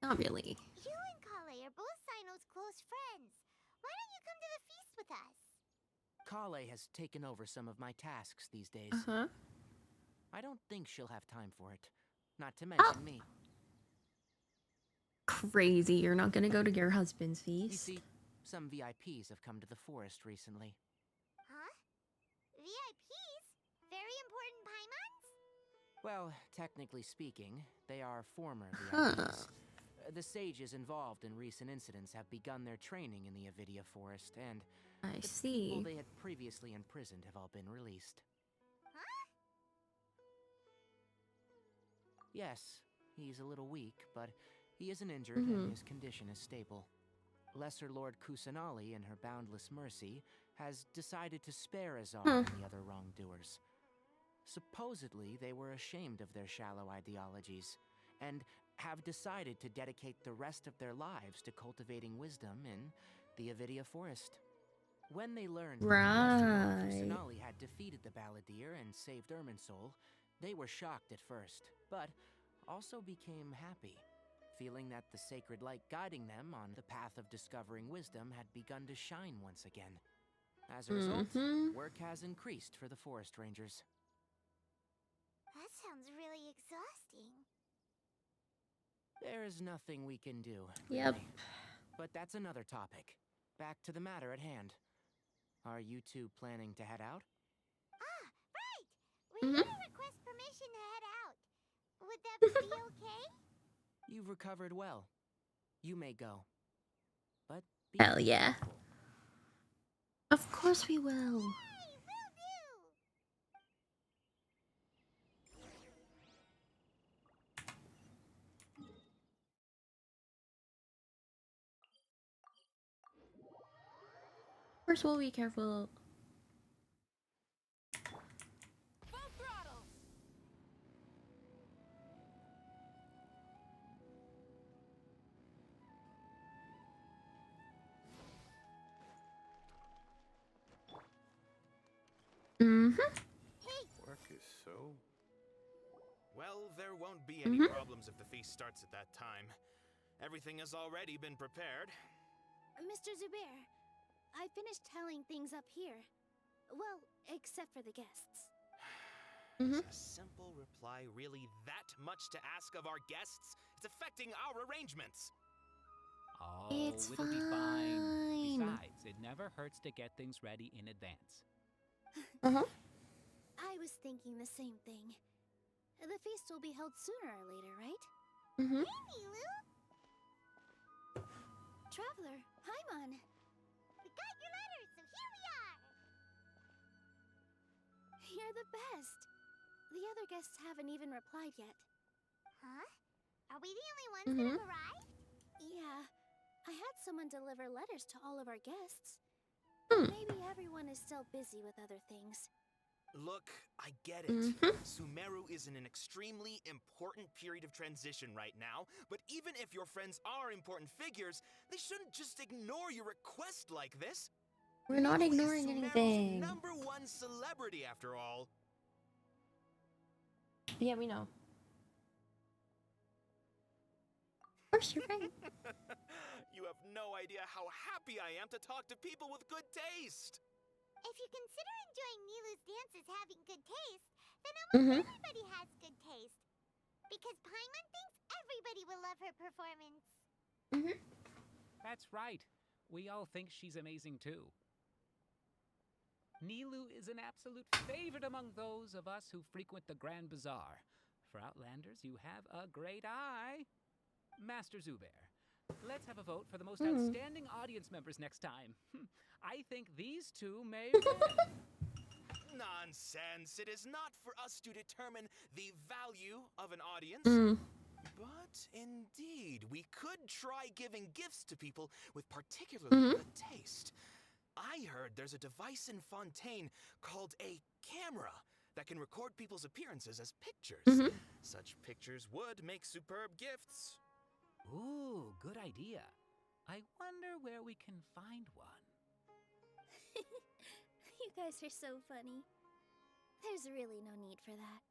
Not really. You and Kale are both Sino's close friends. Why don't you come to the feast with us? Kale has taken over some of my tasks these days. I don't think she'll have time for it. Not to mention me. Crazy, you're not gonna go to your husband's feast. You see, some VIPs have come to the forest recently. Huh? VIPs? Very important Paimons? Well, technically speaking, they are former VIPs. The sages involved in recent incidents have begun their training in the Avidia Forest, and the people they had previously imprisoned have all been released. Huh? Yes, he's a little weak, but he isn't injured and his condition is stable. Lesser Lord Kusanali, in her boundless mercy, has decided to spare Azar and the other wrongdoers. Supposedly, they were ashamed of their shallow ideologies, and have decided to dedicate the rest of their lives to cultivating wisdom in the Avidia Forest. When they learned that Kusanali had defeated the Balladeer and saved Irminsul, they were shocked at first, but also became happy, feeling that the sacred light guiding them on the path of discovering wisdom had begun to shine once again. As a result, work has increased for the forest rangers. That sounds really exhausting. There's nothing we can do. Yep. Really. But that's another topic. Back to the matter at hand. Are you two planning to head out? Ah, right! We're here to request permission to head out. Would that be okay? You've recovered well. You may go. But be hell yeah. Of course we will. Of course we'll be careful. Full throttle! Work is so... Well, there won't be any problems if the feast starts at that time. Everything has already been prepared. Mr. Zubair, I finished tallying things up here. Well, except for the guests. Is a simple reply really that much to ask of our guests? It's affecting our arrangements. Oh, It's it'll be fine. fine. Besides, it never hurts to get things ready in advance. I was thinking the same thing. The feast will be held sooner or later, right? Mm-hmm. Hey, Nilu! Traveler, Paimon! We got your letter, so here we are! You're the best. The other guests haven't even replied yet. Huh? Are we the only ones that have arrived? Yeah. I had someone deliver letters to all of our guests. Maybe everyone is still busy with other things. Look, I get it. Sumeru is in an extremely important period of transition right now, but even if your friends are important figures, they shouldn't just ignore your request like this. We're not Nilu ignoring is Sumeru's anything. #1 celebrity, after all. Yeah, we know. Of course, you're right. You have no idea how happy I am to talk to people with good taste. If you consider enjoying Nilu's dances having good taste, then almost everybody has good taste. Because Paimon thinks everybody will love her performance. That's right. We all think she's amazing too. Nilu is an absolute favorite among those of us who frequent the Grand Bazaar. For Outlanders, you have a great eye. Master Zubair, let's have a vote for the most outstanding audience members next time. I think these two may win. Nonsense. It is not for us to determine the value of an audience. But indeed, we could try giving gifts to people with particularly good taste. I heard there's a device in Fontaine called a camera that can record people's appearances as pictures. Such pictures would make superb gifts. Ooh, good idea. I wonder where we can find one. You guys are so funny. There's really no need for that.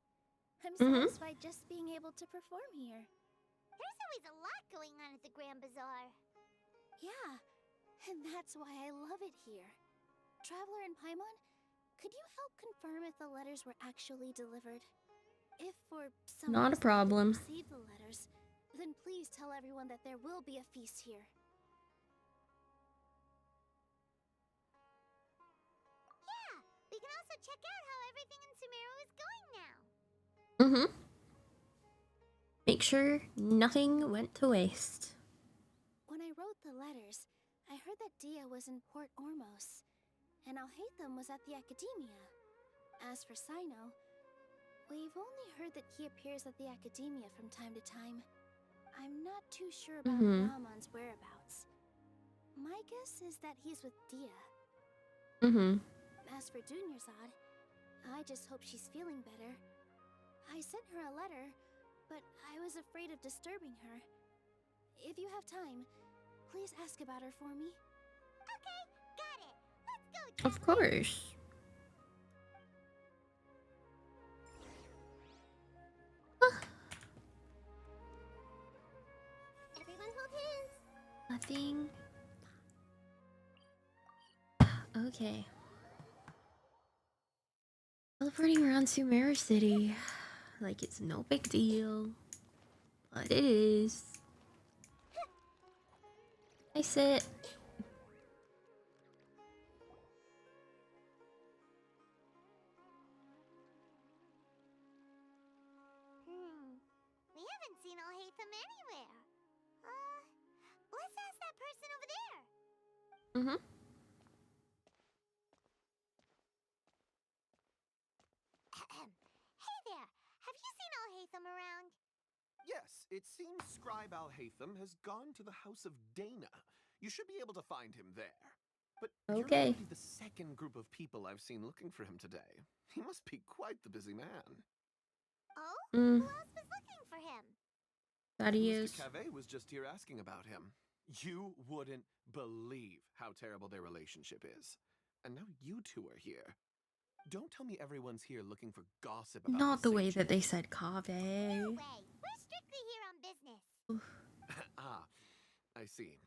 I'm satisfied just being able to perform here. There's always a lot going on at the Grand Bazaar. Yeah, and that's why I love it here. Traveler and Paimon, could you help confirm if the letters were actually delivered? If for some Not a reason problem. they didn't receive the letters, then please tell everyone that there will be a feast here. Yeah, we can also check out how everything in Sumeru is going now. Make sure nothing went to waste. When I wrote the letters, I heard that Dia was in Port Ormos, and Alhaitham was at the Academia. As for Sino, we've only heard that he appears at the Academia from time to time. I'm not too sure about Ramon's whereabouts. My guess is that he's with Dia. As for Dunyarzad, I just hope she's feeling better. I sent her a letter, but I was afraid of disturbing her. If you have time, please ask about her for me. Okay, got it. Let's go, Of course. Everyone hold hands. Nothing. Okay. Teleporting around Sumeru City. Like it's no big deal. But it is. I sit. We haven't seen Alhaitham anywhere. Let's ask that person over there. Hey there, have you seen Alhaitham around? Yes, it seems Scribe Alhaitham has gone to the House of Dana. You should be able to find him there. But you're already the second group of people I've seen looking for him today. He must be quite the busy man. Oh? Who else was looking for him? That he is. Mr. Cave was just here asking about him. You wouldn't believe how terrible their relationship is. And now you two are here. Don't tell me everyone's here looking for gossip about Not the way sage. that they said Kave. No way. We're strictly here on business. Ah, I see.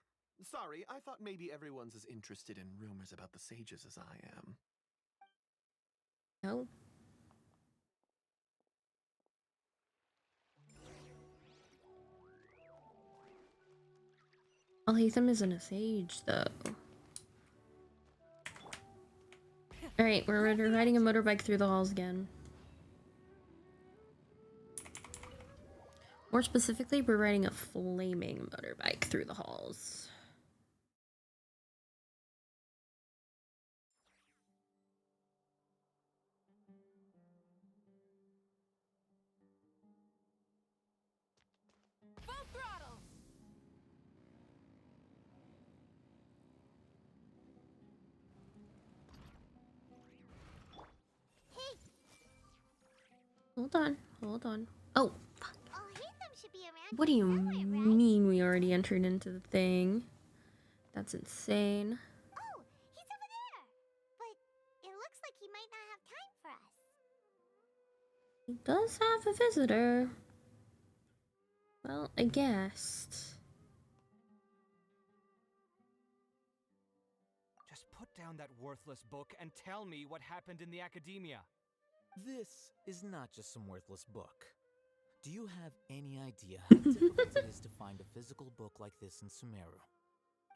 Sorry, I thought maybe everyone's as interested in rumors about the sages as I am. No. Alhaitham isn't a sage, though. Alright, we're riding a motorbike through the halls again. More specifically, we're riding a flaming motorbike through the halls. Full throttle. Hey. Hold on, hold on. Oh, fuck. Oh, Hatham should be around. What do you mean we already entered into the thing? That's insane. Oh, he's over there. But it looks like he might not have time for us. He does have a visitor. Well, I guess. Just put down that worthless book and tell me what happened in the academia. This is not just some worthless book. Do you have any idea how difficult it is to find a physical book like this in Sumeru?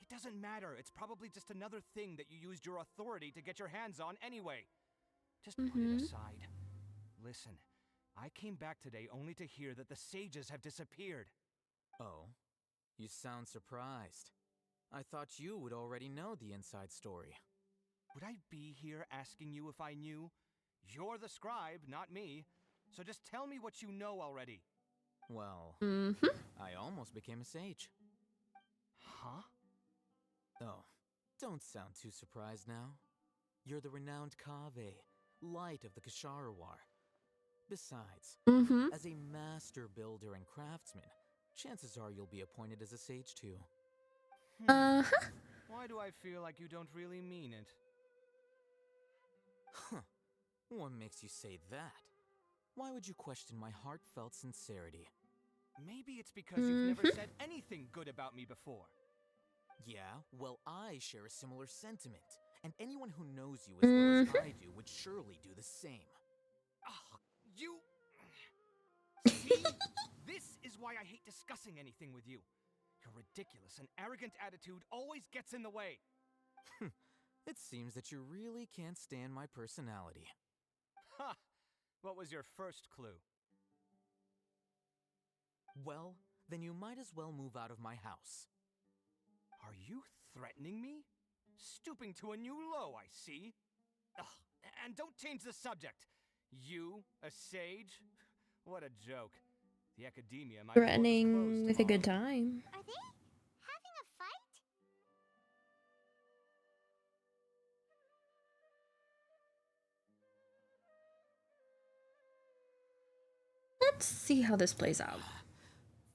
It doesn't matter. It's probably just another thing that you used your authority to get your hands on anyway. Just put it aside. Listen, I came back today only to hear that the sages have disappeared. Oh, you sound surprised. I thought you would already know the inside story. Would I be here asking you if I knew? You're the scribe, not me. So just tell me what you know already. Well, I almost became a sage. Huh? Oh, don't sound too surprised now. You're the renowned Kaveh, light of the Ksharawar. Besides, as a master builder and craftsman, chances are you'll be appointed as a sage too. Why do I feel like you don't really mean it? Huh. What makes you say that? Why would you question my heartfelt sincerity? Maybe it's because you've never said anything good about me before. Yeah, well, I share a similar sentiment, and anyone who knows you as well as I do would surely do the same. Oh, you... See? This is why I hate discussing anything with you. Your ridiculous and arrogant attitude always gets in the way. It seems that you really can't stand my personality. Ha! What was your first clue? Well, then you might as well move out of my house. Are you threatening me? Stooping to a new low, I see. Ugh, and don't change the subject. You, a sage? What a joke. The academia might Threatening with a good time. Are they having a fight? Let's see how this plays out.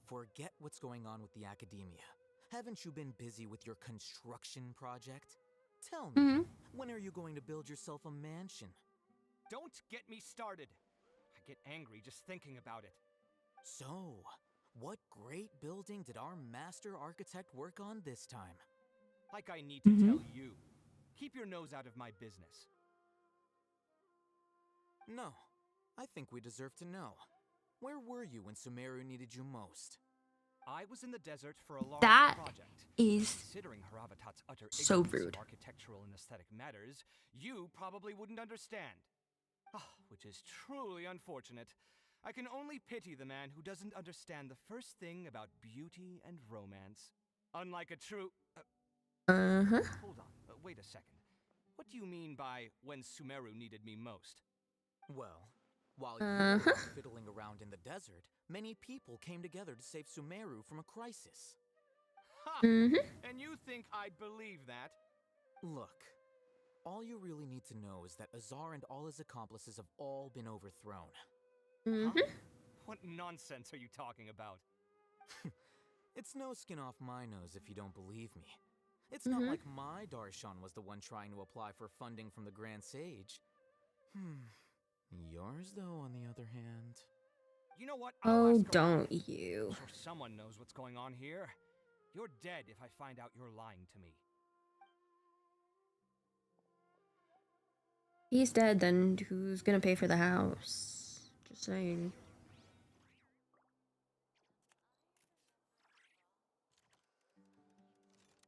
Forget what's going on with the academia. Haven't you been busy with your construction project? Tell me, when are you going to build yourself a mansion? Don't get me started. I get angry just thinking about it. So, what great building did our master architect work on this time? Like I need to tell you. Keep your nose out of my business. No, I think we deserve to know. Where were you when Sumeru needed you most? I was in the desert for a large project. Considering Haravatat's utter so ignorance rude. of architectural and aesthetic matters, you probably wouldn't understand. Which is truly unfortunate. I can only pity the man who doesn't understand the first thing about beauty and romance. Unlike a true... Hold on, wait a second. What do you mean by when Sumeru needed me most? Well, while you were fiddling around in the desert, many people came together to save Sumeru from a crisis. Ha! And you think I'd believe that? Look, all you really need to know is that Azar and all his accomplices have all been overthrown. Huh? What nonsense are you talking about? It's no skin off my nose if you don't believe me. It's not like my Darshan was the one trying to apply for funding from the Grand Sage. Yours, though, on the other hand... You know what? Oh, don't you. I'm sure someone knows what's going on here. You're dead if I find out you're lying to me. He's dead, then who's gonna pay for the house? Just saying.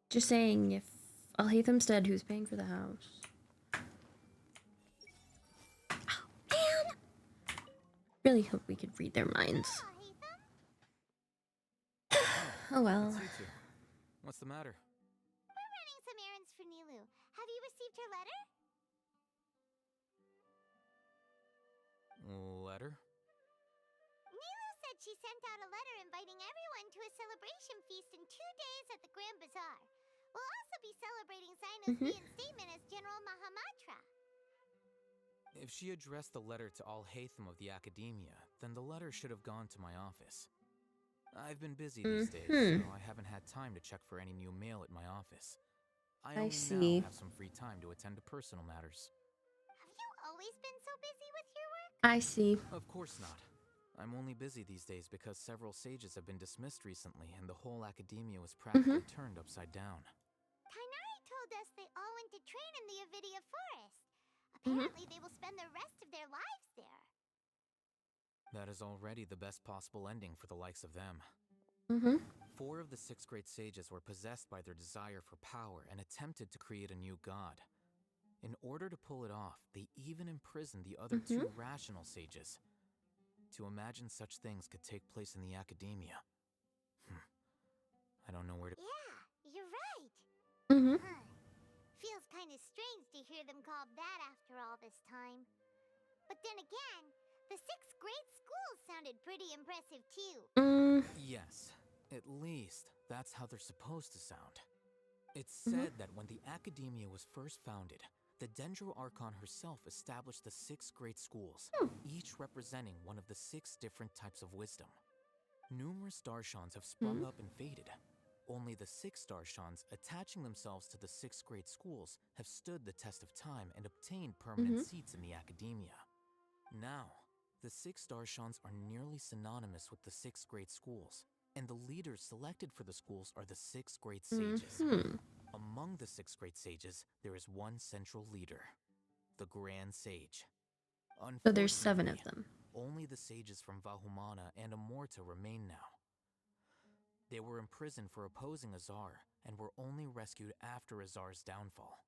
Just saying, if Alhatham's dead, who's paying for the house? Really hope we could read their minds. Oh well. It's you two. What's the matter? We're running some errands for Nilu. Have you received her letter? Letter? Nilu said she sent out a letter inviting everyone to a celebration feast in 2 days at the Grand Bazaar. We'll also be celebrating Zaino's reinstatement as General Mahamatra. If she addressed the letter to all Hatham of the Academia, then the letter should have gone to my office. I've been busy these days, so I haven't had time to check for any new mail at my office. I only now have some free time to attend to personal matters. Have you always been so busy with your work? I see. Of course not. I'm only busy these days because several sages have been dismissed recently and the whole Academia was practically turned upside down. Tainari told us they all went to train in the Avidia Forest. Apparently they will spend the rest of their lives there. That is already the best possible ending for the likes of them. 4 of the 6 great sages were possessed by their desire for power and attempted to create a new god. In order to pull it off, they even imprisoned the other 2 rational sages. To imagine such things could take place in the Academia. I don't know where to... Yeah, you're right. Feels kind of strange to hear them called that after all this time. But then again, the 6 great schools sounded pretty impressive too. Yes, at least that's how they're supposed to sound. It's said that when the Academia was first founded, the Dendro Archon herself established the 6 great schools, each representing one of the 6 different types of wisdom. Numerous Darshans have sprung up and faded. Only the 6 Darshans, attaching themselves to the 6 great schools, have stood the test of time and obtained permanent seats in the Academia. Now, the 6 Darshans are nearly synonymous with the 6 great schools, and the leaders selected for the schools are the 6 great sages. Among the 6 great sages, there is one central leader, the Grand Sage. So there's 7 of them. Only the sages from Vahumana and Amorta remain now. They were imprisoned for opposing Azar, and were only rescued after Azar's downfall.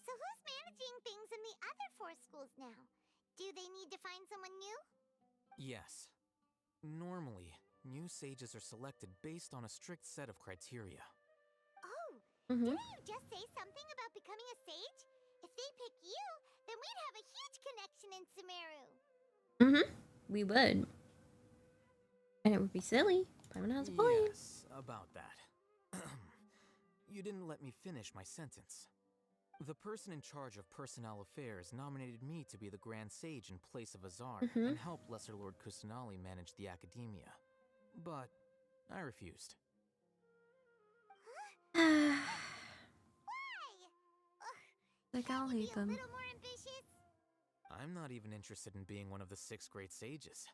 So who's managing things in the other 4 schools now? Do they need to find someone new? Yes. Normally, new sages are selected based on a strict set of criteria. Oh, didn't you just say something about becoming a sage? If they pick you, then we'd have a huge connection in Sumeru. We would. And it would be silly. Paimon has a point. Yes, about that. You didn't let me finish my sentence. The person in charge of personnel affairs nominated me to be the Grand Sage in place of Azar and help Lesser Lord Kusanali manage the Academia. But I refused. Why? Like, I'll hate them. A little more ambitious? I'm not even interested in being one of the 6 great sages.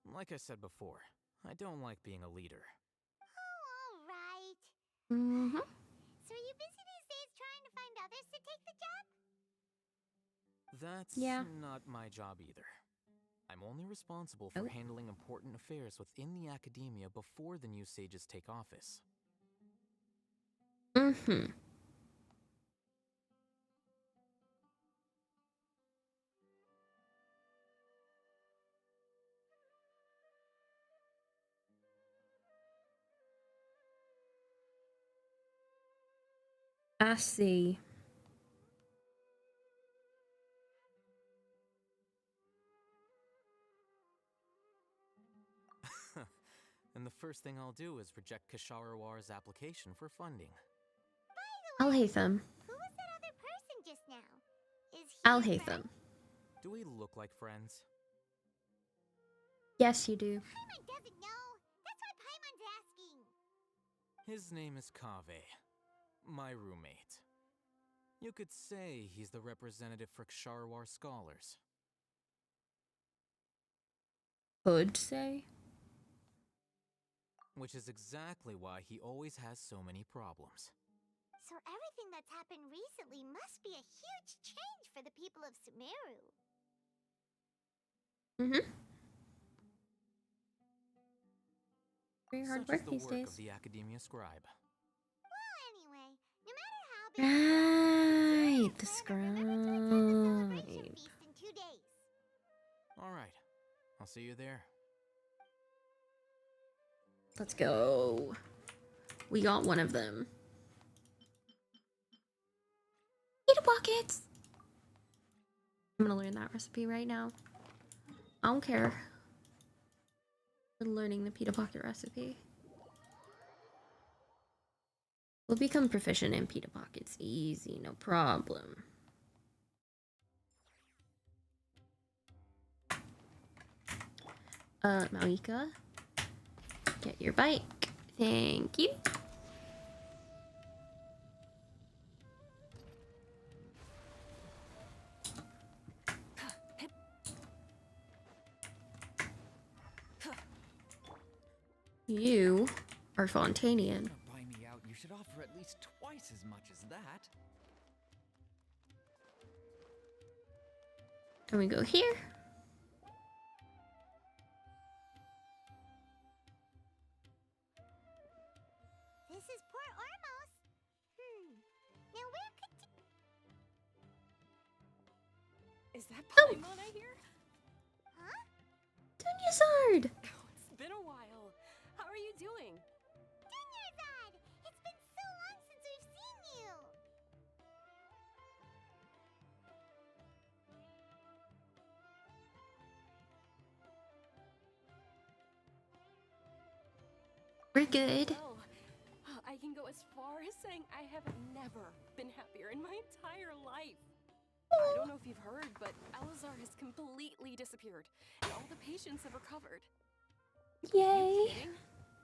Like I said before, I don't like being a leader. Oh, all right. So are you busy these days trying to find others to take the job? That's not my job either. I'm only responsible for handling important affairs within the Academia before the new sages take office. I see. And the first thing I'll do is reject Kasharawar's application for funding. I'll hate them. Who was that other person just now? Is he I'll hate them. Do we look like friends? Yes, you do. Paimon doesn't know. That's why Paimon's asking. His name is Kaveh, my roommate. You could say he's the representative for Ksharawar scholars. Could say? Which is exactly why he always has so many problems. So everything that's happened recently must be a huge change for the people of Sumeru. Very hard Such work is the these work days. of the Academia Scribe. Well, anyway, no matter how big Right, the scribe. feast in 2 days. All right, I'll see you there. Let's go. We got one of them. Pita pockets! I'm gonna learn that recipe right now. I don't care. I'm learning the pita pocket recipe. We'll become proficient in pita pockets. Easy, no problem. Malika, get your bike. Thank you. You are Fontanian. Buy me out. You should offer at least twice as much as that. And we go here. This is Port Ormos. Now where could Is that Paimon I hear? Huh? Dunyazard! Oh, it's been a while. How are you doing? Dunyazad! It's been so long since we've seen you! We're good. Well, I can go as far as saying I have never been happier in my entire life. I don't know if you've heard, but Alizar has completely disappeared, and all the patients have recovered. Yay!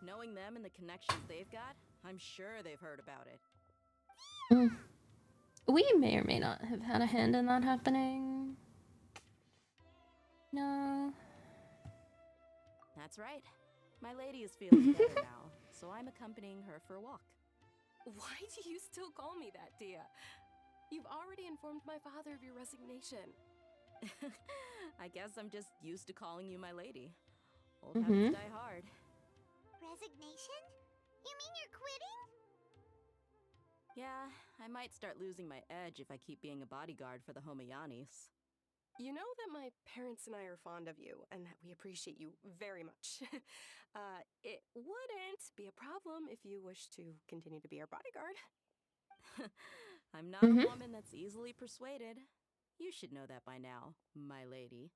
Knowing them and the connections they've got, I'm sure they've heard about it. We may or may not have had a hand in that happening. No. That's right. My lady is feeling better now, so I'm accompanying her for a walk. Why do you still call me that, Dia? You've already informed my father of your resignation. I guess I'm just used to calling you my lady. Old habits die hard. Resignation? You mean you're quitting? Yeah, I might start losing my edge if I keep being a bodyguard for the Homayanis. You know that my parents and I are fond of you, and that we appreciate you very much. It wouldn't be a problem if you wish to continue to be our bodyguard. I'm not a woman that's easily persuaded. You should know that by now, my lady.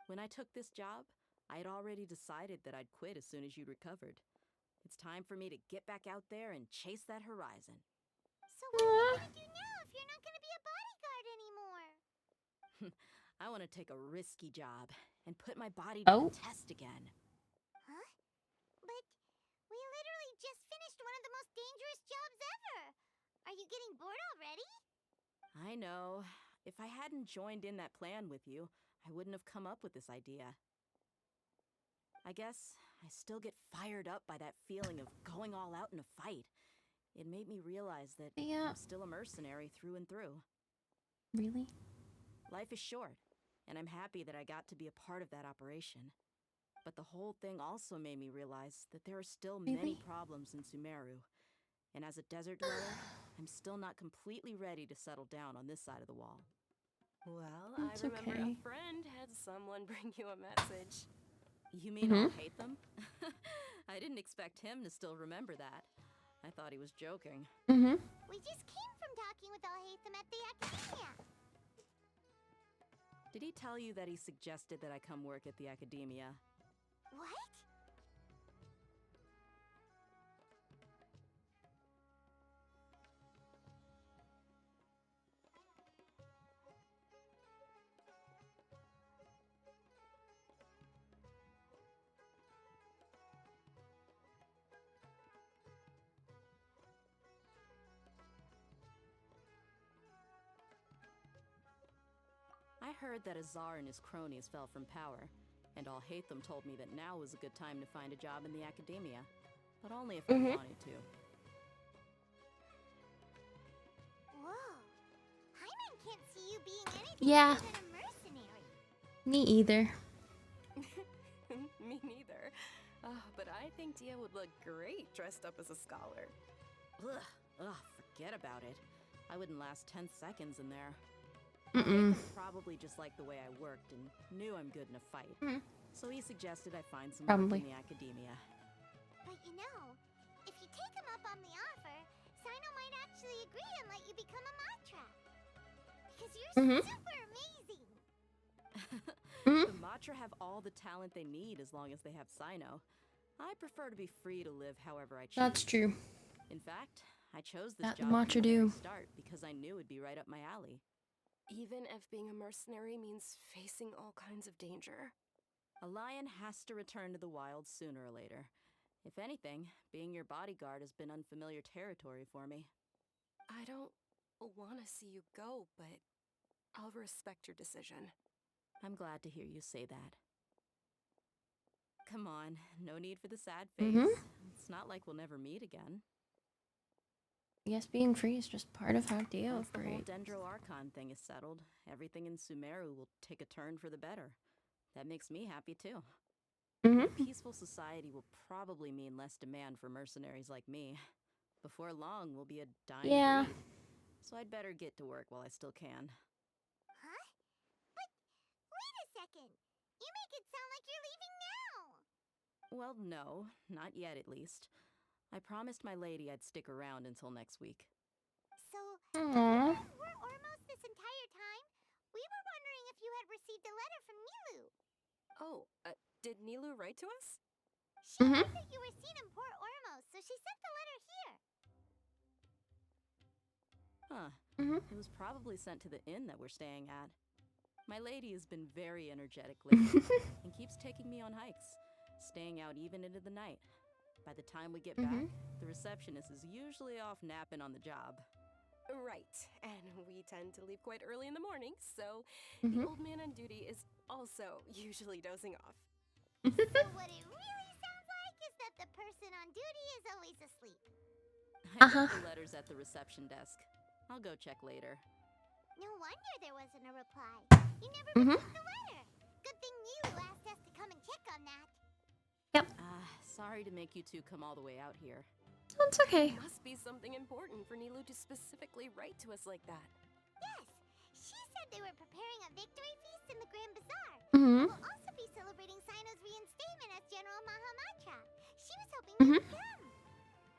When I took this job, I had already decided that I'd quit as soon as you recovered. It's time for me to get back out there and chase that horizon. So what are you gonna do now if you're not gonna be a bodyguard anymore? I want to take a risky job and put my body to the test again. Huh? But we literally just finished one of the most dangerous jobs ever. Are you getting bored already? I know. If I hadn't joined in that plan with you, I wouldn't have come up with this idea. I guess I still get fired up by that feeling of going all out in a fight. It made me realize that I'm still a mercenary through and through. Really? Life is short, and I'm happy that I got to be a part of that operation. But the whole thing also made me realize that there are still many problems in Sumeru. And as a desert dweller, I'm still not completely ready to settle down on this side of the wall. Well, I remember a friend had someone bring you a message. You mean I'll hate them? I didn't expect him to still remember that. I thought he was joking. We just came from talking with Alhaitham at the Academia. Did he tell you that he suggested that I come work at the Academia? What? I heard that Azar and his cronies fell from power, and Alhaitham told me that now was a good time to find a job in the Academia, but only if I wanted to. Whoa. Paimon can't see you being anything Yeah. other than a mercenary. Me either. Me neither. But I think Dia would look great dressed up as a scholar. Ugh, forget about it. I wouldn't last 10 seconds in there. Nathan probably just liked the way I worked and knew I'm good in a fight. So he suggested I find some work in the academia. But you know, if you take him up on the offer, Sino might actually agree and let you become a Matra. Because you're super amazing. The Matra have all the talent they need as long as they have Sino. I prefer to be free to live however I choose. That's true. In fact, I chose this That job Matra from the very do. start because I knew it'd be right up my alley. Even if being a mercenary means facing all kinds of danger. A lion has to return to the wild sooner or later. If anything, being your bodyguard has been unfamiliar territory for me. I don't want to see you go, but I'll respect your decision. I'm glad to hear you say that. Come on, no need for the sad face. It's not like we'll never meet again. I guess being free is just part of how they Once the whole operate. Dendro Archon thing is settled, everything in Sumeru will take a turn for the better. That makes me happy too. A peaceful society will probably mean less demand for mercenaries like me. Before long, we'll be a dying breed. So I'd better get to work while I still can. Huh? But wait a second. You make it sound like you're leaving now. Well, no, not yet at least. I promised my lady I'd stick around until next week. So, we're almost this entire time? We were wondering if you had received a letter from Nilu. Oh, did Nilu write to us? She heard that you were seen in Port Ormos, so she sent the letter here. Huh. It was probably sent to the inn that we're staying at. My lady has been very energetic lately and keeps taking me on hikes, staying out even into the night. By the time we get back, the receptionist is usually off napping on the job. Right, and we tend to leave quite early in the morning, so the old man on duty is also usually dozing off. So what it really sounds like is that the person on duty is always asleep. I left the letters at the reception desk. I'll go check later. No wonder there wasn't a reply. You never received the letter. Good thing Nilu asked us to come and check on that. Sorry to make you two come all the way out here. That's okay. It must be something important for Nilu to specifically write to us like that. Yes, she said they were preparing a victory feast in the Grand Bazaar. We'll also be celebrating Sino's reinstatement as General Mahamatra. She was hoping you would come.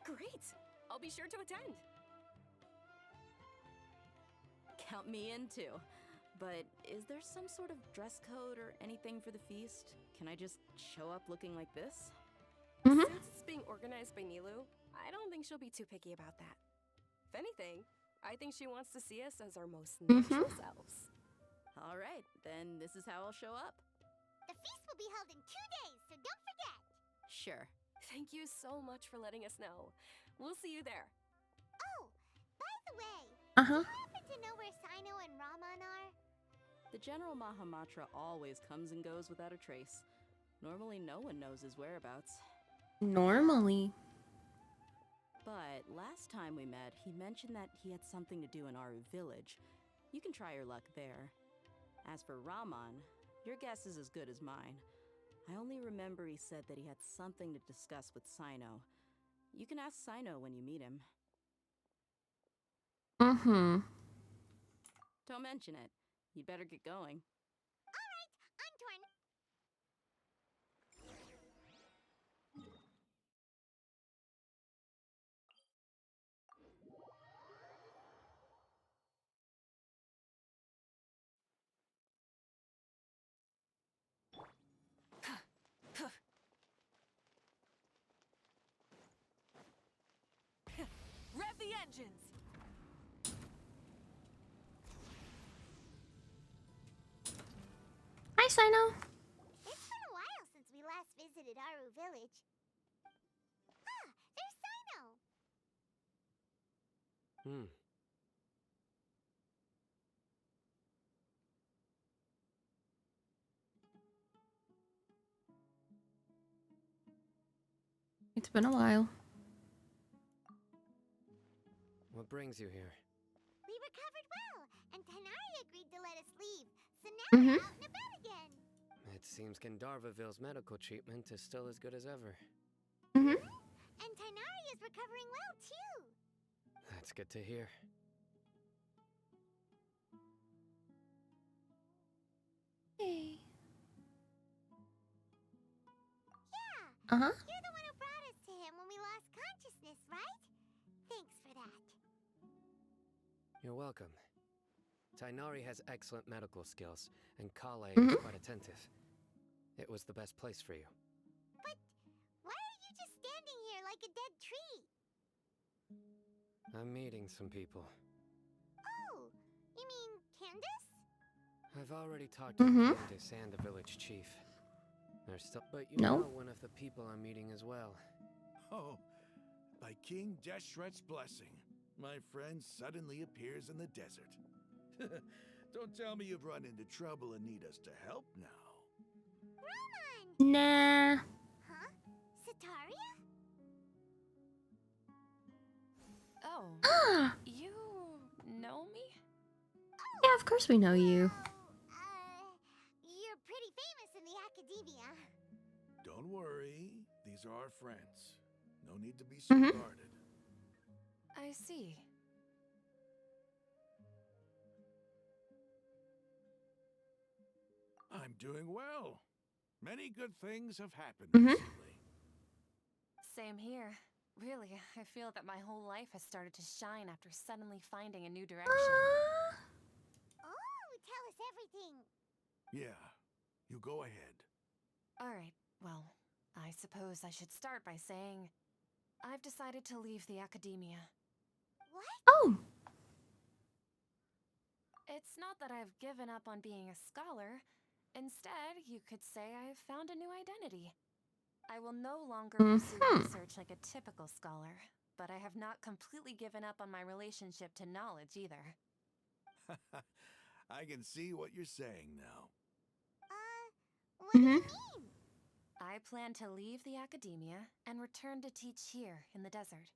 Great! I'll be sure to attend. Count me in too. But is there some sort of dress code or anything for the feast? Can I just show up looking like this? Since it's being organized by Nilu, I don't think she'll be too picky about that. If anything, I think she wants to see us as our most natural selves. All right, then this is how I'll show up. The feast will be held in 2 days, so don't forget. Sure. Thank you so much for letting us know. We'll see you there. Oh, by the way, do you happen to know where Sino and Raman are? The General Mahamatra always comes and goes without a trace. Normally no one knows his whereabouts. Normally. But last time we met, he mentioned that he had something to do in Aru village. You can try your luck there. As for Raman, your guess is as good as mine. I only remember he said that he had something to discuss with Sino. You can ask Sino when you meet him. Don't mention it. You'd better get going. Alright, on to our... Rev the engines! Hi, Sino. It's been a while since we last visited Aru village. Ah, there's Sino! It's been a while. What brings you here? We recovered well, and Tanari agreed to let us leave, so now we're out and about again. It seems Gandharvaville's medical treatment is still as good as ever. And Tanari is recovering well, too. That's good to hear. Uh-huh. You're the one who brought us to him when we lost consciousness, right? Thanks for that. You're welcome. Tainari has excellent medical skills, and Kale is Mhm. quite attentive. It was the best place for you. But why are you just standing here like a dead tree? I'm meeting some people. Oh, you mean Candace? I've already talked to Candace and the village chief. There's still, but you know one of the people I'm meeting as well. Oh, by King Deshret's blessing, my friend suddenly appears in the desert. Don't tell me you've run into trouble and need us to help now. Roman! Nah. Huh? Sataria? Oh. You know me? Yeah, of course we know you. You're pretty famous in the academia. Don't worry, these are our friends. No need to be so guarded. I see. I'm doing well. Many good things have happened recently. Same here. Really, I feel that my whole life has started to shine after suddenly finding a new direction. Oh, tell us everything. Yeah, you go ahead. Alright, well, I suppose I should start by saying I've decided to leave the academia. What? Oh! It's not that I've given up on being a scholar. Instead, you could say I've found a new identity. I will no longer pursue research like a typical scholar, but I have not completely given up on my relationship to knowledge either. I can see what you're saying now. What do you mean? I plan to leave the academia and return to teach here in the desert.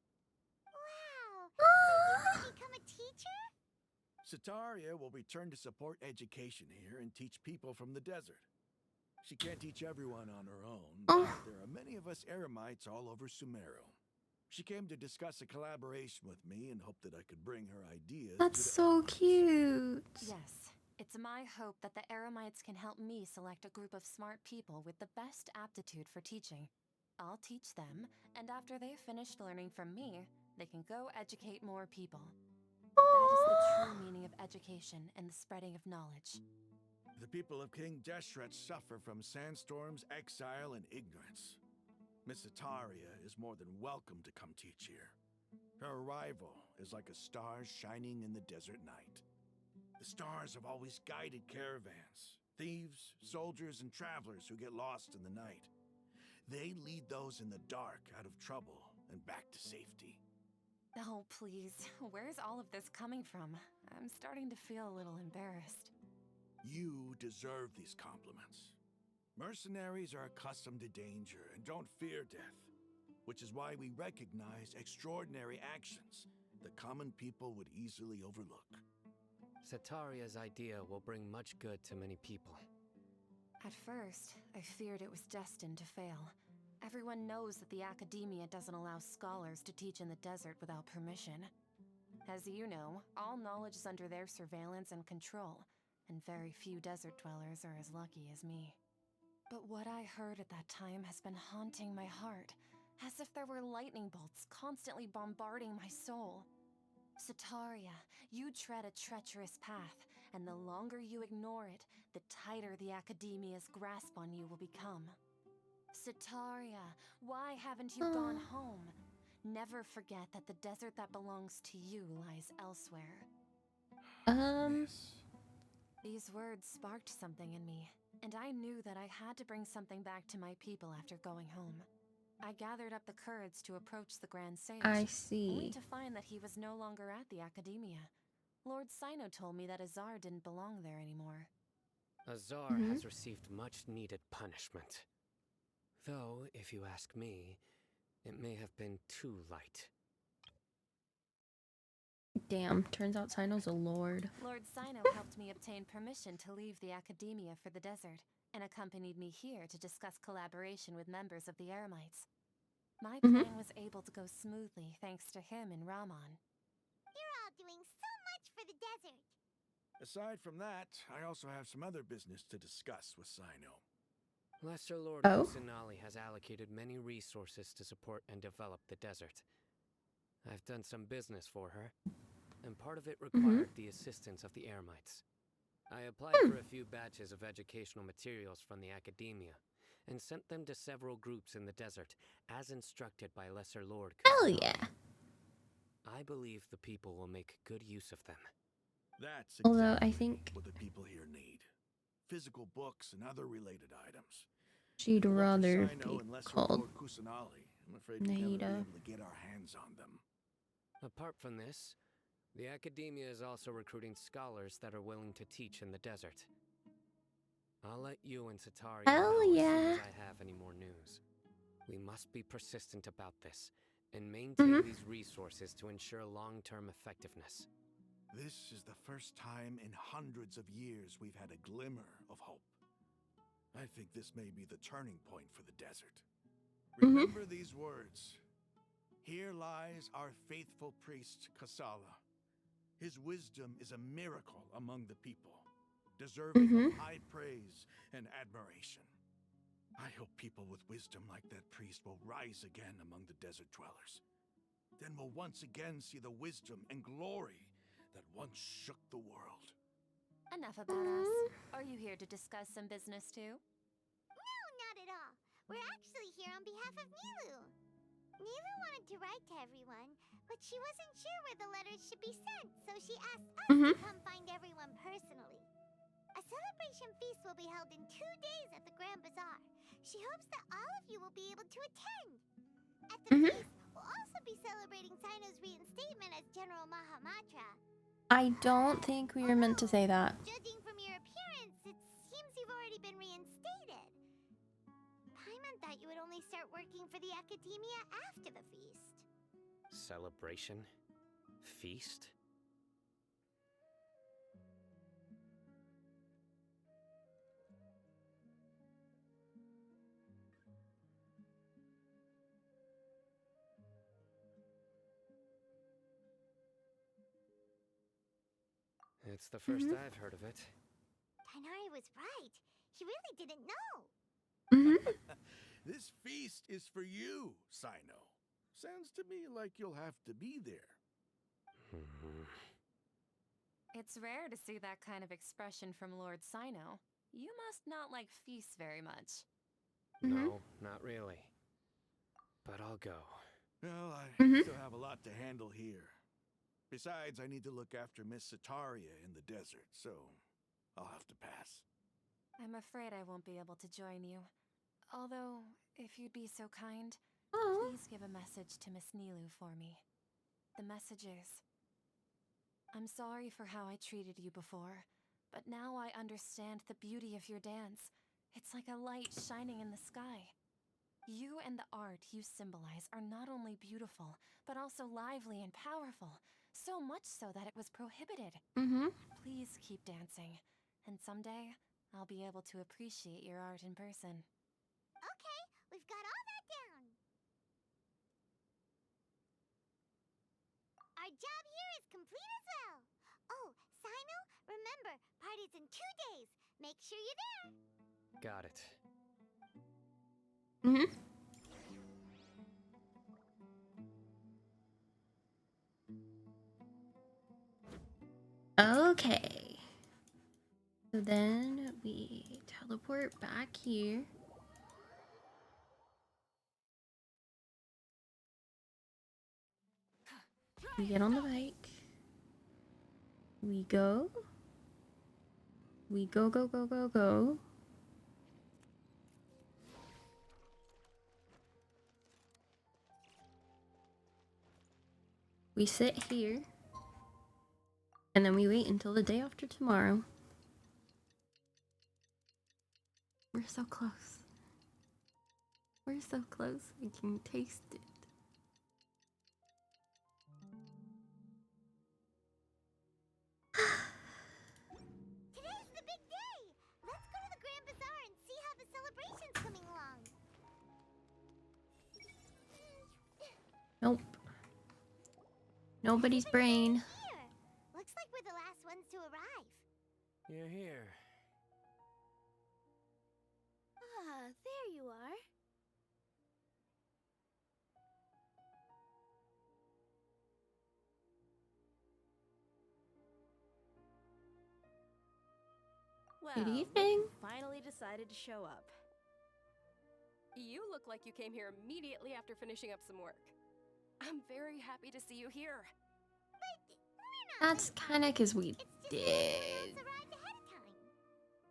Wow! So you want to become a teacher? Sataria will return to support education here and teach people from the desert. She can't teach everyone on her own, but there are many of us Eremites all over Sumeru. She came to discuss a collaboration with me and hoped that I could bring her ideas That's to the so cute. Yes, it's my hope that the Eremites can help me select a group of smart people with the best aptitude for teaching. I'll teach them, and after they've finished learning from me, they can go educate more people. That is the true meaning of education and the spreading of knowledge. The people of King Deshret suffer from sandstorms, exile, and ignorance. Miss Sataria is more than welcome to come teach here. Her arrival is like a star shining in the desert night. The stars have always guided caravans, thieves, soldiers, and travelers who get lost in the night. They lead those in the dark out of trouble and back to safety. Oh, please. Where's all of this coming from? I'm starting to feel a little embarrassed. You deserve these compliments. Mercenaries are accustomed to danger and don't fear death, which is why we recognize extraordinary actions that common people would easily overlook. Sataria's idea will bring much good to many people. At first, I feared it was destined to fail. Everyone knows that the academia doesn't allow scholars to teach in the desert without permission. As you know, all knowledge is under their surveillance and control, and very few desert dwellers are as lucky as me. But what I heard at that time has been haunting my heart, as if there were lightning bolts constantly bombarding my soul. Sataria, you tread a treacherous path, and the longer you ignore it, the tighter the academia's grasp on you will become. Sataria, why haven't you gone home? Never forget that the desert that belongs to you lies elsewhere. These words sparked something in me, and I knew that I had to bring something back to my people after going home. I gathered up the courage to approach the Grand Sage, I see. only to find that he was no longer at the academia. Lord Sino told me that Azar didn't belong there anymore. Azar has received much-needed punishment. Though, if you ask me, it may have been too light. Damn, turns out Sino's a lord. Lord Sino helped me obtain permission to leave the academia for the desert, and accompanied me here to discuss collaboration with members of the Eremites. My plan was able to go smoothly thanks to him and Rahman. You're all doing so much for the desert. Aside from that, I also have some other business to discuss with Sino. Lesser Lord Oh? Kusanali has allocated many resources to support and develop the desert. I've done some business for her, and part of it required the assistance of the Eremites. I applied for a few batches of educational materials from the academia, and sent them to several groups in the desert, as instructed by Lesser Lord Kusanali. Hell yeah. I believe the people will make good use of them. That's Although exactly I think what the people here need. Physical books and other related items. she'd But rather for Sino be and Lesser called Lord Kusanali, I'm afraid we'll never be Nahida. able to get our hands on them. Apart from this, the academia is also recruiting scholars that are willing to teach in the desert. I'll let you and Sataria Hell know as soon yeah. as I have any more news. We must be persistent about this, and maintain these resources to ensure long-term effectiveness. This is the first time in hundreds of years we've had a glimmer of hope. I think this may be the turning point for the desert. Remember these words. Here lies our faithful priest, Kasala. His wisdom is a miracle among the people, deserving of high praise and admiration. I hope people with wisdom like that priest will rise again among the desert dwellers. Then we'll once again see the wisdom and glory that once shook the world. Enough about us. Are you here to discuss some business too? No, not at all. We're actually here on behalf of Nilu. Nilu wanted to write to everyone, but she wasn't sure where the letters should be sent, so she asked us to come find everyone personally. A celebration feast will be held in 2 days at the Grand Bazaar. She hopes that all of you will be able to attend. At the feast, we'll also be celebrating Sino's reinstatement as General Mahamatra. I don't think we were meant to say that. Judging from your appearance, it seems you've already been reinstated. Paimon thought you would only start working for the academia after the feast. Celebration? Feast? It's the first I've heard of it. Tainari was right. He really didn't know. This feast is for you, Sino. Sounds to me like you'll have to be there. It's rare to see that kind of expression from Lord Sino. You must not like feasts very much. No, not really. But I'll go. Well, I still have a lot to handle here. Besides, I need to look after Miss Sataria in the desert, so I'll have to pass. I'm afraid I won't be able to join you. Although, if you'd be so kind, please give a message to Miss Nilu for me. The message is, I'm sorry for how I treated you before, but now I understand the beauty of your dance. It's like a light shining in the sky. You and the art you symbolize are not only beautiful, but also lively and powerful, so much so that it was prohibited. Please keep dancing, and someday I'll be able to appreciate your art in person. Okay, we've got all that down. Our job here is complete as well. Oh, Sino, remember, party's in 2 days. Make sure you're there. Got it. Okay. So then we teleport back here. We get on the bike. We go. We go, go, go, go, go. We sit here. And then we wait until the day after tomorrow. We're so close. We're so close. I can taste it. Today's the big day. Let's go to the Grand Bazaar and see how the celebration's coming along. Nope. Nobody's brain. Here. Looks like we're the last ones to arrive. You're here. there you are. Well, Good look evening. who finally decided to show up. You look like you came here immediately after finishing up some work. I'm very happy to see you here. That's kind of because we did.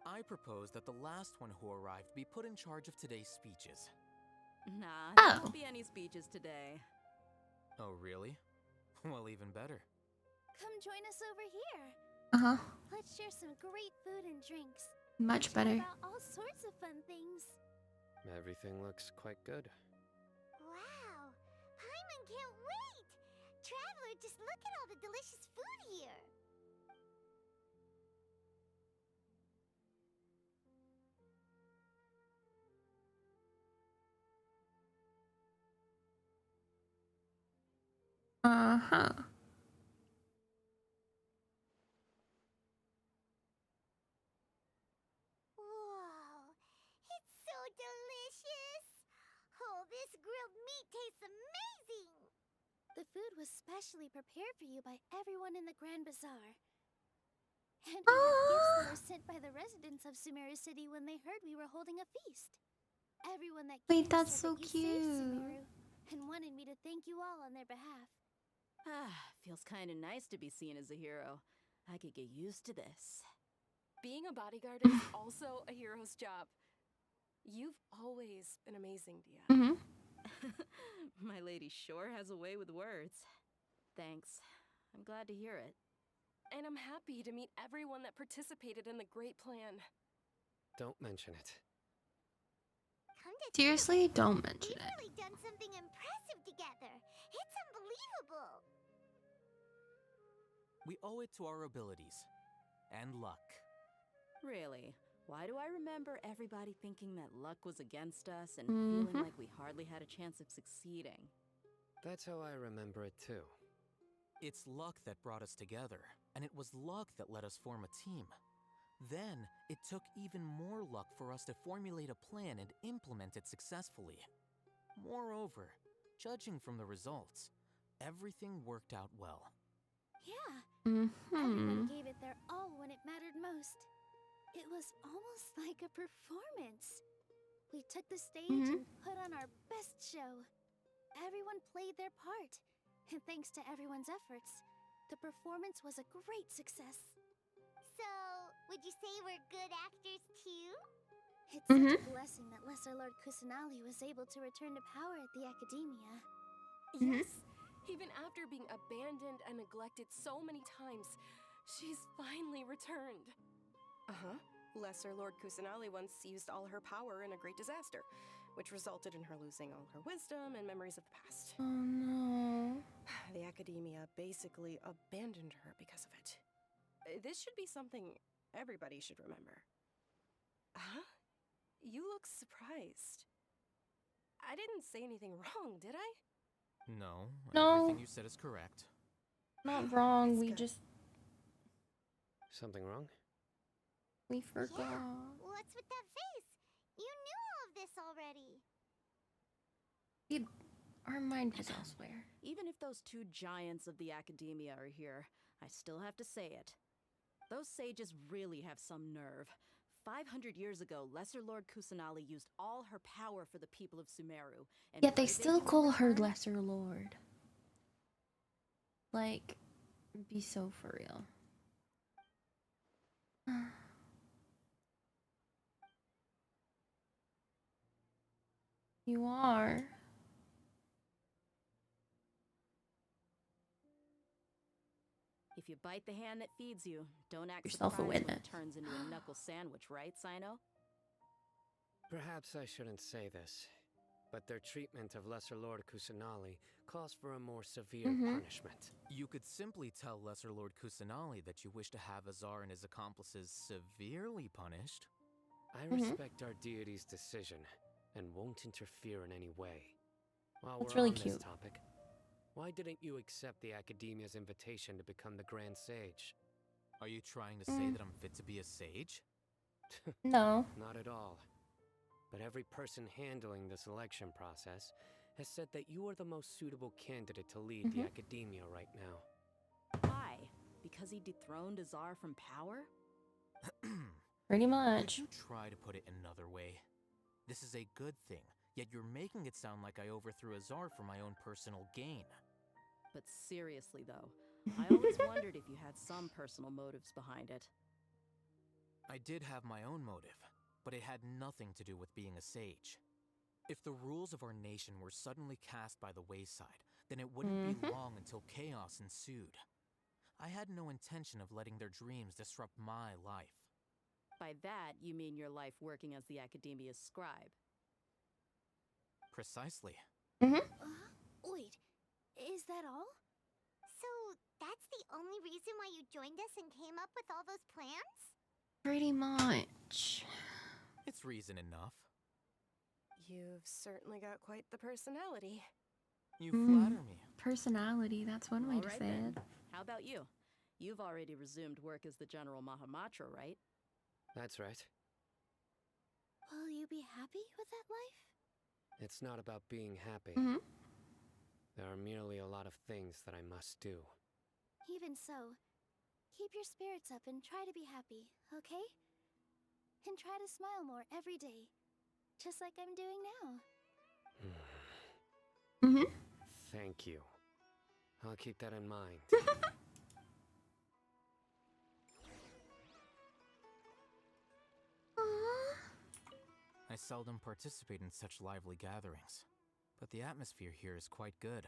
I propose that the last one who arrived be put in charge of today's speeches. Nah, Oh. there won't be any speeches today. Oh, really? Well, even better. Come join us over here. Uh-huh. Let's share some great food and drinks. Much Chat better. about all sorts of fun things. Everything looks quite good. Wow! Paimon can't wait! Traveler, just look at all the delicious food here! Uh-huh. Whoa! It's so delicious! Oh, this grilled meat tastes amazing! The food was specially prepared for you by everyone in the Grand Bazaar. And we have gifts that were sent by the residents of Sumeru City when they heard we were holding a feast. Everyone that came Wait, that's said so that you saved cute. Sumeru and wanted me to thank you all on their behalf. Feels kind of nice to be seen as a hero. I could get used to this. Being a bodyguard is also a hero's job. You've always been amazing, Dia. Mm-hmm. My lady sure has a way with words. Thanks. I'm glad to hear it. And I'm happy to meet everyone that participated in the great plan. Don't mention it. Seriously, don't mention We've it. really done something impressive together. It's unbelievable. We owe it to our abilities. And luck. Really? Why do I remember everybody thinking that luck was against us and feeling like we hardly had a chance of succeeding? That's how I remember it too. It's luck that brought us together, and it was luck that let us form a team. Then, it took even more luck for us to formulate a plan and implement it successfully. Moreover, judging from the results, everything worked out well. Yeah. Everyone gave it their all when it mattered most. It was almost like a performance. We took the stage and put on our best show. Everyone played their part. And thanks to everyone's efforts, the performance was a great success. So, would you say we're good actors too? It's such a blessing that Lesser Lord Kusanali was able to return to power at the Academia. Yes! Even after being abandoned and neglected so many times, she's finally returned. Uh-huh. Lesser Lord Kusanali once used all her power in a great disaster, which resulted in her losing all her wisdom and memories of the past. Oh no. The Academia basically abandoned her because of it. This should be something everybody should remember. Huh? You look surprised. I didn't say anything wrong, did I? No, No. everything you said is correct. Not wrong, we just... Something wrong? We forgot. Yeah. What's with that face? You knew all of this already. Our mind was elsewhere. Even if those two giants of the Academia are here, I still have to say it. Those sages really have some nerve. 500 years ago, Lesser Lord Kusanali used all her power for the people of Sumeru. And Yet they what did still do in call her return? Lesser Lord. Like, be so for real. You are. If you bite the hand that feeds you, don't act Yourself a surprised when witness. it turns into a knuckle sandwich, right, Sino? Perhaps I shouldn't say this, but their treatment of Lesser Lord Kusanali calls for a more severe punishment. You could simply tell Lesser Lord Kusanali that you wish to have Azar and his accomplices severely punished. I respect our deity's decision and won't interfere in any way. While That's we're really on this cute. topic, why didn't you accept the Academia's invitation to become the Grand Sage? Are you trying to say that I'm fit to be a sage? No. Not at all. but every person handling the selection process has said that you are the most suitable candidate to lead the academia right now. Why? Because he dethroned Azar from power? Pretty much. Could you try to put it another way? This is a good thing, yet you're making it sound like I overthrew Azar for my own personal gain. But seriously, though, I always wondered if you had some personal motives behind it. I did have my own motive, but it had nothing to do with being a sage. If the rules of our nation were suddenly cast by the wayside, then it wouldn't be long until chaos ensued. I had no intention of letting their dreams disrupt my life. By that, you mean your life working as the Academia's scribe? Precisely. Wait, is that all? So, that's the only reason why you joined us and came up with all those plans? Pretty much. It's reason enough. You've certainly got quite the personality. You flatter me. Personality, that's one way to Alright say then. it. How about you? You've already resumed work as the General Mahamatra, right? That's right. Will you be happy with that life? It's not about being happy. There are merely a lot of things that I must do. Even so, keep your spirits up and try to be happy, okay? And try to smile more every day, just like I'm doing now. Thank you. I'll keep that in mind. I seldom participate in such lively gatherings, but the atmosphere here is quite good.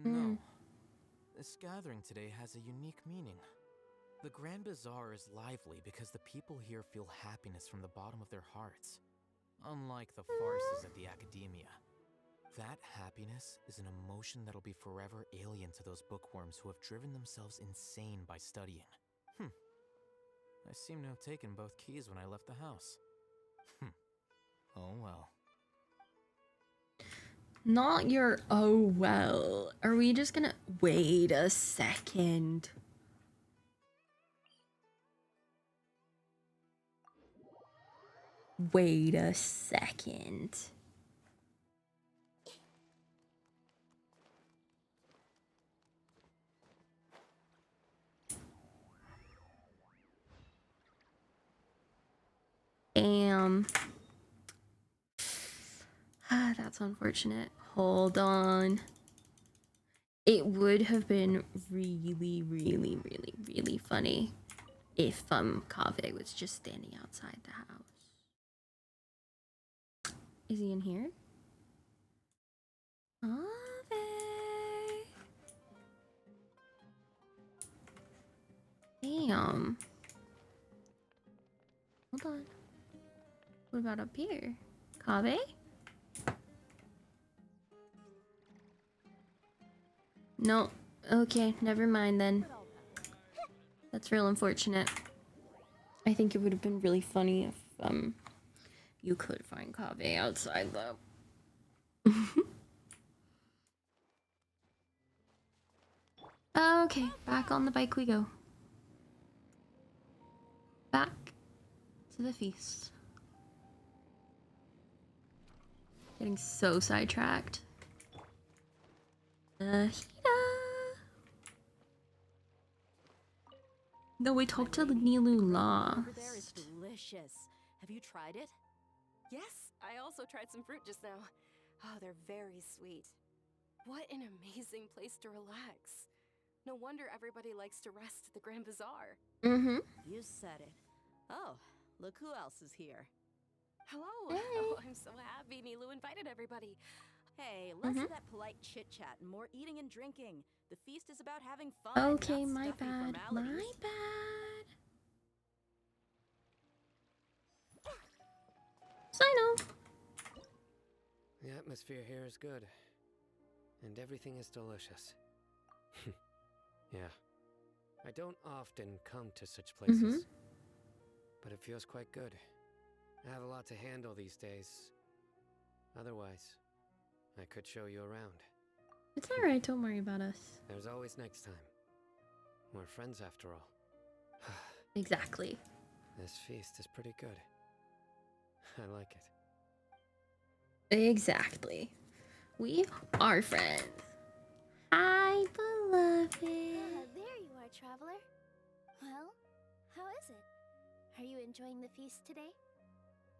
No, this gathering today has a unique meaning. The Grand Bazaar is lively because the people here feel happiness from the bottom of their hearts, unlike the farces at the Academia. That happiness is an emotion that'll be forever alien to those bookworms who have driven themselves insane by studying. I seem to have taken both keys when I left the house. Oh well. Not your oh well. Are we just gonna wait a second? Wait a second. Damn. That's unfortunate. Hold on. It would have been really funny if Kaveh was just standing outside the house. Is he in here? Kaveh. Damn. Hold on. What about up here? Kaveh? No. Okay, never mind then. That's real unfortunate. I think it would have been really funny if you could find Kaveh outside though. Okay, back on the bike we go. Back to the feast. Getting so sidetracked. No, we talked to Nilu Over there is last. delicious. Have you tried it? Yes, I also tried some fruit just now. Oh, they're very sweet. What an amazing place to relax. No wonder everybody likes to rest at the Grand Bazaar. You said it. Oh, look who else is here. Hello. Hey. Oh, I'm so happy Nilu invited everybody. Hey, less of that polite chit-chat and more eating and drinking. The feast is about having fun, Okay, not my stuffy bad. formalities. My bad. Sino. The atmosphere here is good. And everything is delicious. Yeah. I don't often come to such places. But it feels quite good. I have a lot to handle these days. Otherwise, I could show you around. It's alright, don't worry about us. There's always next time. We're friends after all. Exactly. This feast is pretty good. I like it. Exactly. We are friends. Hi, beloved. There you are, traveler. Well, how is it? Are you enjoying the feast today?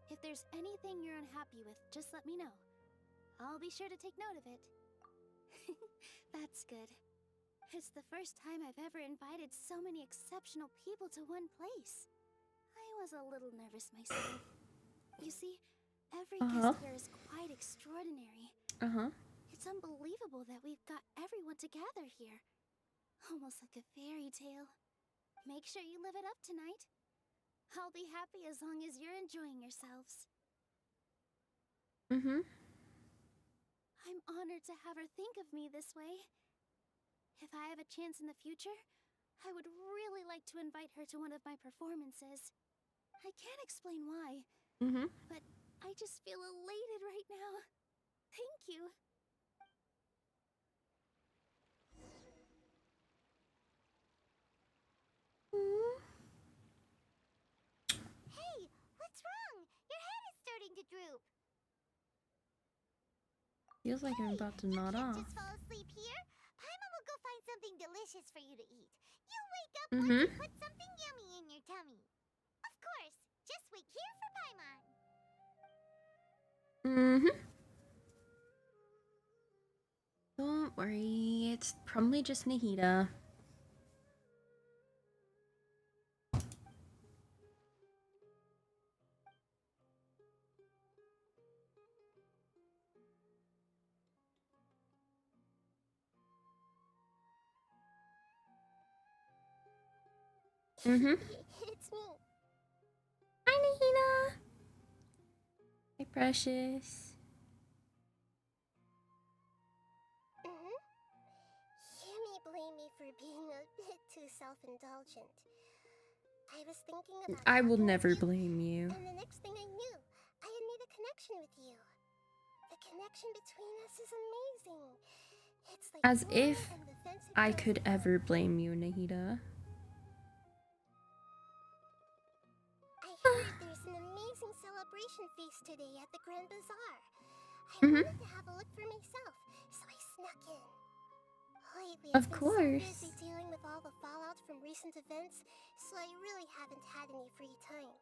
If there's anything you're unhappy with, just let me know. I'll be sure to take note of it. That's good. It's the first time I've ever invited so many exceptional people to one place. I was a little nervous myself. You see, every guest here is quite extraordinary. It's unbelievable that we've got everyone together here. Almost like a fairy tale. Make sure you live it up tonight. I'll be happy as long as you're enjoying yourselves. I'm honored to have her think of me this way. If I have a chance in the future, I would really like to invite her to one of my performances. I can't explain why, but I just feel elated right now. Thank you. Hey, what's wrong? Your head is starting to droop. Feels like I'm about to nod off. Just fall asleep here. Paimon will go find something delicious for you to eat. You'll wake up once you put something yummy in your tummy. Of course, just wait here for Paimon. Don't worry, it's probably just Nahida. It's me. Hi, Nahida. Hi, precious. You may blame me for being a bit too self-indulgent. I was thinking about I will talking never with you, blame you. and the next thing I knew, I had made a connection with you. The connection between us is amazing. It's like As Flora if and the fence I across could the ever blame you, Nahida. I heard there's an amazing celebration feast today at the Grand Bazaar. I wanted to have a look for myself, so I snuck in. Lately, I've been so busy dealing with all the fallout from recent events, so I really haven't had any free time.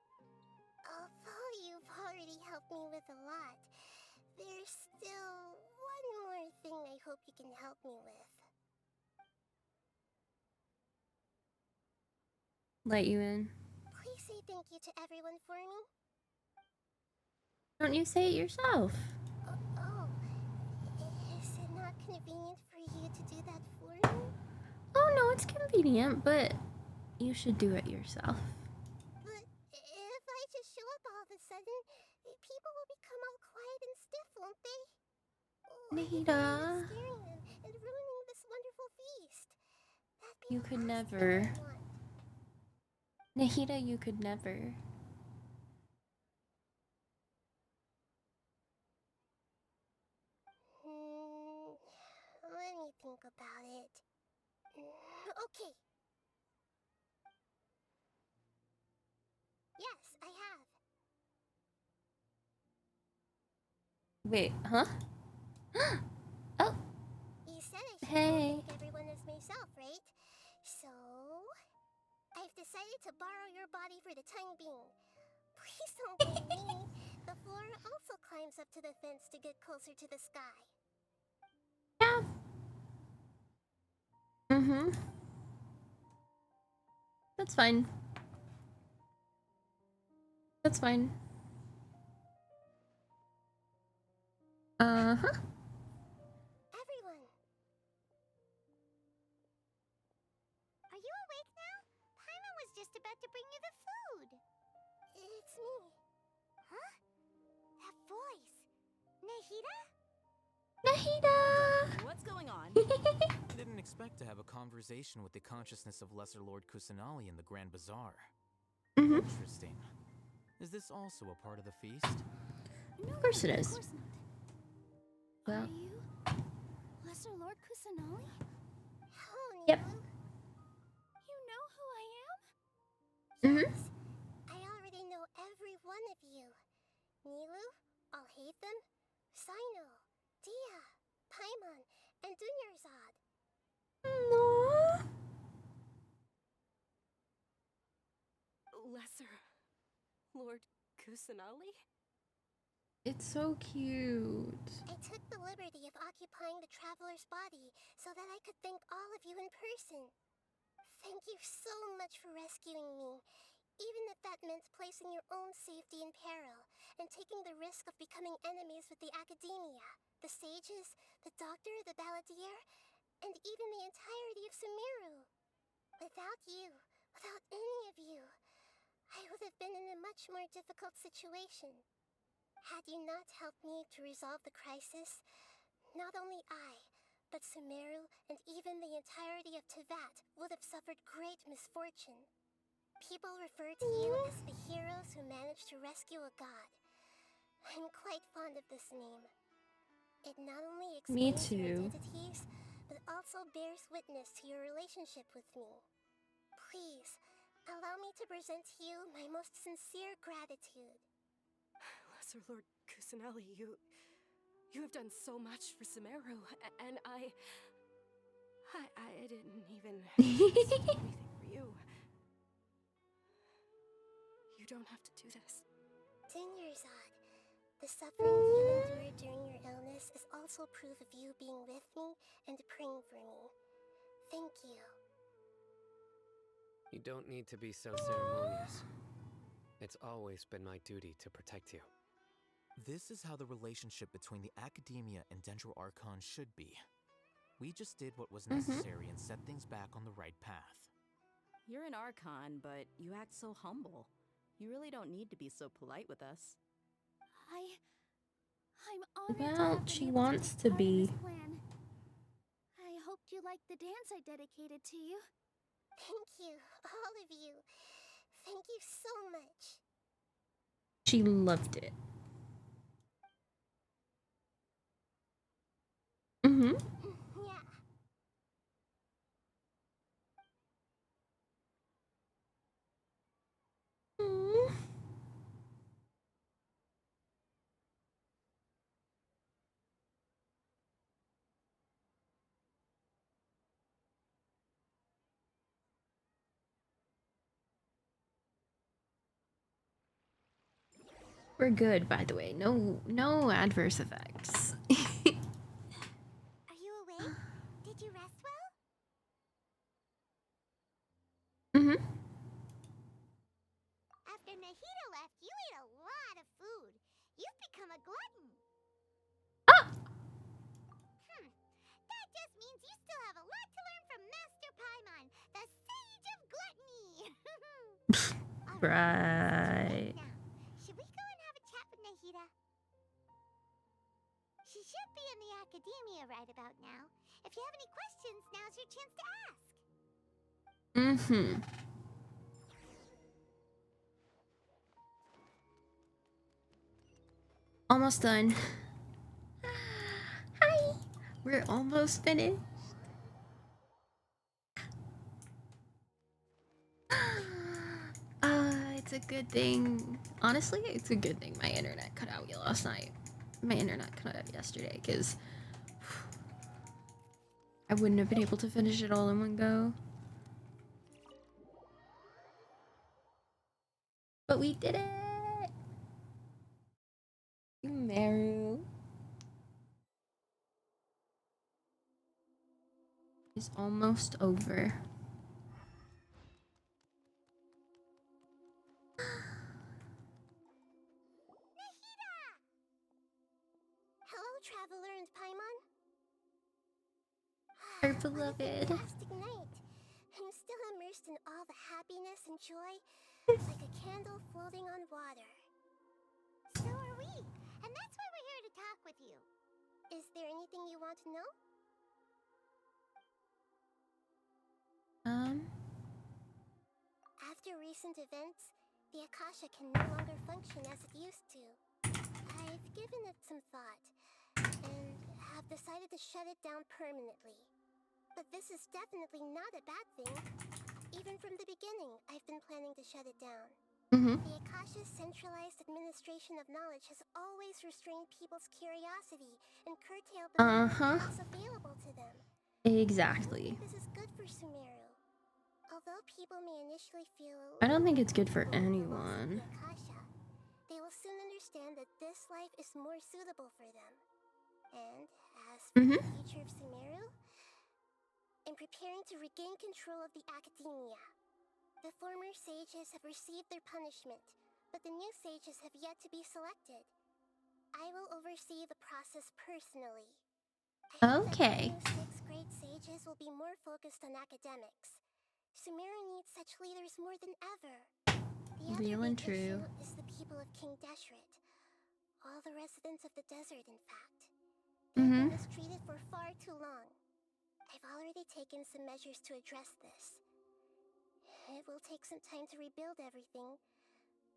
Although you've already helped me with a lot, there's still one more thing I hope you can help me with. Let you in. Please say thank you to everyone for me. Don't you say it yourself? Is it not convenient for you to do that for me? Oh no, it's convenient, but you should do it yourself. But if I just show up all of a sudden, people will become all quiet and stiff, won't they? Nahida. Scaring them and ruining this wonderful feast. You could never. Nahida, you could never. Let me think about it. Okay. Yes, I have. Wait, huh? Oh. You said I should hey. thank everyone as myself, right? So, I've decided to borrow your body for the time being. Please don't blame me. The Flora also climbs up to the fence to get closer to the sky. Yeah. That's fine. That's fine. Everyone. Are you awake now? Paimon was just about to bring you the food. It's me. Huh? That voice. Nahida? Nahida! What's going on? I didn't expect to have a conversation with the consciousness of Lesser Lord Kusanali in the Grand Bazaar. Interesting. Is this also a part of the feast? Of course it is. Of course not. Well. Are you Lesser Lord Kusanali? Yep. You know who I am? Yes. I already know every one of you. Nilu, Alhaitham, Sino, Dia, Paimon, and Dunyarzad. Aww. Lesser Lord Kusanali? It's so cute. I took the liberty of occupying the traveler's body so that I could thank all of you in person. Thank you so much for rescuing me, even if that meant placing your own safety in peril and taking the risk of becoming enemies with the Academia, the sages, the doctor, the balladeer, and even the entirety of Sumeru. Without you, without any of you, I would have been in a much more difficult situation. Had you not helped me to resolve the crisis, not only I, but Sumeru and even the entirety of Tevat would have suffered great misfortune. People refer to you as the heroes who managed to rescue a god. I'm quite fond of this name. It not only explains your identities, but also bears witness to your relationship with me. Please, allow me to present to you my most sincere gratitude. Lesser Lord Kusanali, you have done so much for Sumeru, and I didn't even do anything for you. You don't have to do this. Dunyarzad, the suffering you endured during your illness is also proof of you being with me and praying for me. Thank you. You don't need to be so ceremonious. It's always been my duty to protect you. This is how the relationship between the Academia and Dendro Archon should be. We just did what was necessary and set things back on the right path. You're an Archon, but you act so humble. You really don't need to be so polite with us. I'm honored Well, to she have wants to been able to be. take part in this plan. I hoped you liked the dance I dedicated to you. Thank you, all of you. Thank you so much. She loved it. Yeah. We're good, by the way. No adverse effects. Are you awake? Did you rest well? After Nahida left, you ate a lot of food. You've become a glutton. That just means you still have a lot to learn from Master Paimon, the Sage of Gluttony. Right. Now, should we go and have a chat with Nahida? She should be in the Academia right about now. If you have any questions, now's your chance to ask. Almost done. Hi. We're almost finished. It's a good thing. Honestly, it's a good thing my internet cut out last night. My internet cut out yesterday, because I wouldn't have been able to finish it all in one go. But we did it! Sumeru is almost over. Hello, Traveler and Paimon. Our beloved. What a fantastic night. I'm still immersed in all the happiness and joy, like a candle floating on water. So are we. And that's why we're here to talk with you. Is there anything you want to know? After recent events, the Akasha can no longer function as it used to. I've given it some thought, and have decided to shut it down permanently. But this is definitely not a bad thing. Even from the beginning, I've been planning to shut it down. The Akasha's centralized administration of knowledge has always restrained people's curiosity and curtailed the paths available to them. Exactly. This is good for Sumeru. Although people may initially feel I don't think it's good for anyone. Akasha, they will soon understand that this life is more suitable for them. And as for the future of Sumeru, I'm preparing to regain control of the academia. The former sages have received their punishment, but the new sages have yet to be selected. I will oversee the process personally. I hope that the new 6th grade sages will be more focused on academics. Sumeru needs such leaders more than ever. The Real and true. issue is the people of King Deshret. All the residents of the desert, in fact. They've been mistreated for far too long. I've already taken some measures to address this. It will take some time to rebuild everything,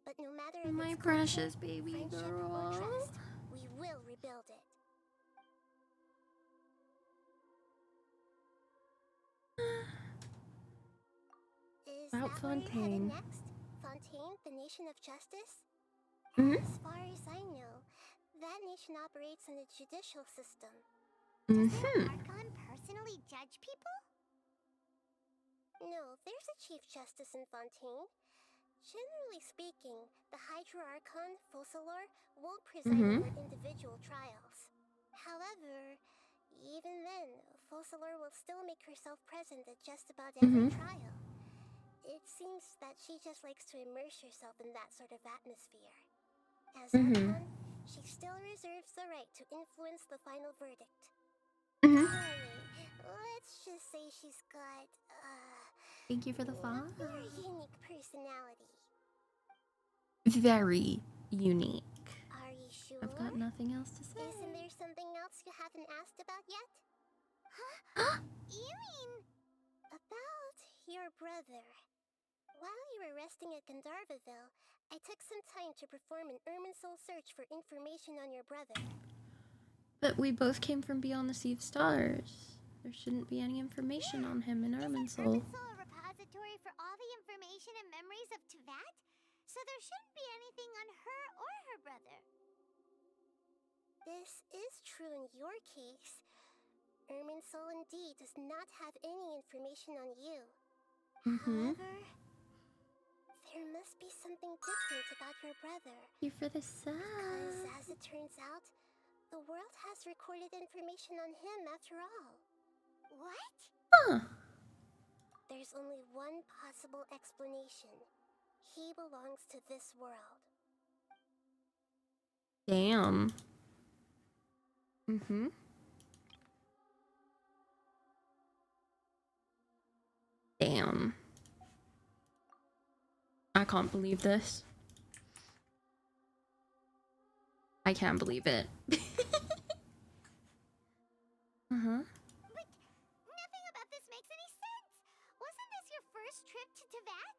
but no matter if My it's precious conflict, baby friendship, girl. or trust, we will rebuild it. Is About that where you're headed Fontaine. next? Fontaine, the nation of justice? As far as I know, that nation operates in a judicial system. Does their Archon personally judge people? No, there's a Chief Justice in Fontaine. Generally speaking, the Hydra Archon, Focalor, won't preside over individual trials. However, even then, Focalor will still make herself present at just about every trial. It seems that she just likes to immerse herself in that sort of atmosphere. As Archon, she still reserves the right to influence the final verdict. Anyway, let's just say she's got, Thank you for the follow. a very unique personality. Very unique. Are you sure? I've got nothing else to say. Isn't there something else you haven't asked about yet? You mean... About your brother. While you were resting at Gandharvaville, I took some time to perform an Irminsul search for information on your brother. But we both came from beyond the Sea of Stars. There shouldn't be any information on him in Irminsul. Isn't Irminsul a repository for all the information and memories of Teyvat? So there shouldn't be anything on her or her brother. This is true in your case. Irminsul indeed does not have any information on you. However, there must be something different about your brother. Thank you for the sub. Because as it turns out, the world has recorded information on him after all. What? There's only one possible explanation. He belongs to this world. Damn. Damn. I can't believe this. I can't believe it. But nothing about this makes any sense. Wasn't this your first trip to Teyvat?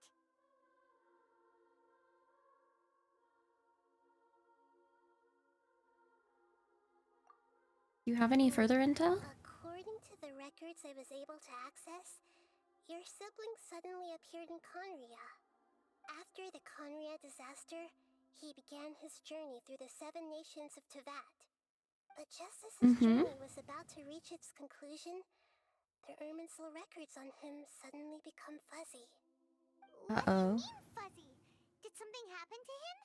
You have any further intel? According to the records I was able to access, your sibling suddenly appeared in Conria. After the Conria disaster, he began his journey through the 7 nations of Teyvat. But just as his journey was about to reach its conclusion, the Irminsul records on him suddenly become fuzzy. What do you mean fuzzy? Did something happen to him?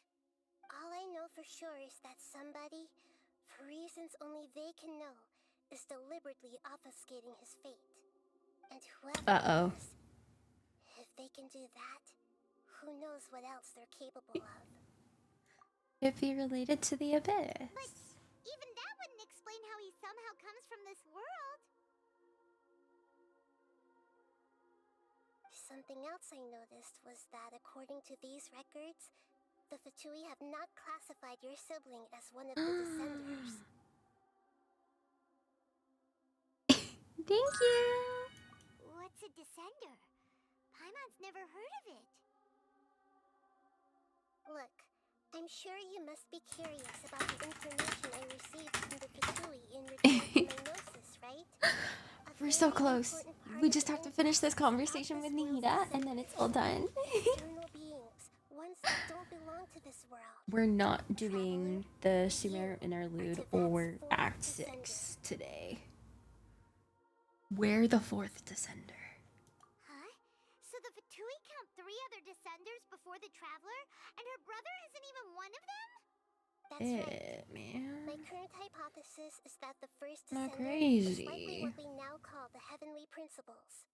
All I know for sure is that somebody, for reasons only they can know, is deliberately obfuscating his fate. And whoever it is, if they can do that, who knows what else they're capable of. If he related to the Abyss. But even that wouldn't explain how he somehow comes from this world. Something else I noticed was that according to these records, the Fatui have not classified your sibling as one of the Descenders. Thank you! What's a Descender? Paimon's never heard of it. Look, I'm sure you must be curious about the information I received from the Fatui in return for my gnosis, right? We're so close. We just have to finish this conversation with Nihida, and then it's all done. Eternal beings, ones that to this world. we're not doing the Sumeru interlude or Act 6 today. We're the 4th descender. Huh? So the Fatui count 3 other descenders before the Traveler, and her brother isn't even one of them? That's right. Man. My current hypothesis is that the first Not descender is likely crazy. what we now call the Heavenly Principles.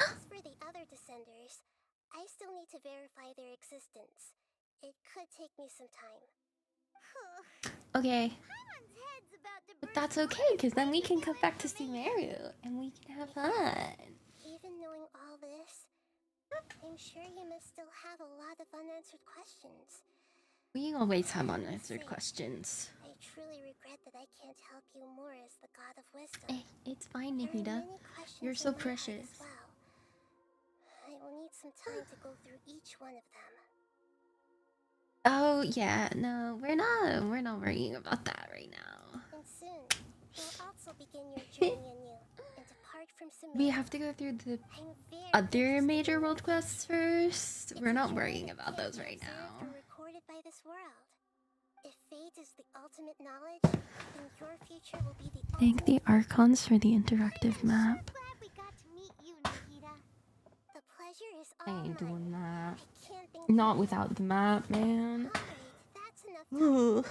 As for the other descenders, I still need to verify their existence. It could take me some time. Okay. But that's okay, because then we can come back to Sumeru and we can have fun. Even knowing all this, I'm sure you must still have a lot of unanswered questions. We always have unanswered questions. I truly regret that I can't help you more as the god of wisdom. It's fine, Nahida. You're so precious. I will need some time to go through each one of them. Oh yeah, no, we're not worrying about that right now. And soon, you'll also begin your journey anew and depart from Sumeru. We have to go through the other major world quests first. We're not worrying about those right now. Recorded by this world. If fate is the ultimate knowledge, then your future will be the Thank the Archons for the interactive map. Glad we got to meet you, Nahida. The pleasure is I all ain't mine. doing that. I can't think Not without the map, man. That's enough time.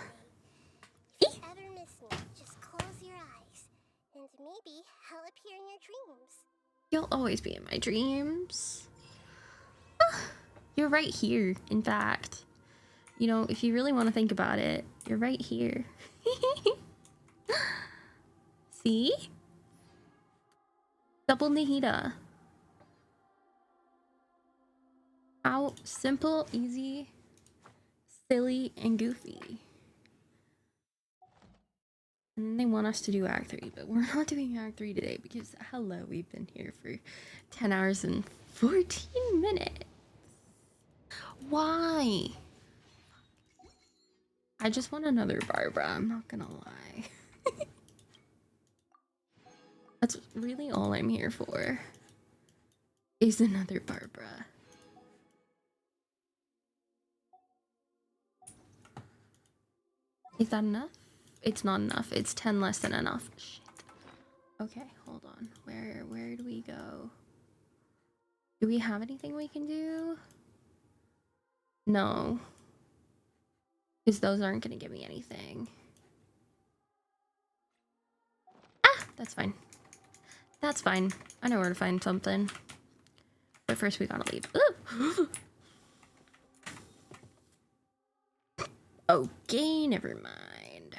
If you ever miss me, just close your eyes, and maybe I'll appear in your dreams. You'll always be in my dreams. You're right here, in fact. You know, if you really want to think about it, you're right here. See? Double Nahida. How simple, easy, silly, and goofy. And then they want us to do Act 3, but we're not doing Act 3 today because, hello, we've been here for 10 hours and 14 minutes. Why? I just want another Barbara, I'm not gonna lie. That's really all I'm here for. Is another Barbara. Is that enough? It's not enough. It's 10 less than enough. Shit. Okay, hold on. Where do we go? Do we have anything we can do? No. Because those aren't going to give me anything. Ah! That's fine. That's fine. I know where to find something. But first we gotta leave. Ooh. Okay, never mind.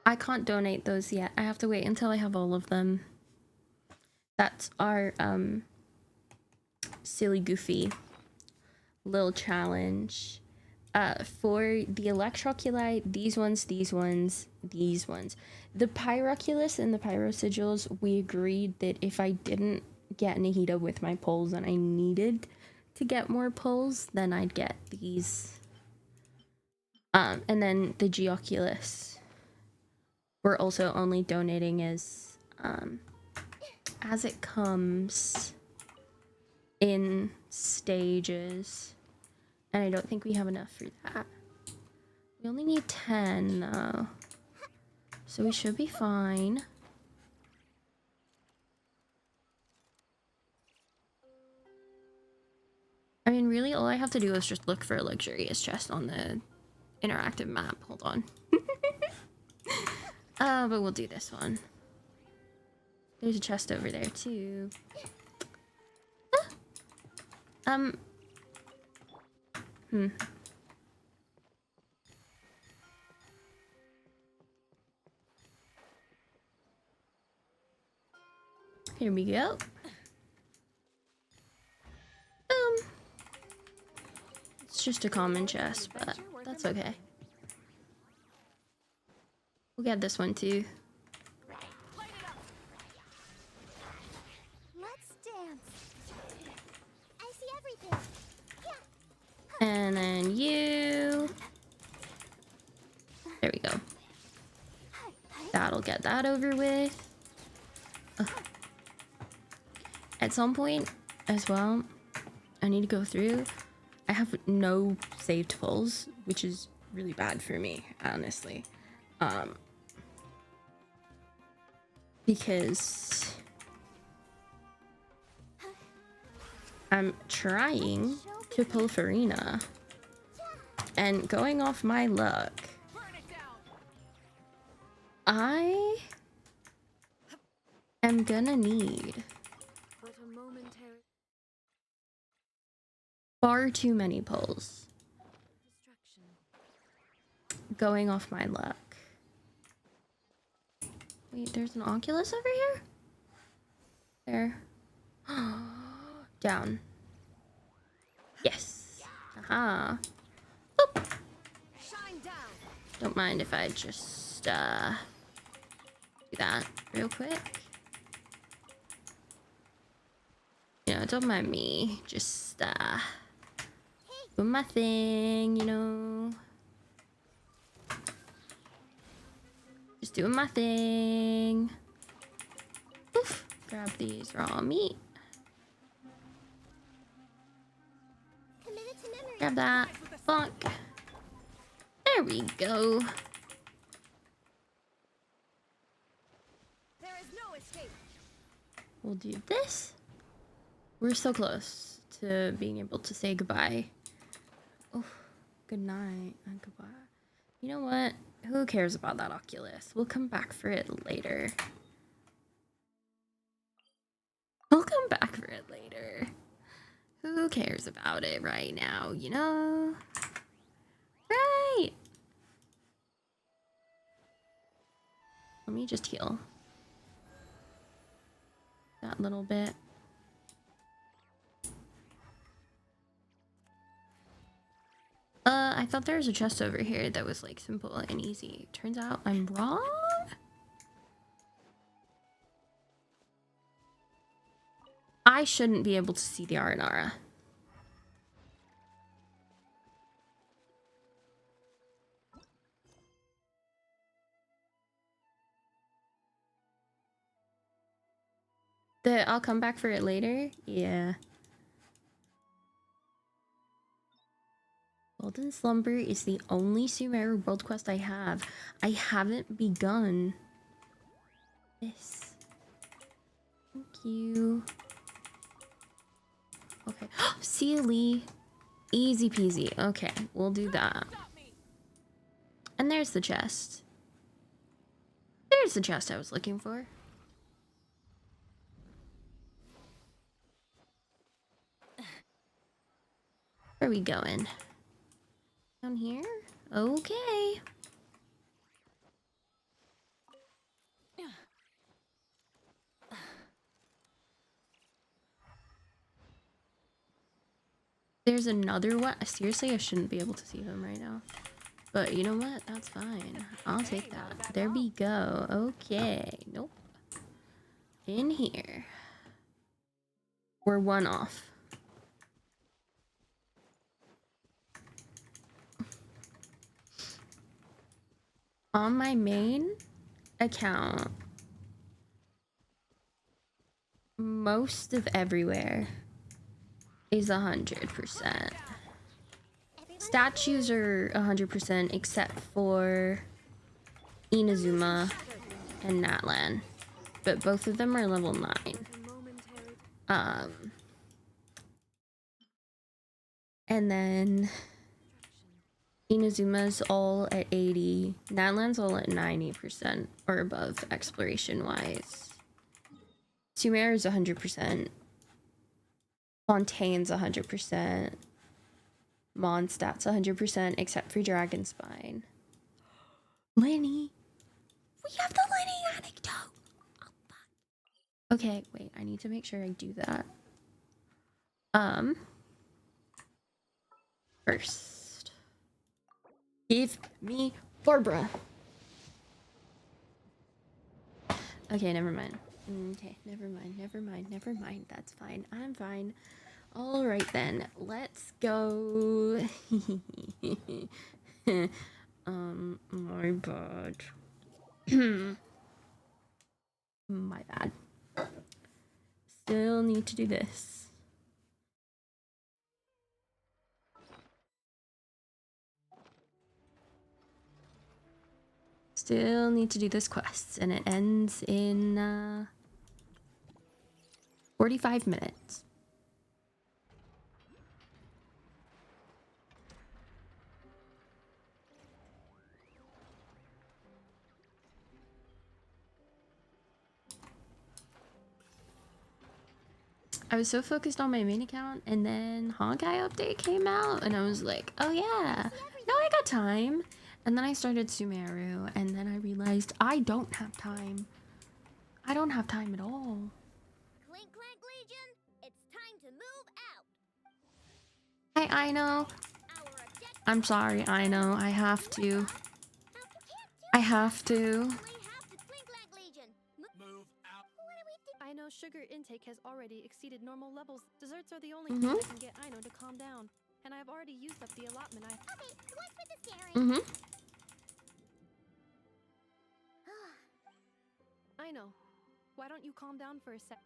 I can't donate those yet. I have to wait until I have all of them. That's our silly goofy little challenge. For the Electroculi, these ones. The Pyroculus and the Pyrosigils, we agreed that if I didn't get Nahida with my pulls and I needed to get more pulls, then I'd get these. And then the Geoculus, we're also only donating as it comes in stages. And I don't think we have enough for that. We only need 10 though. So we should be fine. I mean, really, all I have to do is just look for a luxurious chest on the interactive map. Hold on. But we'll do this one. There's a chest over there, too. Here we go. It's just a common chest, but that's okay. We'll get this one too. Let's dance. I see everything. And then you. There we go. That'll get that over with. At some point, as well. I need to go through. I have no saved pulls, which is really bad for me, honestly. Because I'm trying to pull Farina, and going off my luck, I am gonna need far too many pulls. Going off my luck. Wait, there's an Oculus over here? There. Down. Yes. Aha. Boop. Don't mind if I just do that real quick. You know, don't mind me. Just doing my thing, you know. Just doing my thing. Oof. Grab these raw meat. Grab that. Bonk. There we go. There is no escape. We'll do this. We're so close to being able to say goodbye. Oh, good night and goodbye. You know what? Who cares about that Oculus? We'll come back for it later. We'll come back for it later. Who cares about it right now, you know? Right! Let me just heal that little bit. I thought there was a chest over here that was like simple and easy. Turns out I'm wrong. I shouldn't be able to see the Aranara. I'll come back for it later? Yeah. Golden Slumber is the only Sumeru world quest I have. I haven't begun this. Thank you. Okay. Sealy. Easy peasy. Okay, we'll do that. And there's the chest. There's the chest I was looking for. Where are we going? Down here? Okay. There's another one. Seriously, I shouldn't be able to see them right now. But you know what? That's fine. I'll take that. There we go. Okay. Nope. In here. We're one off. On my main account, most of everywhere is 100%. Statues are 100% except for Inazuma and Natlan, but both of them are level 9. And then Inazuma's all at 80, Natlan's all at 90% or above exploration wise. Sumeru's 100%. Fontaine's 100%. Mondstadt's 100% except for Dragonspine. Lenny! We have the Lenny anecdote! Oh, fuck. Okay, wait, I need to make sure I do that. First. Give me Barbara. Okay, never mind. Okay, never mind. That's fine. I'm fine. All right then, let's go. My bad. My bad. Still need to do this. Still need to do this quest, and it ends in 45 minutes. I was so focused on my main account, and then Honkai update came out, and I was like, oh yeah, now I got time. And then I started Sumeru, and then I realized I don't have time. I don't have time at all. Clink Clank Legion, it's time to move out. Hey, I know. I'm sorry, I know. I have to. I have to. I know sugar intake has already exceeded normal levels. Desserts are the only Mhm. thing that can get Aino to calm down. And I've already used up the allotment I... Okay, what's with the staring? Mhm. Aino, why don't you calm down for a sec?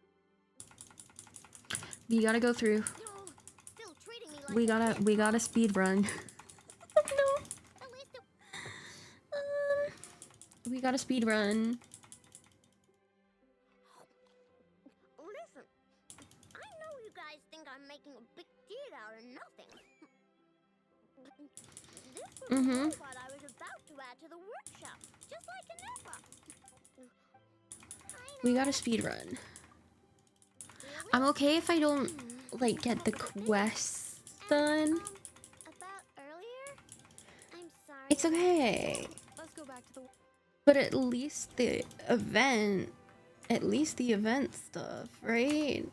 We gotta go through. Still treating me like We gotta speed run. No. We gotta speed run. Listen, I know you guys think I'm making a big deal out of nothing. This was a robot I was about to add to the workshop, just like an Eva. We gotta speed run. I'm okay if I don't like get the quests done. About earlier? I'm sorry. It's okay. Let's go back to the... But at least the event stuff, right?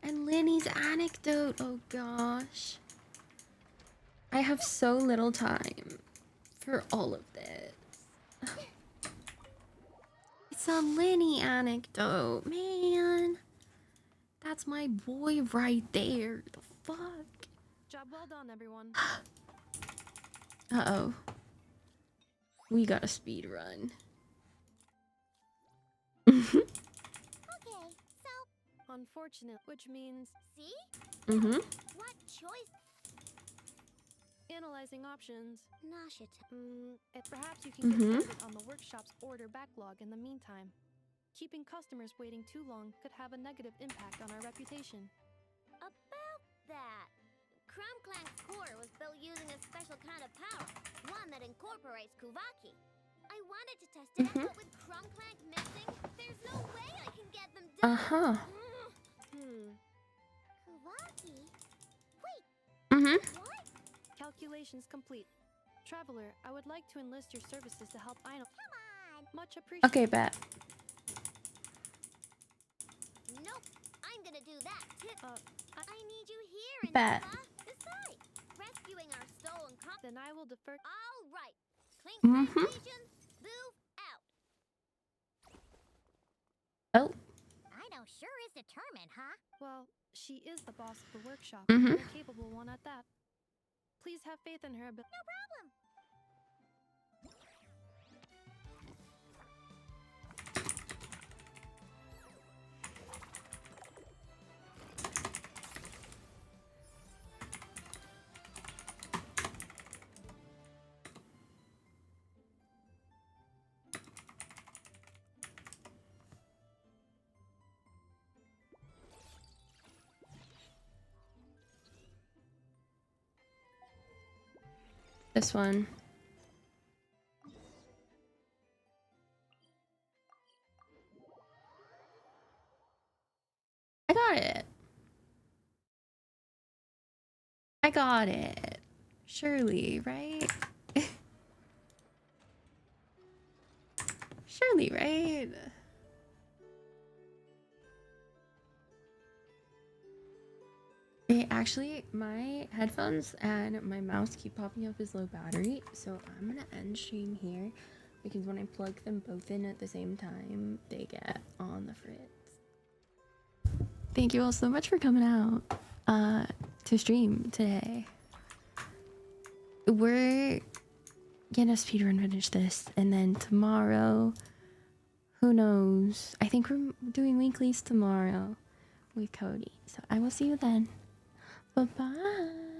And Lenny's anecdote, oh gosh. I have so little time for all of this. It's a Lenny anecdote, man. That's my boy right there. The fuck? Job well done, everyone. Uh-oh. We gotta speed run. Okay, so... Unfortunate, which means... See? Mm-hmm. What choice? Analyzing options. Nashita. Perhaps you can get started on the workshop's order backlog in the meantime. Keeping customers waiting too long could have a negative impact on our reputation. About that. Crumb Clank's core was built using a special kind of power, one that incorporates Kuvaki. I wanted to test it out, but with Crumb Clank missing, there's no way I can get them done. Kuvaki? Wait. What? Calculations complete. Traveler, I would like to enlist your services to help Aino. Come on. Much appreciated. Okay, bet. Nope. I'm gonna do that too. I need you here in Bet. Besides, rescuing our stolen Then I will defer. All right. Clink Clank Legion, move out. Oh. Aino sure is determined, huh? Well, she is the boss of the workshop, Mhm. and a capable one at that. Please have faith in her ability. No problem. This one. I got it. I got it. Surely, right? Surely, right? Actually, my headphones and my mouse keep popping up as low battery, so I'm gonna end stream here because when I plug them both in at the same time, they get on the fritz. Thank you all so much for coming out to stream today. We're gonna speedrun finish this, and then tomorrow, who knows? I think we're doing weeklies tomorrow with Cody, so I will see you then. Bye-bye.